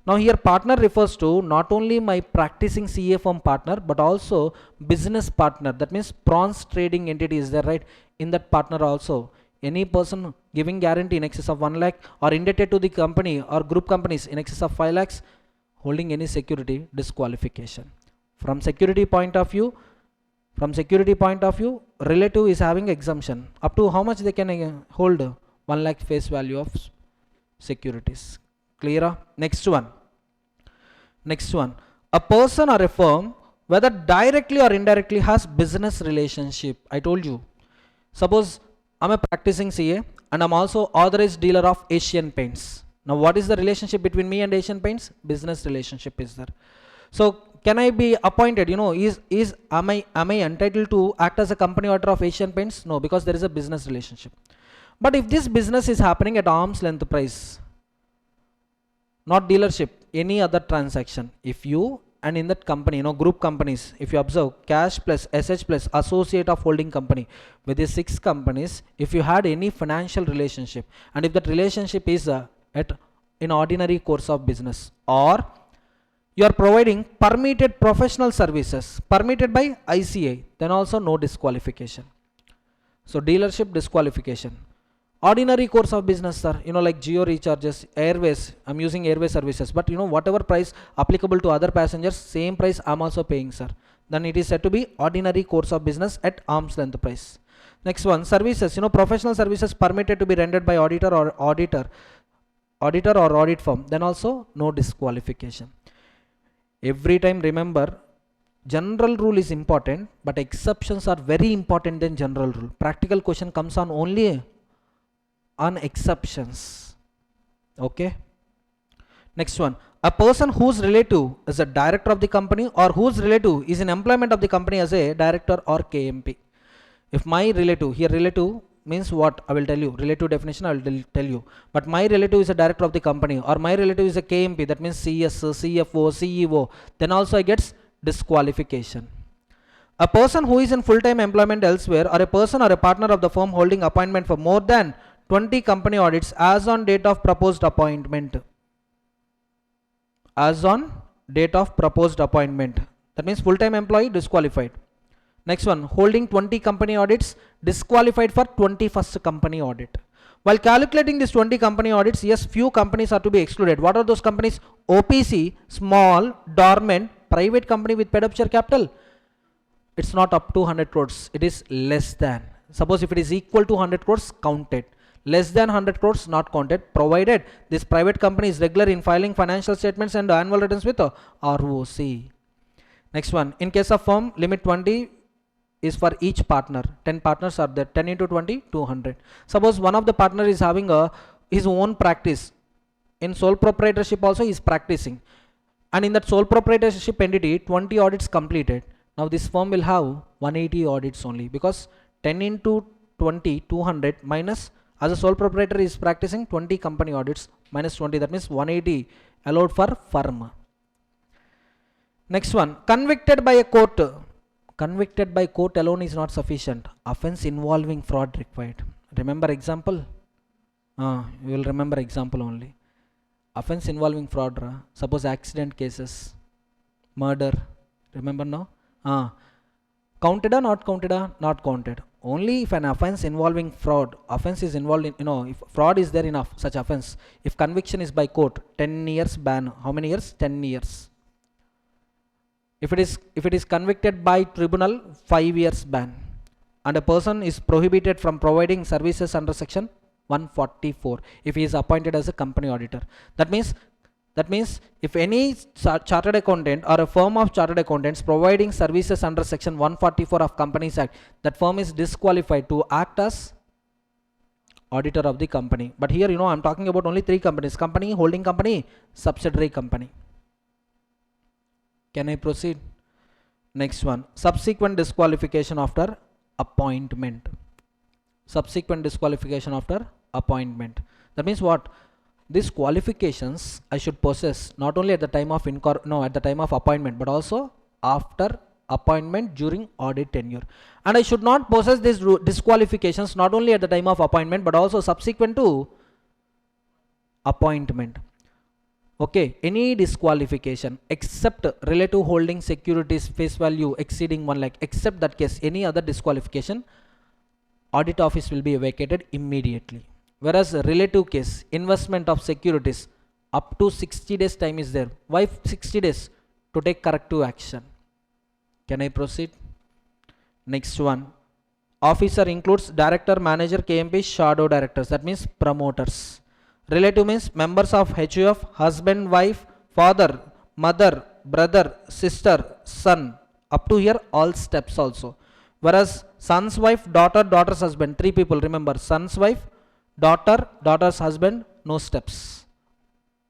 Now here partner refers to not only my practicing CA firm partner, but also business partner. That means prawns trading entity is there, right? In that partner also, any person giving guarantee in excess of 1 lakh or indebted to the company or group companies in excess of 5 lakhs, holding any security, disqualification. From security point of view, relative is having exemption. Up to how much they can hold? 1 lakh face value of securities. Clear? Next one. A person or a firm, whether directly or indirectly, has business relationship. I told you. Suppose I'm a practicing CA and I'm also authorized dealer of Asian Paints. Now what is the relationship between me and Asian Paints? Business relationship is there. So can I be appointed, you know, am I entitled to act as a company auditor of Asian Paints? No, because there is a business relationship. But if this business is happening at arm's length price, not dealership, any other transaction, if you and in that company, you know, group companies, if you observe cash plus SH plus associate of holding company, with these 6 companies, if you had any financial relationship, and if that relationship is in ordinary course of business, or you are providing permitted professional services permitted by ICA, then also no disqualification. So dealership, disqualification. Ordinary course of business, sir, you know, like Geo recharges, airways, I'm using airway services, but you know, whatever price applicable to other passengers, same price I'm also paying, sir. Then it is said to be ordinary course of business at arm's length price. Next one, services, you know, professional services permitted to be rendered by auditor or audit firm, then also no disqualification. Every time remember, general rule is important, but exceptions are very important than general rule. Practical question comes on only on exceptions. Okay. Next one, a person whose relative is a director of the company or whose relative is in employment of the company as a director or KMP. If my relative, here relative means what? I will tell you. Relative definition I will tell you. But my relative is a director of the company or my relative is a KMP, that means CS, CFO, CEO, then also I gets disqualification. A person who is in full-time employment elsewhere, or a person or a partner of the firm holding appointment for more than 20 company audits as on date of proposed appointment. As on date of proposed appointment. That means full-time employee, disqualified. Next one, holding 20 company audits, disqualified for 21st company audit. While calculating this 20 company audits, yes, few companies are to be excluded. What are those companies? OPC, small, dormant, private company with paid up share capital. It's not up to 100 crores. It is less than. Suppose if it is equal to 100 crores, counted. Less than 100 crores, not counted, provided this private company is regular in filing financial statements and annual returns with ROC. Next one, in case of firm, limit 20 is for each partner. 10 partners are there. 10 into 20, 200. Suppose one of the partner is having his own practice. In sole proprietorship also he is practicing. And in that sole proprietorship entity, 20 audits completed. Now this firm will have 180 audits only, because 10 into 20, 200 minus As a sole proprietor, he is practicing 20 company audits minus 20, that means 180 allowed for firm. Next one, convicted by a court. Convicted by court alone is not sufficient. Offense involving fraud required. Remember example? You will remember example only. Offense involving fraud. Suppose accident cases, murder. Remember now? Counted or not counted? Not counted. Only if an offense involving fraud, offense is involved in, if fraud is there enough, such offense, if conviction is by court, 10 years ban. How many years? 10 years. If it is convicted by tribunal, 5 years ban. And a person is prohibited from providing services under section 144 if he is appointed as a company auditor. That means if any chartered accountant or a firm of chartered accountants providing services under section 144 of Companies Act, that firm is disqualified to act as auditor of the company. But here, I'm talking about only 3 companies: company, holding company, subsidiary company. Can I proceed? Next one, subsequent disqualification after appointment. Subsequent disqualification after appointment. That means what? These qualifications I should possess not only at the time of at the time of appointment, but also after appointment during audit tenure. And I should not possess these disqualifications not only at the time of appointment, but also subsequent to appointment. Okay, any disqualification except relative holding securities face value exceeding 1 lakh, except that case, any other disqualification, audit office will be vacated immediately. Whereas relative case, investment of securities, up to 60 days time is there. Why 60 days? To take corrective action. Can I proceed? Next one, officer includes director, manager, KMP, shadow directors, that means promoters. Relative means members of HUF, husband, wife, father, mother, brother, sister, son, up to here all steps also. Whereas son's wife, daughter, daughter's husband, 3 people, remember, son's wife, daughter, daughter's husband, no steps,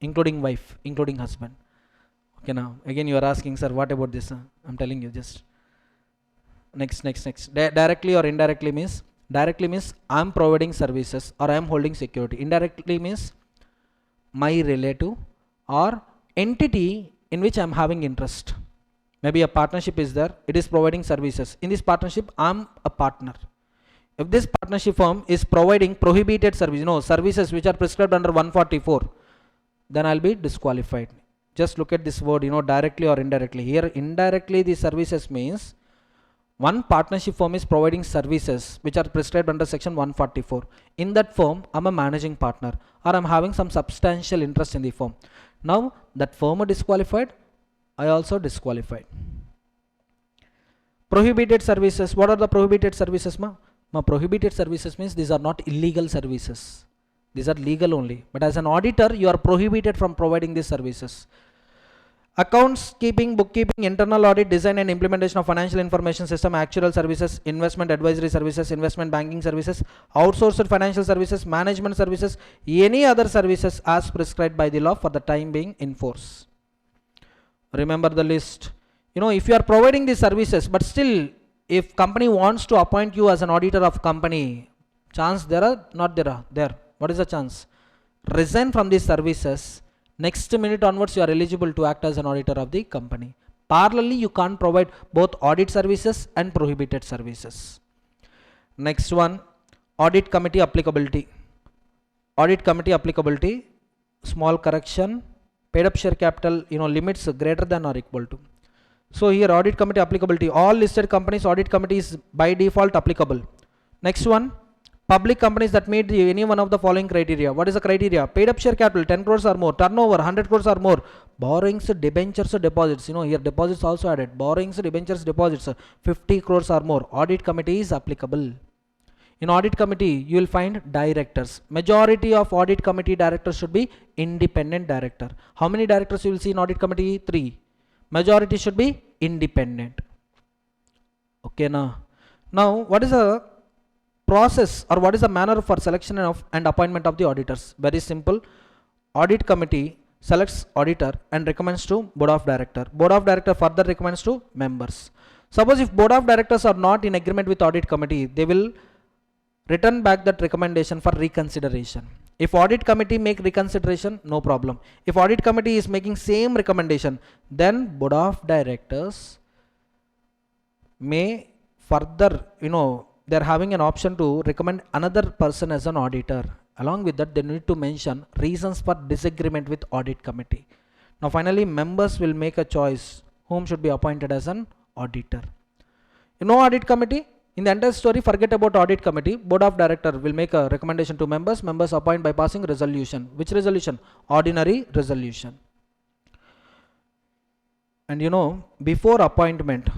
including wife, including husband. Okay, now again you are asking, sir, what about this? I'm telling you, just next. Directly or indirectly means, directly means I'm providing services or I'm holding security. Indirectly means my relative or entity in which I'm having interest. Maybe a partnership is there, it is providing services. In this partnership, I'm a partner. If this partnership firm is providing prohibited service, services which are prescribed under 144, then I'll be disqualified. Just look at this word, directly or indirectly. Here, indirectly, the services means one partnership firm is providing services which are prescribed under section 144. In that firm, I'm a managing partner or I'm having some substantial interest in the firm. Now, that firm is disqualified, I also disqualified. Prohibited services. What are the prohibited services, ma? Prohibited services means these are not illegal services. These are legal only. But as an auditor, you are prohibited from providing these services. Accounts keeping, bookkeeping, internal audit, design and implementation of financial information system, actuarial services, investment advisory services, investment banking services, outsourced financial services, management services, any other services as prescribed by the law for the time being in force. Remember the list. If you are providing these services, but still, if company wants to appoint you as an auditor of company, chance there or not there? There. What is the chance? Resign from these services. Next minute onwards, you are eligible to act as an auditor of the company. Parallelly, you can't provide both audit services and prohibited services. Next one, audit committee applicability. Audit committee applicability, small correction, paid up share capital, limits greater than or equal to. So here audit committee applicability, all listed companies audit committee is by default applicable. Next one, public companies that meet any one of the following criteria. What is the criteria? Paid up share capital 10 crores or more, turnover 100 crores or more, borrowings, debentures, deposits, here deposits also added, borrowings, debentures, deposits 50 crores or more, audit committee is applicable. In audit committee, you will find directors. Majority of audit committee directors should be independent director. How many directors you will see in audit committee? 3. Majority should be independent. Okay, now what is the process or what is the manner for selection and appointment of the auditors? Very simple. Audit committee selects auditor and recommends to board of director. Board of director further recommends to members. Suppose if board of directors are not in agreement with audit committee, they will return back that recommendation for reconsideration. If audit committee make reconsideration, no problem. If audit committee is making same recommendation, then board of directors may further, they're having an option to recommend another person as an auditor. Along with that, they need to mention reasons for disagreement with audit committee. Now finally, members will make a choice whom should be appointed as an auditor. Audit committee, in the entire story, forget about audit committee. Board of director will make a recommendation to members. Members appoint by passing resolution. Which resolution? Ordinary resolution. And before appointment,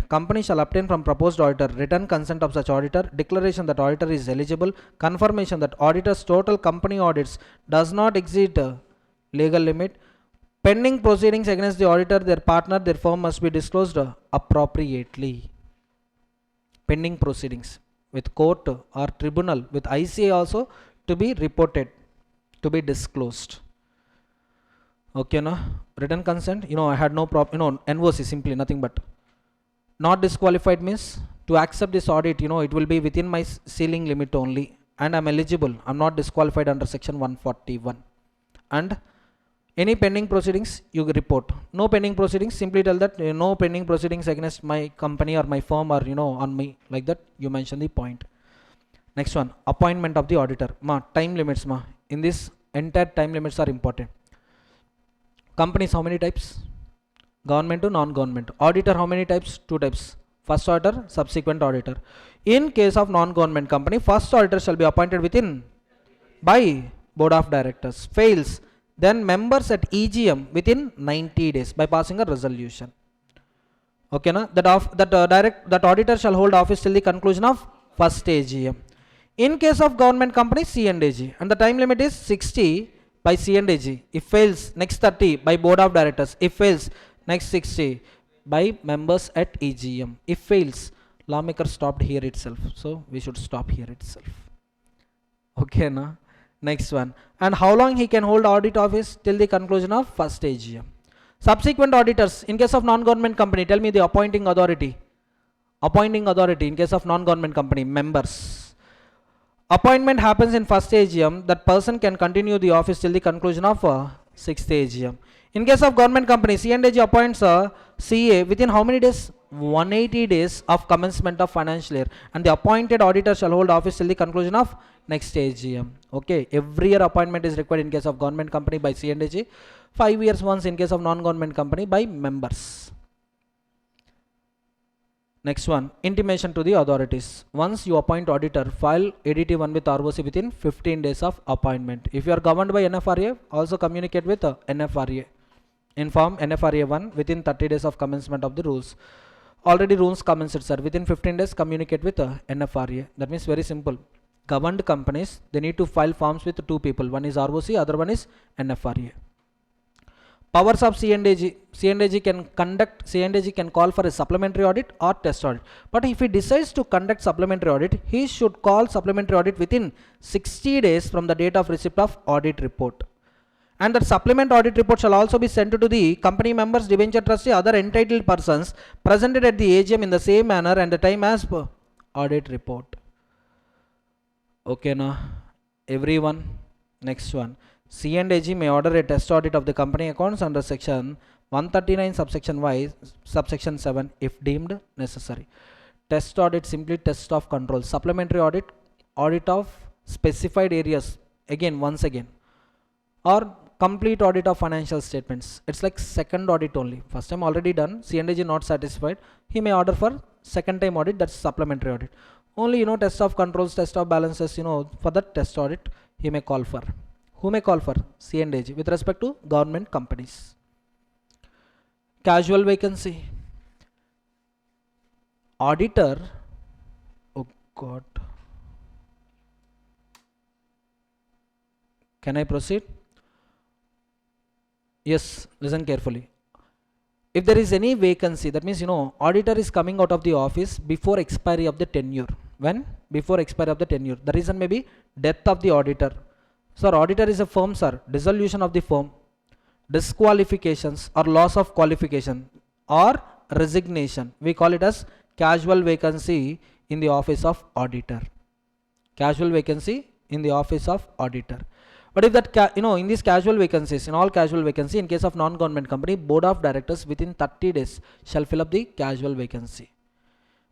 company shall obtain from proposed auditor written consent of such auditor, declaration that auditor is eligible, confirmation that auditor's total company audits does not exceed legal limit. Pending proceedings against the auditor, their partner, their firm must be disclosed appropriately. Pending proceedings with court or tribunal, with ICA also, to be reported, to be disclosed. Okay, na? Written consent, I had no problem, NOC simply nothing but. Not disqualified means to accept this audit, it will be within my ceiling limit only, and I'm eligible. I'm not disqualified under section 141. And any pending proceedings, you report. No pending proceedings, simply tell that no pending proceedings against my company or my firm or on me, like that you mention the point. Next one, appointment of the auditor. Time limits. In this entire time limits are important. Companies, how many types? Government to non-government. Auditor, how many types? 2 types. First auditor, subsequent auditor. In case of non-government company, first auditor shall be appointed by board of directors. Fails, then members at EGM within 90 days by passing a resolution. Okay, na? That auditor shall hold office till the conclusion of first AGM. In case of government company, C&AG, and the time limit is 60 by C&AG. If fails, next 30 by board of directors. If fails, next 60 by members at EGM. If fails, lawmaker stopped here itself, so we should stop here itself. Okay, na? Next one. And how long he can hold audit office? Till the conclusion of first AGM. Subsequent auditors, in case of non-government company, tell me the appointing authority. Appointing authority in case of non-government company, members. Appointment happens in first AGM. That person can continue the office till the conclusion of sixth AGM. In case of government company, C&AG appoints a CA within how many days? 180 days of commencement of financial year, and the appointed auditor shall hold office till the conclusion of next AGM. Okay, every year appointment is required in case of government company by C&AG, 5 years once in case of non-government company by members. Next one, intimation to the authorities. Once you appoint auditor, file ADT1 with ROC within 15 days of appointment. If you are governed by NFRA, also communicate with NFRA. Inform NFRA 1 within 30 days of commencement of the rules. Already rules commenced, sir. Within 15 days, communicate with NFRA. That means very simple. Governed companies, they need to file forms with 2 people. One is ROC, other one is NFRA. Powers of C&AG. C&AG can call for a supplementary audit or test audit. But if he decides to conduct supplementary audit, he should call supplementary audit within 60 days from the date of receipt of audit report. And that supplement audit report shall also be sent to the company members, debenture trustee, other entitled persons presented at the AGM in the same manner and the time as per audit report. Okay, na? Everyone. Next one. C&AG may order a test audit of the company accounts under section 139 subsection Y, subsection 7 if deemed necessary. Test audit, simply test of control. Supplementary audit, audit of specified areas, once again. Or complete audit of financial statements. It's like second audit only. First time already done, C&AG not satisfied, he may order for second time audit, that's supplementary audit. Only, test of controls, test of balances, for that test audit, he may call for. Who may call for? C&AG with respect to government companies. Casual vacancy. Auditor, oh God. Can I proceed? Yes, listen carefully. If there is any vacancy, that means, auditor is coming out of the office before expiry of the tenure. When? Before expiry of the tenure. The reason may be death of the auditor. Sir, auditor is a firm, sir. Dissolution of the firm, disqualifications or loss of qualification or resignation. We call it as casual vacancy in the office of auditor. casual vacancy in the office of auditor. But if that, in these casual vacancies, in all casual vacancy, in case of non-government company, board of directors within 30 days shall fill up the casual vacancy.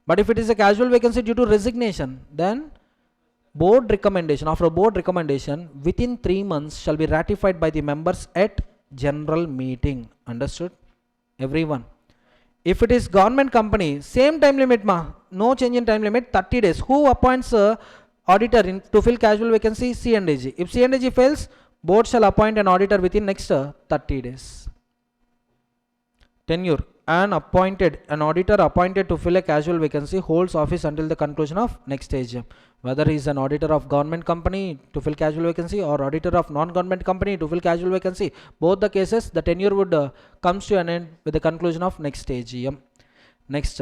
But if it is a casual vacancy due to resignation, then board recommendation, after a board recommendation, within 3 months shall be ratified by the members at general meeting. Understood? Everyone. If it is government company, same time limit no change in time limit, 30 days. Who appoints auditor to fill casual vacancy? C&AG. If C&AG fails, board shall appoint an auditor within next 30 days. Tenure. An auditor appointed to fill a casual vacancy holds office until the conclusion of next AGM. Whether he is an auditor of government company to fill casual vacancy or auditor of non-government company to fill casual vacancy, both the cases the tenure would comes to an end with the conclusion of next AGM. Next,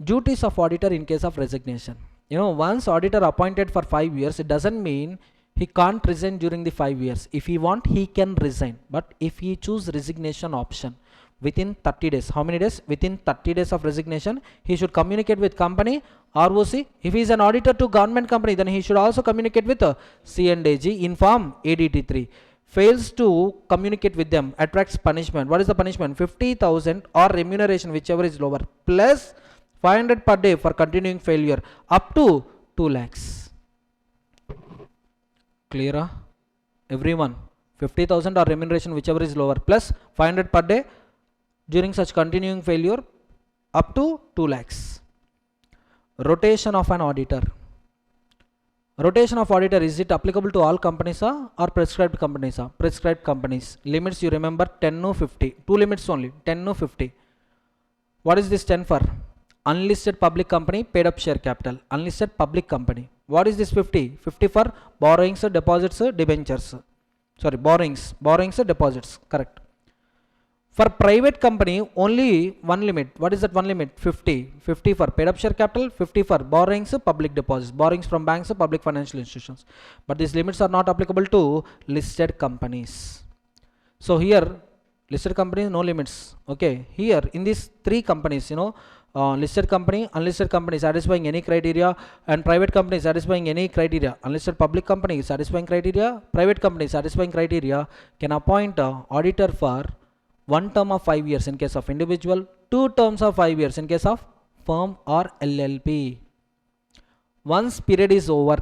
duties of auditor in case of resignation. Once auditor appointed for 5 years, it doesn't mean he can't resign during the 5 years. If he want, he can resign. But if he choose resignation option, within 30 days. How many days? Within 30 days of resignation, he should communicate with company, ROC. If he is an auditor to government company, then he should also communicate with C&AG in form ADT3. Fails to communicate with them, attracts punishment. What is the punishment? 50,000 or remuneration, whichever is lower, plus 500 per day for continuing failure, up to 2 lakhs. Clear? Everyone. 50,000 or remuneration, whichever is lower, plus 500 per day during such continuing failure, up to 2 lakhs. Rotation of an auditor. Rotation of auditor, is it applicable to all companies or prescribed companies? Prescribed companies. Limits you remember 10 to 50. 2 limits only, 10 to 50. What is this 10 for? Unlisted public company, paid up share capital. Unlisted public company. What is this 50? 50 for borrowings, deposits, debentures. Sorry, borrowings, deposits. Correct. For private company, only one limit. What is that one limit? 50. 50 for paid up share capital, 50 for borrowings, public deposits, borrowings from banks, public financial institutions. But these limits are not applicable to listed companies. So here, listed companies, no limits. Okay. Here, in these 3 companies, listed company, unlisted company satisfying any criteria, and private company satisfying any criteria. Unlisted public company satisfying criteria, private company satisfying criteria, can appoint auditor for 1 term of 5 years in case of individual, 2 terms of 5 years in case of firm or LLP. Once period is over,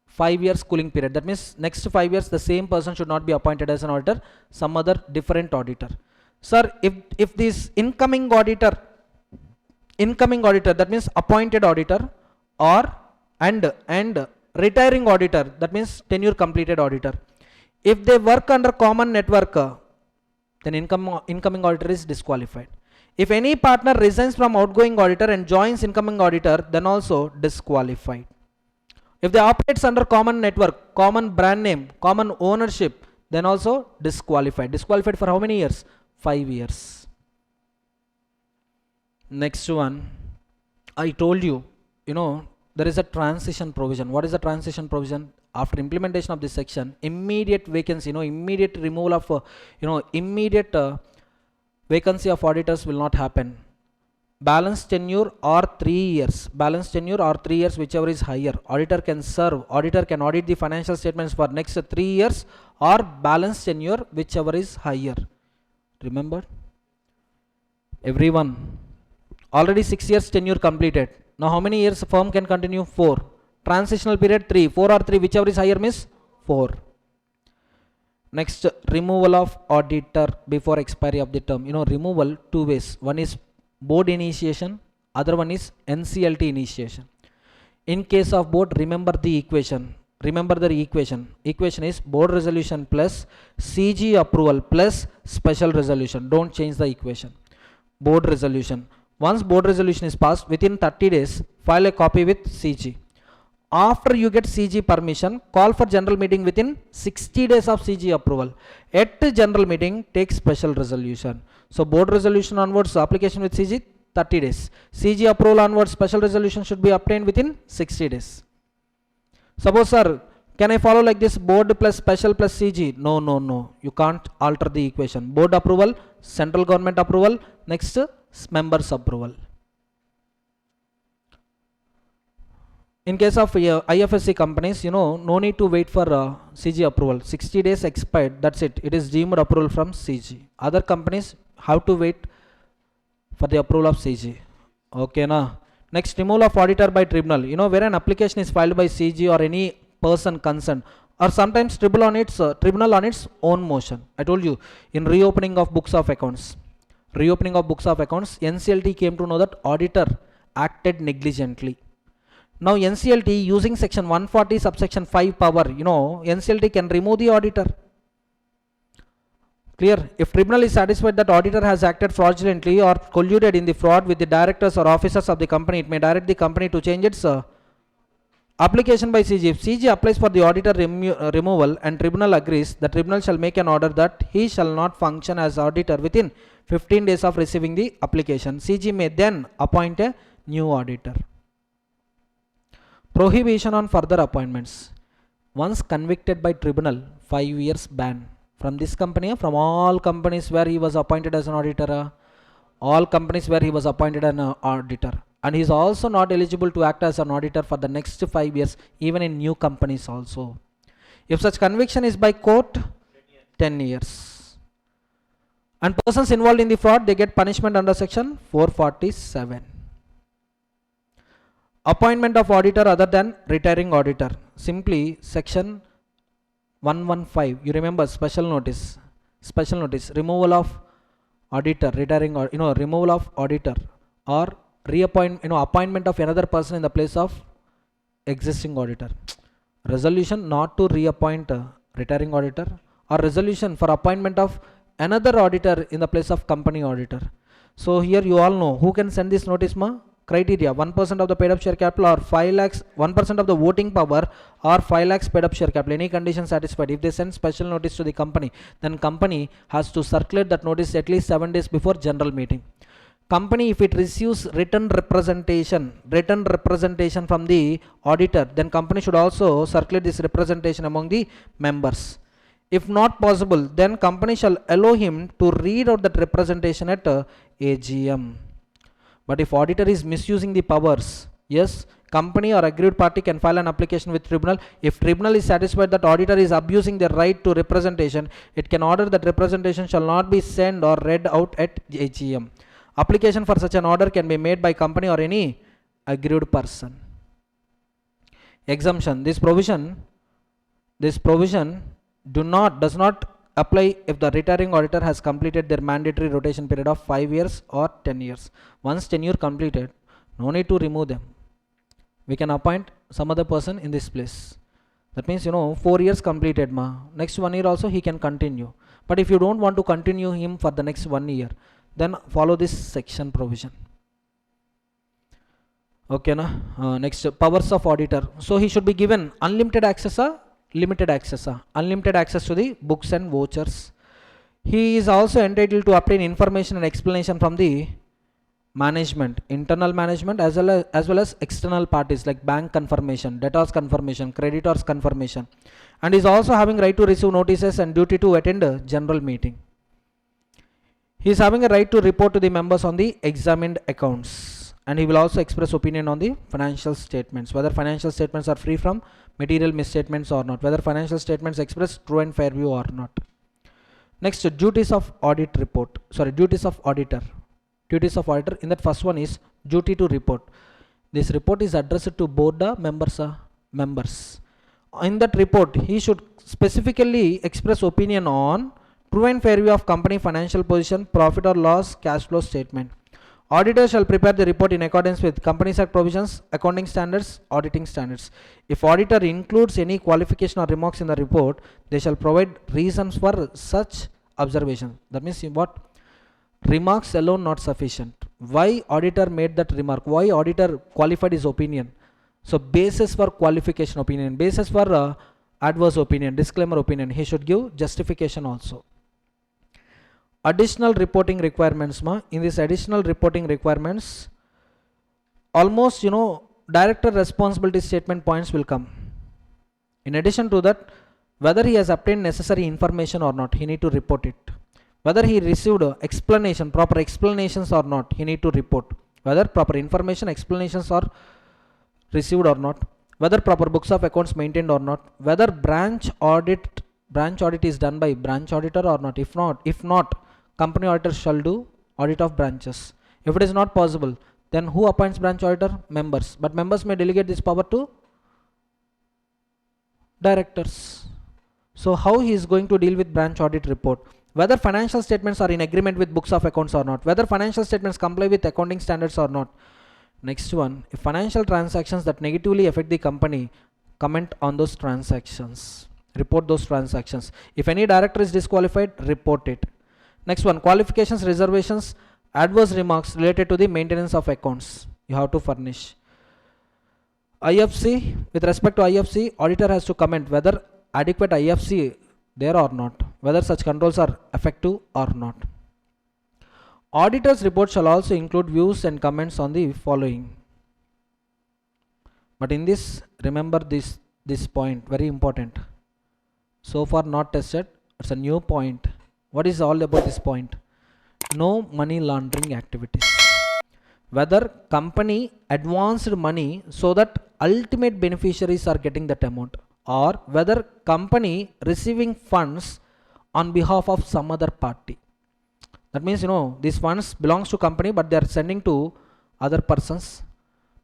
5 years cooling period, that means next 5 years the same person should not be appointed as an auditor, some other different auditor. Sir, if this incoming auditor, that means appointed auditor, or and retiring auditor, that means tenure completed auditor, if they work under common network, then incoming auditor is disqualified. If any partner resigns from outgoing auditor and joins incoming auditor, then also disqualified. If they operates under common network, common brand name, common ownership, then also disqualified. Disqualified for how many years? 5 years. Next one, I told you, there is a transition provision. What is the transition provision? After implementation of this section, immediate vacancy, immediate removal of, immediate vacancy of auditors will not happen. Balance tenure or 3 years. Balance tenure or 3 years, whichever is higher. Auditor can serve. Auditor can audit the financial statements for next 3 years, or balance tenure, whichever is higher. Remember? Everyone. Already 6 years tenure completed. Now how many years firm can continue? 4. Transitional period 3. 4 or 3, whichever is higher means 4. Next, removal of auditor before expiry of the term. Removal 2 ways. One is board initiation, other one is NCLT initiation. In case of board, remember the equation. Equation is board resolution plus CG approval plus special resolution. Don't change the equation. Board resolution. Once board resolution is passed, within 30 days, file a copy with CG. After you get CG permission, call for general meeting within 60 days of CG approval. At the general meeting, take special resolution. So board resolution onwards, application with CG, 30 days. CG approval onwards, special resolution should be obtained within 60 days. Suppose, sir, can I follow like this, board plus special plus CG? No. You can't alter the equation. Board approval, central government approval, next members approval. In case of IFSC companies, no need to wait for CG approval. 60 days expired, that's it. It is deemed approval from CG. Other companies have to wait for the approval of CG. Okay, na. Next, removal of auditor by tribunal. Where an application is filed by CG or any person concerned, or sometimes tribunal on its own motion. I told you, in reopening of books of accounts, NCLT came to know that auditor acted negligently. Now NCLT, using section 140 subsection 5 power, NCLT can remove the auditor. Clear? If tribunal is satisfied that auditor has acted fraudulently or colluded in the fraud with the directors or officers of the company, it may direct the company to change its application by CG. If CG applies for the auditor removal and tribunal agrees, the tribunal shall make an order that he shall not function as auditor within 15 days of receiving the application. CG may then appoint a new auditor. Prohibition on further appointments. Once convicted by tribunal, 5 years ban. From this company, from all companies where he was appointed as an auditor, all companies where he was appointed as an auditor. And he is also not eligible to act as an auditor for the next 5 years, even in new companies also. If such conviction is by court, 10 years. And persons involved in the fraud, they get punishment under section 447. Appointment of auditor other than retiring auditor. Simply section 115. You remember special notice. Removal of auditor, retiring or removal of auditor, or appointment of another person in the place of existing auditor. Resolution not to reappoint retiring auditor, or resolution for appointment of another auditor in the place of company auditor. So here you all know who can send this notice, criteria: 1% of the paid up share capital, or 5 lakhs, 1% of the voting power, or 5 lakhs paid up share capital. Any condition satisfied. If they send special notice to the company, then company has to circulate that notice at least 7 days before general meeting. Company, if it receives written representation from the auditor, then company should also circulate this representation among the members. If not possible, then company shall allow him to read out that representation at AGM. But if auditor is misusing the powers, yes, company or aggrieved party can file an application with tribunal. If tribunal is satisfied that auditor is abusing their right to representation, it can order that representation shall not be sent or read out at AGM. Application for such an order can be made by company or any aggrieved person. Exemption. This provision does not apply if the retiring auditor has completed their mandatory rotation period of 5 years or 10 years. Once tenure completed, no need to remove them. We can appoint some other person in this place. That means 4 years completed, next 1 year also he can continue. But if you don't want to continue him for the next 1 year, then follow this section provision. Okay, next, powers of auditor. So he should be given unlimited access or limited access. Unlimited access to the books and vouchers. He is also entitled to obtain information and explanation from the management, internal management, as well as external parties like bank confirmation, debtors confirmation, creditors confirmation, and is also having right to receive notices and duty to attend a general meeting. He is having a right to report to the members on the examined accounts, and he will also express opinion on the financial statements, whether financial statements are free from material misstatements or not, whether financial statements express true and fair view or not. Next, duties of auditor. Duties of auditor. In that first one is duty to report. This report is addressed to board members. In that report, he should specifically express opinion on true and fair view of company financial position, profit or loss, cash flow statement. Auditor shall prepare the report in accordance with Companies Act provisions, accounting standards, auditing standards. If auditor includes any qualification or remarks in the report, they shall provide reasons for such observation. That means what? Remarks alone not sufficient. Why auditor made that remark? Why auditor qualified his opinion? So basis for qualification opinion, basis for adverse opinion, disclaimer opinion, he should give justification also. Additional reporting requirements, in this additional reporting requirements, almost director responsibility statement points will come. In addition to that, whether he has obtained necessary information or not, he need to report it. Whether he received explanation, proper explanations or not, he need to report. Whether proper information, explanations are received or not, whether proper books of accounts maintained or not, whether branch audit is done by branch auditor or not. If not, company auditor shall do audit of branches. If it is not possible, then who appoints branch auditor? Members. But members may delegate this power to directors. So how he is going to deal with branch audit report? Whether financial statements are in agreement with books of accounts or not, whether financial statements comply with accounting standards or not. Next one, if financial transactions that negatively affect the company, comment on those transactions, report those transactions. If any director is disqualified, report it. Next one, qualifications, reservations, adverse remarks related to the maintenance of accounts, you have to furnish. IFC, with respect to IFC, auditor has to comment whether adequate IFC there or not, whether such controls are effective or not. Auditor's report shall also include views and comments on the following. But in this, remember this point, very important. So far not tested, it's a new point. What is all about this point? No money laundering activities. Whether company advanced money so that ultimate beneficiaries are getting that amount, or whether company receiving funds on behalf of some other party. That means, these funds belongs to company, but they are sending to other persons.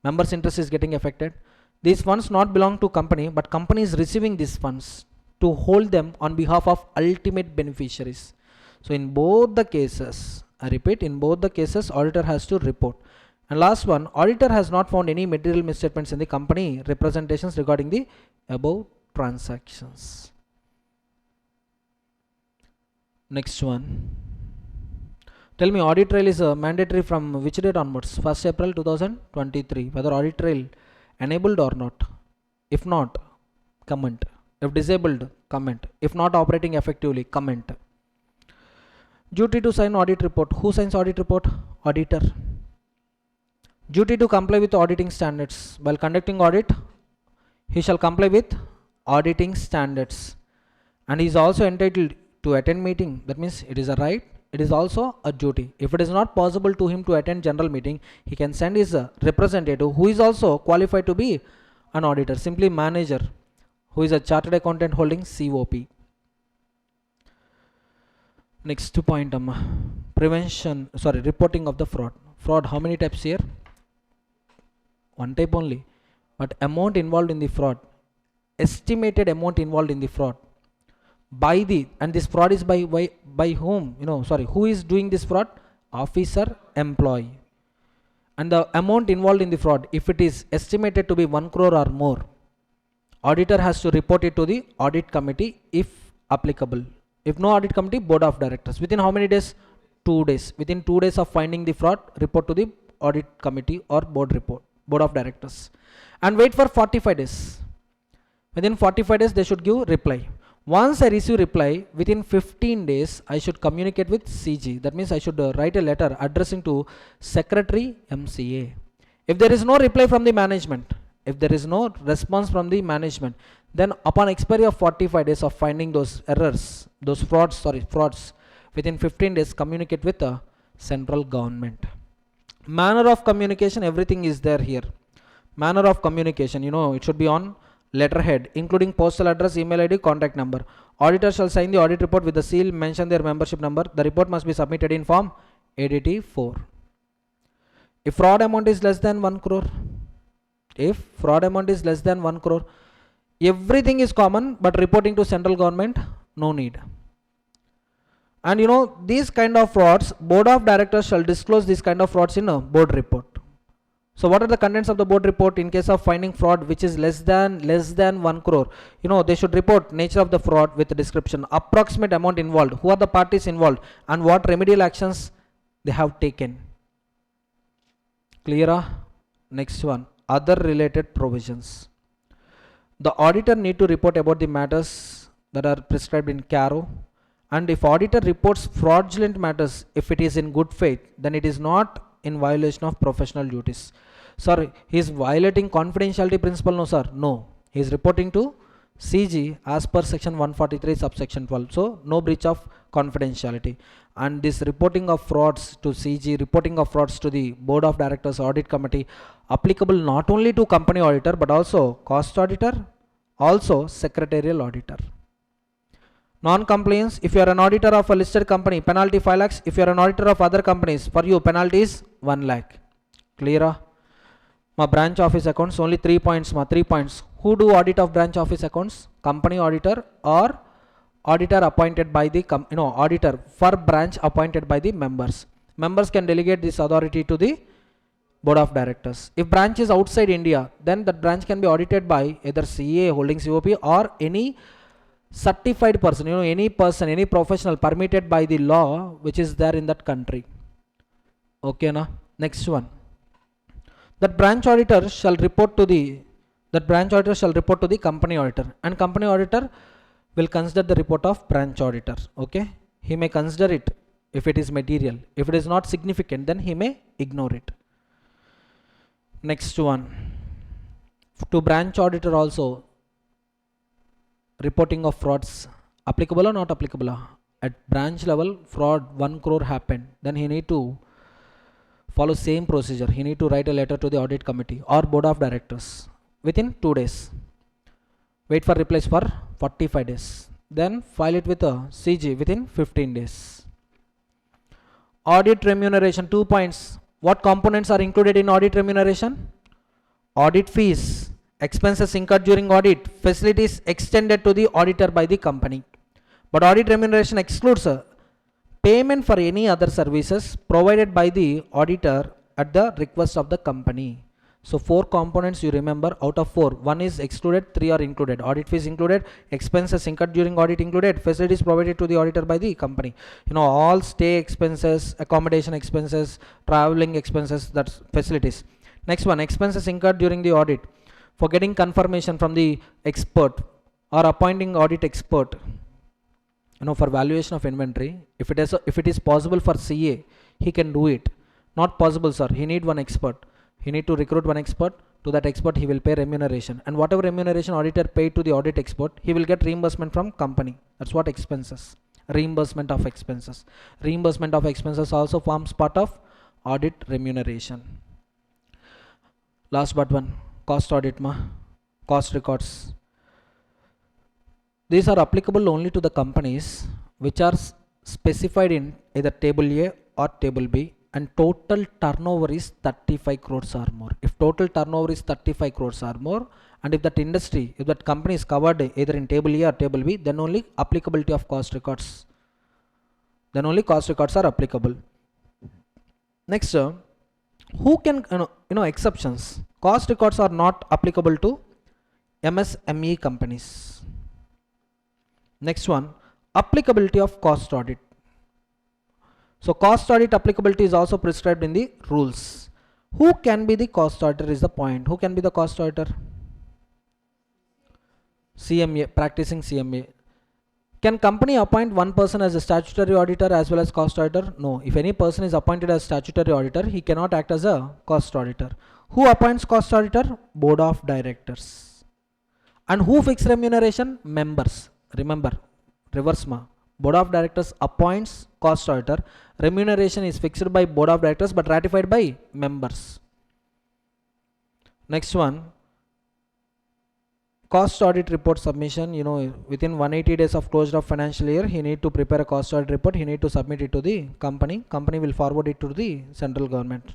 Members' interest is getting affected. These funds not belong to company, but company is receiving these funds to hold them on behalf of ultimate beneficiaries. So in both the cases, I repeat, in both the cases, auditor has to report. And last one, auditor has not found any material misstatements in the company representations regarding the above transactions. Next one. Tell me, audit trail is mandatory from which date onwards? 1st April 2023. Whether audit trail enabled or not. If not, comment. If disabled, comment. If not operating effectively, comment. Duty to sign audit report. Who signs audit report? Auditor. Duty to comply with auditing standards. While conducting audit, he shall comply with auditing standards. And he is also entitled to attend meeting. That means it is a right. It is also a duty. If it is not possible to him to attend general meeting, he can send his representative who is also qualified to be an auditor, simply manager, who is a chartered accountant holding COP. Next point, reporting of the fraud. Fraud, how many types here? One type only. But amount involved in the fraud, estimated amount involved in the fraud. And this fraud is by whom? Who is doing this fraud? Officer, employee. And the amount involved in the fraud, if it is estimated to be 1 crore or more, auditor has to report it to the audit committee if applicable. If no audit committee, board of directors. Within how many days? 2 days. Within 2 days of finding the fraud, report to the audit committee or board of directors. And wait for 45 days. Within 45 days, they should give reply. Once I receive reply, within 15 days, I should communicate with CG. That means I should write a letter addressing to Secretary MCA. If there is no reply from the management, if there is no response from the management, then upon expiry of 45 days of finding those errors, those frauds, within 15 days, communicate with the central government. Manner of communication, everything is there here. Manner of communication, it should be on letterhead, including postal address, email ID, contact number. Auditor shall sign the audit report with the seal, mention their membership number. The report must be submitted in form ADT 4. If fraud amount is less than 1 crore, everything is common, but reporting to central government, no need. And these kind of frauds, board of directors shall disclose these kind of frauds in a board report. So what are the contents of the board report in case of finding fraud which is less than 1 crore? They should report nature of the fraud with a description, approximate amount involved, who are the parties involved, and what remedial actions they have taken. Clear? Next one, other related provisions. The auditor need to report about the matters that are prescribed in CARO. And if auditor reports fraudulent matters, if it is in good faith, then it is not in violation of professional duties. Sir, he is violating confidentiality principle? No, sir. No. He is reporting to CG as per section 143 subsection 12. So, no breach of confidentiality. And this reporting of frauds to CG, reporting of frauds to the board of directors, audit committee, applicable not only to company auditor but also cost auditor, also secretarial auditor. Non-compliance, if you are an auditor of a listed company, penalty 5 lakhs. If you are an auditor of other companies, for you penalty is 1 lakh. Clear? My branch office accounts, only 3 points. 3 points. Who do audit of branch office accounts? Company auditor or auditor appointed by the auditor for branch appointed by the members. Members can delegate this authority to the board of directors. If branch is outside India, then that branch can be audited by either CA holding COP or any certified person, any person, any professional permitted by the law which is there in that country. Okay, na? Next one. That branch auditor shall report to the company auditor, and company auditor will consider the report of branch auditor. Okay, he may consider it if it is material. If it is not significant, then he may ignore it. Next one. To branch auditor also, reporting of frauds, applicable or not applicable? At branch level, fraud 1 crore happened, then he need to follow same procedure. He need to write a letter to the audit committee or board of directors within 2 days. Wait for replies for 45 days. Then file it with a CG within 15 days. Audit remuneration, 2 points. What components are included in audit remuneration? Audit fees, expenses incurred during audit, facilities extended to the auditor by the company. But audit remuneration excludes payment for any other services provided by the auditor at the request of the company. So 4 components you remember out of 4. 1 is excluded, 3 are included. Audit fees included, expenses incurred during audit included, facilities provided to the auditor by the company. All stay expenses, accommodation expenses, traveling expenses, that's facilities. Next one, expenses incurred during the audit for getting confirmation from the expert or appointing audit expert. For valuation of inventory, if it is possible for CA, he can do it. Not possible, sir, he need one expert. He need to recruit one expert. To that expert he will pay remuneration, and whatever remuneration auditor paid to the audit expert, he will get reimbursement from company. That's what expenses. Reimbursement of expenses. Reimbursement of expenses also forms part of audit remuneration. Last but one, cost audit cost records. These are applicable only to the companies which are specified in either table A or table B, and total turnover is 35 crores or more. If total turnover is 35 crores or more, and if that company is covered either in table A or table B, then only applicability of cost records. Then only cost records are applicable. Next, who can, exceptions. Cost records are not applicable to MSME companies. Next one, applicability of cost audit. So cost audit applicability is also prescribed in the rules. Who can be the cost auditor is the point. Who can be the cost auditor? CMA, practicing CMA. Can company appoint one person as a statutory auditor as well as cost auditor? No. If any person is appointed as statutory auditor, he cannot act as a cost auditor. Who appoints cost auditor? Board of directors. And who fix remuneration? Members. Remember, reverse Board of directors appoints cost auditor. Remuneration is fixed by board of directors but ratified by members. Next one, cost audit report submission. Within 180 days of closure of financial year, he need to prepare a cost audit report. He need to submit it to the company. Company will forward it to the central government.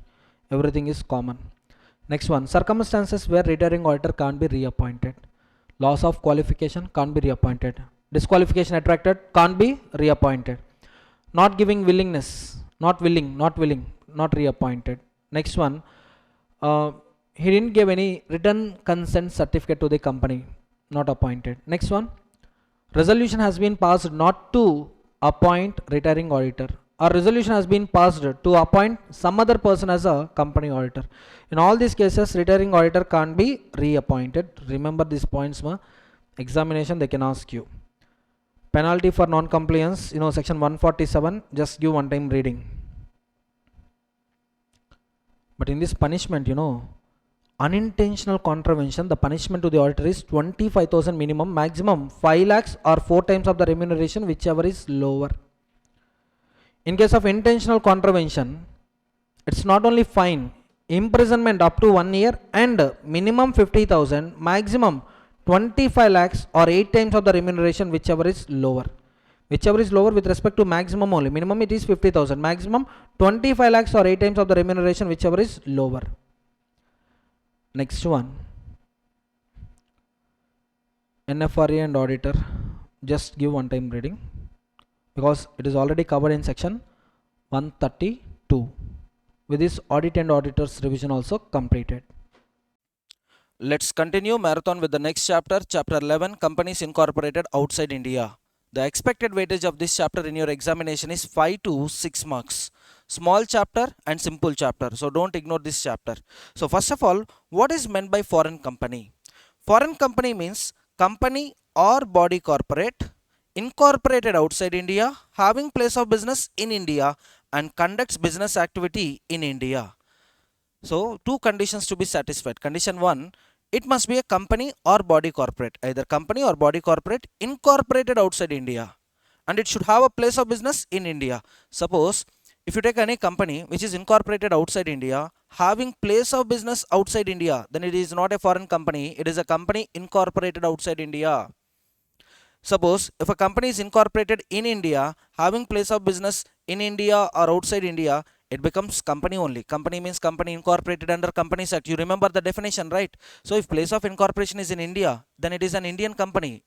Everything is common. Next one, circumstances where retiring auditor can't be reappointed. Loss of qualification, can't be reappointed. Disqualification attracted, can't be reappointed. Not giving willingness, not willing, not reappointed. Next one, he didn't give any written consent certificate to the company, not appointed. Next one, resolution has been passed not to appoint retiring auditor, or resolution has been passed to appoint some other person as a company auditor. In all these cases, retiring auditor can't be reappointed. Remember these points, examination they can ask you. Penalty for non-compliance, section 147, just give one time reading. But in this punishment, unintentional contravention, the punishment to the auditor is 25,000 minimum, maximum 5 lakhs or 4 times of the remuneration, whichever is lower. In case of intentional contravention, it's not only fine, imprisonment up to 1 year, and minimum 50,000, maximum 25 lakhs or 8 times of the remuneration, whichever is lower. Whichever is lower with respect to maximum only. Minimum it is 50,000, maximum 25 lakhs or 8 times of the remuneration, whichever is lower. Next one, NFRA and auditor. Just give one time reading because it is already covered in section 132. With this, audit and auditors revision also completed. Let's continue marathon with the next chapter, chapter 11, companies incorporated outside India. The expected weightage of this chapter in your examination is 5 to 6 marks. Small chapter and simple chapter, so don't ignore this chapter. So first of all, what is meant by foreign company? Foreign company means company or body corporate incorporated outside India, having place of business in India and conducts business activity in India. So two conditions to be satisfied. Condition 1, it must be a company or body corporate, either company or body corporate incorporated outside India, and it should have a place of business in India. Suppose if you take any company which is incorporated outside India, having place of business outside India, then it is not a foreign company, it is a company incorporated outside India. Suppose if a company is incorporated in India, having place of business in India or outside India, it becomes company only. Company means company incorporated under Companies Act. You remember the definition, right? So if place of incorporation is in India, then it is an Indian company.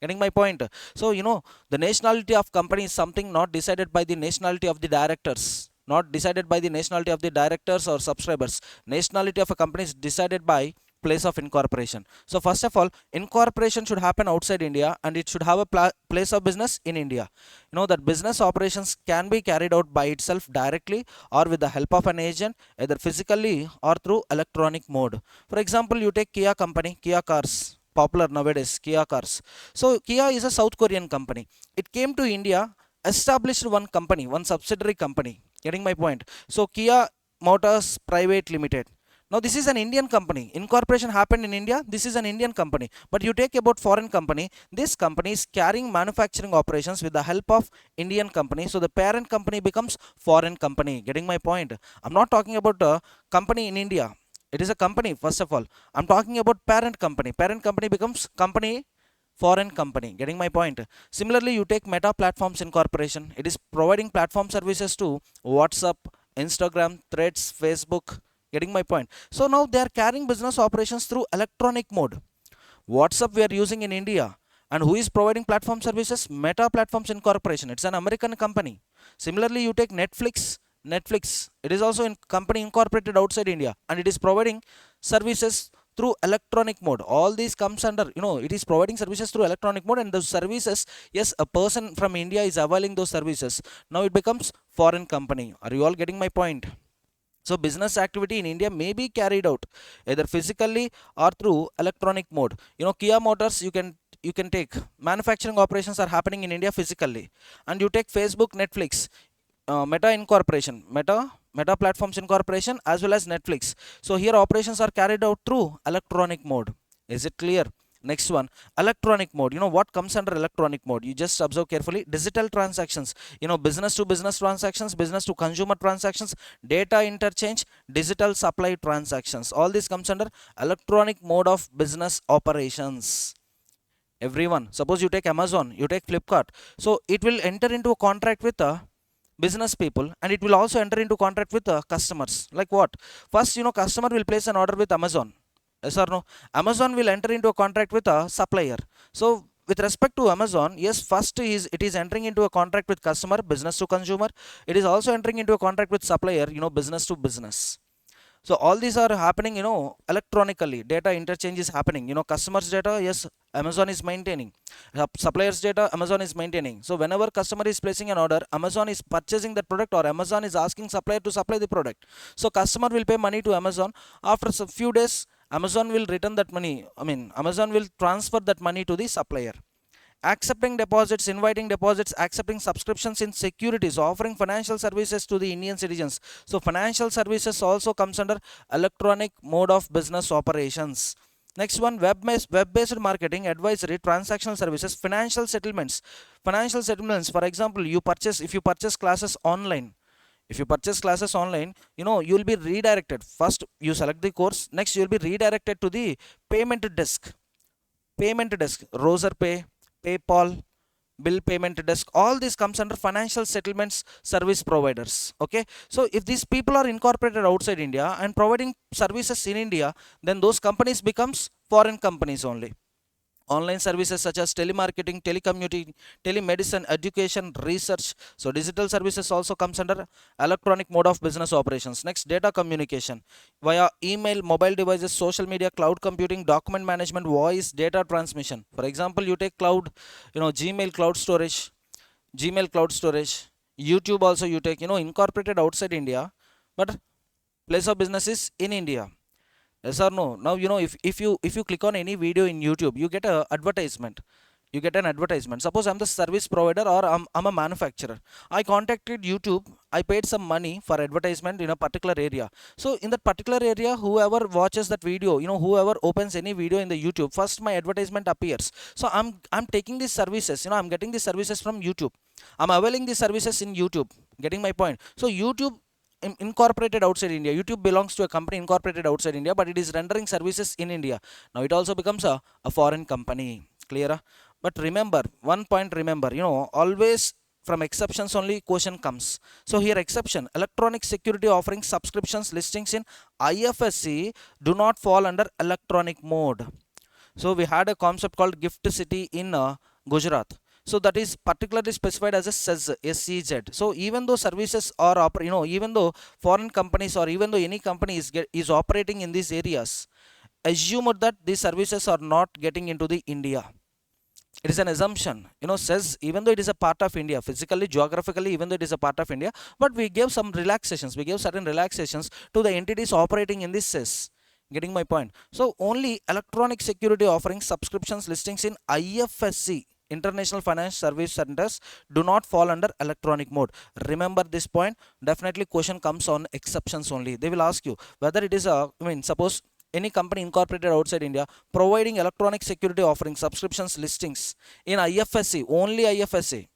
Getting my point? So the nationality of company is something not decided by the nationality of the directors, not decided by the nationality of the directors or subscribers. Nationality of a company is decided by place of incorporation. So first of all, incorporation should happen outside India and it should have a place of business in India. That business operations can be carried out by itself directly or with the help of an agent, either physically or through electronic mode. For example, you take Kia company, Kia cars, popular nowadays, Kia cars. So Kia is a South Korean company. It came to India, established one company, one subsidiary company. Getting my point? So Kia Motors Private Limited. Now this is an Indian company. Incorporation happened in India. This is an Indian company. But you take about foreign company. This company is carrying manufacturing operations with the help of Indian company. So the parent company becomes foreign company. Getting my point? I'm not talking about a company in India. It is a company first of all. I'm talking about parent company. Parent company becomes company foreign company. Getting my point? Similarly, you take Meta Platforms Incorporation. It is providing platform services to WhatsApp, Instagram, Threads, Facebook. Getting my point? So now they are carrying business operations through electronic mode. WhatsApp we are using in India, and who is providing platform services? Meta Platforms Incorporation. It's an American company. Similarly, you take Netflix. It is also a company incorporated outside India, and it is providing services through electronic mode. All these comes under, it is providing services through electronic mode, and those services, yes, a person from India is availing those services. Now it becomes foreign company. Are you all getting my point? So business activity in India may be carried out either physically or through electronic mode. Kia Motors, you can take manufacturing operations are happening in India physically, and you take Facebook, Netflix, Meta Incorporation, Meta Platforms Incorporation, as well as Netflix. So here operations are carried out through electronic mode. Is it clear? Next one, electronic mode. What comes under electronic mode? You just observe carefully. Digital transactions, business to business transactions, business to consumer transactions, data interchange, digital supply transactions. All this comes under electronic mode of business operations. Everyone, suppose you take Amazon, you take Flipkart. So it will enter into a contract with business people, and it will also enter into contract with customers. Like what? First, customer will place an order with Amazon. Yes or no? Amazon will enter into a contract with a supplier. So with respect to Amazon, yes, first it is entering into a contract with customer, business to consumer. It is also entering into a contract with supplier, business to business. So all these are happening, electronically. Data interchange is happening. Customers data, yes, Amazon is maintaining. Suppliers data, Amazon is maintaining. So whenever customer is placing an order, Amazon is purchasing that product, or Amazon is asking supplier to supply the product. So customer will pay money to Amazon. After a few days, Amazon will return that money. Amazon will transfer that money to the supplier. Accepting deposits, inviting deposits, accepting subscriptions in securities, offering financial services to the Indian citizens. So financial services also comes under electronic mode of business operations. Next one, web-based marketing, advisory, transactional services, financial settlements. Financial settlements, for example, if you purchase classes online, If you purchase classes online, you will be redirected. First you select the course, next you will be redirected to the payment desk. Roser Pay, PayPal, bill payment desk, all this comes under financial settlements service providers. Okay, so if these people are incorporated outside India and providing services in India, then those companies becomes foreign companies only. Online services such as telemarketing, telecommuting, telemedicine, education, research. So digital services also comes under electronic mode of business operations. Next, data communication via email, mobile devices, social media, cloud computing, document management, voice, data transmission. For example, you take cloud, Gmail cloud storage, YouTube also you take, incorporated outside India, but place of business is in India. Yes or no? Now, if you click on any video in YouTube, you get a advertisement. You get an advertisement. Suppose I'm the service provider, or I'm a manufacturer. I contacted YouTube. I paid some money for advertisement in a particular area. So in that particular area, whoever watches that video, whoever opens any video in the YouTube, first my advertisement appears. So I'm taking these services. I'm getting these services from YouTube. I'm availing these services in YouTube. Getting my point? So YouTube incorporated outside India. YouTube belongs to a company incorporated outside India, but it is rendering services in India. Now it also becomes a foreign company. Clear? But remember, one point remember, always from exceptions only question comes. So here exception, electronic security offering subscriptions listings in IFSC do not fall under electronic mode. So we had a concept called Gift City in Gujarat. So that is particularly specified as a SEZ. So even though services are, even though foreign companies or even though any company is operating in these areas, assume that these services are not getting into the India. It is an assumption, says even though it is a part of India, physically, geographically, even though it is a part of India, but we gave some relaxations, we gave certain relaxations to the entities operating in this SEZ. Getting my point? So only electronic security offering subscriptions listings in IFSC, International Finance Service Centers, do not fall under electronic mode. Remember this point. Definitely question comes on exceptions only. They will ask you whether it is suppose any company incorporated outside India providing electronic security offering subscriptions listings in IFSC, only IFSC,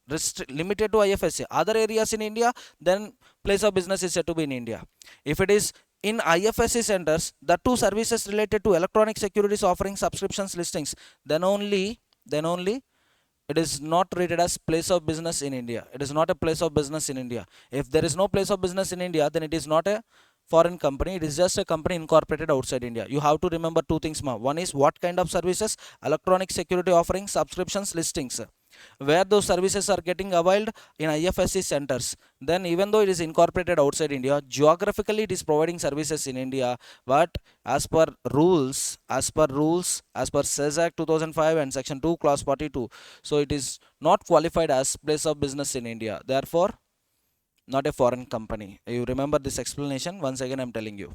limited to IFSC, other areas in India, then place of business is said to be in India. If it is in IFSC centers, the two services related to electronic securities offering subscriptions listings, then only it is not rated as place of business in India. It is not a place of business in India. If there is no place of business in India, then it is not a foreign company. It is just a company incorporated outside India. You have to remember two things, ma. One is what kind of services? Electronic security offering subscriptions listings, where those services are getting availed in IFSC centers. Then even though it is incorporated outside India, geographically it is providing services in India, but as per SEZ Act 2005 and Section 2 Clause 42, so it is not qualified as place of business in India, therefore not a foreign company. You remember this explanation? Once again I'm telling you.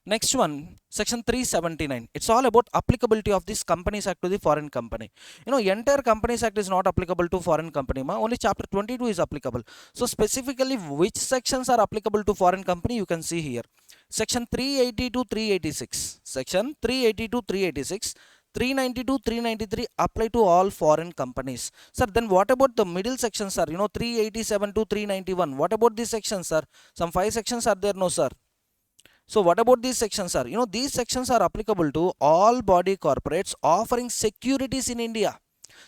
Next one, section 379. It's all about applicability of this Companies Act to the foreign company. Entire Companies Act is not applicable to foreign company. Only chapter 22 is applicable. So specifically, which sections are applicable to foreign company? You can see here. Section 380 to 386. Section 380 to 386. 392, 393 apply to all foreign companies. Sir, then what about the middle sections, sir? 387 to 391. What about these sections, sir? Some 5 sections are there, no, sir? So what about these sections, sir? These sections are applicable to all body corporates offering securities in India.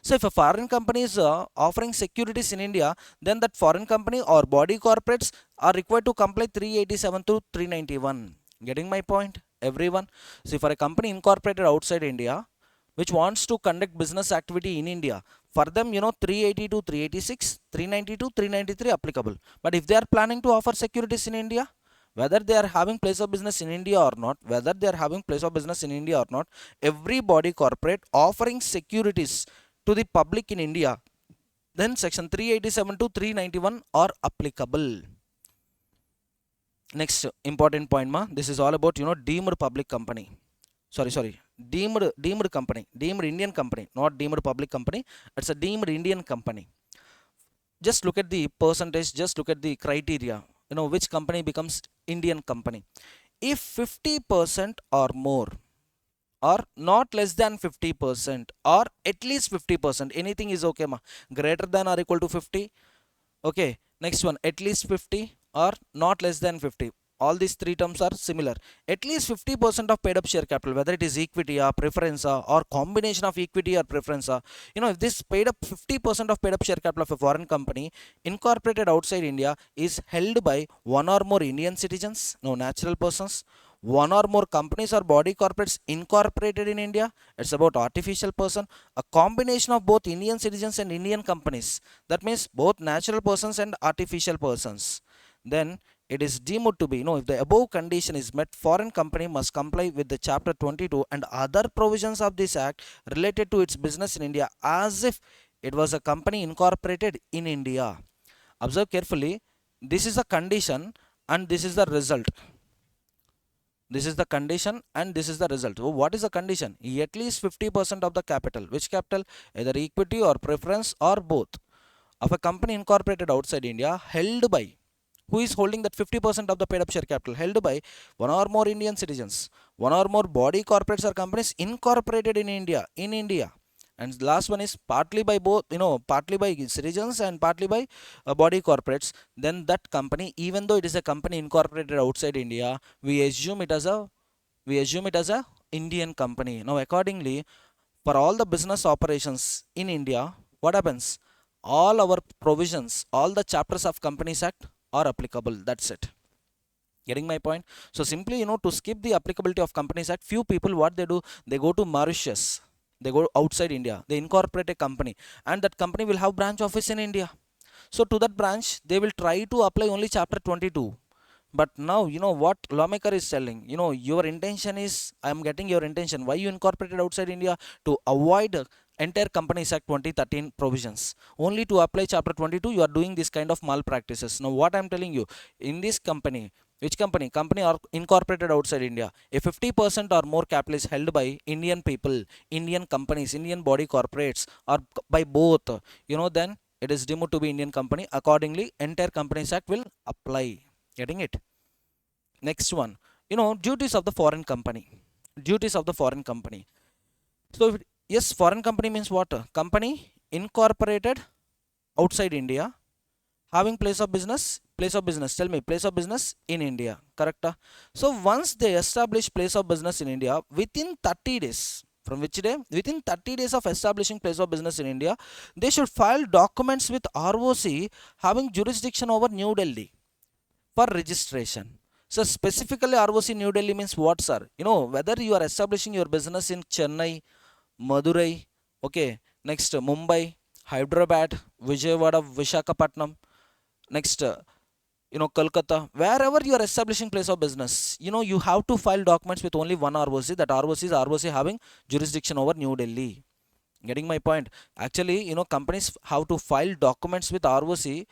So if a foreign company is offering securities in India, then that foreign company or body corporates are required to comply 387 to 391. Getting my point, everyone? See, for a company incorporated outside India, which wants to conduct business activity in India, for them, 380 to 386, 392, 393 applicable. But if they are planning to offer securities in India, whether they are having place of business in India or not, every body corporate offering securities to the public in India, then section 387 to 391 are applicable. Next important point, ma, this is all about, deemed public company. Deemed company, deemed Indian company, not deemed public company. It's a deemed Indian company. Just look at the percentage, just look at the criteria, which company becomes Indian company. If 50% or more, or not less than 50%, or at least 50%, anything is okay, ma. Greater than or equal to 50, okay. Next one, at least 50 or not less than 50. All these three terms are similar. At least 50% of paid up share capital, whether it is equity or preference or combination of equity or preference. If this paid up 50% of paid up share capital of a foreign company incorporated outside India is held by one or more Indian citizens, no natural persons, one or more companies or body corporates incorporated in India. It's about artificial person, a combination of both Indian citizens and Indian companies. That means both natural persons and artificial persons. Then it is deemed to be, if the above condition is met, foreign company must comply with the chapter 22 and other provisions of this act related to its business in India as if it was a company incorporated in India. Observe carefully. This is a condition and this is the result. This is the condition and this is the result. So what is the condition? At least 50% of the capital. Which capital? Either equity or preference or both of a company incorporated outside India held by. Who is holding that 50% of the paid up share capital? Held by one or more Indian citizens, one or more body corporates or companies incorporated in India. And the last one is partly by both, partly by citizens and partly by body corporates. Then that company, even though it is a company incorporated outside India, we assume it as a Indian company. Now accordingly, for all the business operations in India, what happens? All our provisions, all the chapters of Companies Act are applicable. That's it. Getting my point? So simply, to skip the applicability of Companies Act, few people, what they do, they go to Mauritius, they go outside India, they incorporate a company, and that company will have branch office in India. So to that branch, they will try to apply only chapter 22. But now, what lawmaker is telling, your intention is, I am getting your intention. Why you incorporated outside India? To avoid entire Companies Act 2013 provisions. Only to apply chapter 22, you are doing this kind of malpractices. Now what I am telling you, in this company, which company? Company are incorporated outside India. If 50% or more capital is held by Indian people, Indian companies, Indian body corporates, or by both, then it is deemed to be Indian company. Accordingly, entire Companies Act will apply. Getting it? Next one, duties of the foreign company. Duties of the foreign company. So yes, foreign company means what? Company incorporated outside India, having place of business. Tell me, place of business in India. Correct? So once they establish place of business in India, within 30 days, from which day? Within 30 days of establishing place of business in India, they should file documents with ROC having jurisdiction over New Delhi for registration. So specifically ROC New Delhi means what, sir? Whether you are establishing your business in Chennai, Madurai, okay, next Mumbai, Hyderabad, Vijayawada, Vishakhapatnam, next Kolkata, wherever you are establishing place of business, you have to file documents with only one ROC. That ROC is ROC having jurisdiction over New Delhi. Getting my point? Actually, companies have to file documents with ROC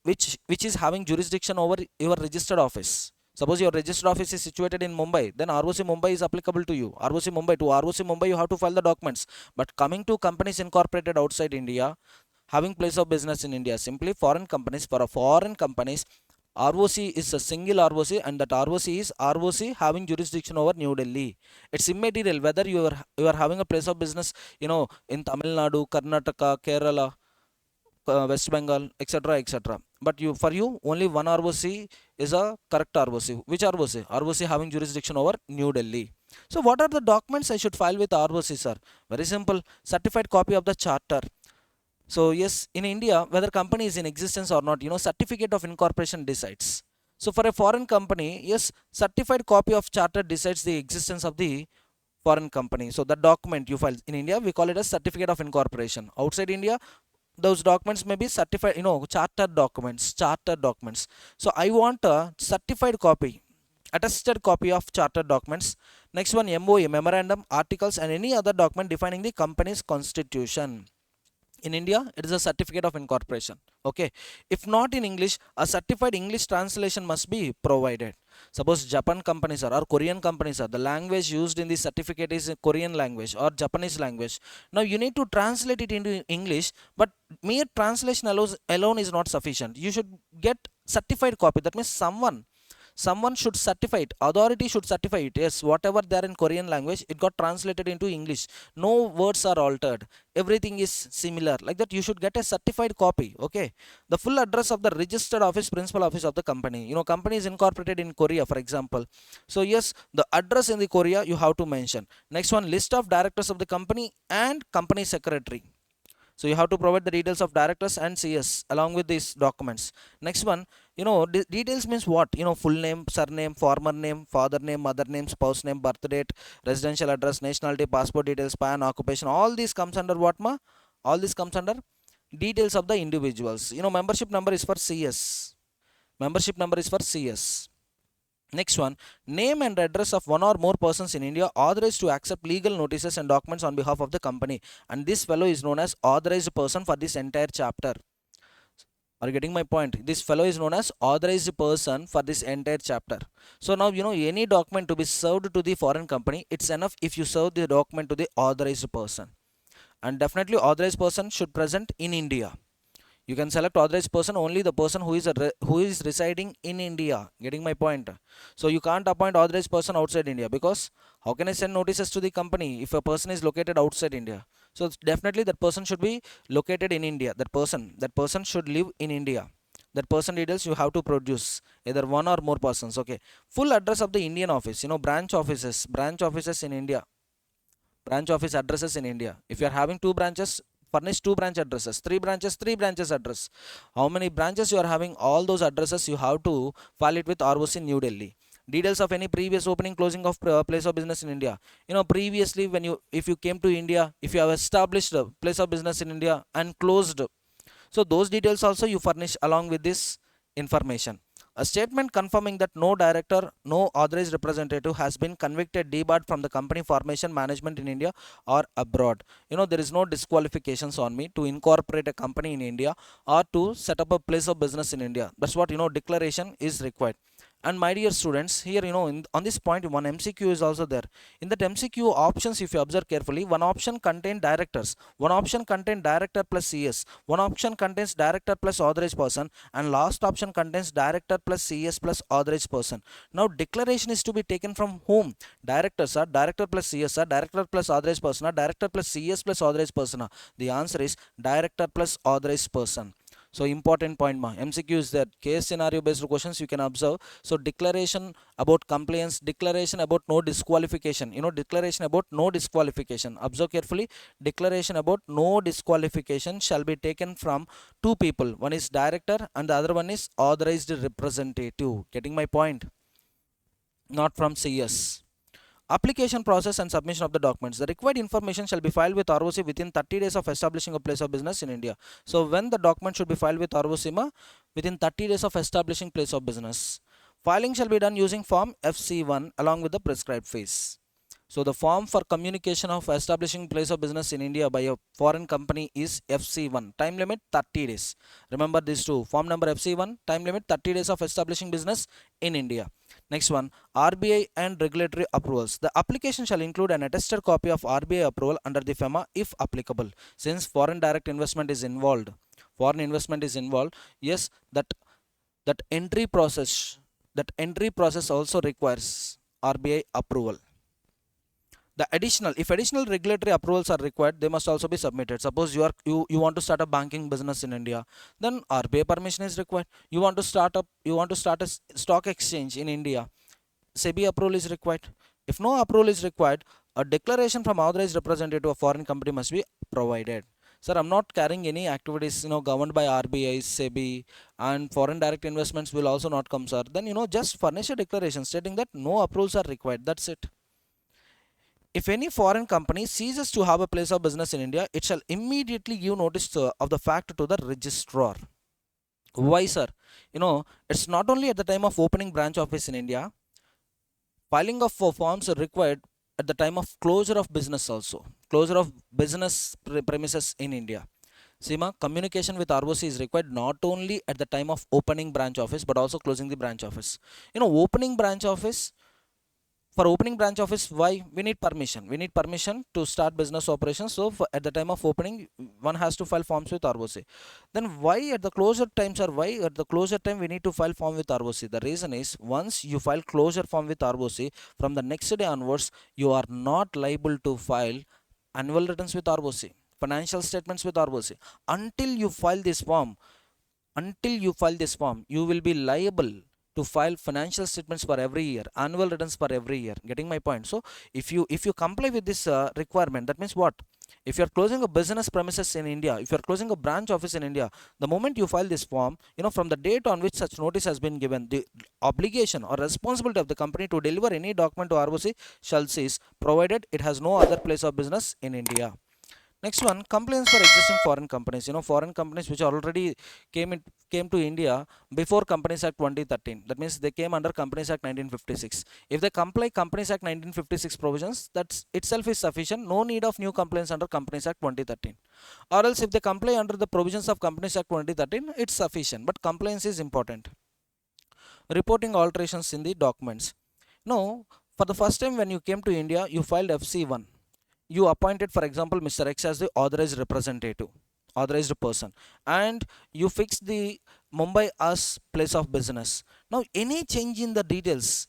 which is having jurisdiction over your registered office. Suppose your registered office is situated in Mumbai, then ROC Mumbai is applicable to you. ROC Mumbai, to ROC Mumbai you have to file the documents. But coming to companies incorporated outside India, having place of business in India, simply foreign companies, for a foreign companies, ROC is a single ROC, and that ROC is ROC having jurisdiction over New Delhi. It's immaterial whether you are having a place of business, in Tamil Nadu, Karnataka, Kerala, West Bengal, etc., etc. But for you only one ROC is a correct ROC. Which ROC? ROC having jurisdiction over New Delhi. So what are the documents I should file with ROC, sir? Very simple. Certified copy of the charter. So yes, in India, whether company is in existence or not, certificate of incorporation decides. So for a foreign company, yes, certified copy of charter decides the existence of the foreign company. So the document you file in India, we call it as certificate of incorporation. Outside India, those documents may be certified, charter documents. So I want a certified copy, attested copy of charter documents. Next one, MOA, memorandum, articles, and any other document defining the company's constitution. In India, it is a certificate of incorporation. Okay, if not in English, a certified English translation must be provided. Suppose Japan companies or Korean companies the language used in the certificate is Korean language or Japanese language. Now you need to translate it into English, but mere translation alone is not sufficient. You should get certified copy. That means someone should certify it, authority should certify it. Yes, whatever there in Korean language, it got translated into English, no words are altered, everything is similar, like that you should get a certified copy. Okay, the full address of the registered office, principal office of the company. Company is incorporated in Korea, for example. So yes, the address in the Korea you have to mention. Next one, list of directors of the company and company secretary. So you have to provide the details of directors and CS along with these documents. Next one, details means what? Full name, surname, former name, father name, mother name, spouse name, birth date, residential address, nationality, passport details, PAN, occupation. All these comes under what, ma? All this comes under details of the individuals. Membership number is for CS. Membership number is for CS. Next one, name and address of one or more persons in India authorized to accept legal notices and documents on behalf of the company. And this fellow is known as authorized person for this entire chapter. Are you getting my point? This fellow is known as authorized person for this entire chapter. So now, any document to be served to the foreign company, it's enough if you serve the document to the authorized person. And definitely authorized person should present in India. You can select authorized person only the person who is residing in India. Getting my point? So you can't appoint authorized person outside India, because how can I send notices to the company if a person is located outside India? So definitely that person should be located in India. That person should live in India. That person details you have to produce, either one or more persons. Okay, full address of the Indian office. Branch offices in India. Branch office addresses in India. If you are having two branches, furnish two branch addresses. Three branches address. How many branches you are having, all those addresses you have to file it with ROC New Delhi. Details of any previous opening, closing of place of business in India. Previously if you came to India, if you have established a place of business in India and closed, so those details also you furnish along with this information. A statement confirming that no director, no authorized representative has been convicted, debarred from the company formation, management in India or abroad. There is no disqualifications on me to incorporate a company in India or to set up a place of business in India. That's what, declaration is required. And my dear students, here on this point one MCQ is also there. In that MCQ options, if you observe carefully, one option contain directors, one option contain director plus CS, one option contains director plus authorized person, and last option contains director plus CS plus authorized person. Now declaration is to be taken from whom? Directors are director plus CS are director plus authorized person are director plus CS plus authorized person are. The answer is director plus authorized person. So important point, ma. MCQ is that case scenario based questions you can observe. So declaration about compliance, declaration about no disqualification. Declaration about no disqualification. Observe carefully. Declaration about no disqualification shall be taken from two people. One is director and the other one is authorized representative. Getting my point? Not from CS. Application process and submission of the documents. The required information shall be filed with ROC within 30 days of establishing a place of business in India. So when the document should be filed with ROC, within 30 days of establishing place of business. Filing shall be done using form FC1 along with the prescribed fees. So the form for communication of establishing place of business in India by a foreign company is FC1. Time limit 30 days. Remember these two. Form number FC1, time limit 30 days of establishing business in India. Next one, RBI and regulatory approvals. The application shall include an attested copy of RBI approval under the FEMA if applicable. Since foreign direct investment is involved, yes, that entry process also requires RBI approval. If additional regulatory approvals are required, they must also be submitted. Suppose you want to start a banking business in India, then RBI permission is required. You want to start a stock exchange in India, SEBI approval is required. If no approval is required, a declaration from authorized representative of foreign company must be provided. Sir, I'm not carrying any activities governed by RBI, SEBI, and foreign direct investments will also not come, sir. Then just furnish a declaration stating that no approvals are required. That's it. If any foreign company ceases to have a place of business in India, it shall immediately give notice of the fact to the registrar. Why, sir? It's not only at the time of opening branch office in India. Filing of forms are required at the time of closure of business also. Closure of business premises in India. Sima, communication with ROC is required not only at the time of opening branch office but also closing the branch office. Opening branch office, for opening branch office, why we need permission? We need permission to start business operations. So at the time of opening, one has to file forms with ROC. Then why at the closure times, or why at the closure time we need to file form with ROC? The reason is, once you file closure form with ROC, from the next day onwards you are not liable to file annual returns with ROC, financial statements with ROC, until you file this form. Until you file this form, you will be liable to file financial statements for every year, annual returns for every year. Getting my point? So if you comply with this requirement, that means what? If you are closing a business premises in India, if you are closing a branch office in India, the moment you file this form, from the date on which such notice has been given, the obligation or responsibility of the company to deliver any document to ROC shall cease, provided it has no other place of business in India. Next one, complaints for existing foreign companies. Foreign companies which already came to India before Companies Act 2013. That means they came under Companies Act 1956. If they comply Companies Act 1956 provisions, that itself is sufficient. No need of new complaints under Companies Act 2013. Or else, if they comply under the provisions of Companies Act 2013, it's sufficient. But compliance is important. Reporting alterations in the documents. No, for the first time when you came to India, you filed FC1. You appointed, for example, Mr. X as the authorized representative, authorized person, and you fixed the Mumbai as place of business. Now any change in the details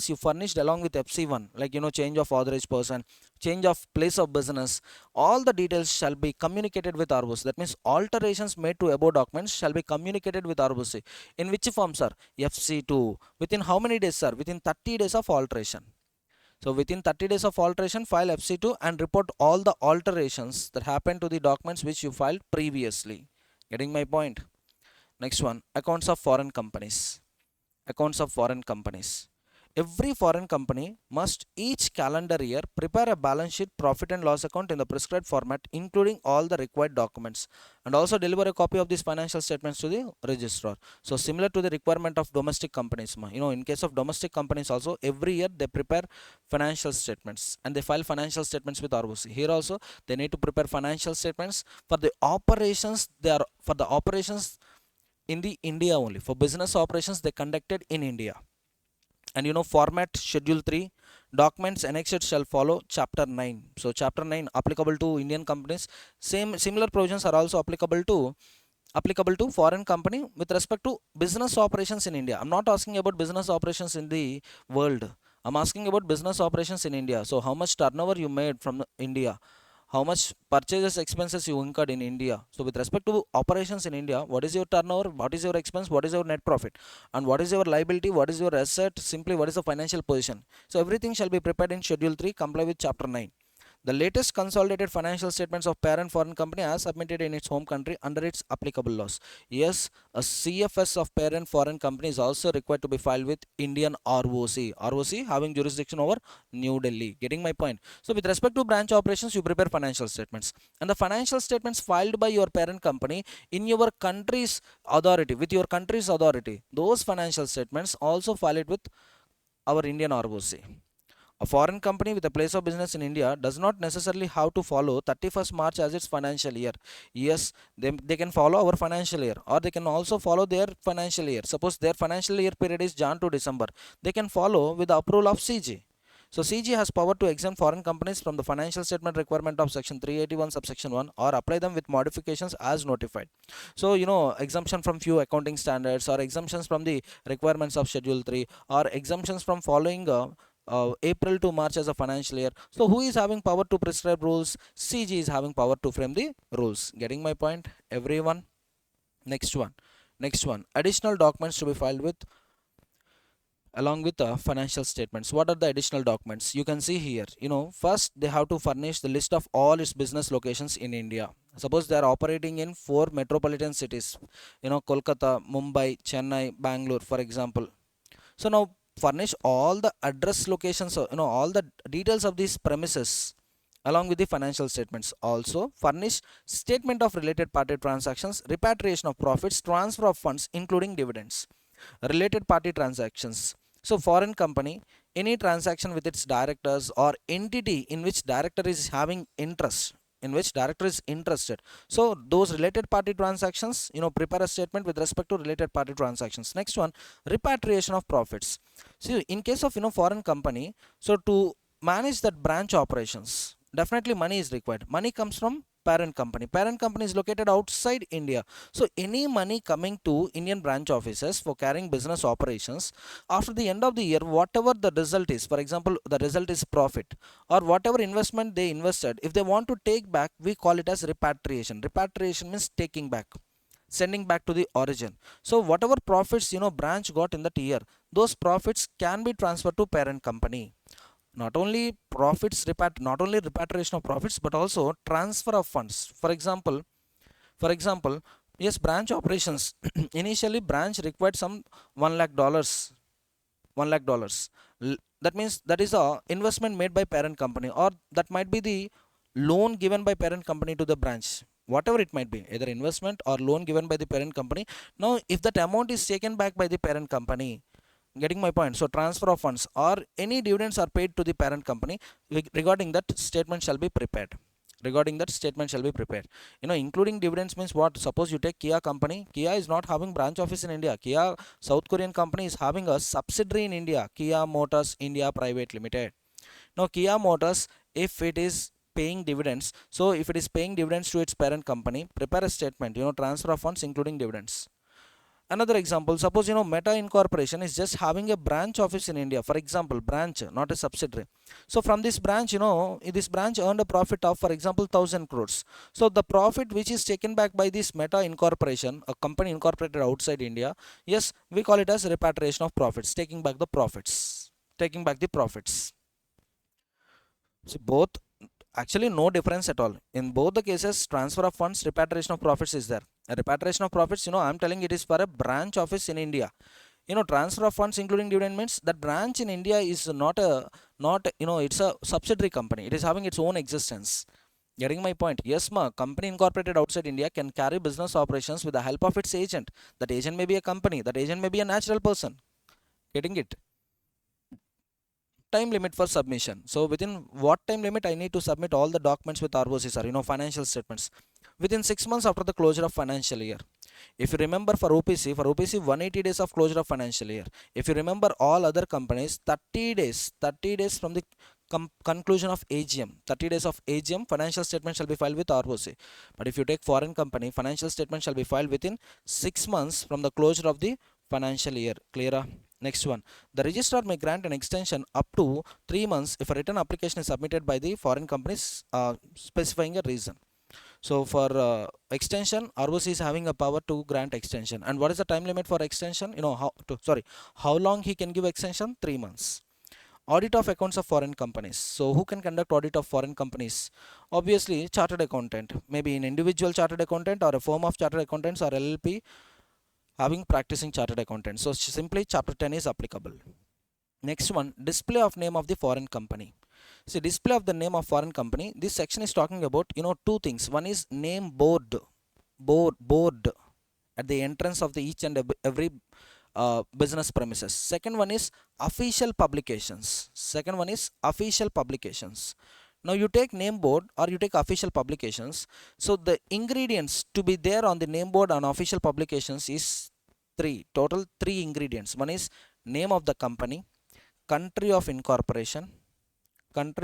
you furnished along with FC1, like change of authorized person, change of place of business, all the details shall be communicated with ROC. That means alterations made to above documents shall be communicated with ROC. In which form, sir? FC2. Within how many days, sir? Within 30 days of alteration. So within 30 days of alteration, file FC2 and report all the alterations that happened to the documents which you filed previously. Getting my point? Next one, accounts of foreign companies. Accounts of foreign companies. Every foreign company must each calendar year prepare a balance sheet, profit and loss account in the prescribed format, including all the required documents, and also deliver a copy of these financial statements to the registrar. So similar to the requirement of domestic companies, in case of domestic companies also, every year they prepare financial statements and they file financial statements with ROC. Here also they need to prepare financial statements for the operations. They are for the operations in the India only, for business operations they conducted in India. And format schedule 3, documents annexed shall follow chapter 9. So chapter 9 applicable to Indian companies. Similar provisions are also applicable to foreign company with respect to business operations in India. I'm not asking about business operations in the world, I'm asking about business operations in India. So how much turnover you made from India, how much purchases expenses you incurred in India. So with respect to operations in India, what is your turnover, what is your expense, what is your net profit, and what is your liability, what is your asset, simply what is the financial position. So everything shall be prepared in schedule 3, comply with chapter 9. The latest consolidated financial statements of parent foreign company as submitted in its home country under its applicable laws. Yes, a CFS of parent foreign company is also required to be filed with Indian ROC. ROC having jurisdiction over New Delhi. Getting my point? So with respect to branch operations, you prepare financial statements. And the financial statements filed by your parent company in your country's authority, with your country's authority, those financial statements also file it with our Indian ROC. A foreign company with a place of business in India does not necessarily have to follow 31st March as its financial year. Yes, they can follow our financial year, or they can also follow their financial year. Suppose their financial year period is Jan to December. They can follow with the approval of CG. So CG has power to exempt foreign companies from the financial statement requirement of section 381 subsection 1 or apply them with modifications as notified. So exemption from few accounting standards, or exemptions from the requirements of schedule 3, or exemptions from following April to March as a financial year. So who is having power to prescribe rules? CG is having power to frame the rules. Getting my point, everyone? Next one. Additional documents to be filed with along with the financial statements. What are the additional documents? You can see here. First they have to furnish the list of all its business locations in India. Suppose they are operating in 4 metropolitan cities. Kolkata, Mumbai, Chennai, Bangalore, for example. So now furnish all the address locations, all the details of these premises along with the financial statements. Also furnish statement of related party transactions, repatriation of profits, transfer of funds including dividends, related party transactions. So foreign company, any transaction with its directors or entity in which director is having interest in which director is interested. So those related party transactions, prepare a statement with respect to related party transactions. Next one, repatriation of profits. See, in case of foreign company, so to manage that branch operations, definitely money is required. Money comes from parent company. Parent company is located outside India. So any money coming to Indian branch offices for carrying business operations, after the end of the year, whatever the result is, for example the result is profit, or whatever investment they invested, if they want to take back, we call it as repatriation. Repatriation means taking back, sending back to the origin. So whatever profits branch got in that year, those profits can be transferred to parent company. Not only not only repatriation of profits, but also transfer of funds. For example, yes, branch operations initially branch required some $1 lakh, $1 lakh. That means that is a investment made by parent company, or that might be the loan given by parent company to the branch, whatever it might be, either investment or loan given by the parent company. Now if that amount is taken back by the parent company, getting my point, so transfer of funds or any dividends are paid to the parent company, regarding that statement shall be prepared. Regarding that statement shall be prepared. Including dividends means what? Suppose you take Kia company. Kia is not having branch office in India. Kia, South Korean company, is having a subsidiary in India, Kia Motors India Private Limited. Now Kia Motors, if it is paying dividends, so if it is paying dividends to its parent company, prepare a statement, transfer of funds including dividends. Another example, suppose Meta Incorporation is just having a branch office in India, for example, branch, not a subsidiary. So from this branch, this branch earned a profit of, for example, 1000 crores. So the profit which is taken back by this Meta Incorporation, a company incorporated outside India, yes, we call it as repatriation of profits, taking back the profits. Taking back the profits. So both, actually no difference at all. In both the cases, transfer of funds, repatriation of profits is there. A repatriation of profits, I'm telling it is for a branch office in India. Transfer of funds including dividend means that branch in India is not it's a subsidiary company. It is having its own existence. Getting my point? Yes, ma, company incorporated outside India can carry business operations with the help of its agent. That agent may be a company, that agent may be a natural person. Getting it? Time limit for submission. So within what time limit I need to submit all the documents with ROC, sir? Financial statements within 6 months after the closure of financial year. If you remember, for OPC 180 days of closure of financial year. If you remember all other companies, 30 days from the conclusion of AGM. 30 days of AGM, financial statement shall be filed with ROC. But if you take foreign company, financial statement shall be filed within 6 months from the closure of the financial year. Clear? Next one, the registrar may grant an extension up to 3 months if a written application is submitted by the foreign companies specifying a reason. So for extension, ROC is having a power to grant extension. And what is the time limit for extension? How long he can give extension? 3 months. Audit of accounts of foreign companies. So who can conduct audit of foreign companies? Obviously chartered accountant, maybe an individual chartered accountant or a firm of chartered accountants or LLP having practicing chartered accountant. So simply chapter 10 is applicable. Next one, display of name of the foreign company. See, display of the name of foreign company, this section is talking about two things. One is name board at the entrance of the each and every business premises. Second one is official publications. Now you take name board or you take official publications. So the ingredients to be there on the name board and official publications is total three ingredients. One is name of the company, country of incorporation, and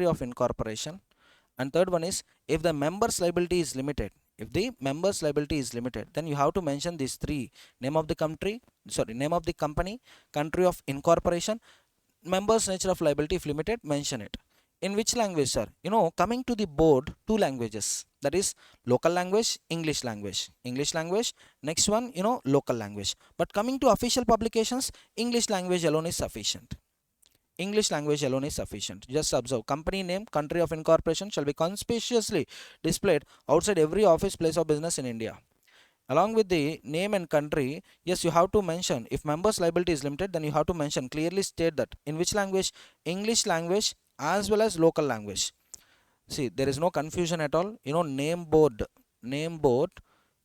third one is if the members liability is limited. If the members liability is limited, then you have to mention these three: name of the company, country of incorporation, members nature of liability. If limited, mention it. In which language, sir? Coming to the board, two languages, that is local language, English language. Next one, local language. But coming to official publications, English language alone is sufficient. Just observe, company name, country of incorporation shall be conspicuously displayed outside every office, place of business in India. Along with the name and country, yes, you have to mention, if members liability is limited, then you have to mention, clearly state that in which language? English language as well as local language. See, there is no confusion at all. Name board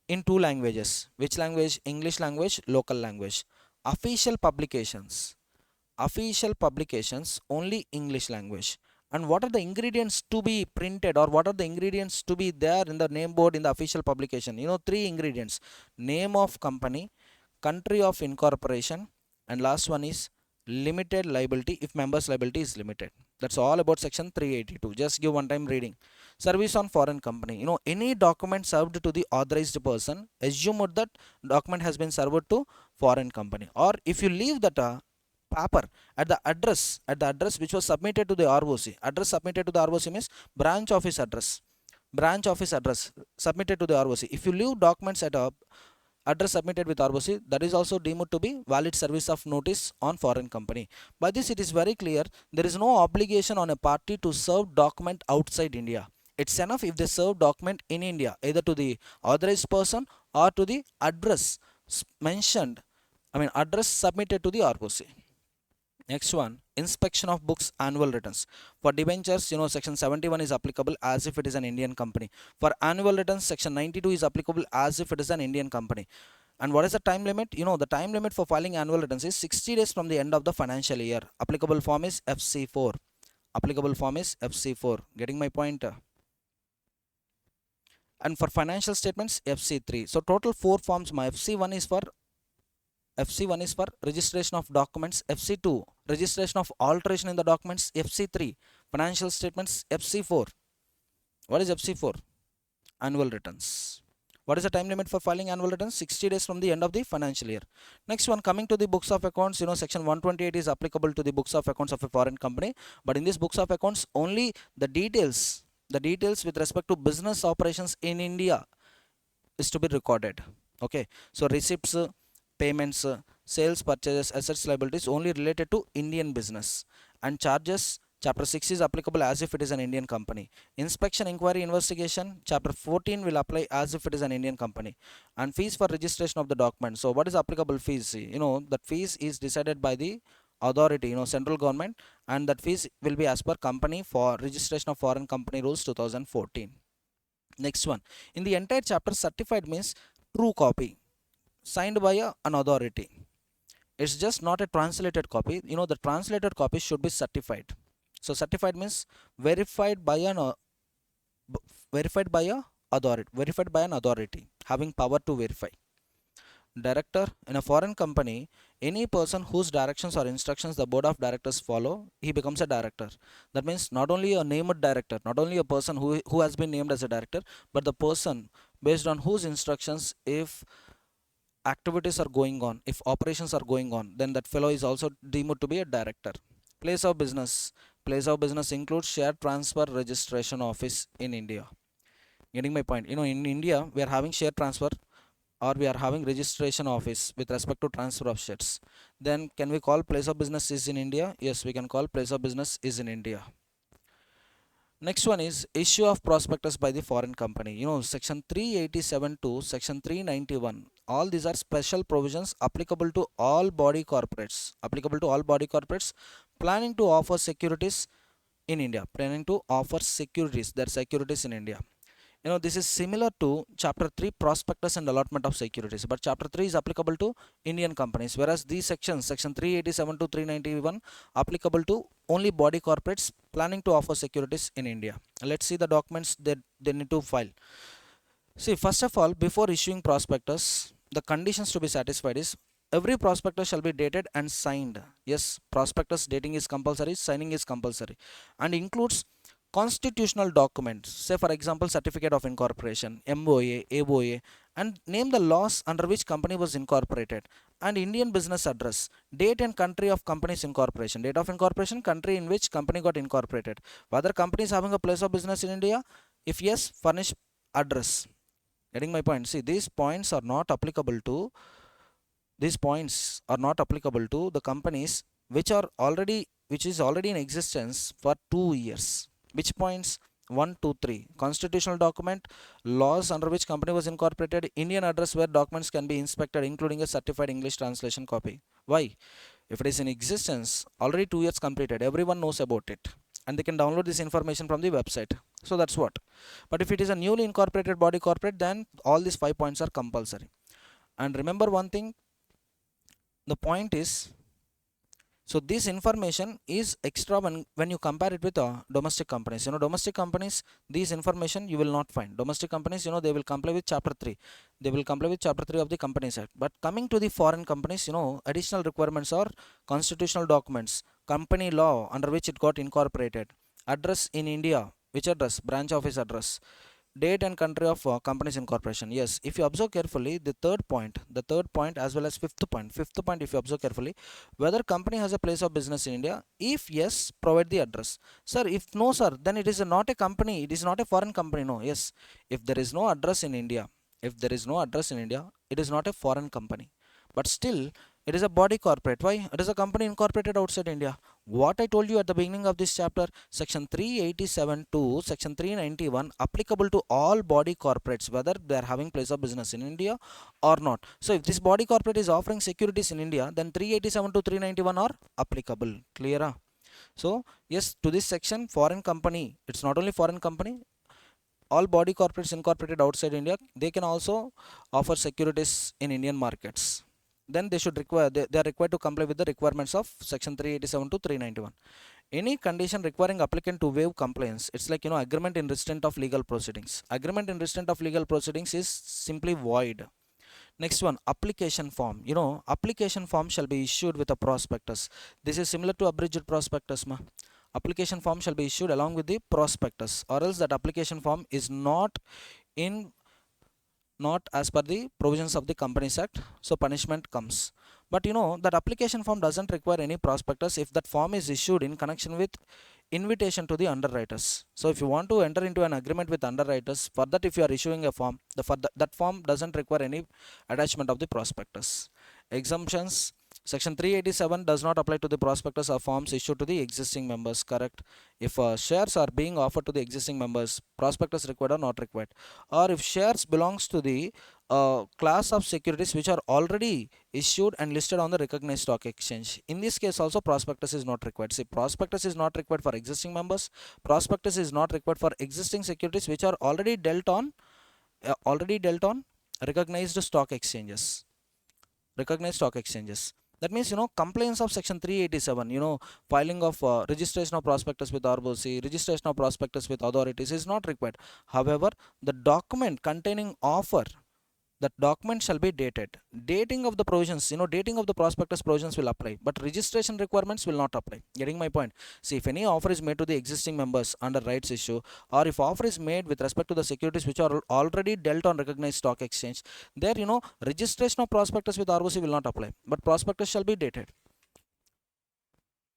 in two languages. Which language? English language, local language. Official publications only English language. and what are the ingredients to be printed, or what are the ingredients to be there in the name board in the official publication? Three ingredients: name of company, country of incorporation, and last one is limited liability if members liability is limited. That's all about section 382. Just give one time reading. Service on foreign company. Any document served to the authorized person, assume that document has been served to foreign company. Or if you leave that paper at the address which was submitted to the ROC. Address submitted to the ROC means branch office address. Branch office address submitted to the ROC. If you leave documents at a address submitted with ROC, that is also deemed to be valid service of notice on foreign company. By this it is very clear there is no obligation on a party to serve document outside India. It's enough if they serve document in India, either to the authorized person or to the address mentioned, address submitted to the ROC. Next one, inspection of books, annual returns. For debentures, section 71 is applicable as if it is an Indian company. For annual returns, section 92 is applicable as if it is an Indian company. And what is the time limit? The time limit for filing annual returns is 60 days from the end of the financial year. Applicable form is FC4. Applicable form is FC4. Getting my point? And for financial statements, FC3. So total 4 forms. My FC1 is for registration of documents, FC2 registration of alteration in the documents, FC3 financial statements, FC4. What is FC4? Annual returns. What is the time limit for filing annual returns? 60 days from the end of the financial year. Next one, coming to the books of accounts, section 128 is applicable to the books of accounts of a foreign company, but in this books of accounts only the details with respect to business operations in India is to be recorded. Okay, so receipts, payments, sales, purchases, assets, liabilities only related to Indian business, and charges, chapter 6 is applicable as if it is an Indian company. Inspection, inquiry, investigation, chapter 14 will apply as if it is an Indian company. And fees for registration of the document. So what is applicable fees? That fees is decided by the authority, central government, and that fees will be as per company for registration of foreign company rules 2014. Next one, in the entire chapter, certified means true copy signed by an authority. It's just not a translated copy. The translated copy should be certified. So certified means verified by an authority having power to verify. Director, in a foreign company, any person whose directions or instructions the board of directors follow, he becomes a director. That means not only a named director, not only a person who has been named as a director, but the person based on whose instructions, if activities are going on, if operations are going on, then that fellow is also deemed to be a director. Place of business. Place of business includes share transfer registration office in India. Getting my point? In India, we are having share transfer, or we are having registration office with respect to transfer of shares. Then can we call place of business is in India? Yes, we can call place of business is in India. Next one is issue of prospectus by the foreign company. Section 387 to section 391. All these are special provisions applicable to all body corporates. Planning to offer securities in India. Their securities in India. This is similar to chapter 3, prospectus and allotment of securities, but chapter 3 is applicable to Indian companies, whereas these sections, section 387 to 391, applicable to only body corporates planning to offer securities in India. Let's see the documents that they need to file. See, first of all, before issuing prospectus, the conditions to be satisfied is every prospectus shall be dated and signed. Yes, prospectus dating is compulsory, signing is compulsory, and includes constitutional documents, say for example certificate of incorporation, MOA, AOA, and name the laws under which company was incorporated, and Indian business address, date and country of company's incorporation, date of incorporation, country in which company got incorporated, whether company is having a place of business in India, if yes, furnish address. Getting my point? See, these points are not applicable to the companies which is already in existence for 2 years. Which points? 1, 2, 3. Constitutional document, laws under which company was incorporated, Indian address where documents can be inspected, including a certified English translation copy. Why? If it is in existence, already 2 years completed, everyone knows about it, and they can download this information from the website. So that's what. But if it is a newly incorporated body corporate, then all these 5 points are compulsory. And remember one thing, the point is, So this information is extra when you compare it with domestic companies. Domestic companies, these information you will not find. Domestic companies, they will comply with chapter 3. They will comply with chapter 3 of the Companies Act. But coming to the foreign companies, additional requirements are constitutional documents, company law under which it got incorporated, address in India, which address, branch office address, date and country of companies incorporation. Yes, if you observe carefully, the third point as well as fifth point, if you observe carefully, whether company has a place of business in India. If yes, provide the address. Sir, if no sir, then it is not a company, it is not a foreign company. No, yes, if there is no address in India, it is not a foreign company, but still it is a body corporate. Why? It is a company incorporated outside India. What I told you at the beginning of this chapter, section 387 to section 391 applicable to all body corporates, whether they are having place of business in India or not. So if this body corporate is offering securities in India, then 387 to 391 are applicable. Clear? So yes, to this section, foreign company, it's not only foreign company, all body corporates incorporated outside India, they can also offer securities in Indian markets. Then they should require, they are required to comply with the requirements of section 387 to 391. Any condition requiring applicant to waive compliance, it's like, agreement in restraint of legal proceedings. Agreement in restraint of legal proceedings is simply void. Next one, application form. Application form shall be issued with a prospectus. This is similar to abridged prospectus, ma. Application form shall be issued along with the prospectus, or else that application form is in not as per the provisions of the Companies Act, so punishment comes. But that application form doesn't require any prospectus if that form is issued in connection with invitation to the underwriters. So if you want to enter into an agreement with underwriters, for that if you are issuing a form, that form doesn't require any attachment of the prospectus. Exemptions, section 387 does not apply to the prospectus or forms issued to the existing members. Correct? If shares are being offered to the existing members, prospectus required or not required. Or if shares belongs to the class of securities which are already issued and listed on the recognized stock exchange, in this case also prospectus is not required. See, prospectus is not required for existing members, prospectus is not required for existing securities which are already dealt on recognized stock exchanges. That means, compliance of section 387, filing of registration of prospectus with ROC, registration of prospectus with authorities is not required. However, the document containing offer, that document shall be dated. Dating of the provisions, dating of the prospectus provisions will apply, but registration requirements will not apply. Getting my point? See, if any offer is made to the existing members under rights issue, or if offer is made with respect to the securities which are already dealt on recognized stock exchange, there, registration of prospectus with ROC will not apply, but prospectus shall be dated.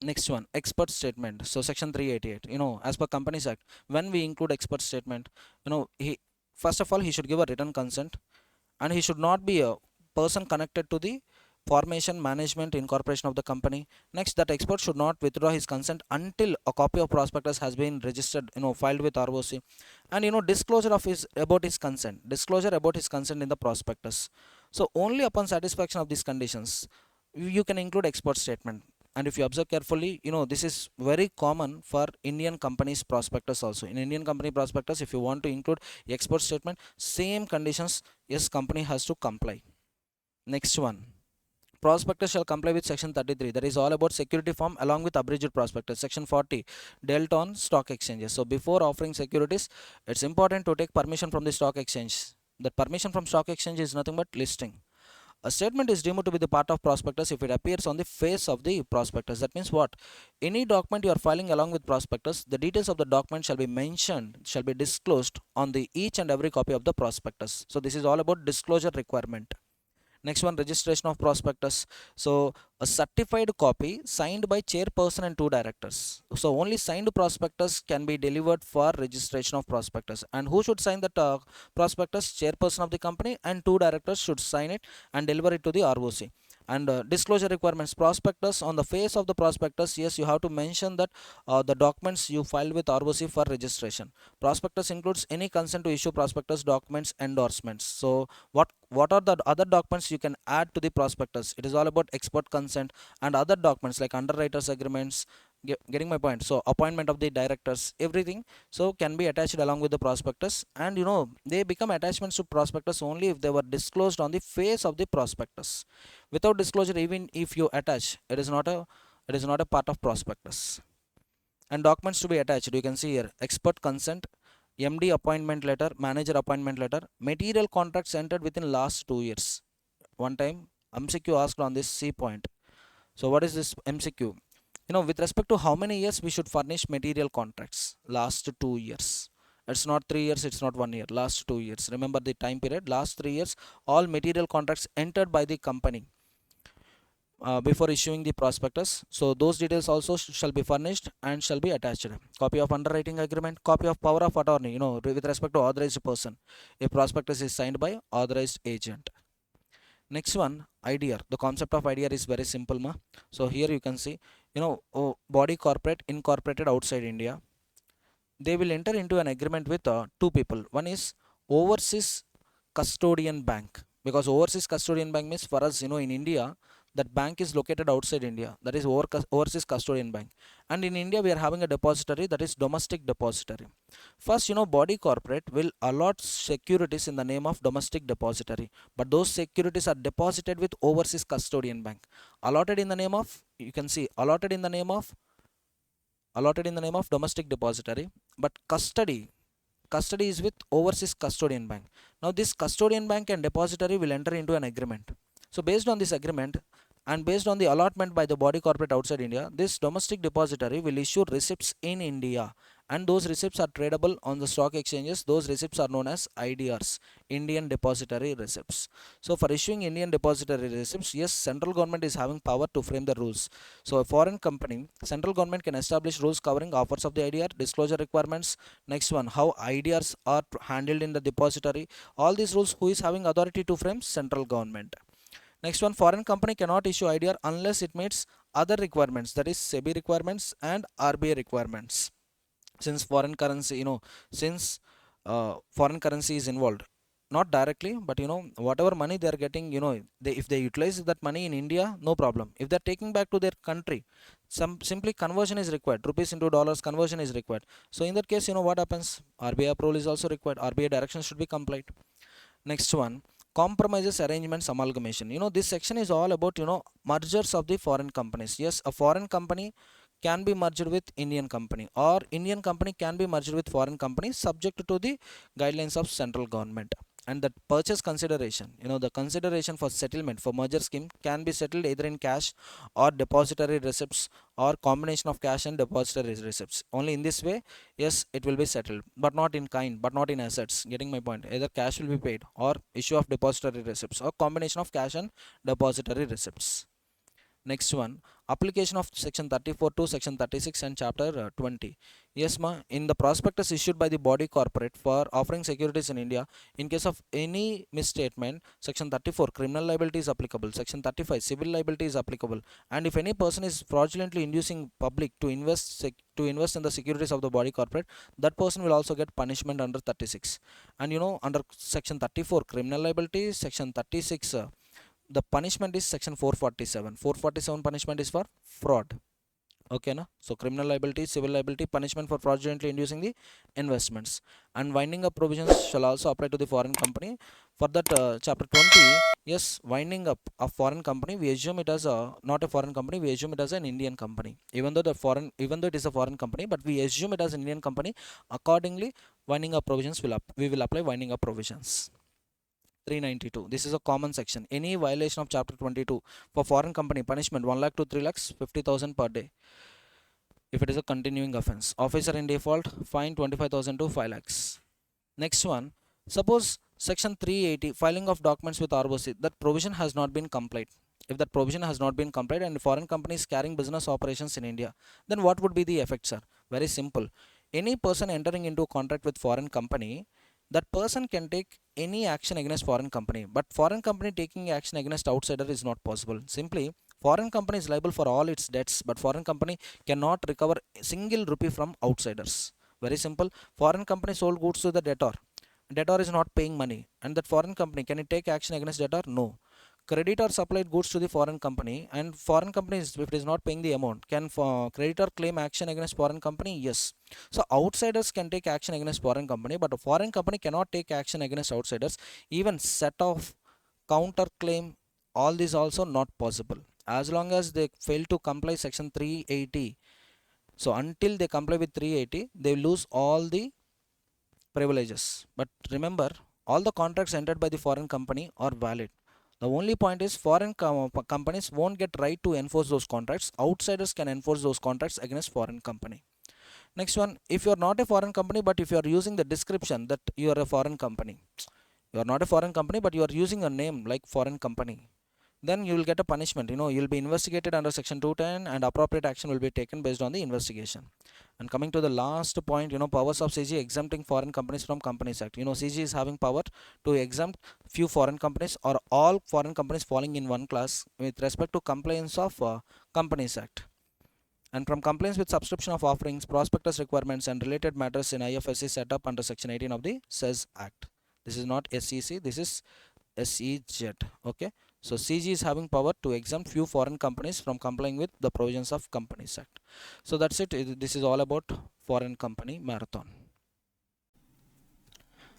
Next one, expert statement. So section 388, as per Companies Act, when we include expert statement, he, first of all, he should give a written consent, and he should not be a person connected to the formation, management, incorporation of the company. Next, that expert should not withdraw his consent until a copy of prospectus has been registered, filed with ROC. And disclosure about his consent in the prospectus. So only upon satisfaction of these conditions you can include expert statement. And if you observe carefully, this is very common for Indian companies prospectus also. In Indian company prospectus, if you want to include expert statement, same conditions, yes, company has to comply. Next one, prospectus shall comply with section 33, that is all about security form along with abridged prospectus. Section 40 dealt on stock exchanges. So before offering securities, it's important to take permission from the stock exchange. That permission from stock exchange is nothing but listing. A statement is deemed to be the part of prospectus if it appears on the face of the prospectus. That means what? Any document you are filing along with prospectus, the details of the document shall be mentioned, shall be disclosed on the each and every copy of the prospectus. So this is all about disclosure requirement. Next one, registration of prospectus. So a certified copy signed by chairperson and 2 directors. So only signed prospectus can be delivered for registration of prospectus. And who should sign that prospectus? Chairperson of the company and 2 directors should sign it and deliver it to the ROC. And disclosure requirements, prospectus, on the face of the prospectus, yes, you have to mention that the documents you filed with ROC for registration. Prospectus includes any consent to issue prospectus, documents, endorsements. So what are the other documents you can add to the prospectus? It is all about expert consent and other documents like underwriters agreements. Getting my point? So appointment of the directors, everything, so can be attached along with the prospectus. And they become attachments to prospectus only if they were disclosed on the face of the prospectus. Without disclosure, even if you attach, it is not It is not a part of prospectus. And documents to be attached, you can see here, expert consent, MD appointment letter, manager appointment letter, material contracts entered within last 2 years. One time MCQ asked on this C point. So what is this MCQ? With respect to how many years we should furnish material contracts? Last 2 years. It's not 3 years, it's not 1 year, last 2 years. Remember the time period, last 3 years, all material contracts entered by the company before issuing the prospectus. So those details also shall be furnished and shall be attached. Copy of underwriting agreement, copy of power of attorney, with respect to authorized person. A prospectus is signed by authorized agent. Next one, IDR. The concept of IDR is very simple, ma. So here you can see, body corporate incorporated outside India. They will enter into an agreement with two people. One is overseas custodian bank, because overseas custodian bank means for us, in India, that bank is located outside India, that is overseas custodian bank, and in India we are having a depository, that is domestic depository. First, body corporate will allot securities in the name of domestic depository, but those securities are deposited with overseas custodian bank, allotted in the name of, you can see, allotted in the name of domestic depository, but custody is with overseas custodian bank. Now this custodian bank and depository will enter into an agreement. So based on this agreement and based on the allotment by the body corporate outside India, this domestic depository will issue receipts in India, and those receipts are tradable on the stock exchanges. Those receipts are known as IDRs, Indian Depository Receipts. So for issuing Indian Depository Receipts, yes, central government is having power to frame the rules. So a foreign company, central government can establish rules covering offers of the IDR, disclosure requirements. Next one, how IDRs are handled in the depository. All these rules, who is having authority to frame? Central government. Next one, foreign company cannot issue IDR unless it meets other requirements, that is SEBI requirements and RBI requirements. Since foreign currency, foreign currency is involved, not directly, but whatever money they are getting, if they utilize that money in India, no problem. If they are taking back to their country, simply conversion is required, rupees into dollars conversion is required. So in that case, what happens? RBI approval is also required, RBI directions should be complied. Next one, compromises, arrangements, amalgamation. This section is all about mergers of the foreign companies. Yes, a foreign company can be merged with Indian company, or Indian company can be merged with foreign company, subject to the guidelines of central government. And the purchase consideration, the consideration for settlement for merger scheme can be settled either in cash or depository receipts, or combination of cash and depository receipts. Only in this way, yes, it will be settled, but not in kind, but not in assets. Getting my point? Either cash will be paid, or issue of depository receipts, or combination of cash and depository receipts. Next one, application of section 34 to section 36 and chapter 20. Yes, ma, in the prospectus issued by the body corporate for offering securities in India, in case of any misstatement, section 34 criminal liability is applicable, section 35 civil liability is applicable, and if any person is fraudulently inducing public to invest in the securities of the body corporate, that person will also get punishment under 36. And under section 34 criminal liability, section 36 the punishment is section 447 punishment is for fraud. Okay, na? So criminal liability, civil liability, punishment for fraudulently inducing the investments. And winding up provisions shall also apply to the foreign company. For that chapter 20, yes, winding up a foreign company, we assume it as not a foreign company, we assume it as an Indian company, even though it is a foreign company, but we assume it as an Indian company. Accordingly, winding up provisions we will apply winding up provisions. 392, this is a common section. Any violation of chapter 22 for foreign company, punishment 1 lakh to 3 lakhs 50,000 per day if it is a continuing offense. Officer in default, fine 25,000 to 5 lakhs. Next one, suppose section 380 filing of documents with ROC, that provision has not been complied. If that provision has not been complied and foreign company is carrying business operations in India, then what would be the effects, sir? Very simple. Any person entering into a contract with foreign company, that person can take any action against foreign company, but foreign company taking action against outsider is not possible. Simply, foreign company is liable for all its debts, but foreign company cannot recover a single rupee from outsiders. Very simple. Foreign company sold goods to the debtor is not paying money, and that foreign company, can it take action against debtor? No. Creditor supplied goods to the foreign company, and foreign company, if it is not paying the amount, can creditor claim action against foreign company? Yes. So outsiders can take action against foreign company, but a foreign company cannot take action against outsiders. Even set off, counter claim, all these also not possible. as long as they fail to comply section 380. So until they comply with 380, they lose all the privileges. But remember, all the contracts entered by the foreign company are valid. The only point is foreign companies won't get right to enforce those contracts. Outsiders can enforce those contracts against foreign company. Next one, if you are not a foreign company, but if you are using the description that you are a foreign company, you are not a foreign company, but you are using a name like foreign company, then you will get a punishment. You'll be investigated under section 210 and appropriate action will be taken based on the investigation. And coming to the last point, powers of CG exempting foreign companies from Companies Act. CG is having power to exempt few foreign companies or all foreign companies falling in one class with respect to compliance of Companies Act. And from compliance with subscription of offerings, prospectus requirements and related matters in IFSC set up under section 18 of the SEZ Act. This is not SEC, this is SEZ. Okay, so CG is having power to exempt few foreign companies from complying with the provisions of Companies Act. So that's it. This is all about foreign company marathon.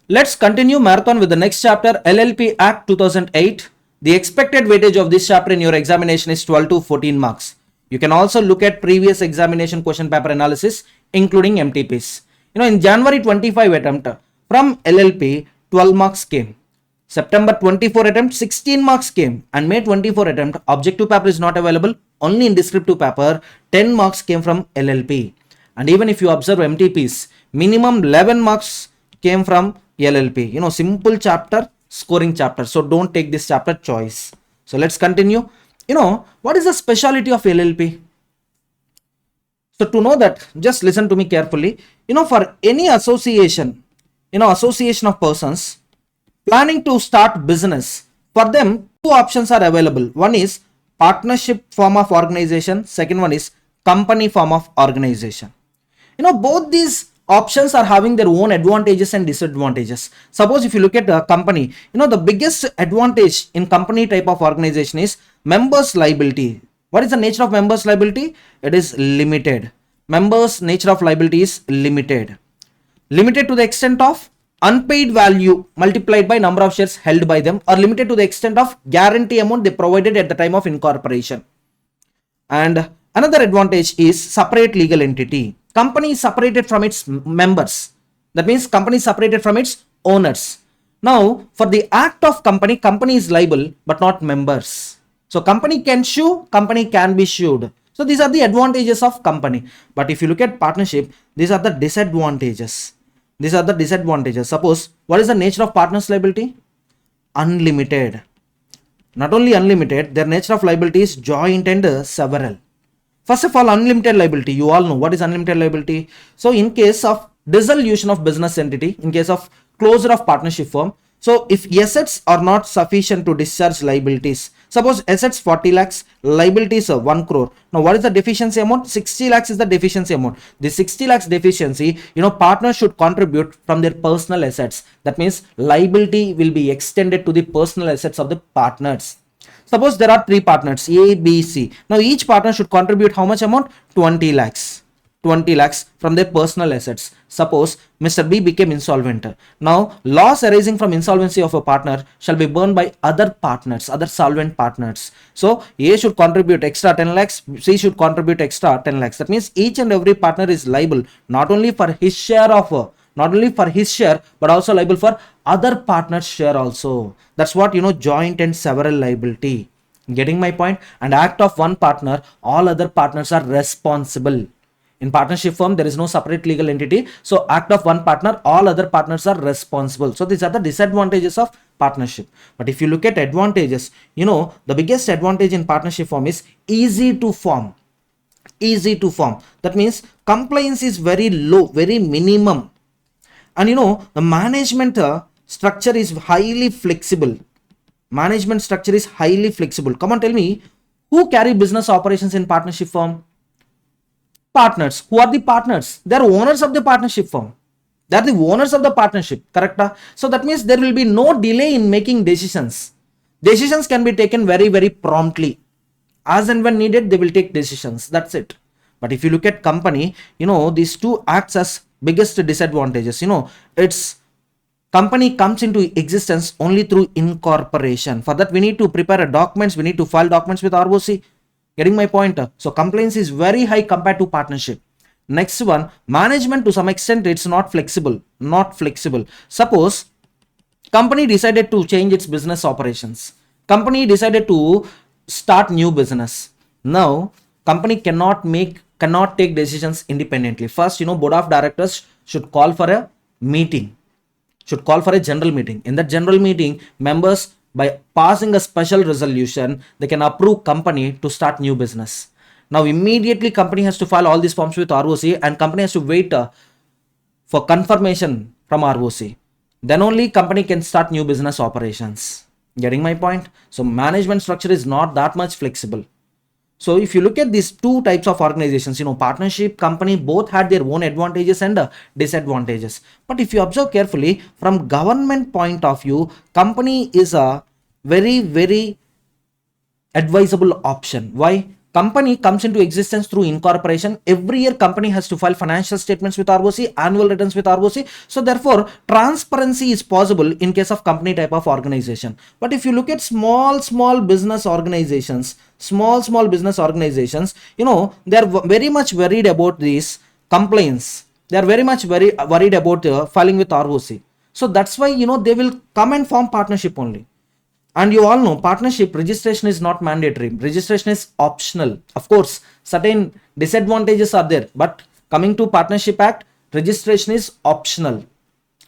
Let's continue marathon with the next chapter, LLP Act 2008. The expected weightage of this chapter in your examination is 12 to 14 marks. You can also look at previous examination question paper analysis, including MTPs. In January 25 attempt from LLP, 12 marks came. September 24 attempt, 16 marks came. And May 24 attempt, objective paper is not available, only in descriptive paper, 10 marks came from LLP. And even if you observe MTPs, minimum 11 marks came from LLP. Simple chapter, scoring chapter. So don't take this chapter choice. So let's continue. What is the speciality of LLP? So to know that, just listen to me carefully. For any association, association of persons planning to start business, for them, two options are available. One is partnership form of organization. Second one is company form of organization. Both these options are having their own advantages and disadvantages. Suppose if you look at a company, the biggest advantage in company type of organization is members liability. What is the nature of members liability? It is limited. Members nature of liability is limited. Limited to the extent of unpaid value multiplied by number of shares held by them, or limited to the extent of guarantee amount they provided at the time of incorporation. And another advantage is separate legal entity. Company is separated from its members. That means company is separated from its owners. Now, for the act of company, company is liable but not members. So company can sue, company can be sued. So these are the advantages of company. But if you look at partnership, these are the disadvantages. These are the disadvantages. Suppose, what is the nature of partners liability? Unlimited. Not only unlimited, their nature of liability is joint and several. First of all, unlimited liability. You all know what is unlimited liability. So in case of dissolution of business entity, in case of closure of partnership firm, so if assets are not sufficient to discharge liabilities, suppose assets 40 lakhs, liabilities 1 crore. Now what is the deficiency amount? 60 lakhs is the deficiency amount. The 60 lakhs deficiency, partners should contribute from their personal assets. That means liability will be extended to the personal assets of the partners. Suppose there are 3 partners, A, B, C. Now each partner should contribute how much amount? 20 lakhs. 20 lakhs from their personal assets. Suppose Mr. B became insolvent. Now loss arising from insolvency of a partner shall be borne by other partners, other solvent partners. So A should contribute extra 10 lakhs, C should contribute extra 10 lakhs. That means each and every partner is liable not only for his share but also liable for other partners' share also. That's what joint and several liability. Getting my point? And act of one partner, all other partners are responsible. In partnership firm, there is no separate legal entity. So act of one partner, all other partners are responsible. So these are the disadvantages of partnership. But if you look at advantages, the biggest advantage in partnership form is easy to form. Easy to form. That means compliance is very low, very minimum. And the management structure is highly flexible. Management structure is highly flexible. Come on, tell me, who carry business operations in partnership firm? Partners. Who are the partners? They are owners of the partnership firm. They are the owners of the partnership. Correct? So that means there will be no delay in making decisions. Decisions can be taken very, very promptly. As and when needed, they will take decisions. That's it. But if you look at company, these two acts as biggest disadvantages. Its company comes into existence only through incorporation. For that, we need to prepare documents. We need to file documents with ROC. Getting my point? So compliance is very high compared to partnership. Next one, management to some extent it's not flexible. Not flexible. Suppose company decided to change its business operations. Company decided to start new business. Now company cannot take decisions independently. First, board of directors should call for a meeting, should call for a general meeting. In that general meeting, members, by passing a special resolution, they can approve company to start new business. Now immediately company has to file all these forms with ROC, and company has to wait for confirmation from ROC. Then only company can start new business operations. Getting my point? So management structure is not that much flexible. So if you look at these two types of organizations, partnership, company, both had their own advantages and disadvantages. But if you observe carefully, from government point of view, company is a very, very advisable option. Why? Company comes into existence through incorporation. Every year company has to file financial statements with ROC, annual returns with ROC. So therefore transparency is possible in case of company type of organization. But if you look at small business organizations, they are very much worried about these complaints. They are very much worried about filing with ROC. So that's why they will come and form partnership only. And you all know partnership registration is not mandatory. Registration is optional. Of course, certain disadvantages are there, but coming to Partnership Act, registration is optional.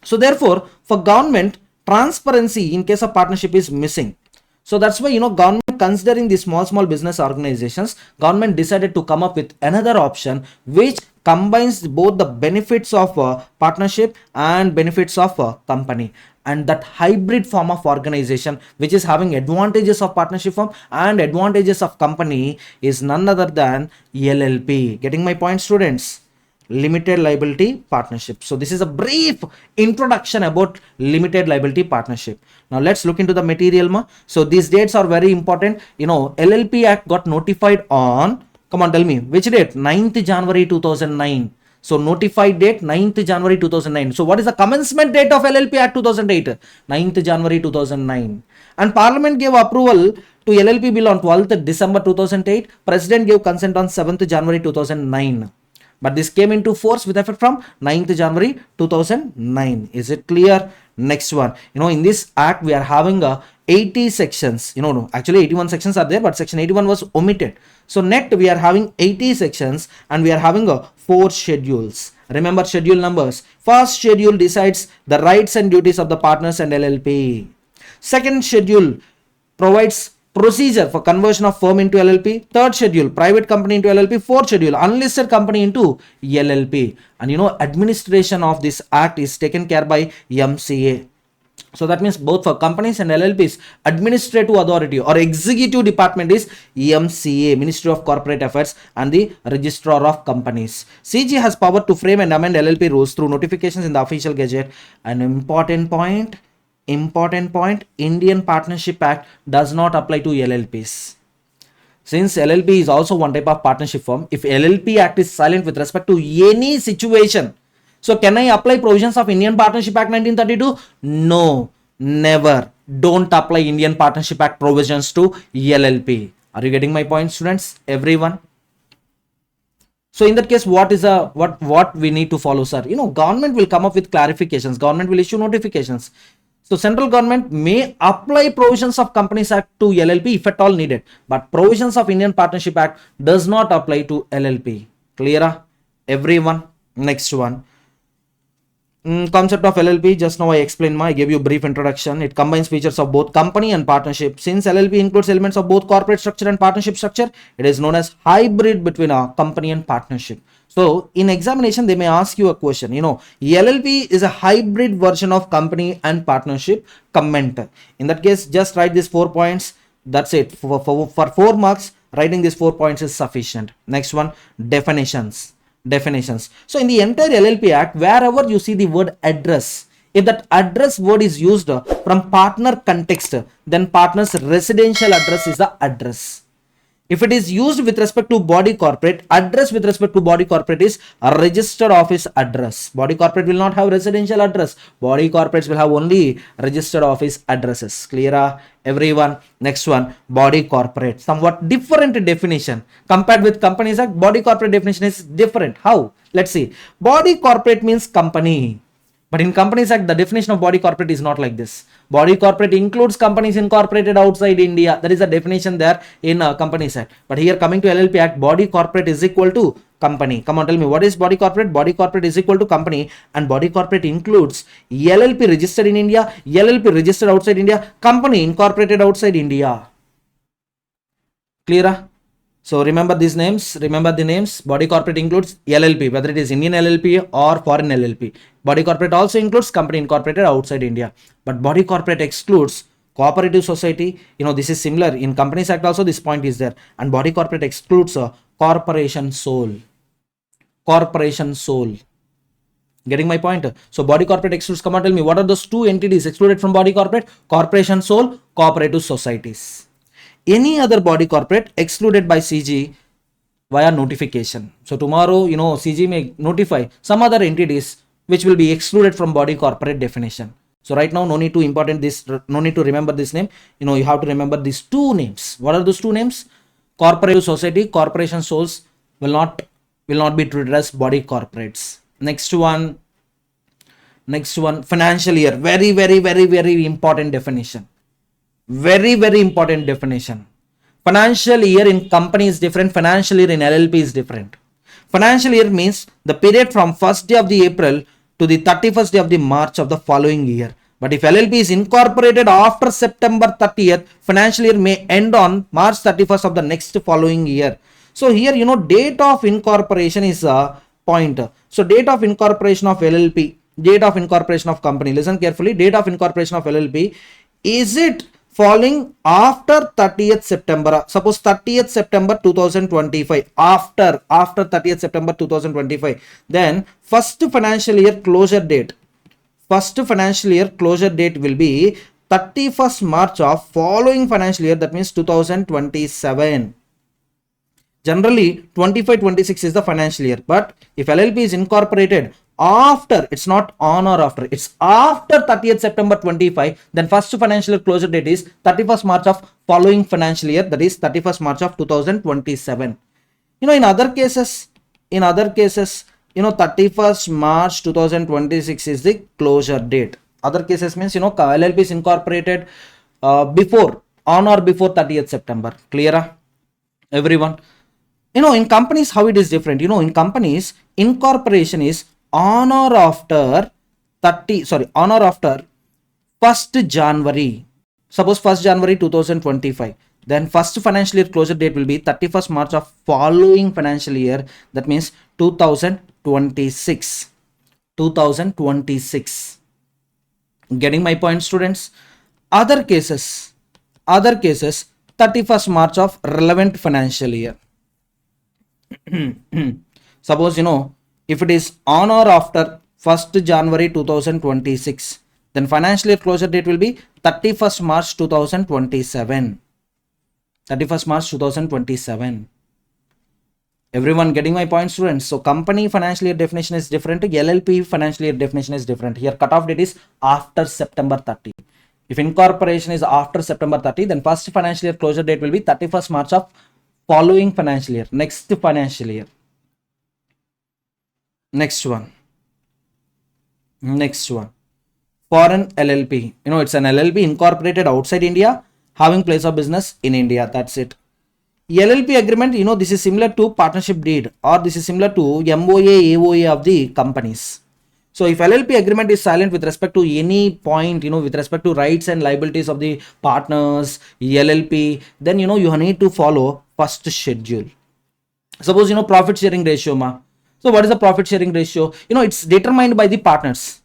So therefore, for government, transparency in case of partnership is missing. So that's why, government, considering these small business organizations, government decided to come up with another option which combines both the benefits of partnership and benefits of company. And that hybrid form of organization which is having advantages of partnership form and advantages of company is none other than LLP. Getting my point, students? Limited liability partnership. So this is a brief introduction about limited liability partnership. Now let's look into the material. So these dates are very important. LLP Act got notified on, come on, tell me which date? 9th January 2009. So notified date 9th January 2009. So what is the commencement date of LLP Act 2008? 9th January 2009. And Parliament gave approval to LLP bill on 12th December 2008. President gave consent on 7th January 2009. But this came into force with effect from 9th January 2009. Is it clear? Next one. In this act we are having 80 sections. No, actually 81 sections are there, but section 81 was omitted. So net we are having 80 sections and we are having 4 schedules. Remember schedule numbers. First schedule decides the rights and duties of the partners and LLP. Second schedule provides procedure for conversion of firm into LLP. Third schedule, private company into LLP. Fourth schedule, unlisted company into LLP. And administration of this act is taken care by MCA. So that means both for companies and LLPs, administrative authority or executive department is MCA, Ministry of Corporate Affairs, and the Registrar of Companies. CG has power to frame and amend LLP rules through notifications in the official gazette. An important point, Indian Partnership Act does not apply to LLPs. Since LLP is also one type of partnership firm, if LLP Act is silent with respect to any situation, so can I apply provisions of Indian Partnership Act 1932? No, never. Don't apply Indian Partnership Act provisions to LLP. Are you getting my point, students? Everyone? So in that case, what we need to follow, sir? Government will come up with clarifications. Government will issue notifications. So central government may apply provisions of Companies Act to LLP if at all needed, but provisions of Indian Partnership Act does not apply to LLP. Clear? Everyone? Next one. Concept of LLP, just now I explained, I gave you a brief introduction. It combines features of both company and partnership. Since LLP includes elements of both corporate structure and partnership structure, it is known as hybrid between a company and partnership. So in examination, they may ask you a question, LLP is a hybrid version of company and partnership. Comment. In that case, just write these 4 points. That's it. For 4 marks, writing these 4 points is sufficient. Next one, definitions. So in the entire LLP Act, wherever you see the word address, if that address word is used from partner context, then partner's residential address is the address. If it is used with respect to body corporate, address with respect to body corporate is a registered office address. Body corporate will not have residential address. Body corporates will have only registered office addresses. Clear, everyone? Next one, body corporate. Somewhat different definition. Compared with Companies Act, body corporate definition is different. How? Let's see. Body corporate means company. But in Companies Act, the definition of body corporate is not like this. Body corporate includes companies incorporated outside India. That is the definition there in Companies Act. But here coming to LLP Act, body corporate is equal to company. Come on, tell me, what is body corporate? Body corporate is equal to company, and body corporate includes LLP registered in India, LLP registered outside India, company incorporated outside India. Clear? So remember these names, remember the names. Body corporate includes LLP, whether it is Indian LLP or foreign LLP. Body corporate also includes company incorporated outside India. But body corporate excludes cooperative society. This is similar in Companies Act also, this point is there. And body corporate excludes a corporation sole. Corporation sole. Getting my point? So body corporate excludes, come on, tell me, what are those two entities excluded from body corporate? Corporation sole, cooperative societies. Any other body corporate excluded by CG via notification. So tomorrow, CG may notify some other entities which will be excluded from body corporate definition. So right now, no need to remember this name. You have to remember these two names. What are those two names? Cooperative society, corporation souls will not be treated as body corporates. Next one, financial year. Very, very, very, very important definition. Very, very important definition. Financial year in company is different. Financial year in LLP is different. Financial year means the period from 1st day of the April to the 31st day of the March of the following year. But if LLP is incorporated after September 30th, financial year may end on March 31st of the next following year. So here, date of incorporation is a point. So date of incorporation of LLP, date of incorporation of company. Listen carefully. Date of incorporation of LLP, is it falling after 30th September? Suppose 30th September 2025. After 30th September 2025. Then first financial year closure date. First financial year closure date will be 31st March of following financial year. That means 2027. Generally, 25-26 is the financial year. But if LLP is incorporated after, it's not on or after, it's after 30th September 25, then first financial year closure date is 31st March of following financial year, that is 31st March of 2027. In other cases, 31st March 2026 is the closure date. Other cases means, LLP is incorporated before, on or before 30th September. Clear, everyone? In companies, how it is different? In companies, incorporation is on or after 1st January. Suppose 1st January 2025. Then first financial year closure date will be 31st March of following financial year. That means 2026. 2026. Getting my point, students? Other cases, 31st March of relevant financial year. Suppose, if it is on or after 1st January 2026, then financial year closure date will be 31st March 2027. 31st March 2027. Everyone getting my point, students? So company financial year definition is different. LLP financial year definition is different. Here cutoff date is after September 30. If incorporation is after September 30, then first financial year closure date will be 31st March of following financial year. Next financial year. Next one. Foreign LLP. It's an LLP incorporated outside India, having place of business in India. That's it. LLP agreement, this is similar to partnership deed, or this is similar to MOA, AOA of the companies. So if LLP agreement is silent with respect to any point, with respect to rights and liabilities of the partners, LLP, then, you need to follow first schedule. Suppose, profit sharing ratio, So what is the profit sharing ratio? It's determined by the partners,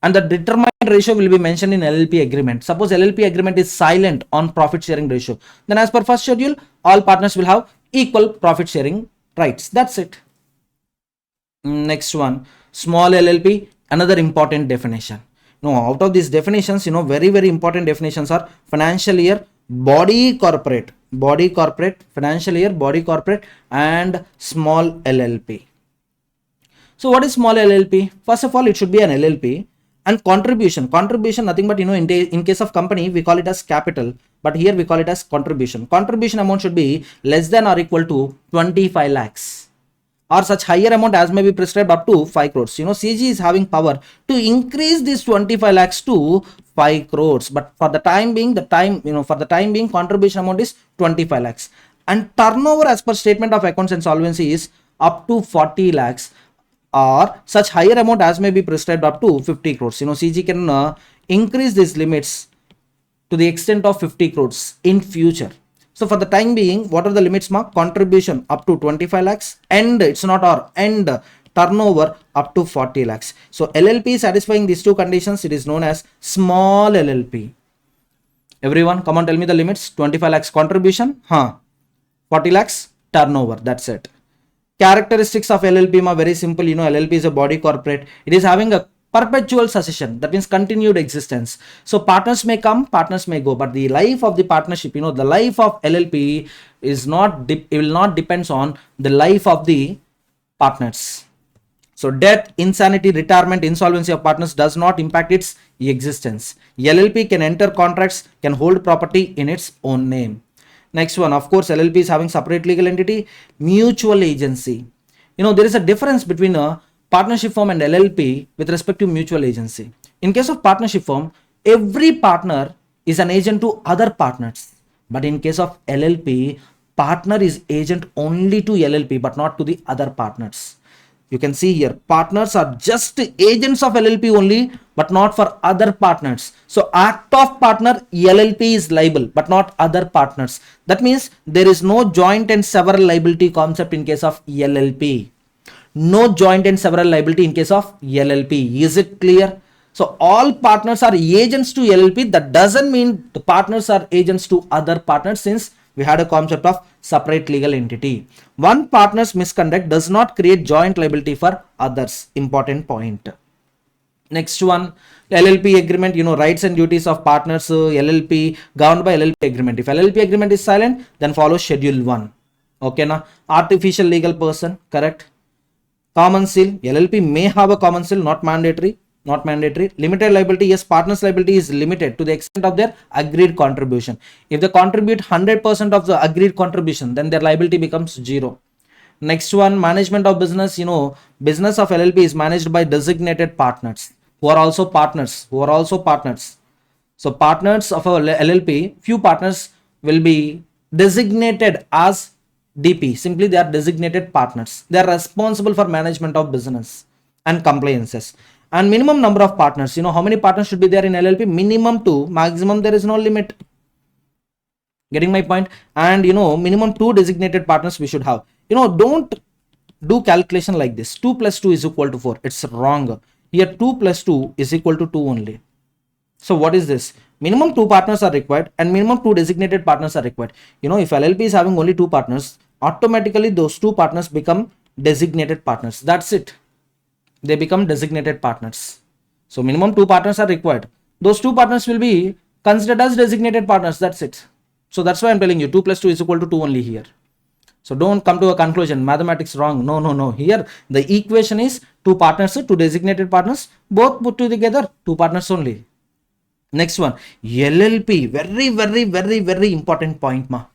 and the determined ratio will be mentioned in LLP agreement. Suppose LLP agreement is silent on profit sharing ratio, then as per first schedule, all partners will have equal profit sharing rights. That's it. Next one, small LLP, another important definition. Out of these definitions, very, very important definitions are financial year body corporate. body corporate, financial year, body corporate, and small LLP. So what is small LLP? First of all, it should be an LLP. And contribution, nothing but, in case of company, we call it as capital, but here we call it as contribution. Contribution amount should be less than or equal to 25 lakhs. Or such higher amount as may be prescribed up to 5 crores. CG is having power to increase this 25 lakhs to 5 crores. But for the time being, contribution amount is 25 lakhs. And turnover as per statement of accounts and solvency is up to 40 lakhs. Or such higher amount as may be prescribed up to 50 crores. CG can increase these limits to the extent of 50 crores in future. So for the time being, what are the limits, mark? Contribution up to 25 lakhs and it's not or and turnover up to 40 lakhs. So LLP satisfying these two conditions, it is known as small LLP. Everyone, come on, tell me the limits. 25 lakhs contribution, 40 lakhs turnover, that's it. Characteristics of LLP are very simple. LLP is a body corporate. It is having a perpetual succession, that means continued existence. So partners may come, partners may go, but the life of the partnership, the life of LLP is not, it will not depends on the life of the partners. So death, insanity, retirement, insolvency of partners does not impact its existence. LLP can enter contracts, can hold property in its own name. Next one, of course, LLP is having separate legal entity, mutual agency. There is a difference between a partnership firm and LLP with respect to mutual agency. In case of partnership firm, every partner is an agent to other partners. But in case of LLP, partner is agent only to LLP but not to the other partners. You can see here, partners are just agents of LLP only, but not for other partners. So act of partner, LLP is liable, but not other partners. That means there is no joint and several liability concept in case of LLP. No joint and several liability in case of LLP. Is it clear? So all partners are agents to LLP. That doesn't mean the partners are agents to other partners, since we had a concept of separate legal entity. One partner's misconduct does not create joint liability for others. Important point. Next one, LLP agreement, rights and duties of partners, LLP governed by LLP agreement. If LLP agreement is silent, then follow schedule 1. Okay, na? Artificial legal person, correct? Common seal, LLP may have a common seal, not mandatory. Limited liability, yes, partners liability is limited to the extent of their agreed contribution. If they contribute 100% of the agreed contribution, then their liability becomes 0. Next one, management of business, business of LLP is managed by designated partners who are also partners. So partners of a LLP, few partners will be designated as DP. Simply they are designated partners. They are responsible for management of business and compliances. And minimum number of partners, how many partners should be there in LLP? Minimum 2, maximum there is no limit. Getting my point? And minimum 2 designated partners we should have. Don't do calculation like this. 2 plus 2 is equal to 4. It's wrong. Here 2 plus 2 is equal to 2 only. So what is this? Minimum 2 partners are required and minimum 2 designated partners are required. If LLP is having only 2 partners, automatically those 2 partners become designated partners. That's it. They become designated partners. So minimum 2 partners are required. Those 2 partners will be considered as designated partners. That's it. So that's why I'm telling you 2 plus 2 is equal to 2 only here. So don't come to a conclusion, mathematics wrong. No. Here the equation is 2 partners, 2 designated partners, both put together 2 partners only. Next one, LLP. Very important point, ma.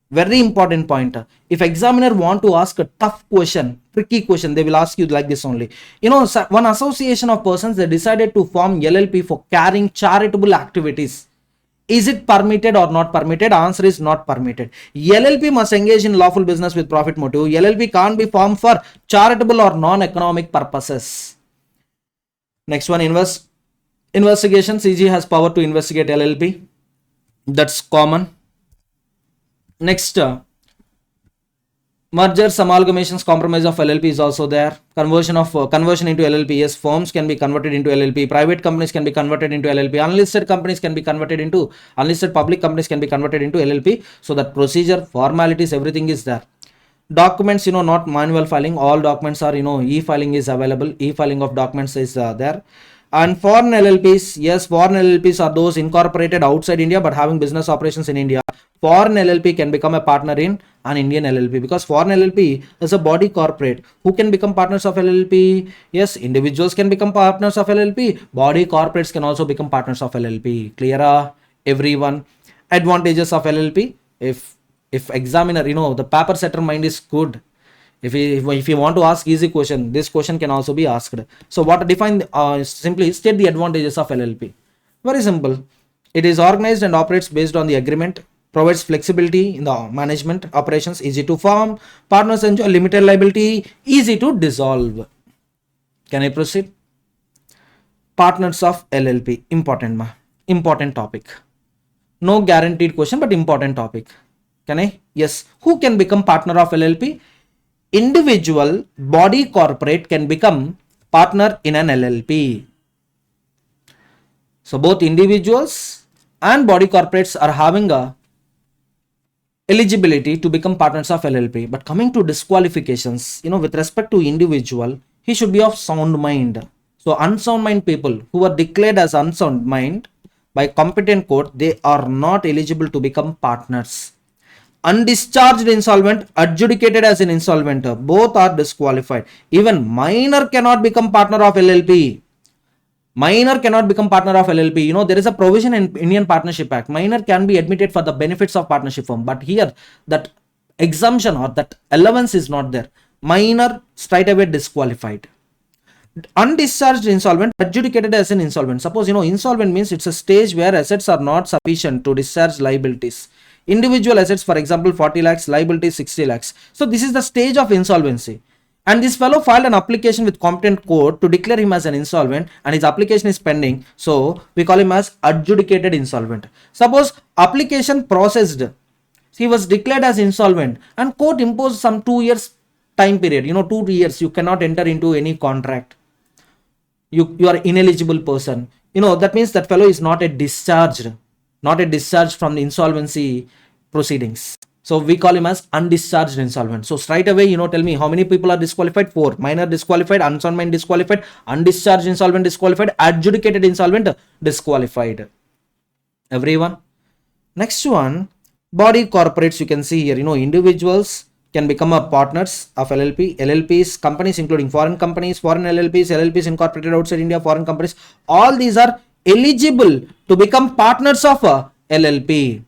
Very important point. If examiner want to ask a tough question, tricky question, they will ask you like this only. One association of persons, they decided to form LLP for carrying charitable activities. Is it permitted or not permitted? Answer is not permitted. LLP must engage in lawful business with profit motive. LLP can't be formed for charitable or non-economic purposes. Next one, investigation. CG has power to investigate LLP. That's common. Next, mergers, amalgamations, compromise of LLP is also there. Conversion into LLP. Yes, firms can be converted into LLP. Private companies can be converted into LLP. Unlisted companies can be converted into unlisted public companies can be converted into LLP. So that procedure, formalities, everything is there. Documents, not manual filing. All documents are, e-filing is available. E-filing of documents is there. And foreign LLPs, yes, foreign LLPs are those incorporated outside India but having business operations in India. Foreign LLP can become a partner in an Indian LLP, because foreign LLP is a body corporate. Who can become partners of LLP? Yes, individuals can become partners of LLP. Body corporates can also become partners of LLP. Clear, everyone? Advantages of LLP. If examiner, the paper setter mind is good. If you want to ask easy question, this question can also be asked. So what define, simply state the advantages of LLP. Very simple. It is organized and operates based on the agreement, provides flexibility in the management, operations, easy to form, partners enjoy limited liability, easy to dissolve. Can I proceed? Partners of LLP, important topic. No guaranteed question, but important topic. Can I? Yes. Who can become partner of LLP? Individual body corporate can become partner in an LLP. So both individuals and body corporates are having a eligibility to become partners of LLP. But coming to disqualifications, with respect to individual, he should be of sound mind. So unsound mind people who are declared as unsound mind by competent court, they are not eligible to become partners. Undischarged insolvent, adjudicated as an insolvent, both are disqualified. Even minor cannot become partner of LLP. Minor cannot become partner of LLP. There is a provision in Indian Partnership Act. Minor can be admitted for the benefits of partnership firm. But here, that exemption or that allowance is not there. Minor straight away disqualified. Undischarged insolvent, adjudicated as an insolvent. Suppose, insolvent means it's a stage where assets are not sufficient to discharge liabilities. Individual assets, for example, 40 lakhs, liability 60 lakhs. So this is the stage of insolvency. And this fellow filed an application with competent court to declare him as an insolvent, and his application is pending. So we call him as adjudicated insolvent. Suppose application processed, he was declared as insolvent and court imposed some 2 years time period. 2 years you cannot enter into any contract. You are ineligible person. That means that fellow is not a discharged from the insolvency proceedings. So we call him as undischarged insolvent. So straight away, tell me how many people are disqualified? 4. Minor disqualified, unsound mind disqualified, undischarged insolvent disqualified, adjudicated insolvent disqualified. Everyone. Next one, body corporates. You can see here, individuals can become a partners of LLP. LLPs, companies including foreign companies, foreign LLPs, LLPs incorporated outside India, foreign companies. All these are eligible to become partners of a LLP.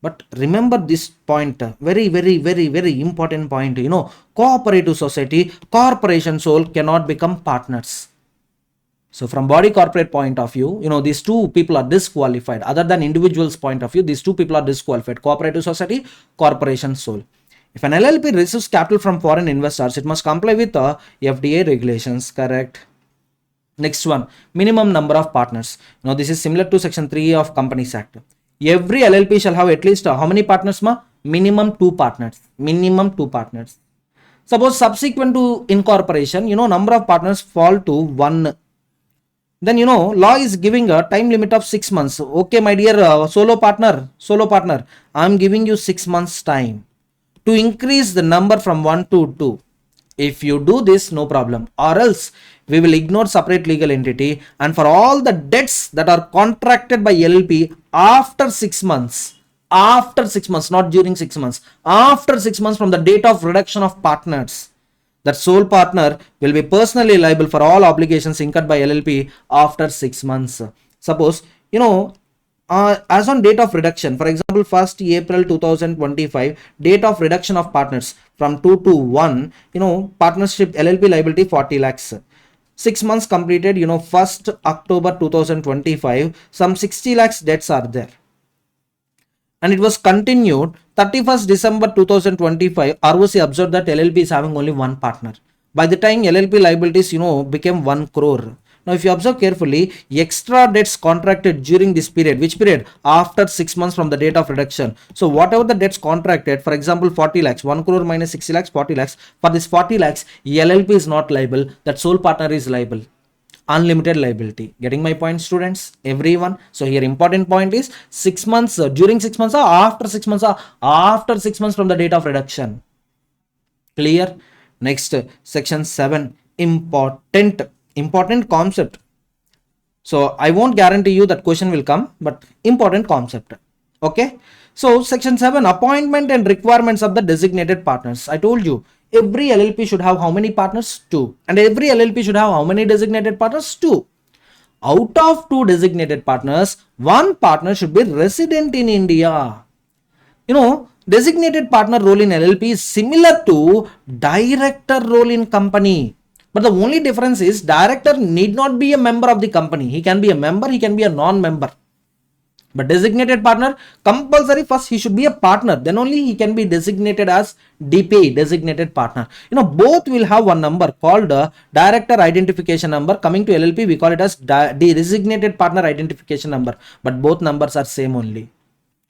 But remember this point, very, very, very, very important point. Cooperative society, corporation soul cannot become partners. So from body corporate point of view, these two people are disqualified. Other than individuals point of view, these two people are disqualified. Cooperative society, corporation soul. If an LLP receives capital from foreign investors, it must comply with the FDA regulations. Correct. Next one, minimum number of partners. This is similar to section 3 of Companies Act. Every LLP shall have at least how many partners? Minimum 2 partners. Minimum 2 partners. Suppose subsequent to incorporation, number of partners fall to 1. Then, law is giving a time limit of 6 months. Okay, my dear solo partner, I'm giving you 6 months time to increase the number from 1 to 2. If you do this, no problem. Or else, we will ignore separate legal entity, and for all the debts that are contracted by LLP after 6 months, not during 6 months, after 6 months from the date of reduction of partners, that sole partner will be personally liable for all obligations incurred by LLP after 6 months. Suppose, as on date of reduction, for example, 1st April 2025, date of reduction of partners from 2 to 1, partnership LLP liability 40 lakhs. 6 months completed, 1st October 2025, some 60 lakhs debts are there. And it was continued 31st December 2025, ROC observed that LLP is having only one partner. By the time LLP liabilities, became 1 crore. Now, if you observe carefully, extra debts contracted during this period, which period? After 6 months from the date of reduction. So, whatever the debts contracted, for example, 40 lakhs, 1 crore minus 60 lakhs, 40 lakhs. For this 40 lakhs, LLP is not liable, that sole partner is liable. Unlimited liability. Getting my point, students? Everyone? So, here important point is 6 months, during 6 months or after 6 months or after 6 months from the date of reduction. Clear? Next, section 7, important concept. So I won't guarantee you that question will come, but important concept. Okay, So section 7, appointment and requirements of the designated partners. I told you every LLP should have how many partners? 2. And every LLP should have how many designated partners? 2. Out of 2 designated partners, 1 partner should be resident in India. Designated partner role in LLP is similar to director role in company. But the only difference is director need not be a member of the company. He can be a member, he can be a non-member. But designated partner, compulsory first he should be a partner. Then only he can be designated as DP, designated partner. Both will have one number called director identification number. Coming to LLP, we call it as designated partner identification number. But both numbers are same only.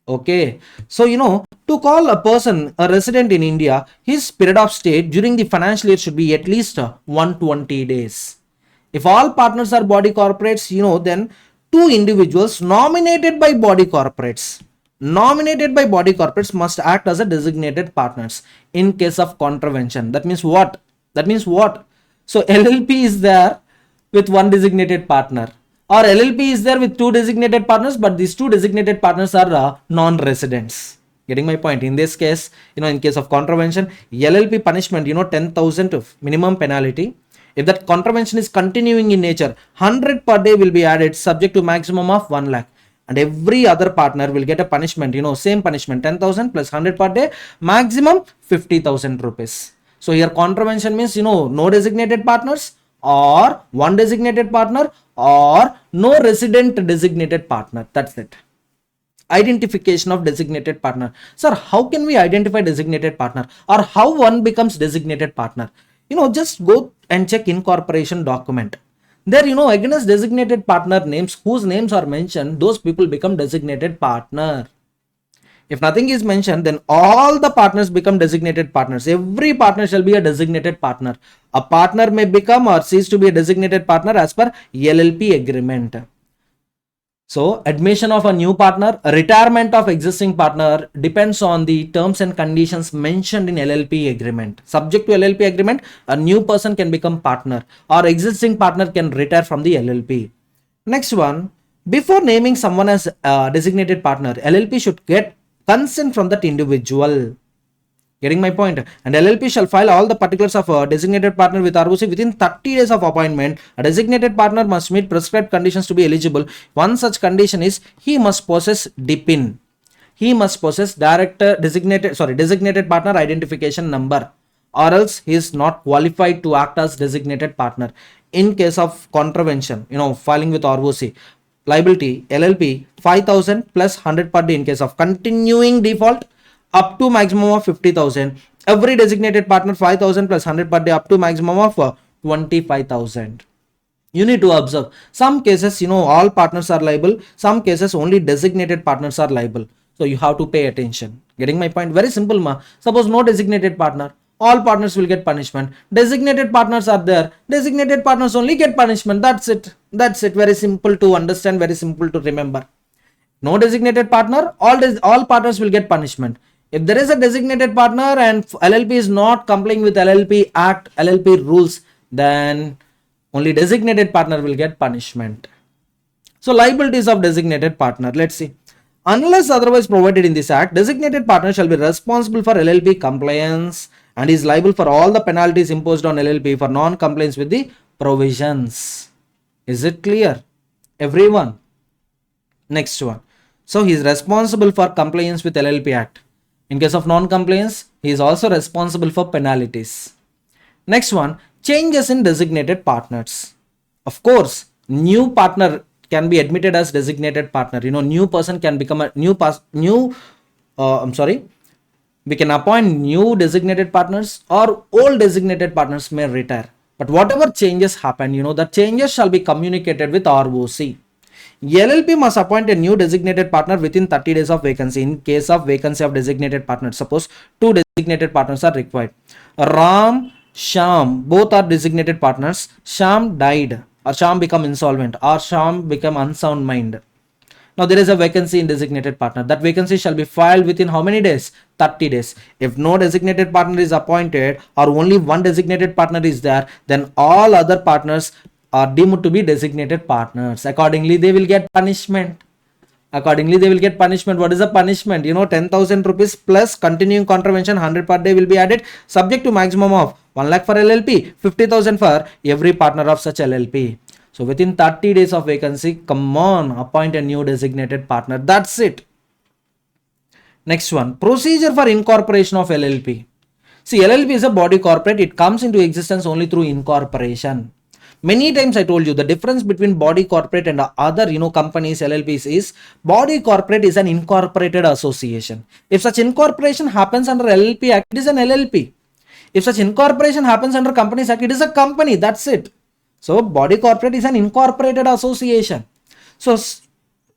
Okay, so to call a person a resident in India, his period of stay during the financial year should be at least 120 days. If all partners are body corporates, then 2 individuals nominated by body corporates must act as a designated partners in case of contravention. That means what? So LLP is there with 1 designated partner, or LLP is there with 2 designated partners, but these 2 designated partners are non-residents. Getting my point? In this case, in case of contravention, LLP punishment, 10,000 of minimum penalty. If that contravention is continuing in nature, 100 per day will be added, subject to maximum of 1 lakh. And every other partner will get a punishment, same punishment, 10,000 plus 100 per day, maximum 50,000 rupees. So here contravention means, no designated partners, or 1 designated partner, or no resident designated partner. That's it. Identification of designated partner. Sir, how can we identify designated partner, or how one becomes designated partner? Just go and check incorporation document. There, against designated partner names, whose names are mentioned, those people become designated partner. If nothing is mentioned, then all the partners become designated partners. Every partner shall be a designated partner. A partner may become or cease to be a designated partner as per LLP agreement. So, admission of a new partner, retirement of existing partner depends on the terms and conditions mentioned in LLP agreement. Subject to LLP agreement, a new person can become partner, or existing partner can retire from the LLP. Next one, before naming someone as a designated partner, LLP should get consent from that individual. Getting my point? And LLP shall file all the particulars of a designated partner with ROC within 30 days of appointment. A designated partner must meet prescribed conditions to be eligible. One such condition is he must possess DPIN. He must possess designated partner identification number, or else he is not qualified to act as designated partner. In case of contravention, filing with ROC, liability LLP 5,000 plus 100 per day in case of continuing default, up to maximum of 50,000. Every designated partner 5,000 plus 100 per day, up to maximum of 25,000. You need to observe, some cases all partners are liable, some cases only designated partners are liable. So you have to pay attention. Getting my point? Very simple ma. Suppose no designated partner, all partners will get punishment. Designated partners are there, designated partners only get punishment. That's it. Very simple to understand, very simple to remember. No designated partner, all partners will get punishment. If there is a designated partner and LLP is not complying with LLP Act, LLP rules, then only designated partner will get punishment. So liabilities of designated partner, let's see. Unless otherwise provided in this Act, designated partner shall be responsible for LLP compliance and is liable for all the penalties imposed on LLP for non-compliance with the provisions. Is it clear? Everyone? Next one. So he is responsible for compliance with LLP Act. In case of non-compliance, he is also responsible for penalties. Next one, changes in designated partners. Of course, new partner can be admitted as designated partner. New person can become a we can appoint new designated partners, or old designated partners may retire. But whatever changes happen, the changes shall be communicated with ROC. LLP must appoint a new designated partner within 30 days of vacancy. In case of vacancy of designated partner, suppose 2 designated partners are required. Ram, Sham, both are designated partners. Sham died, or Sham become insolvent, or Sham become unsound mind. Now there is a vacancy in designated partner. That vacancy shall be filed within how many days? 30 days. If no designated partner is appointed, or only one designated partner is there, then all other partners are deemed to be designated partners. Accordingly, they will get punishment. Accordingly, they will get punishment. What is the punishment? 10,000 rupees plus continuing contravention 100 per day will be added, subject to maximum of 1 lakh for LLP, 50,000 for every partner of such LLP. So within 30 days of vacancy, come on, appoint a new designated partner. That's it. Next one, procedure for incorporation of LLP. See, LLP is a body corporate. It comes into existence only through incorporation. Many times I told you the difference between body corporate and other companies LLPs is body corporate is an incorporated association. If such incorporation happens under LLP Act, it is an LLP. If such incorporation happens under Companies Act, it is a company. That's it. So body corporate is an incorporated association. So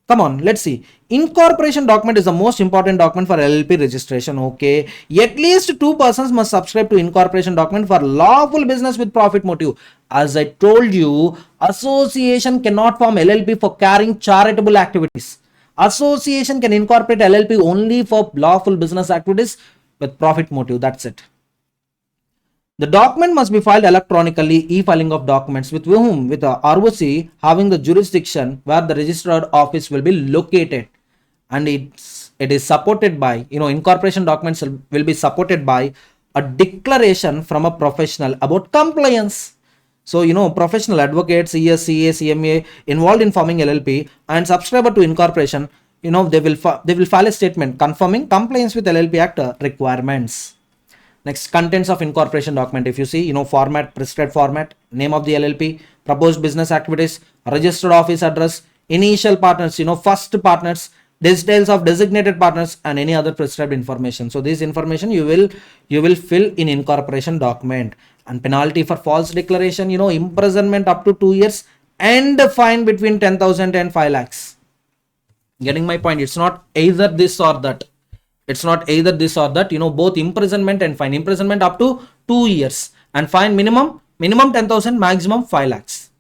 come on, let's see. Incorporation document is the most important document for LLP registration. Okay. At least 2 persons must subscribe to incorporation document for lawful business with profit motive. As I told you, association cannot form LLP for carrying charitable activities. Association can incorporate LLP only for lawful business activities with profit motive. That's it. The document must be filed electronically, e-filing of documents with whom? With the ROC having the jurisdiction where the registered office will be located, and it is supported by, incorporation documents will be supported by a declaration from a professional about compliance. So, professional advocates, CA, CMA involved in forming LLP and subscriber to incorporation, they will file a statement confirming compliance with LLP Act requirements. Next, contents of incorporation document. If you see, format, prescribed format, name of the LLP, proposed business activities, registered office address, initial partners, first partners, details of designated partners, and any other prescribed information. So this information you will fill in incorporation document. And penalty for false declaration, imprisonment up to 2 years and a fine between 10,000 and 5 lakhs. Getting my point? It's not either this or that. It's not either this or that, both imprisonment and fine. Imprisonment up to 2 years and fine minimum 10,000, maximum 5 lakhs.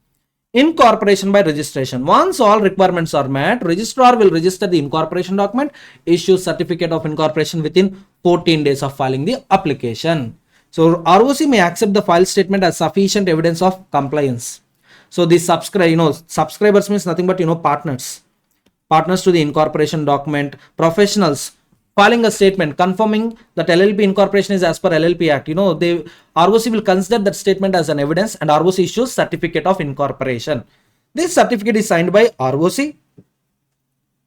Incorporation by registration. Once all requirements are met, registrar will register the incorporation document, issue certificate of incorporation within 14 days of filing the application. So ROC may accept the file statement as sufficient evidence of compliance. So the subscribers means nothing but, partners to the incorporation document, professionals filing a statement confirming that LLP incorporation is as per LLP Act. ROC will consider that statement as an evidence and ROC issues certificate of incorporation. This certificate is signed by ROC,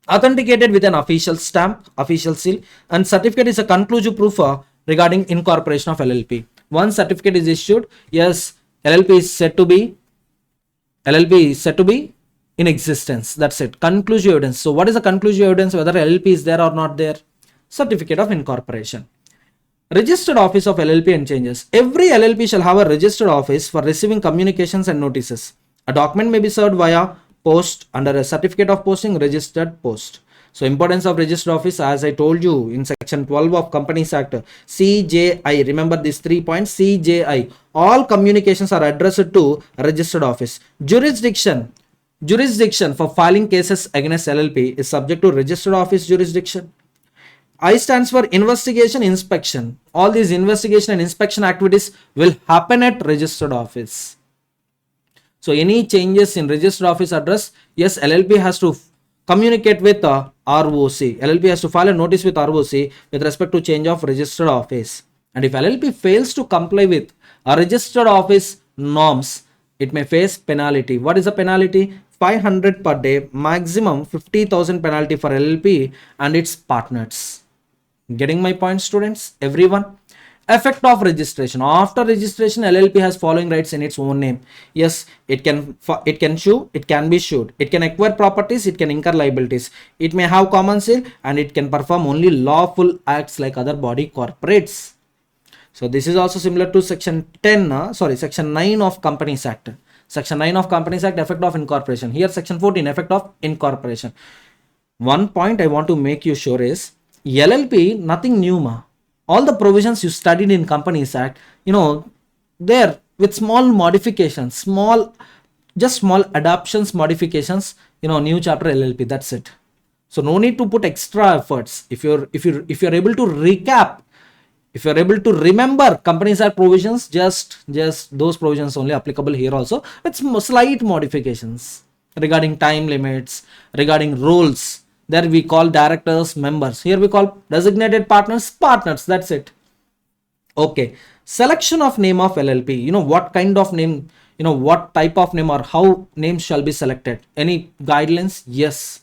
authenticated with an official stamp, official seal, and certificate is a conclusive proof regarding incorporation of LLP. Once certificate is issued, yes, LLP is said to be in existence. That's it. Conclusive evidence. So what is the conclusive evidence whether LLP is there or not there? Certificate of incorporation. Registered office of LLP and changes. Every LLP shall have a registered office for receiving communications and notices. A document may be served via post under a certificate of posting, registered post. So importance of registered office, as I told you in section 12 of Companies Act, CJI. Remember these 3 points, CJI. All communications are addressed to registered office. Jurisdiction for filing cases against LLP is subject to registered office jurisdiction. I stands for investigation, inspection. All these investigation and inspection activities will happen at registered office. So any changes in registered office address, yes, LLP has to communicate with ROC. LLP has to file a notice with ROC with respect to change of registered office. And if LLP fails to comply with a registered office norms, it may face penalty. What is the penalty? 500 per day, maximum 50,000 penalty for LLP and its partners. Getting my point, students? Everyone? Effect of registration. After registration, LLP has following rights in its own name. Yes, it can sue, it can be sued, it can acquire properties, it can incur liabilities, it may have common sale, and it can perform only lawful acts like other body corporates. So this is also similar to section 9 of Companies Act. Section 9 of Companies Act, effect of incorporation. Here section 14, effect of incorporation. One point I want to make you sure is LLP, nothing new ma. All the provisions you studied in Companies Act, there with small modifications, small adaptations, modifications, new chapter LLP. That's it. So no need to put extra efforts. If you're able to recap, if you're able to remember Companies Act provisions, just those provisions only applicable here also with slight modifications regarding time limits, regarding roles. There we call directors members. Here we call designated partners partners. That's it. Okay. Selection of name of LLP. What kind of name, what type of name or how names shall be selected. Any guidelines? Yes.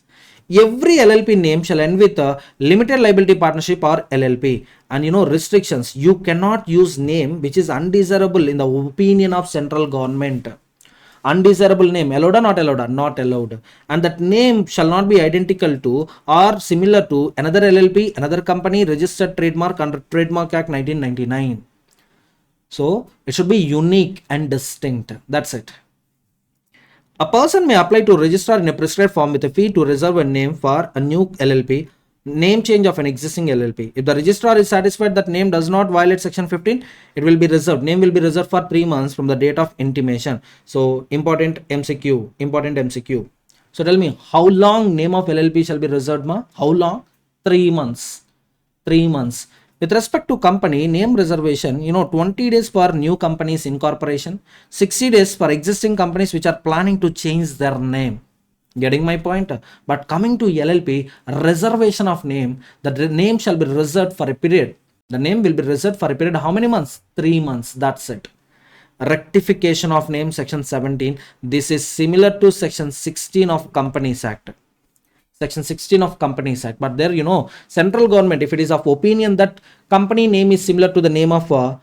Every LLP name shall end with a limited liability partnership or LLP. And restrictions. You cannot use name which is undesirable in the opinion of central government. Undesirable name, allowed or not allowed? Not allowed. And that name shall not be identical to or similar to another LLP, another company registered trademark under Trademark Act 1999. So it should be unique and distinct. That's it. A person may apply to register in a prescribed form with a fee to reserve a name for a new LLP, name change of an existing LLP. If the registrar is satisfied that name does not violate section 15, it will be reserved. Name will be reserved for 3 months from the date of intimation. So important MCQ. So tell me, how long name of LLP shall be reserved, ma? How long? 3 months. 3 months. With respect to company name reservation, 20 days for new companies incorporation, 60 days for existing companies which are planning to change their name. Getting my point? But coming to LLP, reservation of name, the name shall be reserved for a period. The name will be reserved for a period. How many months? 3 months. That's it. Rectification of name, section 17. This is similar to section 16 of Companies Act. Section 16 of Companies Act. But there, central government, if it is of opinion that company name is similar to the name of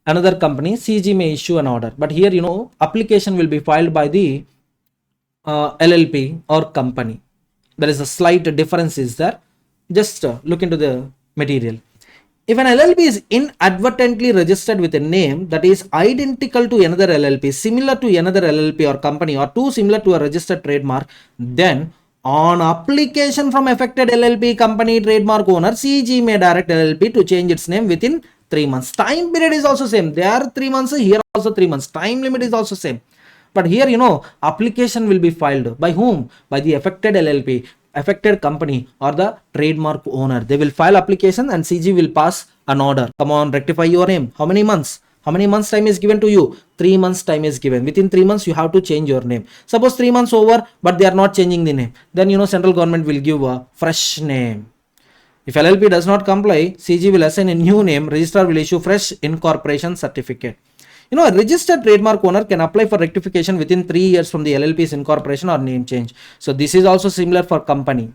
another company, CG may issue an order. But here, application will be filed by the LLP or company. There is a slight difference is there. Just look into the material. If an LLP is inadvertently registered with a name that is identical to another LLP, similar to another LLP or company, or too similar to a registered trademark, then on application from affected LLP company trademark owner, CG may direct LLP to change its name within 3 months. Time period is also same. There are 3 months, here also 3 months. Time limit is also same. But here, application will be filed by whom? By the affected LLP, affected company or the trademark owner. They will file application and CG will pass an order. Come on, rectify your name. How many months? How many months time is given to you? 3 months time is given. Within 3 months, you have to change your name. Suppose 3 months over, but they are not changing the name. Then, central government will give a fresh name. If LLP does not comply, CG will assign a new name. Registrar will issue fresh incorporation certificate. A registered trademark owner can apply for rectification within 3 years from the LLP's incorporation or name change. So this is also similar for company.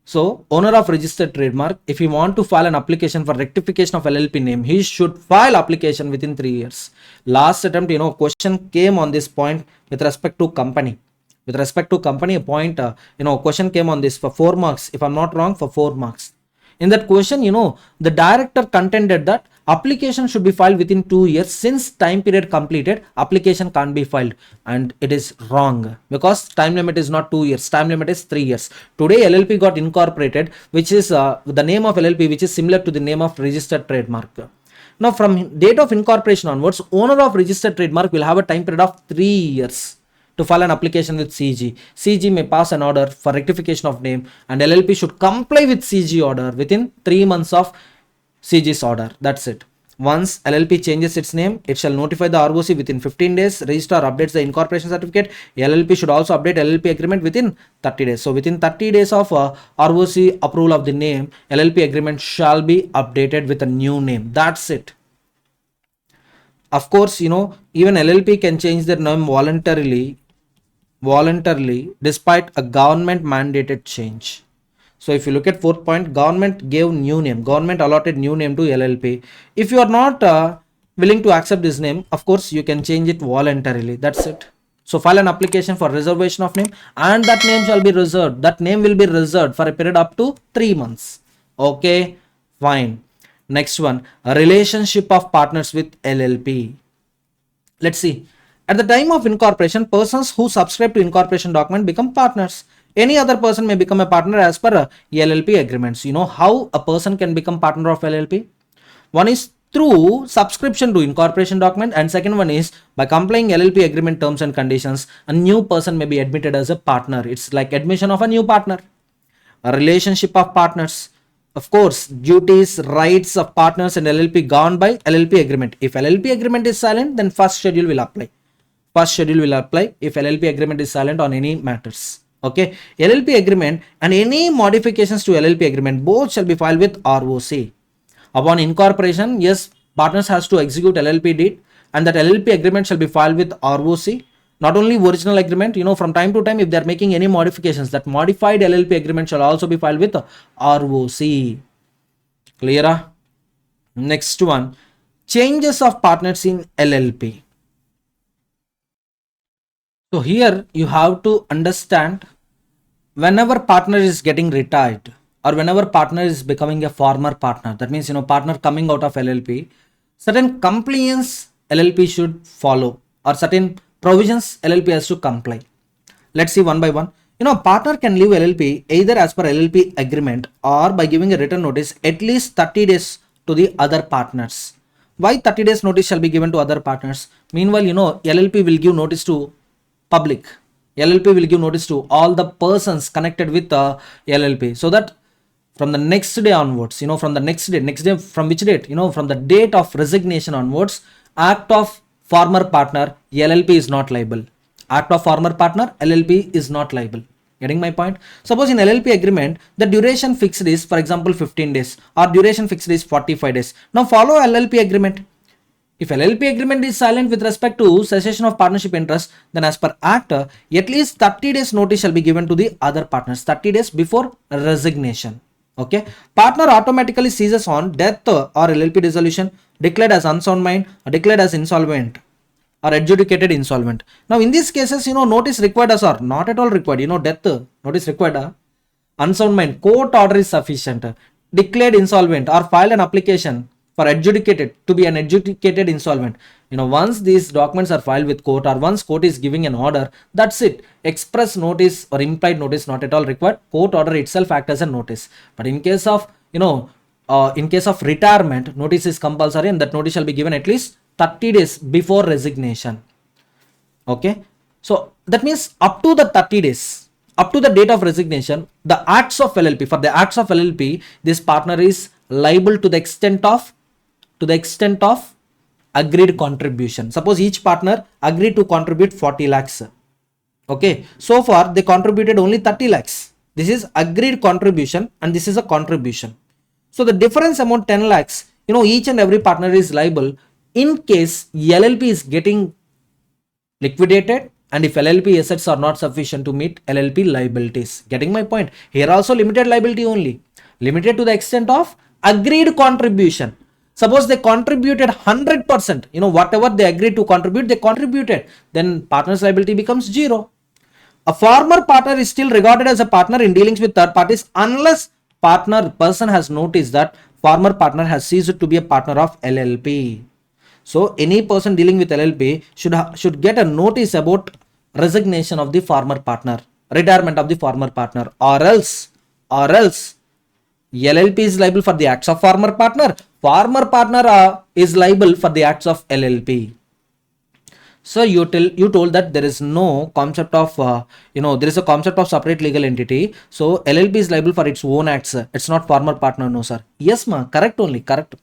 So owner of registered trademark, if he want to file an application for rectification of LLP name, he should file application within 3 years. Last attempt, question came on this point with respect to company. With respect to company, a point, question came on this for 4 marks. If I'm not wrong, for 4 marks. In that question, the director contended that application should be filed within 2 years. Since time period completed, application can't be filed. And it is wrong because time limit is not 2 years. Time limit is 3 years. Today, LLP got incorporated, which is the name of LLP, which is similar to the name of registered trademark. Now, from date of incorporation onwards, owner of registered trademark will have a time period of 3 years to file an application with CG. CG may pass an order for rectification of name and LLP should comply with CG order within 3 months of CG's order. That's it. Once LLP changes its name, it shall notify the ROC within 15 days. Registrar updates the incorporation certificate. LLP should also update LLP agreement within 30 days. So within 30 days of ROC approval of the name, LLP agreement shall be updated with a new name. That's it. Of course, even LLP can change their name voluntarily despite a government mandated change. So if you look at 4th point, government gave new name, government allotted new name to LLP. If you are not willing to accept this name, of course you can change it voluntarily. That's it. So file an application for reservation of name and that name shall be reserved. That name will be reserved for a period up to 3 months. Okay, fine. Next one, a relationship of partners with LLP. Let's see. At the time of incorporation, persons who subscribe to incorporation document become partners. Any other person may become a partner as per LLP agreements. How a person can become partner of LLP? One is through subscription to incorporation document and second one is by complying LLP agreement terms and conditions, a new person may be admitted as a partner. It's like admission of a new partner. A relationship of partners. Of course, duties, rights of partners and LLP governed by LLP agreement. If LLP agreement is silent, then first schedule will apply. first schedule will apply if LLP agreement is silent on any matters. Okay, LLP agreement and any modifications to LLP agreement both shall be filed with ROC. Upon incorporation, yes, partners has to execute LLP deed and that LLP agreement shall be filed with ROC. Not only original agreement, from time to time if they are making any modifications, that modified LLP agreement shall also be filed with ROC. Clear? Next one, changes of partners in LLP. So here you have to understand, whenever partner is getting retired or whenever partner is becoming a former partner, that means partner coming out of LLP, certain compliance LLP should follow or certain provisions LLP has to comply. Let's see one by one. Partner can leave LLP either as per LLP agreement or by giving a written notice at least 30 days to the other partners. Why 30 days notice shall be given to other partners? Meanwhile, LLP will give notice to public. LLP will give notice to all the persons connected with LLP, so that from the next day onwards, from the next day from which date? From the date of resignation onwards, act of former partner, LLP is not liable. Act of former partner, LLP is not liable. Getting my point? Suppose in LLP agreement, the duration fixed is, for example, 15 days or duration fixed is 45 days. Now follow LLP agreement. If LLP agreement is silent with respect to cessation of partnership interest, then as per Act, at least 30 days notice shall be given to the other partners, 30 days before resignation. Okay. Partner automatically ceases on death or LLP dissolution, declared as unsound mind, or declared as insolvent, or adjudicated insolvent. Now in these cases, notice required as or not at all required. Death, notice required. Unsound mind, court order is sufficient. Declared insolvent or filed an application for adjudicated to be an adjudicated insolvent. Once these documents are filed with court or once court is giving an order, that's it. Express notice or implied notice not at all required. Court order itself acts as a notice. But in case of, in case of retirement, notice is compulsory and that notice shall be given at least 30 days before resignation. Okay. So that means up to the 30 days, up to the date of resignation, the acts of LLP, for the acts of LLP, this partner is liable to the extent of agreed contribution. Suppose each partner agreed to contribute 40 lakhs. Okay. So far they contributed only 30 lakhs. This is agreed contribution and this is a contribution. So the difference amount 10 lakhs, each and every partner is liable in case LLP is getting liquidated and if LLP assets are not sufficient to meet LLP liabilities. Getting my point? Here also limited liability only. Limited to the extent of agreed contribution. Suppose they contributed 100%, whatever they agreed to contribute, they contributed. Then partner's liability becomes 0. A former partner is still regarded as a partner in dealings with third parties unless person has noticed that former partner has ceased to be a partner of LLP. So any person dealing with LLP should get a notice about resignation of the former partner, retirement of the former partner, or else LLP is liable for the acts of former partner. Former partner is liable for the acts of LLP. So you told that there is no concept of there is a concept of separate legal entity. So LLP is liable for its own acts. It's not former partner, no sir. Yes ma, correct only, correct.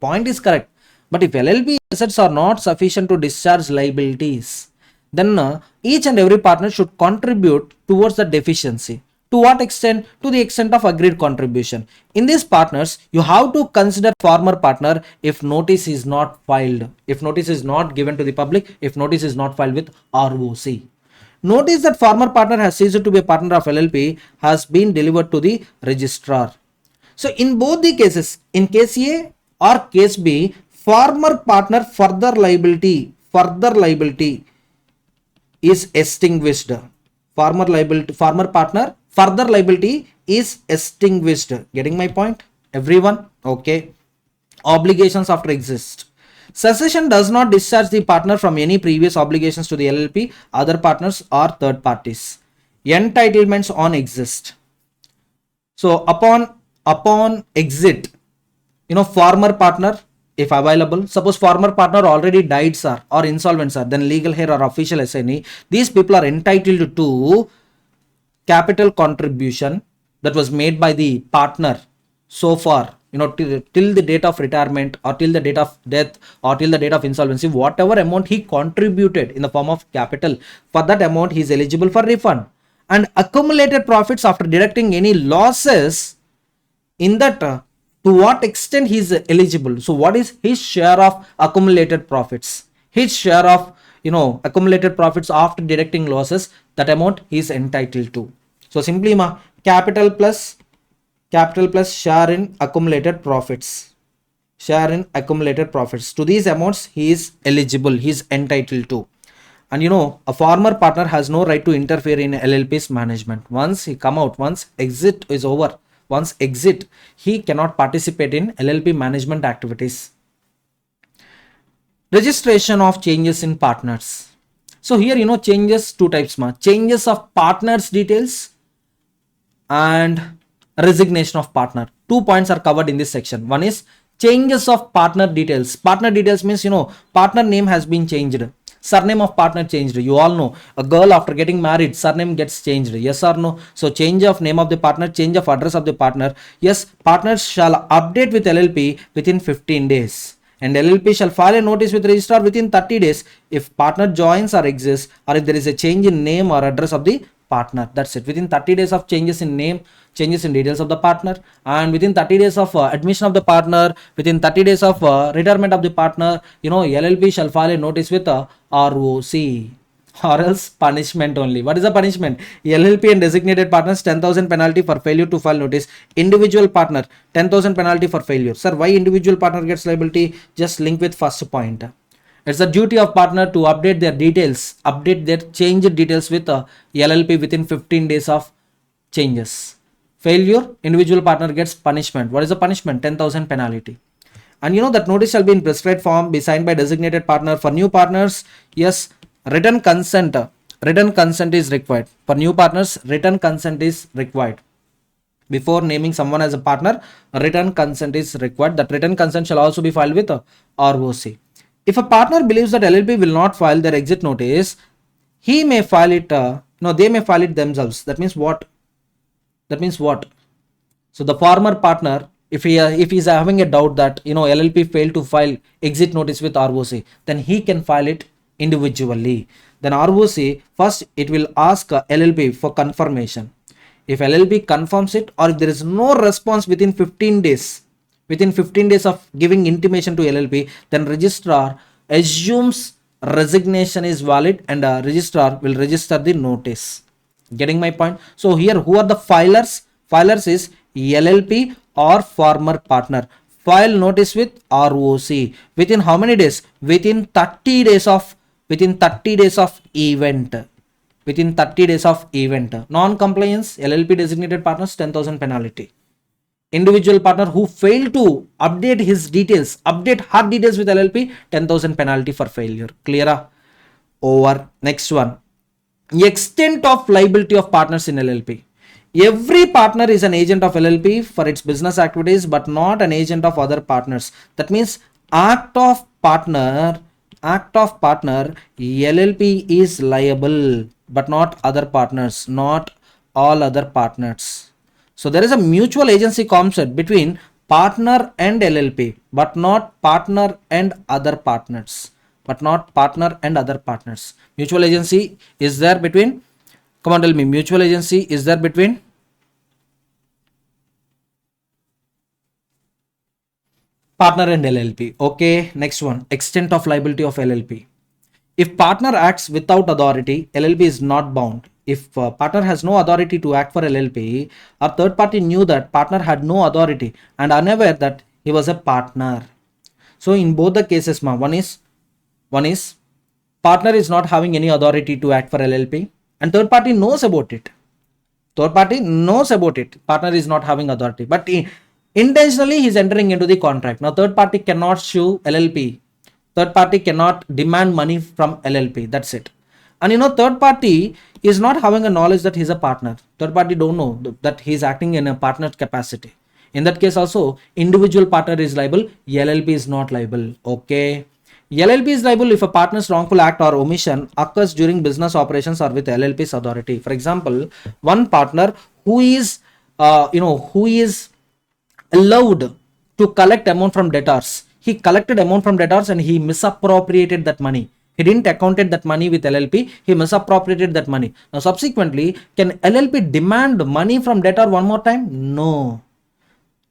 Point is correct. But if LLP assets are not sufficient to discharge liabilities, then each and every partner should contribute towards the deficiency. To what extent? To the extent of agreed contribution. In these partners, you have to consider former partner if notice is not filed, if notice is not given to the public, if notice is not filed with ROC. Notice that former partner has ceased to be a partner of LLP has been delivered to the registrar. So in both the cases, in case A or case B, former partner further liability is extinguished. Former partner further liability is extinguished. Getting my point, everyone? Okay. Obligations after exist. Cessation does not discharge the partner from any previous obligations to the LLP, other partners or third parties. Entitlements on exist. So upon exit, former partner, if available, suppose former partner already died sir or insolvent sir, then legal heir or official assignee, these people are entitled to capital contribution that was made by the partner so far till the date of retirement or till the date of death or till the date of insolvency, whatever amount he contributed in the form of capital, for that amount he is eligible for refund. And accumulated profits after deducting any losses, in that to what extent he is eligible. So what is his share of accumulated profits? His share of accumulated profits after deducting losses, that amount he is entitled to. So simply capital plus share in accumulated profits. Share in accumulated profits. To these amounts he is eligible, he is entitled to. And a former partner has no right to interfere in LLP's management. Once he come out, once exit is over, once exit, he cannot participate in LLP management activities. Registration of changes in partners. So here changes two types, changes of partners details and resignation of partner. 2 points are covered in this section. One is changes of partner details. Partner details means partner name has been changed, surname of partner changed. You all know a girl after getting married, surname gets changed, yes or no? So change of name of the partner, change of address of the partner. Yes, partners shall update with LLP within 15 days. And LLP shall file a notice with registrar within 30 days if partner joins or exists, or if there is a change in name or address of the partner. That's it. Within 30 days of changes in name, changes in details of the partner, and within 30 days of admission of the partner, within 30 days of retirement of the partner, LLP shall file a notice with ROC, or else punishment only. What is the punishment? LLP and designated partners 10,000 penalty for failure to file notice. Individual partner 10,000 penalty for failure. Sir, why individual partner gets liability? Just link with first point. It's the duty of partner to update their details, update their changed details with LLP within 15 days of changes. Failure, individual partner gets punishment. What is the punishment? 10,000 penalty. And that notice shall be in prescribed form, be signed by designated partner. For new partners, yes, written consent is required. For new partners, written consent is required. Before naming someone as a partner, written consent is required. That written consent shall also be filed with ROC. If a partner believes that LLP will not file their exit notice, he may file it, they may file it themselves. That means what? So the former partner, if he is having a doubt that LLP failed to file exit notice with ROC, then he can file it individually. Then ROC, first it will ask LLP for confirmation. If LLP confirms it, or if there is no response within 15 days of giving intimation to LLP, then registrar assumes resignation is valid and registrar will register the notice. Getting my point? So here, who are the filers? Filers is LLP or former partner. File notice with ROC within how many days? Within 30 days of event. Within 30 days of event. Non-compliance, LLP designated partners 10,000 penalty. Individual partner who failed to update his details, update her details with LLP, 10,000 penalty for failure. Clear? Over. Next one. Extent of liability of partners in LLP. Every partner is an agent of LLP for its business activities, but not an agent of other partners. That means act of partner, LLP is liable, but not other partners, not all other partners. So there is a mutual agency concept between partner and LLP, but not partner and other partners. Mutual agency is there between, come on, tell me, mutual agency is there between partner and LLP. Okay, next one, extent of liability of LLP. If partner acts without authority, LLP is not bound. If partner has no authority to act for LLP, or third party knew that partner had no authority and unaware that he was a partner. So in both the cases, one is partner is not having any authority to act for LLP, and third party knows about it. Partner is not having authority, but intentionally he is entering into the contract. Now third party cannot sue LLP. Third party cannot demand money from LLP. That's it. And third party is not having a knowledge that he's a partner. Third party don't know that he's acting in a partner capacity. In that case also, individual partner is liable, LLP is not liable. Okay. LLP is liable if a partner's wrongful act or omission occurs during business operations or with LLP's authority. For example, one partner who is allowed to collect amount from debtors. He collected amount from debtors and he misappropriated that money. He didn't accounted that money with LLP. He misappropriated that money. Now, subsequently, can LLP demand money from debtor one more time? No.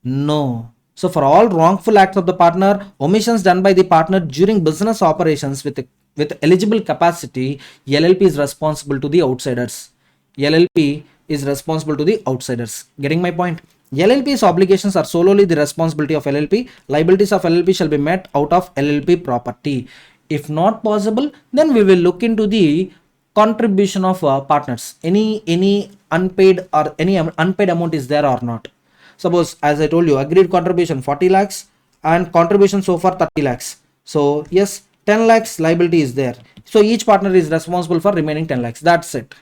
No. So, for all wrongful acts of the partner, omissions done by the partner during business operations with eligible capacity, LLP is responsible to the outsiders. LLP is responsible to the outsiders. Getting my point? LLP's obligations are solely the responsibility of LLP. Liabilities of LLP shall be met out of LLP property. If not possible, then we will look into the contribution of partners. Any unpaid or any unpaid amount is there or not. Suppose, as I told you, agreed contribution 40 lakhs and contribution so far 30 lakhs. So yes, 10 lakhs liability is there. So each partner is responsible for remaining 10 lakhs. That's it.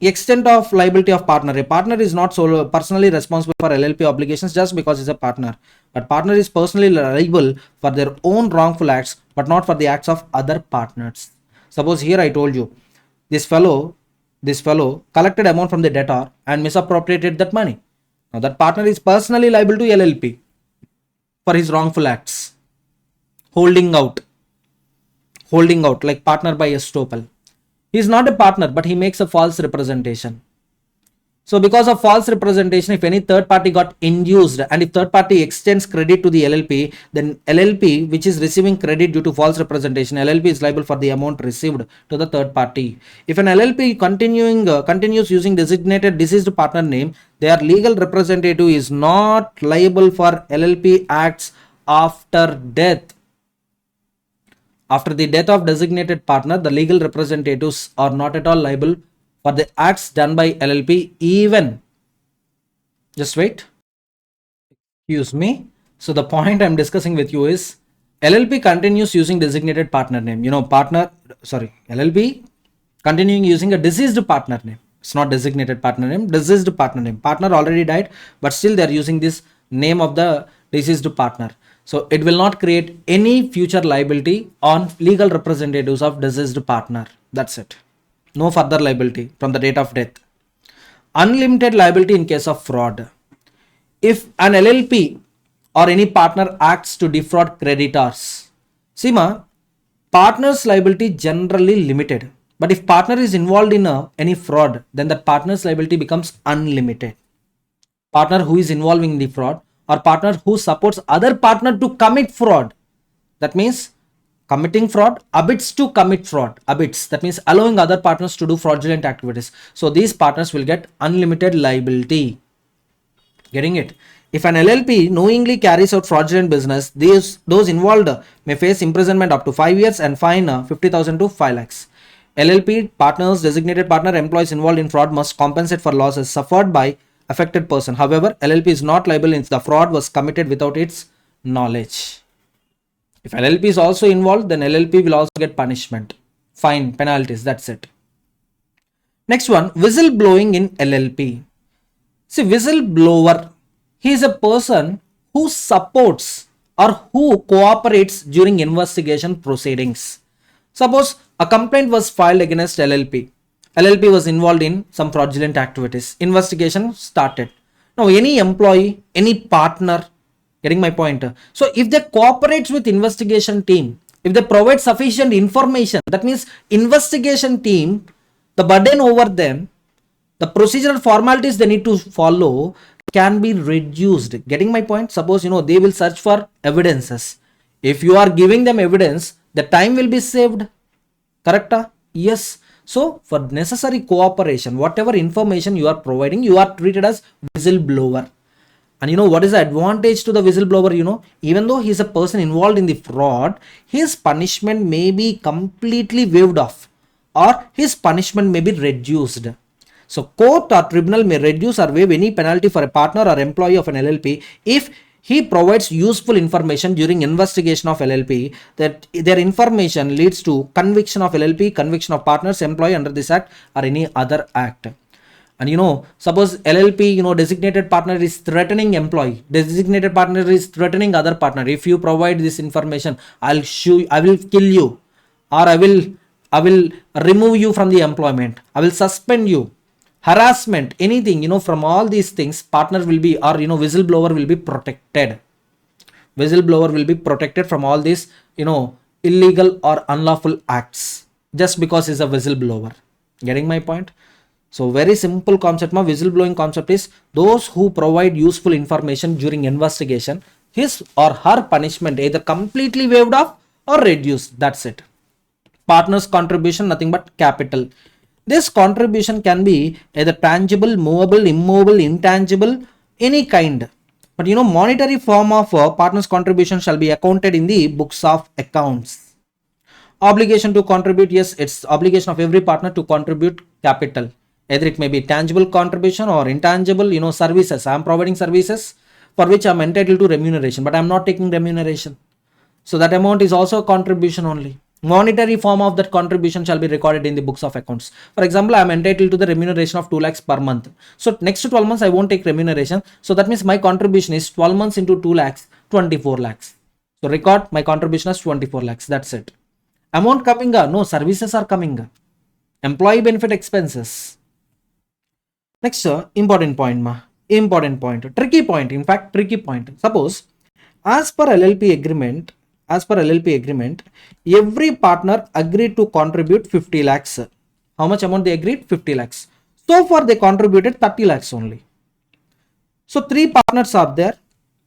Extent of liability of partner. A partner is not solo personally responsible for LLP obligations just because he's a partner. But partner is personally liable for their own wrongful acts, but not for the acts of other partners. Suppose here I told you, this fellow collected amount from the debtor and misappropriated that money. Now that partner is personally liable to LLP for his wrongful acts. Holding out like partner by estoppel. He is not a partner, but he makes a false representation. So because of false representation, if any third party got induced and if third party extends credit to the LLP, then LLP, which is receiving credit due to false representation, LLP is liable for the amount received to the third party. If an LLP continues using designated deceased partner name, their legal representative is not liable for LLP acts after death. After the death of designated partner, the legal representatives are not at all liable for the acts done by LLP even. Just wait. Excuse me. So the point I'm discussing with you is LLP continues using designated partner name. LLP continuing using a deceased partner name. It's not designated partner name, deceased partner name. Partner already died, but still they're using this name of the deceased partner. So it will not create any future liability on legal representatives of deceased partner. That's it. No further liability from the date of death. Unlimited liability in case of fraud. If an LLP or any partner acts to defraud creditors, partner's liability generally limited. But if partner is involved in any fraud, then that partner's liability becomes unlimited. Partner who is involving the fraud or partner who supports other partner to commit fraud. That means committing fraud, abets to commit fraud. Abets, that means allowing other partners to do fraudulent activities. So these partners will get unlimited liability. Getting it? If an LLP knowingly carries out fraudulent business, those involved may face imprisonment up to 5 years and fine 50,000 to 5 lakhs. LLP, partners, designated partner, employees involved in fraud must compensate for losses suffered by affected person. However, LLP is not liable if the fraud was committed without its knowledge. If LLP is also involved, then LLP will also get punishment, fine, penalties. That's it. Next one, whistleblowing in LLP. See, whistleblower, he is a person who supports or who cooperates during investigation proceedings. Suppose a complaint was filed against LLP. LLP was involved in some fraudulent activities. Investigation started. Now, any employee, any partner, getting my point? So, if they cooperates with investigation team, if they provide sufficient information, that means investigation team, the burden over them, the procedural formalities they need to follow can be reduced. Getting my point? Suppose, they will search for evidences. If you are giving them evidence, the time will be saved. Correct? Yes. So, for necessary cooperation, whatever information you are providing, you are treated as whistleblower. And what is the advantage to the whistleblower? Even though he is a person involved in the fraud, his punishment may be completely waived off or his punishment may be reduced. So, court or tribunal may reduce or waive any penalty for a partner or employee of an LLP if he provides useful information during investigation of LLP that their information leads to conviction of LLP, conviction of partners, employee under this act or any other act. And suppose LLP, designated partner is threatening employee, designated partner is threatening other partner. If you provide this information, I will kill you, or I will remove you from the employment. I will suspend you. Harassment, anything, from all these things, partner will be, or whistleblower will be protected. whistleblower will be protected from all these, illegal or unlawful acts just because he's a whistleblower. Getting my point? So very simple concept. My whistleblowing concept is those who provide useful information during investigation, his or her punishment either completely waived off or reduced. That's it. Partner's contribution, nothing but capital. This contribution can be either tangible, movable, immovable, intangible, any kind. But monetary form of partner's contribution shall be accounted in the books of accounts. Obligation to contribute, yes, it's obligation of every partner to contribute capital. Either it may be tangible contribution or intangible, services. I am providing services for which I am entitled to remuneration, but I am not taking remuneration. So that amount is also a contribution only. Monetary form of that contribution shall be recorded in the books of accounts. For example, I am entitled to the remuneration of 2 lakhs per month. So next to 12 months, I won't take remuneration. So that means my contribution is 12 months into 2 lakhs, 24 lakhs. So record my contribution as 24 lakhs. That's it. Amount coming, no, services are coming. Employee benefit expenses. Next, important point, tricky point. In fact, tricky point. Suppose, as per LLP agreement, every partner agreed to contribute 50 lakhs. How much amount they agreed? 50 lakhs. So far, they contributed 30 lakhs only. So 3 partners are there.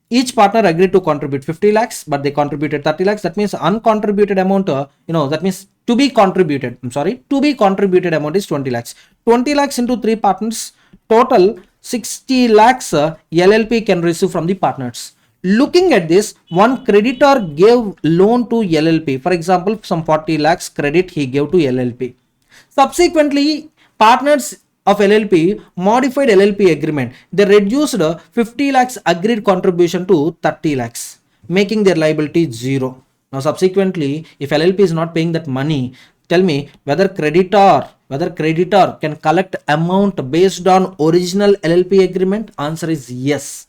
Each partner agreed to contribute 50 lakhs, but they contributed 30 lakhs. That means uncontributed amount, that means to be contributed amount is 20 lakhs. 20 lakhs into 3 partners, total 60 lakhs LLP can receive from the partners. Looking at this, one creditor gave loan to LLP. For example, some 40 lakhs credit he gave to LLP. Subsequently, partners of LLP modified LLP agreement. They reduced 50 lakhs agreed contribution to 30 lakhs, making their liability 0. Now, subsequently, if LLP is not paying that money, tell me whether creditor can collect amount based on original LLP agreement. Answer is yes.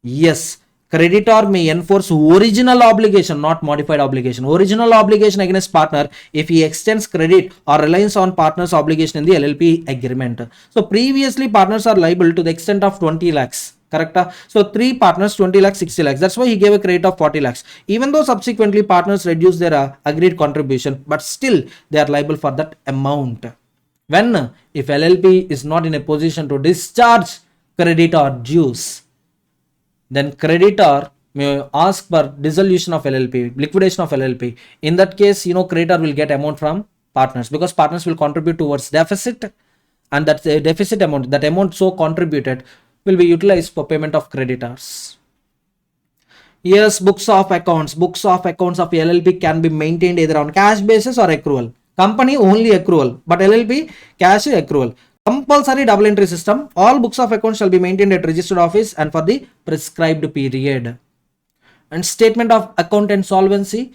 Yes. Creditor may enforce original obligation, not modified obligation. Original obligation against partner if he extends credit or relies on partner's obligation in the LLP agreement. So previously partners are liable to the extent of 20 lakhs. Correct? So 3 partners, 20 lakhs, 60 lakhs. That's why he gave a credit of 40 lakhs. Even though subsequently partners reduce their agreed contribution, but still they are liable for that amount. When? If LLP is not in a position to discharge credit or dues, then creditor may ask for dissolution of LLP, liquidation of LLP. In that case, creditor will get amount from partners because partners will contribute towards deficit, and that deficit amount, that amount so contributed will be utilized for payment of creditors. Yes, books of accounts of LLP can be maintained either on cash basis or accrual. Company only accrual, but LLP cash accrual. Compulsory double entry system. All books of accounts shall be maintained at registered office and for the prescribed period. And statement of account and solvency.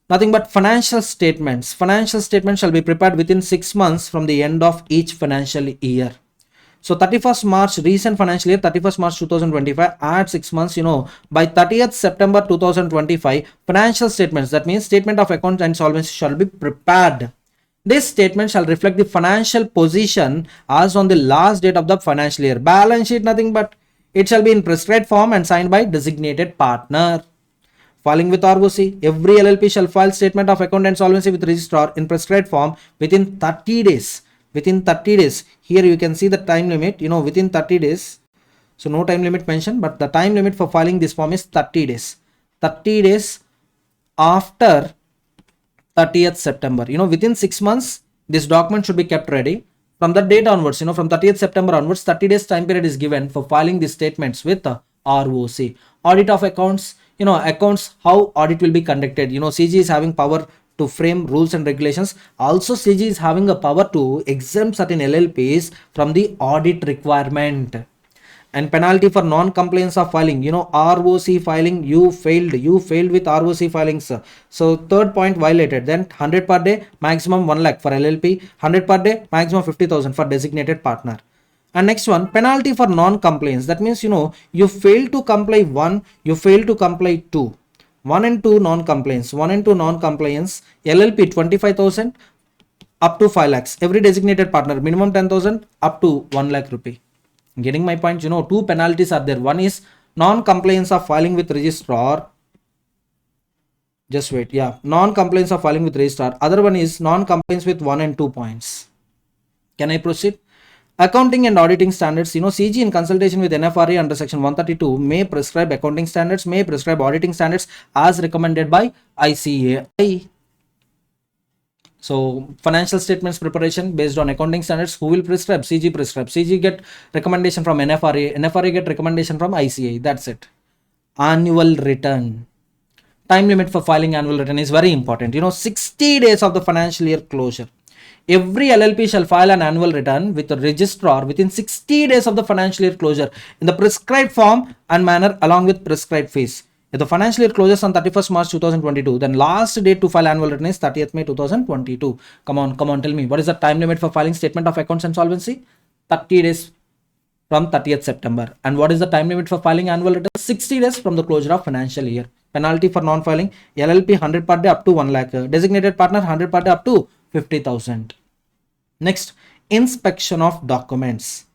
Nothing but financial statements. Financial statements shall be prepared within 6 months from the end of each financial year. So 31st March, recent financial year, 31st March 2025, add 6 months, by 30th September 2025, financial statements, that means statement of account and solvency shall be prepared. This statement shall reflect the financial position as on the last date of the financial year. Balance sheet, nothing but it shall be in prescribed form and signed by designated partner. Filing with ROC. Every LLP shall file statement of account and solvency with registrar in prescribed form within 30 days. Within 30 days. Here you can see the time limit, within 30 days. So no time limit mentioned, but the time limit for filing this form is 30 days. 30 days after 30th September. Within 6 months, this document should be kept ready. From that date onwards, from 30th September onwards, 30 days time period is given for filing these statements with ROC. Audit of accounts, accounts, how audit will be conducted. CG is having power to frame rules and regulations. Also, CG is having a power to exempt certain LLPs from the audit requirement. And penalty for non-compliance of filing, ROC filing, you failed with ROC filings. So third point violated, then 100 per day, maximum 1 lakh for LLP, 100 per day, maximum 50,000 for designated partner. And next one, penalty for non-compliance. That means, you fail to comply 1, you fail to comply 2. 1 and 2 non-compliance, LLP 25,000 up to 5 lakhs. Every designated partner, minimum 10,000 up to 1 lakh rupee. Getting my point? 2 penalties are there. One is Non-compliance of filing with registrar. Just wait. Yeah. Non-compliance of filing with registrar. Other one is non-compliance with 1 and 2 points. Can I proceed? Accounting and auditing standards. CG in consultation with NFRA under section 132 may prescribe accounting standards, may prescribe auditing standards as recommended by ICAI. So financial statements preparation based on accounting standards, who will prescribe? CG prescribe. CG get recommendation from NFRA. NFRA get recommendation from ICAI. That's it. Annual return. Time limit for filing annual return is very important. 60 days of the financial year closure. Every LLP shall file an annual return with the registrar within 60 days of the financial year closure in the prescribed form and manner along with prescribed fees. If the financial year closes on 31st March 2022, then last date to file annual return is 30th May 2022. Come on, tell me, what is the time limit for filing statement of accounts and solvency? 30 days from 30th September. And what is the time limit for filing annual return? 60 days from the closure of financial year. Penalty for non-filing, LLP 100 per day up to 1 lakh. Designated partner 100 per day up to 50,000. Next, inspection of documents.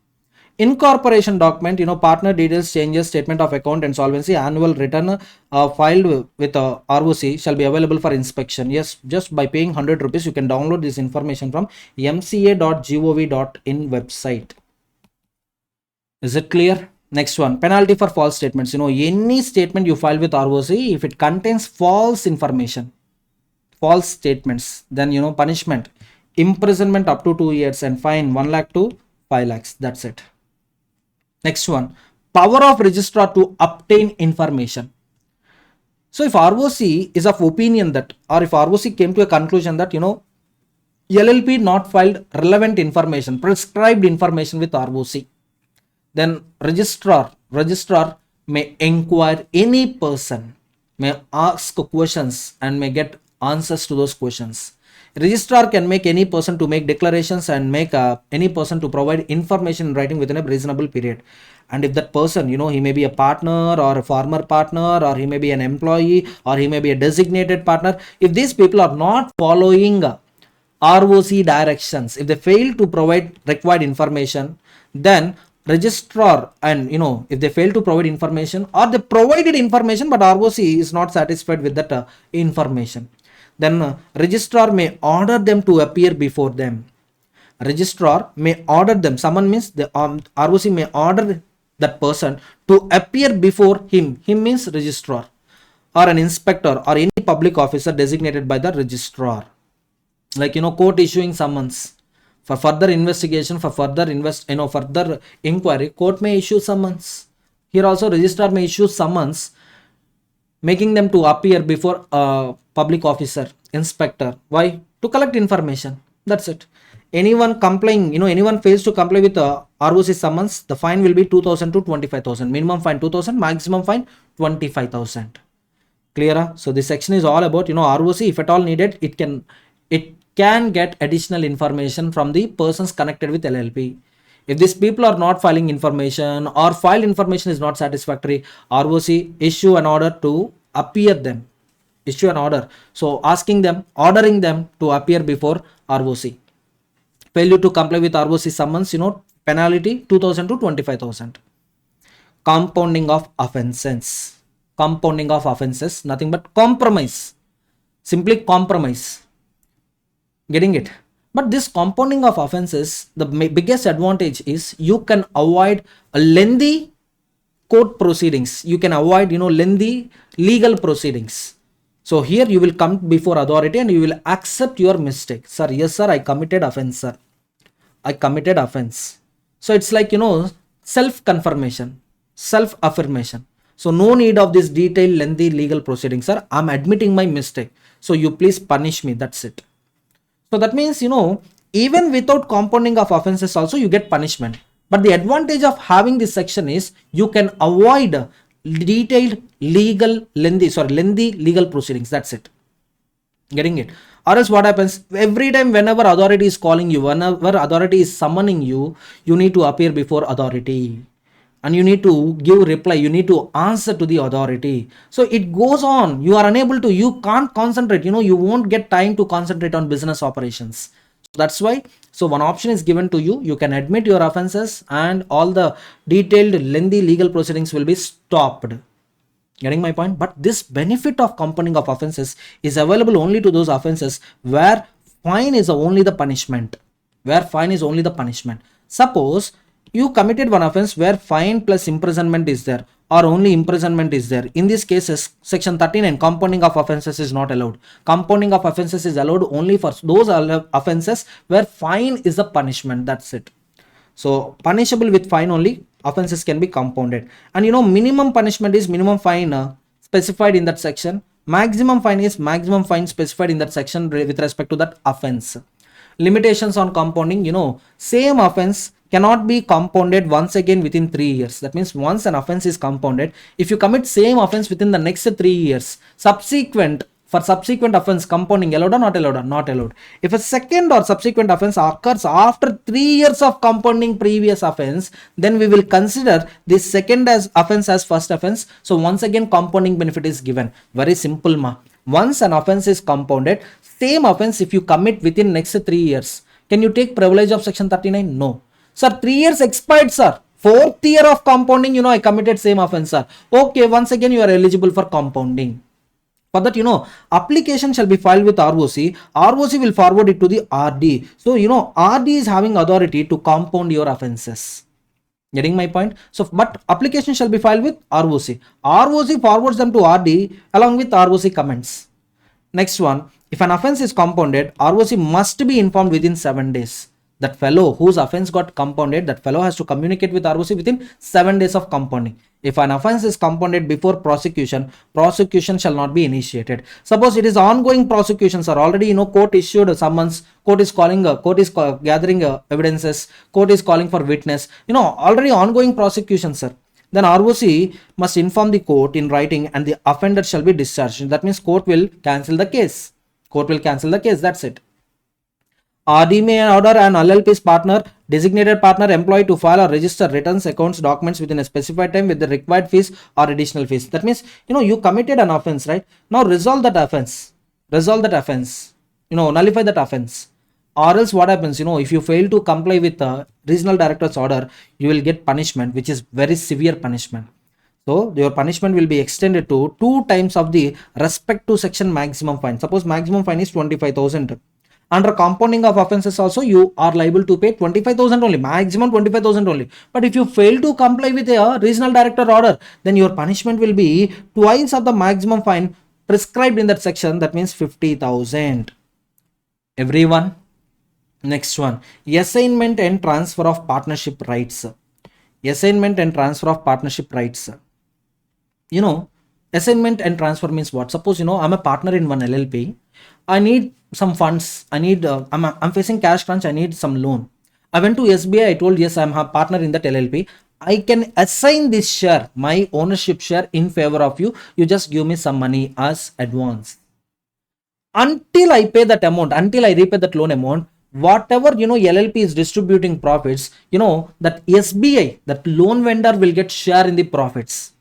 Incorporation document, partner details, changes, statement of account and solvency, annual return filed with ROC shall be available for inspection. Yes, just by paying 100 rupees, you can download this information from mca.gov.in website. Is it clear? Next one, penalty for false statements. Any statement you file with ROC, if it contains false information, false statements, then punishment, imprisonment up to 2 years and fine 1 lakh to 5 lakhs. That's it. Next one, power of registrar to obtain information. So if ROC is of opinion that, or if ROC came to a conclusion that, LLP not filed relevant information, prescribed information with ROC, then registrar may inquire any person, may ask questions and may get answers to those questions. Registrar can make any person to make declarations and make any person to provide information in writing within a reasonable period. And if that person, he may be a partner or a former partner, or he may be an employee, or he may be a designated partner. If these people are not following ROC directions, if they fail to provide required information, then registrar, and if they fail to provide information, or they provided information but ROC is not satisfied with that information, then registrar may order them to appear before them. Registrar may order them. Someone means the ROC may order that person to appear before him. Him means registrar, or an inspector, or any public officer designated by the registrar. Like court issuing summons for further investigation, for further further inquiry, court may issue summons. Here also registrar may issue summons, making them to appear before a public officer, inspector. Why? To collect information. That's it. Anyone complying, anyone fails to comply with ROC summons, the fine will be 2,000 to 25,000. Minimum fine 2,000, maximum fine 25,000. Clear? So this section is all about, ROC. If at all needed, it can get additional information from the persons connected with LLP. If these people are not filing information, or filed information is not satisfactory, ROC issue an order to appear them. Issue an order. So ordering them to appear before ROC. Failure to comply with ROC summons, penalty 2,000 to 25,000. Compounding of offenses. Compounding of offenses, nothing but compromise. Simply compromise. Getting it? But this compounding of offenses, the biggest advantage is you can avoid a lengthy court proceedings. You can avoid, lengthy legal proceedings. So here you will come before authority and you will accept your mistake. Sir, yes sir, I committed offense, sir. I committed offense. So it's like, self-confirmation, self-affirmation. So no need of this detailed, lengthy legal proceedings, sir. I'm admitting my mistake. So you please punish me. That's it. So that means, even without compounding of offenses also you get punishment. But the advantage of having this section is you can avoid detailed lengthy legal proceedings. That's it. Getting it? Or else what happens? Every time whenever authority is calling you, whenever authority is summoning you, you need to appear before authority. And you need to give reply. You need to answer to the authority. So it goes on. You are unable to, you can't concentrate. You won't get time to concentrate on business operations. That's why, so one option is given to you. You can admit your offenses and all the detailed lengthy legal proceedings will be stopped. Getting my point? But this benefit of compounding of offenses is available only to those offenses where fine is only the punishment. Where fine is only the punishment. Suppose you committed one offense where fine plus imprisonment is there, or only imprisonment is there. In these cases, section 39, compounding of offenses is not allowed. Compounding of offenses is allowed only for those offenses where fine is the punishment. That's it. So punishable with fine only, offenses can be compounded. And minimum punishment is minimum fine specified in that section. Maximum fine is maximum fine specified in that section with respect to that offense. Limitations on compounding, same offense cannot be compounded once again within 3 years. That means once an offense is compounded, if you commit same offense within the next 3 years, for subsequent offense, compounding allowed or not allowed? Not allowed. If a second or subsequent offense occurs after 3 years of compounding previous offense, then we will consider this second as offense as first offense. So once again compounding benefit is given. Very simple ma. Once an offense is compounded, same offense if you commit within next 3 years, can you take privilege of section 39? No. Sir, 3 years expired, sir. 4th year of compounding, I committed same offense, sir. Okay, once again you are eligible for compounding. For that, application shall be filed with ROC. ROC will forward it to the RD. So, RD is having authority to compound your offenses. Getting my point? So, but application shall be filed with ROC. ROC forwards them to RD along with ROC comments. Next one, if an offense is compounded, ROC must be informed within 7 days. That fellow whose offense got compounded, that fellow has to communicate with ROC within 7 days of compounding. If an offense is compounded before prosecution, prosecution shall not be initiated. Suppose it is ongoing prosecutions are already, court issued summons, court is gathering evidences, court is calling for witness, already ongoing prosecutions, sir. Then ROC must inform the court in writing and the offender shall be discharged. That means court will cancel the case. Court will cancel the case. That's it. RD may order an LLP's partner, designated partner employee to file or register returns, accounts, documents within a specified time with the required fees or additional fees. That means, you committed an offense, right? Now resolve that offense. Nullify that offense. Or else what happens, if you fail to comply with the regional director's order, you will get punishment, which is very severe punishment. So your punishment will be extended to 2 times of the respective section maximum fine. Suppose maximum fine is 25,000. Under compounding of offenses also, you are liable to pay 25,000 only, maximum 25,000 only. But if you fail to comply with a regional director order, then your punishment will be twice of the maximum fine prescribed in that section. That means 50,000. Everyone. Next one, assignment and transfer of partnership rights. Assignment and transfer of partnership rights. Assignment and transfer means what? Suppose, I'm a partner in one LLP. I need some funds. I'm facing cash crunch. I need some loan. I went to SBI. I told, yes, I'm a partner in that LLP. I can assign this share, my ownership share, in favor of you. You just give me some money as advance. Until I pay that amount, until I repay that loan amount, whatever, LLP is distributing profits, that SBI, that loan vendor will get share in the profits.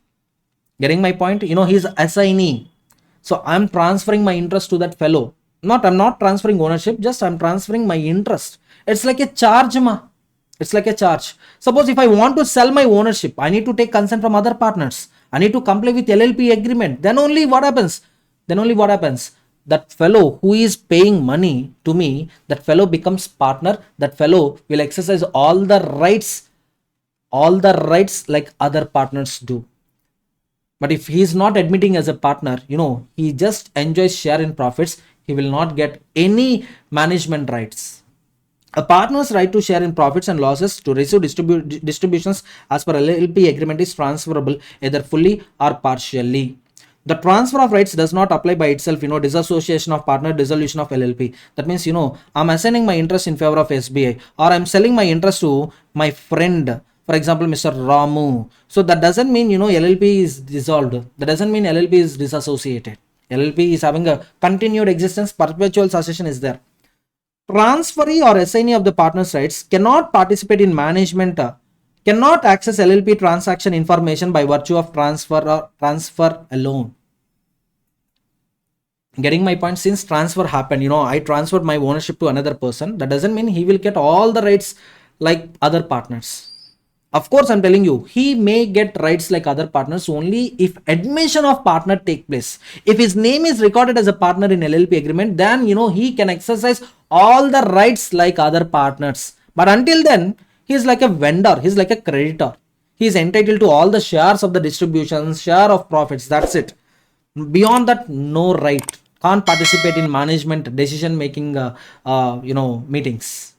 Getting my point? He's assigning. So I'm transferring my interest to that fellow. I'm not transferring ownership, just I'm transferring my interest. It's like a charge, ma. It's like a charge. Suppose if I want to sell my ownership, I need to take consent from other partners. I need to comply with LLP agreement. Then only what happens? That fellow who is paying money to me, that fellow becomes partner. That fellow will exercise all the rights like other partners do. But if he is not admitting as a partner, he just enjoys share in profits. He will not get any management rights. A partner's right to share in profits and losses to receive distributions as per LLP agreement is transferable either fully or partially. The transfer of rights does not apply by itself, dissociation of partner, dissolution of LLP. That means, I'm assigning my interest in favor of SBI, or I'm selling my interest to my friend, for example, Mr. Ramu. So that doesn't mean, LLP is dissolved. That doesn't mean LLP is disassociated. LLP is having a continued existence, perpetual succession is there. Transferee or assignee of the partner's rights cannot participate in management, cannot access LLP transaction information by virtue of transfer alone. Getting my point? Since transfer happened, I transferred my ownership to another person, that doesn't mean he will get all the rights like other partners. Of course, I'm telling you, he may get rights like other partners only if admission of partner take place. If his name is recorded as a partner in LLP agreement, then he can exercise all the rights like other partners. But until then, he is like a vendor, he's like a creditor. He is entitled to all the shares of the distributions, share of profits. That's it. Beyond that, no right. Can't participate in management decision making meetings.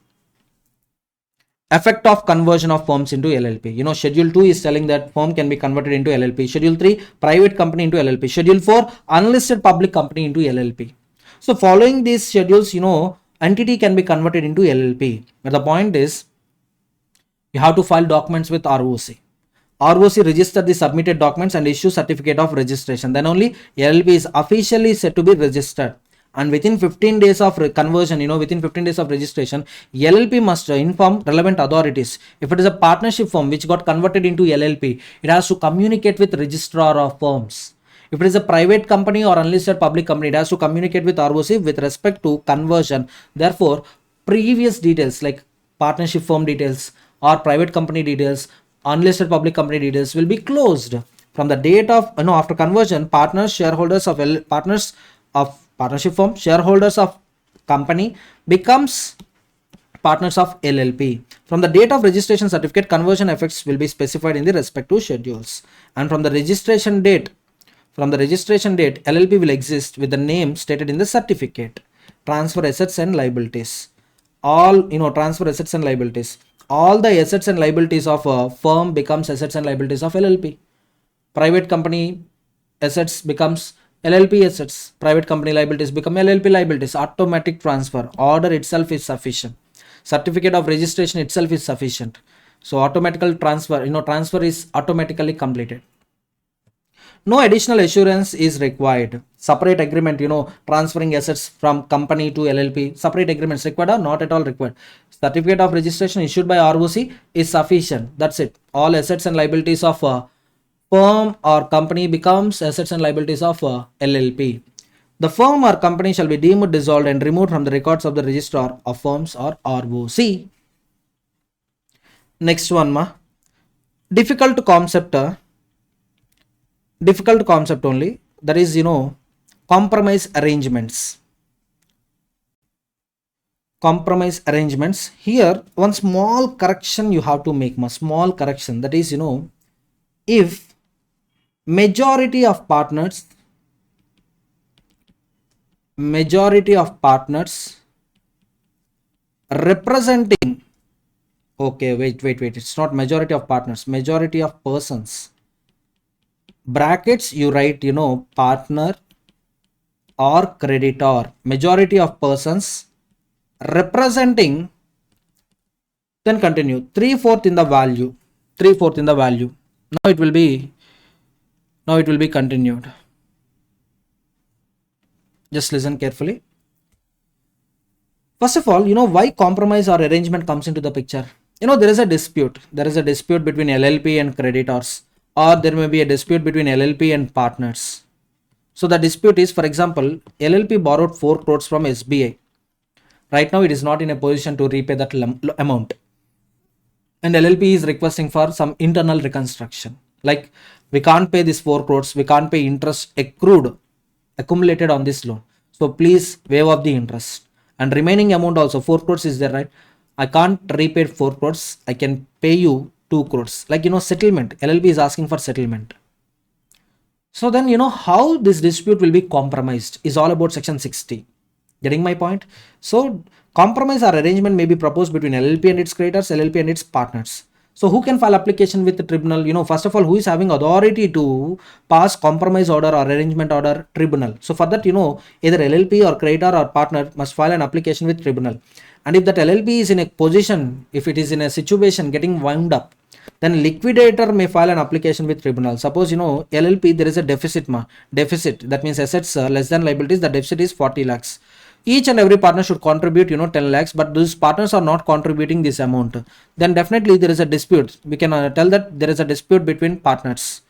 Effect of conversion of firms into LLP. Schedule 2 is telling that firm can be converted into LLP. Schedule 3, private company into LLP. Schedule 4, unlisted public company into LLP. So following these schedules, entity can be converted into LLP. But the point is, you have to file documents with ROC. ROC register the submitted documents and issue certificate of registration. Then only LLP is officially said to be registered. And within 15 days of conversion, within 15 days of registration, LLP must inform relevant authorities. If it is a partnership firm which got converted into LLP, it has to communicate with registrar of firms. If it is a private company or unlisted public company, it has to communicate with ROC with respect to conversion. Therefore, previous details like partnership firm details or private company details, unlisted public company details will be closed. From the date of, after conversion, partners, shareholders of partners of partnership firm, shareholders of company becomes partners of LLP. From the date of registration certificate, conversion effects will be specified in the respective schedules. And from the registration date, LLP will exist with the name stated in the certificate. Transfer assets and liabilities. Transfer assets and liabilities. All the assets and liabilities of a firm becomes assets and liabilities of LLP. Private company assets becomes LLP assets. Private company liabilities become LLP liabilities. Automatic transfer. Order itself is sufficient. Certificate of registration itself is sufficient. So automatical transfer, transfer is automatically completed. No additional assurance is required. Separate agreement, transferring assets from company to LLP. Separate agreements required or not at all required. Certificate of registration issued by ROC is sufficient. That's it. All assets and liabilities of a firm or company becomes assets and liabilities of LLP. The firm or company shall be deemed dissolved and removed from the records of the registrar of firms or ROC. Next one, difficult concept only. That is, compromise arrangements. Compromise arrangements. Here, one small correction you have to make. Small correction. That is, if majority of partners representing, okay, wait, it's not majority of partners, majority of persons, brackets you write, partner or creditor, majority of persons representing, then continue, 3/4 in the value, now it will be continued. Just listen carefully. First of all, why compromise or arrangement comes into the picture. There is a dispute between LLP and creditors, or there may be a dispute between LLP and partners. So the dispute is, for example, LLP borrowed 4 crores from SBI. Right now it is not in a position to repay that amount, and LLP is requesting for some internal reconstruction, like we can't pay this 4 crores, we can't pay interest accumulated on this loan, so please waive off the interest, and remaining amount also 4 crores is there, right? I can't repay 4 crores, I can pay you 2 crores, like settlement. LLP is asking for settlement. So then how this dispute will be compromised is all about section 60. Getting my point? So compromise or arrangement may be proposed between LLP and its creditors, LLP and its partners. So who can file application with the tribunal? First of all, who is having authority to pass compromise order or arrangement order? Tribunal. So for that, either LLP or creditor or partner must file an application with tribunal. And if that LLP is in a position, if it is in a situation getting wound up, then liquidator may file an application with tribunal. Suppose, LLP, there is a deficit. That means assets less than liabilities. The deficit is 40 lakhs. Each and every partner should contribute 10 lakhs, but those partners are not contributing this amount. Then definitely there is a dispute. We can tell that there is a dispute between partners.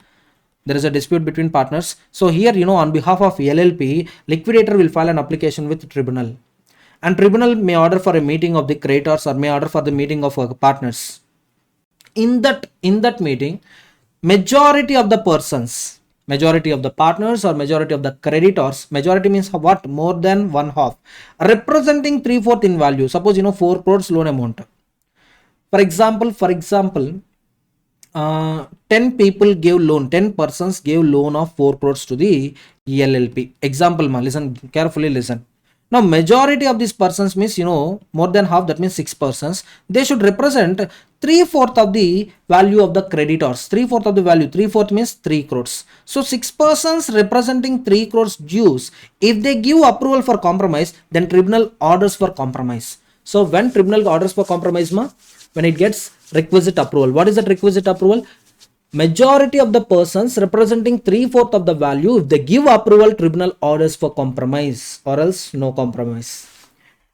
There is a dispute between partners. So here, on behalf of LLP, liquidator will file an application with tribunal, and tribunal may order for a meeting of the creditors or may order for the meeting of partners. In that meeting, majority of the persons, majority of the partners or majority of the creditors, majority means what? More than one half, representing 3/4 in value. Suppose 4 crores loan amount. For example, 10 people gave loan, 10 persons gave loan of 4 crores to the LLP. Example, listen carefully, listen. Now, majority of these persons means, more than half, that means 6 persons. They should represent 3/4 of the value of the creditors. 3/4 of the value, 3/4 means 3 crores. So, 6 persons representing 3 crores dues. If they give approval for compromise, then tribunal orders for compromise. So, when tribunal orders for compromise, when it gets requisite approval. What is that requisite approval? Majority of the persons representing 3/4 of the value, if they give approval, tribunal orders for compromise, or else no compromise.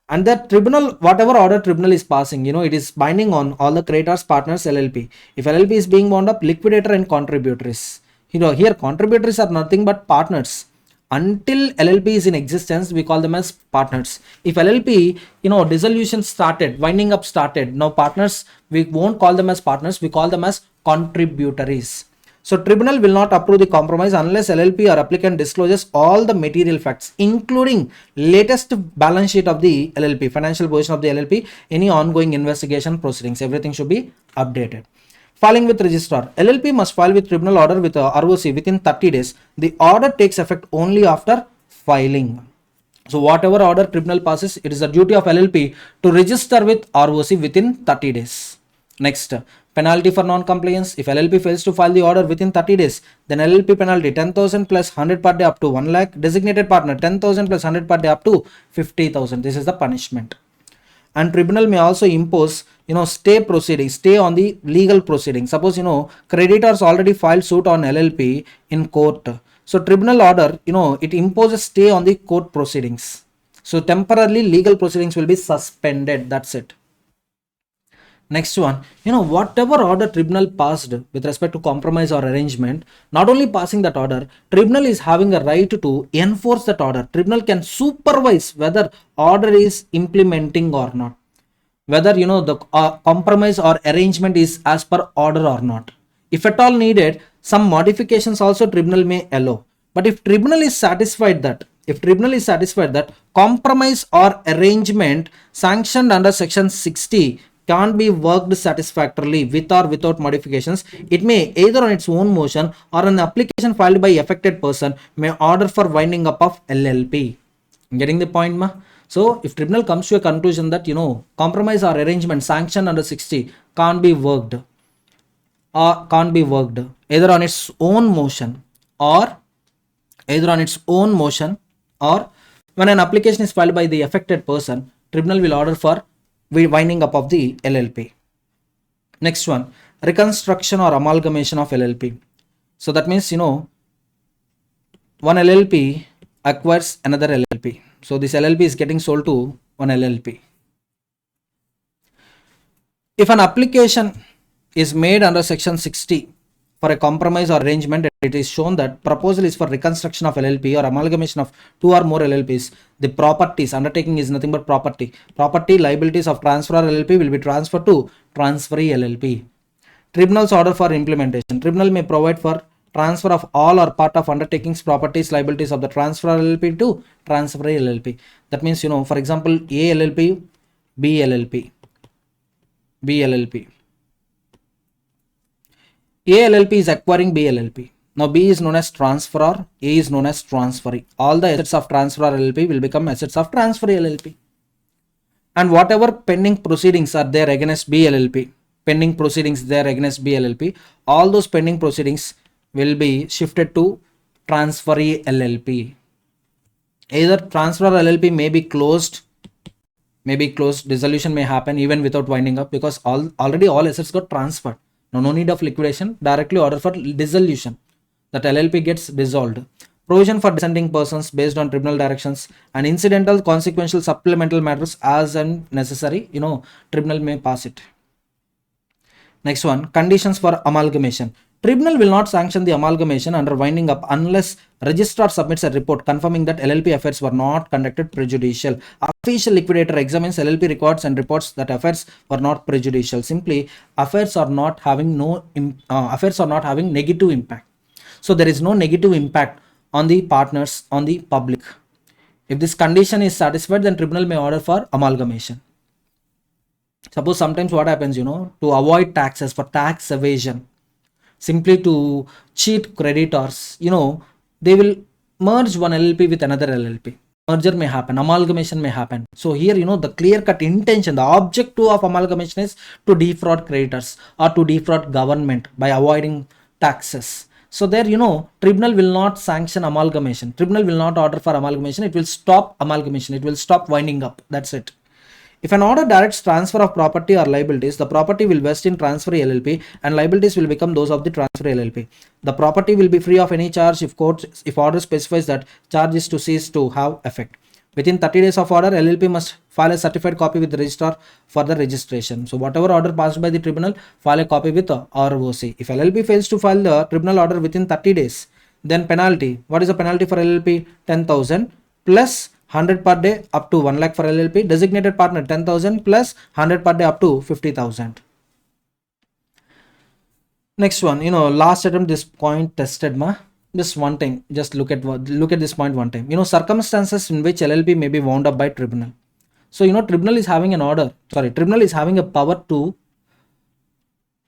And that tribunal, whatever order tribunal is passing, it is binding on all the creditors, partners, LLP. If LLP is being bound up, liquidator and contributories. Here contributories are nothing but partners. Until LLP is in existence, we call them as partners. If LLP, dissolution started, winding up started, now partners, we won't call them as partners, we call them as contributories. So tribunal will not approve the compromise unless LLP or applicant discloses all the material facts, including latest balance sheet of the LLP, financial position of the LLP, any ongoing investigation proceedings, everything should be updated. Filing with registrar. LLP must file with tribunal order with ROC within 30 days. The order takes effect only after filing. So whatever order tribunal passes, it is the duty of LLP to register with ROC within 30 days. Next, penalty for non-compliance. If LLP fails to file the order within 30 days, then LLP penalty 10,000 plus 100 per day up to 1 lakh. Designated partner 10,000 plus 100 per day up to 50,000. This is the punishment. And tribunal may also impose stay proceedings, stay on the legal proceedings. Suppose creditors already filed suit on LLP in court, so tribunal order it imposes stay on the court proceedings. So temporarily legal proceedings will be suspended. That's it. Next one, whatever order tribunal passed with respect to compromise or arrangement, not only passing that order, tribunal is having a right to enforce that order. Tribunal can supervise whether order is implementing or not, whether the compromise or arrangement is as per order or not. If at all needed, some modifications also tribunal may allow. But if tribunal is satisfied that compromise or arrangement sanctioned under section 60 can't be worked satisfactorily with or without modifications, it may either on its own motion or an application filed by affected person may order for winding up of LLP. Getting the point, ma? So if tribunal comes to a conclusion that compromise or arrangement sanctioned under 60 can't be worked either on its own motion or when an application is filed by the affected person, tribunal will order for winding up of the LLP. Next one, reconstruction or amalgamation of LLP. So that means one LLP acquires another LLP. So this LLP is getting sold to one LLP. If an application is made under section 60 for a compromise or arrangement, it is shown that proposal is for reconstruction of LLP or amalgamation of 2 or more LLPs. The properties, undertaking is nothing but property. Property liabilities of transferor LLP will be transferred to transferee LLP. Tribunal's order for implementation. Tribunal may provide for transfer of all or part of undertakings, properties, liabilities of the transferor LLP to transferee LLP. That means, for example, A LLP, B LLP. A LLP is acquiring B LLP. Now B is known as transferor, A is known as transferee. All the assets of transferor LLP will become assets of transferee LLP. And whatever pending proceedings are there against B LLP, all those pending proceedings will be shifted to transferee LLP. Either transferor LLP may be closed, dissolution may happen even without winding up because already all assets got transferred. No need of liquidation, directly order for dissolution. That LLP gets dissolved. Provision for dissenting persons based on tribunal directions and incidental, consequential, supplemental matters as and necessary, tribunal may pass it. Next one, conditions for amalgamation. Tribunal will not sanction the amalgamation under winding up unless registrar submits a report confirming that LLP affairs were not conducted prejudicial. Official liquidator examines LLP records and reports that affairs were not prejudicial. Simply, affairs are not having negative impact. So there is no negative impact on the partners, on the public. If this condition is satisfied, then tribunal may order for amalgamation. Suppose sometimes what happens, to avoid taxes, for tax evasion, simply to cheat creditors, they will merge one LLP with another LLP. Merger may happen, amalgamation may happen. So here, the clear-cut intention, the objective of amalgamation is to defraud creditors or to defraud government by avoiding taxes. So there, tribunal will not sanction amalgamation. Tribunal will not order for amalgamation. It will stop amalgamation. It will stop winding up. That's it. If an order directs transfer of property or liabilities, the property will vest in transferee LLP and liabilities will become those of the transferee LLP. The property will be free of any charge if order specifies that charge is to cease to have effect. Within 30 days of order, LLP must file a certified copy with the registrar for the registration. So whatever order passed by the tribunal, file a copy with ROC. If LLP fails to file the tribunal order within 30 days, then penalty. What is the penalty for LLP? 10,000 plus 100 per day up to 1 lakh for LLP. Designated partner 10,000 plus 100 per day up to 50,000. Next one, last attempt this point tested just one time. Just look at this point one time. Circumstances in which LLP may be wound up by tribunal. So tribunal is having tribunal is having a power to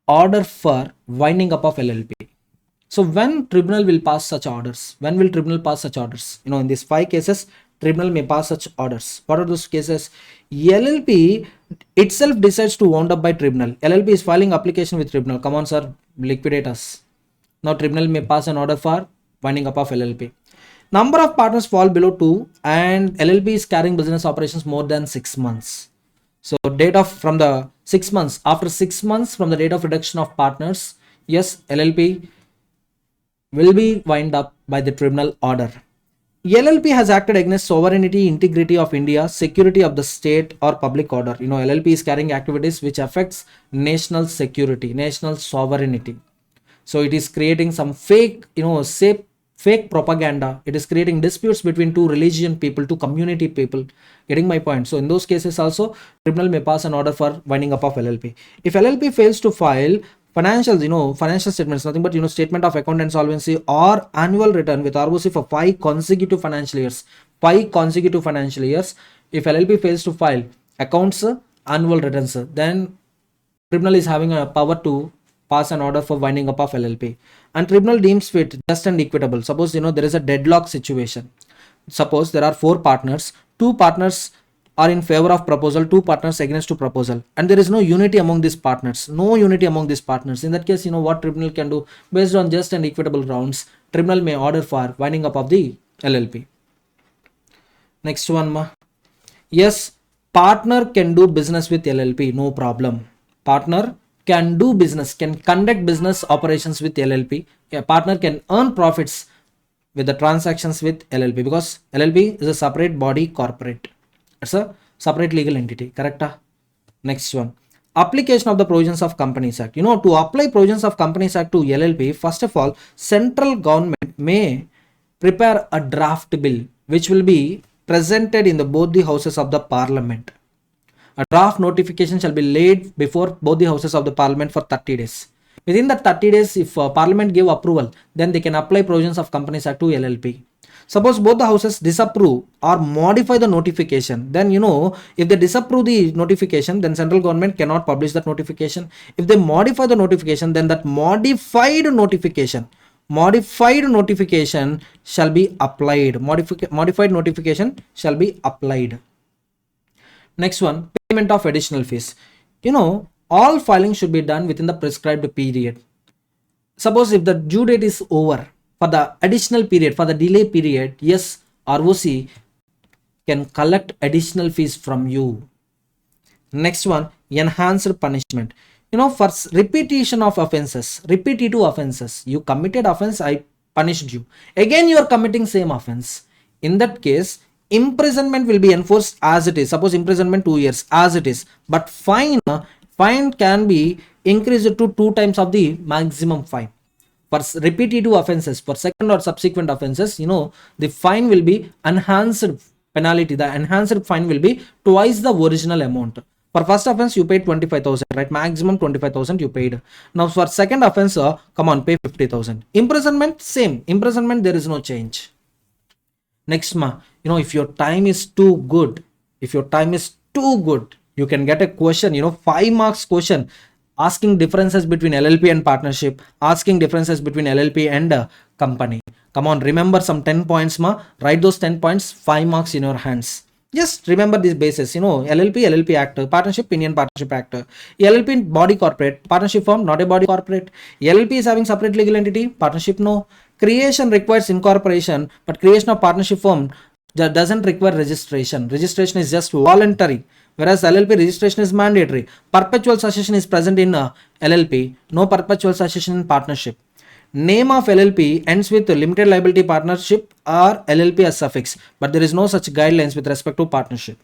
order for winding up of LLP. So when tribunal will pass such orders? When will tribunal pass such orders? In these 5 cases, tribunal may pass such orders. What are those cases? LLP itself decides to wound up by tribunal. LLP is filing application with tribunal. Come on, sir, liquidate us. Now tribunal may pass an order for winding up of LLP. Number of partners fall below 2 and LLP is carrying business operations more than 6 months. So from the 6 months, after 6 months from the date of reduction of partners, yes, LLP will be wind up by the tribunal order. LLP has acted against sovereignty, integrity of India, security of the state or public order. LLP is carrying activities which affects national security, national sovereignty. So it is creating some fake propaganda. It is creating disputes between two religion people, two community people. Getting my point? So in those cases also, tribunal may pass an order for winding up of LLP. If LLP fails to file financials, financial statements, nothing but, statement of account and solvency or annual return with ROC for 5 consecutive financial years. 5 consecutive financial years. If LLP fails to file accounts, annual returns, then tribunal is having a power to pass an order for winding up of LLP. And tribunal deems fit just and equitable. Suppose, there is a deadlock situation. Suppose there are 4 partners. 2 partners are in favor of proposal, 2 partners against to proposal, and there is no unity among these partners. In that case, what tribunal can do? Based on just and equitable grounds, tribunal may order for winding up of the LLP. Next one, yes, partner can do business with LLP, no problem. Partner can do business, can conduct business operations with LLP. A partner can earn profits with the transactions with LLP because LLP is a separate body corporate. It's a separate legal entity, correct? Next one, application of the provisions of Companies Act. To apply provisions of Companies Act to LLP, first of all, central government may prepare a draft bill which will be presented in both the houses of the parliament. A draft notification shall be laid before both the houses of the parliament for 30 days. Within that 30 days, if parliament give approval, then they can apply provisions of Companies Act to LLP. Suppose both the houses disapprove or modify the notification, then if they disapprove the notification, then central government cannot publish that notification. If they modify the notification, then that modified notification shall be applied. Modified notification shall be applied. Next one, payment of additional fees. All filing should be done within the prescribed period. Suppose if the due date is over, for the additional period, for the delay period, yes, ROC can collect additional fees from you. Next one, enhanced punishment. For repetition of offenses, repetitive offenses, you committed offense, I punished you. Again, you are committing same offense. In that case, imprisonment will be enforced as it is. Suppose imprisonment 2 years as it is, but fine can be increased to 2 times of the maximum fine. For repetitive offenses, for second or subsequent offenses, the fine will be enhanced penalty. The enhanced fine will be twice the original amount. For first offense, you paid 25,000, right? Maximum 25,000 you paid. Now for second offense, come on, pay 50,000. Imprisonment, same. Imprisonment, there is no change. Next, if your time is too good, you can get a question, 5 marks question asking differences between LLP and partnership, asking differences between LLP and company. Come on, remember some 10 points, write those 10 points, 5 marks in your hands. Just remember these bases, LLP Act, Partnership, Indian Partnership Act. LLP body corporate, partnership firm, not a body corporate. LLP is having separate legal entity, partnership no. Creation requires incorporation, but creation of partnership firm doesn't require registration. Registration is just voluntary, whereas LLP registration is mandatory. Perpetual succession is present in LLP, no perpetual succession in partnership. Name of LLP ends with limited liability partnership or LLP as suffix, but there is no such guidelines with respect to partnership.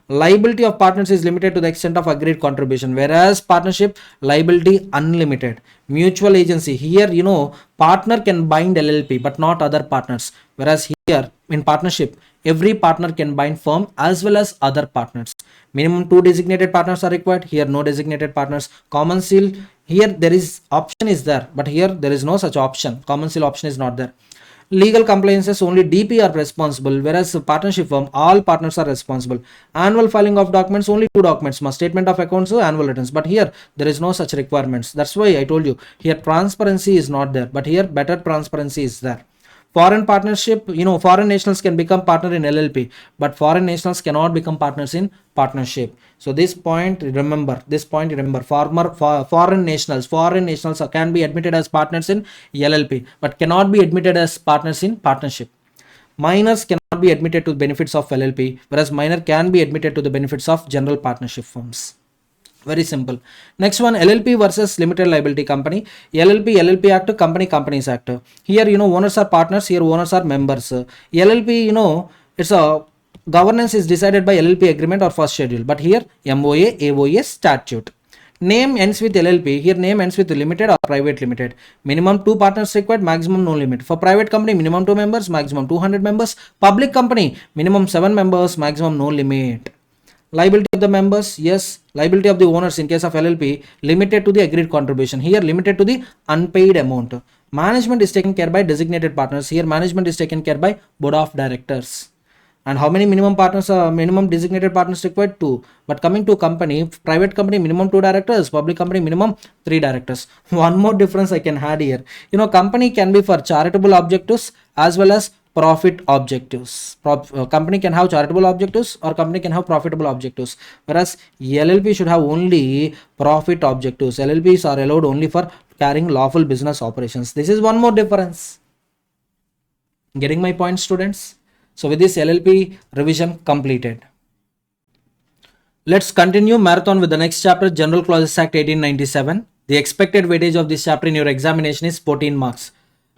Liability of partners is limited to the extent of agreed contribution, whereas partnership liability unlimited. Mutual agency, here partner can bind LLP but not other partners, whereas here in partnership every partner can bind firm as well as other partners. Minimum 2 designated partners are required, here no designated partners. Common seal, here there is option is there, but here there is no such option. Common seal option is not there. Legal compliances, only DP are responsible, whereas partnership firm all partners are responsible. Annual filing of documents, only 2 documents, statement of accounts, annual returns, but here there is no such requirements. That's why I told you here transparency is not there, but here better transparency is there. Foreign partnership, foreign nationals can become partner in LLP, but foreign nationals cannot become partners in partnership. So this point remember, foreign nationals can be admitted as partners in LLP but cannot be admitted as partners in partnership. Minors cannot be admitted to the benefits of LLP, whereas minor can be admitted to the benefits of general partnership firms. Very simple. Next one, LLP versus limited liability company. LLP Act, Companies Act. Here, owners are partners, here owners are members. LLP, it's a governance is decided by LLP agreement or first schedule, but here MOA, AOA statute. Name ends with LLP, here name ends with limited or private limited. Minimum 2 partners required, maximum no limit. For private company, minimum 2 members, maximum 200 members. Public company, minimum 7 members, maximum no limit. Liability of the members, yes. Liability of the owners in case of LLP, limited to the agreed contribution. Here limited to the unpaid amount. Management is taken care by designated partners. Here management is taken care by board of directors. And how many minimum partners, minimum designated partners required? 2. But coming to company, private company minimum 2 directors, public company minimum 3 directors. One more difference I can add here. Company can be for charitable objectives as well as profit objectives. Company can have charitable objectives or company can have profitable objectives, whereas LLP should have only profit objectives. LLPs are allowed only for carrying lawful business operations. This is one more difference. Getting my point, students? So with this LLP revision completed. Let's continue marathon with the next chapter, General Clauses Act 1897. The expected weightage of this chapter in your examination is 14 marks.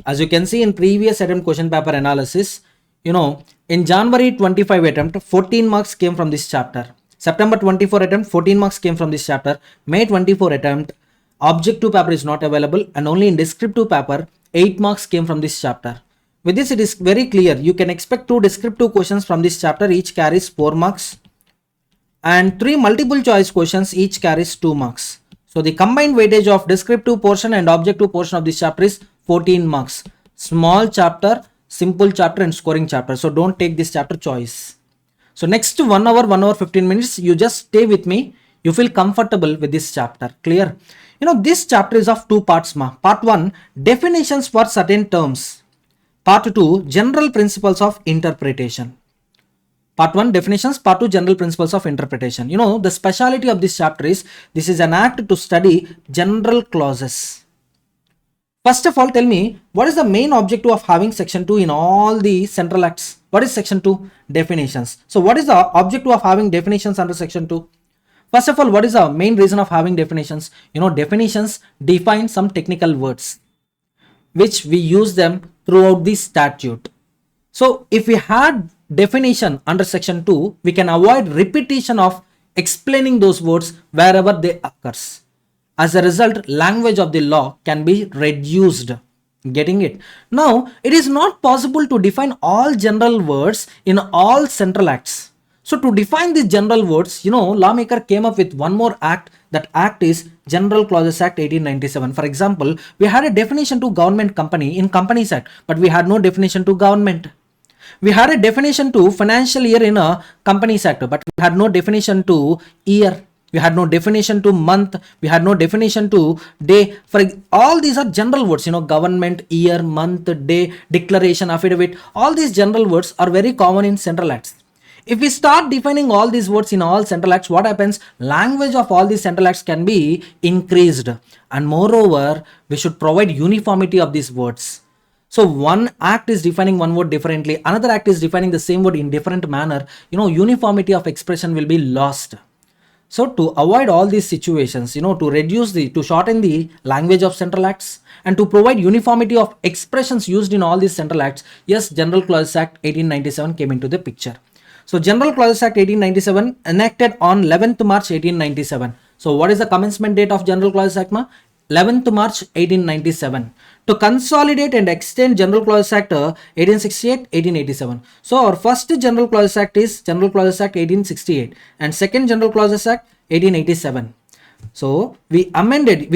As you can see in previous attempt question paper analysis, in January 25 attempt, 14 marks came from this chapter. September 24 attempt, 14 marks came from this chapter. May 24 attempt, objective paper is not available and only in descriptive paper, 8 marks came from this chapter. With this, it is very clear. You can expect 2 descriptive questions from this chapter, each carries 4 marks. And 3 multiple choice questions, each carries 2 marks. So the combined weightage of descriptive portion and objective portion of this chapter is 14 marks. Small chapter, simple chapter and scoring chapter. So don't take this chapter choice. So next 1 hour 15 minutes, you just stay with me. You feel comfortable with this chapter. Clear? This chapter is of 2 parts. Part 1, definitions for certain terms. Part 2, general principles of interpretation. Part 1, definitions. Part 2, general principles of interpretation. The speciality of this chapter is, this is an act to study general clauses. First of all, tell me, what is the main objective of having section 2 in all the central acts? What is section 2? Definitions. So what is the objective of having definitions under section 2? First of all, what is the main reason of having definitions? Definitions define some technical words, which we use them throughout the statute. So if we had definition under section 2, we can avoid repetition of explaining those words wherever they occurs. As a result, language of the law can be reduced. Getting it? Now, it is not possible to define all general words in all central acts. So to define these general words, lawmaker came up with one more act. That act is General Clauses Act 1897. For example, we had a definition to government company in Companies Act, but we had no definition to government. We had a definition to financial year in a Companies Act, but we had no definition to year. We had no definition to month. We had no definition to day. For all these are general words, government, year, month, day, declaration, affidavit. All these general words are very common in central acts. If we start defining all these words in all central acts, what happens? Language of all these central acts can be increased. And moreover, we should provide uniformity of these words. So one act is defining one word differently. Another act is defining the same word in different manner. Uniformity of expression will be lost. So to avoid all these situations, to shorten the language of central acts and to provide uniformity of expressions used in all these central acts, yes, General Clauses Act 1897 came into the picture. So General Clauses Act 1897 enacted on 11th March 1897. So what is the commencement date of General Clauses Act? 11th March 1897. To consolidate and extend General Clauses Act 1868-1887. So our first General Clauses Act is General Clauses Act 1868 and second General Clauses Act 1887. So we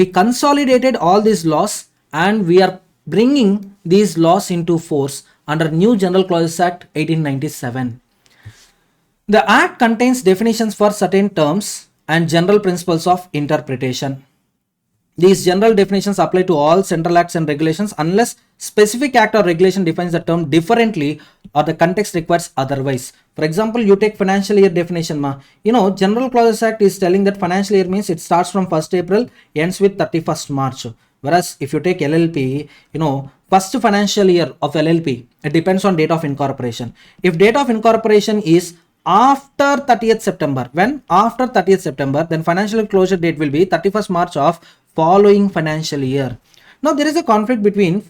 consolidated all these laws and we are bringing these laws into force under new General Clauses Act 1897. The Act contains definitions for certain terms and general principles of interpretation. These general definitions apply to all central acts and regulations unless specific act or regulation defines the term differently or the context requires otherwise. For example, you take financial year definition. General Clauses Act is telling that financial year means it starts from 1st April, ends with 31st March. Whereas if you take LLP, first financial year of LLP, it depends on date of incorporation. If date of incorporation is after 30th September, after 30th September, then financial closure date will be 31st March of following financial year. Now there is a conflict between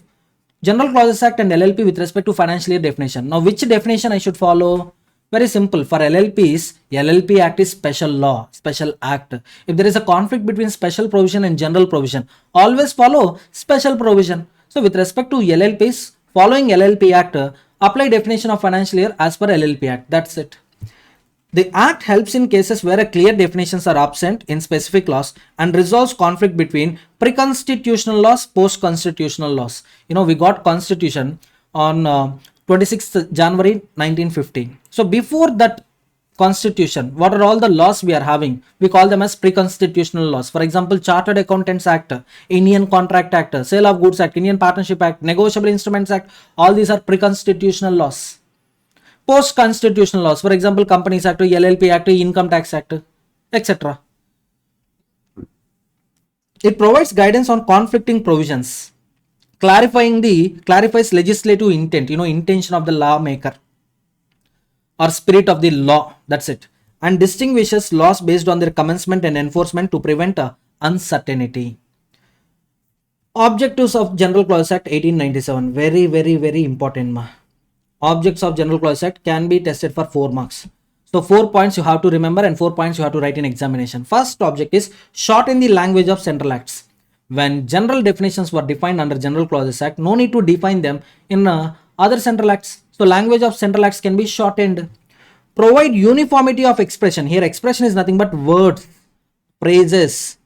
General Clauses Act and LLP with respect to financial year definition. Now which definition I should follow? Very simple. For LLPs, LLP Act is special law, special act. If there is a conflict between special provision and general provision, always follow special provision. So with respect to LLPs, following LLP Act, apply definition of financial year as per LLP Act. That's it. The Act helps in cases where a clear definitions are absent in specific laws and resolves conflict between pre-constitutional laws, post-constitutional laws. We got Constitution on 26th January 1950. So before that Constitution, what are all the laws we are having? We call them as pre-constitutional laws. For example, Chartered Accountants Act, Indian Contract Act, Sale of Goods Act, Indian Partnership Act, Negotiable Instruments Act. All these are pre-constitutional laws. Post-constitutional laws, for example, Companies Act, LLP Act, Income Tax Act, etc. It provides guidance on conflicting provisions, clarifies legislative intent, intention of the lawmaker or spirit of the law. That's it. And distinguishes laws based on their commencement and enforcement to prevent uncertainty. Objectives of General Clauses Act 1897. Very, very, very important. Objects of General Clauses Act can be tested for 4 marks. So 4 points you have to remember and 4 points you have to write in examination. First object is shorten the language of central acts. When general definitions were defined under General Clauses Act, no need to define them in other central acts. So language of central acts can be shortened. Provide uniformity of expression. Here expression is nothing but words, phrases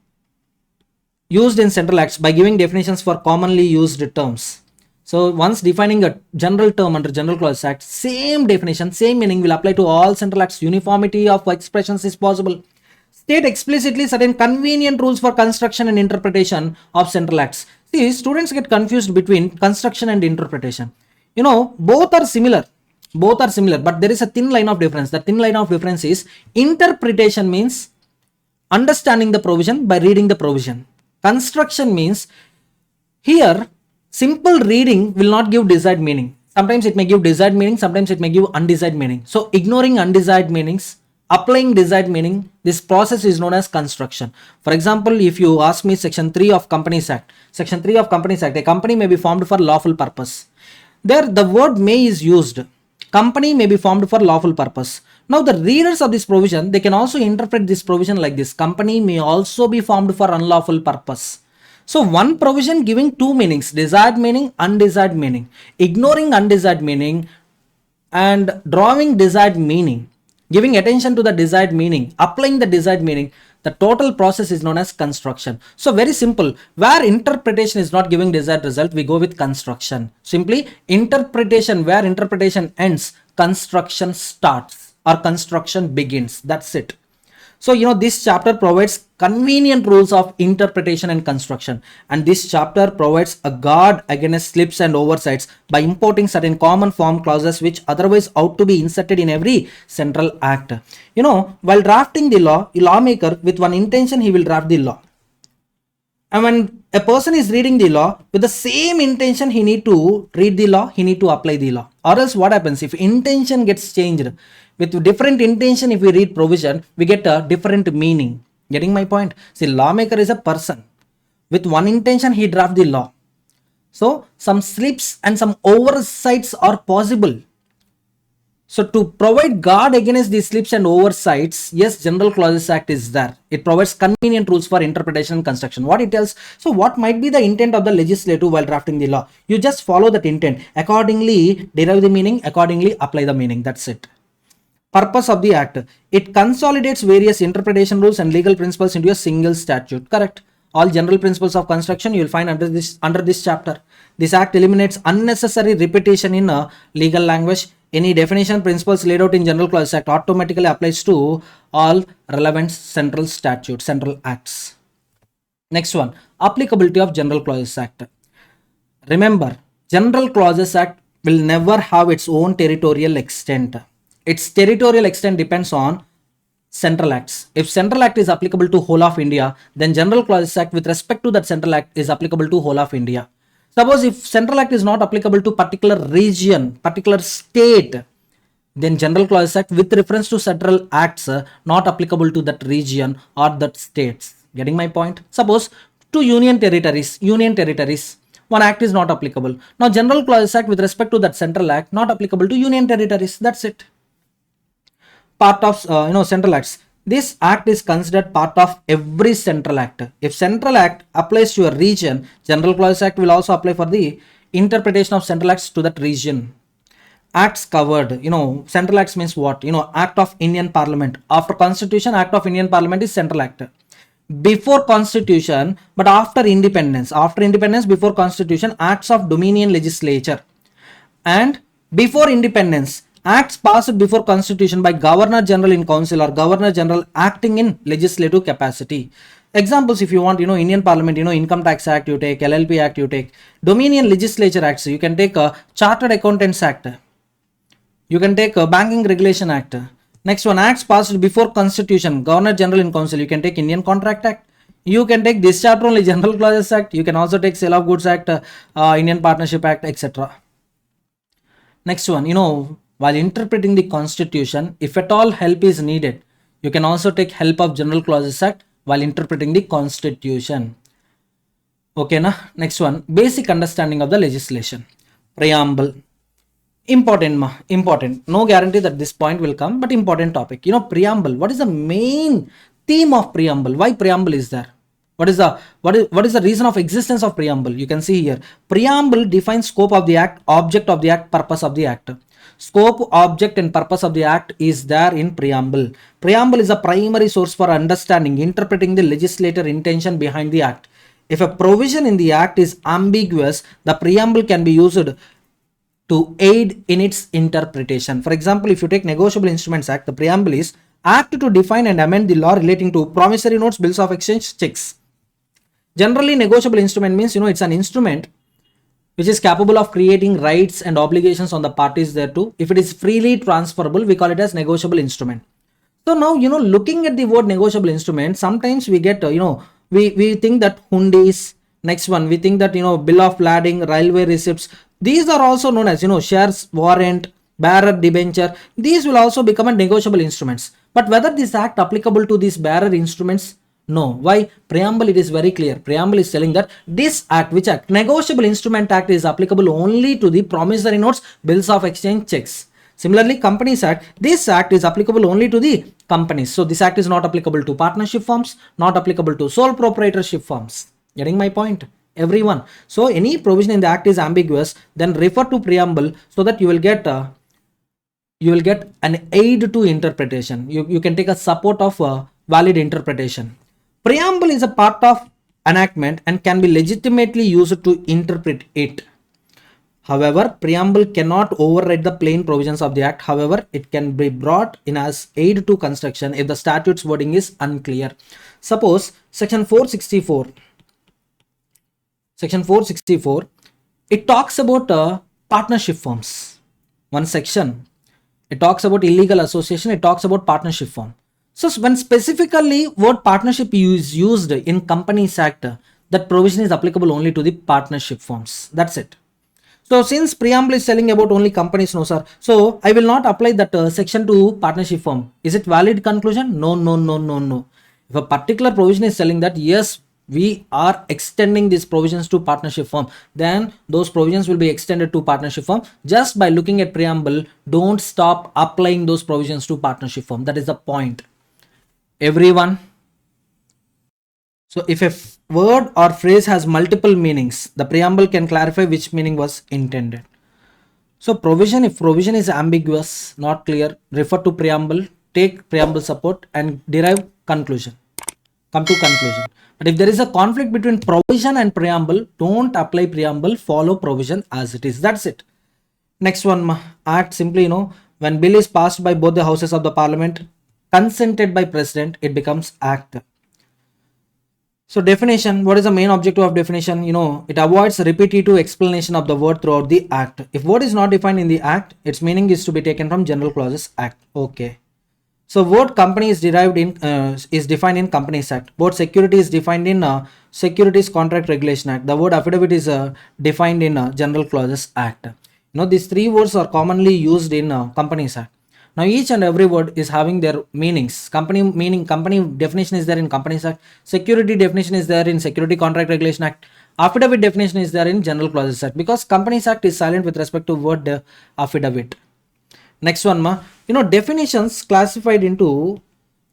used in central acts by giving definitions for commonly used terms. So once defining a general term under General Clauses Act, same definition, same meaning will apply to all central acts. Uniformity of expressions is possible. State explicitly certain convenient rules for construction and interpretation of central acts. See, students get confused between construction and interpretation. Both are similar, but there is a thin line of difference. The thin line of difference is interpretation means understanding the provision by reading the provision. Construction means here simple reading will not give desired meaning. Sometimes it may give desired meaning, sometimes it may give undesired meaning. So ignoring undesired meanings, applying desired meaning, this process is known as construction. For example, if you ask me Section 3 of Companies Act, Section 3 of Companies Act, a company may be formed for lawful purpose. There the word may is used. Company may be formed for lawful purpose. Now the readers of this provision, they can also interpret this provision like this. Company may also be formed for unlawful purpose. So one provision giving two meanings, desired meaning, undesired meaning. Ignoring undesired meaning and drawing desired meaning, giving attention to the desired meaning, applying the desired meaning, the total process is known as construction. So very simple, where interpretation is not giving desired result, we go with construction. Simply interpretation, where interpretation ends, construction starts or construction begins. That's it. So, this chapter provides convenient rules of interpretation and construction, and this chapter provides a guard against slips and oversights by importing certain common form clauses which otherwise ought to be inserted in every central act. While drafting the law, a lawmaker with one intention, he will draft the law. And when a person is reading the law with the same intention, he need to read the law, he need to apply the law. Or else what happens if intention gets changed? With different intention, if we read provision, we get a different meaning. Getting my point? See, lawmaker is a person. With one intention, he draft the law. So some slips and some oversights are possible. So to provide guard against these slips and oversights, yes, General Clauses Act is there. It provides convenient rules for interpretation and construction. What it tells, so what might be the intent of the legislature while drafting the law? You just follow that intent. Accordingly, derive the meaning, accordingly, apply the meaning. That's it. Purpose of the act. It consolidates various interpretation rules and legal principles into a single statute. Correct. All general principles of construction you will find under this chapter. This act eliminates unnecessary repetition in legal language. Any definition principles laid out in General Clauses Act automatically applies to all relevant central statutes, central acts. Next one, applicability of General Clauses Act. Remember, General Clauses Act will never have its own territorial extent. Its territorial extent depends on central acts. If central act is applicable to whole of India, then General Clauses Act with respect to that central act is applicable to whole of India. Suppose if central act is not applicable to particular region, particular state, then General Clauses Act with reference to central acts not applicable to that region or that states. Getting my point? Suppose to union territories, one act is not applicable. Now General Clauses Act with respect to that central act not applicable to union territories. That's it. Part of central acts. This act is considered part of every central act. If central act applies to a region, General Clauses Act will also apply for the interpretation of central acts to that region. Acts covered, central acts means what? Act of Indian Parliament. After Constitution, Act of Indian Parliament is central act. Before Constitution, but after independence. After independence, before Constitution, acts of Dominion Legislature. And before independence, acts passed before Constitution by Governor General in Council or Governor General acting in legislative capacity. Examples, if you want, Indian Parliament, Income Tax Act, you take LLP Act, you take Dominion Legislature Acts, you can take a Chartered Accountants Act, you can take a Banking Regulation Act. Next one, acts passed before Constitution, Governor General in Council, you can take Indian Contract Act, you can take this chapter only, General Clauses Act, you can also take Sale of Goods Act, Indian Partnership Act, etc. Next one, while interpreting the Constitution, if at all help is needed, you can also take help of General Clauses Act while interpreting the Constitution. Okay, na? Next one, basic understanding of the legislation. Preamble. Important. No guarantee that this point will come, but important topic. Preamble. What is the main theme of preamble? Why preamble is there? What is the reason of existence of preamble? You can see here. Preamble defines scope of the act, object of the act, purpose of the act. Scope, object and purpose of the act is there in preamble. Preamble is a primary source for understanding, interpreting the legislator intention behind the act. If a provision in the act is ambiguous, the preamble can be used to aid in its interpretation. For example, if you take Negotiable Instruments Act, the preamble is act to define and amend the law relating to promissory notes, bills of exchange, checks. Generally, negotiable instrument means, it's an instrument which is capable of creating rights and obligations on the parties thereto. If it is freely transferable, we call it as negotiable instrument. So now, looking at the word negotiable instrument, sometimes we get, we think that hundis. Next one, we think that, bill of lading, railway receipts. These are also known as, shares, warrant, bearer debenture. These will also become a negotiable instruments. But whether this act applicable to these bearer instruments? No. Why? Preamble, it is very clear. Preamble is telling that this act, which act? Negotiable Instrument Act is applicable only to the promissory notes, bills of exchange, checks. Similarly, Companies Act, this act is applicable only to the companies. So this act is not applicable to partnership firms, not applicable to sole proprietorship firms. Getting my point, everyone? So any provision in the act is ambiguous, then refer to preamble so that you will get an aid to interpretation. You can take a support of valid interpretation. Preamble is a part of enactment and can be legitimately used to interpret it. However, preamble cannot override the plain provisions of the act. However, it can be brought in as aid to construction if the statute's wording is unclear. Suppose section 464. Section 464, it talks about partnership forms. One section, it talks about illegal association, it talks about partnership form. So when specifically word partnership is used in Companies Act, that provision is applicable only to the partnership forms. That's it. So since preamble is telling about only companies, no sir, so I will not apply that section to partnership form. Is it valid conclusion? No, no, no, no, no. If a particular provision is telling that yes, we are extending these provisions to partnership form, then those provisions will be extended to partnership form. Just by looking at preamble, don't stop applying those provisions to partnership form. That is the point, everyone. So if a word or phrase has multiple meanings, the preamble can clarify which meaning was intended. So provision, if provision is ambiguous, not clear, refer to preamble, take preamble support and derive conclusion. Come to conclusion. But if there is a conflict between provision and preamble, don't apply preamble, follow provision as it is. That's it. Next one, act simply, when bill is passed by both the houses of the parliament, consented by president, it becomes act. So definition, what is the main objective of definition? It avoids repetitive explanation of the word throughout the act. If word is not defined in the act, its meaning is to be taken from general clauses act. Okay. So word company is defined in Companies Act. Word security is defined in Securities Contract Regulation Act. The word affidavit is defined in General Clauses Act. These three words are commonly used in Companies Act. Now each and every word is having their meanings. Company definition is there in Companies Act. Security definition is there in Security Contract Regulation Act. Affidavit definition is there in General Clauses Act, because Companies Act is silent with respect to word affidavit. Next one, definitions classified into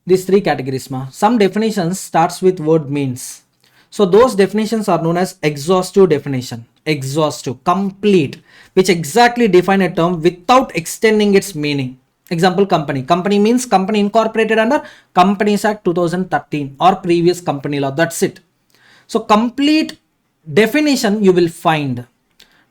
these three categories. Some definitions starts with word means. So those definitions are known as exhaustive definition. Exhaustive, complete, which exactly define a term without extending its meaning. Example, company. Company means company incorporated under Companies Act 2013 or previous company law. That's it. So complete definition you will find.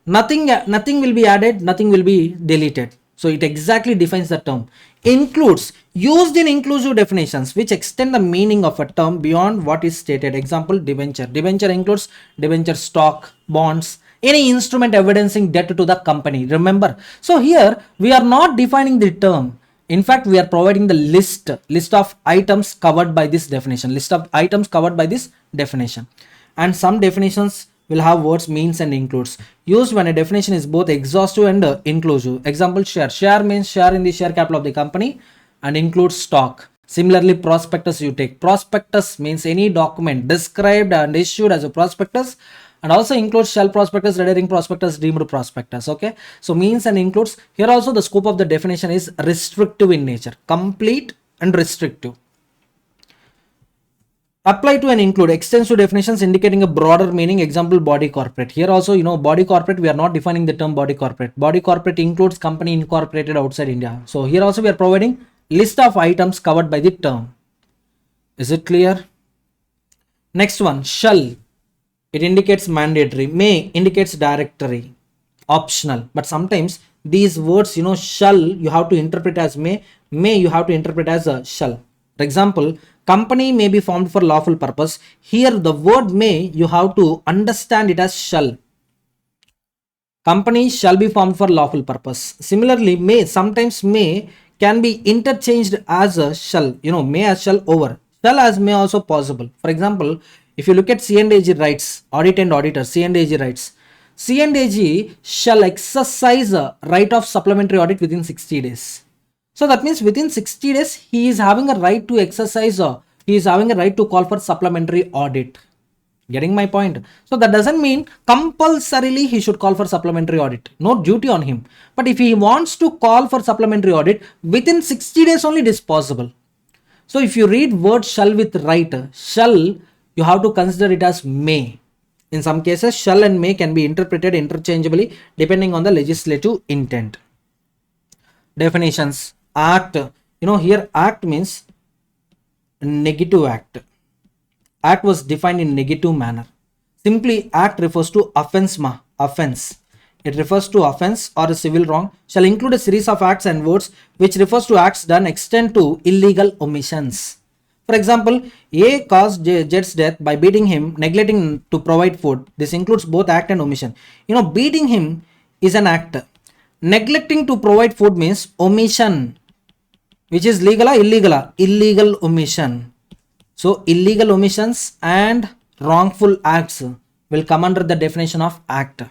Nothing will be added, nothing will be deleted. So it exactly defines the term. Includes, used in inclusive definitions which extend the meaning of a term beyond what is stated. Example, debenture. Debenture includes debenture stock, bonds, any instrument evidencing debt to the company. Remember, so here we are not defining the term. In fact, we are providing the list of items covered by this definition. And some definitions will have words means and includes, used when a definition is both exhaustive and inclusive. Example, share. Share means share in the share capital of the company and includes stock. Similarly, prospectus you take. Prospectus means any document described and issued as a prospectus, and also includes shell prospectus, red herring prospectus, deemed prospectus. Okay, so means and includes. Here also the scope of the definition is restrictive in nature, complete and restrictive. Apply to and include, extensive definitions indicating a broader meaning. Example, body corporate. Here also, body corporate, we are not defining the term body corporate. Body corporate includes company incorporated outside India. So here also we are providing list of items covered by the term. Is it clear? Next one, shall. It indicates mandatory. May indicates directory, optional. But sometimes these words, shall you have to interpret as may you have to interpret as a shall. For example, company may be formed for lawful purpose. Here the word may you have to understand it as shall. Company shall be formed for lawful purpose. Similarly, may, sometimes may can be interchanged as a shall. May as shall over. Shall as may also possible. For example, if you look at C&AG rights, audit and auditors, C&AG rights. C&AG shall exercise a right of supplementary audit within 60 days. So that means within 60 days, he is having a right to exercise, he is having a right to call for supplementary audit. Getting my point? So that doesn't mean compulsorily he should call for supplementary audit. No duty on him. But if he wants to call for supplementary audit, within 60 days only it is possible. So if you read word shall with right, shall, you have to consider it as may. In some cases, shall and may can be interpreted interchangeably depending on the legislative intent. Definitions. Act. Here act means negative act. Act was defined in negative manner. Simply, act refers to offense. Offense. It refers to offense or a civil wrong. Shall include a series of acts and words which refers to acts done extend to illegal omissions. For example, A caused Jed's death by beating him, neglecting to provide food. This includes both act and omission. Beating him is an act. Neglecting to provide food means omission, which is legal or illegal? Illegal omission. So illegal omissions and wrongful acts will come under the definition of act.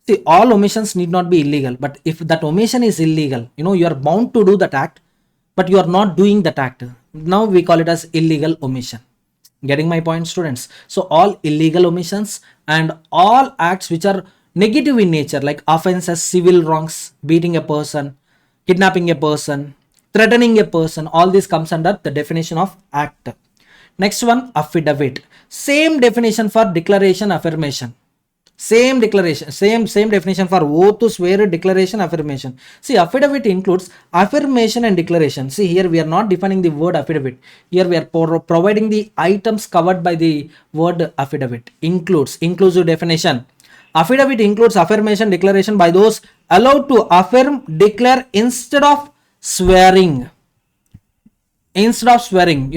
See, all omissions need not be illegal, but if that omission is illegal, you are bound to do that act, but you are not doing that act. Now we call it as illegal omission. Getting my point, students? So all illegal omissions and all acts which are negative in nature, like offenses, civil wrongs, beating a person, kidnapping a person, threatening a person, all this comes under the definition of act. Next one, affidavit. Same definition for declaration, affirmation. Same declaration, same definition for oath to swear, declaration, affirmation. See, affidavit includes affirmation and declaration. See, here we are not defining the word affidavit. Here we are providing the items covered by the word affidavit. Includes, inclusive definition. Affidavit includes affirmation, declaration by those allowed to affirm, declare instead of swearing. Instead of swearing,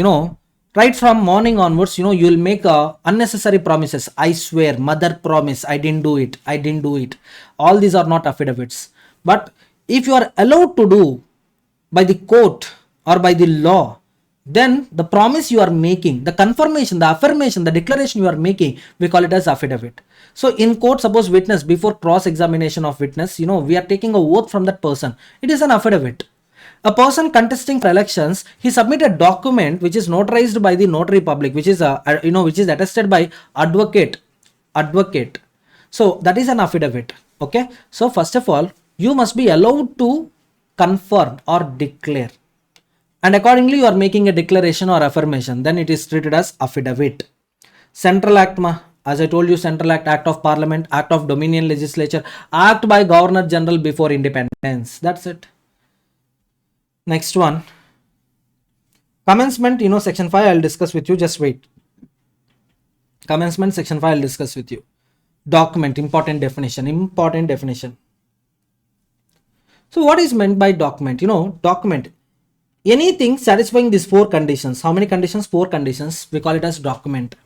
right from morning onwards, you will make unnecessary promises. I swear, mother promise, I didn't do it. All these are not affidavits. But if you are allowed to do by the court or by the law, then the promise you are making, the confirmation, the affirmation, the declaration you are making, we call it as affidavit. So in court, suppose witness, before cross-examination of witness, we are taking a oath from that person. It is an affidavit. A person contesting for elections, he submit a document which is notarized by the notary public, which is which is attested by advocate. So that is an affidavit. Okay. So first of all, you must be allowed to confirm or declare, and accordingly you are making a declaration or affirmation. Then it is treated as affidavit. Central Act, as I told you, Central Act, Act of Parliament, Act of Dominion Legislature, Act by Governor General before independence. That's it. Next one, commencement, section 5 I'll discuss with you, just wait. Commencement, section 5 I'll discuss with you. Document, important definition. So what is meant by document? Document, anything satisfying these 4 conditions. How many conditions? 4 conditions. We call it as document.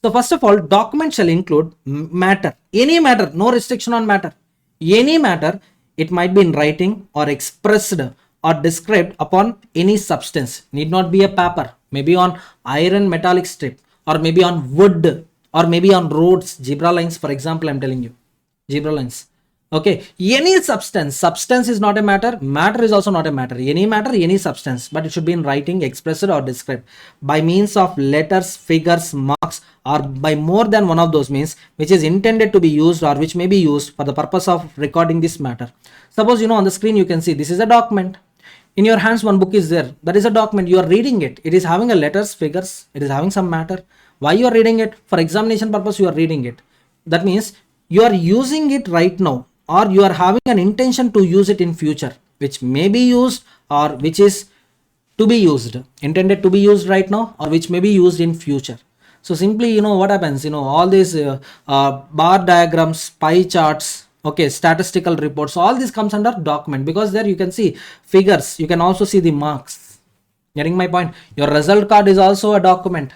So first of all, document shall include matter, any matter, no restriction on matter. Any matter, it might be in writing or expressed or described upon any substance. Need not be a paper, maybe on iron metallic strip, or maybe on wood, or maybe on roads, zebra lines, for example, I'm telling you, zebra lines. Okay, any substance is not a matter, matter is also not a matter, any substance, but it should be in writing, expressed or described by means of letters, figures, marks, or by more than one of those means which is intended to be used or which may be used for the purpose of recording this matter. Suppose, on the screen you can see this is a document. In your hands one book is there, that is a document, you are reading it. It is having a letters, figures, it is having some matter. Why you are reading it? For examination purpose you are reading it. That means you are using it right now, or you are having an intention to use it in future, which may be used or which is to be used, intended to be used right now, or which may be used in future. So simply, what happens, all these bar diagrams, pie charts, okay, statistical reports, all this comes under document, because there you can see figures, you can also see the marks. Getting my point? Your result card is also a document.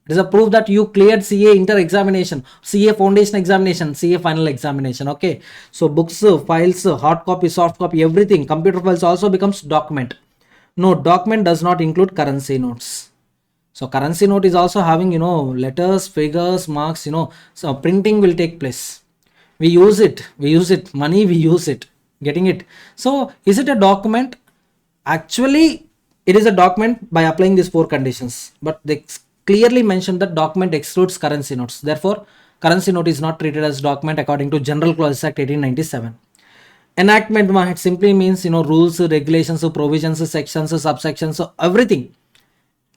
It is a proof that you cleared CA inter examination, CA foundation examination, CA final examination. Okay, so books, files, hard copy, soft copy, everything, computer files also becomes document. No, document does not include currency notes. So currency note is also having, letters, figures, marks, so printing will take place. We use it, money, we use it. Getting it? So is it a document? Actually, it is a document by applying these 4 conditions, but they clearly mentioned that document excludes currency notes. Therefore, currency note is not treated as document according to General Clauses Act 1897. Enactment, it simply means, rules, regulations, provisions, sections, subsections, everything.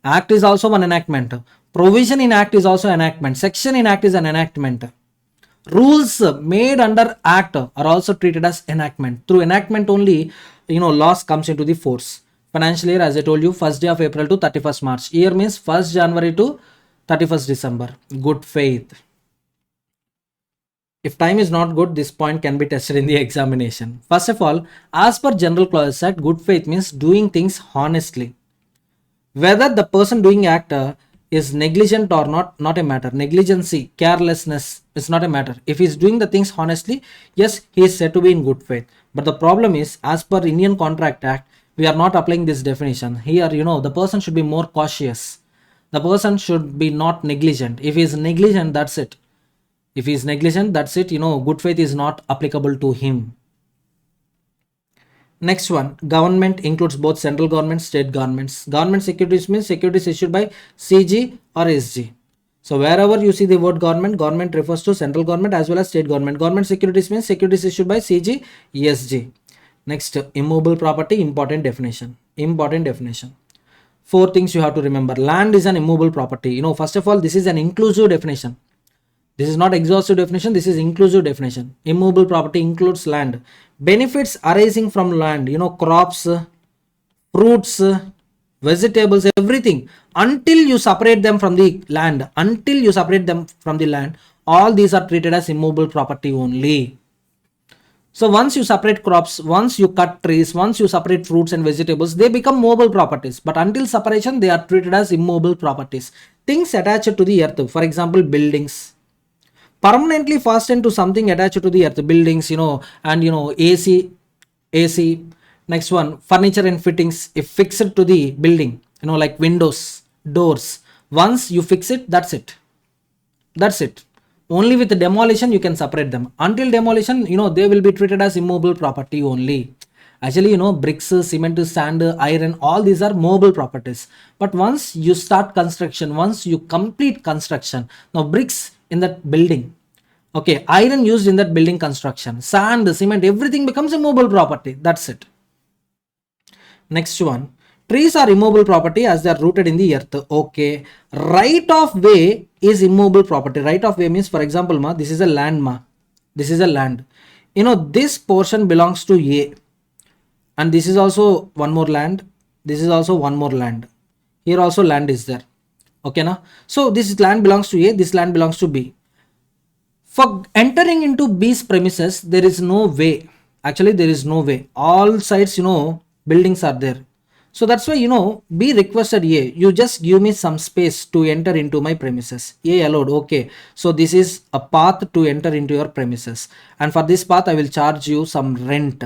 Act is also one enactment. Provision in act is also enactment. Section in act is an enactment. Rules made under act are also treated as enactment. Through enactment only, laws comes into the force. Financial year, as I told you, 1st day of April to 31st March. Year means 1st January to 31st December. Good faith. If time is not good, this point can be tested in the examination. First of all, as per General Clause Act, good faith means doing things honestly. Whether the person doing act is negligent or not a matter. Negligency, carelessness is not a matter. If he is doing the things honestly, yes, he is said to be in good faith. But the problem is, as per Indian Contract Act, we are not applying this definition. Here, the person should be more cautious. The person should be not negligent. If he is negligent, that's it. If he is negligent, that's it. Good faith is not applicable to him. Next one, government includes both central government, state governments. Government securities means securities issued by CG or SG. So wherever you see the word government, government refers to central government as well as state government. Government securities means securities issued by CG, ESG. Next, immovable property, important definition. Important definition. 4 things you have to remember. Land is an immovable property. First of all, this is an inclusive definition. This is not exhaustive definition, this is inclusive definition. Immovable property includes land. Benefits arising from land, crops, fruits, vegetables, everything. Until you separate them from the land, all these are treated as immovable property only. So once you separate crops, once you cut trees, once you separate fruits and vegetables, they become movable properties. But until separation, they are treated as immovable properties. Things attached to the earth, for example, buildings. Permanently fastened to something attached to the earth, buildings, and AC. Next one, furniture and fittings, if fixed to the building, like windows, doors. Once you fix it, that's it. Only with the demolition you can separate them. Until demolition, they will be treated as immovable property only. Actually, bricks, cement, sand, iron, all these are movable properties. But once you start construction, once you complete construction, now bricks in that building, okay, iron used in that building construction, sand, cement, everything becomes a movable property. That's it. Next one, trees are immovable property as they are rooted in the earth. Okay, right of way is immovable property. Right of way means, for example, this is a land, this is a land. This portion belongs to A, and this is also one more land. This is also one more land. Here also land is there. Okay, now so this land belongs to A, this land belongs to B. For entering into B's premises, there is no way. Actually, there is no way. All sides, buildings are there. So that's why, B requested A, you just give me some space to enter into my premises. A allowed, okay. So this is a path to enter into your premises. And for this path, I will charge you some rent.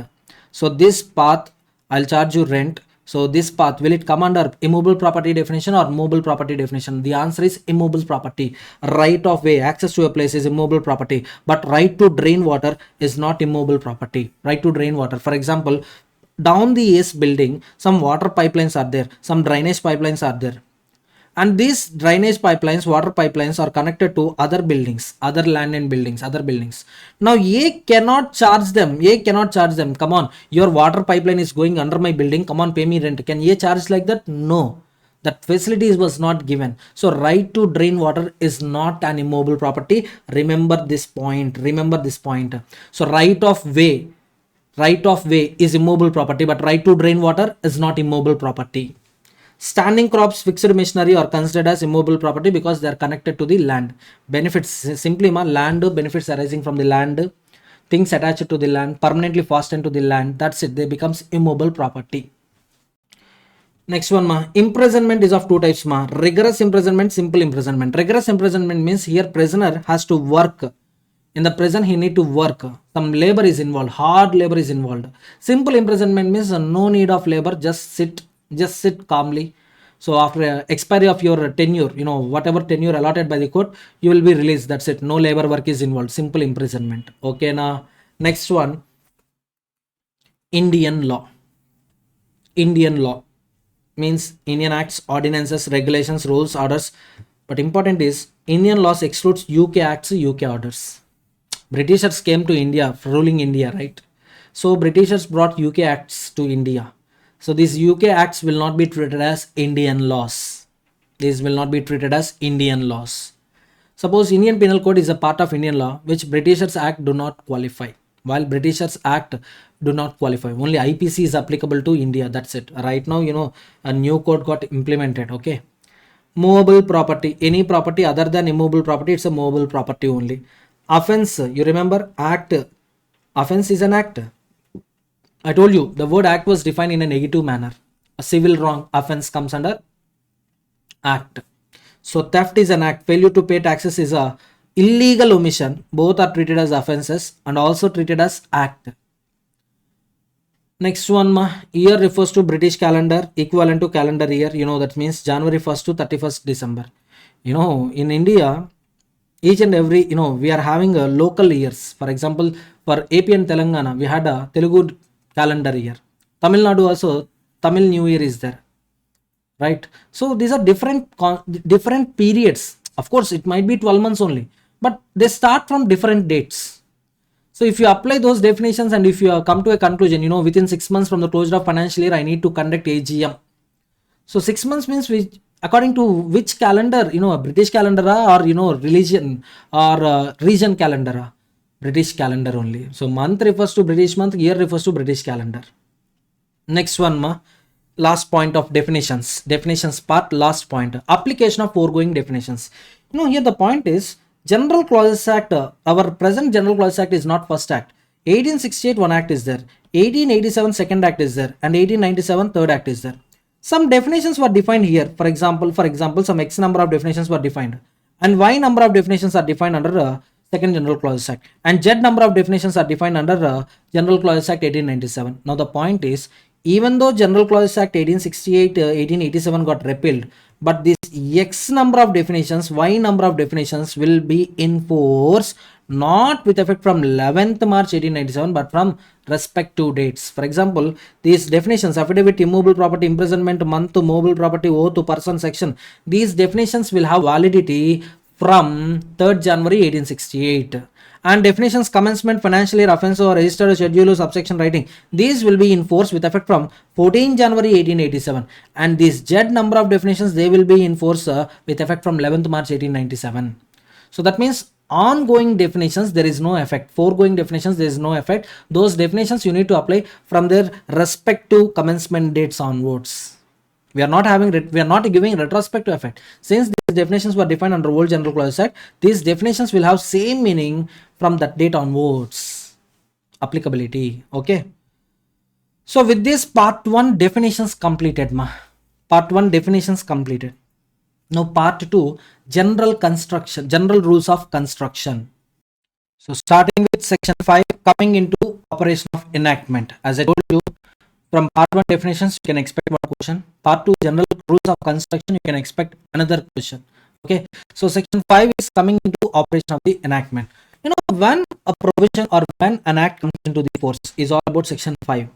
So this path, I'll charge you rent. So this path, will it come under immovable property definition or movable property definition? The answer is immovable property. Right of way, access to a place is immovable property. But right to drain water is not immovable property. Right to drain water. For example, down the Ace building, some water pipelines are there. Some drainage pipelines are there. And these drainage pipelines, water pipelines are connected to other buildings, other land and buildings, other buildings. Now A cannot charge them. Come on, your water pipeline is going under my building. Come on, pay me rent. Can A charge like that? No. That facility was not given. So right to drain water is not an immovable property. Remember this point. So right of way is immovable property, but right to drain water is not immovable property. Standing crops, fixed machinery are considered as immovable property because they are connected to the land. Benefits, simply land benefits arising from the land, things attached to the land, permanently fastened to the land, that's it, they becomes immovable property. Next one, imprisonment is of 2 types, rigorous imprisonment, simple imprisonment. Rigorous imprisonment means here prisoner has to work. In the prison, he need to work. Some labor is involved, hard labor is involved. Simple imprisonment means no need of labor, just sit calmly. So after expiry of your tenure, whatever tenure allotted by the court, you will be released. That's it. No labor work is involved. Simple imprisonment. Okay, now next one, Indian law. Indian law means Indian acts, ordinances, regulations, rules, orders. But important is Indian laws excludes UK acts, UK orders. Britishers came to India, ruling India, right? So Britishers brought UK acts to India. So these UK acts will not be treated as Indian laws. These will not be treated as Indian laws. Suppose Indian Penal Code is a part of Indian law, which Britishers Act do not qualify. While Britishers Act do not qualify, only IPC is applicable to India. That's it. Right now, a new code got implemented. Okay. Movable property, any property other than immovable property, it's a movable property only. Offense, you remember act. Offense is an act. I told you the word act was defined in a negative manner. A civil wrong offense comes under act. So theft is an act. Failure to pay taxes is a illegal omission. Both are treated as offenses and also treated as act. Next one, year refers to British calendar, equivalent to calendar year. That means January 1st to 31st December. In India, each and every, we are having a local years. For example, for AP and Telangana, we had a Telugu calendar year. Tamil Nadu also, Tamil New Year is there. Right? So these are different periods. Of course, it might be 12 months only, but they start from different dates. So if you apply those definitions and if you come to a conclusion, within 6 months from the closure of financial year, I need to conduct AGM. So 6 months means according to which calendar, a British calendar or, religion or region calendar, British calendar only. So month refers to British month, year refers to British calendar. Next one, last point of definitions part, last point, application of foregoing definitions. Here the point is, General Clauses Act, our present General Clauses Act is not first act. 1868 one act is there, 1887 second act is there, and 1897 third act is there. Some definitions were defined here. For example, some X number of definitions were defined, and Y number of definitions are defined under second General Clauses Act, and Z number of definitions are defined under General Clauses Act 1897. Now the point is, even though General Clauses Act 1868, 1887 got repealed, but this X number of definitions, Y number of definitions will be in force not with effect from 11th March 1897 but from respective dates. For example, these definitions, affidavit, immovable property, imprisonment, month, movable property, oath to person section, these definitions will have validity from 3rd January 1868. And definitions, commencement, financial year, offense or registered schedule, subsection writing, these will be in force with effect from 14 January 1887. And these Z number of definitions, they will be in force with effect from 11th March 1897. So that means ongoing definitions, there is no effect. Foregoing definitions, there is no effect. Those definitions you need to apply from their respective commencement dates onwards. We are not giving retrospective effect. Since these definitions were defined under old General Clauses Act, these definitions will have same meaning from that date onwards. Applicability. Okay. So with this part 1 definitions completed, Part 1 definitions completed. Now part 2, general rules of construction. So starting with section 5, coming into operation of enactment. As I told you, from part 1 definitions, you can expect one question. Part 2, general rules of construction, you can expect another question. Okay. So section 5 is coming into operation of the enactment. When a provision or when an act comes into the force is all about section 5.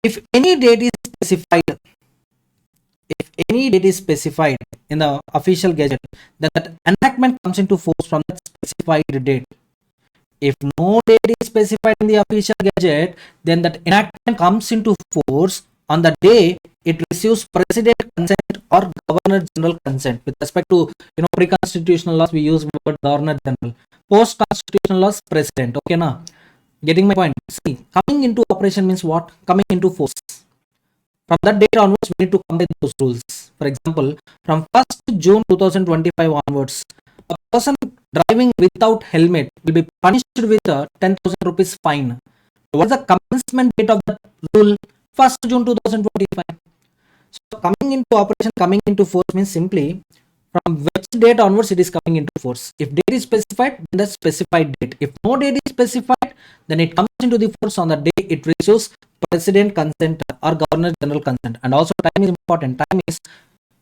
If any date is specified in the official gazette, then that enactment comes into force from that specified date. If no date is specified in the official gazette, then that enactment comes into force on the day it receives President consent or Governor General consent. With respect to pre-constitutional laws, we use word Governor General. Post-constitutional laws, President. Okay, now getting my point. See, coming into operation means what? Coming into force. From that date onwards, we need to combine those rules. For example, from 1st June 2025 onwards, a person driving without helmet will be punished with a 10,000 rupees fine. What is the commencement date of the rule? 1st June 2025. So coming into operation, coming into force means simply from which date onwards it is coming into force. If date is specified, then the specified date. If no date is specified, then it comes into the force on the day it receives President consent or Governor General consent. And also time is important. Time is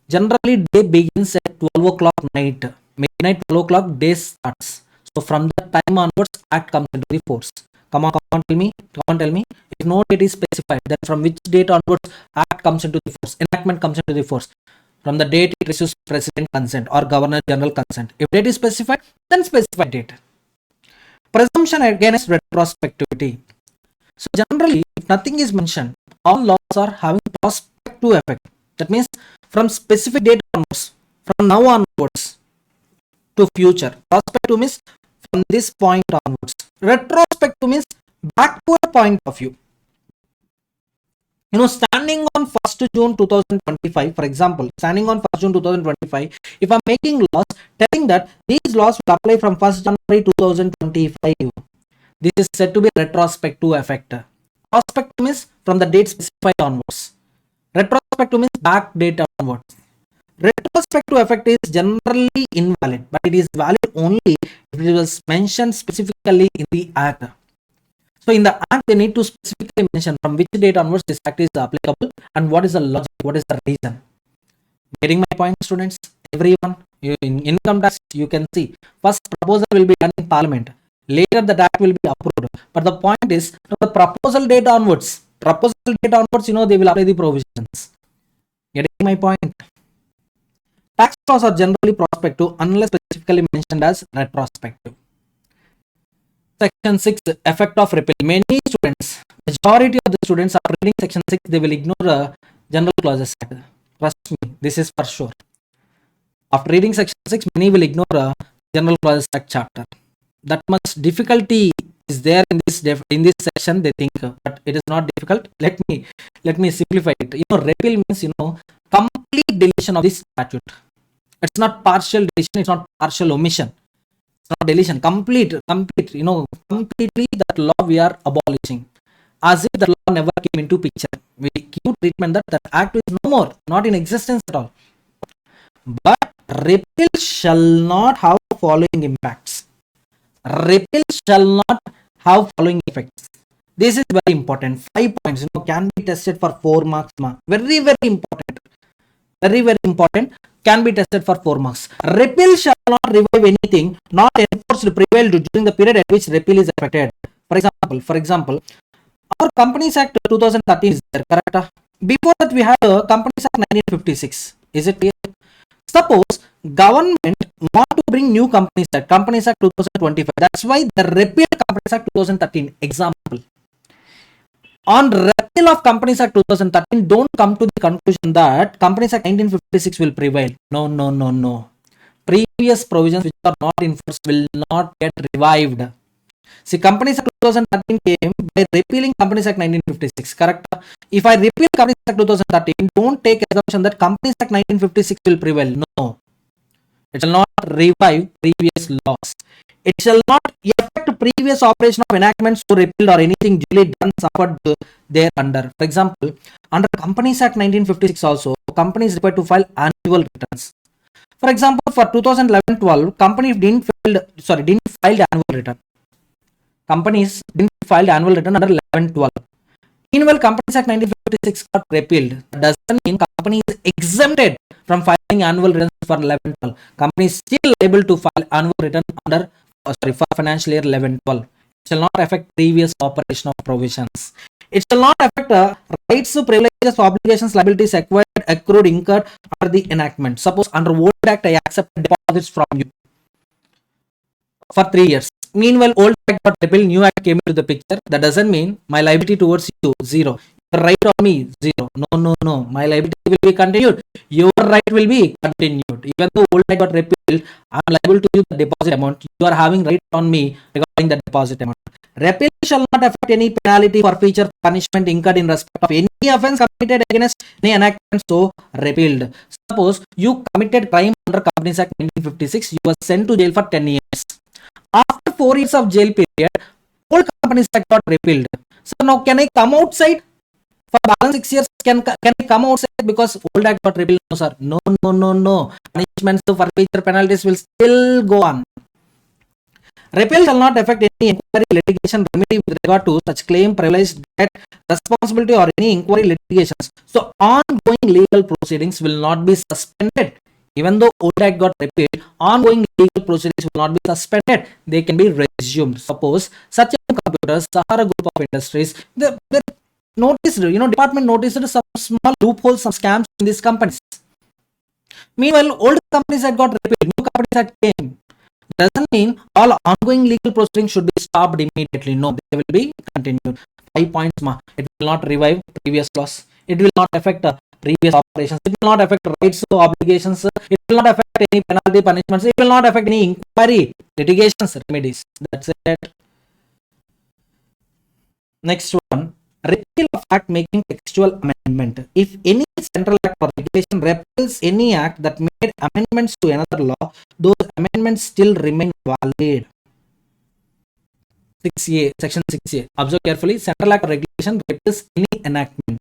generally day begins at 12 o'clock night. Midnight 12 o'clock day starts. So from that time onwards, act comes into the force. Come on, tell me. If no date is specified, then from which date onwards act comes into the force? Enactment comes into the force. From the date it receives President consent or Governor General consent. If date is specified, then specified date. Presumption against retrospectivity. So generally, if nothing is mentioned, all laws are having prospective effect. That means from specific date onwards, from now onwards, to future. Prospective means from this point onwards. Retrospective means backward point of view. Standing on 1st June 2025, for example, standing on 1st June 2025, if I'm making laws telling that these laws will apply from 1st January 2025, this is said to be retrospective effect. Prospective means from the date specified onwards. Retrospective means back date onwards. Retrospective effect is generally invalid, but it is valid only if it was mentioned specifically in the act. So in the act, they need to specifically mention from which date onwards this act is applicable and what is the logic, what is the reason. Getting my point, students? Everyone, in income tax, you can see first proposal will be done in parliament. Later the act will be approved. But the point is, from the proposal date onwards, they will apply the provisions. Getting my point? Tax laws are generally prospective unless specifically mentioned as retrospective. Section 6, effect of repeal. Many students, majority of the students after reading section 6, they will ignore general clauses act. Trust me, this is for sure. After reading section 6, many will ignore general clauses act chapter. That much difficulty is there in this section, they think, but it is not difficult. Let me simplify it. Repeal means complete deletion of this statute. It's not partial deletion, it's not partial omission. Not deletion, complete, completely that law we are abolishing. As if the law never came into picture. We give treatment that act is no more, not in existence at all. But repeal shall not have following impacts. Repeal shall not have following effects. This is very important. 5 points, can be tested for 4 marks. Very, very important. Very, very important. Can be tested for 4 marks. Repeal shall not revive anything not enforced prevailed during the period at which repeal is effected. For example, our Companies Act 2013 is there, correct? Before that we had a Companies Act 1956. Is it clear? Suppose government want to bring new Companies Act 2025. That's why the repeal Companies Act 2013. Example. On repeal of Companies Act 2013, don't come to the conclusion that Companies Act 1956 will prevail. No. Previous provisions which are not enforced will not get revived. See, Companies Act 2013 came by repealing Companies Act 1956, correct? If I repeal Companies Act 2013, don't take assumption that Companies Act 1956 will prevail. No. It shall not revive previous laws. It shall not affect previous operation of enactments so repealed or anything duly done suffered there under. For example, under Companies Act 1956 also, companies required to file annual returns. For example, for 2011-12, companies didn't file annual return. Companies didn't file annual return under 11-12. Meanwhile, Companies Act 1956 got repealed. That doesn't mean company is exempted from filing annual returns for 11-12. Company is still able to file annual return for financial year 11-12. It shall not affect previous operation of provisions. It shall not affect rights, privileges, obligations, liabilities acquired, accrued, incurred under the enactment. Suppose under Old Act I accept deposits from you for 3 years. Meanwhile, Old Act got repealed, New Act came into the picture. That doesn't mean my liability towards you zero. Your right on me zero. No. My liability will be continued. Your right will be continued. Even though Old Act got repealed, I am liable to you the deposit amount. You are having right on me regarding the deposit amount. Repeal shall not affect any penalty, forfeiture, punishment incurred in respect of any offence committed against any enactment so repealed. Suppose you committed crime under Companies Act 1956, you were sent to jail for 10 years. After 4 years of jail period, Old Companies Act got repealed. So now can I come outside for balance 6 years? Can I come outside because Old Act got repealed? No, sir. No. Punishments, forfeiture, penalties will still go on. Repeal shall not affect any inquiry, litigation, remedy with regard to such claim, privilege, debt, responsibility or any inquiry litigations. So ongoing legal proceedings will not be suspended. Even though Old Act got repealed, ongoing legal proceedings will not be suspended. They can be resumed. Suppose such computers, Sahara Group of Industries, they noticed, department noticed some small loopholes, some scams in these companies. Meanwhile, old companies that got repealed, new companies that came. Doesn't mean all ongoing legal proceedings should be stopped immediately. No, they will be continued. 5 points. It will not revive previous laws. It will not affect previous operations. It will not affect rights, obligations. It will not affect affect any penalty punishments. It will not affect any inquiry, litigations, remedies. That's it. Next one, repeal of act making textual amendment. If any central act or regulation repeals any act that made amendments to another law, those amendments still remain valid. 6A, section 6A. Observe carefully. Central act or regulation repeals any enactment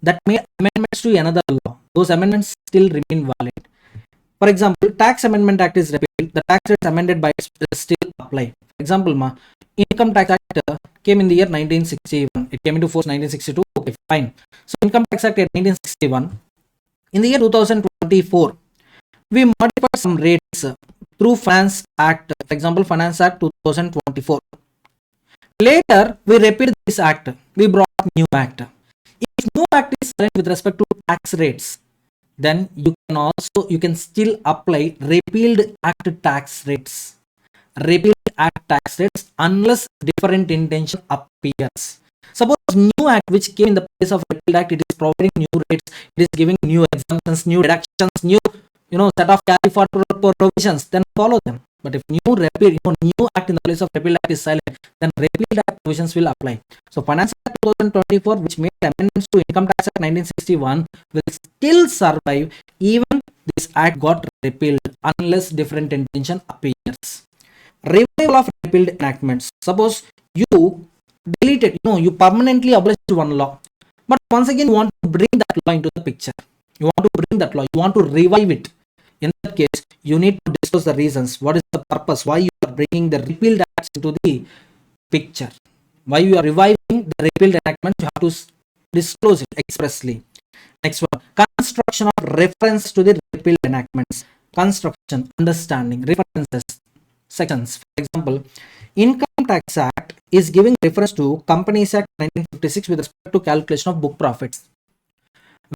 that made amendments to another law. Those amendments still remain valid. For example, Tax Amendment Act is repealed. The tax rates amended by it still apply. For example, Income Tax Act came in the year 1961. It came into force 1962. Okay, fine. So Income Tax Act 1961. In the year 2024, we modified some rates through Finance Act. For example, Finance Act 2024. Later, we repealed this act. We brought new act. If new act is silent with respect to tax rates, then you can still apply repealed act tax rates. Repealed act tax rates unless different intention appears. Suppose new act which came in the place of repealed act, it is providing new rates, it is giving new exemptions, new deductions, new set of carry forward provisions, then follow them. But if new act in the place of repealed act is silent, then repealed act provisions will apply. So Finance Act 2024, which made amendments to Income Tax Act 1961, will still survive even this act got repealed unless different intention appears. Revival of repealed enactments. Suppose you deleted, you permanently abolished one law, but once again you want to bring that law into the picture. You want to revive it. In that case, you need to disclose the reasons. What is the purpose? Why you are bringing the repealed acts into the picture? Why you are reviving the repealed enactment? You have to disclose it expressly. Next one, construction of reference to the repealed enactments. Construction, understanding, references, sections. For example, Income Tax Act is giving reference to Companies Act 1956 with respect to calculation of book profits.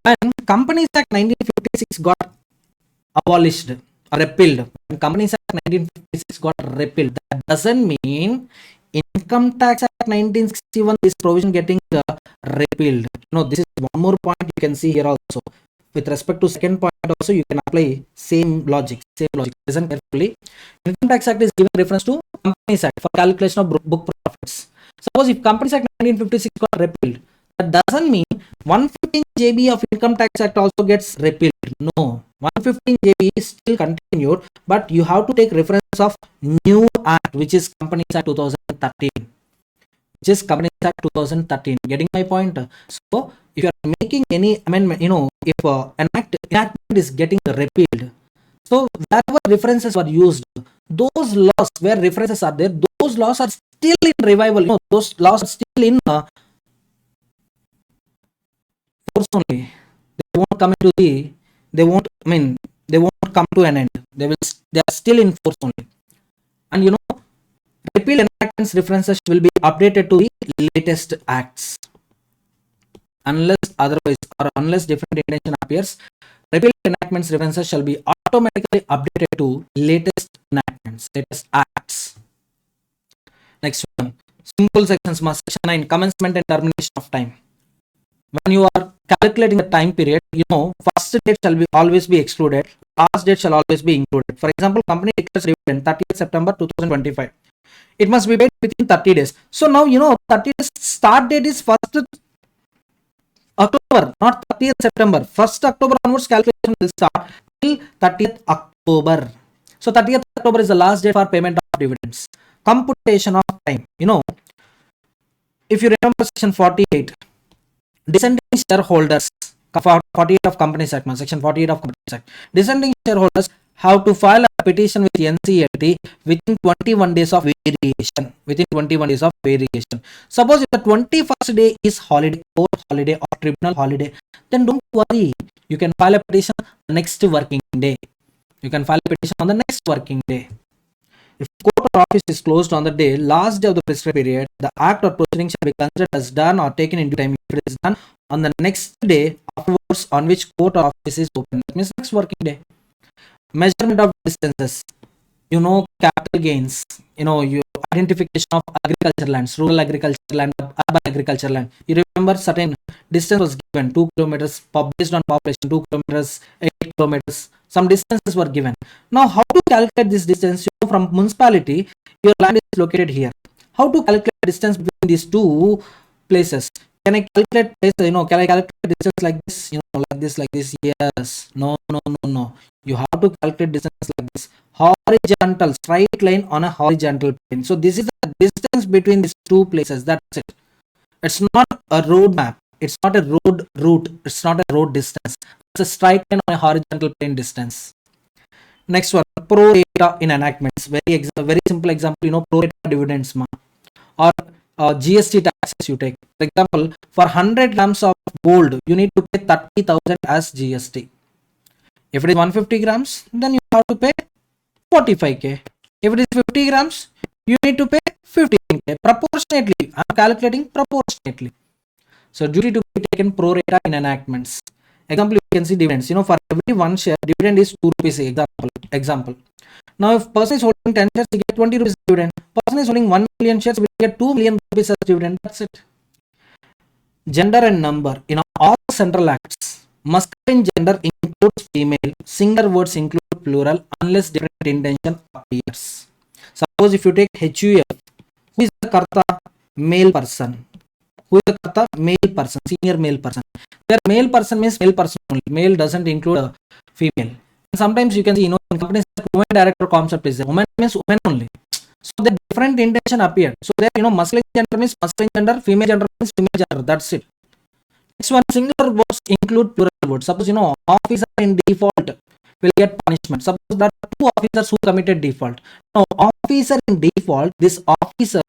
When Companies Act 1956 got abolished or repealed, when Companies Act 1956 got repealed, that doesn't mean Income Tax Act 1961 this provision getting repealed. This is one more point you can see here also. With respect to second point also, you can apply same logic. Listen carefully. Income Tax Act is giving reference to Companies Act for calculation of book profits. Suppose if Companies Act 1956 got repealed, that doesn't mean 115 JB of Income Tax Act also gets repealed. No, 115 JB is still continued, but you have to take reference of new act, which is Companies Act 2013. Getting my point? So if you are making any amendment, if enactment is getting repealed, so wherever references were used, those laws where references are there, those laws are still in revival. Those laws are still in force only. They won't come to an end. They are still in force only. And repeal enactments references will be updated to the latest acts. Unless otherwise or unless different intention appears, repeal enactments references shall be automatically updated to latest enactments, latest acts. Next one, simple sections, section 9, commencement and termination of time. When you are calculating the time period, first date shall always be excluded, last date shall always be included. For example, company declares dividend 30th September 2025. It must be paid within 30 days. So now 30 days start date is 1st October, not 30th September. 1st October onwards calculation will start till 30th October. So 30th October is the last date for payment of dividends. Computation of time. If you remember section 48, descending shareholders, 48 of Companies Act, section 48 of Companies Act. Descending shareholders have to file a petition with NCLT within 21 days of variation. Suppose if the 21st day is holiday, court holiday or tribunal holiday, then don't worry. You can file a petition the next working day. If court or office is closed on the day, last day of the prescribed period, the act or proceeding shall be considered as done or taken into time if it is done on the next day afterwards on which court or office is open. That means next working day. Measurement of distances. Capital gains. identification of agriculture lands, rural agriculture land, urban agriculture land. You remember certain distance was given, 2 kilometers based on population, 2 kilometers, 8 kilometers, some distances were given. Now, how to calculate this distance? You know, from municipality, your land is located here. How to calculate distance between these two places? Can I calculate place, can I calculate distance like this, like this? Yes. No. You have to calculate distance like this. Horizontal, straight line on a horizontal plane. So this is the distance between these two places. That's it. It's not a road map. It's not a road route. It's not a road distance. It's a straight line on a horizontal plane distance. Next one, pro rata in enactments. Very simple example, pro rata dividends or GST taxes you take. For example, for 100 grams of gold, you need to pay 30,000 as GST. If it is 150 grams, then you have to pay 45k. If it is 50 grams, you need to pay 15k. Proportionately, I am calculating proportionately. So duty to be taken pro rata in enactments. Example, you can see dividends. For every one share, dividend is 2 rupees. Example. Now, if person is holding 10 shares, you get 20 rupees dividend. Person is holding 1 million shares, we get 2 million rupees as dividend. That's it. Gender and number. All central acts, masculine gender includes female. Singular words include plural unless different intention appears. Suppose if you take HUF, who is the karta? Male person. Who is the karta? Male person, senior male person. Where male person means male person only. Male doesn't include female. And sometimes you can see, in companies, women director concept is there. Woman means women only. So the different intention appeared. So there, masculine gender means masculine gender, female gender means female gender. That's it. Next one, singular words include plural words. Suppose, officer in default will get punishment. Suppose there are 2 officers who committed default. Now, officer in default, this officer,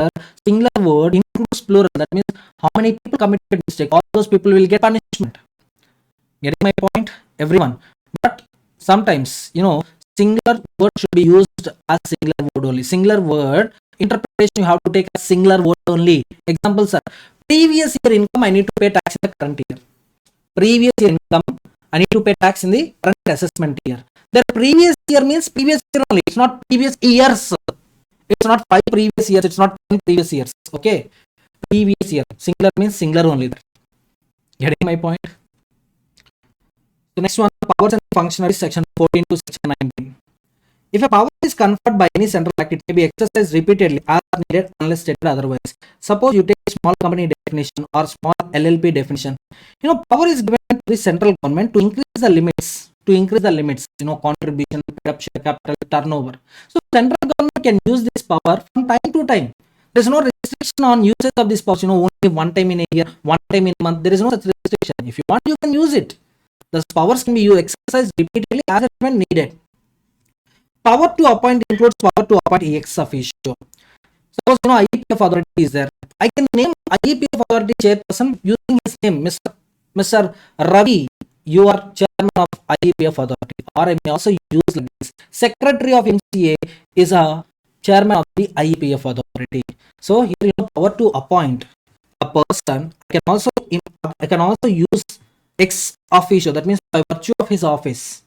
singular word includes plural. That means how many people committed mistake. All those people will get punishment. Getting my point? Everyone. But sometimes, singular word should be used as singular word only. Singular word interpretation you have to take as singular word only. Example, sir. Previous year income, I need to pay tax in the current year. Previous year income, I need to pay tax in the current assessment year. The previous year means previous year only. It's not previous years. It's not 5 previous years. It's not 10 previous years. Okay. Previous year. Singular means singular only. Getting my point? The next one, powers and functionaries, section 14 to section 19. If a power is conferred by any central act, it may be exercised repeatedly as needed unless stated otherwise. Suppose you take small company definition or small LLP definition. Power is given to the central government to increase the limits. Contribution, share capital, turnover. So central government can use this power from time to time. There is no restriction on usage of this power. Only one time in a year, one time in a month. There is no such restriction. If you want, you can use it. The powers can be exercised repeatedly as and when needed. Power to appoint includes power to appoint ex officio. Suppose IEPF authority is there. I can name IEPF authority chairperson using his name, Mr. Ravi. You are chairman of IEPF authority. Or I may also use like this. Secretary of MCA is a chairman of the IEPF authority. So here power to appoint a person. I can also use ex officio. That means by virtue of his office.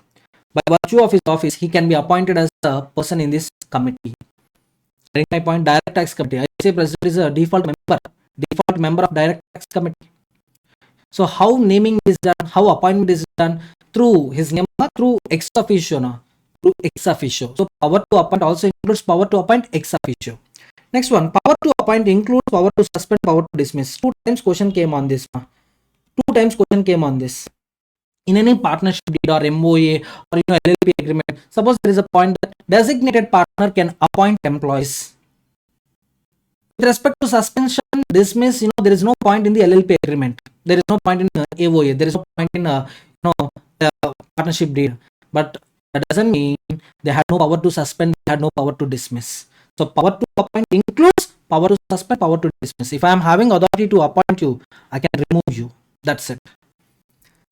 By virtue of his office, he can be appointed as a person in this committee. Getting my point? Direct tax committee. I say president is a default member of direct tax committee. So how naming is done, how appointment is done? Through his name, through ex officio. Through ex officio. So power to appoint also includes power to appoint ex officio. Next one, power to appoint includes power to suspend, power to dismiss. 2 times question came on this. In any partnership deed or MOA or LLP agreement, suppose there is a point that designated partner can appoint employees. With respect to suspension, dismiss, there is no point in the LLP agreement. There is no point in AOA. There is no point in partnership deed. But that doesn't mean they had no power to suspend, they had no power to dismiss. So power to appoint includes power to suspend, power to dismiss. If I am having authority to appoint you, I can remove you. That's it.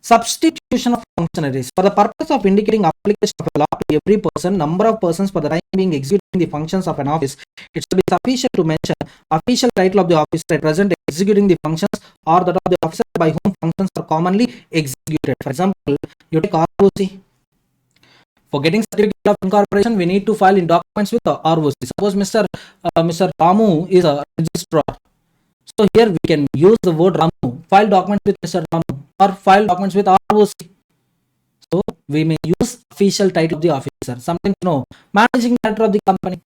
Substitution of functionaries. For the purpose of indicating application of a law to every person, number of persons for the time being executing the functions of an office, it should be sufficient to mention official title of the officer at present executing the functions or that of the officer by whom functions are commonly executed. For example, you take ROC. For getting certificate of incorporation, we need to file in documents with ROC. Suppose Mr. Ramu is a registrar. So here we can use the word Ramu, file documents with Mr. Ramu, or file documents with ROC. So we may use official title of the officer. Sometimes, managing director of the company.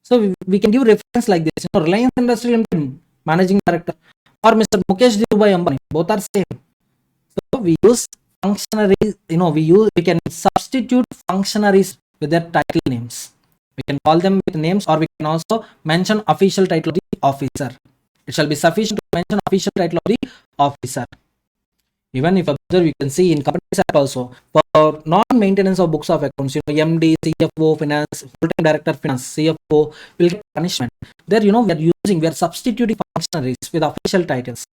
So we can give reference like this. Reliance Industries Limited, managing director, or Mr. Mukesh Dhirubhai Ambani. Both are same. So we use functionaries. We can substitute functionaries with their title names. We can call them with names, or we can also mention official title of the officer. It shall be sufficient to mention official title of the officer. Even if observe, you can see in Companies Act also, for non-maintenance of books of accounts, MD, CFO, finance, full-time director finance, CFO will get punishment. There, we are substituting functionaries with official titles.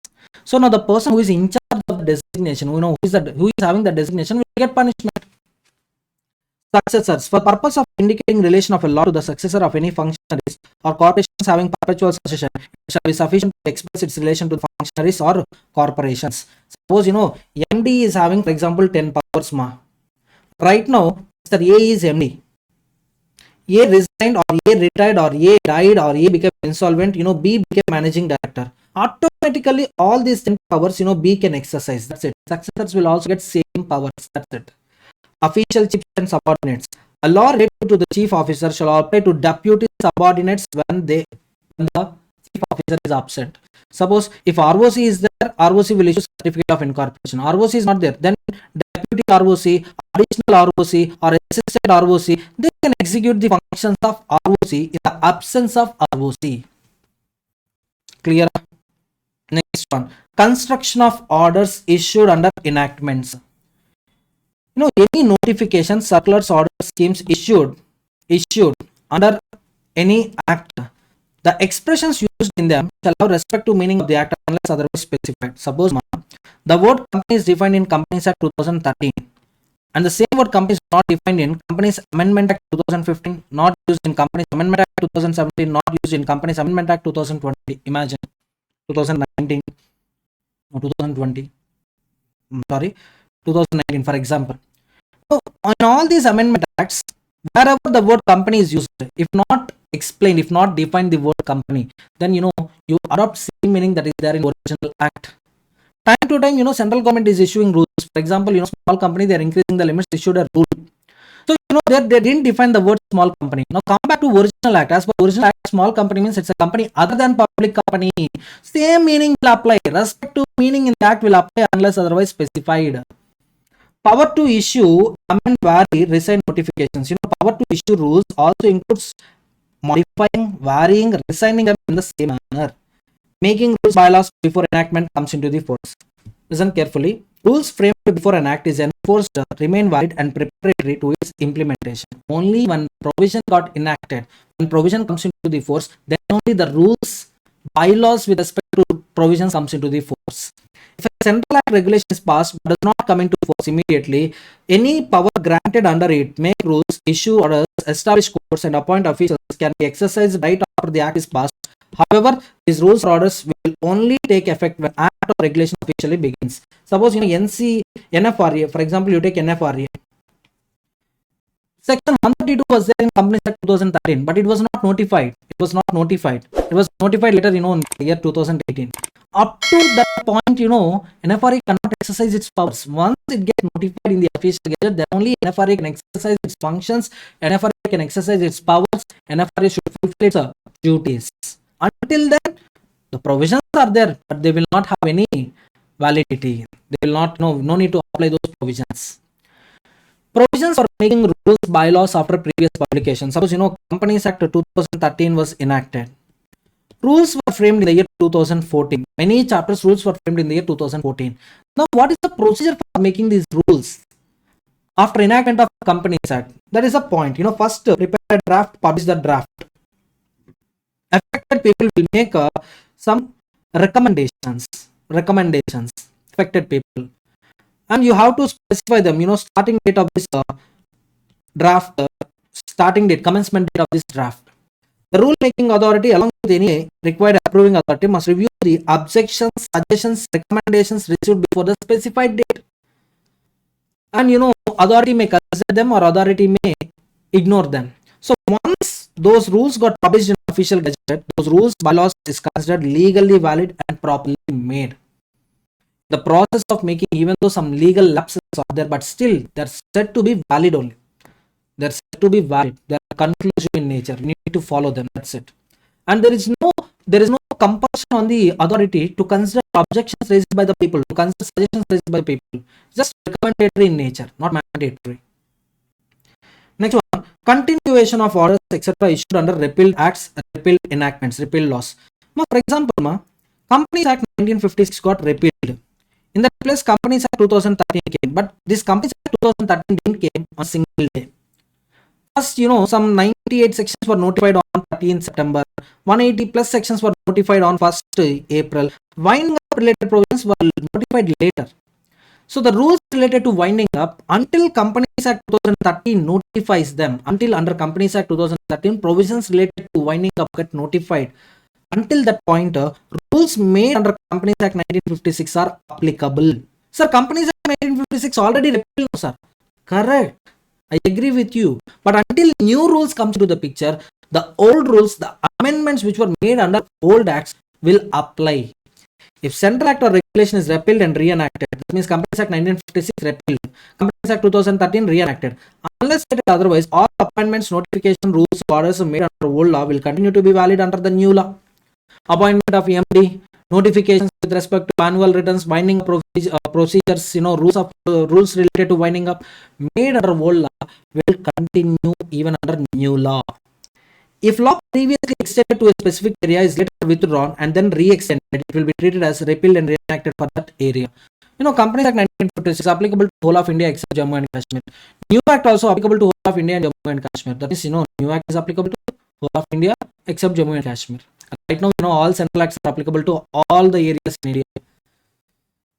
So now the person who is in charge of the designation, who is having the designation will get punishment. Successors, for purpose of indicating relation of a law to the successor of any functionaries or corporations having perpetual succession, it shall be sufficient to express its relation to the functionaries or corporations. Suppose, MD is having, for example, 10 powers. Right now, Mr. A is MD. A resigned, or A retired, or A died, or A became insolvent, B became managing director. Automatically, all these 10 powers, B can exercise. That's it. Successors will also get same powers. That's it. Official chiefs and subordinates. A law related to the chief officer shall apply to deputy subordinates when the chief officer is absent. Suppose if ROC is there, ROC will issue certificate of incorporation. ROC is not there, then deputy ROC, additional ROC, or assistant ROC, they can execute the functions of ROC in the absence of ROC. Clear? Next one. Construction of orders issued under enactments. Any notification, circulars, orders, schemes issued under any act, the expressions used in them shall have respect to meaning of the act unless otherwise specified. Suppose the word company is defined in Companies Act 2013, and the same word company is not defined in Companies Amendment Act 2015, not used in Companies Amendment Act 2017, not used in Companies Amendment Act 2020. Imagine 2019 or 2020. Sorry. 2019, for example. So, on all these amendment acts, wherever the word company is used, if not explained, if not defined the word company, then you adopt same meaning that is there in original act. Time to time, central government is issuing rules. For example, small company, they are increasing the limits, issued a rule. So, they didn't define the word small company. Now come back to original act. As per original act, small company means it's a company other than public company. Same meaning will apply. Respect to meaning in the act will apply unless otherwise specified. Power to issue, amend, vary, resign notifications. Power to issue rules also includes modifying, varying, resigning them in the same manner. Making rules, bylaws before enactment comes into the force. Listen carefully. Rules framed before an act is enforced, remain valid and preparatory to its implementation. Only when provision got enacted, when provision comes into the force, then only the rules, bylaws with respect to provisions comes into the force. If a central act regulation is passed but does not come into force immediately, any power granted under it, make rules, issue orders, establish courts, and appoint officials can be exercised right after the act is passed. However, these rules or orders will only take effect when act or regulation officially begins. Suppose NFRA, for example, you take NFRA. Section 132 was there in Companies Act 2013, but it was not notified. It was notified later, in the year 2018. Up to that point, NFRA cannot exercise its powers. Once it gets notified in the official gazette, then only NFRA can exercise its functions, NFRA can exercise its powers, NFRA should fulfill its duties. Until then, the provisions are there, but they will not have any validity. They will not, no need to apply those provisions. Provisions for making rules, bylaws after previous publication. Suppose, Companies Act 2013 was enacted. Rules were framed in the year 2014. Many chapters rules were framed in the year 2014. Now, what is the procedure for making these rules after enactment of Companies Act? That is a point. First prepare a draft, publish the draft. Affected people will make some recommendations. Affected people. And you have to specify them, starting date of this draft, starting date, commencement date of this draft. The rule making authority, along with any required approving authority, must review the objections, suggestions, recommendations received before the specified date. And authority may consider them or authority may ignore them. So once those rules got published in official gazette, those rules bylaws is considered legally valid and properly made. The process of making, even though some legal lapses are there, but still they're said to be valid only. They're said to be valid. They're conclusive in nature. You need to follow them. That's it. And there is no compulsion on the authority to consider objections raised by the people, to consider suggestions raised by the people. Just recommendatory in nature, not mandatory. Next one, continuation of orders, etc. issued under repealed acts, repealed enactments, repealed laws. Now, for example, Companies Act 1956 got repealed. In that place, Companies Act 2013 came, but this Companies Act 2013 didn't came on a single day. First, some 98 sections were notified on 13th September. 180 plus sections were notified on 1st April. Winding up related provisions were notified later. So the rules related to winding up, until Companies Act 2013 notifies them, until under Companies Act 2013 provisions related to winding up get notified, until that point, rules made under Companies Act 1956 are applicable. Sir, Companies Act 1956 already repealed, sir. Correct. I agree with you. But until new rules come to the picture, the old rules, the amendments which were made under old acts will apply. If Central Act or regulation is repealed and reenacted, that means Companies Act 1956 repealed, Companies Act 2013 reenacted. Unless stated otherwise, all appointments, notification, rules, orders made under old law will continue to be valid under the new law. Appointment of MD, notifications with respect to annual returns, winding up procedures, rules related to winding up made under old law will continue even under new law. If law previously extended to a specific area is later withdrawn and then re-extended, it will be treated as repealed and reenacted for that area. Companies Act 1956 applicable to whole of India except Jammu and Kashmir. New Act also applicable to whole of India and Jammu and Kashmir. That means, New Act is applicable to whole of India except Jammu and Kashmir. Right now, all central acts are applicable to all the areas in India.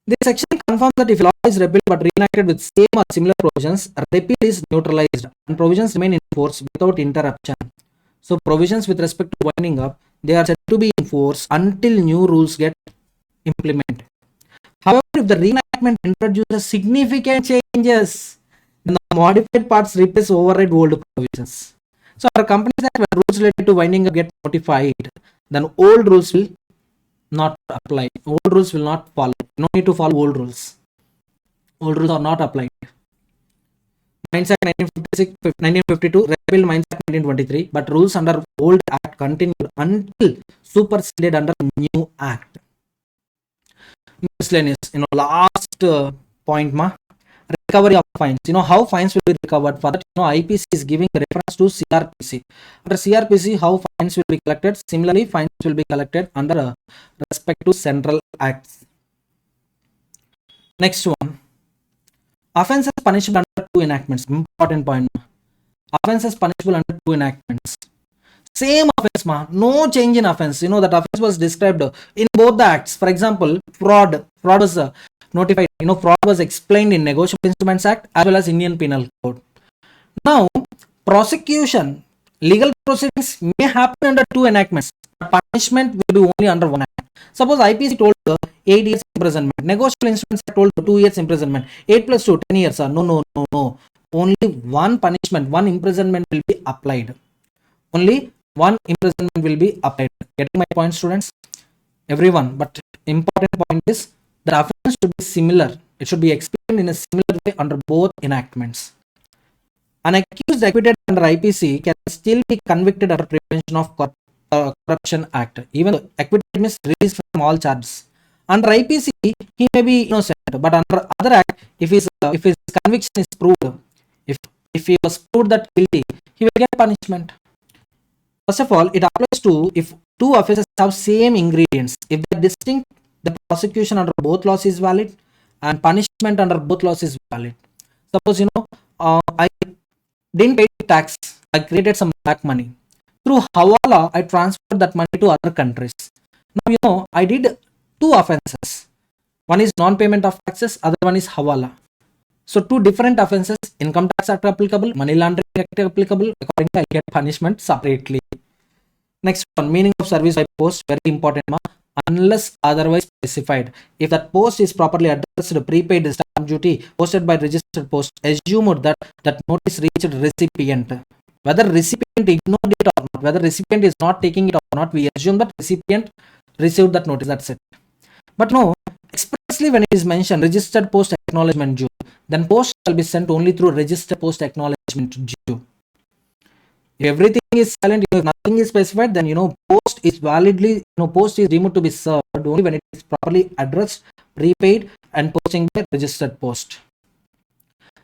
This section confirms that if law is repealed but reenacted with same or similar provisions, repeal is neutralized and provisions remain in force without interruption. So provisions with respect to winding up, they are said to be in force until new rules get implemented. However, if the reenactment introduces significant changes, then the modified parts replace override old provisions. So our Companies Act, when rules related to winding up get notified, then old rules will not apply. Old rules will not follow. No need to follow old rules. Old rules are not applied. Mines Act 1952 repealed Mines Act 1923, but rules under old act continued until superseded under new act. Miscellaneous, last point, recovery of fines. How fines will be recovered. For that, IPC is giving reference to CRPC. Under CRPC, how fines will be collected. Similarly, fines will be collected under respect to central acts. Next one. Offences punishable under two enactments. Important point. Offences punishable under two enactments. Same offense, no change in offense. That offense was described in both the acts. For example, fraud was notified. Fraud was explained in Negotiable Instruments Act as well as Indian Penal Code. Now, prosecution, legal proceedings may happen under two enactments. Punishment will be only under one act. Suppose IPC told 8 years imprisonment. Negotiable Instruments Act told 2 years imprisonment. 8 plus 2, 10 years. No. Only one punishment, one imprisonment will be applied. Only one imprisonment will be applied. Getting my point, students? Everyone. But important point is the offense should be similar. It should be explained in a similar way under both enactments. An accused acquitted under IPC can still be convicted under Prevention of Corruption Act. Even though acquitted means released from all charges. Under IPC, he may be innocent, but under other act, if his conviction is proved, if he was proved that guilty, he will get punishment. First of all, it applies to if two offences have same ingredients. If they are distinct, the prosecution under both laws is valid and punishment under both laws is valid. Suppose, I didn't pay tax. I created some black money. Through Hawala, I transferred that money to other countries. Now, I did two offenses. One is non-payment of taxes, other one is Hawala. So, two different offenses, Income Tax Act applicable, Money Laundering Act applicable. Accordingly, I get punishment separately. Next one, meaning of service by post, very important, unless otherwise specified. If that post is properly addressed, prepaid, stamp stamp duty posted by registered post assumed that that notice reached recipient. Whether recipient ignored it or not, whether recipient is not taking it or not, we assume that recipient received that notice. That's it. But no, expressly when it is mentioned registered post acknowledgement due, then post shall be sent only through registered post acknowledgement due. If everything is silent, if nothing is specified, then post is validly, post is deemed to be served only when it is properly addressed, prepaid, and posting by registered post.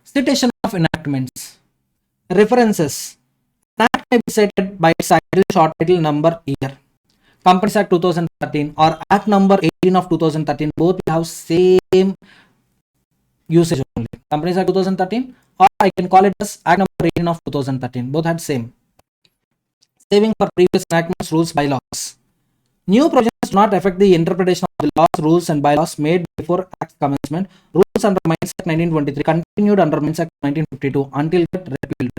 Citation of enactments. References. An act may be cited by its title, short title, number, year. Companies Act 2013 or Act number 18 of 2013 both have same usage only. Companies Act 2013 or I can call it as Act number 18 of 2013. Both had same. Saving for previous enactments, rules, bylaws. New provisions do not affect the interpretation of the laws, rules, and bylaws made before Act commencement. Rules under Mines Act 1923 continued under Mines Act 1952 until it repealed.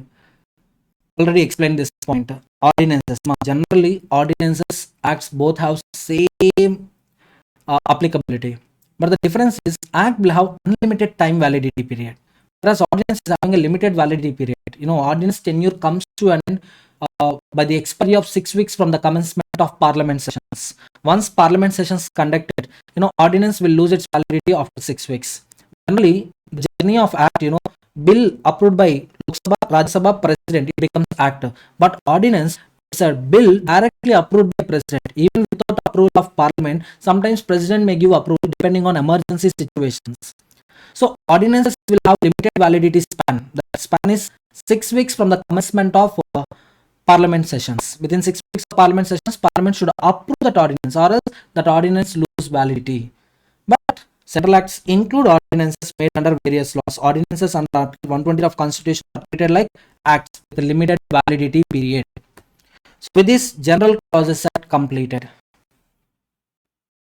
Already explained this point. Ordinances. Now, generally, ordinances, acts both have same applicability. But the difference is Act will have unlimited time validity period. Whereas ordinance is having a limited validity period. Ordinance tenure comes to an end by the expiry of 6 weeks from the commencement of parliament sessions. Once parliament sessions conducted, ordinance will lose its validity after 6 weeks. Generally, the journey of Act, bill approved by Lok Sabha, Rajya Sabha, President, it becomes Act. But ordinance is a bill directly approved by President. Even without approval of Parliament, sometimes President may give approval depending on emergency situations. So ordinances will have limited validity span. The span is 6 weeks from the commencement of Parliament sessions. Within 6 weeks of Parliament sessions, Parliament should approve that ordinance, or else that ordinance lose validity. But Central Acts include ordinances made under various laws. Ordinances under Article 120 of Constitution are treated like acts with a limited validity period. So with this, general clauses are completed.